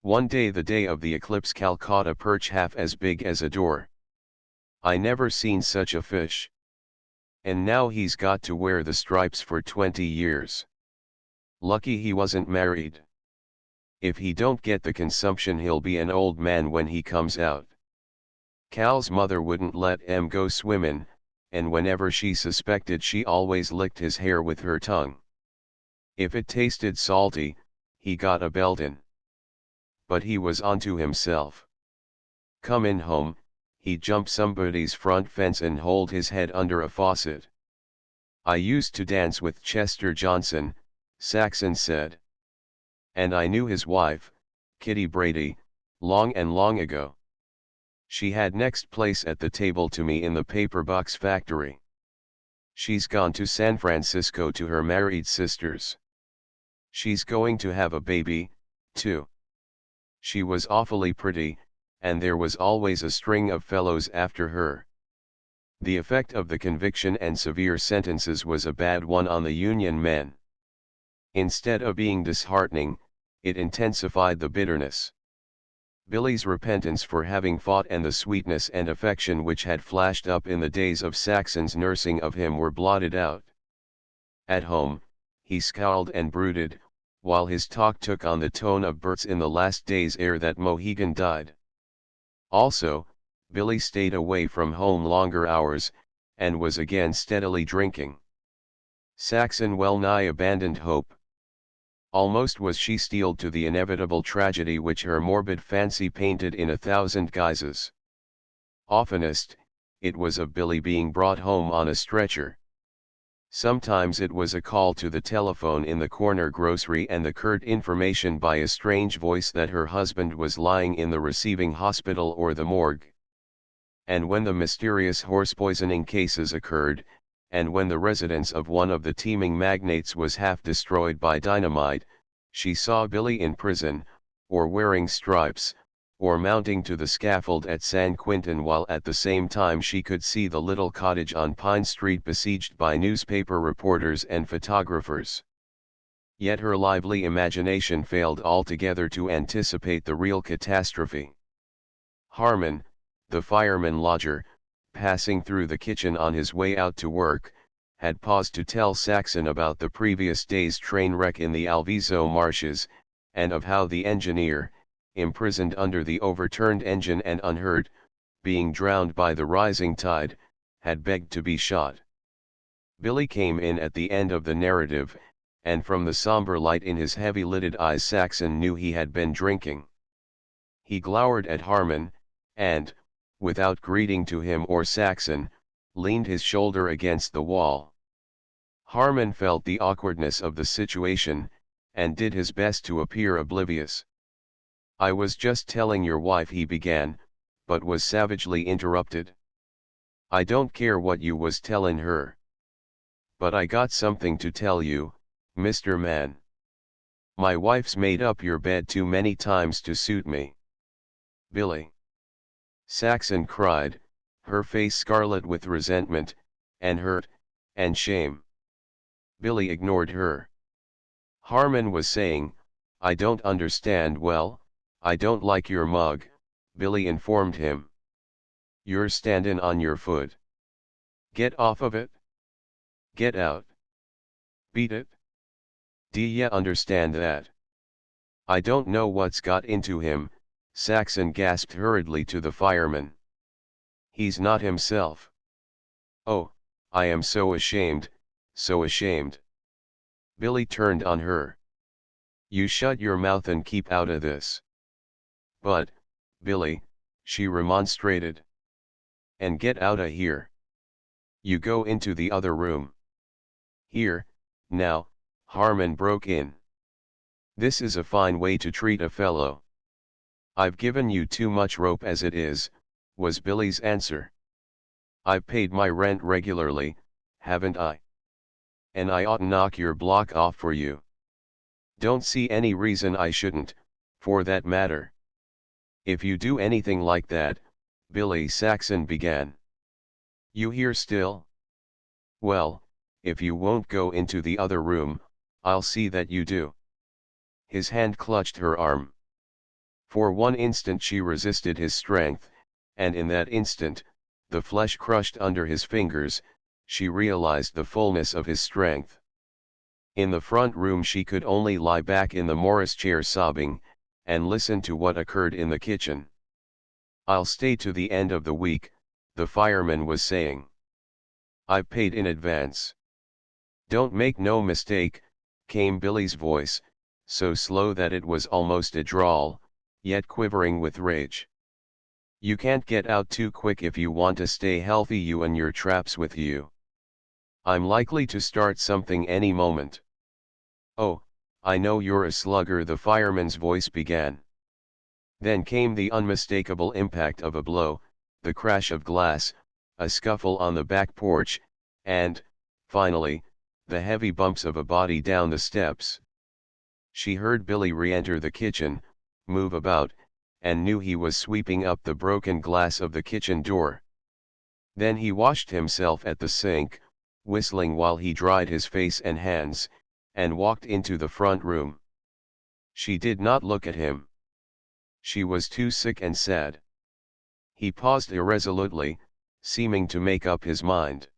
One day, the day of the eclipse, Cal caught a perch half as big as a door. I never seen such a fish. And now he's got to wear the stripes for 20 years. Lucky he wasn't married. If he don't get the consumption, he'll be an old man when he comes out. Cal's mother wouldn't let him go swimmin', and whenever she suspected, she always licked his hair with her tongue. If it tasted salty, he got a beltin'. But he was onto himself. Comin' home, he'd jump somebody's front fence and hold his head under a faucet. I used to dance with Chester Johnson, Saxon said. And I knew his wife, Kitty Brady, long and long ago. She had next place at the table to me in the paper box factory. She's gone to San Francisco to her married sisters. She's going to have a baby, too. She was awfully pretty, and there was always a string of fellows after her. The effect of the conviction and severe sentences was a bad one on the Union men. Instead of being disheartening, it intensified the bitterness. Billy's repentance for having fought and the sweetness and affection which had flashed up in the days of Saxon's nursing of him were blotted out. At home, he scowled and brooded, while his talk took on the tone of Bert's in the last days ere that Mohegan died. Also, Billy stayed away from home longer hours, and was again steadily drinking. Saxon well nigh abandoned hope. Almost was she steeled to the inevitable tragedy which her morbid fancy painted in 1,000 guises. Oftenest, it was of Billy being brought home on a stretcher. Sometimes it was a call to the telephone in the corner grocery and the curt information by a strange voice that her husband was lying in the receiving hospital or the morgue. And when the mysterious horse poisoning cases occurred, and when the residence of one of the teeming magnates was half destroyed by dynamite, she saw Billy in prison, or wearing stripes, or mounting to the scaffold at San Quentin, while at the same time she could see the little cottage on Pine Street besieged by newspaper reporters and photographers. Yet her lively imagination failed altogether to anticipate the real catastrophe. Harmon, the fireman lodger, passing through the kitchen on his way out to work, had paused to tell Saxon about the previous day's train wreck in the Alviso marshes, and of how the engineer, imprisoned under the overturned engine and unhurt, being drowned by the rising tide, had begged to be shot. Billy came in at the end of the narrative, and from the somber light in his heavy-lidded eyes Saxon knew he had been drinking. He glowered at Harmon, and, without greeting to him or Saxon, leaned his shoulder against the wall. Harmon felt the awkwardness of the situation, and did his best to appear oblivious. "I was just telling your wife," he began, but was savagely interrupted. "I don't care what you was tellin' her. But I got something to tell you, Mr. Man. My wife's made up your bed too many times to suit me." "Billy!" Saxon cried, her face scarlet with resentment, and hurt, and shame. Billy ignored her. Harmon was saying, "I don't understand." "Well, I don't like your mug," Billy informed him. "You're standin' on your foot. Get off of it. Get out. Beat it. D'ya understand that?" "I don't know what's got into him," Saxon gasped hurriedly to the fireman. "He's not himself. Oh, I am so ashamed, so ashamed." Billy turned on her. "You shut your mouth and keep out of this." "But, Billy," she remonstrated. "And get outta here. You go into the other room." "Here, now," Harmon broke in. "This is a fine way to treat a fellow." "I've given you too much rope as it is," was Billy's answer. "I've paid my rent regularly, haven't I? And I ought knock your block off for you. Don't see any reason I shouldn't, for that matter." "If you do anything like that," Billy Saxon began. "You here still? Well, if you won't go into the other room, I'll see that you do." His hand clutched her arm. For one instant she resisted his strength, and in that instant, the flesh crushed under his fingers, she realized the fullness of his strength. In the front room she could only lie back in the Morris chair sobbing, and listen to what occurred in the kitchen. "I'll stay to the end of the week," the fireman was saying. "I've paid in advance." "Don't make no mistake," came Billy's voice, so slow that it was almost a drawl, yet quivering with rage. "You can't get out too quick if you want to stay healthy, you and your traps with you. I'm likely to start something any moment." "Oh, I know you're a slugger," the fireman's voice began. Then came the unmistakable impact of a blow, the crash of glass, a scuffle on the back porch, and, finally, the heavy bumps of a body down the steps. She heard Billy re-enter the kitchen, move about, and knew he was sweeping up the broken glass of the kitchen door. Then he washed himself at the sink, whistling while he dried his face and hands, and walked into the front room. She did not look at him. She was too sick and sad. He paused irresolutely, seeming to make up his mind.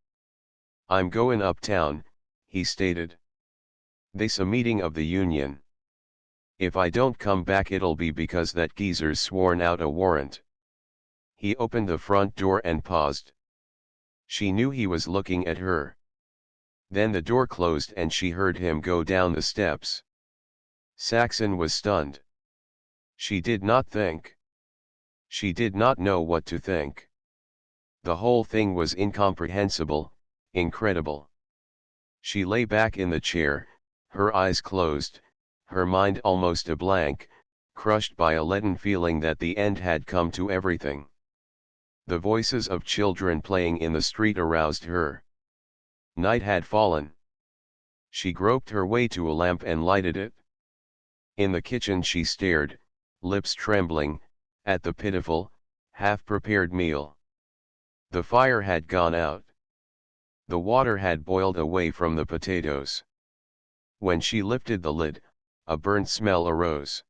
"I'm goin' uptown," he stated. "They's a meeting of the union. If I don't come back it'll be because that geezer's sworn out a warrant." He opened the front door and paused. She knew he was looking at her. Then the door closed and she heard him go down the steps. Saxon was stunned. She did not think. She did not know what to think. The whole thing was incomprehensible, incredible. She lay back in the chair, her eyes closed, her mind almost a blank, crushed by a leaden feeling that the end had come to everything. The voices of children playing in the street aroused her. Night had fallen. She groped her way to a lamp and lighted it. In the kitchen she stared, lips trembling, at the pitiful, half-prepared meal. The fire had gone out. The water had boiled away from the potatoes. When she lifted the lid, a burnt smell arose.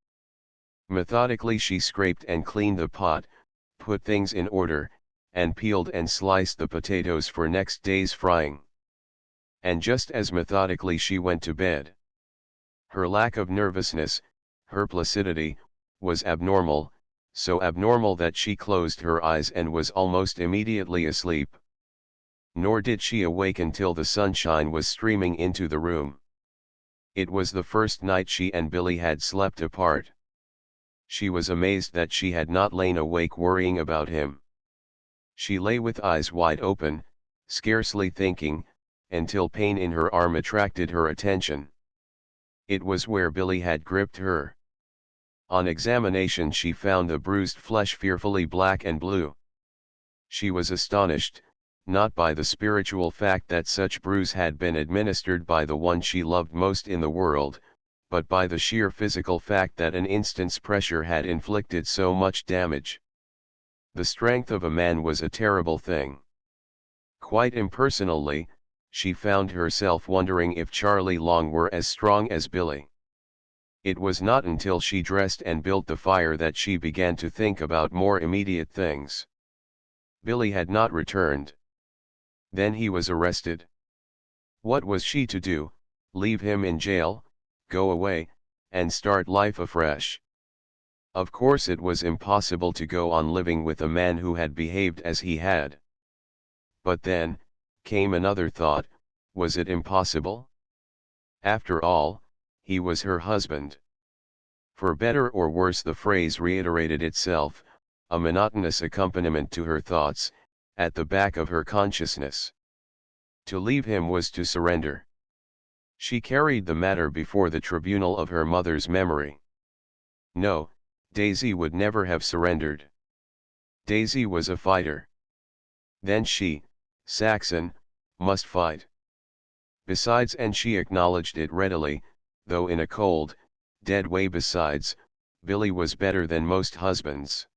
Methodically she scraped and cleaned the pot, put things in order, and peeled and sliced the potatoes for next day's frying. And just as methodically she went to bed. Her lack of nervousness, her placidity, was abnormal, so abnormal that she closed her eyes and was almost immediately asleep. Nor did she awake until the sunshine was streaming into the room. It was the first night she and Billy had slept apart. She was amazed that she had not lain awake worrying about him. She lay with eyes wide open, scarcely thinking, until pain in her arm attracted her attention. It was where Billy had gripped her. On examination she found the bruised flesh fearfully black and blue. She was astonished, not by the spiritual fact that such bruise had been administered by the one she loved most in the world, but by the sheer physical fact that an instant's pressure had inflicted so much damage. The strength of a man was a terrible thing. Quite impersonally, she found herself wondering if Charlie Long were as strong as Billy. It was not until she dressed and built the fire that she began to think about more immediate things. Billy had not returned. Then he was arrested. What was she to do? Leave him in jail, go away, and start life afresh? Of course it was impossible to go on living with a man who had behaved as he had. But then, came another thought, was it impossible? After all, he was her husband. For better or worse the phrase reiterated itself, a monotonous accompaniment to her thoughts, at the back of her consciousness. To leave him was to surrender. She carried the matter before the tribunal of her mother's memory. No, Daisy would never have surrendered. Daisy was a fighter. Then she, Saxon, must fight. Besides, and she acknowledged it readily, though in a cold, dead way, besides, Billy was better than most husbands.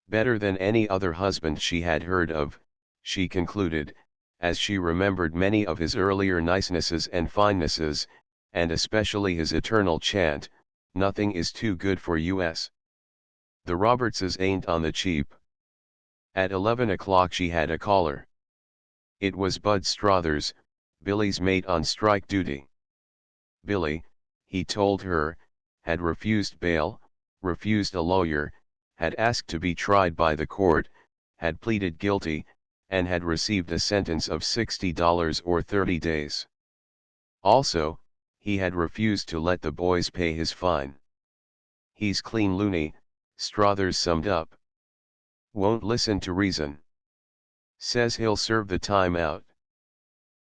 Better than any other husband she had heard of, she concluded, as she remembered many of his earlier nicenesses and finenesses, and especially his eternal chant, "Nothing is too good for us. The Robertses ain't on the cheap." At 11 o'clock she had a caller. It was Bud Strothers, Billy's mate on strike duty. Billy, he told her, had refused bail, refused a lawyer, had asked to be tried by the court, had pleaded guilty, and had received a sentence of $60 or 30 days. Also, he had refused to let the boys pay his fine. "He's clean loony," Strothers summed up. "Won't listen to reason. Says he'll serve the time out.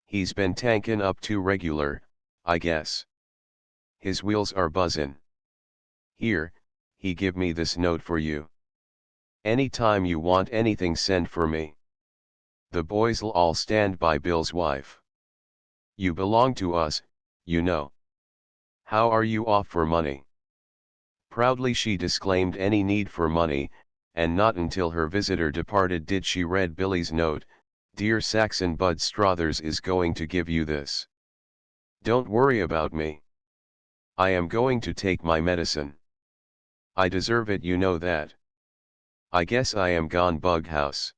He's been tankin' up too regular, I guess. His wheels are buzzin'. Here, he give me this note for you. Any time you want anything, send for me. The boys'll all stand by Bill's wife. You belong to us, you know. How are you off for money?" Proudly she disclaimed any need for money, and not until her visitor departed did she read Billy's note. "Dear Saxon, Bud Strothers is going to give you this. Don't worry about me. I am going to take my medicine. I deserve it, you know that. I guess I am gone bug house.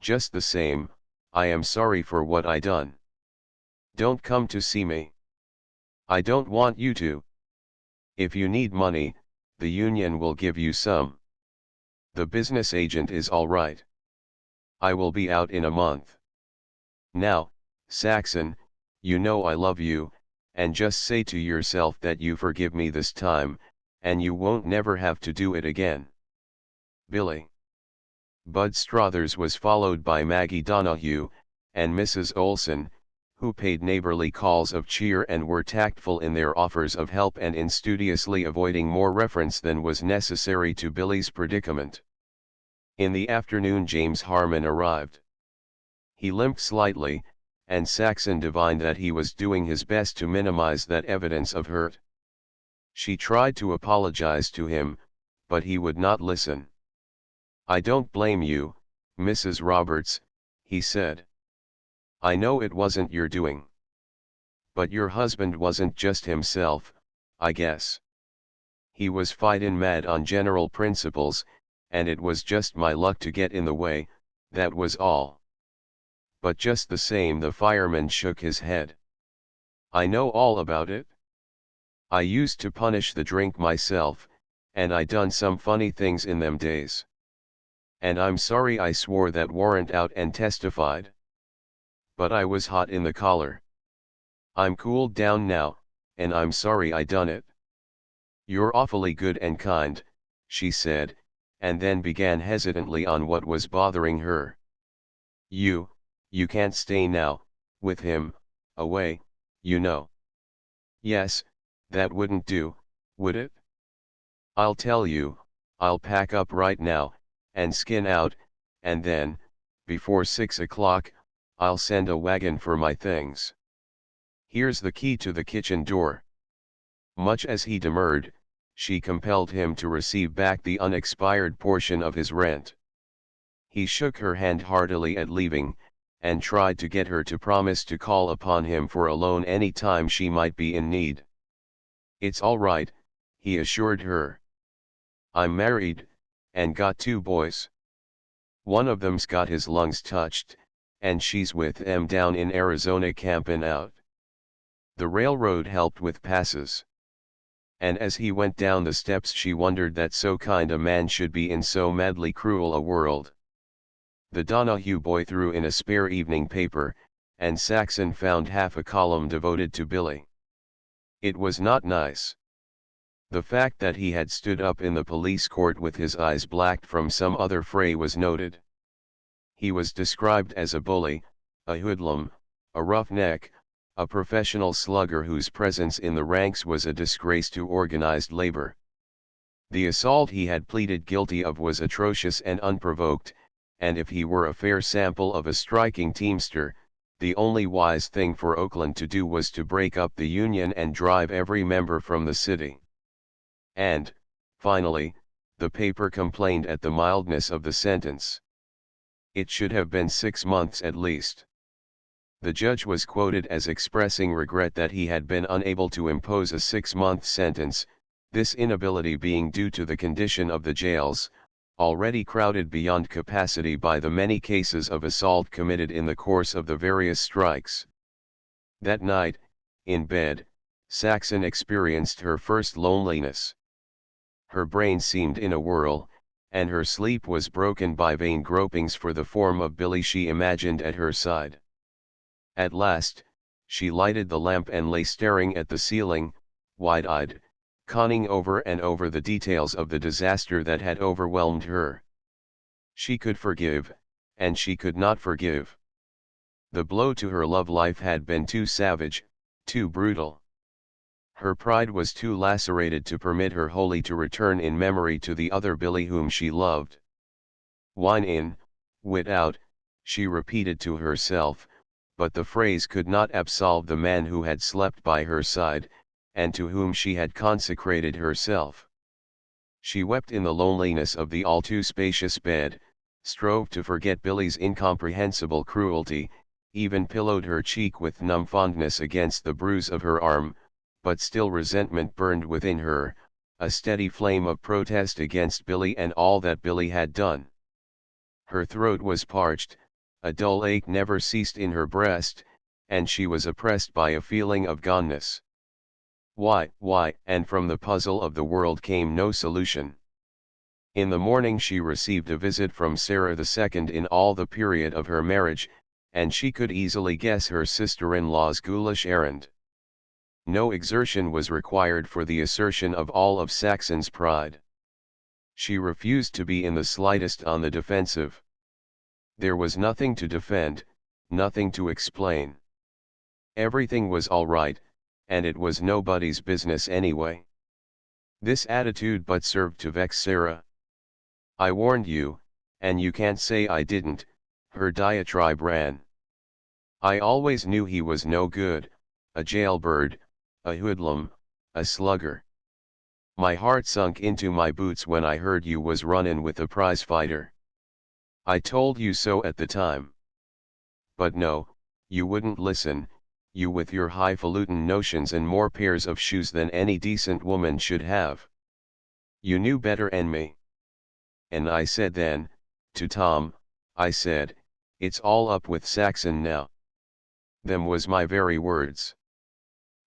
Just the same, I am sorry for what I done. Don't come to see me. I don't want you to. If you need money, the union will give you some. The business agent is all right. I will be out in a month. Now, Saxon, you know I love you, and just say to yourself that you forgive me this time, and you won't never have to do it again. Billy. Bud Strothers was followed by Maggie Donahue, and Mrs. Olson, who paid neighborly calls of cheer and were tactful in their offers of help and in studiously avoiding more reference than was necessary to Billy's predicament. In the afternoon James Harmon arrived. He limped slightly, and Saxon divined that he was doing his best to minimize that evidence of hurt. She tried to apologize to him, but he would not listen. "I don't blame you, Mrs. Roberts," he said. "I know it wasn't your doing. But your husband wasn't just himself, I guess. He was fightin' mad on general principles, and it was just my luck to get in the way, that was all." But just the same the fireman shook his head. "I know all about it. I used to punish the drink myself, and I done some funny things in them days. And I'm sorry I swore that warrant out and testified. But I was hot in the collar. I'm cooled down now, and I'm sorry I done it." "You're awfully good and kind," she said, and then began hesitantly on what was bothering her. You can't stay now, with him, away, you know." "Yes, that wouldn't do, would it? I'll tell you, I'll pack up right now, and skin out, and then, before 6 o'clock, I'll send a wagon for my things. Here's the key to the kitchen door." Much as he demurred, she compelled him to receive back the unexpired portion of his rent. He shook her hand heartily at leaving, and tried to get her to promise to call upon him for a loan any time she might be in need. "It's all right," he assured her. "I'm married, and got 2 boys. One of them's got his lungs touched, and she's with them down in Arizona campin' out. The railroad helped with passes." And as he went down the steps she wondered that so kind a man should be in so madly cruel a world. The Donahue boy threw in a spare evening paper, and Saxon found half a column devoted to Billy. It was not nice. The fact that he had stood up in the police court with his eyes blacked from some other fray was noted. He was described as a bully, a hoodlum, a roughneck, a professional slugger whose presence in the ranks was a disgrace to organized labor. The assault he had pleaded guilty of was atrocious and unprovoked, and if he were a fair sample of a striking teamster, the only wise thing for Oakland to do was to break up the union and drive every member from the city. And, finally, the paper complained at the mildness of the sentence. It should have been 6 months at least. The judge was quoted as expressing regret that he had been unable to impose a 6-month sentence, this inability being due to the condition of the jails, already crowded beyond capacity by the many cases of assault committed in the course of the various strikes. That night, in bed, Saxon experienced her first loneliness. Her brain seemed in a whirl, and her sleep was broken by vain gropings for the form of Billy she imagined at her side. At last, she lighted the lamp and lay staring at the ceiling, wide-eyed, conning over and over the details of the disaster that had overwhelmed her. She could forgive, and she could not forgive. The blow to her love life had been too savage, too brutal. Her pride was too lacerated to permit her wholly to return in memory to the other Billy whom she loved. "Wine in, wit out," she repeated to herself, but the phrase could not absolve the man who had slept by her side, and to whom she had consecrated herself. She wept in the loneliness of the all too spacious bed, strove to forget Billy's incomprehensible cruelty, even pillowed her cheek with numb fondness against the bruise of her arm, but still resentment burned within her, a steady flame of protest against Billy and all that Billy had done. Her throat was parched, a dull ache never ceased in her breast, and she was oppressed by a feeling of goneness. Why, and from the puzzle of the world came no solution. In the morning she received a visit from Sarah II in all the period of her marriage, and she could easily guess her sister-in-law's ghoulish errand. No exertion was required for the assertion of all of Saxon's pride. She refused to be in the slightest on the defensive. There was nothing to defend, nothing to explain. Everything was all right, and it was nobody's business anyway. This attitude but served to vex Sarah. "I warned you, and you can't say I didn't," her diatribe ran. "I always knew he was no good, a jailbird, a hoodlum, a slugger. My heart sunk into my boots when I heard you was runnin' with a prizefighter. I told you so at the time. But no, you wouldn't listen, you with your highfalutin notions and more pairs of shoes than any decent woman should have. You knew better 'n me. And I said then, to Tom, I said, it's all up with Saxon now. Them was my very words.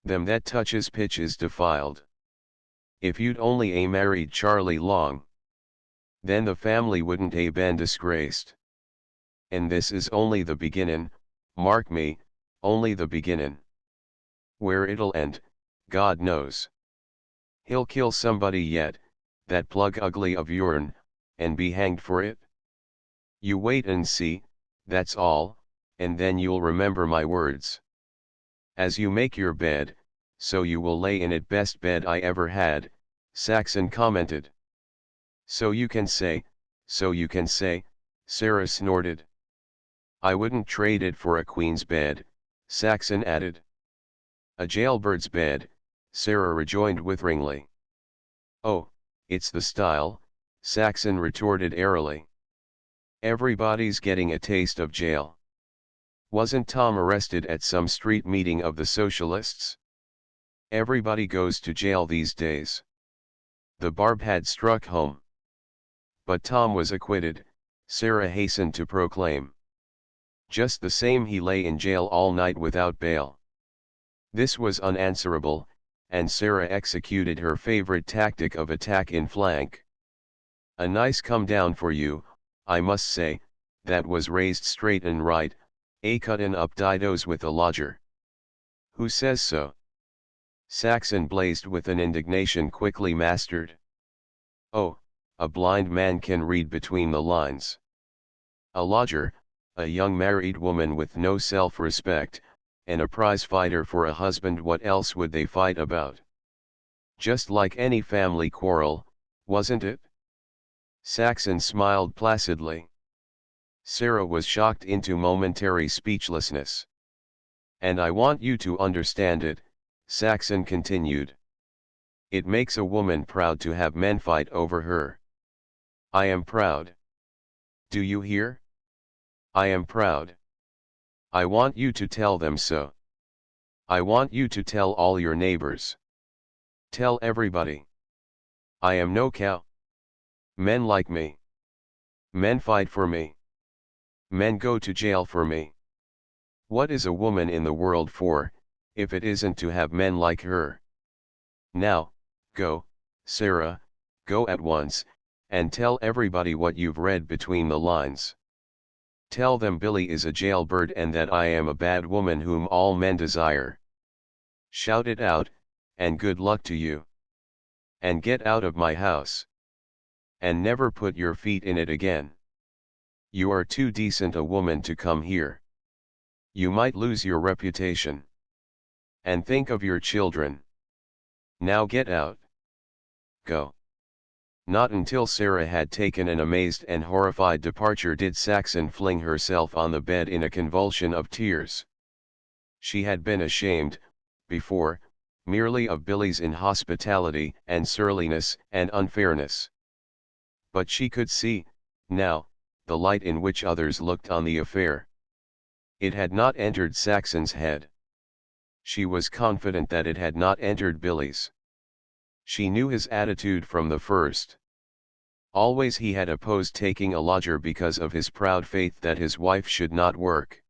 Them that touches pitch is defiled. If you'd only a married Charlie Long, then the family wouldn't a been disgraced. And this is only the beginnin', mark me, only the beginnin'. Where it'll end, God knows. He'll kill somebody yet, that plug ugly of yourn, and be hanged for it. You wait and see, that's all, and then you'll remember my words. As you make your bed, so you will lay in it. Best bed I ever had," Saxon commented. So you can say," Sarah snorted. "I wouldn't trade it for a queen's bed," Saxon added. "A jailbird's bed," Sarah rejoined witheringly. "Oh, it's the style," Saxon retorted airily. "Everybody's getting a taste of jail. Wasn't Tom arrested at some street meeting of the socialists? Everybody goes to jail these days." The barb had struck home. "But Tom was acquitted," Sarah hastened to proclaim. "Just the same he lay in jail all night without bail." This was unanswerable, and Sarah executed her favorite tactic of attack in flank. "A nice come down for you, I must say, that was raised straight and right, a cuttin' up didos with a lodger." "Who says so?" Saxon blazed with an indignation quickly mastered. "Oh, a blind man can read between the lines. A lodger, a young married woman with no self-respect, and a prize fighter for a husband. What else would they fight about? Just like any family quarrel, wasn't it?" Saxon smiled placidly. Sarah was shocked into momentary speechlessness. "And I want you to understand it," Saxon continued. "It makes a woman proud to have men fight over her. I am proud. Do you hear? I am proud. I want you to tell them so. I want you to tell all your neighbors. Tell everybody. I am no cow. Men like me. Men fight for me. Men go to jail for me. What is a woman in the world for, if it isn't to have men like her? Now, go, Sarah, go at once, and tell everybody what you've read between the lines. Tell them Billy is a jailbird and that I am a bad woman whom all men desire. Shout it out, and good luck to you. And get out of my house. And never put your feet in it again. You are too decent a woman to come here. You might lose your reputation. And think of your children. Now get out. Go." Not until Sarah had taken an amazed and horrified departure did Saxon fling herself on the bed in a convulsion of tears. She had been ashamed, before, merely of Billy's inhospitality and surliness and unfairness. But she could see, now, the light in which others looked on the affair. It had not entered Saxon's head. She was confident that it had not entered Billy's. She knew his attitude from the first. Always he had opposed taking a lodger because of his proud faith that his wife should not work.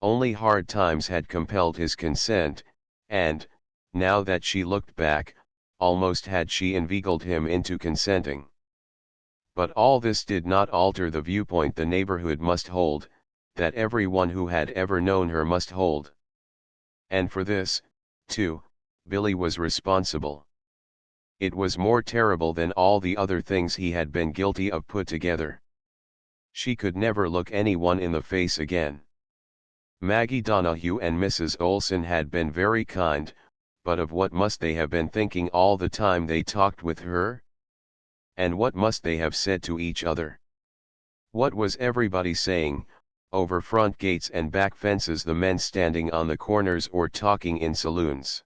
Only hard times had compelled his consent, and, now that she looked back, almost had she inveigled him into consenting. But all this did not alter the viewpoint the neighborhood must hold, that everyone who had ever known her must hold. And for this, too, Billy was responsible. It was more terrible than all the other things he had been guilty of put together. She could never look anyone in the face again. Maggie Donahue and Mrs. Olson had been very kind, but of what must they have been thinking all the time they talked with her? And what must they have said to each other? What was everybody saying, over front gates and back fences, the men standing on the corners or talking in saloons?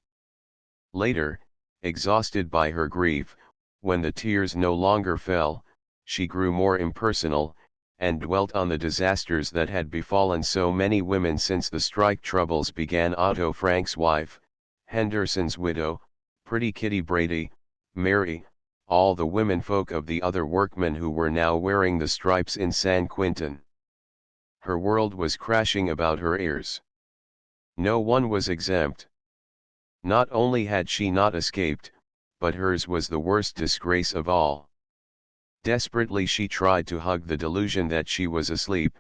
Later, exhausted by her grief, when the tears no longer fell, she grew more impersonal, and dwelt on the disasters that had befallen so many women since the strike troubles began. Otto Frank's wife, Henderson's widow, pretty Kitty Brady, Mary, all the womenfolk of the other workmen who were now wearing the stripes in San Quintin. Her world was crashing about her ears. No one was exempt. Not only had she not escaped, but hers was the worst disgrace of all. Desperately she tried to hug the delusion that she was asleep,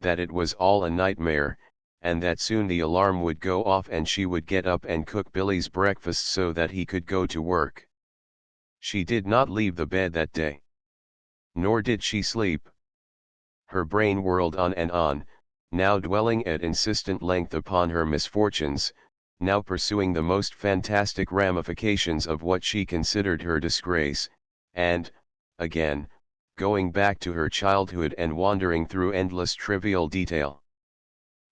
that it was all a nightmare, and that soon the alarm would go off and she would get up and cook Billy's breakfast so that he could go to work. She did not leave the bed that day. Nor did she sleep. Her brain whirled on and on, now dwelling at insistent length upon her misfortunes, now pursuing the most fantastic ramifications of what she considered her disgrace, and, again, going back to her childhood and wandering through endless trivial detail.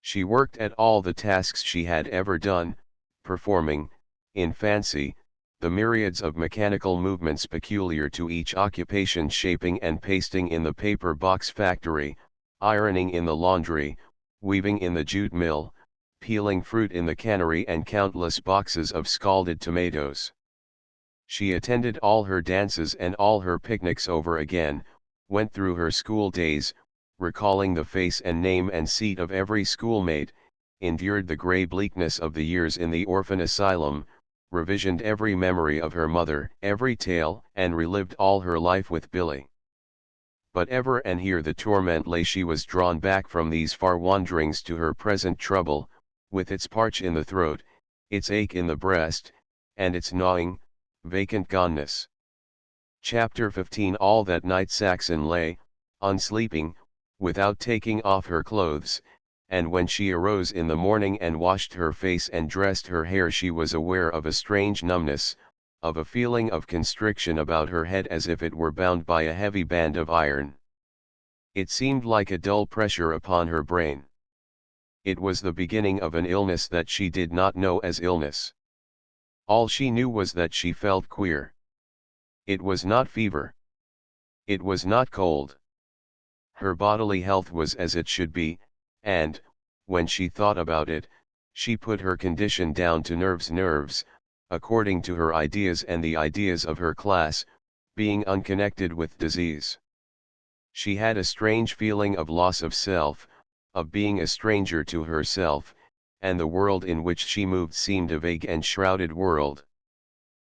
She worked at all the tasks she had ever done, performing, in fancy, the myriads of mechanical movements peculiar to each occupation, shaping and pasting in the paper box factory, ironing in the laundry, weaving in the jute mill, peeling fruit in the cannery, and countless boxes of scalded tomatoes. She attended all her dances and all her picnics over again, went through her school days, recalling the face and name and seat of every schoolmate, endured the gray bleakness of the years in the orphan asylum, revisioned every memory of her mother, every tale, and relived all her life with Billy. But ever and here the torment lay. She was drawn back from these far wanderings to her present trouble, with its parch in the throat, its ache in the breast, and its gnawing, vacant goneness. Chapter 15. All that night Saxon lay, unsleeping, without taking off her clothes, and when she arose in the morning and washed her face and dressed her hair, she was aware of a strange numbness, of a feeling of constriction about her head, as if it were bound by a heavy band of iron. It seemed like a dull pressure upon her brain. It was the beginning of an illness that she did not know as illness. All she knew was that she felt queer. It was not fever. It was not cold. Her bodily health was as it should be, and, when she thought about it, she put her condition down to nerves, according to her ideas and the ideas of her class, being unconnected with disease. She had a strange feeling of loss of self, of being a stranger to herself, and the world in which she moved seemed a vague and shrouded world.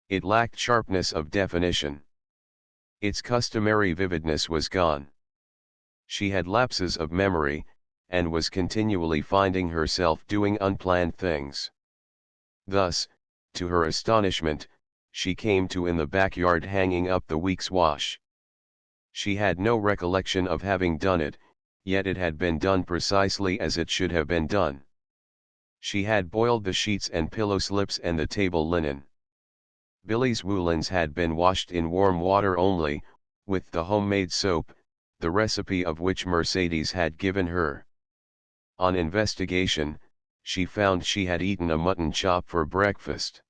It lacked sharpness of definition. Its customary vividness was gone. She had lapses of memory, and was continually finding herself doing unplanned things. Thus, to her astonishment, she came to in the backyard hanging up the week's wash. She had no recollection of having done it, yet it had been done precisely as it should have been done. She had boiled the sheets and pillow slips and the table linen. Billy's woolens had been washed in warm water only, with the homemade soap, the recipe of which Mercedes had given her. On investigation, she found she had eaten a mutton chop for breakfast.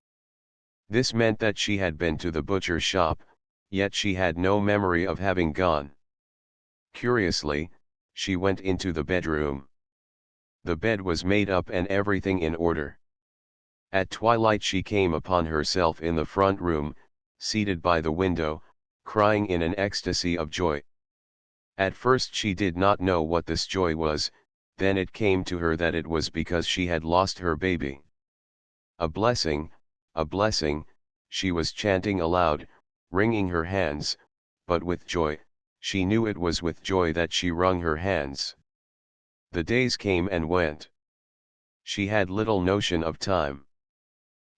This meant that she had been to the butcher shop, yet she had no memory of having gone. Curiously, she went into the bedroom. The bed was made up and everything in order. At twilight she came upon herself in the front room, seated by the window, crying in an ecstasy of joy. At first she did not know what this joy was, then it came to her that it was because she had lost her baby. A blessing, she was chanting aloud, wringing her hands, but with joy, she knew it was with joy that she wrung her hands. The days came and went. She had little notion of time.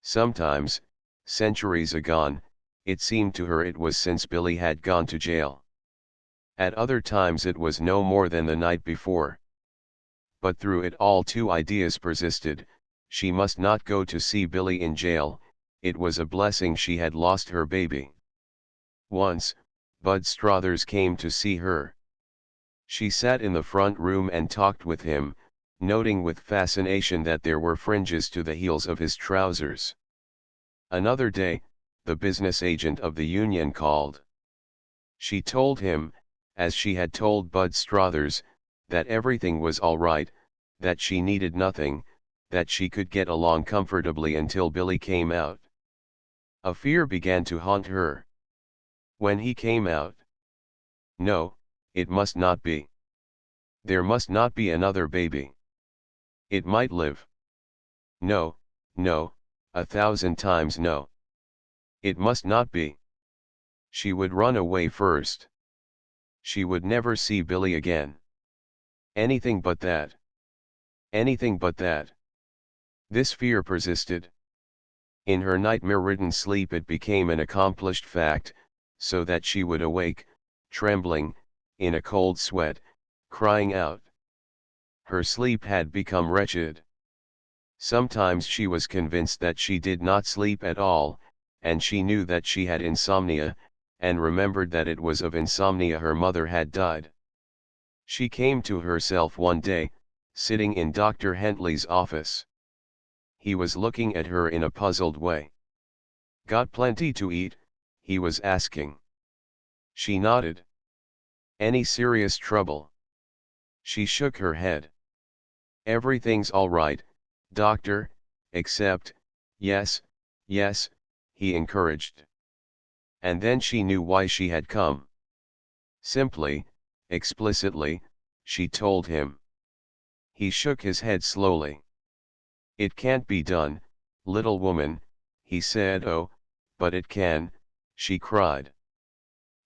Sometimes, centuries agone, it seemed to her it was since Billy had gone to jail. At other times it was no more than the night before. But through it all two ideas persisted: she must not go to see Billy in jail, it was a blessing she had lost her baby. Once, Bud Strothers came to see her. She sat in the front room and talked with him, noting with fascination that there were fringes to the heels of his trousers. Another day, the business agent of the union called. She told him, as she had told Bud Strothers, that everything was all right, that she needed nothing, that she could get along comfortably until Billy came out. A fear began to haunt her. When he came out? No, it must not be. There must not be another baby. It might live. No, no, 1,000 times no. It must not be. She would run away first. She would never see Billy again. Anything but that. Anything but that. This fear persisted. In her nightmare-ridden sleep it became an accomplished fact, so that she would awake, trembling, in a cold sweat, crying out. Her sleep had become wretched. Sometimes she was convinced that she did not sleep at all, and she knew that she had insomnia, and remembered that it was of insomnia her mother had died. She came to herself one day, sitting in Dr. Hentley's office. He was looking at her in a puzzled way. "Got plenty to eat?" he was asking. She nodded. "Any serious trouble?" She shook her head. "Everything's all right, doctor, except, yes, he encouraged. And then she knew why she had come. Simply, explicitly, she told him. He shook his head slowly. "It can't be done, little woman," he said. "Oh, but it can," she cried.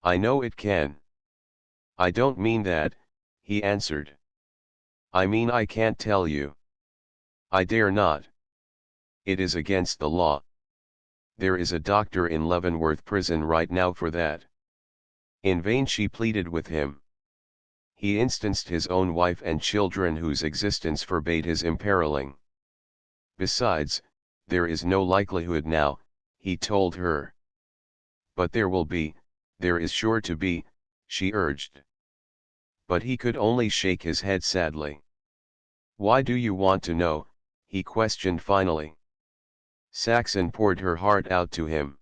"I know it can." "I don't mean that," he answered. "I mean I can't tell you. I dare not. It is against the law. There is a doctor in Leavenworth prison right now for that." In vain she pleaded with him. He instanced his own wife and children whose existence forbade his imperiling. "Besides, there is no likelihood now," he told her. "But there will be, there is sure to be," she urged. But he could only shake his head sadly. "Why do you want to know?" he questioned finally. Saxon poured her heart out to him.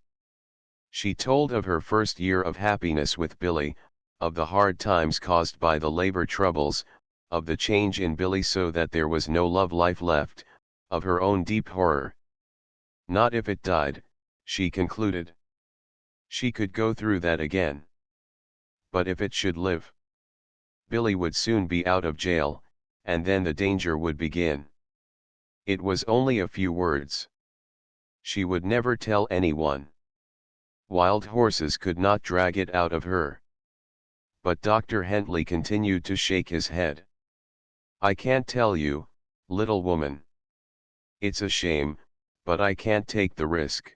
She told of her first year of happiness with Billy, of the hard times caused by the labor troubles, of the change in Billy so that there was no love life left, of her own deep horror. Not if it died, she concluded. She could go through that again. But if it should live, Billy would soon be out of jail, and then the danger would begin. It was only a few words. She would never tell anyone. Wild horses could not drag it out of her. But Dr. Hentley continued to shake his head. "I can't tell you, little woman. It's a shame, but I can't take the risk.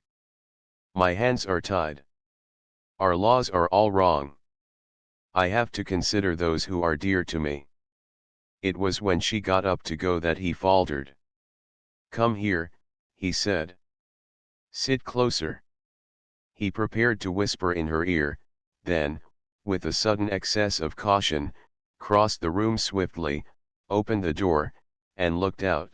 My hands are tied. Our laws are all wrong. I have to consider those who are dear to me." It was when she got up to go that he faltered. "Come here," he said. "Sit closer." He prepared to whisper in her ear, then, with a sudden excess of caution, crossed the room swiftly, opened the door, and looked out.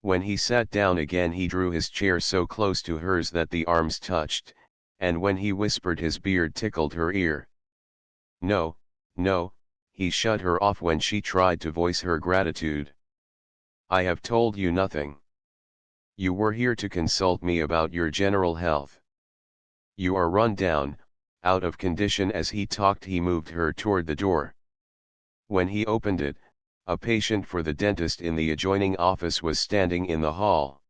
When he sat down again he drew his chair so close to hers that the arms touched, and when he whispered his beard tickled her ear. "No, no," he shut her off when she tried to voice her gratitude. I have told you nothing. You were here to consult me about your general health. You are run down, out of condition. As he talked, he moved her toward the door. When he opened it, a patient for the dentist in the adjoining office was standing in the hall.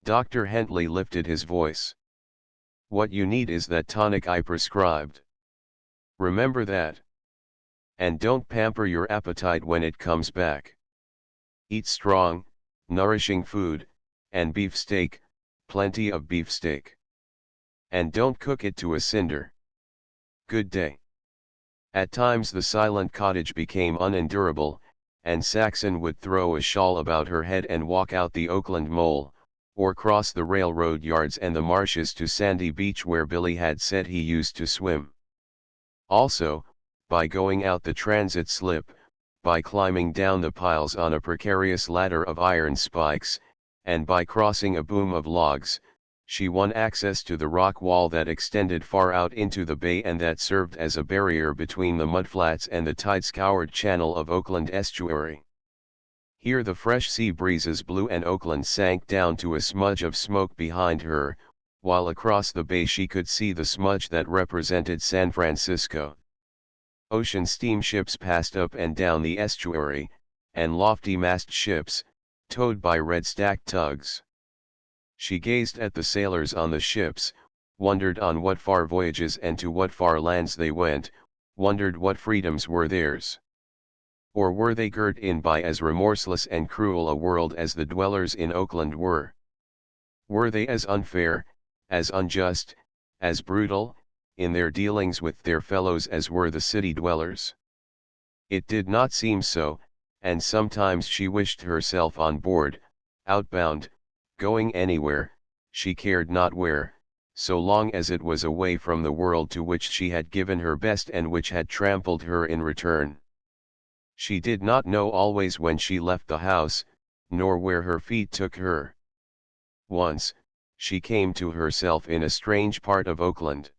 Dr. Hentley lifted his voice. What you need is that tonic I prescribed. Remember that. And don't pamper your appetite when it comes back. Eat strong, nourishing food, and beefsteak, plenty of beefsteak. And don't cook it to a cinder. Good day. At times the silent cottage became unendurable, and Saxon would throw a shawl about her head and walk out the Oakland Mole, or cross the railroad yards and the marshes to Sandy Beach where Billy had said he used to swim. Also, by going out the transit slip, by climbing down the piles on a precarious ladder of iron spikes, and by crossing a boom of logs, she won access to the rock wall that extended far out into the bay and that served as a barrier between the mudflats and the tide-scoured channel of Oakland estuary. Here the fresh sea breezes blew and Oakland sank down to a smudge of smoke behind her, while across the bay she could see the smudge that represented San Francisco. Ocean steamships passed up and down the estuary, and lofty mast ships, towed by red-stacked tugs. She gazed at the sailors on the ships, wondered on what far voyages and to what far lands they went, wondered what freedoms were theirs. Or were they girt in by as remorseless and cruel a world as the dwellers in Oakland were? Were they as unfair, as unjust, as brutal, in their dealings with their fellows as were the city dwellers? It did not seem so, and sometimes she wished herself on board, outbound, going anywhere, she cared not where, so long as it was away from the world to which she had given her best and which had trampled her in return. She did not know always when she left the house, nor where her feet took her. Once, she came to herself in a strange part of Oakland.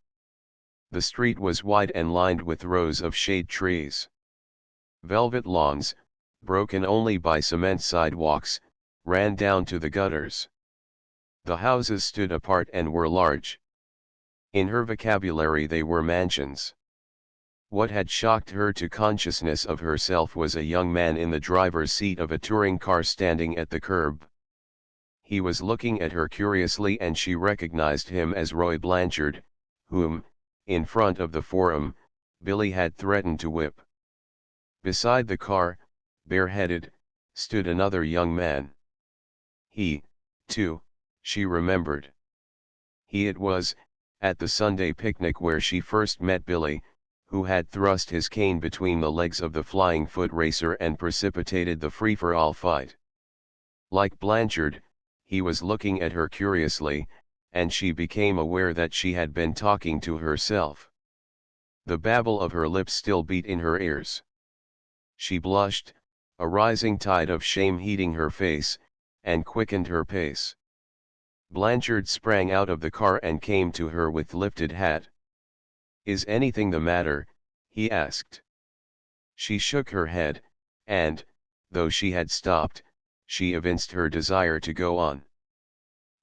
The street was wide and lined with rows of shade trees. Velvet lawns, broken only by cement sidewalks, ran down to the gutters. The houses stood apart and were large. In her vocabulary they were mansions. What had shocked her to consciousness of herself was a young man in the driver's seat of a touring car standing at the curb. He was looking at her curiously and she recognized him as Roy Blanchard, whom, in front of the Forum, Billy had threatened to whip. Beside the car, bareheaded, stood another young man. He, too, she remembered. He it was, at the Sunday picnic where she first met Billy, who had thrust his cane between the legs of the flying foot racer and precipitated the free-for-all fight. Like Blanchard, he was looking at her curiously, and she became aware that she had been talking to herself. The babble of her lips still beat in her ears. She blushed, a rising tide of shame heating her face, and quickened her pace. Blanchard sprang out of the car and came to her with lifted hat. "Is anything the matter?" he asked. She shook her head, and, though she had stopped, she evinced her desire to go on.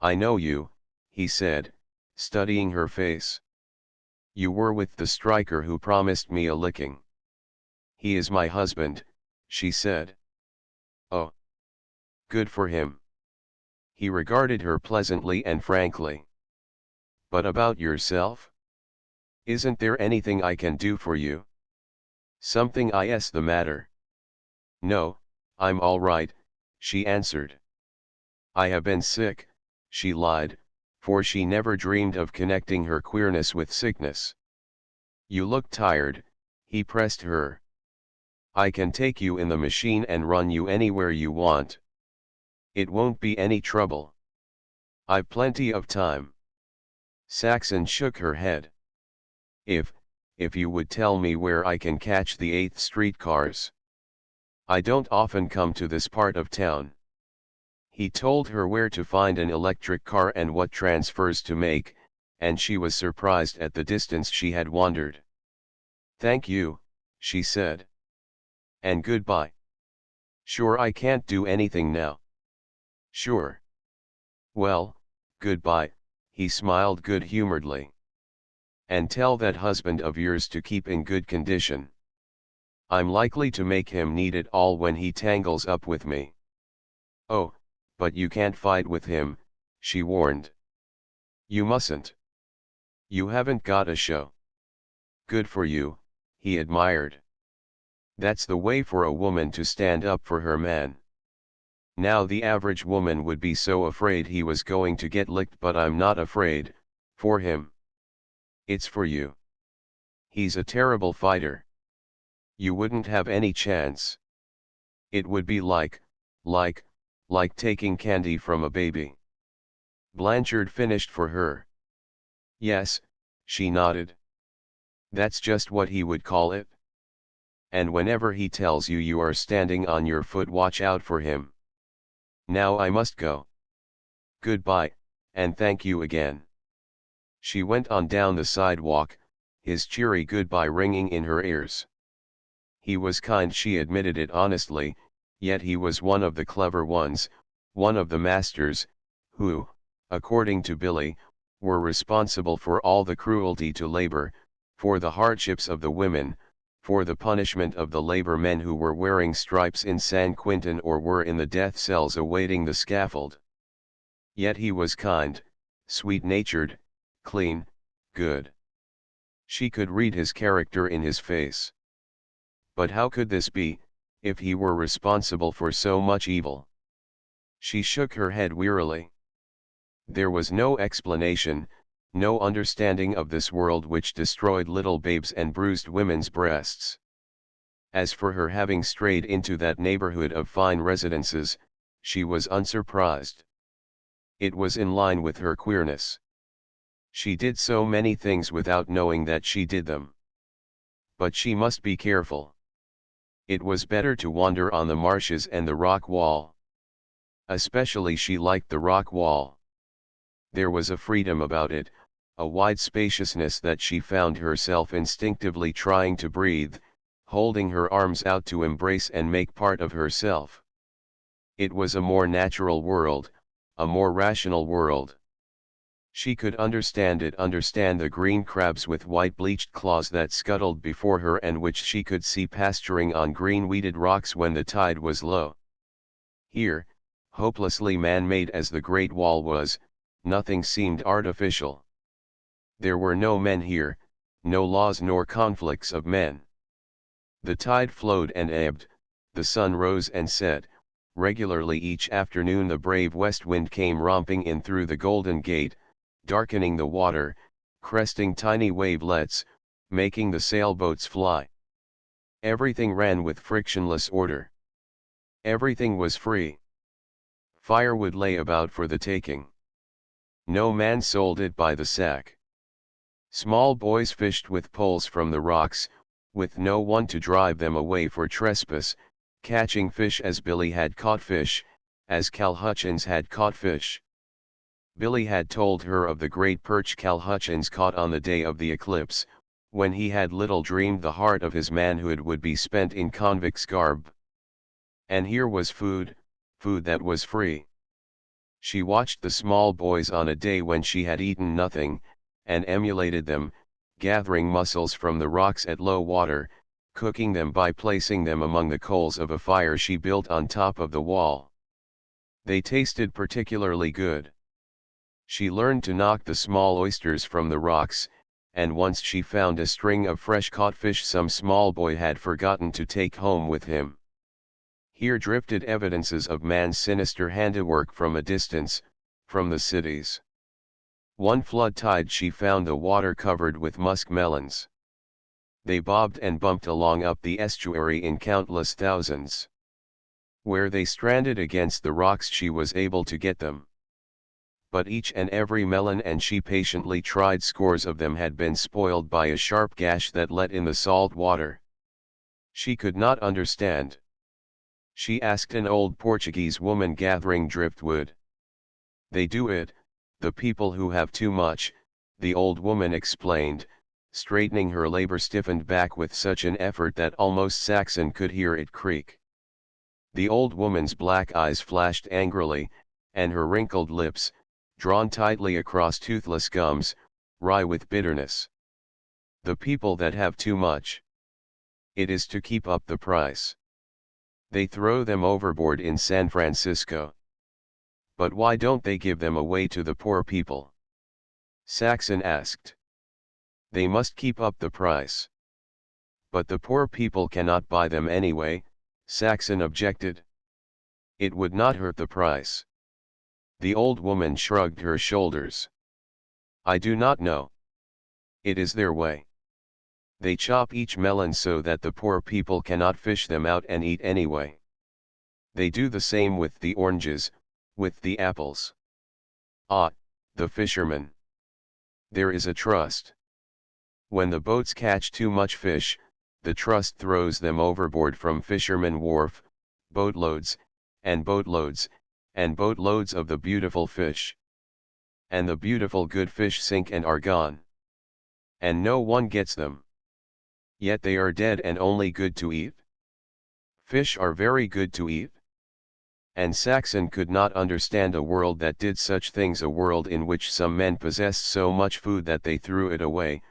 "I know you," he said, studying her face. "You were with the striker who promised me a licking." "He is my husband," she said. "Oh. Good for him." He regarded her pleasantly and frankly. "But about yourself? Isn't there anything I can do for you? Something is the matter?" "No, I'm all right," she answered. "I have been sick," she lied, for she never dreamed of connecting her queerness with sickness. "You look tired," he pressed her. "I can take you in the machine and run you anywhere you want. It won't be any trouble. I've plenty of time." Saxon shook her head. If you would tell me where I can catch the 8th Street cars. I don't often come to this part of town." He told her where to find an electric car and what transfers to make, and she was surprised at the distance she had wandered. "Thank you," she said. "And goodbye." Sure, I can't do anything now. Sure. Well, goodbye, he smiled good-humoredly. And tell that husband of yours to keep in good condition. I'm likely to make him need it all when he tangles up with me. Oh, but you can't fight with him, she warned. You mustn't. You haven't got a show. Good for you, he admired. That's the way for a woman to stand up for her man. Now the average woman would be so afraid he was going to get licked, but I'm not afraid, for him. It's for you. He's a terrible fighter. You wouldn't have any chance. It would be like taking candy from a baby. Blanchard finished for her. Yes, she nodded. That's just what he would call it. And whenever he tells you you are standing on your foot, watch out for him. Now I must go. Goodbye, and thank you again. She went on down the sidewalk, his cheery goodbye ringing in her ears. He was kind, she admitted it honestly, yet he was one of the clever ones, one of the masters, who, according to Billy, were responsible for all the cruelty to labor, for the hardships of the women, for the punishment of the labor men who were wearing stripes in San Quentin or were in the death cells awaiting the scaffold. Yet he was kind, sweet-natured, clean, good. She could read his character in his face. But how could this be, if he were responsible for so much evil? She shook her head wearily. There was no explanation, no understanding of this world which destroyed little babes and bruised women's breasts. As for her having strayed into that neighborhood of fine residences, she was unsurprised. It was in line with her queerness. She did so many things without knowing that she did them. But she must be careful. It was better to wander on the marshes and the rock wall. Especially she liked the rock wall. There was a freedom about it, a wide spaciousness that she found herself instinctively trying to breathe, holding her arms out to embrace and make part of herself. It was a more natural world, a more rational world. She could understand it, understand the green crabs with white bleached claws that scuttled before her and which she could see pasturing on green weeded rocks when the tide was low. Here, hopelessly man-made as the Great Wall was, nothing seemed artificial. There were no men here, no laws nor conflicts of men. The tide flowed and ebbed, the sun rose and set, regularly each afternoon the brave west wind came romping in through the Golden Gate, darkening the water, cresting tiny wavelets, making the sailboats fly. Everything ran with frictionless order. Everything was free. Firewood lay about for the taking. No man sold it by the sack. Small boys fished with poles from the rocks, with no one to drive them away for trespass, catching fish as Billy had caught fish, as Cal Hutchins had caught fish. Billy had told her of the great perch Cal Hutchins caught on the day of the eclipse, when he had little dreamed the heart of his manhood would be spent in convict's garb. And here was food, food that was free. She watched the small boys on a day when she had eaten nothing, and emulated them, gathering mussels from the rocks at low water, cooking them by placing them among the coals of a fire she built on top of the wall. They tasted particularly good. She learned to knock the small oysters from the rocks, and once she found a string of fresh caught fish some small boy had forgotten to take home with him. Here drifted evidences of man's sinister handiwork from a distance, from the cities. One flood tide she found the water covered with muskmelons. They bobbed and bumped along up the estuary in countless thousands. Where they stranded against the rocks she was able to get them. But each and every melon, and she patiently tried scores of them, had been spoiled by a sharp gash that let in the salt water. She could not understand. She asked an old Portuguese woman gathering driftwood. They do it, the people who have too much, the old woman explained, straightening her labor-stiffened back with such an effort that almost Saxon could hear it creak. The old woman's black eyes flashed angrily, and her wrinkled lips, drawn tightly across toothless gums, wry with bitterness. The people that have too much. It is to keep up the price. They throw them overboard in San Francisco. But why don't they give them away to the poor people? Saxon asked. They must keep up the price. But the poor people cannot buy them anyway, Saxon objected. It would not hurt the price. The old woman shrugged her shoulders. I do not know. It is their way. They chop each melon so that the poor people cannot fish them out and eat anyway. They do the same with the oranges, with the apples. Ah, the fishermen. There is a trust. When the boats catch too much fish, the trust throws them overboard from Fisherman Wharf, boatloads, and boatloads, and boatloads of the beautiful fish. And the beautiful good fish sink and are gone. And no one gets them. Yet they are dead and only good to eat. Fish are very good to eat. And Saxon could not understand a world that did such things, a world in which some men possessed so much food that they threw it away,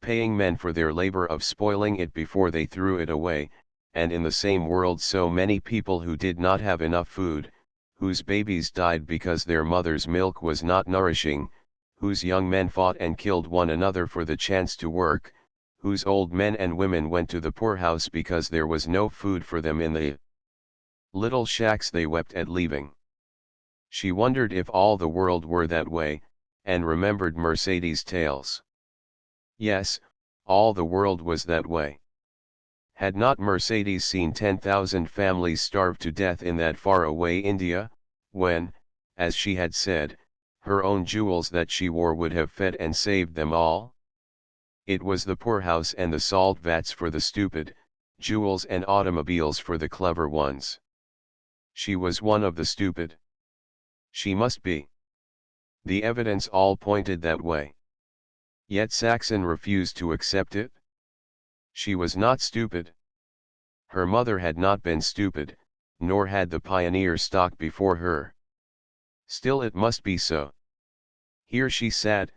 paying men for their labor of spoiling it before they threw it away, and in the same world so many people who did not have enough food, whose babies died because their mother's milk was not nourishing, whose young men fought and killed one another for the chance to work, whose old men and women went to the poorhouse because there was no food for them in the little shacks they wept at leaving. She wondered if all the world were that way, and remembered Mercedes' tales. Yes, all the world was that way. Had not Mercedes seen 10,000 families starve to death in that far-away India, when, as she had said, her own jewels that she wore would have fed and saved them all? It was the poorhouse and the salt vats for the stupid, jewels and automobiles for the clever ones. She was one of the stupid. She must be. The evidence all pointed that way. Yet Saxon refused to accept it. She was not stupid. Her mother had not been stupid, nor had the pioneer stock before her. Still it must be so. Here she sat,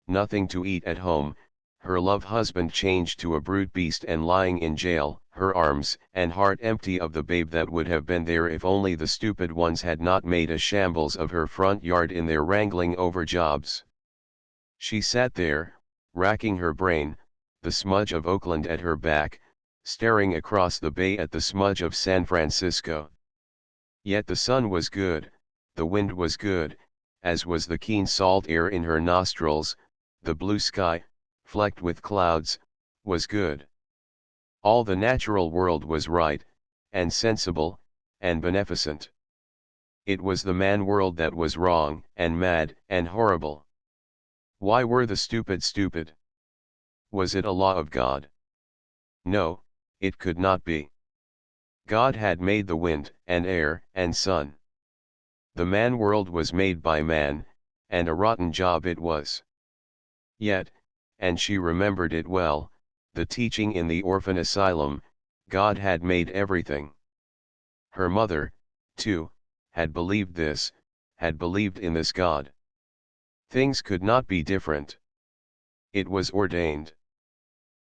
nothing to eat at home, her love husband changed to a brute beast and lying in jail, her arms and heart empty of the babe that would have been there if only the stupid ones had not made a shambles of her front yard in their wrangling over jobs. She sat there, racking her brain, the smudge of Oakland at her back, staring across the bay at the smudge of San Francisco. Yet the sun was good, the wind was good, as was the keen salt air in her nostrils, the blue sky, flecked with clouds, was good. All the natural world was right, and sensible, and beneficent. It was the man world that was wrong, and mad, and horrible. Why were the stupid stupid? Was it a law of God? No, it could not be. God had made the wind, and air, and sun. The man world was made by man, and a rotten job it was. Yet, and she remembered it well, the teaching in the orphan asylum, God had made everything. Her mother, too, had believed this, had believed in this God. Things could not be different. It was ordained.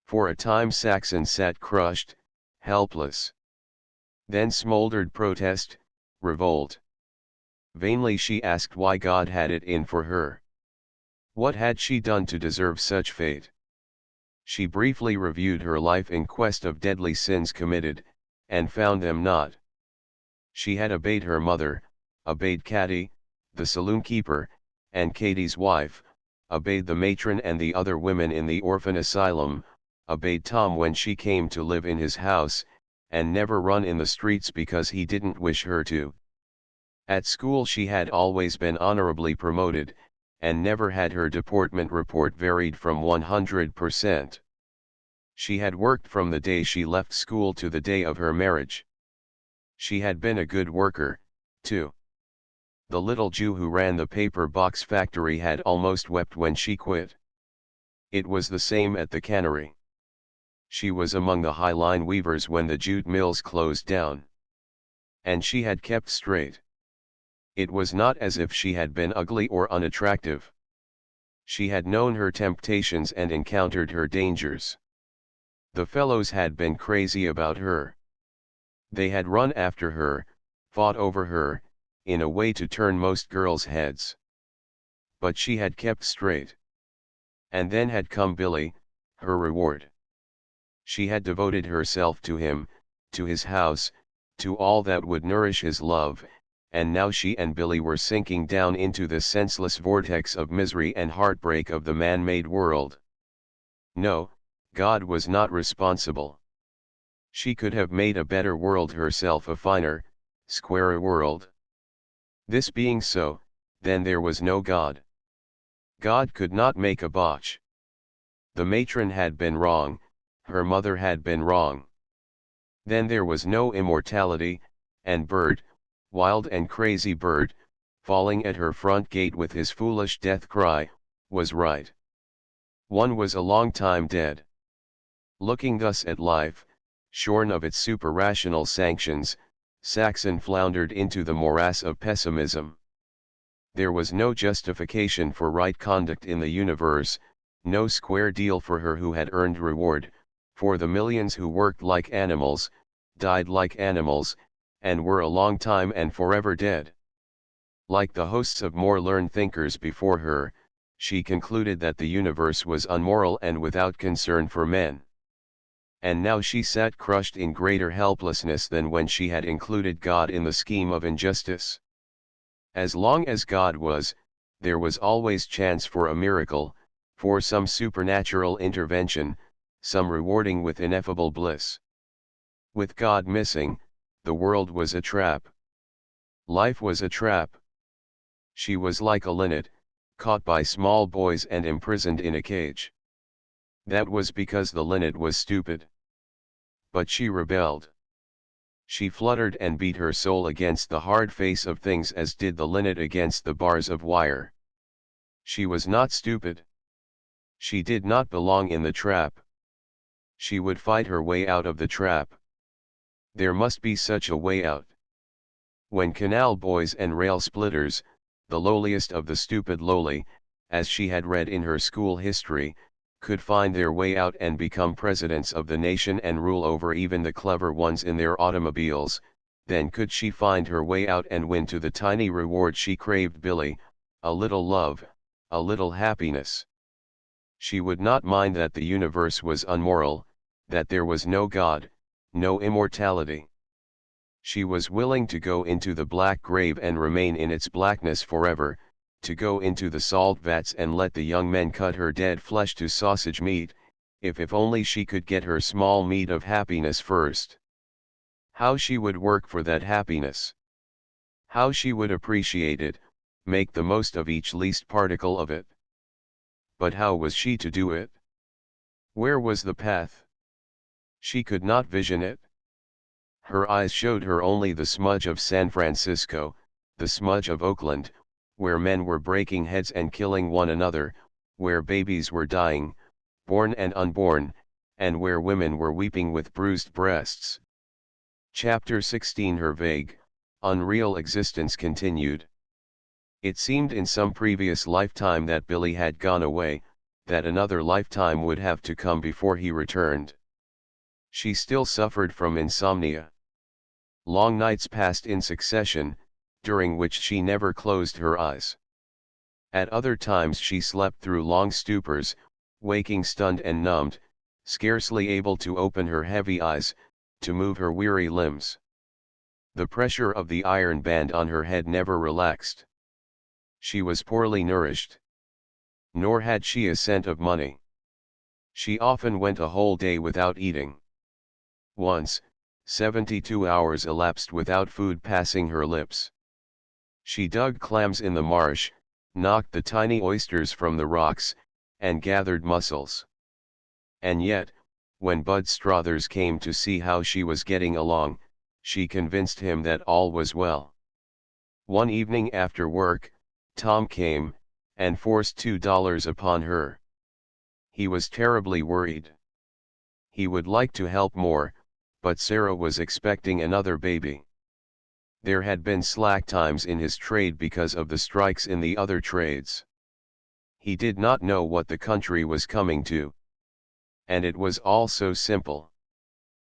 For a time Saxon sat crushed, helpless. Then smoldered protest, revolt. Vainly she asked why God had it in for her. What had she done to deserve such fate? She briefly reviewed her life in quest of deadly sins committed, and found them not. She had obeyed her mother, obeyed Katty, the saloon keeper, and Katie's wife, obeyed the matron and the other women in the orphan asylum, obeyed Tom when she came to live in his house, and never run in the streets because he didn't wish her to. At school she had always been honorably promoted, and never had her deportment report varied from 100%. She had worked from the day she left school to the day of her marriage. She had been a good worker, too. The little Jew who ran the paper box factory had almost wept when she quit. It was the same at the cannery. She was among the high-line weavers when the jute mills closed down. and she had kept straight. It was not as if she had been ugly or unattractive. She had known her temptations and encountered her dangers. The fellows had been crazy about her. They had run after her, fought over her, in a way to turn most girls' heads. But she had kept straight. And then had come Billy, her reward. She had devoted herself to him, to his house, to all that would nourish his love, and now she and Billy were sinking down into the senseless vortex of misery and heartbreak of the man-made world. No, God was not responsible. She could have made a better world herself, a finer, squarer world. This being so, then there was no God. God could not make a botch. The matron had been wrong, her mother had been wrong. Then there was no immortality, and Bert, wild and crazy Bert, falling at her front gate with his foolish death cry, was right. One was a long time dead. Looking thus at life, shorn of its super-rational sanctions, Saxon floundered into the morass of pessimism. There was no justification for right conduct in the universe, no square deal for her who had earned reward, for the millions who worked like animals, died like animals, and were a long time and forever dead. Like the hosts of more learned thinkers before her, she concluded that the universe was unmoral and without concern for men. And now she sat crushed in greater helplessness than when she had included God in the scheme of injustice. As long as God was, there was always chance for a miracle, for some supernatural intervention, some rewarding with ineffable bliss. With God missing, the world was a trap. Life was a trap. She was like a linnet, caught by small boys and imprisoned in a cage. That was because the linnet was stupid. But she rebelled. She fluttered and beat her soul against the hard face of things as did the linnet against the bars of wire. She was not stupid. She did not belong in the trap. She would fight her way out of the trap. There must be such a way out. When canal boys and rail splitters, the lowliest of the stupid lowly, as she had read in her school history, could find their way out and become presidents of the nation and rule over even the clever ones in their automobiles, then could she find her way out and win to the tiny reward she craved, Billy, a little love, a little happiness. She would not mind that the universe was unmoral, that there was no God, no immortality. She was willing to go into the black grave and remain in its blackness forever, to go into the salt vats and let the young men cut her dead flesh to sausage meat, if only she could get her small meat of happiness first. How she would work for that happiness! How she would appreciate it, make the most of each least particle of it. But how was she to do it? Where was the path? She could not vision it. Her eyes showed her only the smudge of San Francisco, the smudge of Oakland, where men were breaking heads and killing one another, where babies were dying, born and unborn, and where women were weeping with bruised breasts. Chapter 16. Her vague, unreal existence continued. It seemed in some previous lifetime that Billy had gone away, that another lifetime would have to come before he returned. She still suffered from insomnia. Long nights passed in succession, during which she never closed her eyes. At other times she slept through long stupors, waking stunned and numbed, scarcely able to open her heavy eyes, to move her weary limbs. The pressure of the iron band on her head never relaxed. She was poorly nourished. Nor had she a cent of money. She often went a whole day without eating. Once, 72 hours elapsed without food passing her lips. She dug clams in the marsh, knocked the tiny oysters from the rocks, and gathered mussels. And yet, when Bud Strothers came to see how she was getting along, she convinced him that all was well. One evening after work, Tom came, and forced $2 upon her. He was terribly worried. He would like to help more, but Sarah was expecting another baby. There had been slack times in his trade because of the strikes in the other trades. He did not know what the country was coming to. And it was all so simple.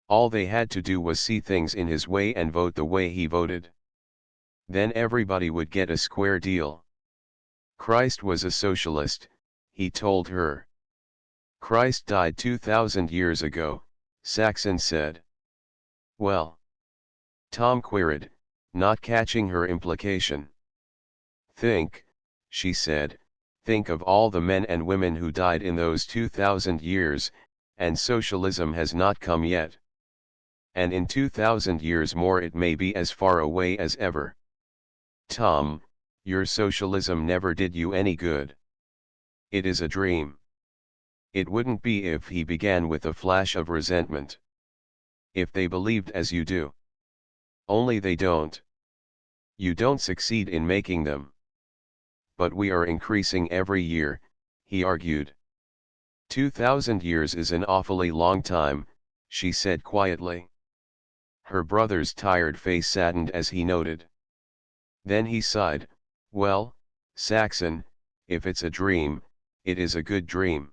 All they had to do was see things in his way and vote the way he voted. Then everybody would get a square deal. Christ was a socialist, he told her. Christ died 2,000 years ago, Saxon said. Well? Tom queried, not catching her implication. Think, she said, think of all the men and women who died in those 2,000 years, and socialism has not come yet. And in 2,000 years more it may be as far away as ever. Tom, your socialism never did you any good. It is a dream. It wouldn't be if he began with a flash of resentment. If they believed as you do. Only they don't. You don't succeed in making them. But we are increasing every year, he argued. 2,000 years is an awfully long time, she said quietly. Her brother's tired face saddened as he noted. Then he sighed, well, Saxon, if it's a dream, it is a good dream.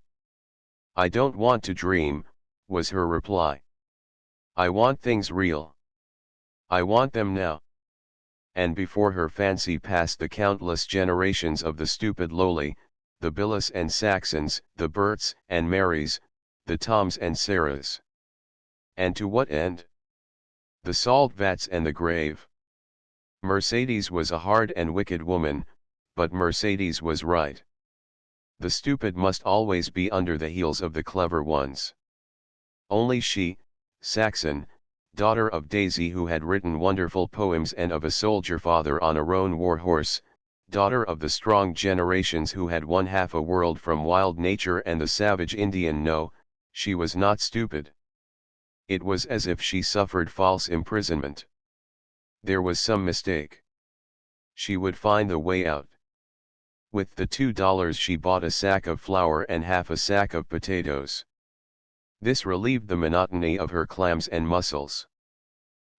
I don't want to dream, was her reply. I want things real. I want them now. And before her fancy passed the countless generations of the stupid lowly, the Billis and Saxons, the Berts and Marys, the Toms and Sarahs. And to what end? The salt vats and the grave. Mercedes was a hard and wicked woman, but Mercedes was right. The stupid must always be under the heels of the clever ones. Only she, Saxon, daughter of Daisy who had written wonderful poems and of a soldier father on a roan war horse, daughter of the strong generations who had won half a world from wild nature and the savage Indian, no, she was not stupid. It was as if she suffered false imprisonment. There was some mistake. She would find the way out. With the $2 she bought a sack of flour and half a sack of potatoes. This relieved the monotony of her clams and mussels.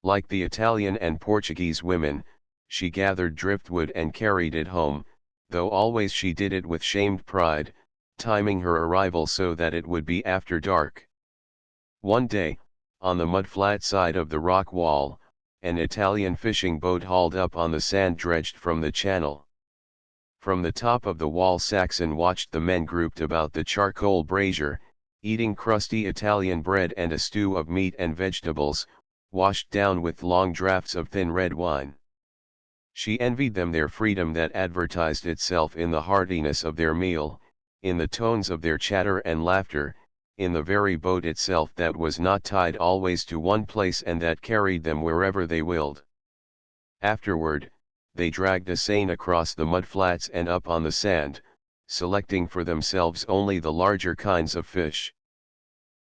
Like the Italian and Portuguese women, she gathered driftwood and carried it home, though always she did it with shamed pride, timing her arrival so that it would be after dark. One day, on the mud-flat side of the rock wall, an Italian fishing boat hauled up on the sand dredged from the channel. From the top of the wall Saxon watched the men grouped about the charcoal brazier, eating crusty Italian bread and a stew of meat and vegetables, washed down with long draughts of thin red wine. She envied them their freedom that advertised itself in the heartiness of their meal, in the tones of their chatter and laughter, in the very boat itself that was not tied always to one place and that carried them wherever they willed. Afterward, they dragged a seine across the mudflats and up on the sand, selecting for themselves only the larger kinds of fish.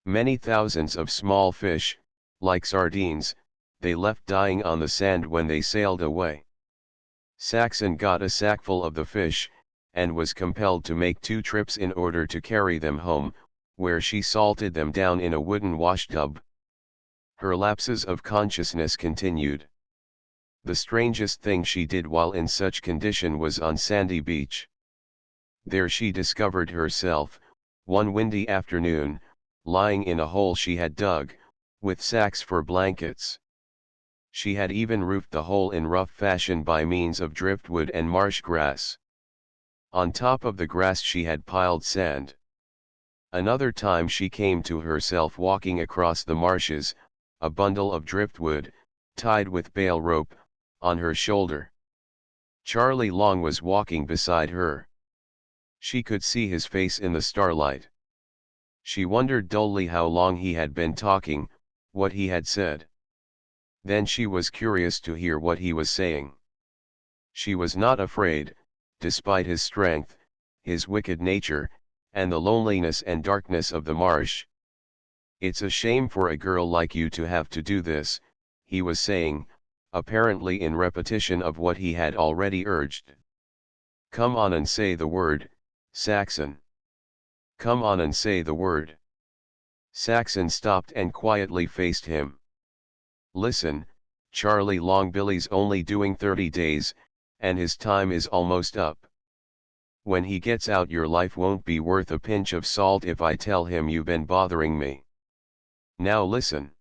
Many thousands of small fish, like sardines, they left dying on the sand when they sailed away. Saxon got a sackful of the fish, and was compelled to make 2 trips in order to carry them home, where she salted them down in a wooden washtub. Her lapses of consciousness continued. The strangest thing she did while in such condition was on Sandy Beach. There she discovered herself, one windy afternoon, lying in a hole she had dug, with sacks for blankets. She had even roofed the hole in rough fashion by means of driftwood and marsh grass. On top of the grass she had piled sand. Another time she came to herself walking across the marshes, a bundle of driftwood, tied with bale rope, on her shoulder. Charlie Long was walking beside her. She could see his face in the starlight. She wondered dully how long he had been talking, what he had said. Then she was curious to hear what he was saying. She was not afraid, despite his strength, his wicked nature, and the loneliness and darkness of the marsh. It's a shame for a girl like you to have to do this, he was saying, apparently in repetition of what he had already urged. Come on and say the word, Saxon. Come on and say the word. Saxon stopped and quietly faced him. Listen, Charlie Long, Billy's only doing 30 days, and his time is almost up. When he gets out, your life won't be worth a pinch of salt if I tell him you've been bothering me. Now listen.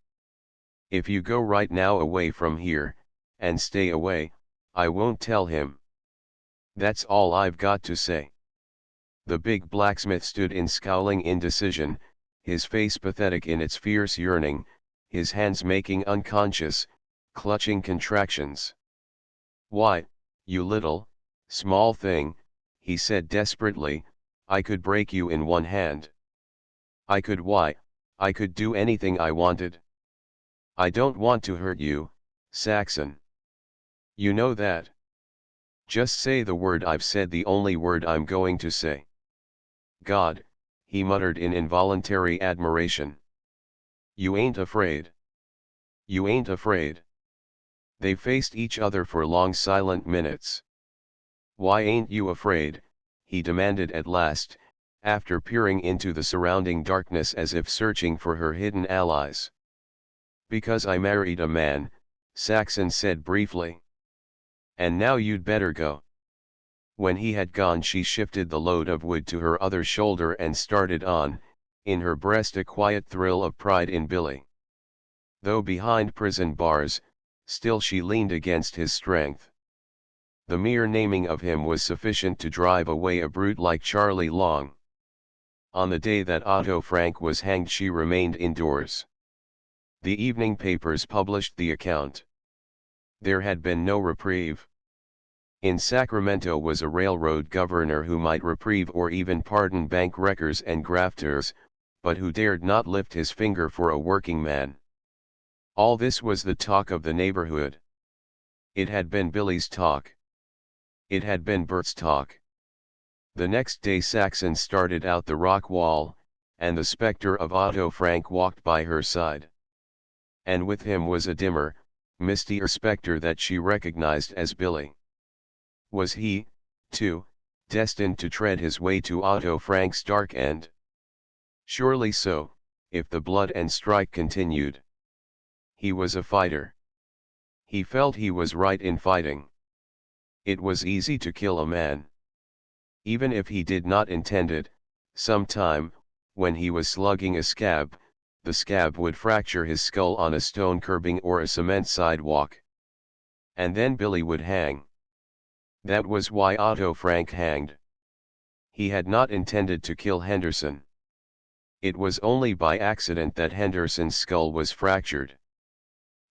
If you go right now away from here, and stay away, I won't tell him. That's all I've got to say." The big blacksmith stood in scowling indecision, his face pathetic in its fierce yearning, his hands making unconscious, clutching contractions. "Why, you little, small thing," he said desperately, "I could break you in one hand. I could do anything I wanted. I don't want to hurt you, Saxon. You know that. Just say the word I've said, the only word I'm going to say." "God," he muttered in involuntary admiration. "You ain't afraid. You ain't afraid." They faced each other for long silent minutes. "Why ain't you afraid?" he demanded at last, after peering into the surrounding darkness as if searching for her hidden allies. "Because I married a man," Saxon said briefly. "And now you'd better go." When he had gone, she shifted the load of wood to her other shoulder and started on, in her breast a quiet thrill of pride in Billy. Though behind prison bars, still she leaned against his strength. The mere naming of him was sufficient to drive away a brute like Charlie Long. On the day that Otto Frank was hanged, she remained indoors. The evening papers published the account. There had been no reprieve. In Sacramento was a railroad governor who might reprieve or even pardon bank wreckers and grafters, but who dared not lift his finger for a working man. All this was the talk of the neighborhood. It had been Billy's talk. It had been Bert's talk. The next day Saxon started out the rock wall, and the specter of Otto Frank walked by her side. And with him was a dimmer, mistier specter that she recognized as Billy. Was he, too, destined to tread his way to Otto Frank's dark end? Surely so, if the blood and strike continued. He was a fighter. He felt he was right in fighting. It was easy to kill a man. Even if he did not intend it, sometime, when he was slugging a scab, the scab would fracture his skull on a stone curbing or a cement sidewalk. And then Billy would hang. That was why Otto Frank hanged. He had not intended to kill Henderson. It was only by accident that Henderson's skull was fractured.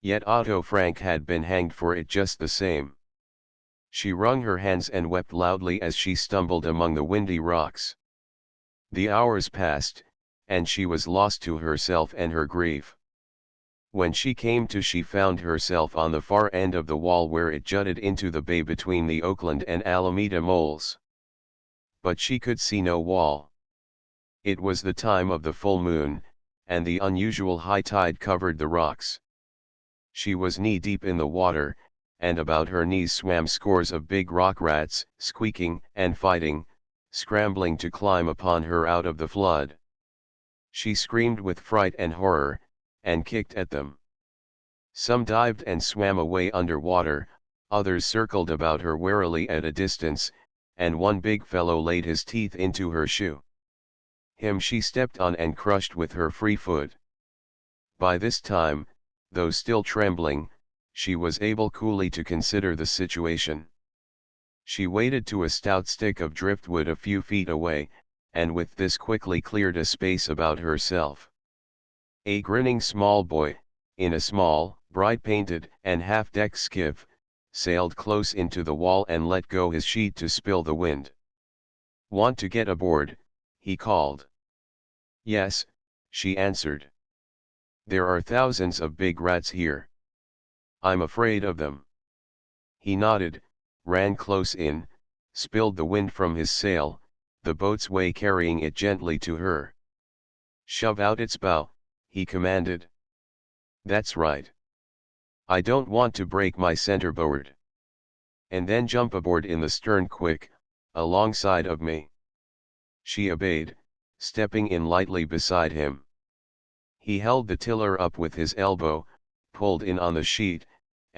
Yet Otto Frank had been hanged for it just the same. She wrung her hands and wept loudly as she stumbled among the windy rocks. The hours passed, and she was lost to herself and her grief. When she came to, she found herself on the far end of the wall where it jutted into the bay between the Oakland and Alameda moles. But she could see no wall. It was the time of the full moon, and the unusual high tide covered the rocks. She was knee-deep in the water, and about her knees swam scores of big rock rats, squeaking and fighting, scrambling to climb upon her out of the flood. She screamed with fright and horror, and kicked at them. Some dived and swam away underwater, others circled about her warily at a distance, and one big fellow laid his teeth into her shoe. Him she stepped on and crushed with her free foot. By this time, though still trembling, she was able coolly to consider the situation. She waded to a stout stick of driftwood a few feet away, and with this quickly cleared a space about herself. A grinning small boy, in a small, bright-painted and half-decked skiff, sailed close into the wall and let go his sheet to spill the wind. "Want to get aboard?" he called. "Yes," she answered. "There are thousands of big rats here. I'm afraid of them." He nodded, ran close in, spilled the wind from his sail, the boat's way carrying it gently to her. "Shove out its bow," he commanded. "That's right. I don't want to break my centerboard. And then jump aboard in the stern quick, alongside of me." She obeyed, stepping in lightly beside him. He held the tiller up with his elbow, pulled in on the sheet,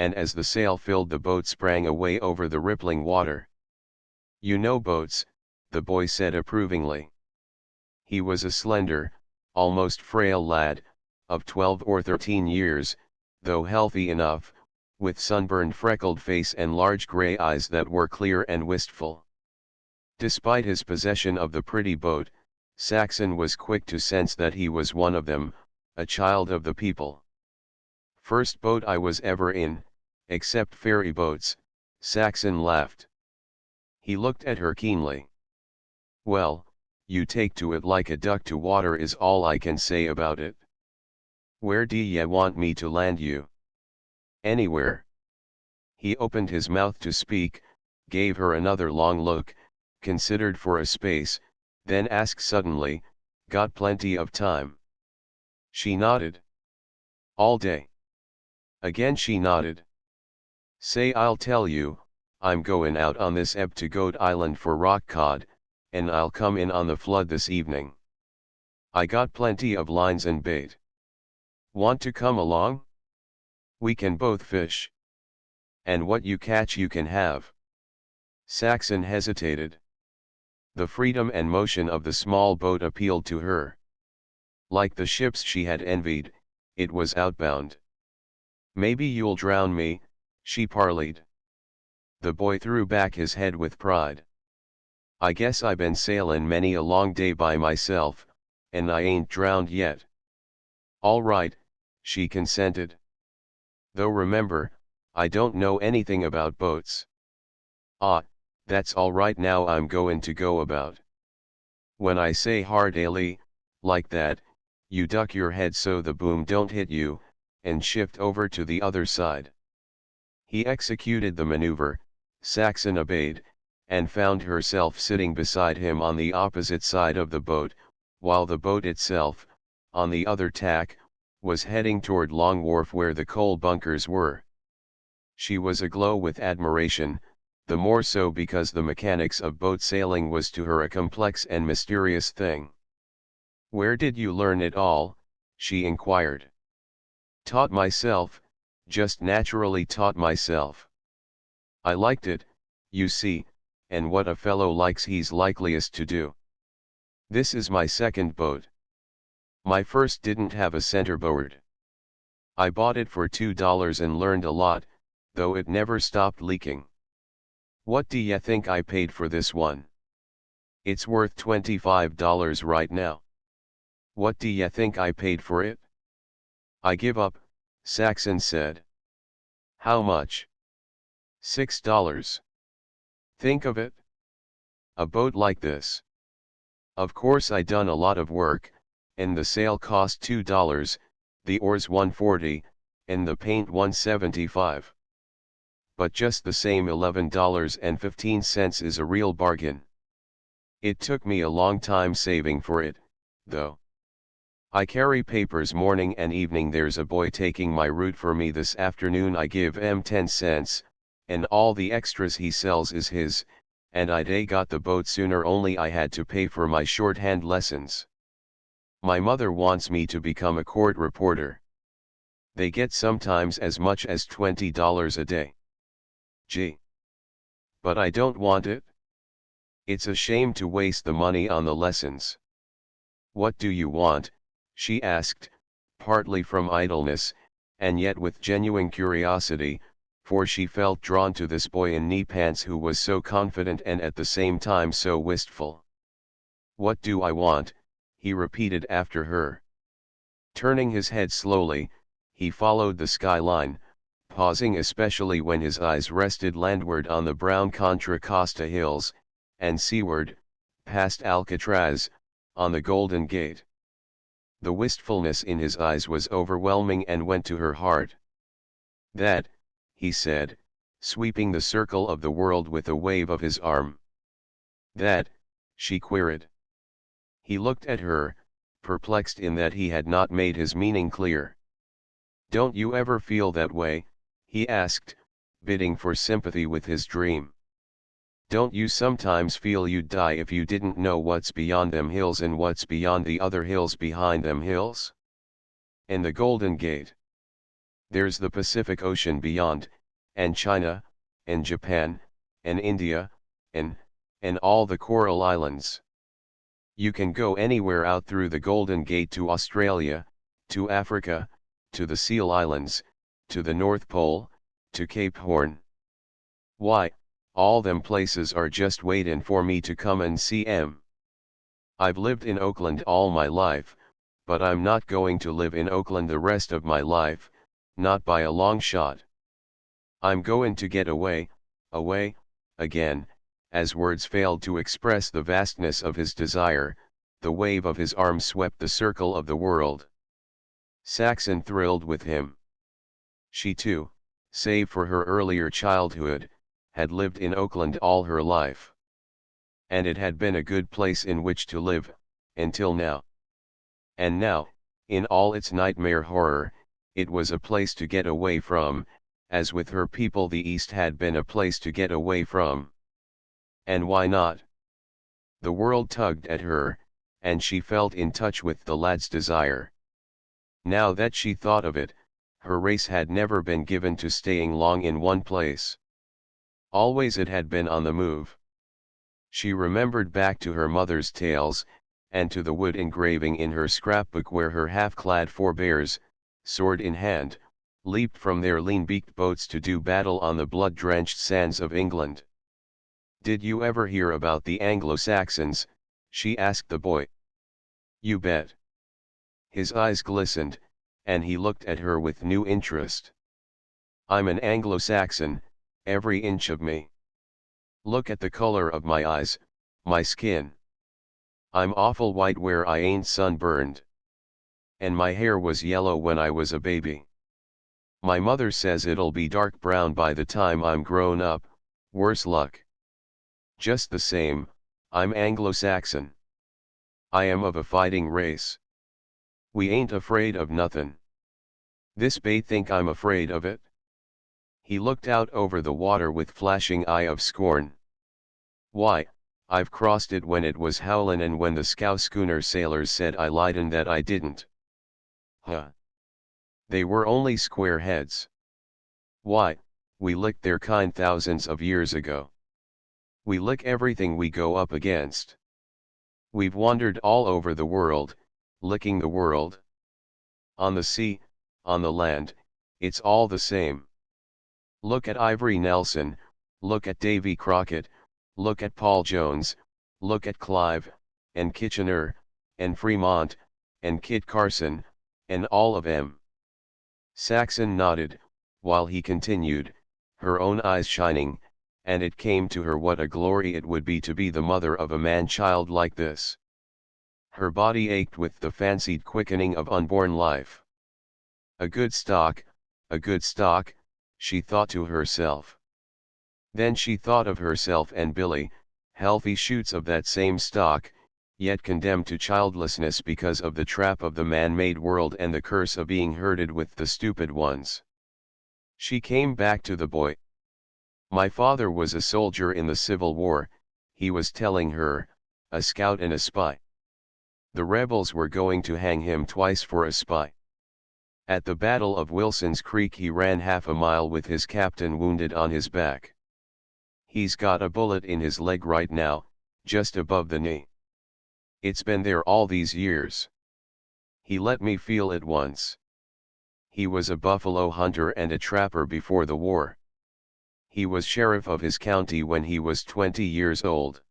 and as the sail filled the boat sprang away over the rippling water. "You know boats," the boy said approvingly. He was a slender, almost frail lad, of 12 or 13 years, though healthy enough, with sunburned freckled face and large gray eyes that were clear and wistful. Despite his possession of the pretty boat, Saxon was quick to sense that he was one of them, a child of the people. "First boat I was ever in, except ferry boats," Saxon laughed. He looked at her keenly. "Well, you take to it like a duck to water is all I can say about it. Where do ye want me to land you?" "Anywhere." He opened his mouth to speak, gave her another long look, considered for a space, then asked suddenly, "Got plenty of time?" She nodded. "All day?" Again she nodded. "Say, I'll tell you, I'm goin' out on this ebb to Goat Island for rock cod, and I'll come in on the flood this evening. I got plenty of lines and bait. Want to come along? We can both fish. And what you catch you can have." Saxon hesitated. The freedom and motion of the small boat appealed to her. Like the ships she had envied, it was outbound. "Maybe you'll drown me," she parleyed. The boy threw back his head with pride. "I guess I been sailin' many a long day by myself, and I ain't drowned yet." "All right," she consented. "Though remember, I don't know anything about boats." "Ah, that's all right, now I'm goin' to go about. When I say hard alee, like that, you duck your head so the boom don't hit you, and shift over to the other side." He executed the maneuver, Saxon obeyed, and found herself sitting beside him on the opposite side of the boat, while the boat itself, on the other tack, was heading toward Long Wharf where the coal bunkers were. She was aglow with admiration, the more so because the mechanics of boat sailing was to her a complex and mysterious thing. "Where did you learn it all?" she inquired. "Taught myself, just naturally taught myself. I liked it, you see, and what a fellow likes he's likeliest to do. This is my second boat. My first didn't have a centerboard. I bought it for $2 and learned a lot, though it never stopped leaking. What do ya think I paid for this one? It's worth $25 right now. What do ya think I paid for it?" "I give up," Saxon said. "How much?" $6. Think of it. A boat like this. Of course I done a lot of work, and the sail cost $2, the oars $1.40, and the paint $1.75. But just the same $11.15 is a real bargain. It took me a long time saving for it, though. I carry papers morning and evening. There's a boy taking my route for me this afternoon. I give him 10 cents, and all the extras he sells is his, and I'd got the boat sooner, only I had to pay for my shorthand lessons. My mother wants me to become a court reporter. They get sometimes as much as $20 a day. Gee. But I don't want it. It's a shame to waste the money on the lessons." "What do you want?" she asked, partly from idleness, and yet with genuine curiosity, for she felt drawn to this boy in knee pants who was so confident and at the same time so wistful. "What do I want?" he repeated after her. Turning his head slowly, he followed the skyline, pausing especially when his eyes rested landward on the brown Contra Costa Hills, and seaward, past Alcatraz, on the Golden Gate. The wistfulness in his eyes was overwhelming and went to her heart. "That," he said, sweeping the circle of the world with a wave of his arm. "That," she queried. He looked at her, perplexed in that he had not made his meaning clear. "Don't you ever feel that way?" he asked, bidding for sympathy with his dream. "Don't you sometimes feel you'd die if you didn't know what's beyond them hills and what's beyond the other hills behind them hills? And the Golden Gate? There's the Pacific Ocean beyond, and China, and Japan, and India, and all the Coral Islands. You can go anywhere out through the Golden Gate to Australia, to Africa, to the Seal Islands, to the North Pole, to Cape Horn. Why, all them places are just waitin' for me to come and see 'em. I've lived in Oakland all my life, but I'm not going to live in Oakland the rest of my life, not by a long shot. I'm goin' to get away, again. As words failed to express the vastness of his desire, the wave of his arm swept the circle of the world. Saxon thrilled with him. She too, save for her earlier childhood, had lived in Oakland all her life. And it had been a good place in which to live, until now. And now, in all its nightmare horror, it was a place to get away from, as with her people the East had been a place to get away from. And why not? The world tugged at her, and she felt in touch with the lad's desire. Now that she thought of it, her race had never been given to staying long in one place. Always it had been on the move. She remembered back to her mother's tales, and to the wood engraving in her scrapbook where her half-clad forebears, sword in hand, leaped from their lean-beaked boats to do battle on the blood-drenched sands of England. "Did you ever hear about the Anglo-Saxons?" she asked the boy. "You bet." His eyes glistened, and he looked at her with new interest. "I'm an Anglo-Saxon, every inch of me. Look at the color of my eyes, my skin. I'm awful white where I ain't sunburned. And my hair was yellow when I was a baby. My mother says it'll be dark brown by the time I'm grown up, worse luck. Just the same, I'm Anglo-Saxon. I am of a fighting race. We ain't afraid of nothin'. This bay think I'm afraid of it?" He looked out over the water with flashing eye of scorn. "Why, I've crossed it when it was howlin' and when the scow schooner sailors said I lied and that I didn't. Huh. They were only square heads. Why, we licked their kind thousands of years ago. We lick everything we go up against. We've wandered all over the world, licking the world. On the sea, on the land, it's all the same. Look at Ivory Nelson, look at Davy Crockett, look at Paul Jones, look at Clive, and Kitchener, and Fremont, and Kit Carson, and all of 'em." Saxon nodded, while he continued, her own eyes shining, and it came to her what a glory it would be to be the mother of a man-child like this. Her body ached with the fancied quickening of unborn life. A good stock, she thought to herself. Then she thought of herself and Billy, healthy shoots of that same stock, yet condemned to childlessness because of the trap of the man-made world and the curse of being herded with the stupid ones. She came back to the boy. "My father was a soldier in the Civil War," he was telling her, "a scout and a spy. The rebels were going to hang him twice for a spy. At the Battle of Wilson's Creek he ran half a mile with his captain wounded on his back. He's got a bullet in his leg right now, just above the knee. It's been there all these years. He let me feel it once. He was a buffalo hunter and a trapper before the war. He was sheriff of his county when he was 20 years old.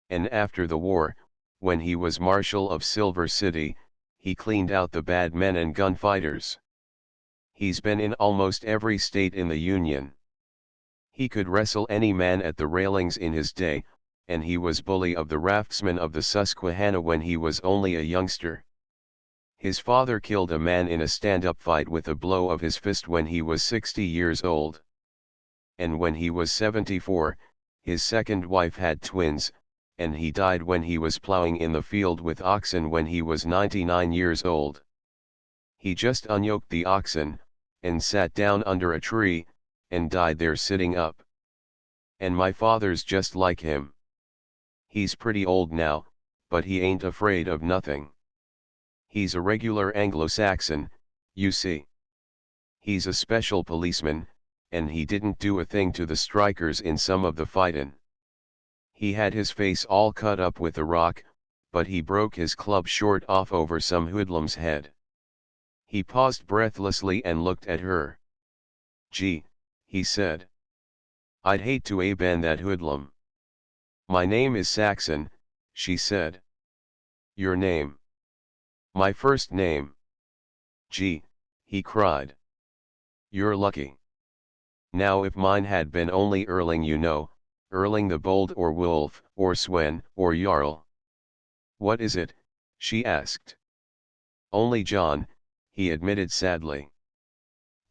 And after the war, when he was marshal of Silver City, he cleaned out the bad men and gunfighters. He's been in almost every state in the Union. He could wrestle any man at the railings in his day, and he was bully of the raftsmen of the Susquehanna when he was only a youngster. His father killed a man in a stand-up fight with a blow of his fist when he was 60 years old. And when he was 74, his second wife had twins, and he died when he was plowing in the field with oxen when he was 99 years old. He just unyoked the oxen, and sat down under a tree, and died there sitting up. And my father's just like him. He's pretty old now, but he ain't afraid of nothing. He's a regular Anglo-Saxon, you see. He's a special policeman, and he didn't do a thing to the strikers in some of the fightin'. He had his face all cut up with a rock, but he broke his club short off over some hoodlum's head. He paused breathlessly and looked at her. Gee, he said. I'd hate to A-bend that hoodlum. My name is Saxon, she said. Your name? My first name. Gee, he cried. You're lucky. Now if mine had been only Erling, you know, Erling the Bold or Wolf, or Sven, or Jarl. What is it? She asked. Only John, he admitted sadly.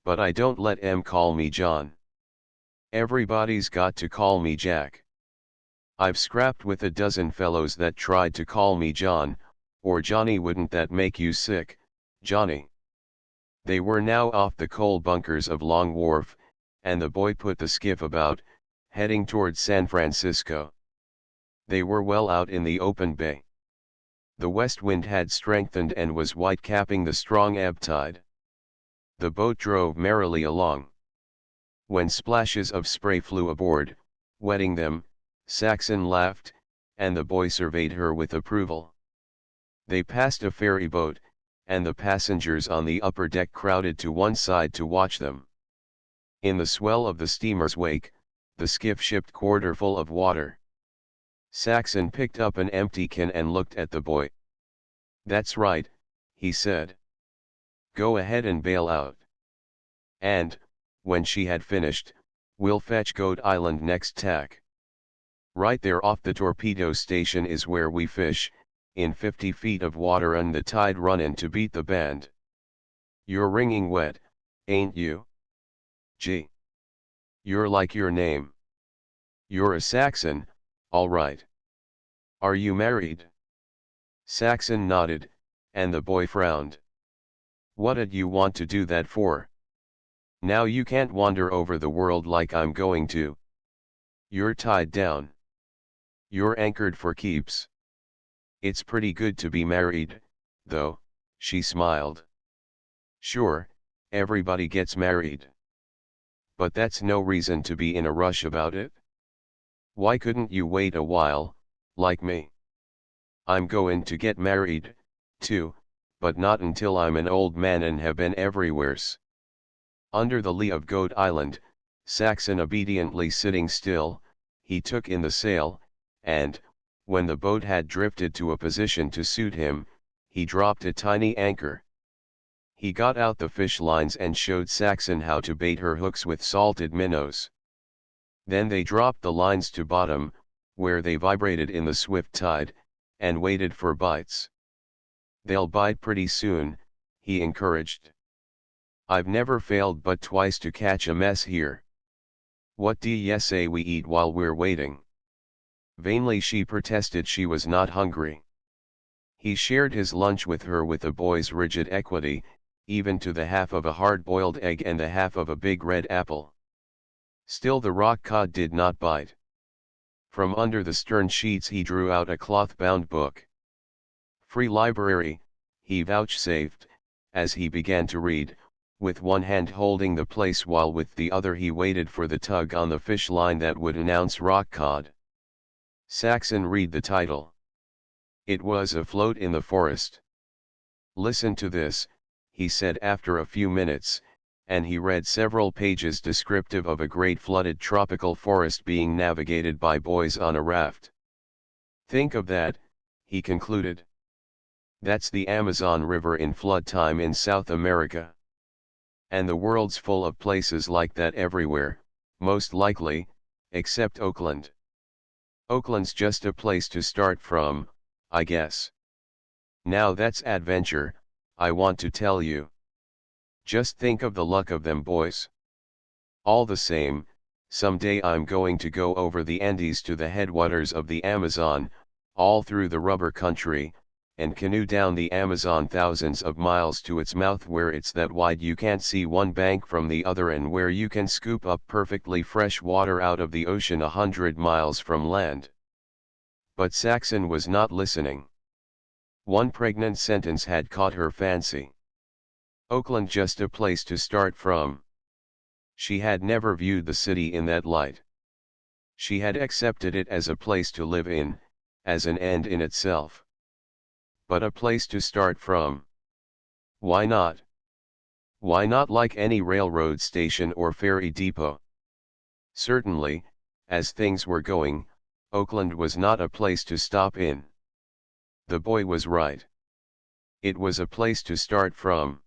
But I don't let em call me John. Everybody's got to call me Jack. I've scrapped with a dozen fellows that tried to call me John, or Johnny. Wouldn't that make you sick, Johnny? They were now off the coal bunkers of Long Wharf, and the boy put the skiff about, heading towards San Francisco. They were well out in the open bay. The west wind had strengthened and was white-capping the strong ebb tide. The boat drove merrily along. When splashes of spray flew aboard, wetting them, Saxon laughed, and the boy surveyed her with approval. They passed a ferry boat, and the passengers on the upper deck crowded to one side to watch them. In the swell of the steamer's wake, the skiff shipped quarterful of water. Saxon picked up an empty can and looked at the boy. That's right, he said. Go ahead and bail out. And, when she had finished, we'll fetch Goat Island next tack. Right there off the torpedo station is where we fish, in 50 feet of water and the tide runnin' to beat the band. You're wringing wet, ain't you? Gee. You're like your name. You're a Saxon, all right. Are you married? Saxon nodded, and the boy frowned. What'd you want to do that for? Now you can't wander over the world like I'm going to. You're tied down. You're anchored for keeps. It's pretty good to be married, though, she smiled. Sure, everybody gets married. But that's no reason to be in a rush about it. Why couldn't you wait a while, like me? I'm going to get married, too, but not until I'm an old man and have been everywheres. Under the lee of Goat Island, Saxon obediently sitting still, he took in the sail, and, when the boat had drifted to a position to suit him, he dropped a tiny anchor. He got out the fish lines and showed Saxon how to bait her hooks with salted minnows. Then they dropped the lines to bottom, where they vibrated in the swift tide, and waited for bites. They'll bite pretty soon, he encouraged. I've never failed but twice to catch a mess here. What do ye say we eat while we're waiting? Vainly she protested she was not hungry. He shared his lunch with her with a boy's rigid equity, even to the half of a hard-boiled egg and the half of a big red apple. Still the rock cod did not bite. From under the stern sheets he drew out a cloth-bound book. Free library, he vouchsafed, as he began to read, with one hand holding the place while with the other he waited for the tug on the fish line that would announce rock cod. Saxon read the title. It was Afloat in the Forest. Listen to this, he said after a few minutes, and he read several pages descriptive of a great flooded tropical forest being navigated by boys on a raft. Think of that, he concluded. That's the Amazon River in flood time in South America. And the world's full of places like that everywhere, most likely, except Oakland. Oakland's just a place to start from, I guess. Now that's adventure, I want to tell you. Just think of the luck of them boys. All the same, someday I'm going to go over the Andes to the headwaters of the Amazon, all through the rubber country, and canoe down the Amazon thousands of miles to its mouth where it's that wide you can't see one bank from the other and where you can scoop up perfectly fresh water out of the ocean 100 miles from land. But Saxon was not listening. One pregnant sentence had caught her fancy. Oakland just a place to start from. She had never viewed the city in that light. She had accepted it as a place to live in, as an end in itself. But a place to start from. Why not? Why not like any railroad station or ferry depot? Certainly, as things were going, Oakland was not a place to stop in. The boy was right. It was a place to start from.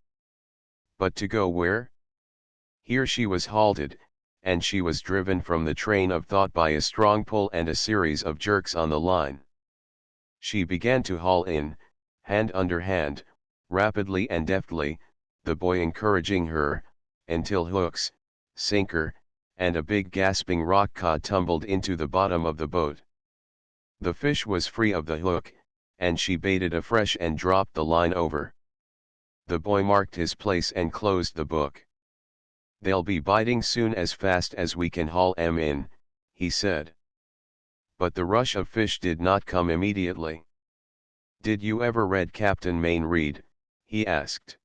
But to go where? Here she was halted, and she was driven from the train of thought by a strong pull and a series of jerks on the line. She began to haul in, hand under hand, rapidly and deftly, the boy encouraging her, until hooks, sinker, and a big gasping rock cod tumbled into the bottom of the boat. The fish was free of the hook, and she baited afresh and dropped the line over. The boy marked his place and closed the book. "They'll be biting soon as fast as we can haul 'em in," he said. But the rush of fish did not come immediately. "Did you ever read Captain Mayne Reid?" he asked.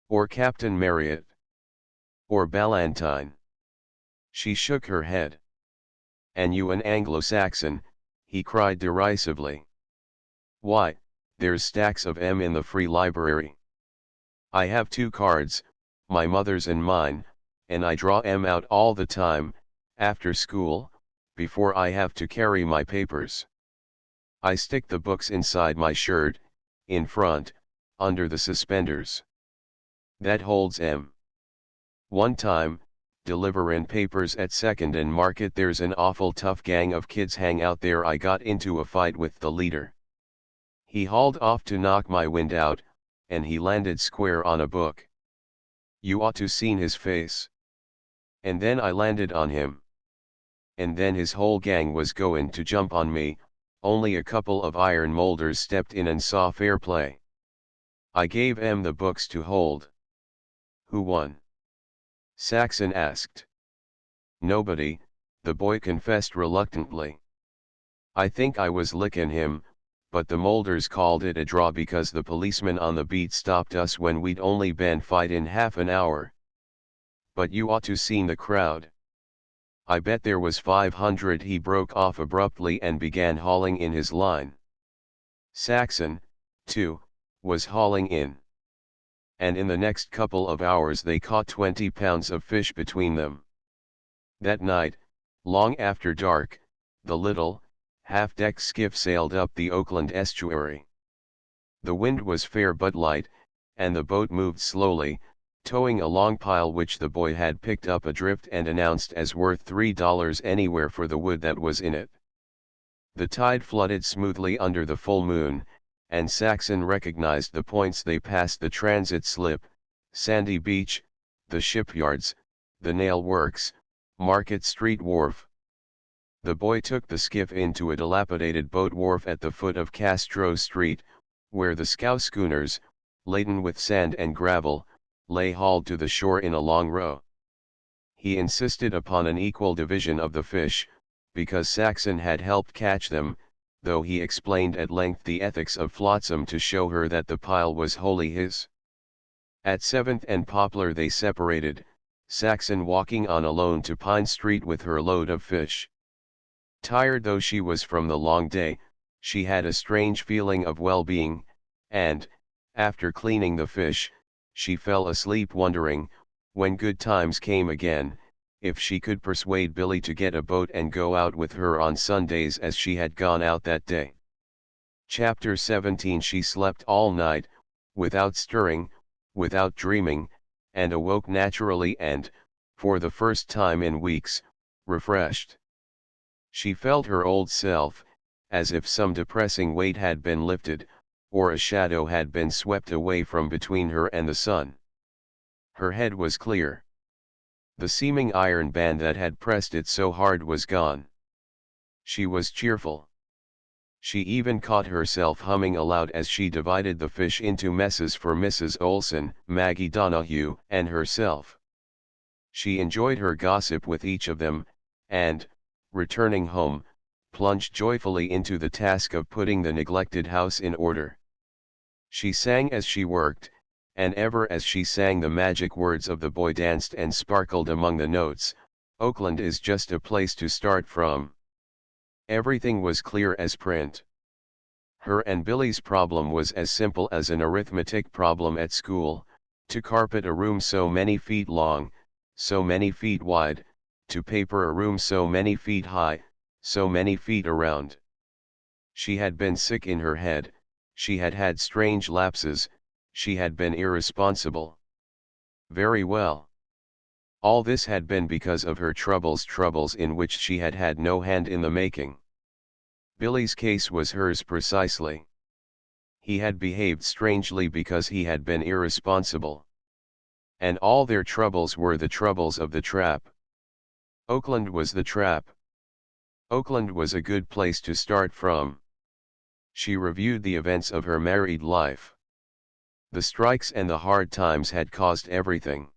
"Or Captain Marryat? Or Ballantyne?" She shook her head. "And you an Anglo-Saxon," he cried derisively. "Why, there's stacks of 'em in the free library. I have 2 cards, my mother's and mine, and I draw 'em out all the time, after school, before I have to carry my papers. I stick the books inside my shirt, in front, under the suspenders. That holds 'em. One time, deliverin' papers at Second and Market, there's an awful tough gang of kids hang out there. I got into a fight with the leader. He hauled off to knock my wind out, and he landed square on a book. You ought to seen his face. And then I landed on him. And then his whole gang was goin' to jump on me, only a couple of iron molders stepped in and saw fair play. I gave 'em the books to hold." "Who won?" Saxon asked. "Nobody," the boy confessed reluctantly. "I think I was lickin' him, but the molders called it a draw because the policeman on the beat stopped us when we'd only been fightin' half an hour. But you ought to seen the crowd. I bet there was 500. He broke off abruptly and began hauling in his line. Saxon, too, was hauling in. And in the next couple of hours they caught 20 pounds of fish between them. That night, long after dark, the little, half-deck skiff sailed up the Oakland estuary. The wind was fair but light, and the boat moved slowly, towing a long pile which the boy had picked up adrift and announced as worth $3 anywhere for the wood that was in it. The tide flooded smoothly under the full moon, and Saxon recognized the points they passed: the transit slip, Sandy Beach, the shipyards, the nail works, Market Street Wharf. The boy took the skiff into a dilapidated boat wharf at the foot of Castro Street, where the scow schooners, laden with sand and gravel, lay hauled to the shore in a long row. He insisted upon an equal division of the fish, because Saxon had helped catch them, though he explained at length the ethics of flotsam to show her that the pile was wholly his. At 7th and Poplar they separated, Saxon walking on alone to Pine Street with her load of fish. Tired though she was from the long day, she had a strange feeling of well-being, and, after cleaning the fish, she fell asleep wondering, when good times came again, if she could persuade Billy to get a boat and go out with her on Sundays as she had gone out that day. Chapter 17. She slept all night, without stirring, without dreaming, and awoke naturally and, for the first time in weeks, refreshed. She felt her old self, as if some depressing weight had been lifted, or a shadow had been swept away from between her and the sun. Her head was clear. The seeming iron band that had pressed it so hard was gone. She was cheerful. She even caught herself humming aloud as she divided the fish into messes for Mrs. Olson, Maggie Donahue, and herself. She enjoyed her gossip with each of them, and, returning home, plunged joyfully into the task of putting the neglected house in order. She sang as she worked, And ever as she sang the magic words of the boy danced and sparkled among the notes, Oakland is just a place to start from. Everything was clear as print. Her and Billy's problem was as simple as an arithmetic problem at school: to carpet a room so many feet long, so many feet wide, to paper a room so many feet high, so many feet around. She had been sick in her head, she had had strange lapses, she had been irresponsible. Very well. All this had been because of her troubles in which she had had no hand in the making. Billy's case was hers precisely. He had behaved strangely because he had been irresponsible. And all their troubles were the troubles of the trap. Oakland was the trap. Oakland was a good place to start from. She reviewed the events of her married life. The strikes and the hard times had caused everything.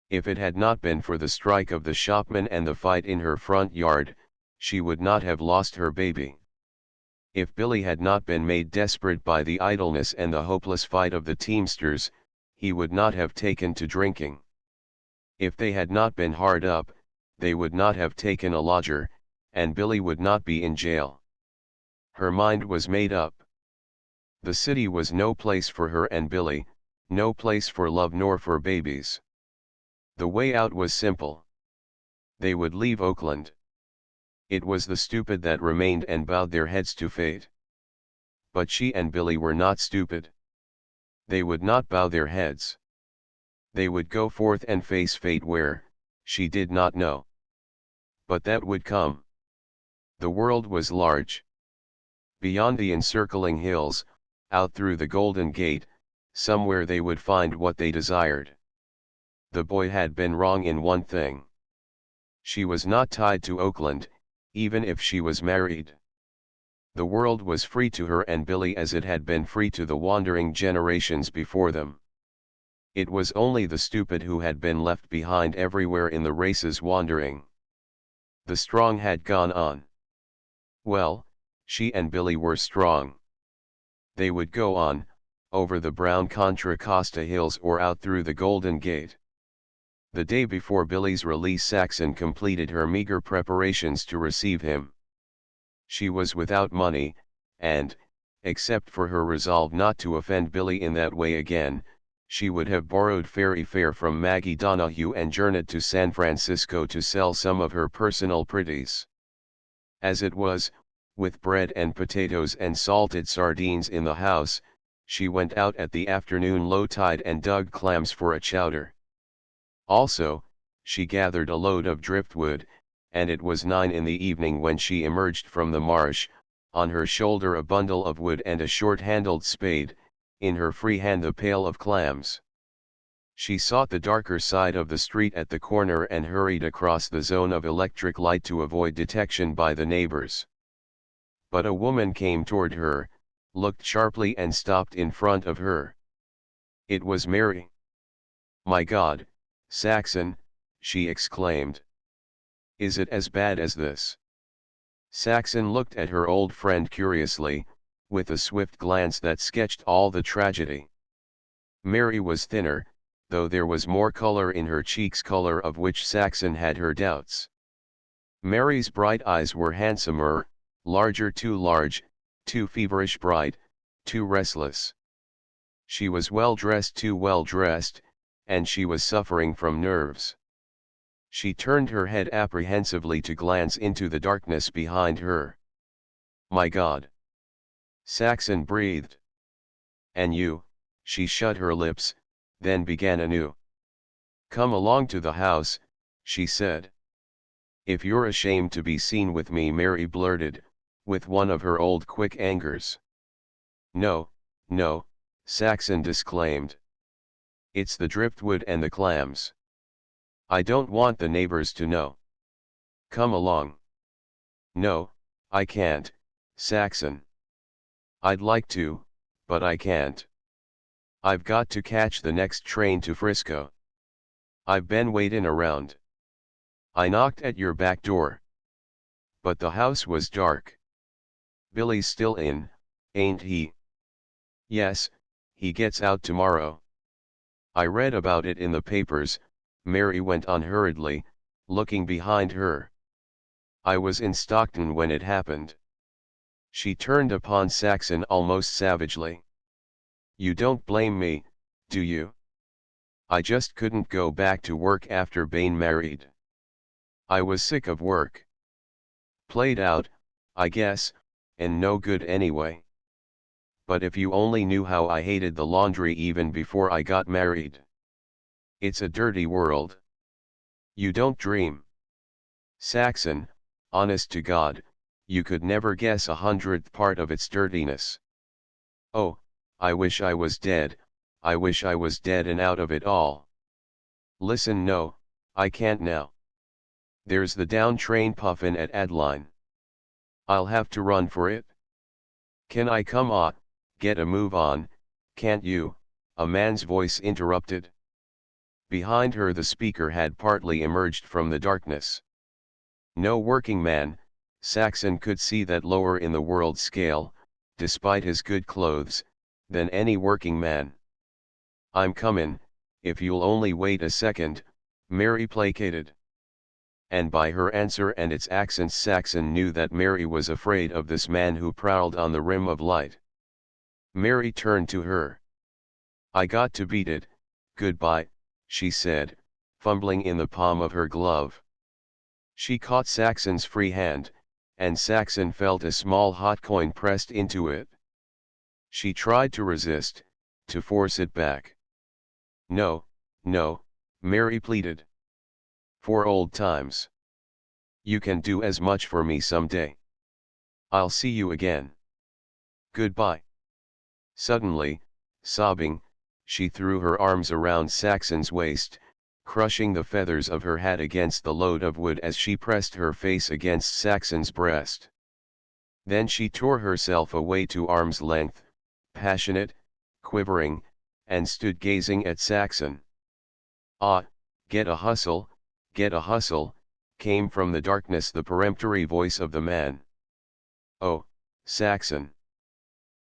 If it had not been for the strike of the shopman and the fight in her front yard, she would not have lost her baby. If Billy had not been made desperate by the idleness and the hopeless fight of the teamsters, he would not have taken to drinking. If they had not been hard up, they would not have taken a lodger, and Billy would not be in jail. Her mind was made up. The city was no place for her and Billy, no place for love nor for babies. The way out was simple. They would leave Oakland. It was the stupid that remained and bowed their heads to fate. But she and Billy were not stupid. They would not bow their heads. They would go forth and face fate where, she did not know. But that would come. The world was large. Beyond the encircling hills, out through the Golden Gate, somewhere they would find what they desired. The boy had been wrong in one thing. She was not tied to Oakland, even if she was married. The world was free to her and Billy as it had been free to the wandering generations before them. It was only the stupid who had been left behind everywhere in the race's wandering. The strong had gone on. Well, she and Billy were strong. They would go on, over the brown Contra Costa Hills or out through the Golden Gate. The day before Billy's release, Saxon completed her meager preparations to receive him. She was without money, and, except for her resolve not to offend Billy in that way again, she would have borrowed ferry fare from Maggie Donahue and journeyed to San Francisco to sell some of her personal pretties. As it was, with bread and potatoes and salted sardines in the house, she went out at the afternoon low tide and dug clams for a chowder. Also, she gathered a load of driftwood, and it was 9 in the evening when she emerged from the marsh, on her shoulder a bundle of wood and a short-handled spade, in her free hand the pail of clams. She sought the darker side of the street at the corner and hurried across the zone of electric light to avoid detection by the neighbors. But a woman came toward her, looked sharply and stopped in front of her. It was Mary. "My God, Saxon," she exclaimed. "Is it as bad as this?" Saxon looked at her old friend curiously, with a swift glance that sketched all the tragedy. Mary was thinner, though there was more color in her cheeks, color of which Saxon had her doubts. Mary's bright eyes were handsomer, larger, too large, too feverish bright, too restless. She was well dressed, too well dressed, and she was suffering from nerves. She turned her head apprehensively to glance into the darkness behind her. "My God!" Saxon breathed. "And you," she shut her lips, then began anew. "Come along to the house," she said. "If you're ashamed to be seen with me," Mary blurted, with one of her old quick angers. "No, no," Saxon disclaimed. "It's the driftwood and the clams. I don't want the neighbors to know. Come along." "No, I can't, Saxon. I'd like to, but I can't. I've got to catch the next train to Frisco. I've been waitin' around. I knocked at your back door. But the house was dark." "Billy's still in, ain't he?" "Yes, he gets out tomorrow. I read about it in the papers, Mary went on hurriedly, looking behind her. I was in Stockton when it happened. She turned upon Saxon almost savagely. You don't blame me, do you? I just couldn't go back to work after Bain married. I was sick of work. Played out, I guess, and no good anyway. But if you only knew how I hated the laundry even before I got married. It's a dirty world. You don't dream. Saxon, honest to God, you could never guess 100th part of its dirtiness. Oh, I wish I was dead, I wish I was dead and out of it all. Listen, no, I can't now. There's the down train puffin' at Adeline. I'll have to run for it. Can I come on, get a move on, can't you? A man's voice interrupted. Behind her the speaker had partly emerged from the darkness. No working man, Saxon could see that lower in the world scale, despite his good clothes, than any working man. I'm comin', if you'll only wait a second, Mary placated. And by her answer and its accents Saxon knew that Mary was afraid of this man who prowled on the rim of light. Mary turned to her. I got to beat it, goodbye, she said, fumbling in the palm of her glove. She caught Saxon's free hand, and Saxon felt a small hot coin pressed into it. She tried to resist, to force it back. No, no, Mary pleaded. For old times. You can do as much for me someday. I'll see you again. Goodbye. Suddenly, sobbing, she threw her arms around Saxon's waist, crushing the feathers of her hat against the load of wood as she pressed her face against Saxon's breast. Then she tore herself away to arm's length, passionate, quivering, and stood gazing at Saxon. Ah, get a hustle, came from the darkness the peremptory voice of the man. Oh, Saxon.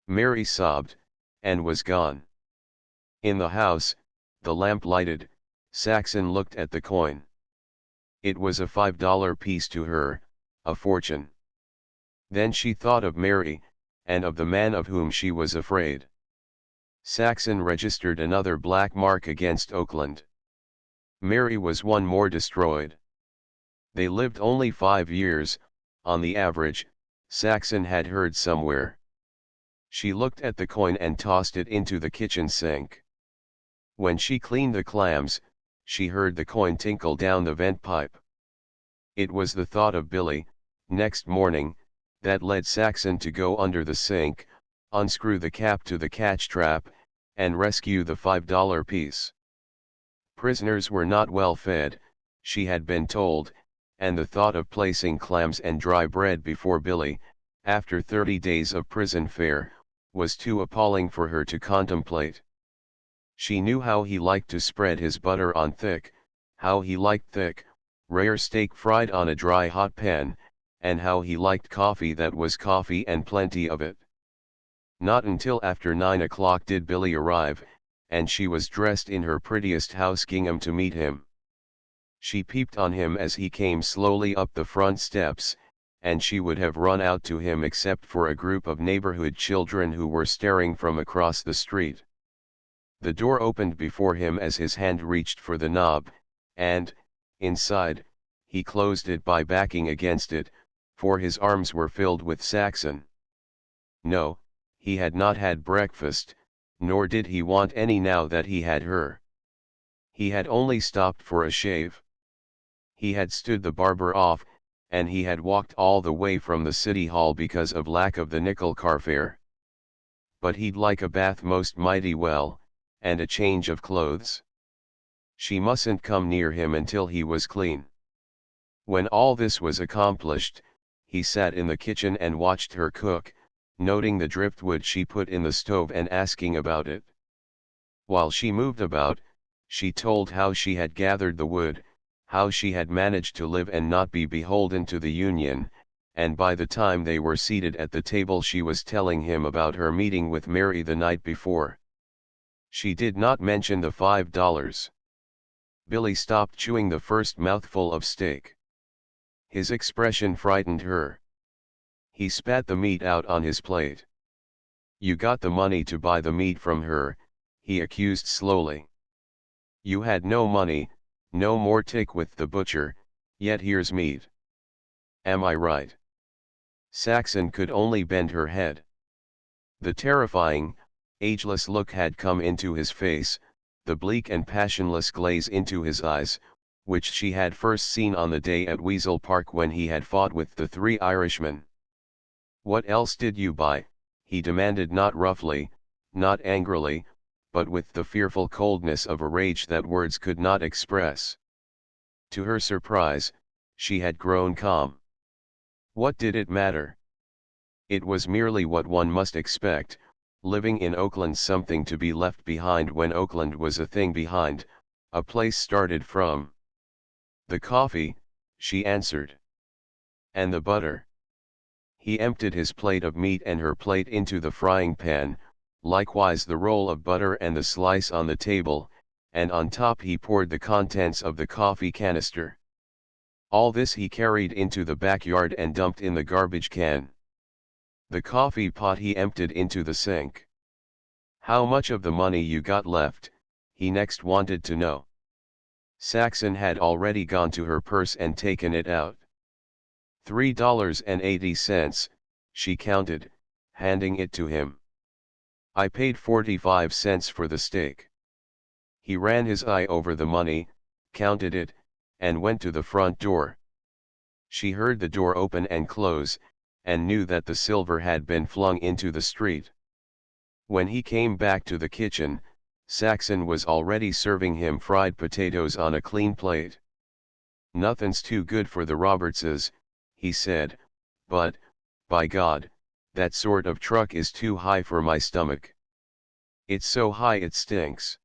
Mary sobbed, and was gone. In the house, the lamp lighted, Saxon looked at the coin. It was a $5 piece to her, a fortune. Then she thought of Mary, and of the man of whom she was afraid. Saxon registered another black mark against Oakland. Mary was one more destroyed. They lived only 5 years, on the average, Saxon had heard somewhere. She looked at the coin and tossed it into the kitchen sink. When she cleaned the clams, she heard the coin tinkle down the vent pipe. It was the thought of Billy, next morning, that led Saxon to go under the sink, unscrew the cap to the catch trap, and rescue the $5 piece. Prisoners were not well fed, she had been told, and the thought of placing clams and dry bread before Billy, after 30 days of prison fare, was too appalling for her to contemplate. She knew how he liked to spread his butter on thick, how he liked thick, rare steak fried on a dry hot pan, and how he liked coffee that was coffee and plenty of it. Not until after 9 o'clock did Billy arrive, and she was dressed in her prettiest house gingham to meet him. She peeped on him as he came slowly up the front steps, and she would have run out to him except for a group of neighborhood children who were staring from across the street. The door opened before him as his hand reached for the knob, and, inside, he closed it by backing against it, for his arms were filled with Saxon. No, he had not had breakfast, nor did he want any now that he had her. He had only stopped for a shave. He had stood the barber off, and he had walked all the way from the city hall because of lack of the nickel car fare. But he'd like a bath most mighty well, and a change of clothes. She mustn't come near him until he was clean. When all this was accomplished, he sat in the kitchen and watched her cook, noting the driftwood she put in the stove and asking about it. While she moved about, she told how she had gathered the wood, how she had managed to live and not be beholden to the Union, and by the time they were seated at the table she was telling him about her meeting with Mary the night before. She did not mention the $5. Billy stopped chewing the first mouthful of steak. His expression frightened her. He spat the meat out on his plate. You got the money to buy the meat from her, he accused slowly. You had no money, no more tick with the butcher, yet here's meat. Am I right? Saxon could only bend her head. The terrifying, ageless look had come into his face, the bleak and passionless glaze into his eyes, which she had first seen on the day at Weasel Park when he had fought with the three Irishmen. What else did you buy? He demanded, not roughly, not angrily, but with the fearful coldness of a rage that words could not express. To her surprise, she had grown calm. What did it matter? It was merely what one must expect, living in Oakland, something to be left behind when Oakland was a thing behind, a place started from. The coffee, she answered. And the butter. He emptied his plate of meat and her plate into the frying pan, likewise the roll of butter and the slice on the table, and on top he poured the contents of the coffee canister. All this he carried into the backyard and dumped in the garbage can. The coffee pot he emptied into the sink. How much of the money you got left, he next wanted to know. Saxon had already gone to her purse and taken it out. $3.80, she counted, handing it to him. I paid 45 cents for the steak. He ran his eye over the money, counted it, and went to the front door. She heard the door open and close, and knew that the silver had been flung into the street. When he came back to the kitchen, Saxon was already serving him fried potatoes on a clean plate. Nothing's too good for the Robertses, he said, but, by God, that sort of truck is too high for my stomach. It's so high it stinks.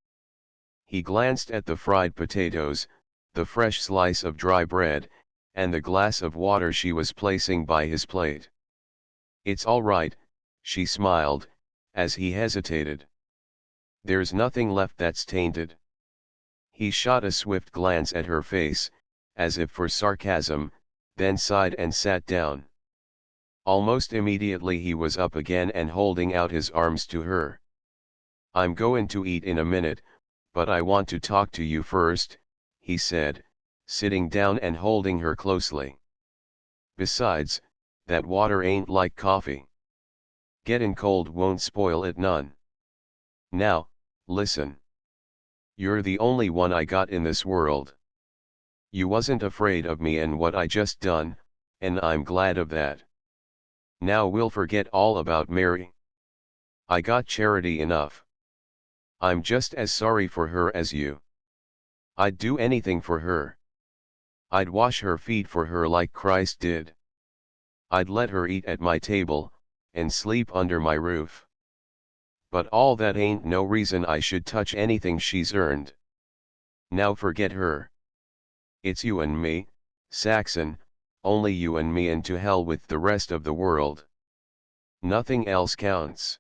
He glanced at the fried potatoes, the fresh slice of dry bread, and the glass of water she was placing by his plate. It's all right, she smiled, as he hesitated. There's nothing left that's tainted. He shot a swift glance at her face, as if for sarcasm, then sighed and sat down. Almost immediately he was up again and holding out his arms to her. I'm going to eat in a minute, but I want to talk to you first, he said, sitting down and holding her closely. Besides, that water ain't like coffee. Gettin' cold won't spoil it none. Now, listen. You're the only one I got in this world. You wasn't afraid of me and what I just done, and I'm glad of that. Now we'll forget all about Mary. I got charity enough. I'm just as sorry for her as you. I'd do anything for her. I'd wash her feet for her like Christ did. I'd let her eat at my table, and sleep under my roof. But all that ain't no reason I should touch anything she's earned. Now forget her. It's you and me, Saxon, only you and me, and to hell with the rest of the world. Nothing else counts.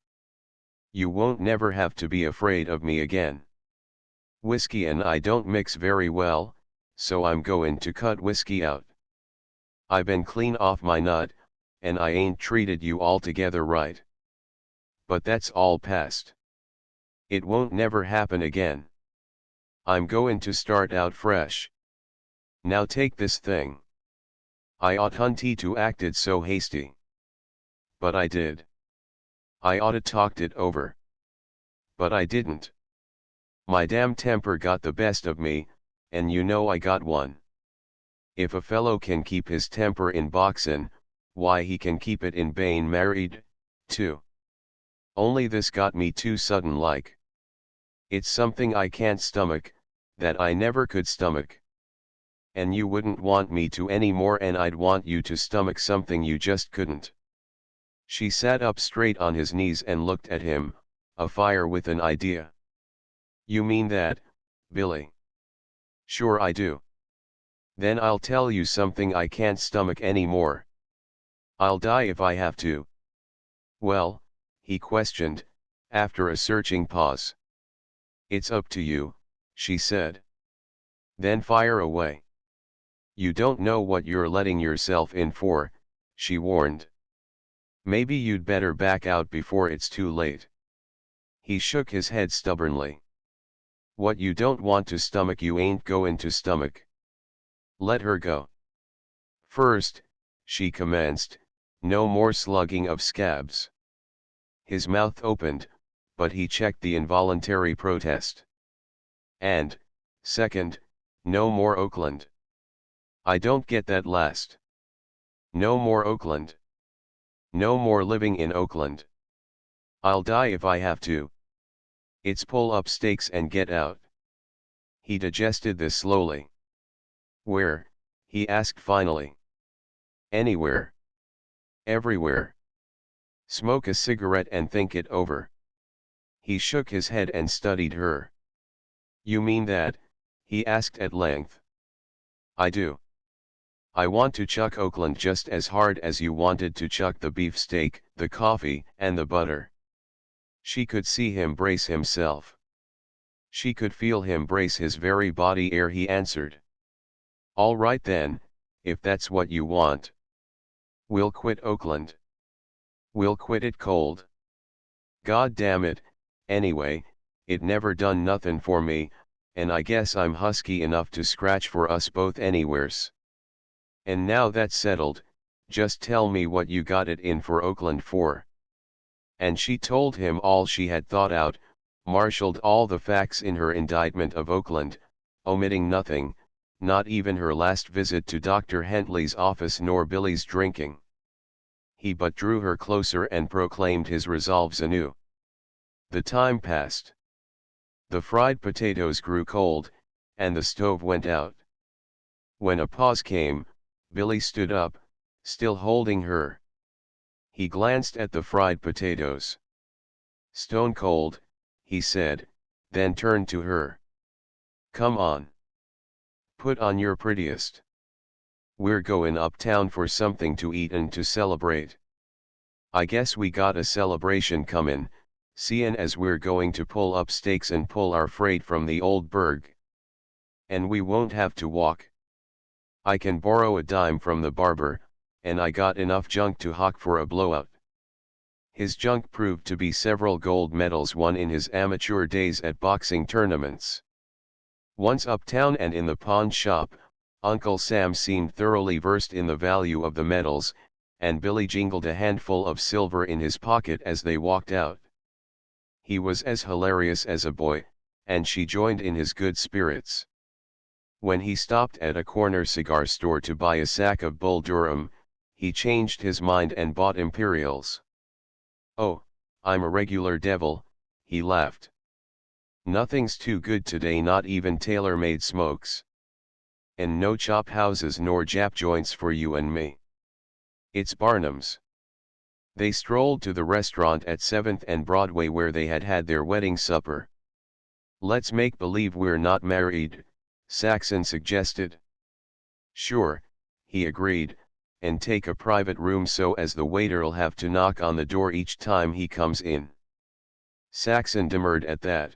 You won't never have to be afraid of me again. Whiskey and I don't mix very well, so I'm going to cut whiskey out. I been clean off my nut, and I ain't treated you altogether right. But that's all past. It won't never happen again. I'm going to start out fresh. Now take this thing. I oughtn't to acted so hasty. But I did. I oughta talked it over. But I didn't. My damn temper got the best of me, and you know I got one. If a fellow can keep his temper in boxin', why he can keep it in bein' married, too. Only this got me too sudden like. It's something I can't stomach, that I never could stomach. And you wouldn't want me to any more, and I'd want you to stomach something you just couldn't. She sat up straight on his knees and looked at him, afire with an idea. You mean that, Billy? Sure I do. Then I'll tell you something I can't stomach any more. I'll die if I have to. Well, he questioned, after a searching pause. It's up to you, she said. Then fire away. You don't know what you're letting yourself in for, she warned. Maybe you'd better back out before it's too late. He shook his head stubbornly. What you don't want to stomach you ain't going to stomach. Let her go. First, she commenced, no more slugging of scabs. His mouth opened, but he checked the involuntary protest. And, second, no more Oakland. I don't get that last. No more Oakland. No more living in Oakland. I'll die if I have to. It's pull up stakes and get out. He digested this slowly. Where? He asked finally. Anywhere. Everywhere. Smoke a cigarette and think it over. He shook his head and studied her. You mean that? He asked at length. I do. I want to chuck Oakland just as hard as you wanted to chuck the beefsteak, the coffee, and the butter. She could see him brace himself. She could feel him brace his very body ere he answered. All right then, if that's what you want. We'll quit Oakland. We'll quit it cold. God damn it, anyway, it never done nothin' for me, and I guess I'm husky enough to scratch for us both anywheres. And now that's settled, just tell me what you got it in for Oakland for. And she told him all she had thought out, marshaled all the facts in her indictment of Oakland, omitting nothing, not even her last visit to Dr. Hentley's office nor Billy's drinking. He but drew her closer and proclaimed his resolves anew. The time passed. The fried potatoes grew cold, and the stove went out. When a pause came, Billy stood up, still holding her. He glanced at the fried potatoes. Stone cold, he said, then turned to her. Come on. Put on your prettiest. We're goin' uptown for something to eat and to celebrate. I guess we got a celebration comin', seein' as we're going to pull up stakes and pull our freight from the old burg. And we won't have to walk. I can borrow a dime from the barber, and I got enough junk to hock for a blowout. His junk proved to be several gold medals won in his amateur days at boxing tournaments. Once uptown and in the pawn shop, Uncle Sam seemed thoroughly versed in the value of the medals, and Billy jingled a handful of silver in his pocket as they walked out. He was as hilarious as a boy, and she joined in his good spirits. When he stopped at a corner cigar store to buy a sack of Bull Durham, he changed his mind and bought Imperials. Oh, I'm a regular devil, he laughed. Nothing's too good today, not even tailor-made smokes. And no chop houses nor Jap joints for you and me. It's Barnum's. They strolled to the restaurant at 7th and Broadway where they had had their wedding supper. Let's make believe we're not married, Saxon suggested. Sure, he agreed, and take a private room so as the waiter'll have to knock on the door each time he comes in. Saxon demurred at that.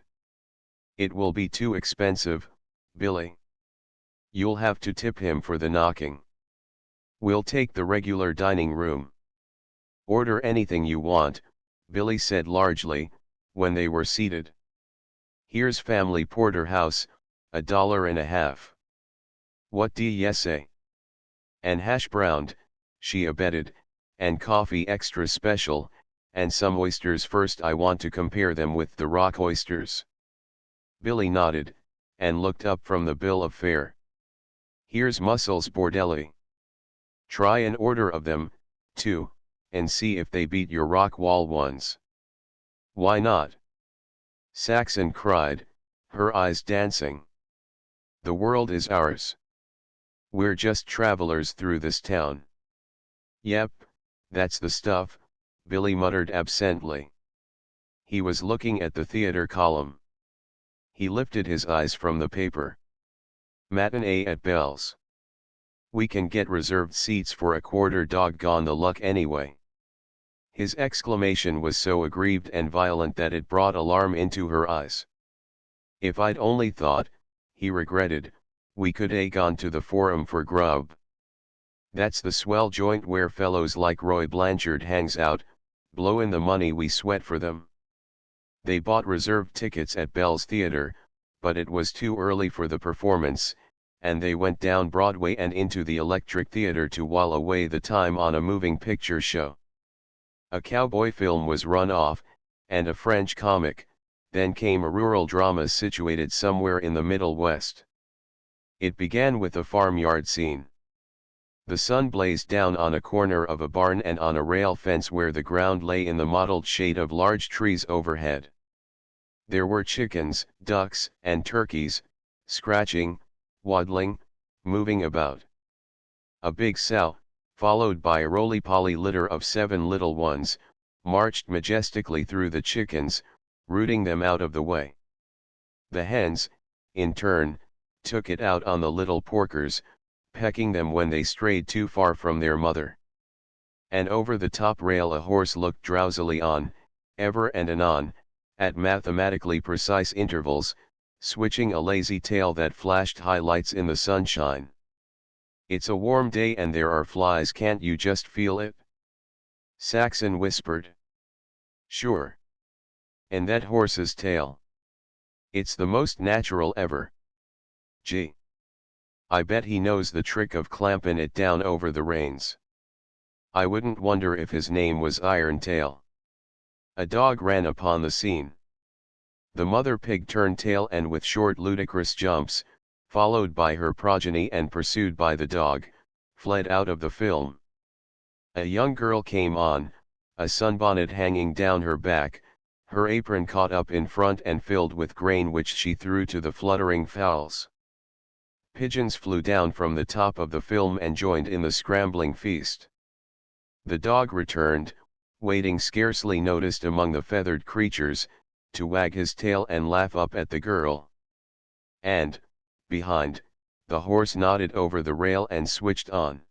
It will be too expensive, Billy. You'll have to tip him for the knocking. We'll take the regular dining room. Order anything you want, Billy said largely, when they were seated. Here's family porterhouse, $1.50. What do ye say? And hash browned, she abetted, and coffee extra special, and some oysters first. I want to compare them with the rock oysters. Billy nodded, and looked up from the bill of fare. Here's mussels bordelli. Try an order of them, too, and see if they beat your rock wall ones. Why not? Saxon cried, her eyes dancing. The world is ours. We're just travelers through this town. Yep, that's the stuff, Billy muttered absently. He was looking at the theater column. He lifted his eyes from the paper. Matinee at Bell's. We can get reserved seats for a quarter, doggone the luck anyway. His exclamation was so aggrieved and violent that it brought alarm into her eyes. If I'd only thought, he regretted, we could a gone to the Forum for grub. That's the swell joint where fellows like Roy Blanchard hangs out, blowin' the money we sweat for them. They bought reserved tickets at Bell's Theatre, but it was too early for the performance, and they went down Broadway and into the Electric Theatre to while away the time on a moving picture show. A cowboy film was run off, and a French comic, then came a rural drama situated somewhere in the Middle West. It began with a farmyard scene. The sun blazed down on a corner of a barn and on a rail fence where the ground lay in the mottled shade of large trees overhead. There were chickens, ducks, and turkeys, scratching, waddling, moving about. A big sow, followed by a roly-poly litter of 7 little ones, marched majestically through the chickens, rooting them out of the way. The hens, in turn, took it out on the little porkers, pecking them when they strayed too far from their mother. And over the top rail a horse looked drowsily on, ever and anon, at mathematically precise intervals, switching a lazy tail that flashed highlights in the sunshine. It's a warm day and there are flies, can't you just feel it? Saxon whispered. Sure. And that horse's tail. It's the most natural ever. Gee. I bet he knows the trick of clampin' it down over the reins. I wouldn't wonder if his name was Irontail. A dog ran upon the scene. The mother pig turned tail and with short ludicrous jumps, followed by her progeny and pursued by the dog, fled out of the film. A young girl came on, a sunbonnet hanging down her back, her apron caught up in front and filled with grain which she threw to the fluttering fowls. Pigeons flew down from the top of the film and joined in the scrambling feast. The dog returned, waiting scarcely noticed among the feathered creatures, to wag his tail and laugh up at the girl. And, behind, the horse nodded over the rail and switched on.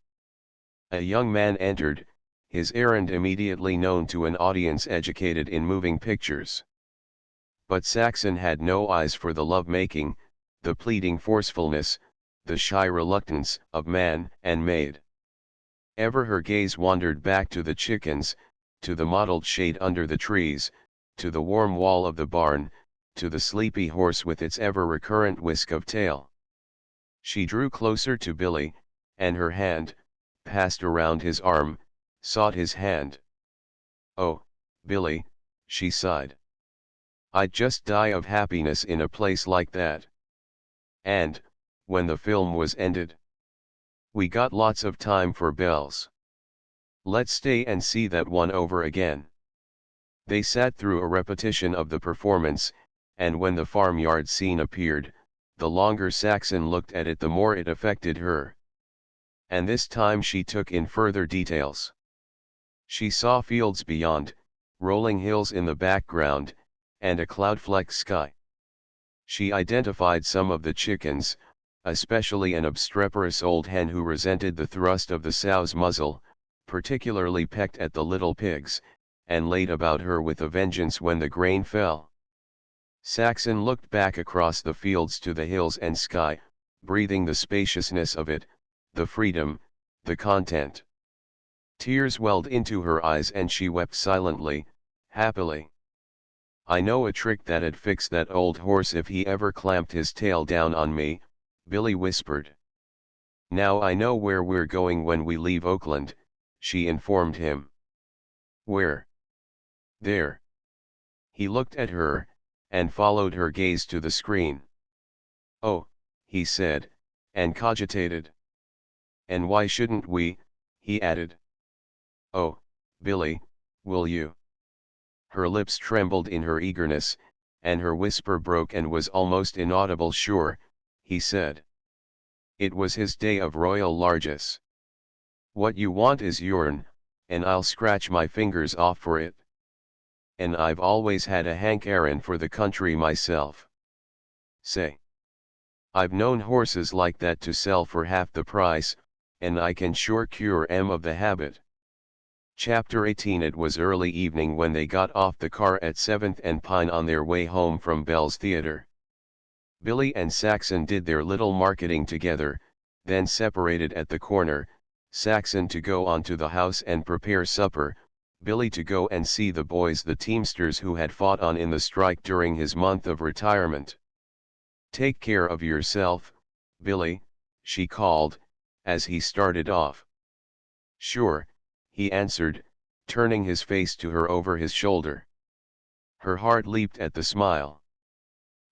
A young man entered, his errand immediately known to an audience educated in moving pictures. But Saxon had no eyes for the love-making, the pleading forcefulness, the shy reluctance of man and maid. Ever her gaze wandered back to the chickens, to the mottled shade under the trees, to the warm wall of the barn, to the sleepy horse with its ever-recurrent whisk of tail. She drew closer to Billy, and her hand, passed around his arm, sought his hand. Oh, Billy, she sighed. I'd just die of happiness in a place like that. And, when the film was ended, we got lots of time for bells. Let's stay and see that one over again. They sat through a repetition of the performance, and when the farmyard scene appeared, the longer Saxon looked at it the more it affected her. And this time she took in further details. She saw fields beyond, rolling hills in the background, and a cloud-flecked sky. She identified some of the chickens, especially an obstreperous old hen who resented the thrust of the sow's muzzle, particularly pecked at the little pigs, and laid about her with a vengeance when the grain fell. Saxon looked back across the fields to the hills and sky, breathing the spaciousness of it, the freedom, the content. Tears welled into her eyes and she wept silently, happily. I know a trick that'd fix that old horse if he ever clamped his tail down on me, Billy whispered. Now I know where we're going when we leave Oakland, she informed him. Where? There. He looked at her, and followed her gaze to the screen. Oh, he said, and cogitated. And why shouldn't we, he added. Oh, Billy, will you? Her lips trembled in her eagerness, and her whisper broke and was almost inaudible. Sure, he said. It was his day of royal largesse. What you want is yourn, and I'll scratch my fingers off for it. And I've always had a hankerin' for the country myself. Say. I've known horses like that to sell for half the price, and I can sure cure 'em of the habit. Chapter 18. It was early evening when they got off the car at 7th and Pine on their way home from Bell's Theatre. Billy and Saxon did their little marketing together, then separated at the corner, Saxon to go on to the house and prepare supper, Billy to go and see the boys, the Teamsters who had fought on in the strike during his month of retirement. "Take care of yourself, Billy," she called, as he started off. "Sure," he answered, turning his face to her over his shoulder. Her heart leaped at the smile.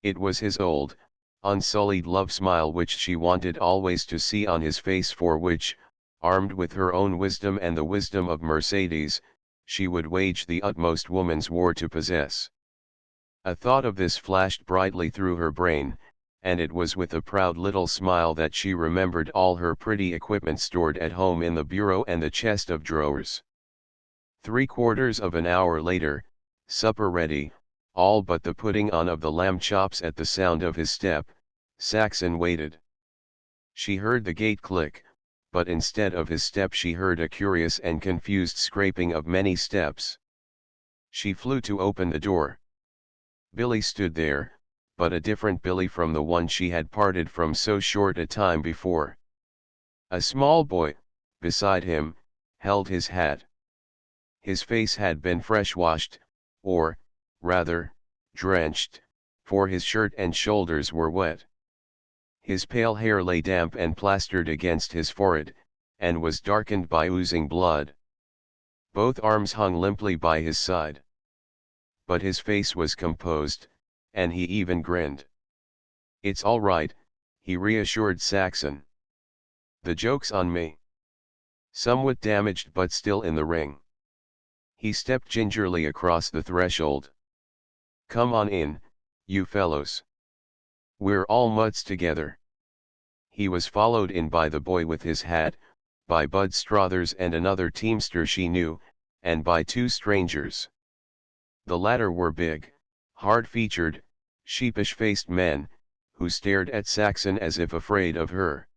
It was his old, unsullied love smile which she wanted always to see on his face, for which, armed with her own wisdom and the wisdom of Mercedes, she would wage the utmost woman's war to possess. A thought of this flashed brightly through her brain, and it was with a proud little smile that she remembered all her pretty equipment stored at home in the bureau and the chest of drawers. 3/4 of an hour later, supper ready, all but the putting on of the lamb chops. At the sound of his step, Saxon waited. She heard the gate click, but instead of his step she heard a curious and confused scraping of many steps. She flew to open the door. Billy stood there, but a different Billy from the one she had parted from so short a time before. A small boy, beside him, held his hat. His face had been fresh washed, or, rather, drenched, for his shirt and shoulders were wet. His pale hair lay damp and plastered against his forehead, and was darkened by oozing blood. Both arms hung limply by his side. But his face was composed, and he even grinned. "It's all right," he reassured Saxon. "The joke's on me." Somewhat damaged but still in the ring, he stepped gingerly across the threshold. "Come on in, you fellows. We're all mutts together." He was followed in by the boy with his hat, by Bud Strothers and another teamster she knew, and by two strangers. The latter were big, hard-featured, sheepish-faced men, who stared at Saxon as if afraid of her.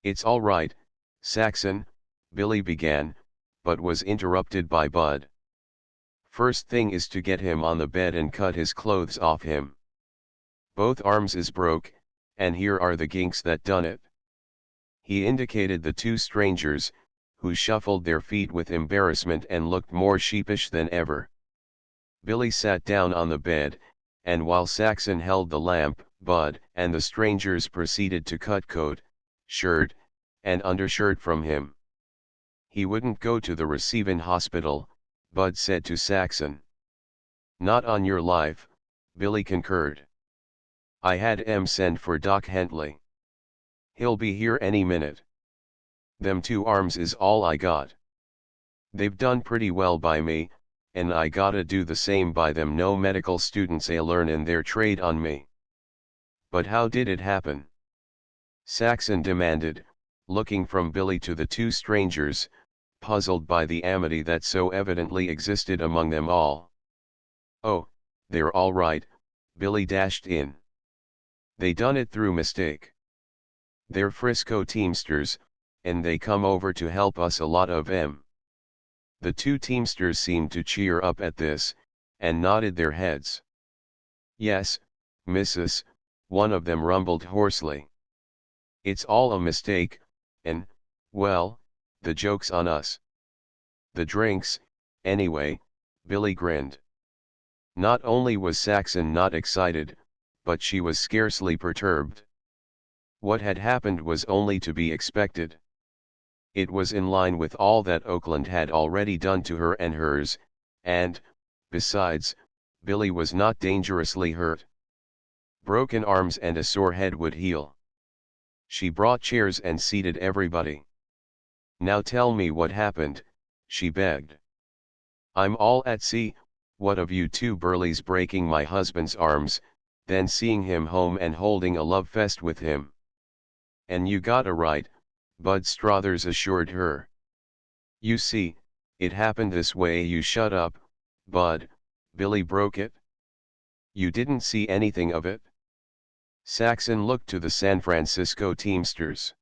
"It's all right, Saxon," Billy began, but was interrupted by Bud. "First thing is to get him on the bed and cut his clothes off him. Both arms is broke, and here are the ginks that done it." He indicated the two strangers, who shuffled their feet with embarrassment and looked more sheepish than ever. Billy sat down on the bed, and while Saxon held the lamp, Bud and the strangers proceeded to cut coat, shirt, and undershirt from him. "He wouldn't go to the receivin' hospital," Bud said to Saxon. "Not on your life," Billy concurred. "I had 'em send for Doc Hentley. He'll be here any minute. Them two arms is all I got. They've done pretty well by me, and I gotta do the same by them no medical students a learnin' their trade on me." "But how did it happen?" Saxon demanded, looking from Billy to the two strangers, puzzled by the amity that so evidently existed among them all. "Oh, they're all right," Billy dashed in. "They done it through mistake. They're Frisco Teamsters, and they come over to help us, a lot of 'em." The two Teamsters seemed to cheer up at this, and nodded their heads. "Yes, missus," one of them rumbled hoarsely. "It's all a mistake, and, well, the joke's on us." "The drinks, anyway," Billy grinned. Not only was Saxon not excited, but she was scarcely perturbed. What had happened was only to be expected. It was in line with all that Oakland had already done to her and hers, and, besides, Billy was not dangerously hurt. Broken arms and a sore head would heal. She brought chairs and seated everybody. "Now tell me what happened," she begged. "I'm all at sea, what of you two burleys breaking my husband's arms, then seeing him home and holding a love fest with him." "And you got a right," Bud Strothers assured her. "You see, it happened this way." "You shut up, Bud," Billy broke it. "You didn't see anything of it?" Saxon looked to the San Francisco Teamsters.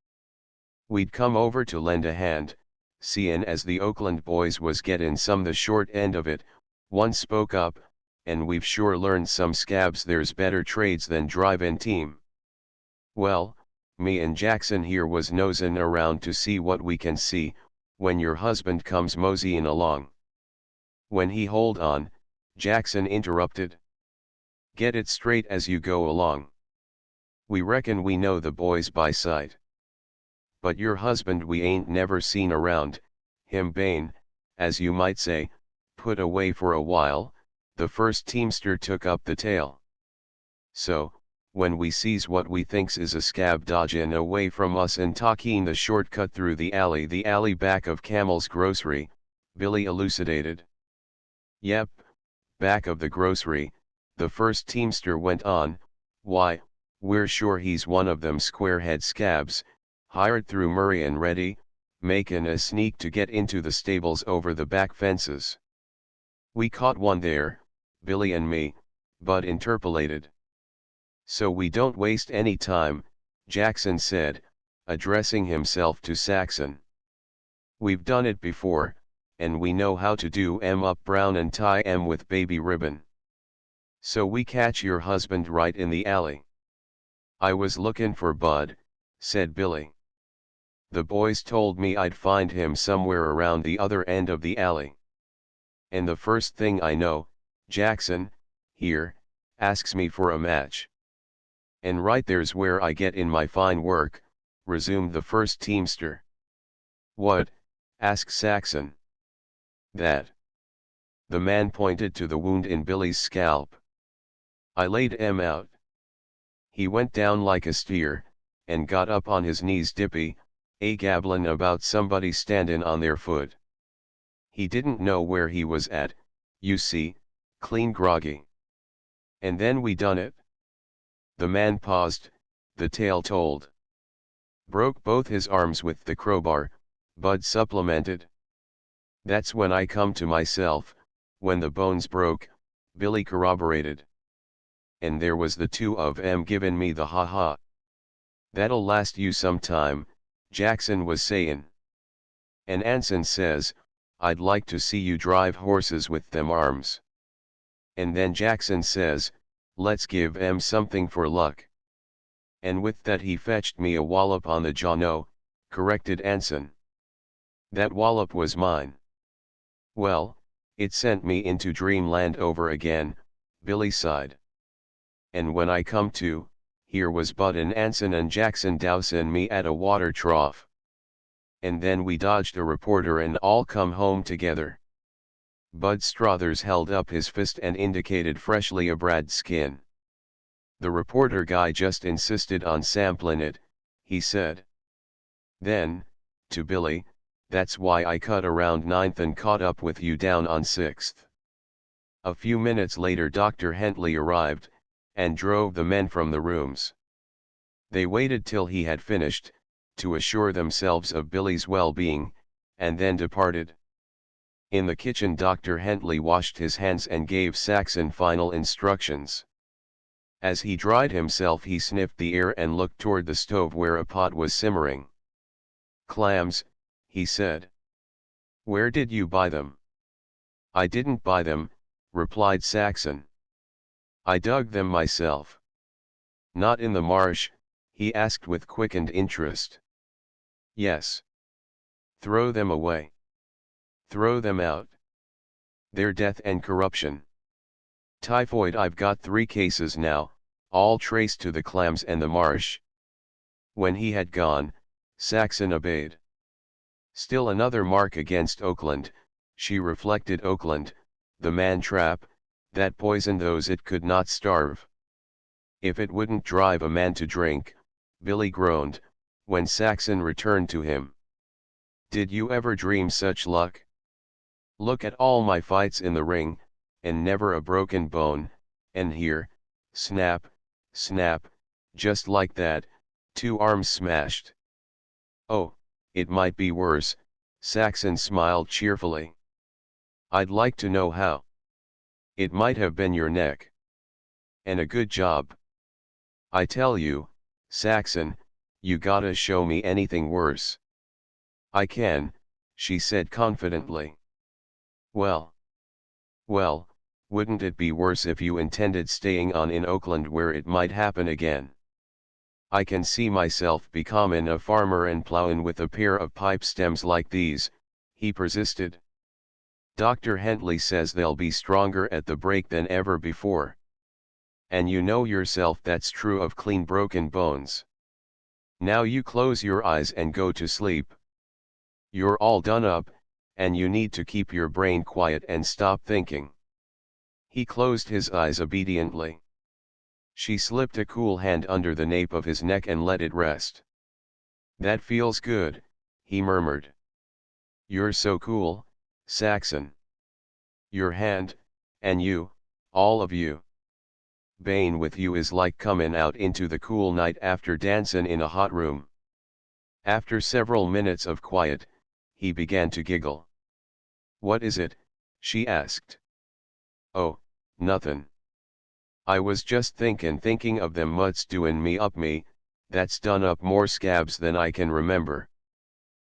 "We'd come over to lend a hand, seein' as the Oakland boys was gettin' some the short end of it," one spoke up, and we've sure learned some scabs there's better trades than drive-in team. Well, me and Jackson here was nosin' around to see what we can see, when your husband comes moseying along. When he hold on, Jackson interrupted. Get it straight as you go along. We reckon we know the boys by sight. But your husband we ain't never seen around, him bane, as you might say, put away for a while. The first teamster took up the tale. So, when we sees what we thinks is a scab dodgin' away from us and talking the shortcut through the alley back of Camel's grocery, Billy elucidated. Yep, back of the grocery, the first teamster went on, why, we're sure he's one of them squarehead scabs, hired through Murray and Reddy, makin' a sneak to get into the stables over the back fences. We caught one there, Billy and me, Bud interpolated. So we don't waste any time, Jackson said, addressing himself to Saxon. We've done it before, and we know how to do 'em up brown and tie 'em with baby ribbon. So we catch your husband right in the alley. I was lookin' for Bud, said Billy. The boys told me I'd find him somewhere around the other end of the alley. And the first thing I know, Jackson, here, asks me for a match. And right there's where I get in my fine work, resumed the first teamster. What? Asked Saxon. That. The man pointed to the wound in Billy's scalp. I laid 'em out. He went down like a steer, and got up on his knees dippy, gabblin' about somebody standin' on their foot. He didn't know where he was at, you see, clean groggy. And then we done it. The man paused, the tale told. Broke both his arms with the crowbar, Bud supplemented. That's when I come to myself, when the bones broke, Billy corroborated. And there was the two of 'em givin' me the ha-ha. That'll last you some time, Jackson was sayin'. And Anson says, I'd like to see you drive horses with them arms. And then Jackson says, let's give 'em something for luck. And with that he fetched me a wallop on the jaw. No, corrected Anson. That wallop was mine. Well, it sent me into dreamland over again, Billy sighed. And when I come to, here was Bud and Anson and Jackson dousin' me at a water trough. And then we dodged a reporter and all come home together. Bud Strothers held up his fist and indicated freshly abrad skin. The reporter guy just insisted on samplin' it, he said. Then, to Billy, that's why I cut around 9th and caught up with you down on 6th. A few minutes later Dr. Hentley arrived, and drove the men from the rooms. They waited till he had finished, to assure themselves of Billy's well-being, and then departed. In the kitchen Dr. Hentley washed his hands and gave Saxon final instructions. As he dried himself he sniffed the air and looked toward the stove where a pot was simmering. Clams, he said. Where did you buy them? I didn't buy them, replied Saxon. I dug them myself. Not in the marsh, he asked with quickened interest. Yes. Throw them away. Throw them out. They're death and corruption. Typhoid. I've got 3 cases now, all traced to the clams and the marsh. When he had gone, Saxon obeyed. Still another mark against Oakland, she reflected. Oakland, the man trap, that poisoned those it could not starve. If it wouldn't drive a man to drink, Billy groaned, when Saxon returned to him. Did you ever dream such luck? Look at all my fights in the ring, and never a broken bone, and here, snap, snap, just like that, 2 arms smashed. Oh, it might be worse, Saxon smiled cheerfully. I'd like to know how. It might have been your neck. And a good job. I tell you, Saxon, you gotta show me anything worse. I can, she said confidently. Well, Wouldn't it be worse if you intended staying on in Oakland where it might happen again? I can see myself becomin' a farmer and plowin' with a pair of pipe stems like these, he persisted. Dr. Hentley says they'll be stronger at the break than ever before. And you know yourself that's true of clean broken bones. Now you close your eyes and go to sleep. You're all done up, and you need to keep your brain quiet and stop thinking. He closed his eyes obediently. She slipped a cool hand under the nape of his neck and let it rest. That feels good, he murmured. You're so cool, Saxon. Your hand, and you, all of you. Bein' with you is like comin' out into the cool night after dancin' in a hot room. After several minutes of quiet, he began to giggle. What is it? She asked. Oh, nothin'. I was just thinking of them mutts doin' me up me, that's done up more scabs than I can remember.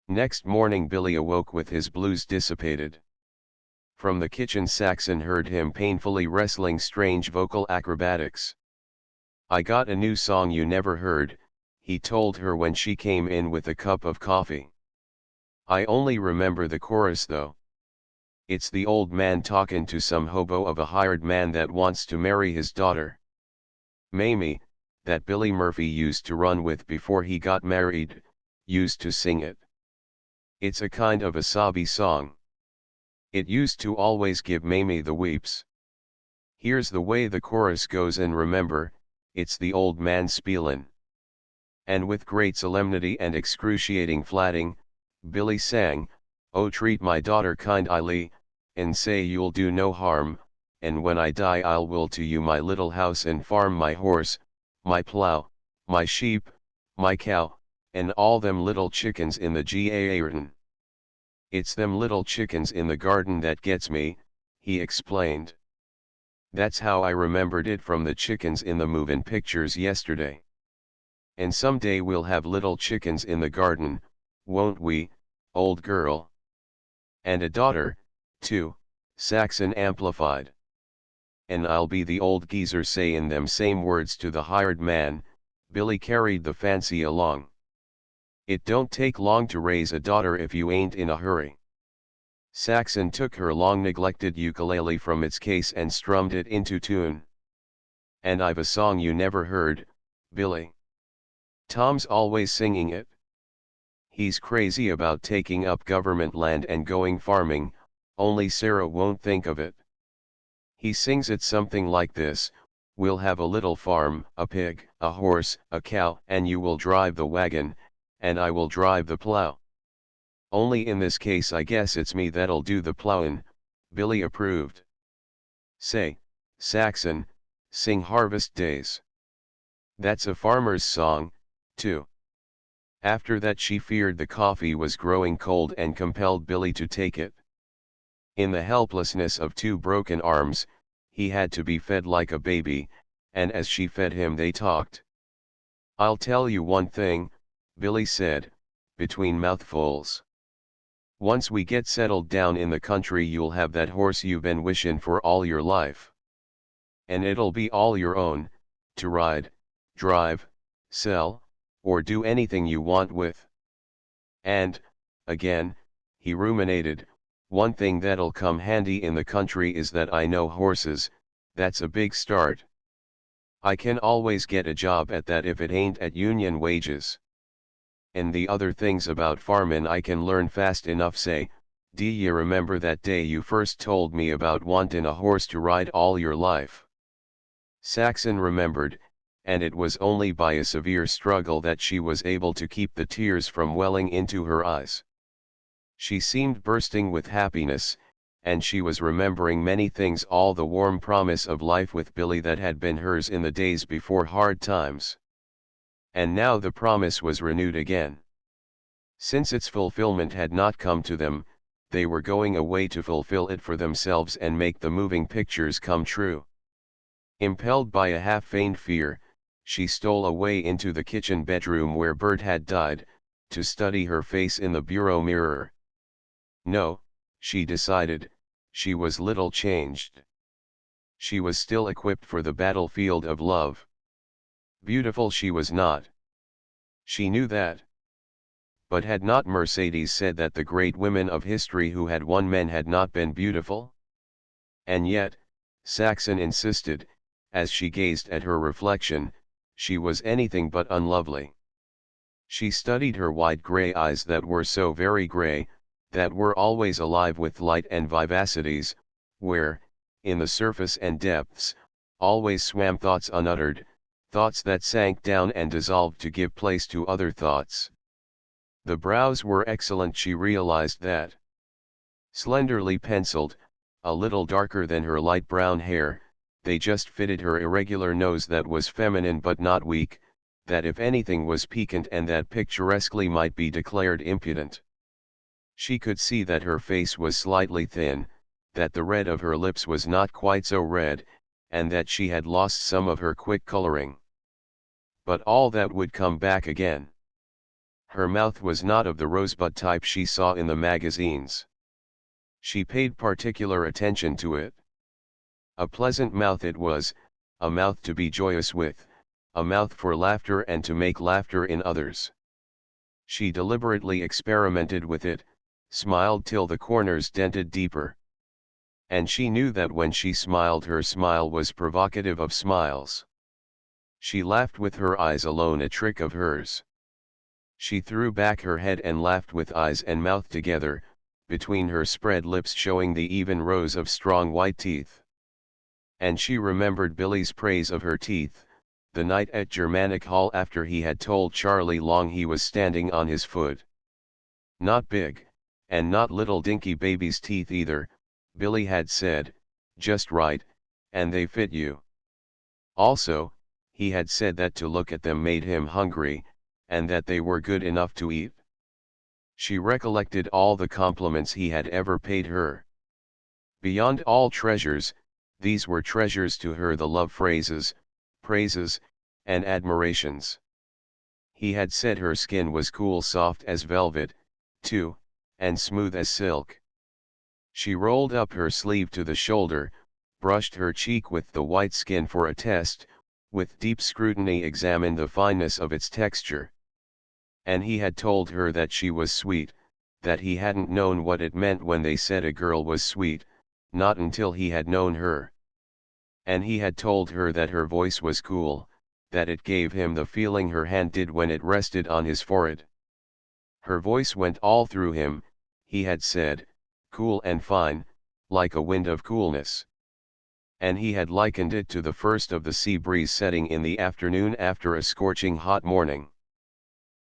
Next morning Billy awoke with his blues dissipated. From the kitchen Saxon heard him painfully wrestling strange vocal acrobatics. I got a new song you never heard, he told her when she came in with a cup of coffee. I only remember the chorus though. It's the old man talkin' to some hobo of a hired man that wants to marry his daughter. Mamie, that Billy Murphy used to run with before he got married, used to sing it. It's a kind of a sobby song. It used to always give Mamie the weeps. Here's the way the chorus goes, and remember, it's the old man spielin'. And with great solemnity and excruciating flatting, Billy sang, Oh treat my daughter kindly, and say you'll do no harm, and when I die I'll will to you my little house and farm, my horse, my plow, my sheep, my cow, and all them little chickens in the garden. It's them little chickens in the garden that gets me, he explained. That's how I remembered it from the chickens in the movin' pictures yesterday. And someday we'll have little chickens in the garden, won't we, old girl? And a daughter, too, Saxon amplified. And I'll be the old geezer sayin' them same words to the hired man, Billy carried the fancy along. It don't take long to raise a daughter if you ain't in a hurry. Saxon took her long-neglected ukulele from its case and strummed it into tune. And I've a song you never heard, Billy. Tom's always singing it. He's crazy about taking up government land and going farming, only Sarah won't think of it. He sings it something like this, we'll have a little farm, a pig, a horse, a cow, and you will drive the wagon, and I will drive the plow. Only in this case I guess it's me that'll do the plowin', Billy approved. Say, Saxon, sing Harvest Days. That's a farmer's song, too. After that she feared the coffee was growing cold and compelled Billy to take it. In the helplessness of two broken arms, he had to be fed like a baby, and as she fed him they talked. I'll tell you one thing, Billy said, between mouthfuls. Once we get settled down in the country you'll have that horse you've been wishin' for all your life. And it'll be all your own, to ride, drive, sell, or do anything you want with. And, again, he ruminated, one thing that'll come handy in the country is that I know horses, that's a big start. I can always get a job at that if it ain't at union wages. And the other things about farmin' I can learn fast enough. Say, d'ye remember that day you first told me about wantin' a horse to ride all your life? Saxon remembered, and it was only by a severe struggle that she was able to keep the tears from welling into her eyes. She seemed bursting with happiness, and she was remembering many things, all the warm promise of life with Billy that had been hers in the days before hard times. And now the promise was renewed again. Since its fulfillment had not come to them, they were going away to fulfill it for themselves and make the moving pictures come true. Impelled by a half-feigned fear, she stole away into the kitchen bedroom where Bert had died, to study her face in the bureau mirror. No, she decided, she was little changed. She was still equipped for the battlefield of love. Beautiful she was not. She knew that. But had not Mercedes said that the great women of history who had won men had not been beautiful? And yet, Saxon insisted, as she gazed at her reflection, she was anything but unlovely. She studied her wide grey eyes that were so very grey, that were always alive with light and vivacities, where, in the surface and depths, always swam thoughts unuttered, thoughts that sank down and dissolved to give place to other thoughts. The brows were excellent, she realized that. Slenderly penciled, a little darker than her light brown hair, they just fitted her irregular nose that was feminine but not weak, that if anything was piquant and that picturesquely might be declared impudent. She could see that her face was slightly thin, that the red of her lips was not quite so red, and that she had lost some of her quick coloring. But all that would come back again. Her mouth was not of the rosebud type she saw in the magazines. She paid particular attention to it. A pleasant mouth it was, a mouth to be joyous with, a mouth for laughter and to make laughter in others. She deliberately experimented with it, smiled till the corners dented deeper. And she knew that when she smiled her smile was provocative of smiles. She laughed with her eyes alone, a trick of hers. She threw back her head and laughed with eyes and mouth together, between her spread lips showing the even rows of strong white teeth. And she remembered Billy's praise of her teeth, the night at Germanic Hall after he had told Charlie Long he was standing on his foot. Not big, and not little dinky baby's teeth either, Billy had said, just right, and they fit you. Also, he had said that to look at them made him hungry, and that they were good enough to eat. She recollected all the compliments he had ever paid her. Beyond all treasures, these were treasures to her, the love phrases, praises, and admirations. He had said her skin was cool, soft as velvet, too, and smooth as silk. She rolled up her sleeve to the shoulder, brushed her cheek with the white skin for a test, with deep scrutiny examined the fineness of its texture. And he had told her that she was sweet, that he hadn't known what it meant when they said a girl was sweet, not until he had known her. And he had told her that her voice was cool, that it gave him the feeling her hand did when it rested on his forehead. Her voice went all through him, he had said, cool and fine, like a wind of coolness. And he had likened it to the first of the sea breeze setting in the afternoon after a scorching hot morning.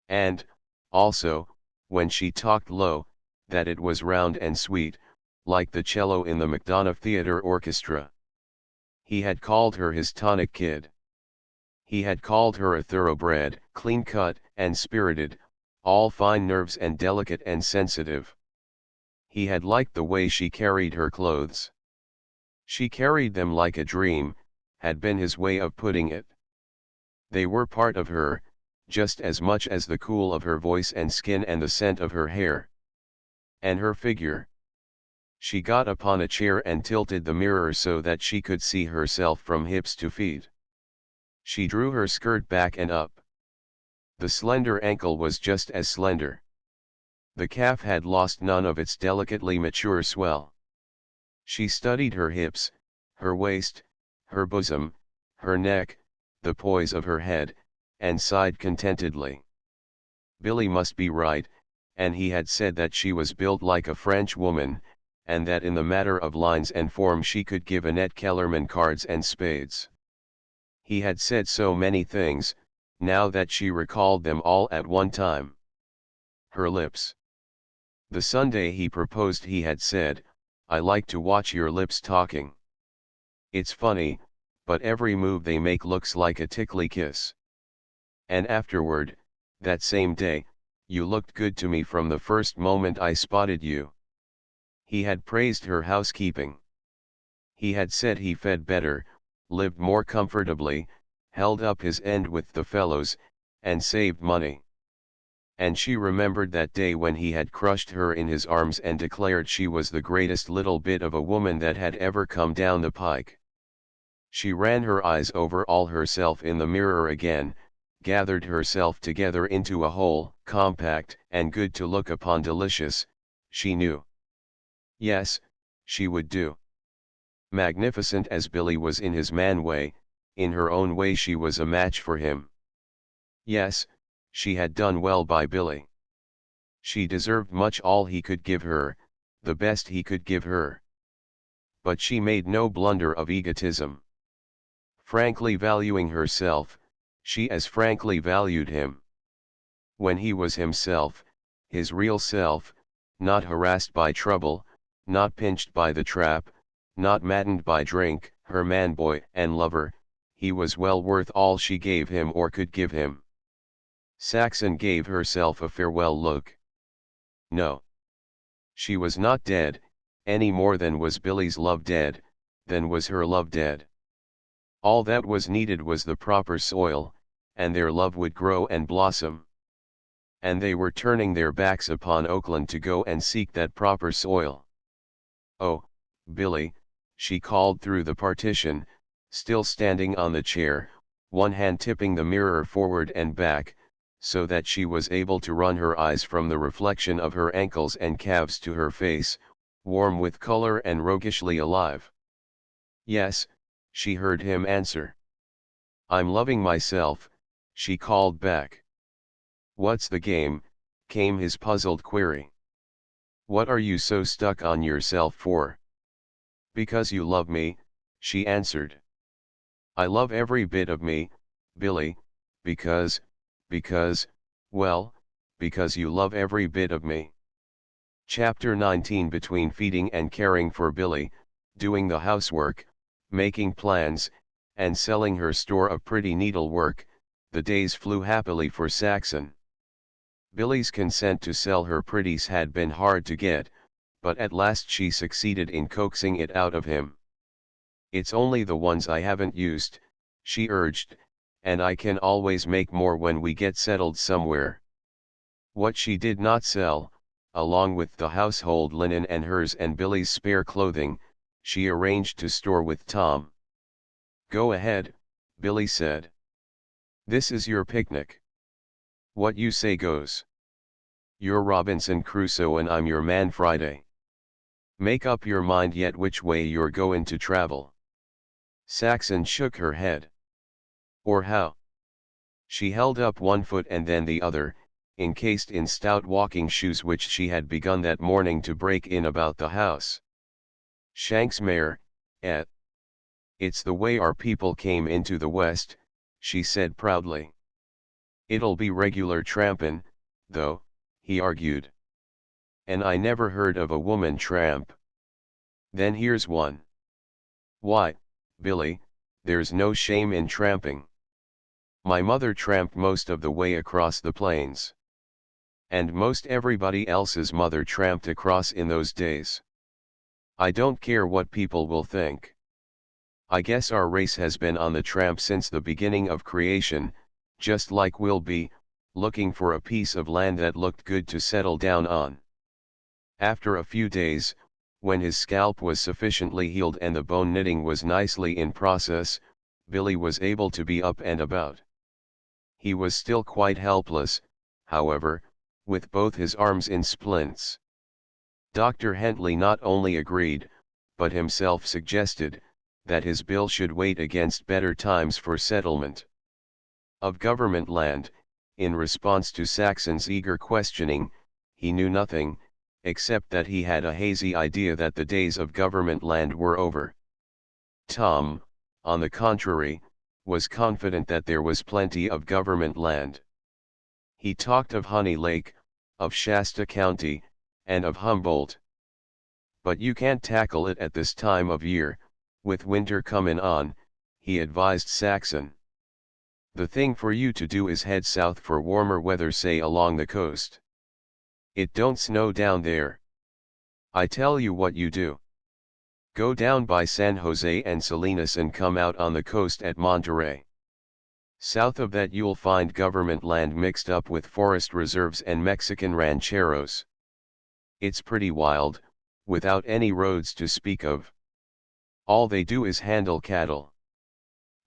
And, also, when she talked low, that it was round and sweet, like the cello in the McDonough Theatre Orchestra. He had called her his tonic kid. He had called her a thoroughbred, clean-cut and spirited, all fine nerves and delicate and sensitive. He had liked the way she carried her clothes. She carried them like a dream, had been his way of putting it. They were part of her, just as much as the cool of her voice and skin and the scent of her hair. And her figure. She got upon a chair and tilted the mirror so that she could see herself from hips to feet. She drew her skirt back and up. The slender ankle was just as slender. The calf had lost none of its delicately mature swell. She studied her hips, her waist, her bosom, her neck, the poise of her head, and sighed contentedly. Billy must be right, and he had said that she was built like a French woman, and that in the matter of lines and form she could give Annette Kellerman cards and spades. He had said so many things, now that she recalled them all at one time. Her lips. The Sunday he proposed he had said, I like to watch your lips talking. It's funny, but every move they make looks like a tickly kiss. And afterward, that same day, you looked good to me from the first moment I spotted you. He had praised her housekeeping. He had said he fed better, lived more comfortably, held up his end with the fellows, and saved money. And she remembered that day when he had crushed her in his arms and declared she was the greatest little bit of a woman that had ever come down the pike. She ran her eyes over all herself in the mirror again, gathered herself together into a whole, compact, and good to look upon delicious, she knew. Yes, she would do. Magnificent as Billy was in his man way, in her own way she was a match for him. Yes, she had done well by Billy. She deserved much all he could give her, the best he could give her. But she made no blunder of egotism. Frankly valuing herself, she as frankly valued him. When he was himself, his real self, not harassed by trouble, not pinched by the trap, not maddened by drink, her man-boy and lover, he was well worth all she gave him or could give him. Saxon gave herself a farewell look. No. She was not dead, any more than was Billy's love dead, than was her love dead. All that was needed was the proper soil, and their love would grow and blossom. And they were turning their backs upon Oakland to go and seek that proper soil. "Oh, Billy," she called through the partition, still standing on the chair, one hand tipping the mirror forward and back, so that she was able to run her eyes from the reflection of her ankles and calves to her face, warm with color and roguishly alive. "Yes," she heard him answer. "I'm loving myself," she called back. "What's the game?" came his puzzled query. "What are you so stuck on yourself for?" "Because you love me," she answered. "I love every bit of me, Billy, because, well, because you love every bit of me." Chapter 19. Between feeding and caring for Billy, doing the housework, making plans, and selling her store of pretty needlework, the days flew happily for Saxon. Billy's consent to sell her pretties had been hard to get, but at last she succeeded in coaxing it out of him. "It's only the ones I haven't used," she urged, "and I can always make more when we get settled somewhere." What she did not sell, along with the household linen and hers and Billy's spare clothing, she arranged to store with Tom. "Go ahead," Billy said. "This is your picnic. What you say goes. You're Robinson Crusoe and I'm your man Friday. Make up your mind yet which way you're goin' to travel." Saxon shook her head. "Or how?" She held up one foot and then the other, encased in stout walking shoes which she had begun that morning to break in about the house. "Shanks mare, et. It's the way our people came into the West," she said proudly. "It'll be regular trampin', though," he argued. "And I never heard of a woman tramp." "Then here's one." "Why, Billy, there's no shame in tramping. My mother tramped most of the way across the plains. And most everybody else's mother tramped across in those days. I don't care what people will think. I guess our race has been on the tramp since the beginning of creation, just like we'll be, looking for a piece of land that looked good to settle down on." After a few days, when his scalp was sufficiently healed and the bone knitting was nicely in process, Billy was able to be up and about. He was still quite helpless, however, with both his arms in splints. Dr. Hentley not only agreed, but himself suggested, that his bill should wait against better times for settlement. Of government land, in response to Saxon's eager questioning, he knew nothing, except that he had a hazy idea that the days of government land were over. Tom, on the contrary, was confident that there was plenty of government land. He talked of Honey Lake, of Shasta County, and of Humboldt. "But you can't tackle it at this time of year, with winter comin' on," he advised Saxon. "The thing for you to do is head south for warmer weather, say along the coast. It don't snow down there. I tell you what you do. Go down by San Jose and Salinas and come out on the coast at Monterey. South of that you'll find government land mixed up with forest reserves and Mexican rancheros. It's pretty wild, without any roads to speak of. All they do is handle cattle.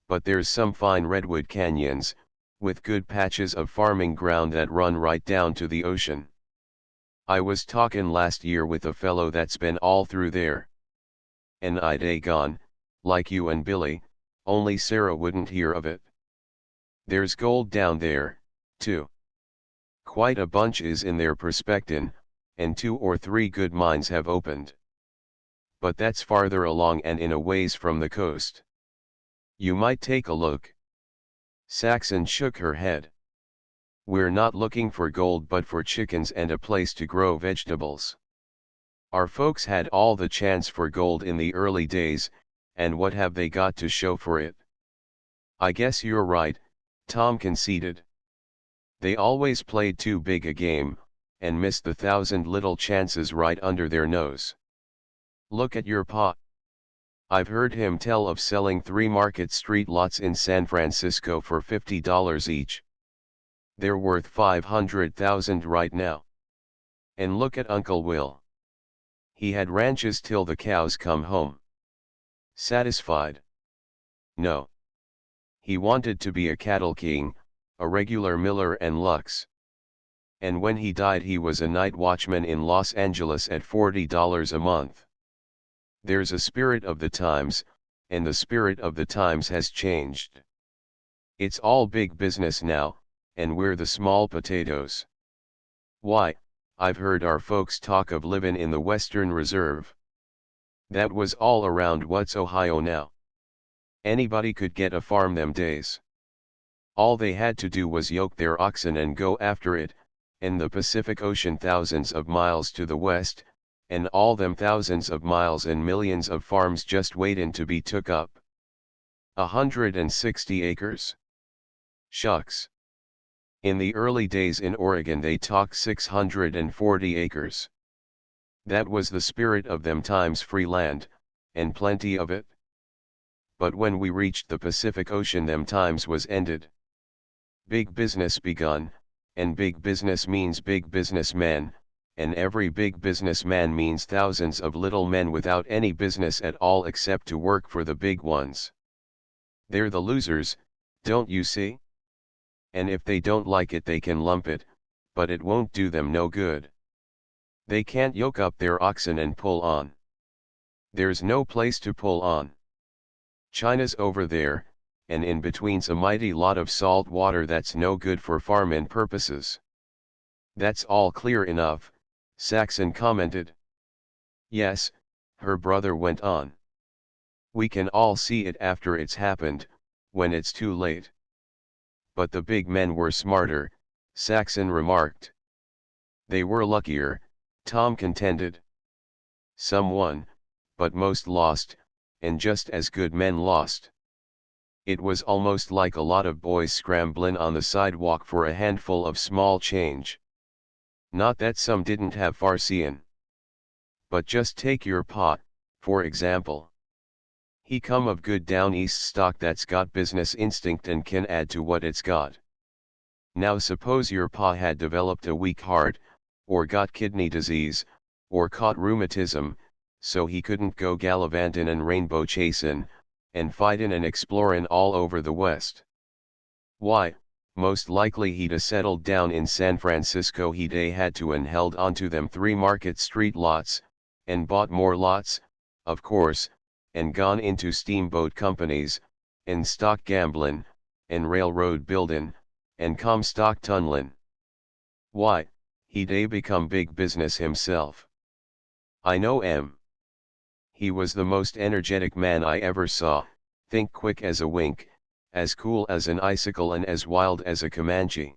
but there's some fine redwood canyons, with good patches of farming ground that run right down to the ocean. I was talkin' last year with a fellow that's been all through there. And I'd gone, like you and Billy, only Sarah wouldn't hear of it. There's gold down there, too. Quite a bunch is in their prospectin', and 2 or 3 good mines have opened. But that's farther along and in a ways from the coast. You might take a look. Saxon shook her head. We're not looking for gold but for chickens and a place to grow vegetables. Our folks had all the chance for gold in the early days, and what have they got to show for it? I guess you're right, Tom conceded. They always played too big a game, and missed the 1,000 little chances right under their nose. Look at your pa. I've heard him tell of selling 3 Market Street lots in San Francisco for $50 each. They're worth $500,000 right now. And look at Uncle Will. He had ranches till the cows come home. Satisfied? No. He wanted to be a cattle king, a regular Miller and Lux. And when he died he was a night watchman in Los Angeles at $40 a month. There's a spirit of the times, and the spirit of the times has changed. It's all big business now, and we're the small potatoes. Why, I've heard our folks talk of livin' in the Western Reserve. That was all around what's Ohio now. Anybody could get a farm them days. All they had to do was yoke their oxen and go after it, and the Pacific Ocean thousands of miles to the west, and all them thousands of miles and millions of farms just waitin' to be took up. 160 acres? Shucks. In the early days in Oregon they talked 640 acres. That was the spirit of them times, free land, and plenty of it. But when we reached the Pacific Ocean them times was ended. Big business begun, and big business means big businessmen, and every big businessman means thousands of little men without any business at all except to work for the big ones. They're the losers, don't you see? And if they don't like it they can lump it, but it won't do them no good. They can't yoke up their oxen and pull on. There's no place to pull on. China's over there, and in between's a mighty lot of salt water that's no good for farmin' purposes. That's all clear enough, Saxon commented. Yes, her brother went on. We can all see it after it's happened, when it's too late. But the big men were smarter, Saxon remarked. They were luckier, Tom contended. Some won, but most lost, and just as good men lost. It was almost like a lot of boys scramblin' on the sidewalk for a handful of small change. Not that some didn't have far seein'. But just take your pa, for example. He come of good down east stock that's got business instinct and can add to what it's got. Now suppose your pa had developed a weak heart, or got kidney disease, or caught rheumatism, so he couldn't go gallivantin' and rainbow chasin', and fightin' and explorin' all over the West. Why, most likely he'd a settled down in San Francisco. He'd a had to and held onto them 3 Market Street lots, and bought more lots, of course, and gone into steamboat companies, and stock gamblin', and railroad buildin', and comstock tunnelin'. Why, he'd a become big business himself. I know him. He was the most energetic man I ever saw, think quick as a wink, as cool as an icicle and as wild as a Comanche.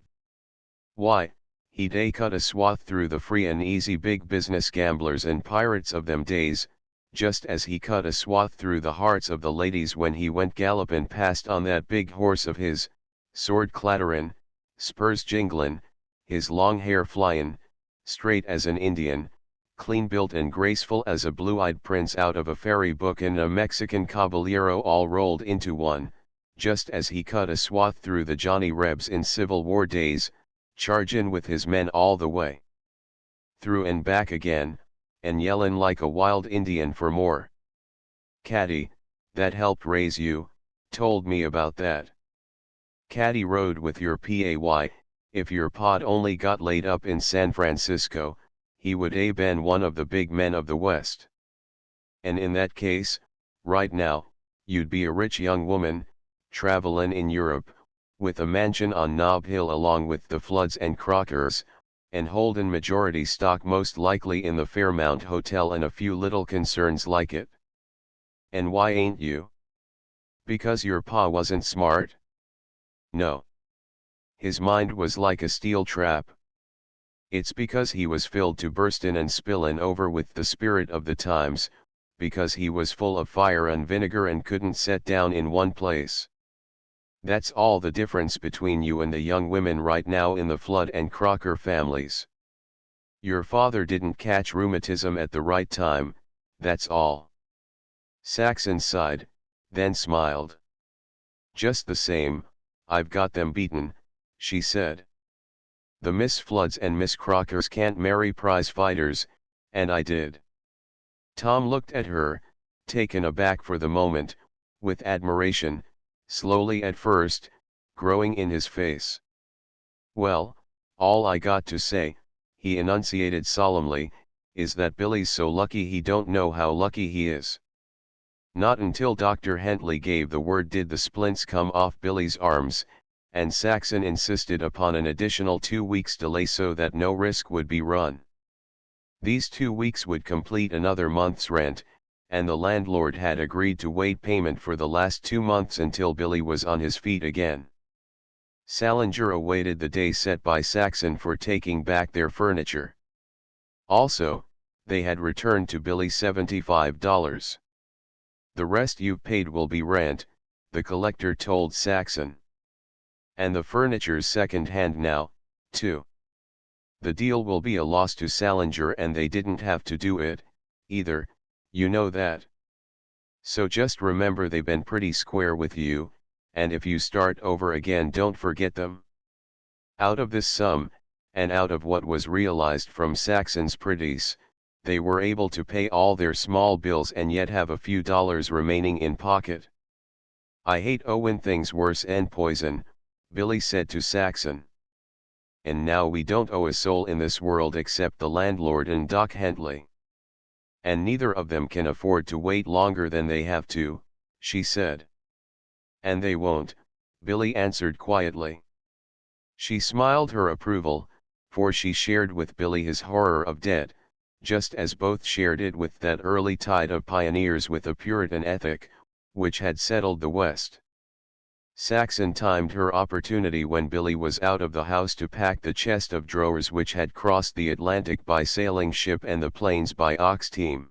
Why, he'd a cut a swath through the free and easy big business gamblers and pirates of them days, just as he cut a swath through the hearts of the ladies when he went gallopin' past on that big horse of his, sword clatterin', spurs jinglin', his long hair flyin', straight as an Indian, clean built and graceful as a blue-eyed prince out of a fairy book, and a Mexican caballero all rolled into one, just as he cut a swath through the Johnny Rebs in Civil War days, chargin' with his men all the way through and back again, and yellin' like a wild Indian for more. Caddy, that helped raise you, told me about that. Caddy rode with your pay, if your pod only got laid up in San Francisco, he would a been one of the big men of the West. And in that case, right now, you'd be a rich young woman, travelin' in Europe, with a mansion on Nob Hill along with the Floods and Crockers, and holdin' majority stock most likely in the Fairmount Hotel and a few little concerns like it. And why ain't you? Because your pa wasn't smart? No. His mind was like a steel trap. It's because he was filled to burstin' and spillin' over with the spirit of the times, because he was full of fire and vinegar and couldn't set down in one place. That's all the difference between you and the young women right now in the Flood and Crocker families. Your father didn't catch rheumatism at the right time, that's all. Saxon sighed, then smiled. Just the same, I've got them beaten, she said. The Miss Floods and Miss Crockers can't marry prize fighters, and I did. Tom looked at her, taken aback for the moment, with admiration, slowly at first, growing in his face. Well, all I got to say, he enunciated solemnly, is that Billy's so lucky he don't know how lucky he is. Not until Dr. Hentley gave the word did the splints come off Billy's arms, and Saxon insisted upon an additional 2 weeks delay so that no risk would be run. These 2 weeks would complete another month's rent, and the landlord had agreed to wait payment for the last 2 months until Billy was on his feet again. Salinger awaited the day set by Saxon for taking back their furniture. Also, they had returned to Billy $75. The rest you've paid will be rent, the collector told Saxon. And the furniture's second hand now, too. The deal will be a loss to Salinger and they didn't have to do it, either, you know that. So just remember they've been pretty square with you, and if you start over again don't forget them. Out of this sum, and out of what was realized from Saxon's pretties, they were able to pay all their small bills and yet have a few dollars remaining in pocket. I hate owin' things worse en poison, Billy said to Saxon. And now we don't owe a soul in this world except the landlord and Doc Hentley. And neither of them can afford to wait longer than they have to, she said. And they won't, Billy answered quietly. She smiled her approval, for she shared with Billy his horror of debt, just as both shared it with that early tide of pioneers with a Puritan ethic, which had settled the West. Saxon timed her opportunity when Billy was out of the house to pack the chest of drawers which had crossed the Atlantic by sailing ship and the plains by ox team.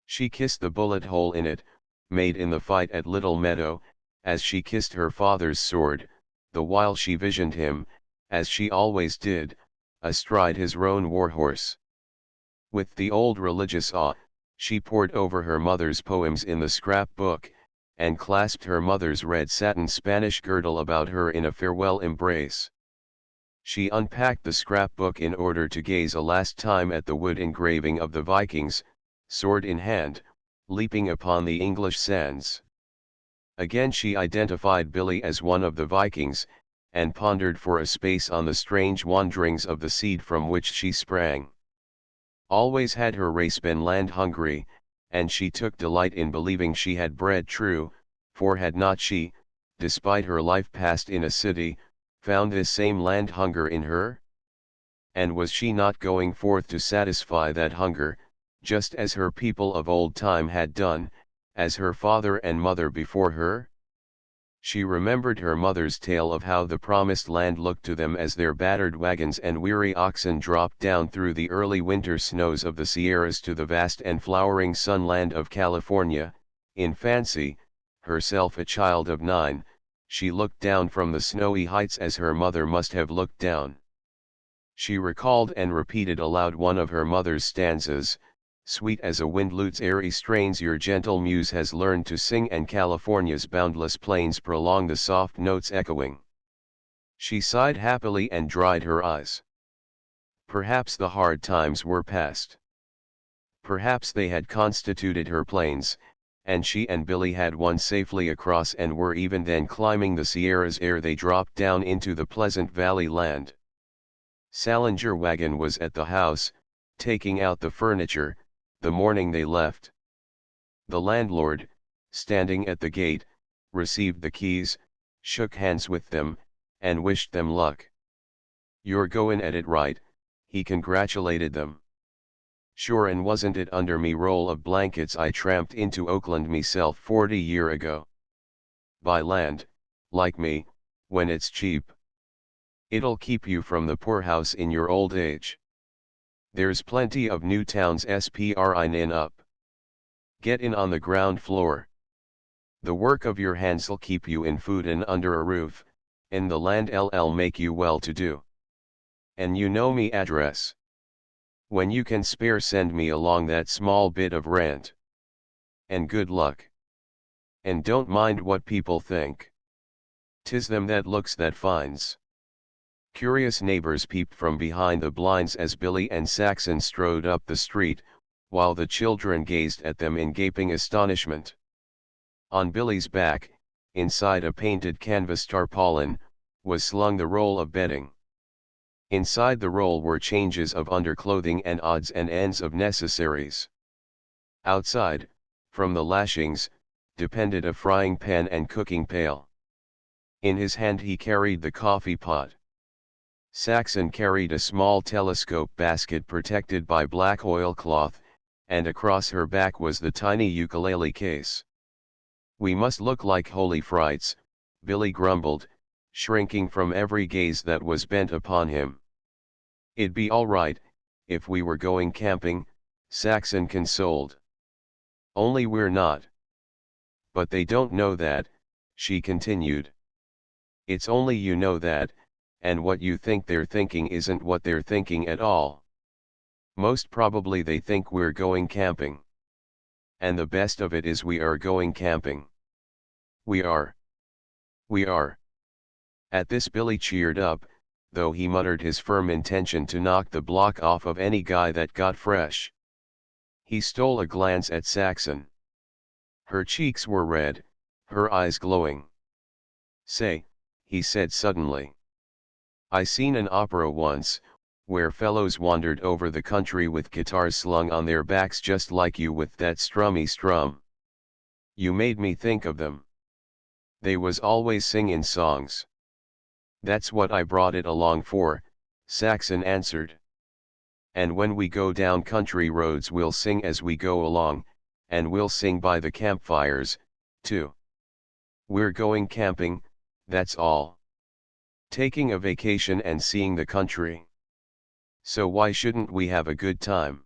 She kissed the bullet hole in it, made in the fight at Little Meadow, as she kissed her father's sword, the while she visioned him, as she always did, astride his roan warhorse. With the old religious awe, she pored over her mother's poems in the scrapbook, and clasped her mother's red satin Spanish girdle about her in a farewell embrace. She unpacked the scrapbook in order to gaze a last time at the wood engraving of the Vikings, sword in hand, leaping upon the English sands. Again she identified Billy as one of the Vikings, and pondered for a space on the strange wanderings of the seed from which she sprang. Always had her race been land-hungry, and she took delight in believing she had bred true, for had not she, despite her life passed in a city, found this same land hunger in her? And was she not going forth to satisfy that hunger, just as her people of old time had done, as her father and mother before her? She remembered her mother's tale of how the promised land looked to them as their battered wagons and weary oxen dropped down through the early winter snows of the Sierras to the vast and flowering sunland of California. In fancy, herself a child of 9, she looked down from the snowy heights as her mother must have looked down. She recalled and repeated aloud one of her mother's stanzas, sweet as a wind lute's airy strains your gentle muse has learned to sing and California's boundless plains prolong the soft notes echoing. She sighed happily and dried her eyes. Perhaps the hard times were past. Perhaps they had constituted her plains, and she and Billy had won safely across and were even then climbing the Sierras ere they dropped down into the Pleasant Valley land. Salinger wagon was at the house, taking out the furniture, the morning they left. The landlord, standing at the gate, received the keys, shook hands with them, and wished them luck. "You're goin' at it right," he congratulated them. "Sure, and wasn't it under me roll of blankets I tramped into Oakland meself 40 year ago. Buy land, like me, when it's cheap. It'll keep you from the poorhouse in your old age. There's plenty of new towns sprin' up. Get in on the ground floor. The work of your hands'll keep you in food and under a roof, and the land LL make you well to do. And you know me address. When you can spare send me along that small bit of rent. And good luck. And don't mind what people think. 'Tis them that looks that finds." Curious neighbors peeped from behind the blinds as Billy and Saxon strode up the street, while the children gazed at them in gaping astonishment. On Billy's back, inside a painted canvas tarpaulin, was slung the roll of bedding. Inside the roll were changes of underclothing and odds and ends of necessaries. Outside, from the lashings, depended a frying pan and cooking pail. In his hand he carried the coffee pot. Saxon carried a small telescope basket protected by black oilcloth, and across her back was the tiny ukulele case. "We must look like holy frights," Billy grumbled, shrinking from every gaze that was bent upon him. "It'd be all right, if we were going camping," Saxon consoled. "Only we're not." "But they don't know that," she continued. "It's only you know that, and what you think they're thinking isn't what they're thinking at all. Most probably they think we're going camping. And the best of it is we are going camping. We are. We are." At this Billy cheered up, though he muttered his firm intention to knock the block off of any guy that got fresh. He stole a glance at Saxon. Her cheeks were red, her eyes glowing. "Say," he said suddenly. "I seen an opera once, where fellows wandered over the country with guitars slung on their backs just like you with that strummy strum. You made me think of them. They was always singin' songs." "That's what I brought it along for," Saxon answered. "And when we go down country roads we'll sing as we go along, and we'll sing by the campfires, too. We're going camping, that's all. Taking a vacation and seeing the country. So why shouldn't we have a good time?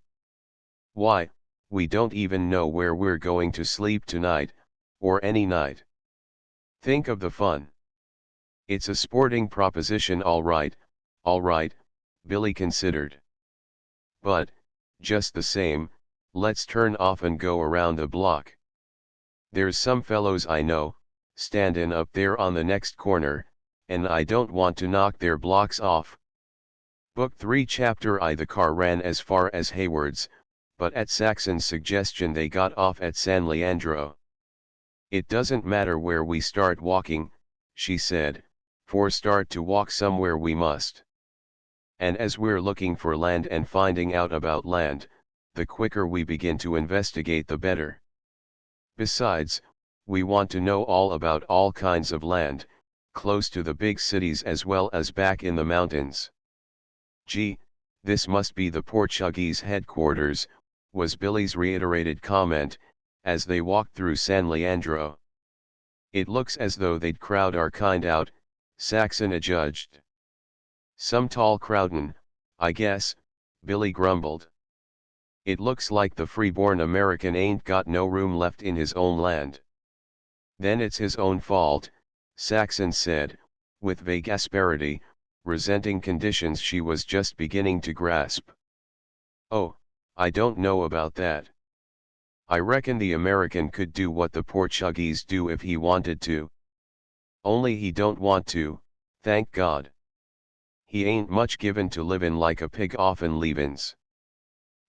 Why, we don't even know where we're going to sleep tonight, or any night. Think of the fun. It's a sporting proposition, all right, Billy considered. But, just the same, let's turn off and go around the block. There's some fellows I know, standin' up there on the next corner, and I don't want to knock their blocks off." Book 3 Chapter I. The car ran as far as Hayward's, but at Saxon's suggestion they got off at San Leandro. "It doesn't matter where we start walking," she said, "for start to walk somewhere we must. And as we're looking for land and finding out about land, the quicker we begin to investigate the better. Besides, we want to know all about all kinds of land, close to the big cities as well as back in the mountains." "Gee, this must be the Portuguese headquarters," was Billy's reiterated comment, as they walked through San Leandro. "It looks as though they'd crowd our kind out," Saxon adjudged. "Some tall crowdin', I guess," Billy grumbled. "It looks like the free-born American ain't got no room left in his own land." "Then it's his own fault," Saxon said, with vague asperity, resenting conditions she was just beginning to grasp. "Oh, I don't know about that. I reckon the American could do what the Portuguese do if he wanted to. Only he don't want to, thank God. He ain't much given to livin' like a pig offen leavin's.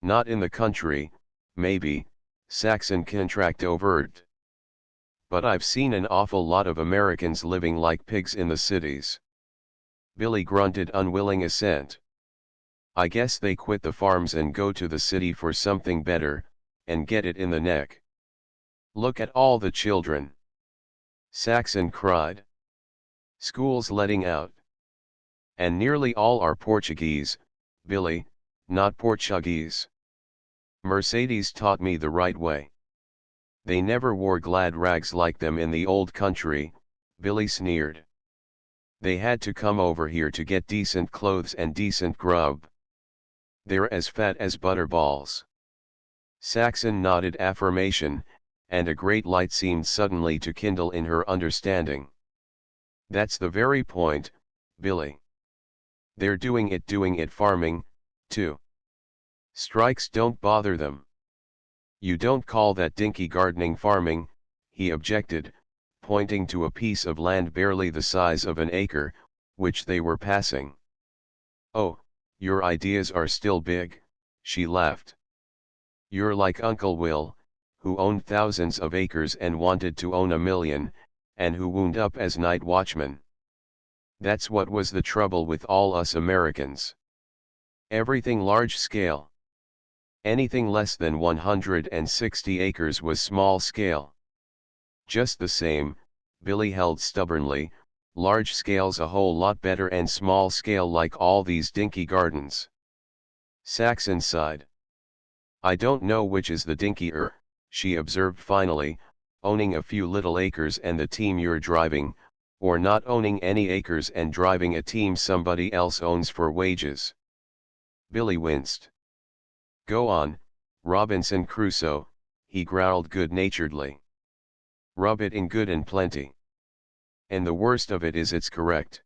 Not in the country, maybe, Saxon contract overt. But I've seen an awful lot of Americans living like pigs in the cities. Billy grunted unwilling assent. I guess they quit the farms and go to the city for something better, and get it in the neck. Look at all the children. Saxon cried. School's letting out. And nearly all are Portuguese, Billy, not Portuguese. Mercedes taught me the right way. They never wore glad rags like them in the old country, Billy sneered. They had to come over here to get decent clothes and decent grub. They're as fat as butterballs. Saxon nodded affirmation, and a great light seemed suddenly to kindle in her understanding. That's the very point, Billy. They're doing it farming, too. Strikes don't bother them. You don't call that dinky gardening farming, he objected, pointing to a piece of land barely the size of an acre, which they were passing. Oh, your ideas are still big, she laughed. You're like Uncle Will, who owned thousands of acres and wanted to own 1,000,000, and who wound up as night watchman. That's what was the trouble with all us Americans. Everything large scale. Anything less than 160 acres was small scale. Just the same, Billy held stubbornly, large scale's a whole lot better and small scale like all these dinky gardens. Saxon sighed. I don't know which is the dinkier, she observed finally, owning a few little acres and the team you're driving, or not owning any acres and driving a team somebody else owns for wages. Billy winced. Go on, Robinson Crusoe, he growled good-naturedly. Rub it in good and plenty. And the worst of it is it's correct.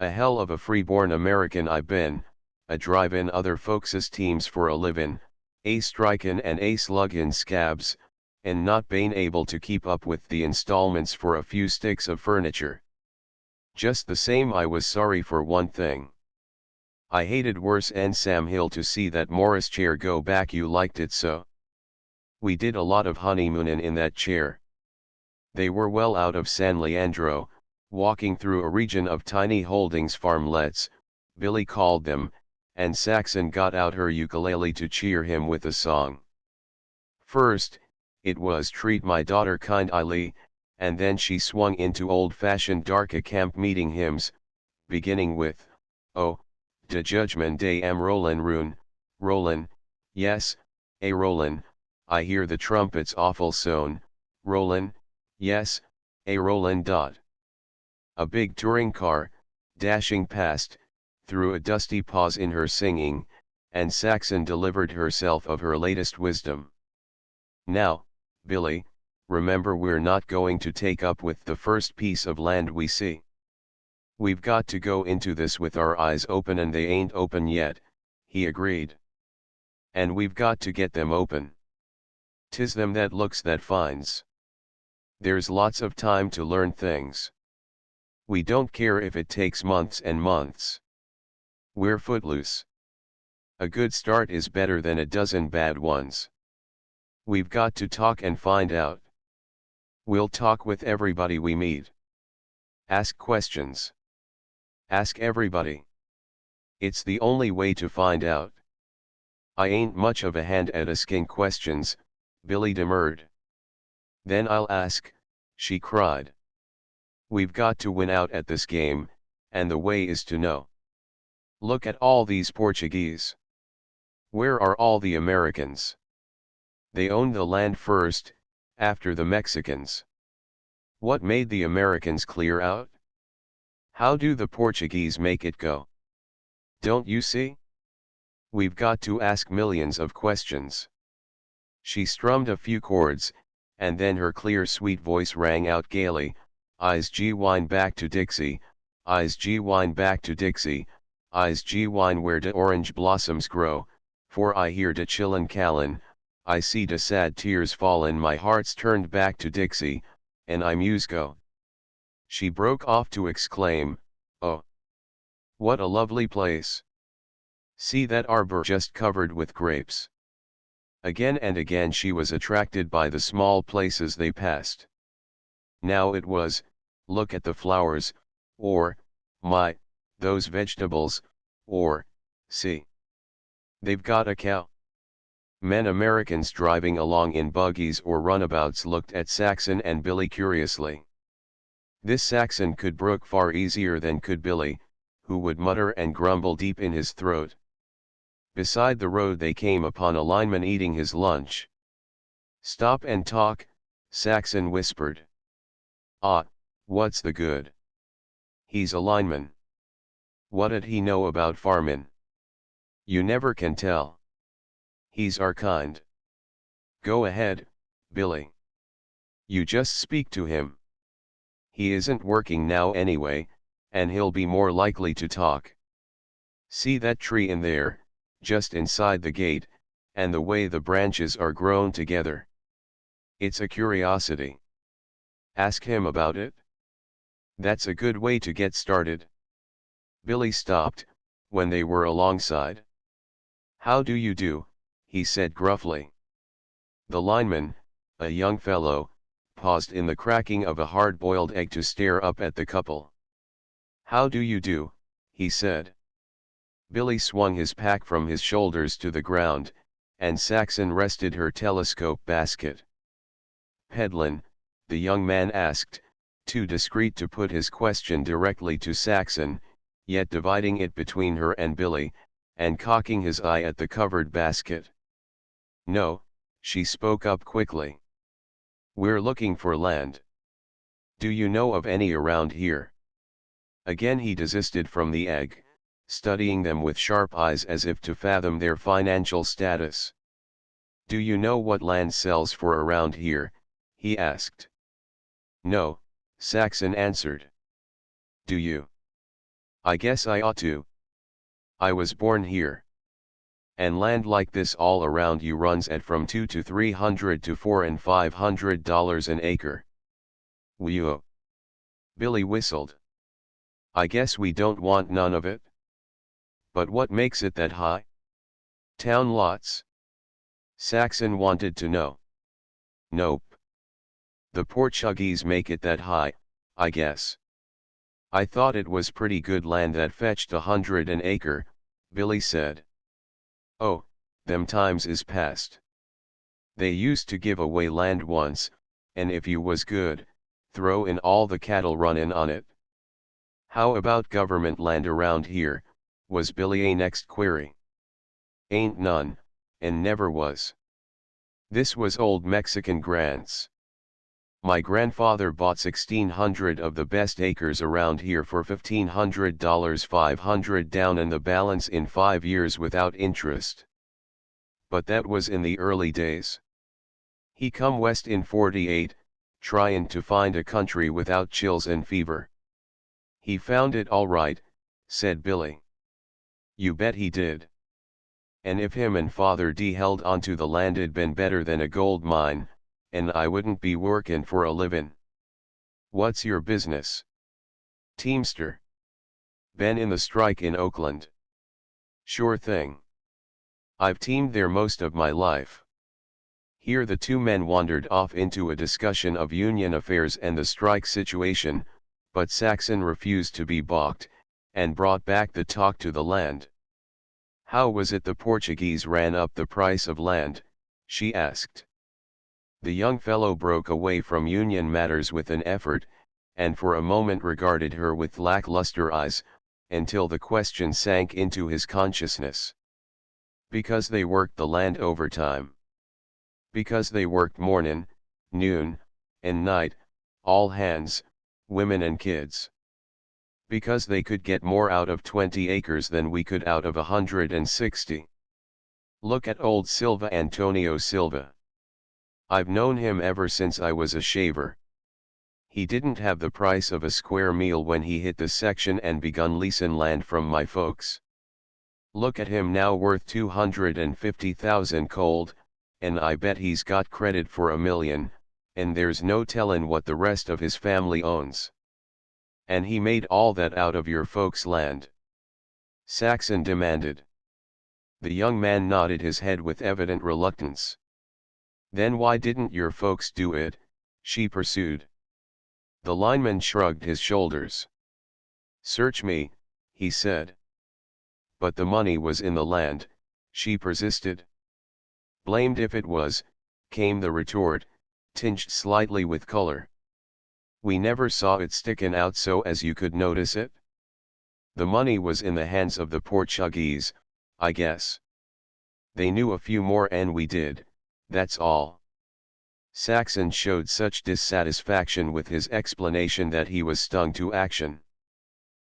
A hell of a free-born American I been, a drive-in other folks' teams for a livin', a strikin' and a sluggin' scabs, and not been able to keep up with the installments for a few sticks of furniture. Just the same I was sorry for one thing. I hated worse and Sam Hill to see that Morris chair go back. You liked it so. We did a lot of honeymoonin' in that chair. They were well out of San Leandro, walking through a region of tiny holdings farmlets, Billy called them, and Saxon got out her ukulele to cheer him with a song. First, it was Treat My Daughter Kindly, and then she swung into old-fashioned dark camp meeting hymns, beginning with, Oh, de Judgment Day am rollin', yes, a rollin', I hear the trumpets awful soon, rollin', yes, a rollin'. A big touring car, dashing past, threw a dusty pause in her singing, and Saxon delivered herself of her latest wisdom. Now, Billy, remember we're not going to take up with the first piece of land we see. We've got to go into this with our eyes open, and they ain't open yet, he agreed. And we've got to get them open. 'Tis them that looks that finds. There's lots of time to learn things. We don't care if it takes months and months. We're footloose. A good start is better than a dozen bad ones. We've got to talk and find out. We'll talk with everybody we meet. Ask questions. Ask everybody. It's the only way to find out. I ain't much of a hand at asking questions, Billy demurred. Then I'll ask, she cried. We've got to win out at this game, and the way is to know. Look at all these Portuguese. Where are all the Americans? They owned the land first, after the Mexicans. What made the Americans clear out? How do the Portuguese make it go? Don't you see? We've got to ask millions of questions. She strummed a few chords, and then her clear sweet voice rang out gaily, Eyes G wine back to Dixie, Eyes G wine back to Dixie, Eyes G wine where de orange blossoms grow, for I hear de chillin' callin', I see de sad tears fallin', my heart's turned back to Dixie, and I muse go. She broke off to exclaim, oh! What a lovely place! See that arbor just covered with grapes. Again and again she was attracted by the small places they passed. Now it was, look at the flowers, or, my, those vegetables, or, see, they've got a cow. Men Americans driving along in buggies or runabouts looked at Saxon and Billy curiously. This Saxon could brook far easier than could Billy, who would mutter and grumble deep in his throat. Beside the road they came upon a lineman eating his lunch. "Stop and talk," Saxon whispered. "Ah, what's the good? He's a lineman. What'd he know about farmin'? You never can tell. He's our kind. Go ahead, Billy. You just speak to him. He isn't working now anyway, and he'll be more likely to talk. See that tree in there, just inside the gate, and the way the branches are grown together. It's a curiosity. Ask him about it. That's a good way to get started." Billy stopped, when they were alongside. "How do you do?" he said gruffly. The lineman, a young fellow, paused in the cracking of a hard-boiled egg to stare up at the couple. "How do you do?" he said. Billy swung his pack from his shoulders to the ground, and Saxon rested her telescope basket. "Peddlin'?" the young man asked, too discreet to put his question directly to Saxon, yet dividing it between her and Billy, and cocking his eye at the covered basket. "No," she spoke up quickly. "We're looking for land. Do you know of any around here?" Again he desisted from the egg, studying them with sharp eyes as if to fathom their financial status. "Do you know what land sells for around here?" he asked. "No," Saxon answered. "Do you?" "I guess I ought to. I was born here. And land like this all around you runs at from $200 to $300 to $400 and $500 an acre." "Whew." Billy whistled. "I guess we don't want none of it." "But what makes it that high?" "Town lots?" Saxon wanted to know. "Nope. The Portuguese make it that high, I guess. I thought it was pretty good land that fetched $100 an acre," Billy said. "Oh, them times is past. They used to give away land once, and if you was good, throw in all the cattle runnin' on it." "How about government land around here?" was Billy's next query. "Ain't none, and never was. This was old Mexican grants. My grandfather bought 1,600 of the best acres around here for $1,500, 500 down and the balance in 5 years without interest. But that was in the early days. He come west in '48, tryin' to find a country without chills and fever. He found it all right," said Billy. "You bet he did. And if him and Father D held onto the land it'd been better than a gold mine, and I wouldn't be workin' for a livin'. What's your business?" "Teamster. Been in the strike in Oakland." "Sure thing. I've teamed there most of my life." Here the two men wandered off into a discussion of union affairs and the strike situation, but Saxon refused to be balked, and brought back the talk to the land. "How was it the Portuguese ran up the price of land?" she asked. The young fellow broke away from union matters with an effort, and for a moment regarded her with lackluster eyes, until the question sank into his consciousness. "Because they worked the land overtime. Because they worked mornin', noon, and night, all hands, women and kids. Because they could get more out of 20 acres than we could out of 160. Look at old Silva, Antonio Silva. I've known him ever since I was a shaver. He didn't have the price of a square meal when he hit the section and begun leasin' land from my folks. Look at him now, worth 250,000 cold, and I bet he's got credit for $1 million, and there's no tellin' what the rest of his family owns. And he made all that out of your folks' land?" Saxon demanded. The young man nodded his head with evident reluctance. Then why didn't your folks do it? She pursued. The lineman shrugged his shoulders. Search me, he said. But the money was in the land, she persisted. Blamed if it was, came the retort, tinged slightly with color. We never saw it stickin' out so as you could notice it. The money was in the hands of the Portuguese, I guess. They knew a few more and we did, that's all. Saxon showed such dissatisfaction with his explanation that he was stung to action.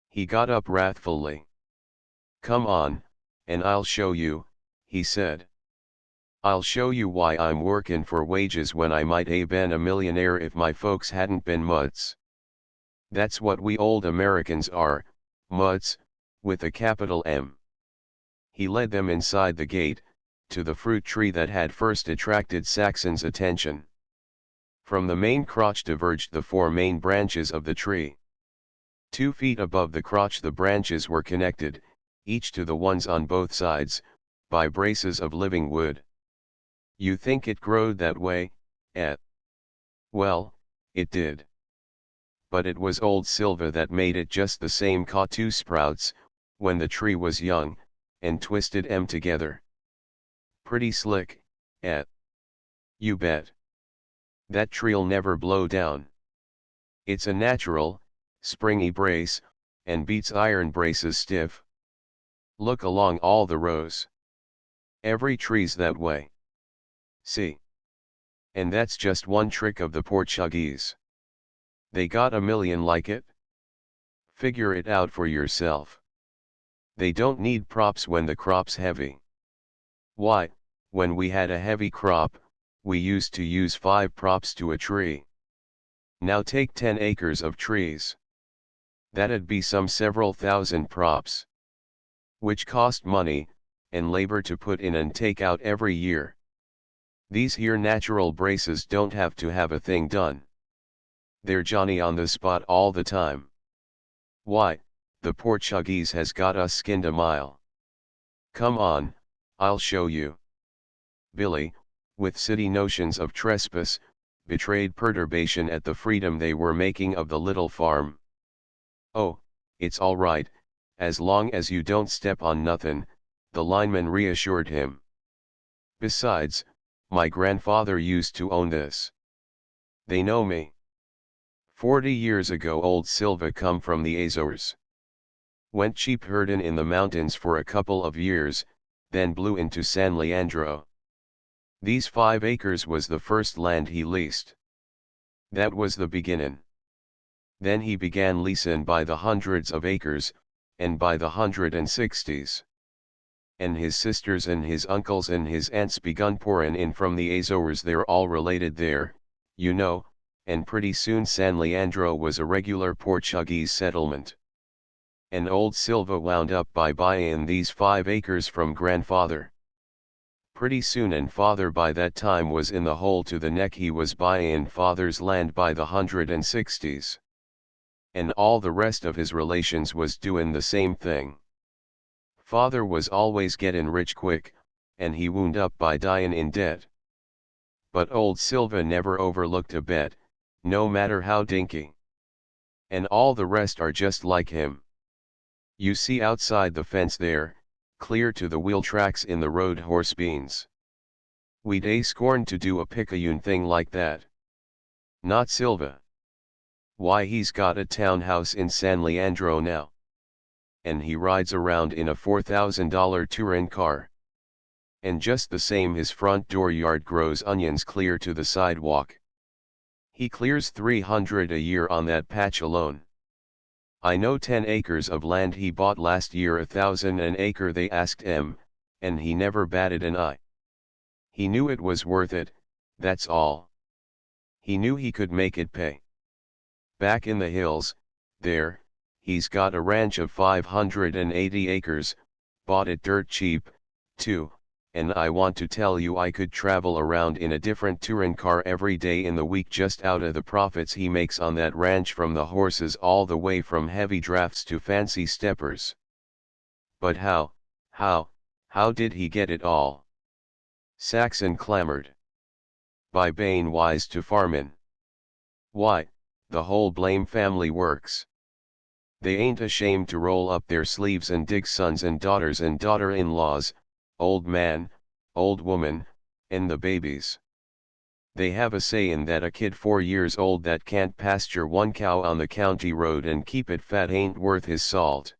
He got up wrathfully. Come on, and I'll show you, he said. I'll show you why I'm workin' for wages when I might a been a millionaire if my folks hadn't been mutts. That's what we old Americans are, mutts, with a capital M. He led them inside the gate, to the fruit tree that had first attracted Saxon's attention. From the main crotch diverged the four main branches of the tree. 2 feet above the crotch the branches were connected, each to the ones on both sides, by braces of living wood. You think it growed that way, eh? Well, it did. But it was old Silva that made it just the same caught 2 sprouts, when the tree was young, and twisted 'em together. Pretty slick, eh? You bet. That tree'll never blow down. It's a natural, springy brace, and beats iron braces stiff. Look along all the rows. Every tree's that way. See? And that's just one trick of the Portuguese. They got a million like it? Figure it out for yourself. They don't need props when the crop's heavy. Why, when we had a heavy crop, we used to use 5 props to a tree. Now take 10 acres of trees. That'd be some several thousand props. Which cost money, and labor to put in and take out every year. These here natural braces don't have to have a thing done. They're Johnny on the spot all the time. Why, the Portuguese has got us skinned a mile. Come on, I'll show you. Billy, with city notions of trespass, betrayed perturbation at the freedom they were making of the little farm. Oh, it's all right, as long as you don't step on nothin', the lineman reassured him. Besides, my grandfather used to own this. They know me. 40 years ago old Silva come from the Azores. Went sheep herdin' in the mountains for a couple of years, then blew into San Leandro. These 5 acres was the first land he leased. That was the beginnin'. Then he began leasin' by the hundreds of acres, and by the 160s. And his sisters and his uncles and his aunts begun pourin' in from the Azores. They're all related there, you know, and pretty soon San Leandro was a regular Portuguese settlement. And old Silva wound up by buyin' these 5 acres from grandfather. Pretty soon and father by that time was in the hole to the neck. He was buyin' father's land by the 160s. And all the rest of his relations was doin' the same thing. Father was always gettin' rich quick, and he wound up by dyin' in debt. But old Silva never overlooked a bet, no matter how dinky. And all the rest are just like him. You see outside the fence there, clear to the wheel tracks in the road horse beans. We'd scorn to do a picayune thing like that. Not Silva. Why, he's got a townhouse in San Leandro now. And he rides around in a $4,000 touring car. And just the same his front door yard grows onions clear to the sidewalk. He clears 300 a year on that patch alone. I know 10 acres of land he bought last year, 1,000 an acre they asked him, and he never batted an eye. He knew it was worth it, that's all. He knew he could make it pay. Back in the hills, there, he's got a ranch of 580 acres, bought it dirt cheap, too, and I want to tell you I could travel around in a different touring car every day in the week just out of the profits he makes on that ranch from the horses all the way from heavy drafts to fancy steppers. But how, How did he get it all? Saxon clamored. By being wise to farmin'. Why, the whole blame family works. They ain't ashamed to roll up their sleeves and dig sons and daughter-in-laws, old man, old woman, and the babies. They have a sayin' that a kid 4 years old that can't pasture one cow on the county road and keep it fat ain't worth his salt.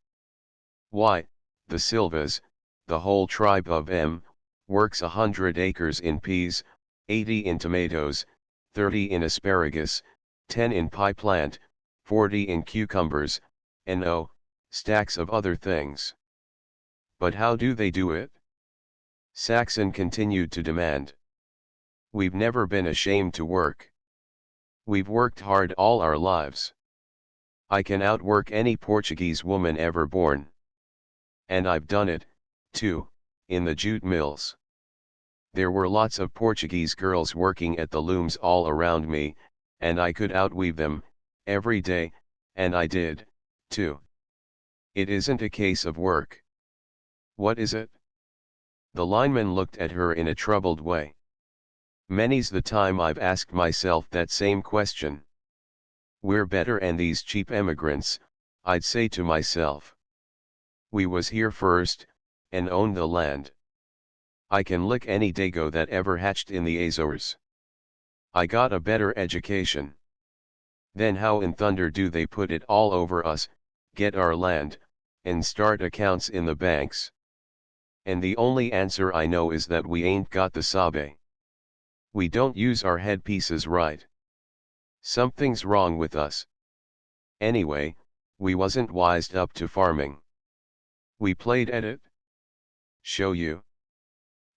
Why, the Silvas, the whole tribe of 'em, works 100 acres in peas, 80 in tomatoes, 30 in asparagus, 10 in pie plant, 40 in cucumbers, and stacks of other things. But how do they do it? Saxon continued to demand. We've never been ashamed to work. We've worked hard all our lives. I can outwork any Portuguese woman ever born. And I've done it, too, in the jute mills. There were lots of Portuguese girls working at the looms all around me, and I could outweave them, every day, and I did, too. It isn't a case of work. What is it? The lineman looked at her in a troubled way. Many's the time I've asked myself that same question. We're better than these cheap emigrants, I'd say to myself. We was here first, and owned the land. I can lick any dago that ever hatched in the Azores. I got a better education. Then how in thunder do they put it all over us, get our land, and start accounts in the banks? And the only answer I know is that we ain't got the sabe. We don't use our headpieces right. Something's wrong with us. Anyway, we wasn't wised up to farming. We played at it. Show you.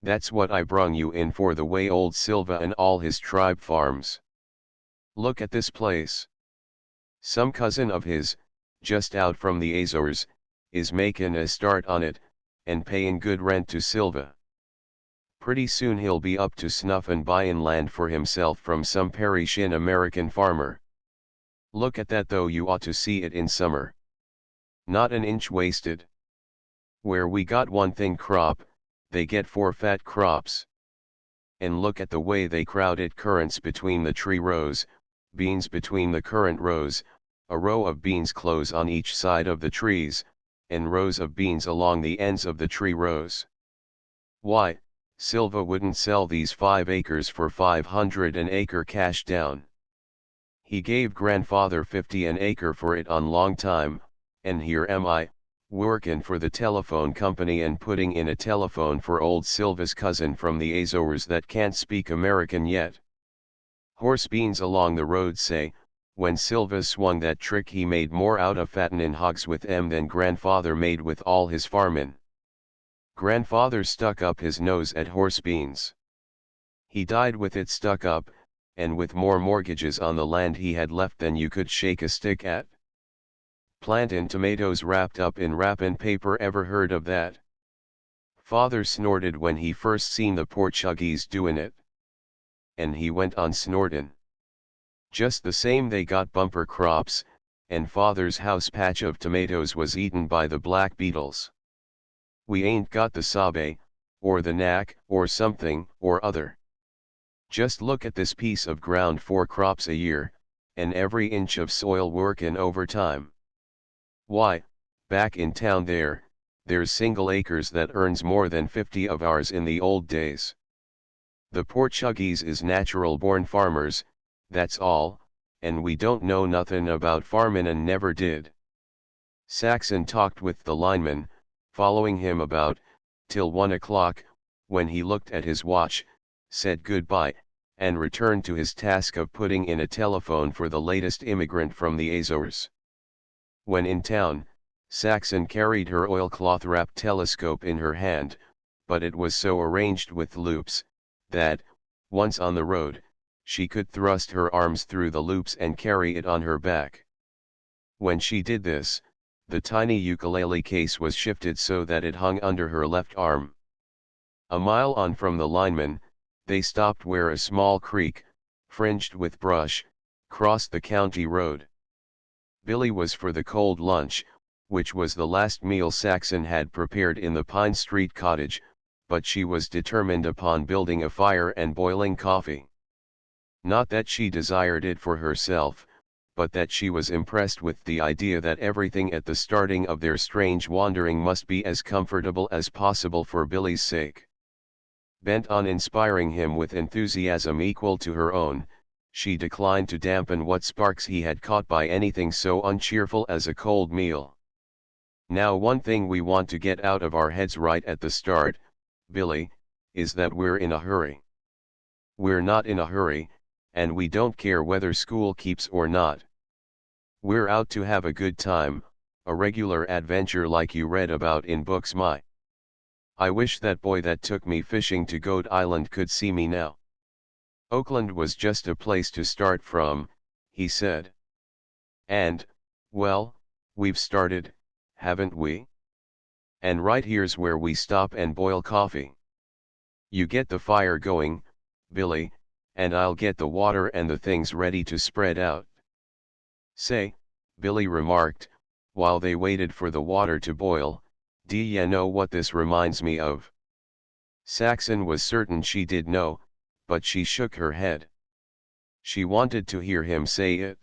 That's what I brung you in for, the way old Silva and all his tribe farms. Look at this place. Some cousin of his, just out from the Azores, is makin' a start on it, and payin' good rent to Silva. Pretty soon he'll be up to snuff and buyin' land for himself from some Parisian American farmer. Look at that though, you ought to see it in summer. Not an inch wasted. Where we got one thing crop, they get 4 fat crops. And look at the way they crowded currants between the tree rows, beans between the currant rows, a row of beans close on each side of the trees, and rows of beans along the ends of the tree rows. Why, Silva wouldn't sell these 5 acres for 500 an acre cash down. He gave grandfather 50 an acre for it on long time, and here am I, workin' for the telephone company and putting in a telephone for old Silva's cousin from the Azores that can't speak American yet. Horse beans along the road say, when Silva swung that trick he made more out of fattenin' hogs with 'em than grandfather made with all his farmin'. Grandfather stuck up his nose at horse beans. He died with it stuck up, and with more mortgages on the land he had left than you could shake a stick at. Plantin' tomatoes wrapped up in wrappin' paper, ever heard of that? Father snorted when he first seen the Portuguese doin' it. And he went on snortin'. Just the same they got bumper crops, and father's house patch of tomatoes was eaten by the black beetles. We ain't got the sabe, or the knack, or something, or other. Just look at this piece of ground, 4 crops a year, and every inch of soil workin' overtime. Why, back in town there's single acres that earns more than 50 of ours in the old days. The Portuguese is natural born farmers, that's all, and we don't know nothin' about farmin' and never did. Saxon talked with the lineman, following him about, till 1 o'clock, when he looked at his watch, said goodbye, and returned to his task of putting in a telephone for the latest immigrant from the Azores. When in town, Saxon carried her oilcloth-wrapped telescope in her hand, but it was so arranged with loops, that, once on the road, she could thrust her arms through the loops and carry it on her back. When she did this, the tiny ukulele case was shifted so that it hung under her left arm. A mile on from the lineman, they stopped where a small creek, fringed with brush, crossed the county road. Billy was for the cold lunch, which was the last meal Saxon had prepared in the Pine Street cottage, but she was determined upon building a fire and boiling coffee. Not that she desired it for herself, but that she was impressed with the idea that everything at the starting of their strange wandering must be as comfortable as possible for Billy's sake. Bent on inspiring him with enthusiasm equal to her own, she declined to dampen what sparks he had caught by anything so uncheerful as a cold meal. "Now one thing we want to get out of our heads right at the start, Billy, is that we're in a hurry. We're not in a hurry, and we don't care whether school keeps or not. We're out to have a good time, a regular adventure like you read about in books. I wish that boy that took me fishing to Goat Island could see me now. Oakland was just a place to start from," he said. "And, well, we've started, haven't we? And right here's where we stop and boil coffee. You get the fire going, Billy, and I'll get the water and the things ready to spread out." "Say," Billy remarked, while they waited for the water to boil, "d'ye know what this reminds me of?" Saxon was certain she did know, but she shook her head. She wanted to hear him say it.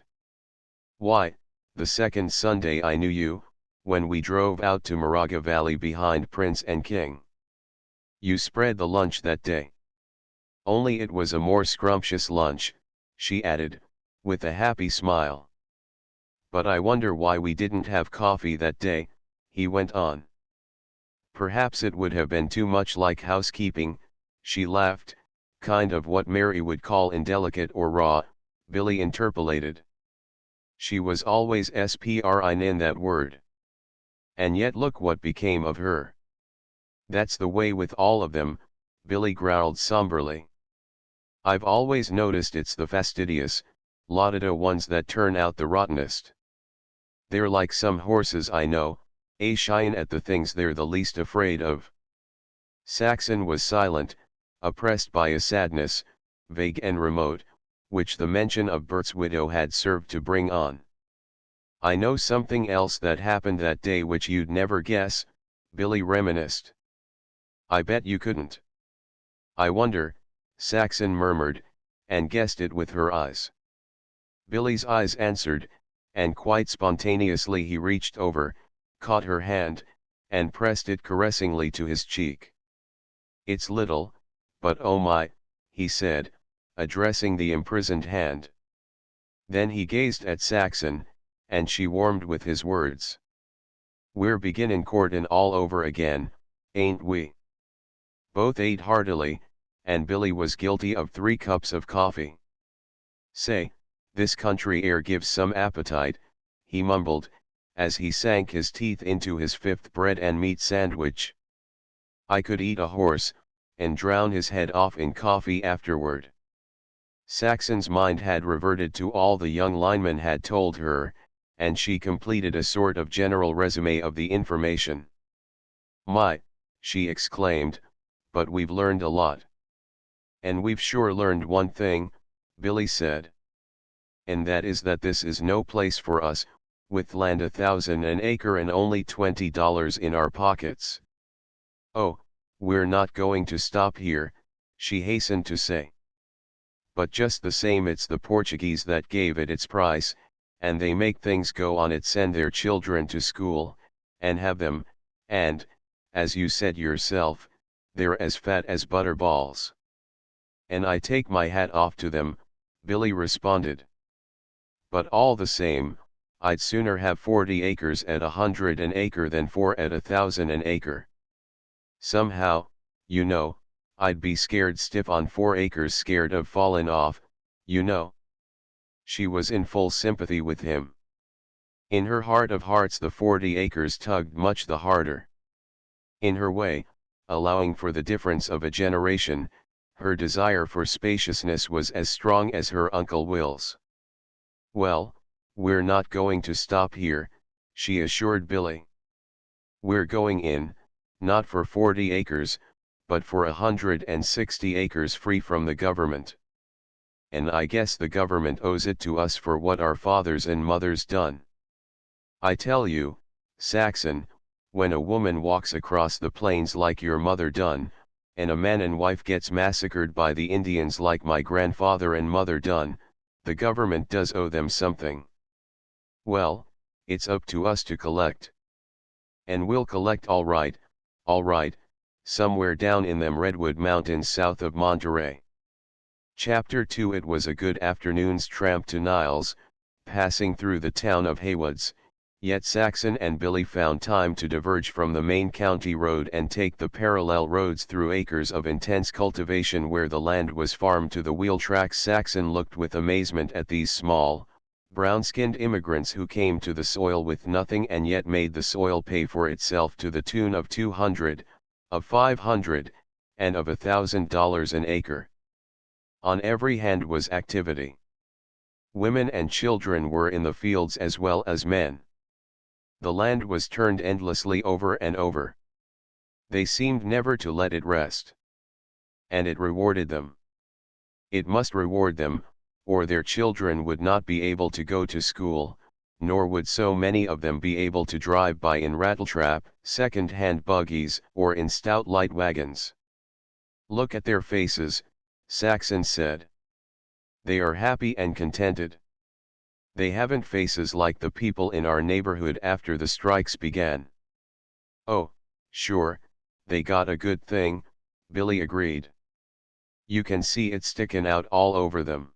"Why, the second Sunday I knew you, when we drove out to Moraga Valley behind Prince and King. You spread the lunch that day. Only it was a more scrumptious lunch," she added, with a happy smile. "But I wonder why we didn't have coffee that day," he went on. "Perhaps it would have been too much like housekeeping," she laughed, "kind of what Mary would call indelicate or raw," Billy interpolated. "She was always spring in that word. And yet look what became of her." "That's the way with all of them," Billy growled somberly. "I've always noticed it's the fastidious, laudado ones that turn out the rottenest. They're like some horses I know, shyin' at the things they're the least afraid of." Saxon was silent, oppressed by a sadness, vague and remote, which the mention of Bert's widow had served to bring on. "I know something else that happened that day which you'd never guess," Billy reminisced. "I bet you couldn't." "I wonder," Saxon murmured, and guessed it with her eyes. Billy's eyes answered, and quite spontaneously he reached over, caught her hand, and pressed it caressingly to his cheek. "It's little, but oh my," he said, addressing the imprisoned hand. Then he gazed at Saxon, and she warmed with his words. "We're beginnin' courtin' all over again, ain't we?" Both ate heartily, and Billy was guilty of 3 cups of coffee. "Say, this country air gives some appetite," he mumbled, as he sank his teeth into his 5th bread and meat sandwich. "I could eat a horse, and drown his head off in coffee afterward." Saxon's mind had reverted to all the young lineman had told her, and she completed a sort of general resume of the information. "My," she exclaimed, "but we've learned a lot." "And we've sure learned one thing," Billy said. "And that is that this is no place for us, with land 1,000 an acre and only $20 in our pockets." "Oh, we're not going to stop here," she hastened to say. "But just the same it's the Portuguese that gave it its price, and they make things go on it, send their children to school, and have them, and, as you said yourself, they're as fat as butterballs." "And I take my hat off to them," Billy responded. "But all the same, I'd sooner have 40 acres at 100 an acre than 4 at 1,000 an acre. Somehow, you know, I'd be scared stiff on 4 acres, scared of fallin' off, you know." She was in full sympathy with him. In her heart of hearts the 40 acres tugged much the harder. In her way, allowing for the difference of a generation, her desire for spaciousness was as strong as her Uncle Will's. "Well, we're not going to stop here," she assured Billy. "We're going in, not for 40 acres, but for 160 acres free from the government. And I guess the government owes it to us for what our fathers and mothers done. I tell you, Saxon, when a woman walks across the plains like your mother done, and a man and wife gets massacred by the Indians like my grandfather and mother done, the government does owe them something. Well, it's up to us to collect. And we'll collect all right, somewhere down in them Redwood Mountains south of Monterey. Chapter 2. It was a good afternoon's tramp to Niles, passing through the town of Haywoods, yet Saxon and Billy found time to diverge from the main county road and take the parallel roads through acres of intense cultivation where the land was farmed to the wheel tracks. Saxon looked with amazement at these small, brown-skinned immigrants who came to the soil with nothing and yet made the soil pay for itself to the tune of $200, of $500, and of $1,000 an acre. On every hand was activity. Women and children were in the fields as well as men. The land was turned endlessly over and over. They seemed never to let it rest. And it rewarded them. It must reward them, or their children would not be able to go to school, nor would so many of them be able to drive by in rattletrap, second-hand buggies, or in stout light wagons. Look at their faces, Saxon said. They are happy and contented. They haven't faces like the people in our neighborhood after the strikes began. Oh, sure, they got a good thing, Billy agreed. You can see it sticking out all over them.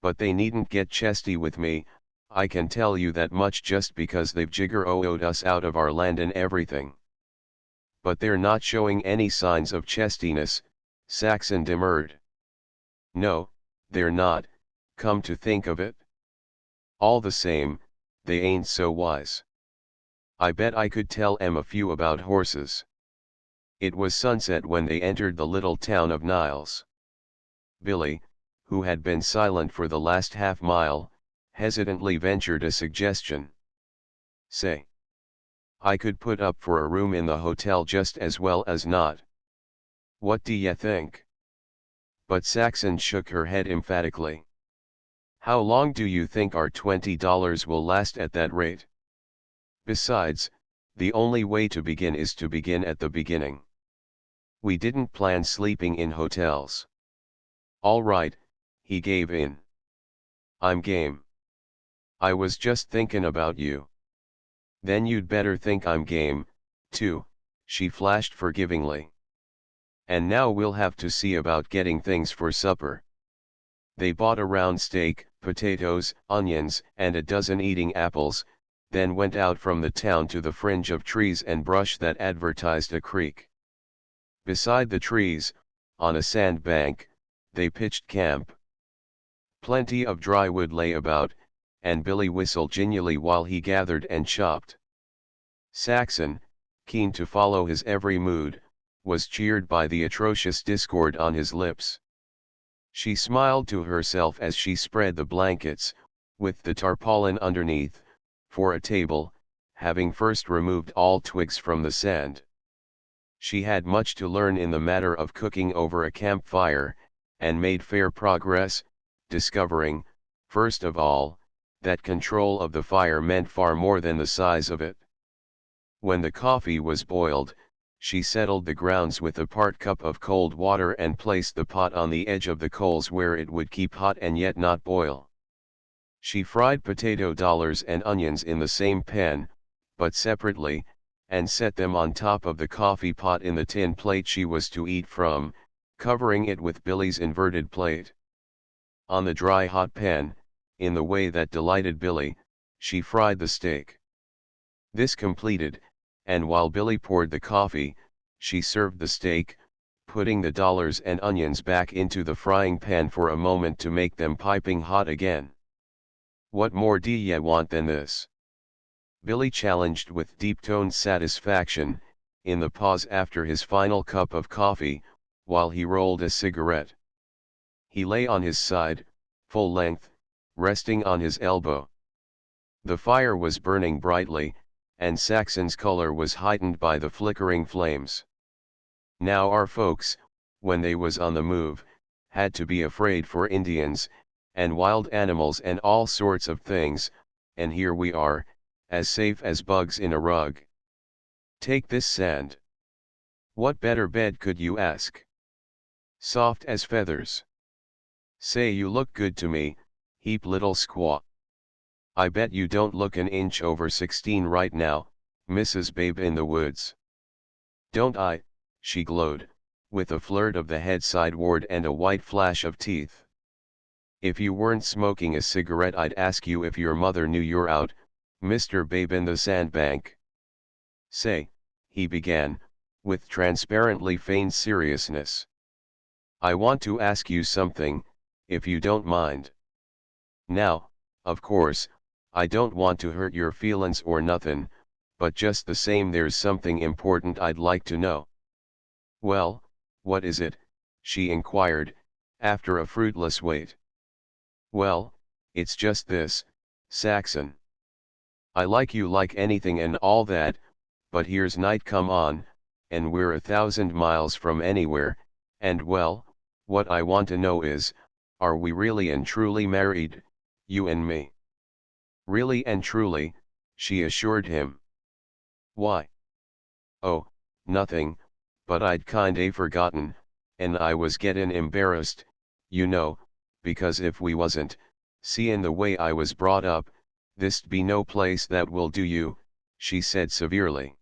But they needn't get chesty with me, I can tell you that much, just because they've jigger-ooed us out of our land and everything. But they're not showing any signs of chestiness, Saxon demurred. No, they're not, come to think of it. All the same, they ain't so wise. I bet I could tell 'em a few about horses. It was sunset when they entered the little town of Niles. Billy, who had been silent for the last half-mile, hesitantly ventured a suggestion. Say, I could put up for a room in the hotel just as well as not. What do ye think? But Saxon shook her head emphatically. How long do you think our $20 will last at that rate? Besides, the only way to begin is to begin at the beginning. We didn't plan sleeping in hotels. All right, he gave in. I'm game. I was just thinkin' about you. Then you'd better think I'm game, too, she flashed forgivingly. And now we'll have to see about getting things for supper. They bought a round steak, potatoes, onions, and a dozen eating apples, then went out from the town to the fringe of trees and brush that advertised a creek. Beside the trees, on a sandbank, they pitched camp. Plenty of dry wood lay about, and Billy whistled genially while he gathered and chopped. Saxon, keen to follow his every mood, was cheered by the atrocious discord on his lips. She smiled to herself as she spread the blankets, with the tarpaulin underneath, for a table, having first removed all twigs from the sand. She had much to learn in the matter of cooking over a campfire, and made fair progress, discovering, first of all, that control of the fire meant far more than the size of it. When the coffee was boiled, she settled the grounds with a part cup of cold water and placed the pot on the edge of the coals where it would keep hot and yet not boil. She fried potato dollars and onions in the same pan, but separately, and set them on top of the coffee pot in the tin plate she was to eat from, covering it with Billy's inverted plate. On the dry hot pan, in the way that delighted Billy, she fried the steak. This completed, and while Billy poured the coffee, she served the steak, putting the dollars and onions back into the frying pan for a moment to make them piping hot again. What more do ye want than this? Billy challenged with deep-toned satisfaction, in the pause after his final cup of coffee, while he rolled a cigarette. He lay on his side, full length, resting on his elbow. The fire was burning brightly, and Saxon's color was heightened by the flickering flames. Now our folks, when they was on the move, had to be afraid for Indians, and wild animals and all sorts of things, and here we are, as safe as bugs in a rug. Take this sand. What better bed could you ask? Soft as feathers. Say you look good to me, heap little squaw. I bet you don't look an inch over 16 right now, Mrs. Babe in the Woods. Don't I? She glowed, with a flirt of the head sideward and a white flash of teeth. If you weren't smoking a cigarette I'd ask you if your mother knew you're out, Mr. Babe in the Sandbank. Say, he began, with transparently feigned seriousness. I want to ask you something, if you don't mind. Now, of course, I don't want to hurt your feelin's or nothin', but just the same there's something important I'd like to know. Well, what is it? She inquired, after a fruitless wait. Well, it's just this, Saxon. I like you like anything and all that, but here's night come on, and we're 1,000 miles from anywhere, and well, what I want to know is, are we really and truly married, you and me? Really and truly, she assured him. Why? Oh, nothing, but I'd kinda forgotten, and I was gettin' embarrassed, you know, because if we wasn't, seein' the way I was brought up, this'd be no place that will do you, she said severely.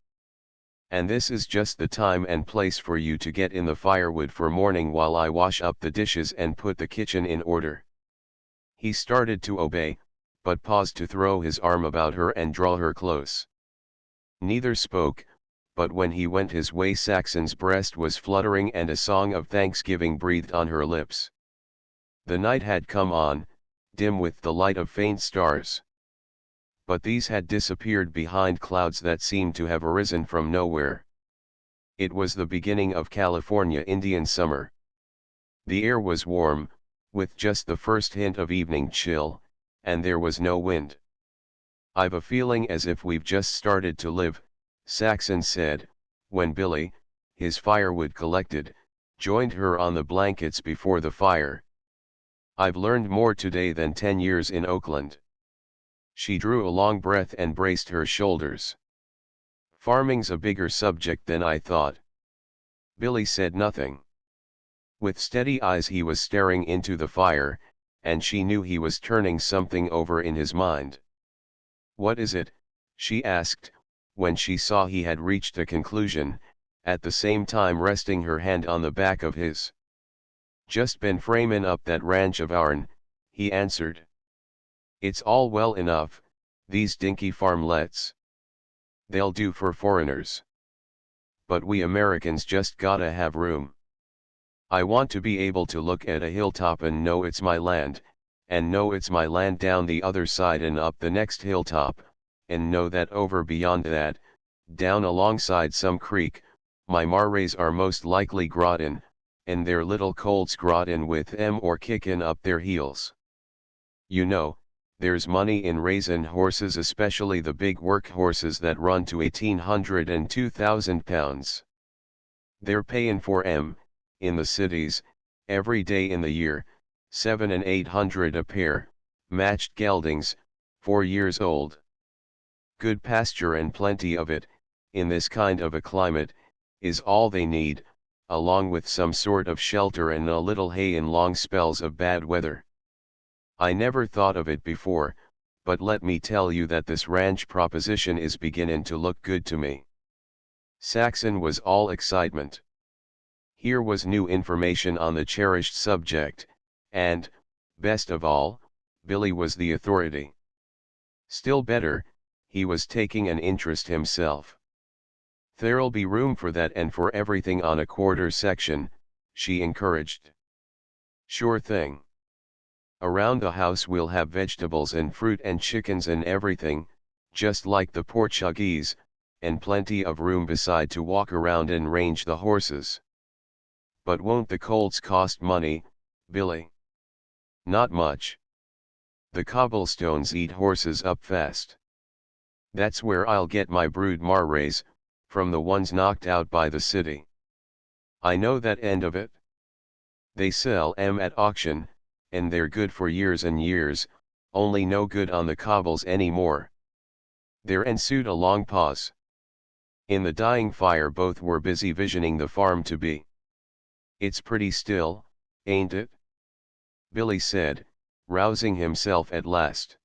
And this is just the time and place for you to get in the firewood for morning while I wash up the dishes and put the kitchen in order. He started to obey, but paused to throw his arm about her and draw her close. Neither spoke, but when he went his way Saxon's breast was fluttering and a song of thanksgiving breathed on her lips. The night had come on, dim with the light of faint stars. But these had disappeared behind clouds that seemed to have arisen from nowhere. It was the beginning of California Indian summer. The air was warm, with just the first hint of evening chill, and there was no wind. I've a feeling as if we've just started to live, Saxon said, when Billy, his firewood collected, joined her on the blankets before the fire. I've learned more today than 10 years in Oakland. She drew a long breath and braced her shoulders. Farming's a bigger subject than I thought. Billy said nothing. With steady eyes he was staring into the fire, and she knew he was turning something over in his mind. What is it? She asked, when she saw he had reached a conclusion, at the same time resting her hand on the back of his. Just been framin' up that ranch of ourn, he answered. It's all well enough, these dinky farmlets. They'll do for foreigners. But we Americans just gotta have room. I want to be able to look at a hilltop and know it's my land, and know it's my land down the other side and up the next hilltop, and know that over beyond that, down alongside some creek, my marrays are most likely grottin', and their little colts grottin' with 'em or kickin' up their heels. You know, there's money in raisin' horses, especially the big work horses that run to 1,800 and 2,000 pounds. They're payin' for 'em, in the cities, every day in the year, 700 and 800 a pair, matched geldings, 4 years old. Good pasture and plenty of it, in this kind of a climate, is all they need, along with some sort of shelter and a little hay in long spells of bad weather. I never thought of it before, but let me tell you that this ranch proposition is beginnin' to look good to me. Saxon was all excitement. Here was new information on the cherished subject, and, best of all, Billy was the authority. Still better, he was taking an interest himself. There'll be room for that and for everything on a quarter section, she encouraged. Sure thing. Around the house we'll have vegetables and fruit and chickens and everything, just like the Portuguese, and plenty of room beside to walk around and range the horses. But won't the colts cost money, Billy? Not much. The cobblestones eat horses up fast. That's where I'll get my brood marrays, from the ones knocked out by the city. I know that end of it. They sell 'em at auction, and they're good for years and years, only no good on the cobbles anymore. There ensued a long pause. In the dying fire both were busy visioning the farm to be. "It's pretty still, ain't it?" Billy said, rousing himself at last.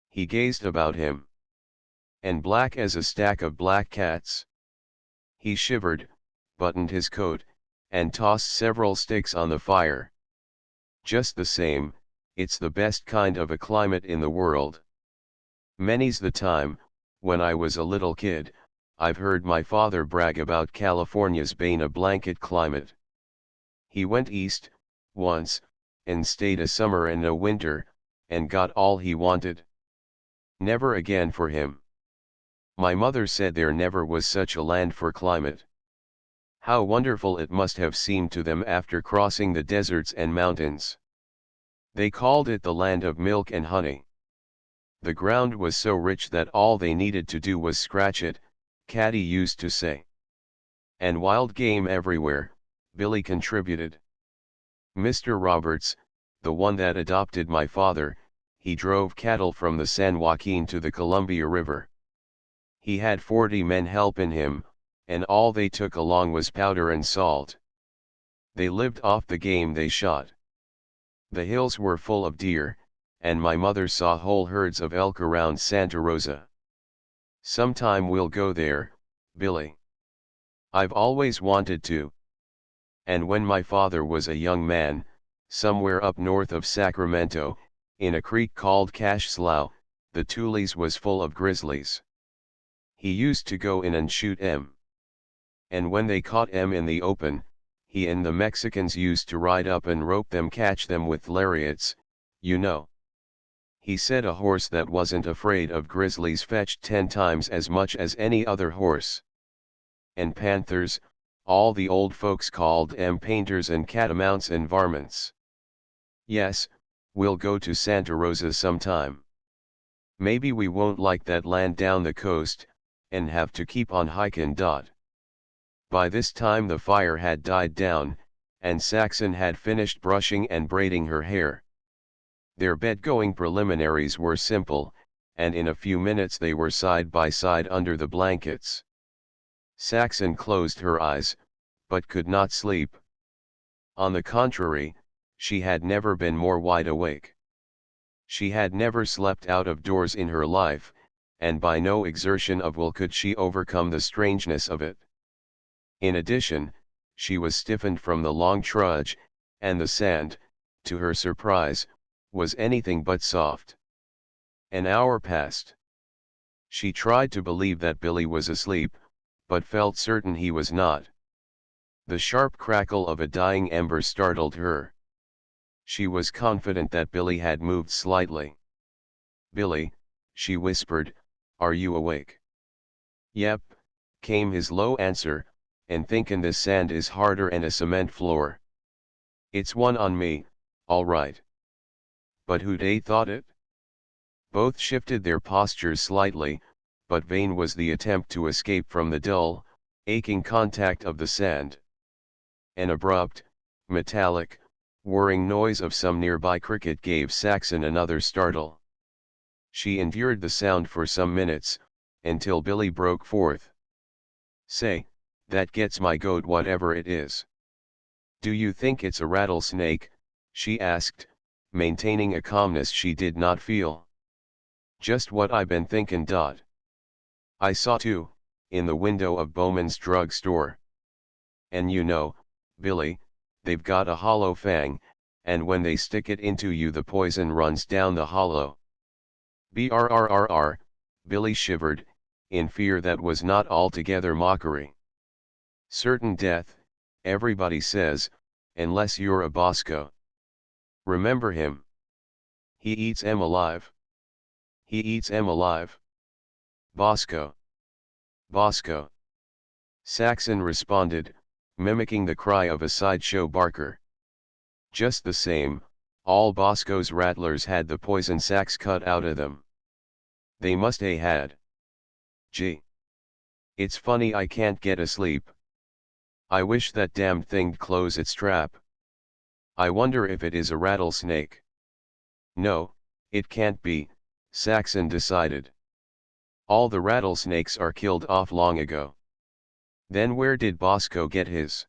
He gazed about him. "And black as a stack of black cats?" He shivered, buttoned his coat, and tossed several sticks on the fire. "Just the same, it's the best kind of a climate in the world. Many's the time, when I was a little kid, I've heard my father brag about California's bein' a blanket climate. He went east, once, and stayed a summer and a winter, and got all he wanted. Never again for him. My mother said there never was such a land for climate. How wonderful it must have seemed to them after crossing the deserts and mountains. They called it the land of milk and honey. The ground was so rich that all they needed to do was scratch it, Caddy used to say. And wild game everywhere, Billy contributed. Mr. Roberts, the one that adopted my father, he drove cattle from the San Joaquin to the Columbia River. He had 40 men helping him, and all they took along was powder and salt. They lived off the game they shot. The hills were full of deer, and my mother saw whole herds of elk around Santa Rosa. Sometime we'll go there, Billy. I've always wanted to. And when my father was a young man, somewhere up north of Sacramento, in a creek called Cache Slough, the Tules was full of grizzlies. He used to go in and shoot 'em. And when they caught 'em in the open, he and the Mexicans used to ride up and rope them, catch them with lariats, you know. He said a horse that wasn't afraid of grizzlies fetched 10 times as much as any other horse. And panthers, all the old folks called 'em painters and catamounts and varmints. Yes, we'll go to Santa Rosa sometime. Maybe we won't like that land down the coast, and have to keep on hiking. By this time the fire had died down, and Saxon had finished brushing and braiding her hair. Their bed-going preliminaries were simple, and in a few minutes they were side by side under the blankets. Saxon closed her eyes, but could not sleep. On the contrary, she had never been more wide awake. She had never slept out of doors in her life, and by no exertion of will could she overcome the strangeness of it. In addition, she was stiffened from the long trudge, and the sand, to her surprise, was anything but soft. An hour passed. She tried to believe that Billy was asleep, but felt certain he was not. The sharp crackle of a dying ember startled her. She was confident that Billy had moved slightly. "Billy," she whispered, "are you awake?" "Yep," came his low answer, "and thinkin' this sand is harder 'en a cement floor." "It's one on me, all right. But who'd a thought it?" Both shifted their postures slightly, but vain was the attempt to escape from the dull, aching contact of the sand. An abrupt, metallic, whirring noise of some nearby cricket gave Saxon another startle. She endured the sound for some minutes, until Billy broke forth. "Say, that gets my goat, whatever it is." "Do you think it's a rattlesnake?" she asked, maintaining a calmness she did not feel. "Just what I been thinkin'. I saw two, in the window of Bowman's drug store. And you know, Billy, they've got a hollow fang, and when they stick it into you the poison runs down the hollow." Brrrr, Billy shivered, in fear that was not altogether mockery. "Certain death, everybody says, unless you're a Bosco. Remember him? He eats 'em alive. He eats 'em alive. Bosco. Bosco." Saxon responded, mimicking the cry of a sideshow barker. "Just the same, all Bosco's rattlers had the poison sacs cut out of them. They must a had. Gee. It's funny I can't get asleep. I wish that damned thing'd close its trap. I wonder if it is a rattlesnake." "No, it can't be," Saxon decided. All the rattlesnakes are killed off long ago. Then where did Bosco get his?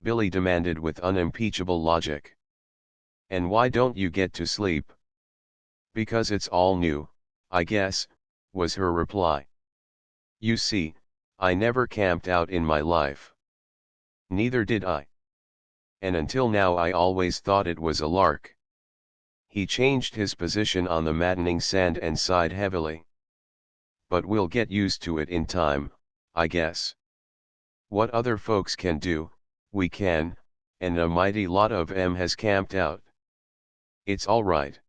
Billy demanded with unimpeachable logic. And why don't you get to sleep? Because it's all new, I guess, was her reply. You see, I never camped out in my life. Neither did I. And until now I always thought it was a lark. He changed his position on the maddening sand and sighed heavily. But we'll get used to it in time, I guess. What other folks can do, we can, and a mighty lot of 'em has camped out. It's all right.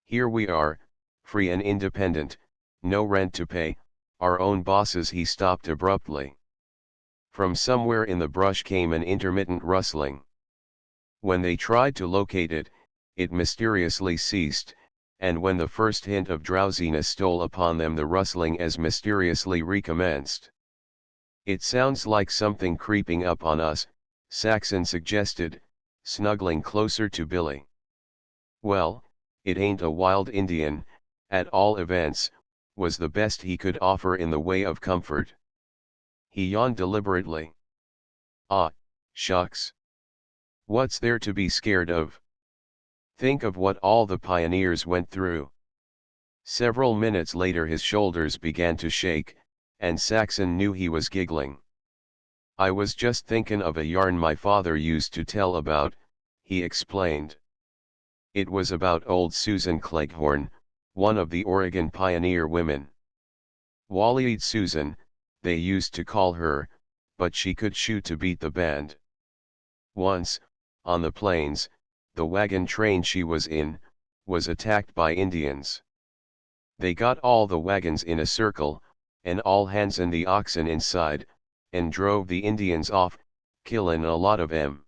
Here we are, free and independent, no rent to pay, our own bosses. He stopped abruptly. From somewhere in the brush came an intermittent rustling. When they tried to locate it, it mysteriously ceased, and when the first hint of drowsiness stole upon them, the rustling as mysteriously recommenced. It sounds like something creeping up on us, Saxon suggested, snuggling closer to Billy. Well, it ain't a wild Indian, at all events, was the best he could offer in the way of comfort. He yawned deliberately. Ah, shucks. What's there to be scared of? Think of what all the pioneers went through. Several minutes later his shoulders began to shake, and Saxon knew he was giggling. I was just thinkin' of a yarn my father used to tell about, he explained. It was about old Susan Cleghorn, one of the Oregon pioneer women. Wally-eyed Susan, they used to call her, but she could shoot to beat the band. Once, on the plains, the wagon train she was in, was attacked by Indians. They got all the wagons in a circle, and all hands and the oxen inside, and drove the Indians off, killin' a lot of 'em.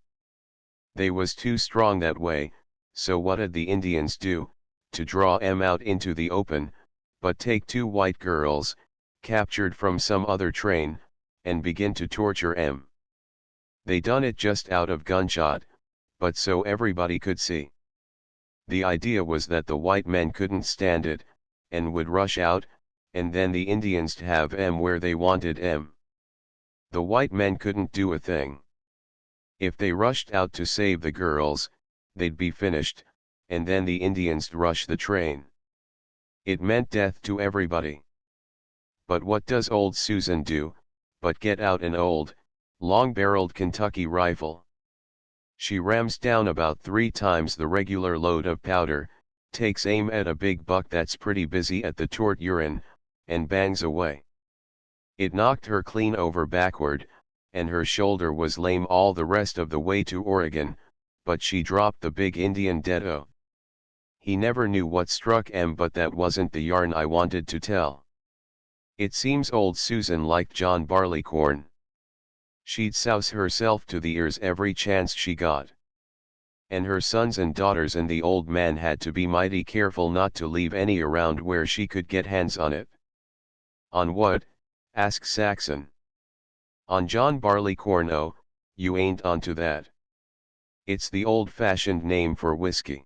They was too strong that way, so what'd the Indians do, to draw 'em out into the open, but take two white girls, captured from some other train, and begin to torture 'em. They done it just out of gunshot, but so everybody could see. The idea was that the white men couldn't stand it, and would rush out, and then the Indians to have 'em where they wanted 'em. The white men couldn't do a thing. If they rushed out to save the girls, they'd be finished, and then the Indians rush the train. It meant death to everybody. But what does old Susan do, but get out an old, long-barreled Kentucky rifle. She rams down about 3 times the regular load of powder, takes aim at a big buck that's pretty busy at the tort urine, and bangs away. It knocked her clean over backward, and her shoulder was lame all the rest of the way to Oregon, but she dropped the big Indian dead-o. He never knew what struck 'em, but that wasn't the yarn I wanted to tell. It seems old Susan liked John Barleycorn. She'd souse herself to the ears every chance she got. And her sons and daughters and the old man had to be mighty careful not to leave any around where she could get hands on it. On what? Asked Saxon. On John Barleycorn. Oh, you ain't onto that. It's the old-fashioned name for whiskey.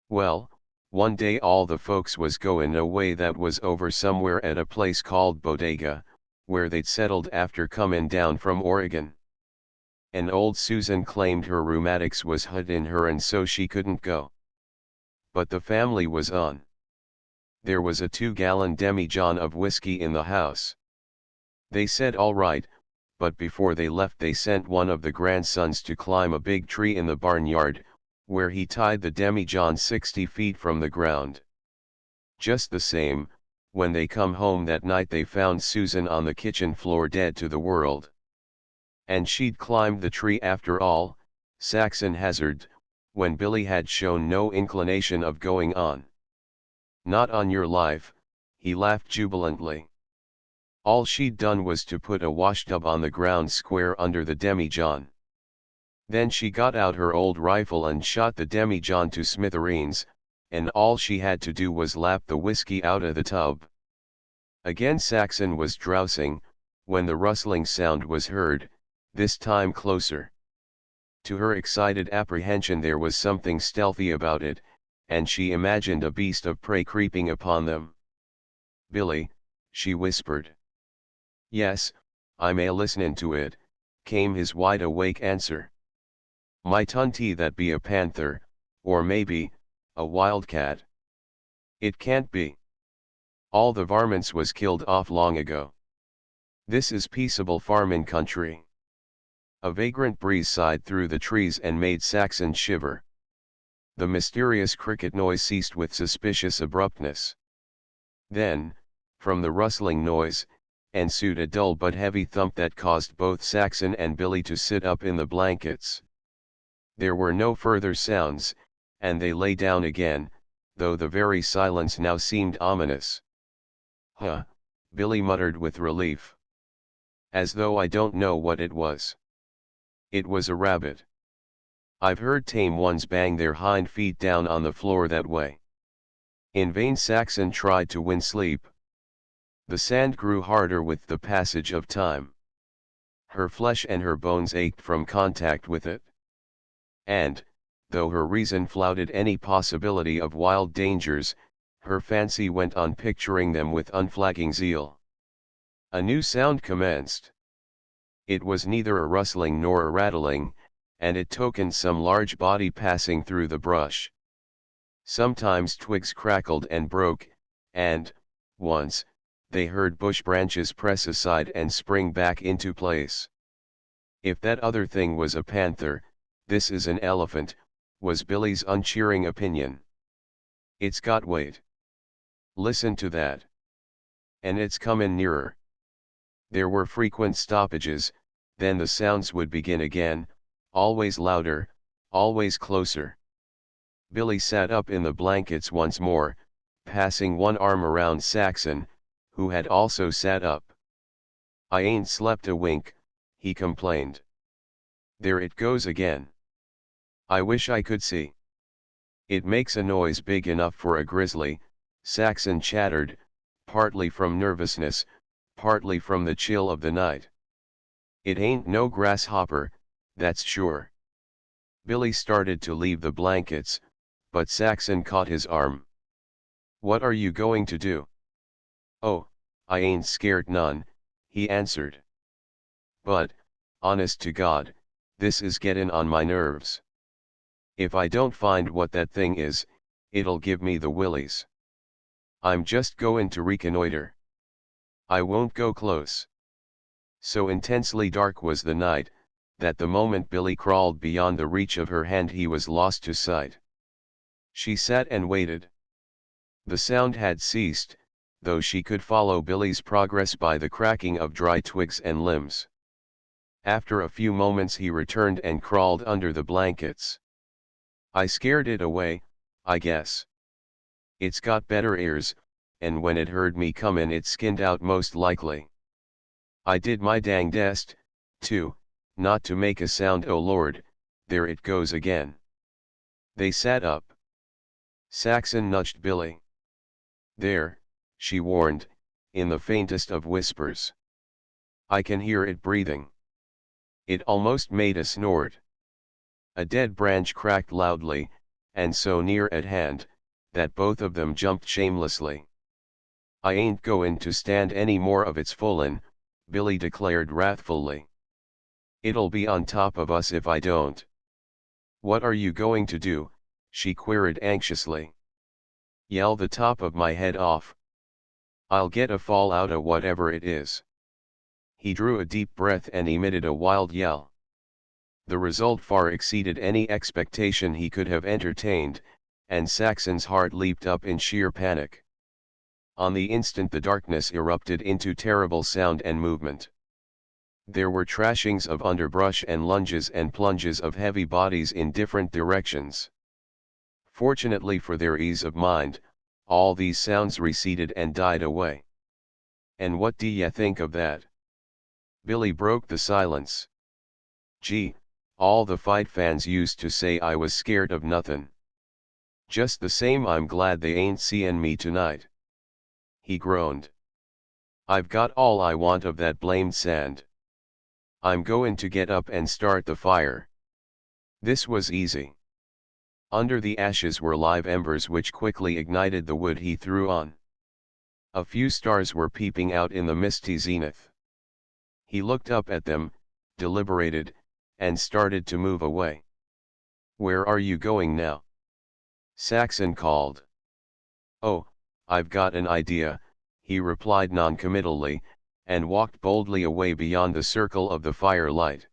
Well, one day all the folks was goin' away that was over somewhere at a place called Bodega, where they'd settled after comin' down from Oregon. And old Susan claimed her rheumatics was hut in her and so she couldn't go. But the family was on. There was a 2-gallon demijohn of whiskey in the house. They said all right, but before they left they sent one of the grandsons to climb a big tree in the barnyard, where he tied the demijohn 60 feet from the ground. Just the same, when they come home that night they found Susan on the kitchen floor dead to the world. And she'd climbed the tree after all, Saxon hazarded, when Billy had shown no inclination of going on. Not on your life, he laughed jubilantly. All she'd done was to put a washtub on the ground square under the demijohn. Then she got out her old rifle and shot the demijohn to smithereens, and all she had to do was lap the whiskey out of the tub. Again Saxon was drowsing, when the rustling sound was heard, this time closer. To her excited apprehension there was something stealthy about it, and she imagined a beast of prey creeping upon them. "Billy," she whispered. "Yes, I'm a listenin' to it," came his wide-awake answer. "Might hunty that be a panther, or maybe, a wildcat. It can't be. All the varmints was killed off long ago. This is peaceable farmin' country." A vagrant breeze sighed through the trees and made Saxon shiver. The mysterious cricket noise ceased with suspicious abruptness. Then, from the rustling noise, ensued a dull but heavy thump that caused both Saxon and Billy to sit up in the blankets. There were no further sounds, and they lay down again, though the very silence now seemed ominous. "Huh," Billy muttered with relief. "As though I don't know what it was." It was a rabbit. "I've heard tame ones bang their hind feet down on the floor that way." In vain Saxon tried to win sleep. The sand grew harder with the passage of time. Her flesh and her bones ached from contact with it. And, though her reason flouted any possibility of wild dangers, her fancy went on picturing them with unflagging zeal. A new sound commenced. It was neither a rustling nor a rattling, and it tokened some large body passing through the brush. Sometimes twigs crackled and broke, and, once, they heard bush branches press aside and spring back into place. "If that other thing was a panther, this is an elephant," was Billy's uncheering opinion. "It's got weight. Listen to that. And it's comin' nearer." There were frequent stoppages, then the sounds would begin again, always louder, always closer. Billy sat up in the blankets once more, passing one arm around Saxon, who had also sat up. "I ain't slept a wink," he complained. "There it goes again. I wish I could see." "It makes a noise big enough for a grizzly," Saxon chattered, partly from nervousness, partly from the chill of the night. "It ain't no grasshopper, that's sure." Billy started to leave the blankets, but Saxon caught his arm. "What are you going to do?" "Oh, I ain't scared none," he answered. "But, honest to God, this is gettin' on my nerves. If I don't find what that thing is, it'll give me the willies. I'm just goin' to reconnoiter. I won't go close." So intensely dark was the night, that the moment Billy crawled beyond the reach of her hand he was lost to sight. She sat and waited. The sound had ceased, though she could follow Billy's progress by the cracking of dry twigs and limbs. After a few moments he returned and crawled under the blankets. "I scared it away, I guess. It's got better ears, and when it heard me comin' it skinned out most likely. I did my dangdest, too, not to make a sound. Oh Lord, there it goes again." They sat up. Saxon nudged Billy. "There," she warned, in the faintest of whispers. "I can hear it breathing." It almost made a snort. A dead branch cracked loudly, and so near at hand, that both of them jumped shamelessly. "I ain't goin' to stand any more of its foolin'," Billy declared wrathfully. "It'll be on top of us if I don't." "What are you going to do?" she queried anxiously. "Yell the top of my head off. I'll get a fall out of whatever it is." He drew a deep breath and emitted a wild yell. The result far exceeded any expectation he could have entertained, and Saxon's heart leaped up in sheer panic. On the instant the darkness erupted into terrible sound and movement. There were trashings of underbrush and lunges and plunges of heavy bodies in different directions. Fortunately for their ease of mind, all these sounds receded and died away. "And what d'ye think of that?" Billy broke the silence. "Gee, all the fight fans used to say I was scared of nothin'. Just the same I'm glad they ain't seein' me tonight." He groaned. "I've got all I want of that blamed sand. I'm goin' to get up and start the fire." This was easy. Under the ashes were live embers which quickly ignited the wood he threw on. A few stars were peeping out in the misty zenith. He looked up at them, deliberated, and started to move away. "Where are you going now?" Saxon called. "Oh, I've got an idea," he replied noncommittally, and walked boldly away beyond the circle of the firelight.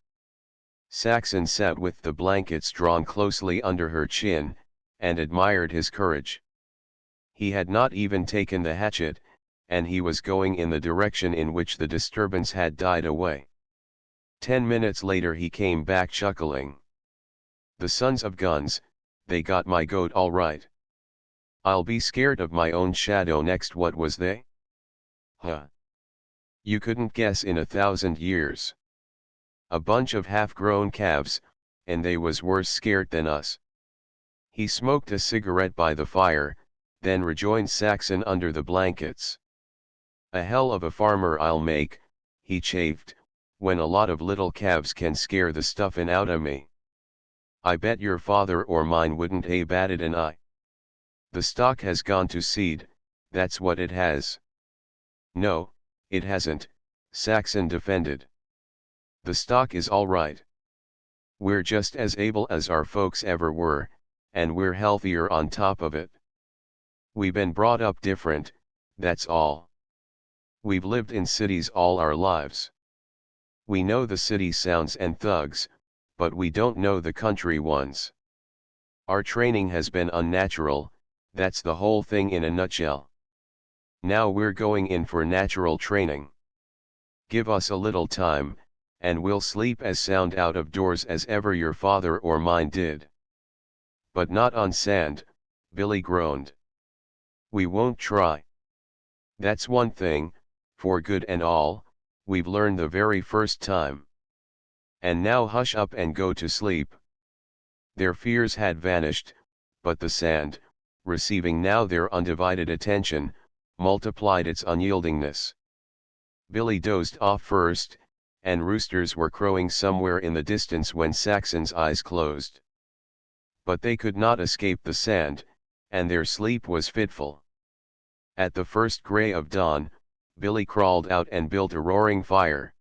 Saxon sat with the blankets drawn closely under her chin, and admired his courage. He had not even taken the hatchet, and he was going in the direction in which the disturbance had died away. 10 minutes later he came back chuckling. "The sons of guns, they got my goat all right. I'll be scared of my own shadow next. What was they? Huh. You couldn't guess in 1,000 years. A bunch of half-grown calves, and they was worse scared than us." He smoked a cigarette by the fire, then rejoined Saxon under the blankets. "A hell of a farmer I'll make," he chafed, "when a lot of little calves can scare the stuffin' out of me. I bet your father or mine wouldn't a batted an eye. The stock has gone to seed, that's what it has." "No, it hasn't," Saxon defended. "The stock is all right. We're just as able as our folks ever were, and we're healthier on top of it. We been brought up different, that's all. We've lived in cities all our lives. We know the city sounds and thugs, but we don't know the country ones. Our training has been unnatural, that's the whole thing in a nutshell. Now we're going in for natural training. Give us a little time, and we'll sleep as sound out of doors as ever your father or mine did." "But not on sand," Billy groaned. "We won't try. That's one thing, for good and all, we've learned the very first time. And now hush up and go to sleep." Their fears had vanished, but the sand, receiving now their undivided attention, multiplied its unyieldingness. Billy dozed off first, and roosters were crowing somewhere in the distance when Saxon's eyes closed. But they could not escape the sand, and their sleep was fitful. At the first gray of dawn, Billy crawled out and built a roaring fire.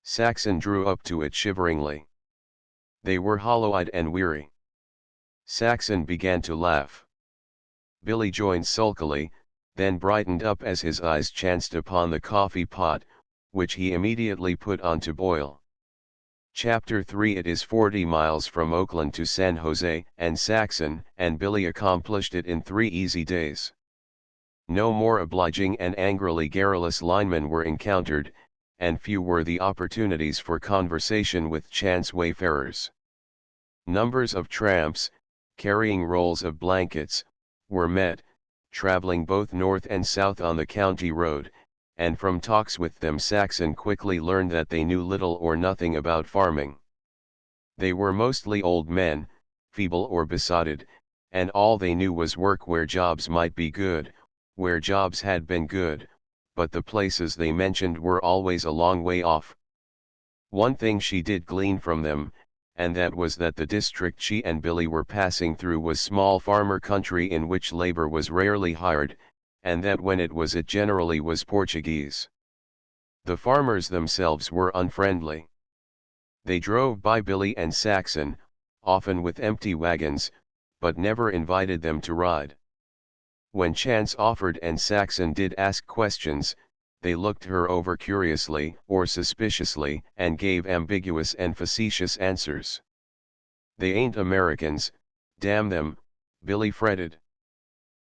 Saxon drew up to it shiveringly. They were hollow-eyed and weary. Saxon began to laugh. Billy joined sulkily, then brightened up as his eyes chanced upon the coffee pot, which he immediately put on to boil. Chapter 3 It is 40 miles from Oakland to San Jose, and Saxon and Billy accomplished it in 3 easy days. No more obliging and angrily garrulous linemen were encountered, and few were the opportunities for conversation with chance wayfarers. Numbers of tramps, carrying rolls of blankets, were met, traveling both north and south on the county road, and from talks with them Saxon quickly learned that they knew little or nothing about farming. They were mostly old men, feeble or besotted, and all they knew was work where jobs might be good, where jobs had been good, but the places they mentioned were always a long way off. One thing she did glean from them, and that was that the district she and Billy were passing through was small farmer country in which labor was rarely hired, and that when it was it generally was Portuguese. The farmers themselves were unfriendly. They drove by Billy and Saxon, often with empty wagons, but never invited them to ride. When chance offered and Saxon did ask questions, they looked her over curiously or suspiciously and gave ambiguous and facetious answers. "They ain't Americans, damn them," Billy fretted.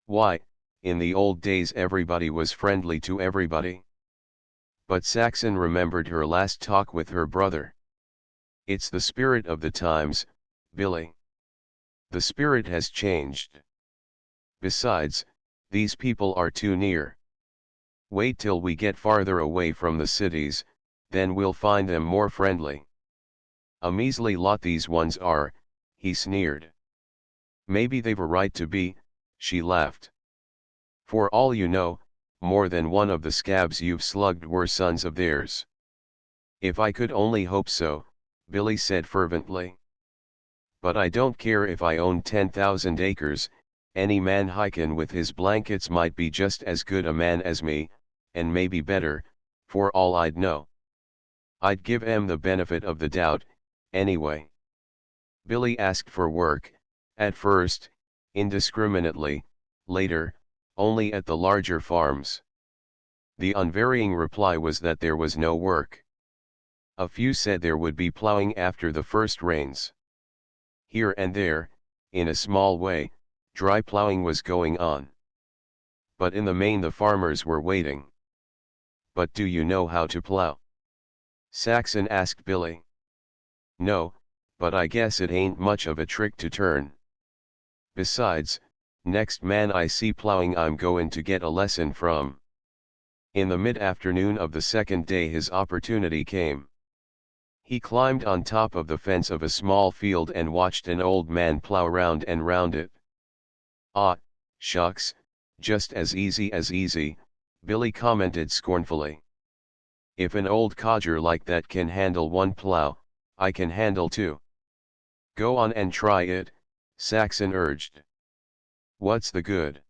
"Why, in the old days everybody was friendly to everybody." But Saxon remembered her last talk with her brother. "It's the spirit of the times, Billy. The spirit has changed. Besides, these people are too near. Wait till we get farther away from the cities, then we'll find them more friendly. A measly lot these ones are," he sneered. "Maybe they've a right to be," she laughed. "For all you know, more than one of the scabs you've slugged were sons of theirs." "If I could only hope so," Billy said fervently. "But I don't care if I own 10,000 acres, Any man hikin' with his blankets might be just as good a man as me, and maybe better, for all I'd know. I'd give 'em the benefit of the doubt, anyway. Billy asked for work, at first, indiscriminately, later, only at the larger farms. The unvarying reply was that there was no work. A few said there would be plowing after the first rains. Here and there, in a small way, dry plowing was going on. But in the main the farmers were waiting. "But do you know how to plow?" Saxon asked Billy. "No, but I guess it ain't much of a trick to turn. Besides, next man I see plowing I'm goin' to get a lesson from." In the mid-afternoon of the second day his opportunity came. He climbed on top of the fence of a small field and watched an old man plow round and round it. "Ah, shucks, just as easy, Billy commented scornfully. "If an old codger like that can handle one plow, I can handle two." "Go on and try it," Saxon urged. "What's the good?"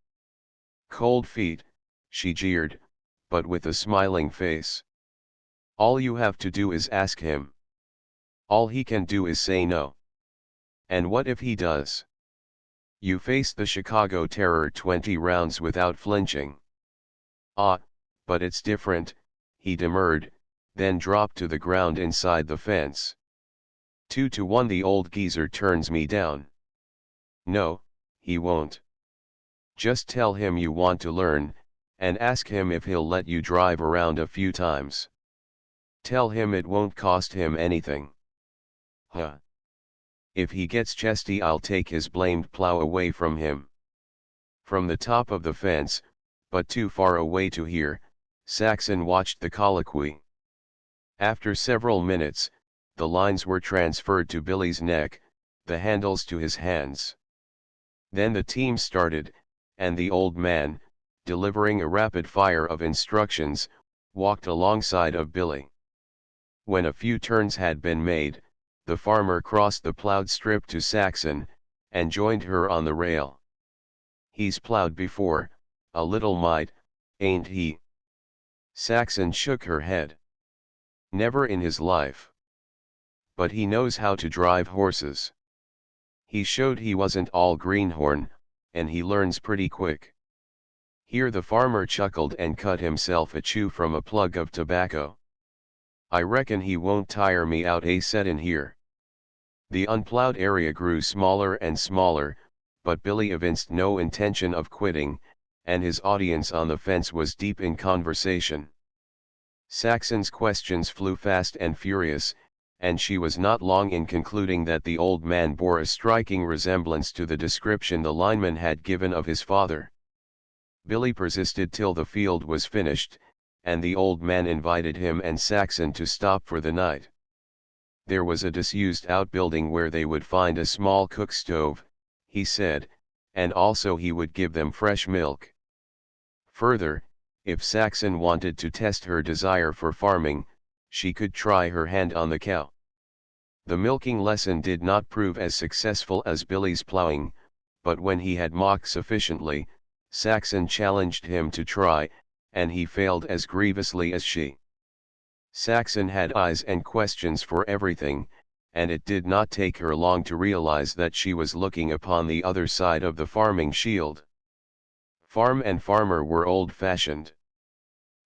"Cold feet," she jeered, but with a smiling face. "All you have to do is ask him. All he can do is say no. And what if he does? You face the Chicago Terror 20 rounds without flinching." "Ah, but it's different," he demurred, then dropped to the ground inside the fence. 2-1 the old geezer turns me down." "No, he won't. Just tell him you want to learn, and ask him if he'll let you drive around a few times. Tell him it won't cost him anything." "Huh. If he gets chesty I'll take his blamed plow away from him." From the top of the fence, but too far away to hear, Saxon watched the colloquy. After several minutes, the lines were transferred to Billy's neck, the handles to his hands. Then the team started, and the old man, delivering a rapid fire of instructions, walked alongside of Billy. When a few turns had been made, the farmer crossed the plowed strip to Saxon, and joined her on the rail. "He's plowed before, a little mite, ain't he?" Saxon shook her head. "Never in his life. But he knows how to drive horses. He showed he wasn't all greenhorn, and he learns pretty quick." Here the farmer chuckled and cut himself a chew from a plug of tobacco. "I reckon he won't tire me out settin' here." The unplowed area grew smaller and smaller, but Billy evinced no intention of quitting, and his audience on the fence was deep in conversation. Saxon's questions flew fast and furious, and she was not long in concluding that the old man bore a striking resemblance to the description the lineman had given of his father. Billy persisted till the field was finished, and the old man invited him and Saxon to stop for the night. There was a disused outbuilding where they would find a small cook stove, he said, and also he would give them fresh milk. Further, if Saxon wanted to test her desire for farming, she could try her hand on the cow. The milking lesson did not prove as successful as Billy's plowing, but when he had mocked sufficiently, Saxon challenged him to try, and he failed as grievously as she. Saxon had eyes and questions for everything, and it did not take her long to realize that she was looking upon the other side of the farming shield. Farm and farmer were old-fashioned.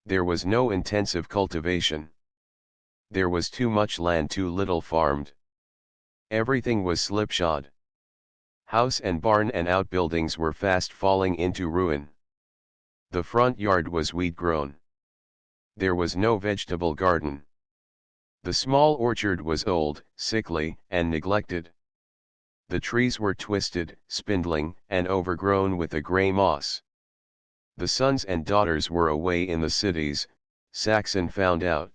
There was no intensive cultivation. There was too much land too little farmed. Everything was slipshod. House and barn and outbuildings were fast falling into ruin. The front yard was weed-grown. There was no vegetable garden. The small orchard was old, sickly, and neglected. The trees were twisted, spindling, and overgrown with a gray moss. The sons and daughters were away in the cities, Saxon found out.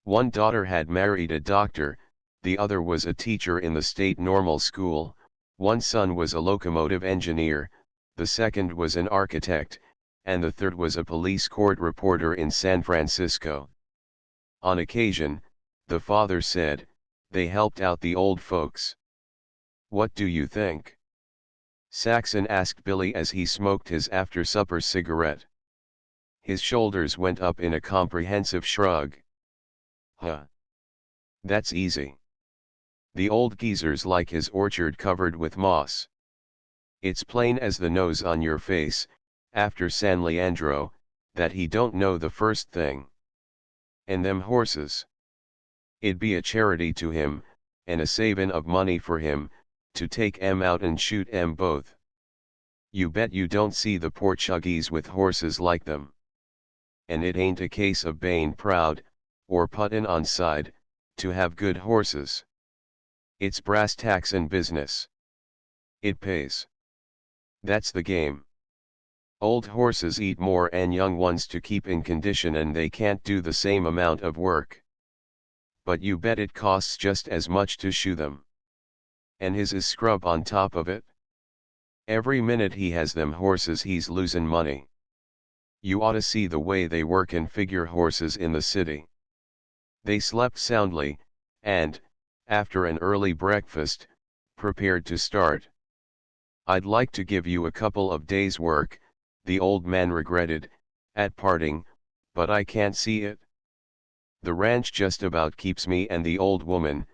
One daughter had married a doctor, the other was a teacher in the state normal school, one son was a locomotive engineer, the second was an architect, and the third was a police court reporter in San Francisco. On occasion, the father said, they helped out the old folks. What do you think? Saxon asked Billy as he smoked his after-supper cigarette. His shoulders went up in a comprehensive shrug. Huh. That's easy. The old geezer's like his orchard covered with moss. It's plain as the nose on your face, after San Leandro, that he don't know the first thing. And them horses. It'd be a charity to him, and a savin' of money for him, to take 'em out and shoot 'em both. You bet you don't see the Portuguese with horses like them. And it ain't a case of bein' proud, or puttin' on side, to have good horses. It's brass tacks and business. It pays. That's the game. Old horses eat more and young ones to keep in condition, and they can't do the same amount of work. But you bet it costs just as much to shoe them. And his is scrub on top of it. Every minute he has them horses he's losin' money. You oughta see the way they work and figure horses in the city. They slept soundly, and, after an early breakfast, prepared to start. I'd like to give you a couple of days' work, the old man regretted, at parting, but I can't see it. The ranch just about keeps me and the old woman,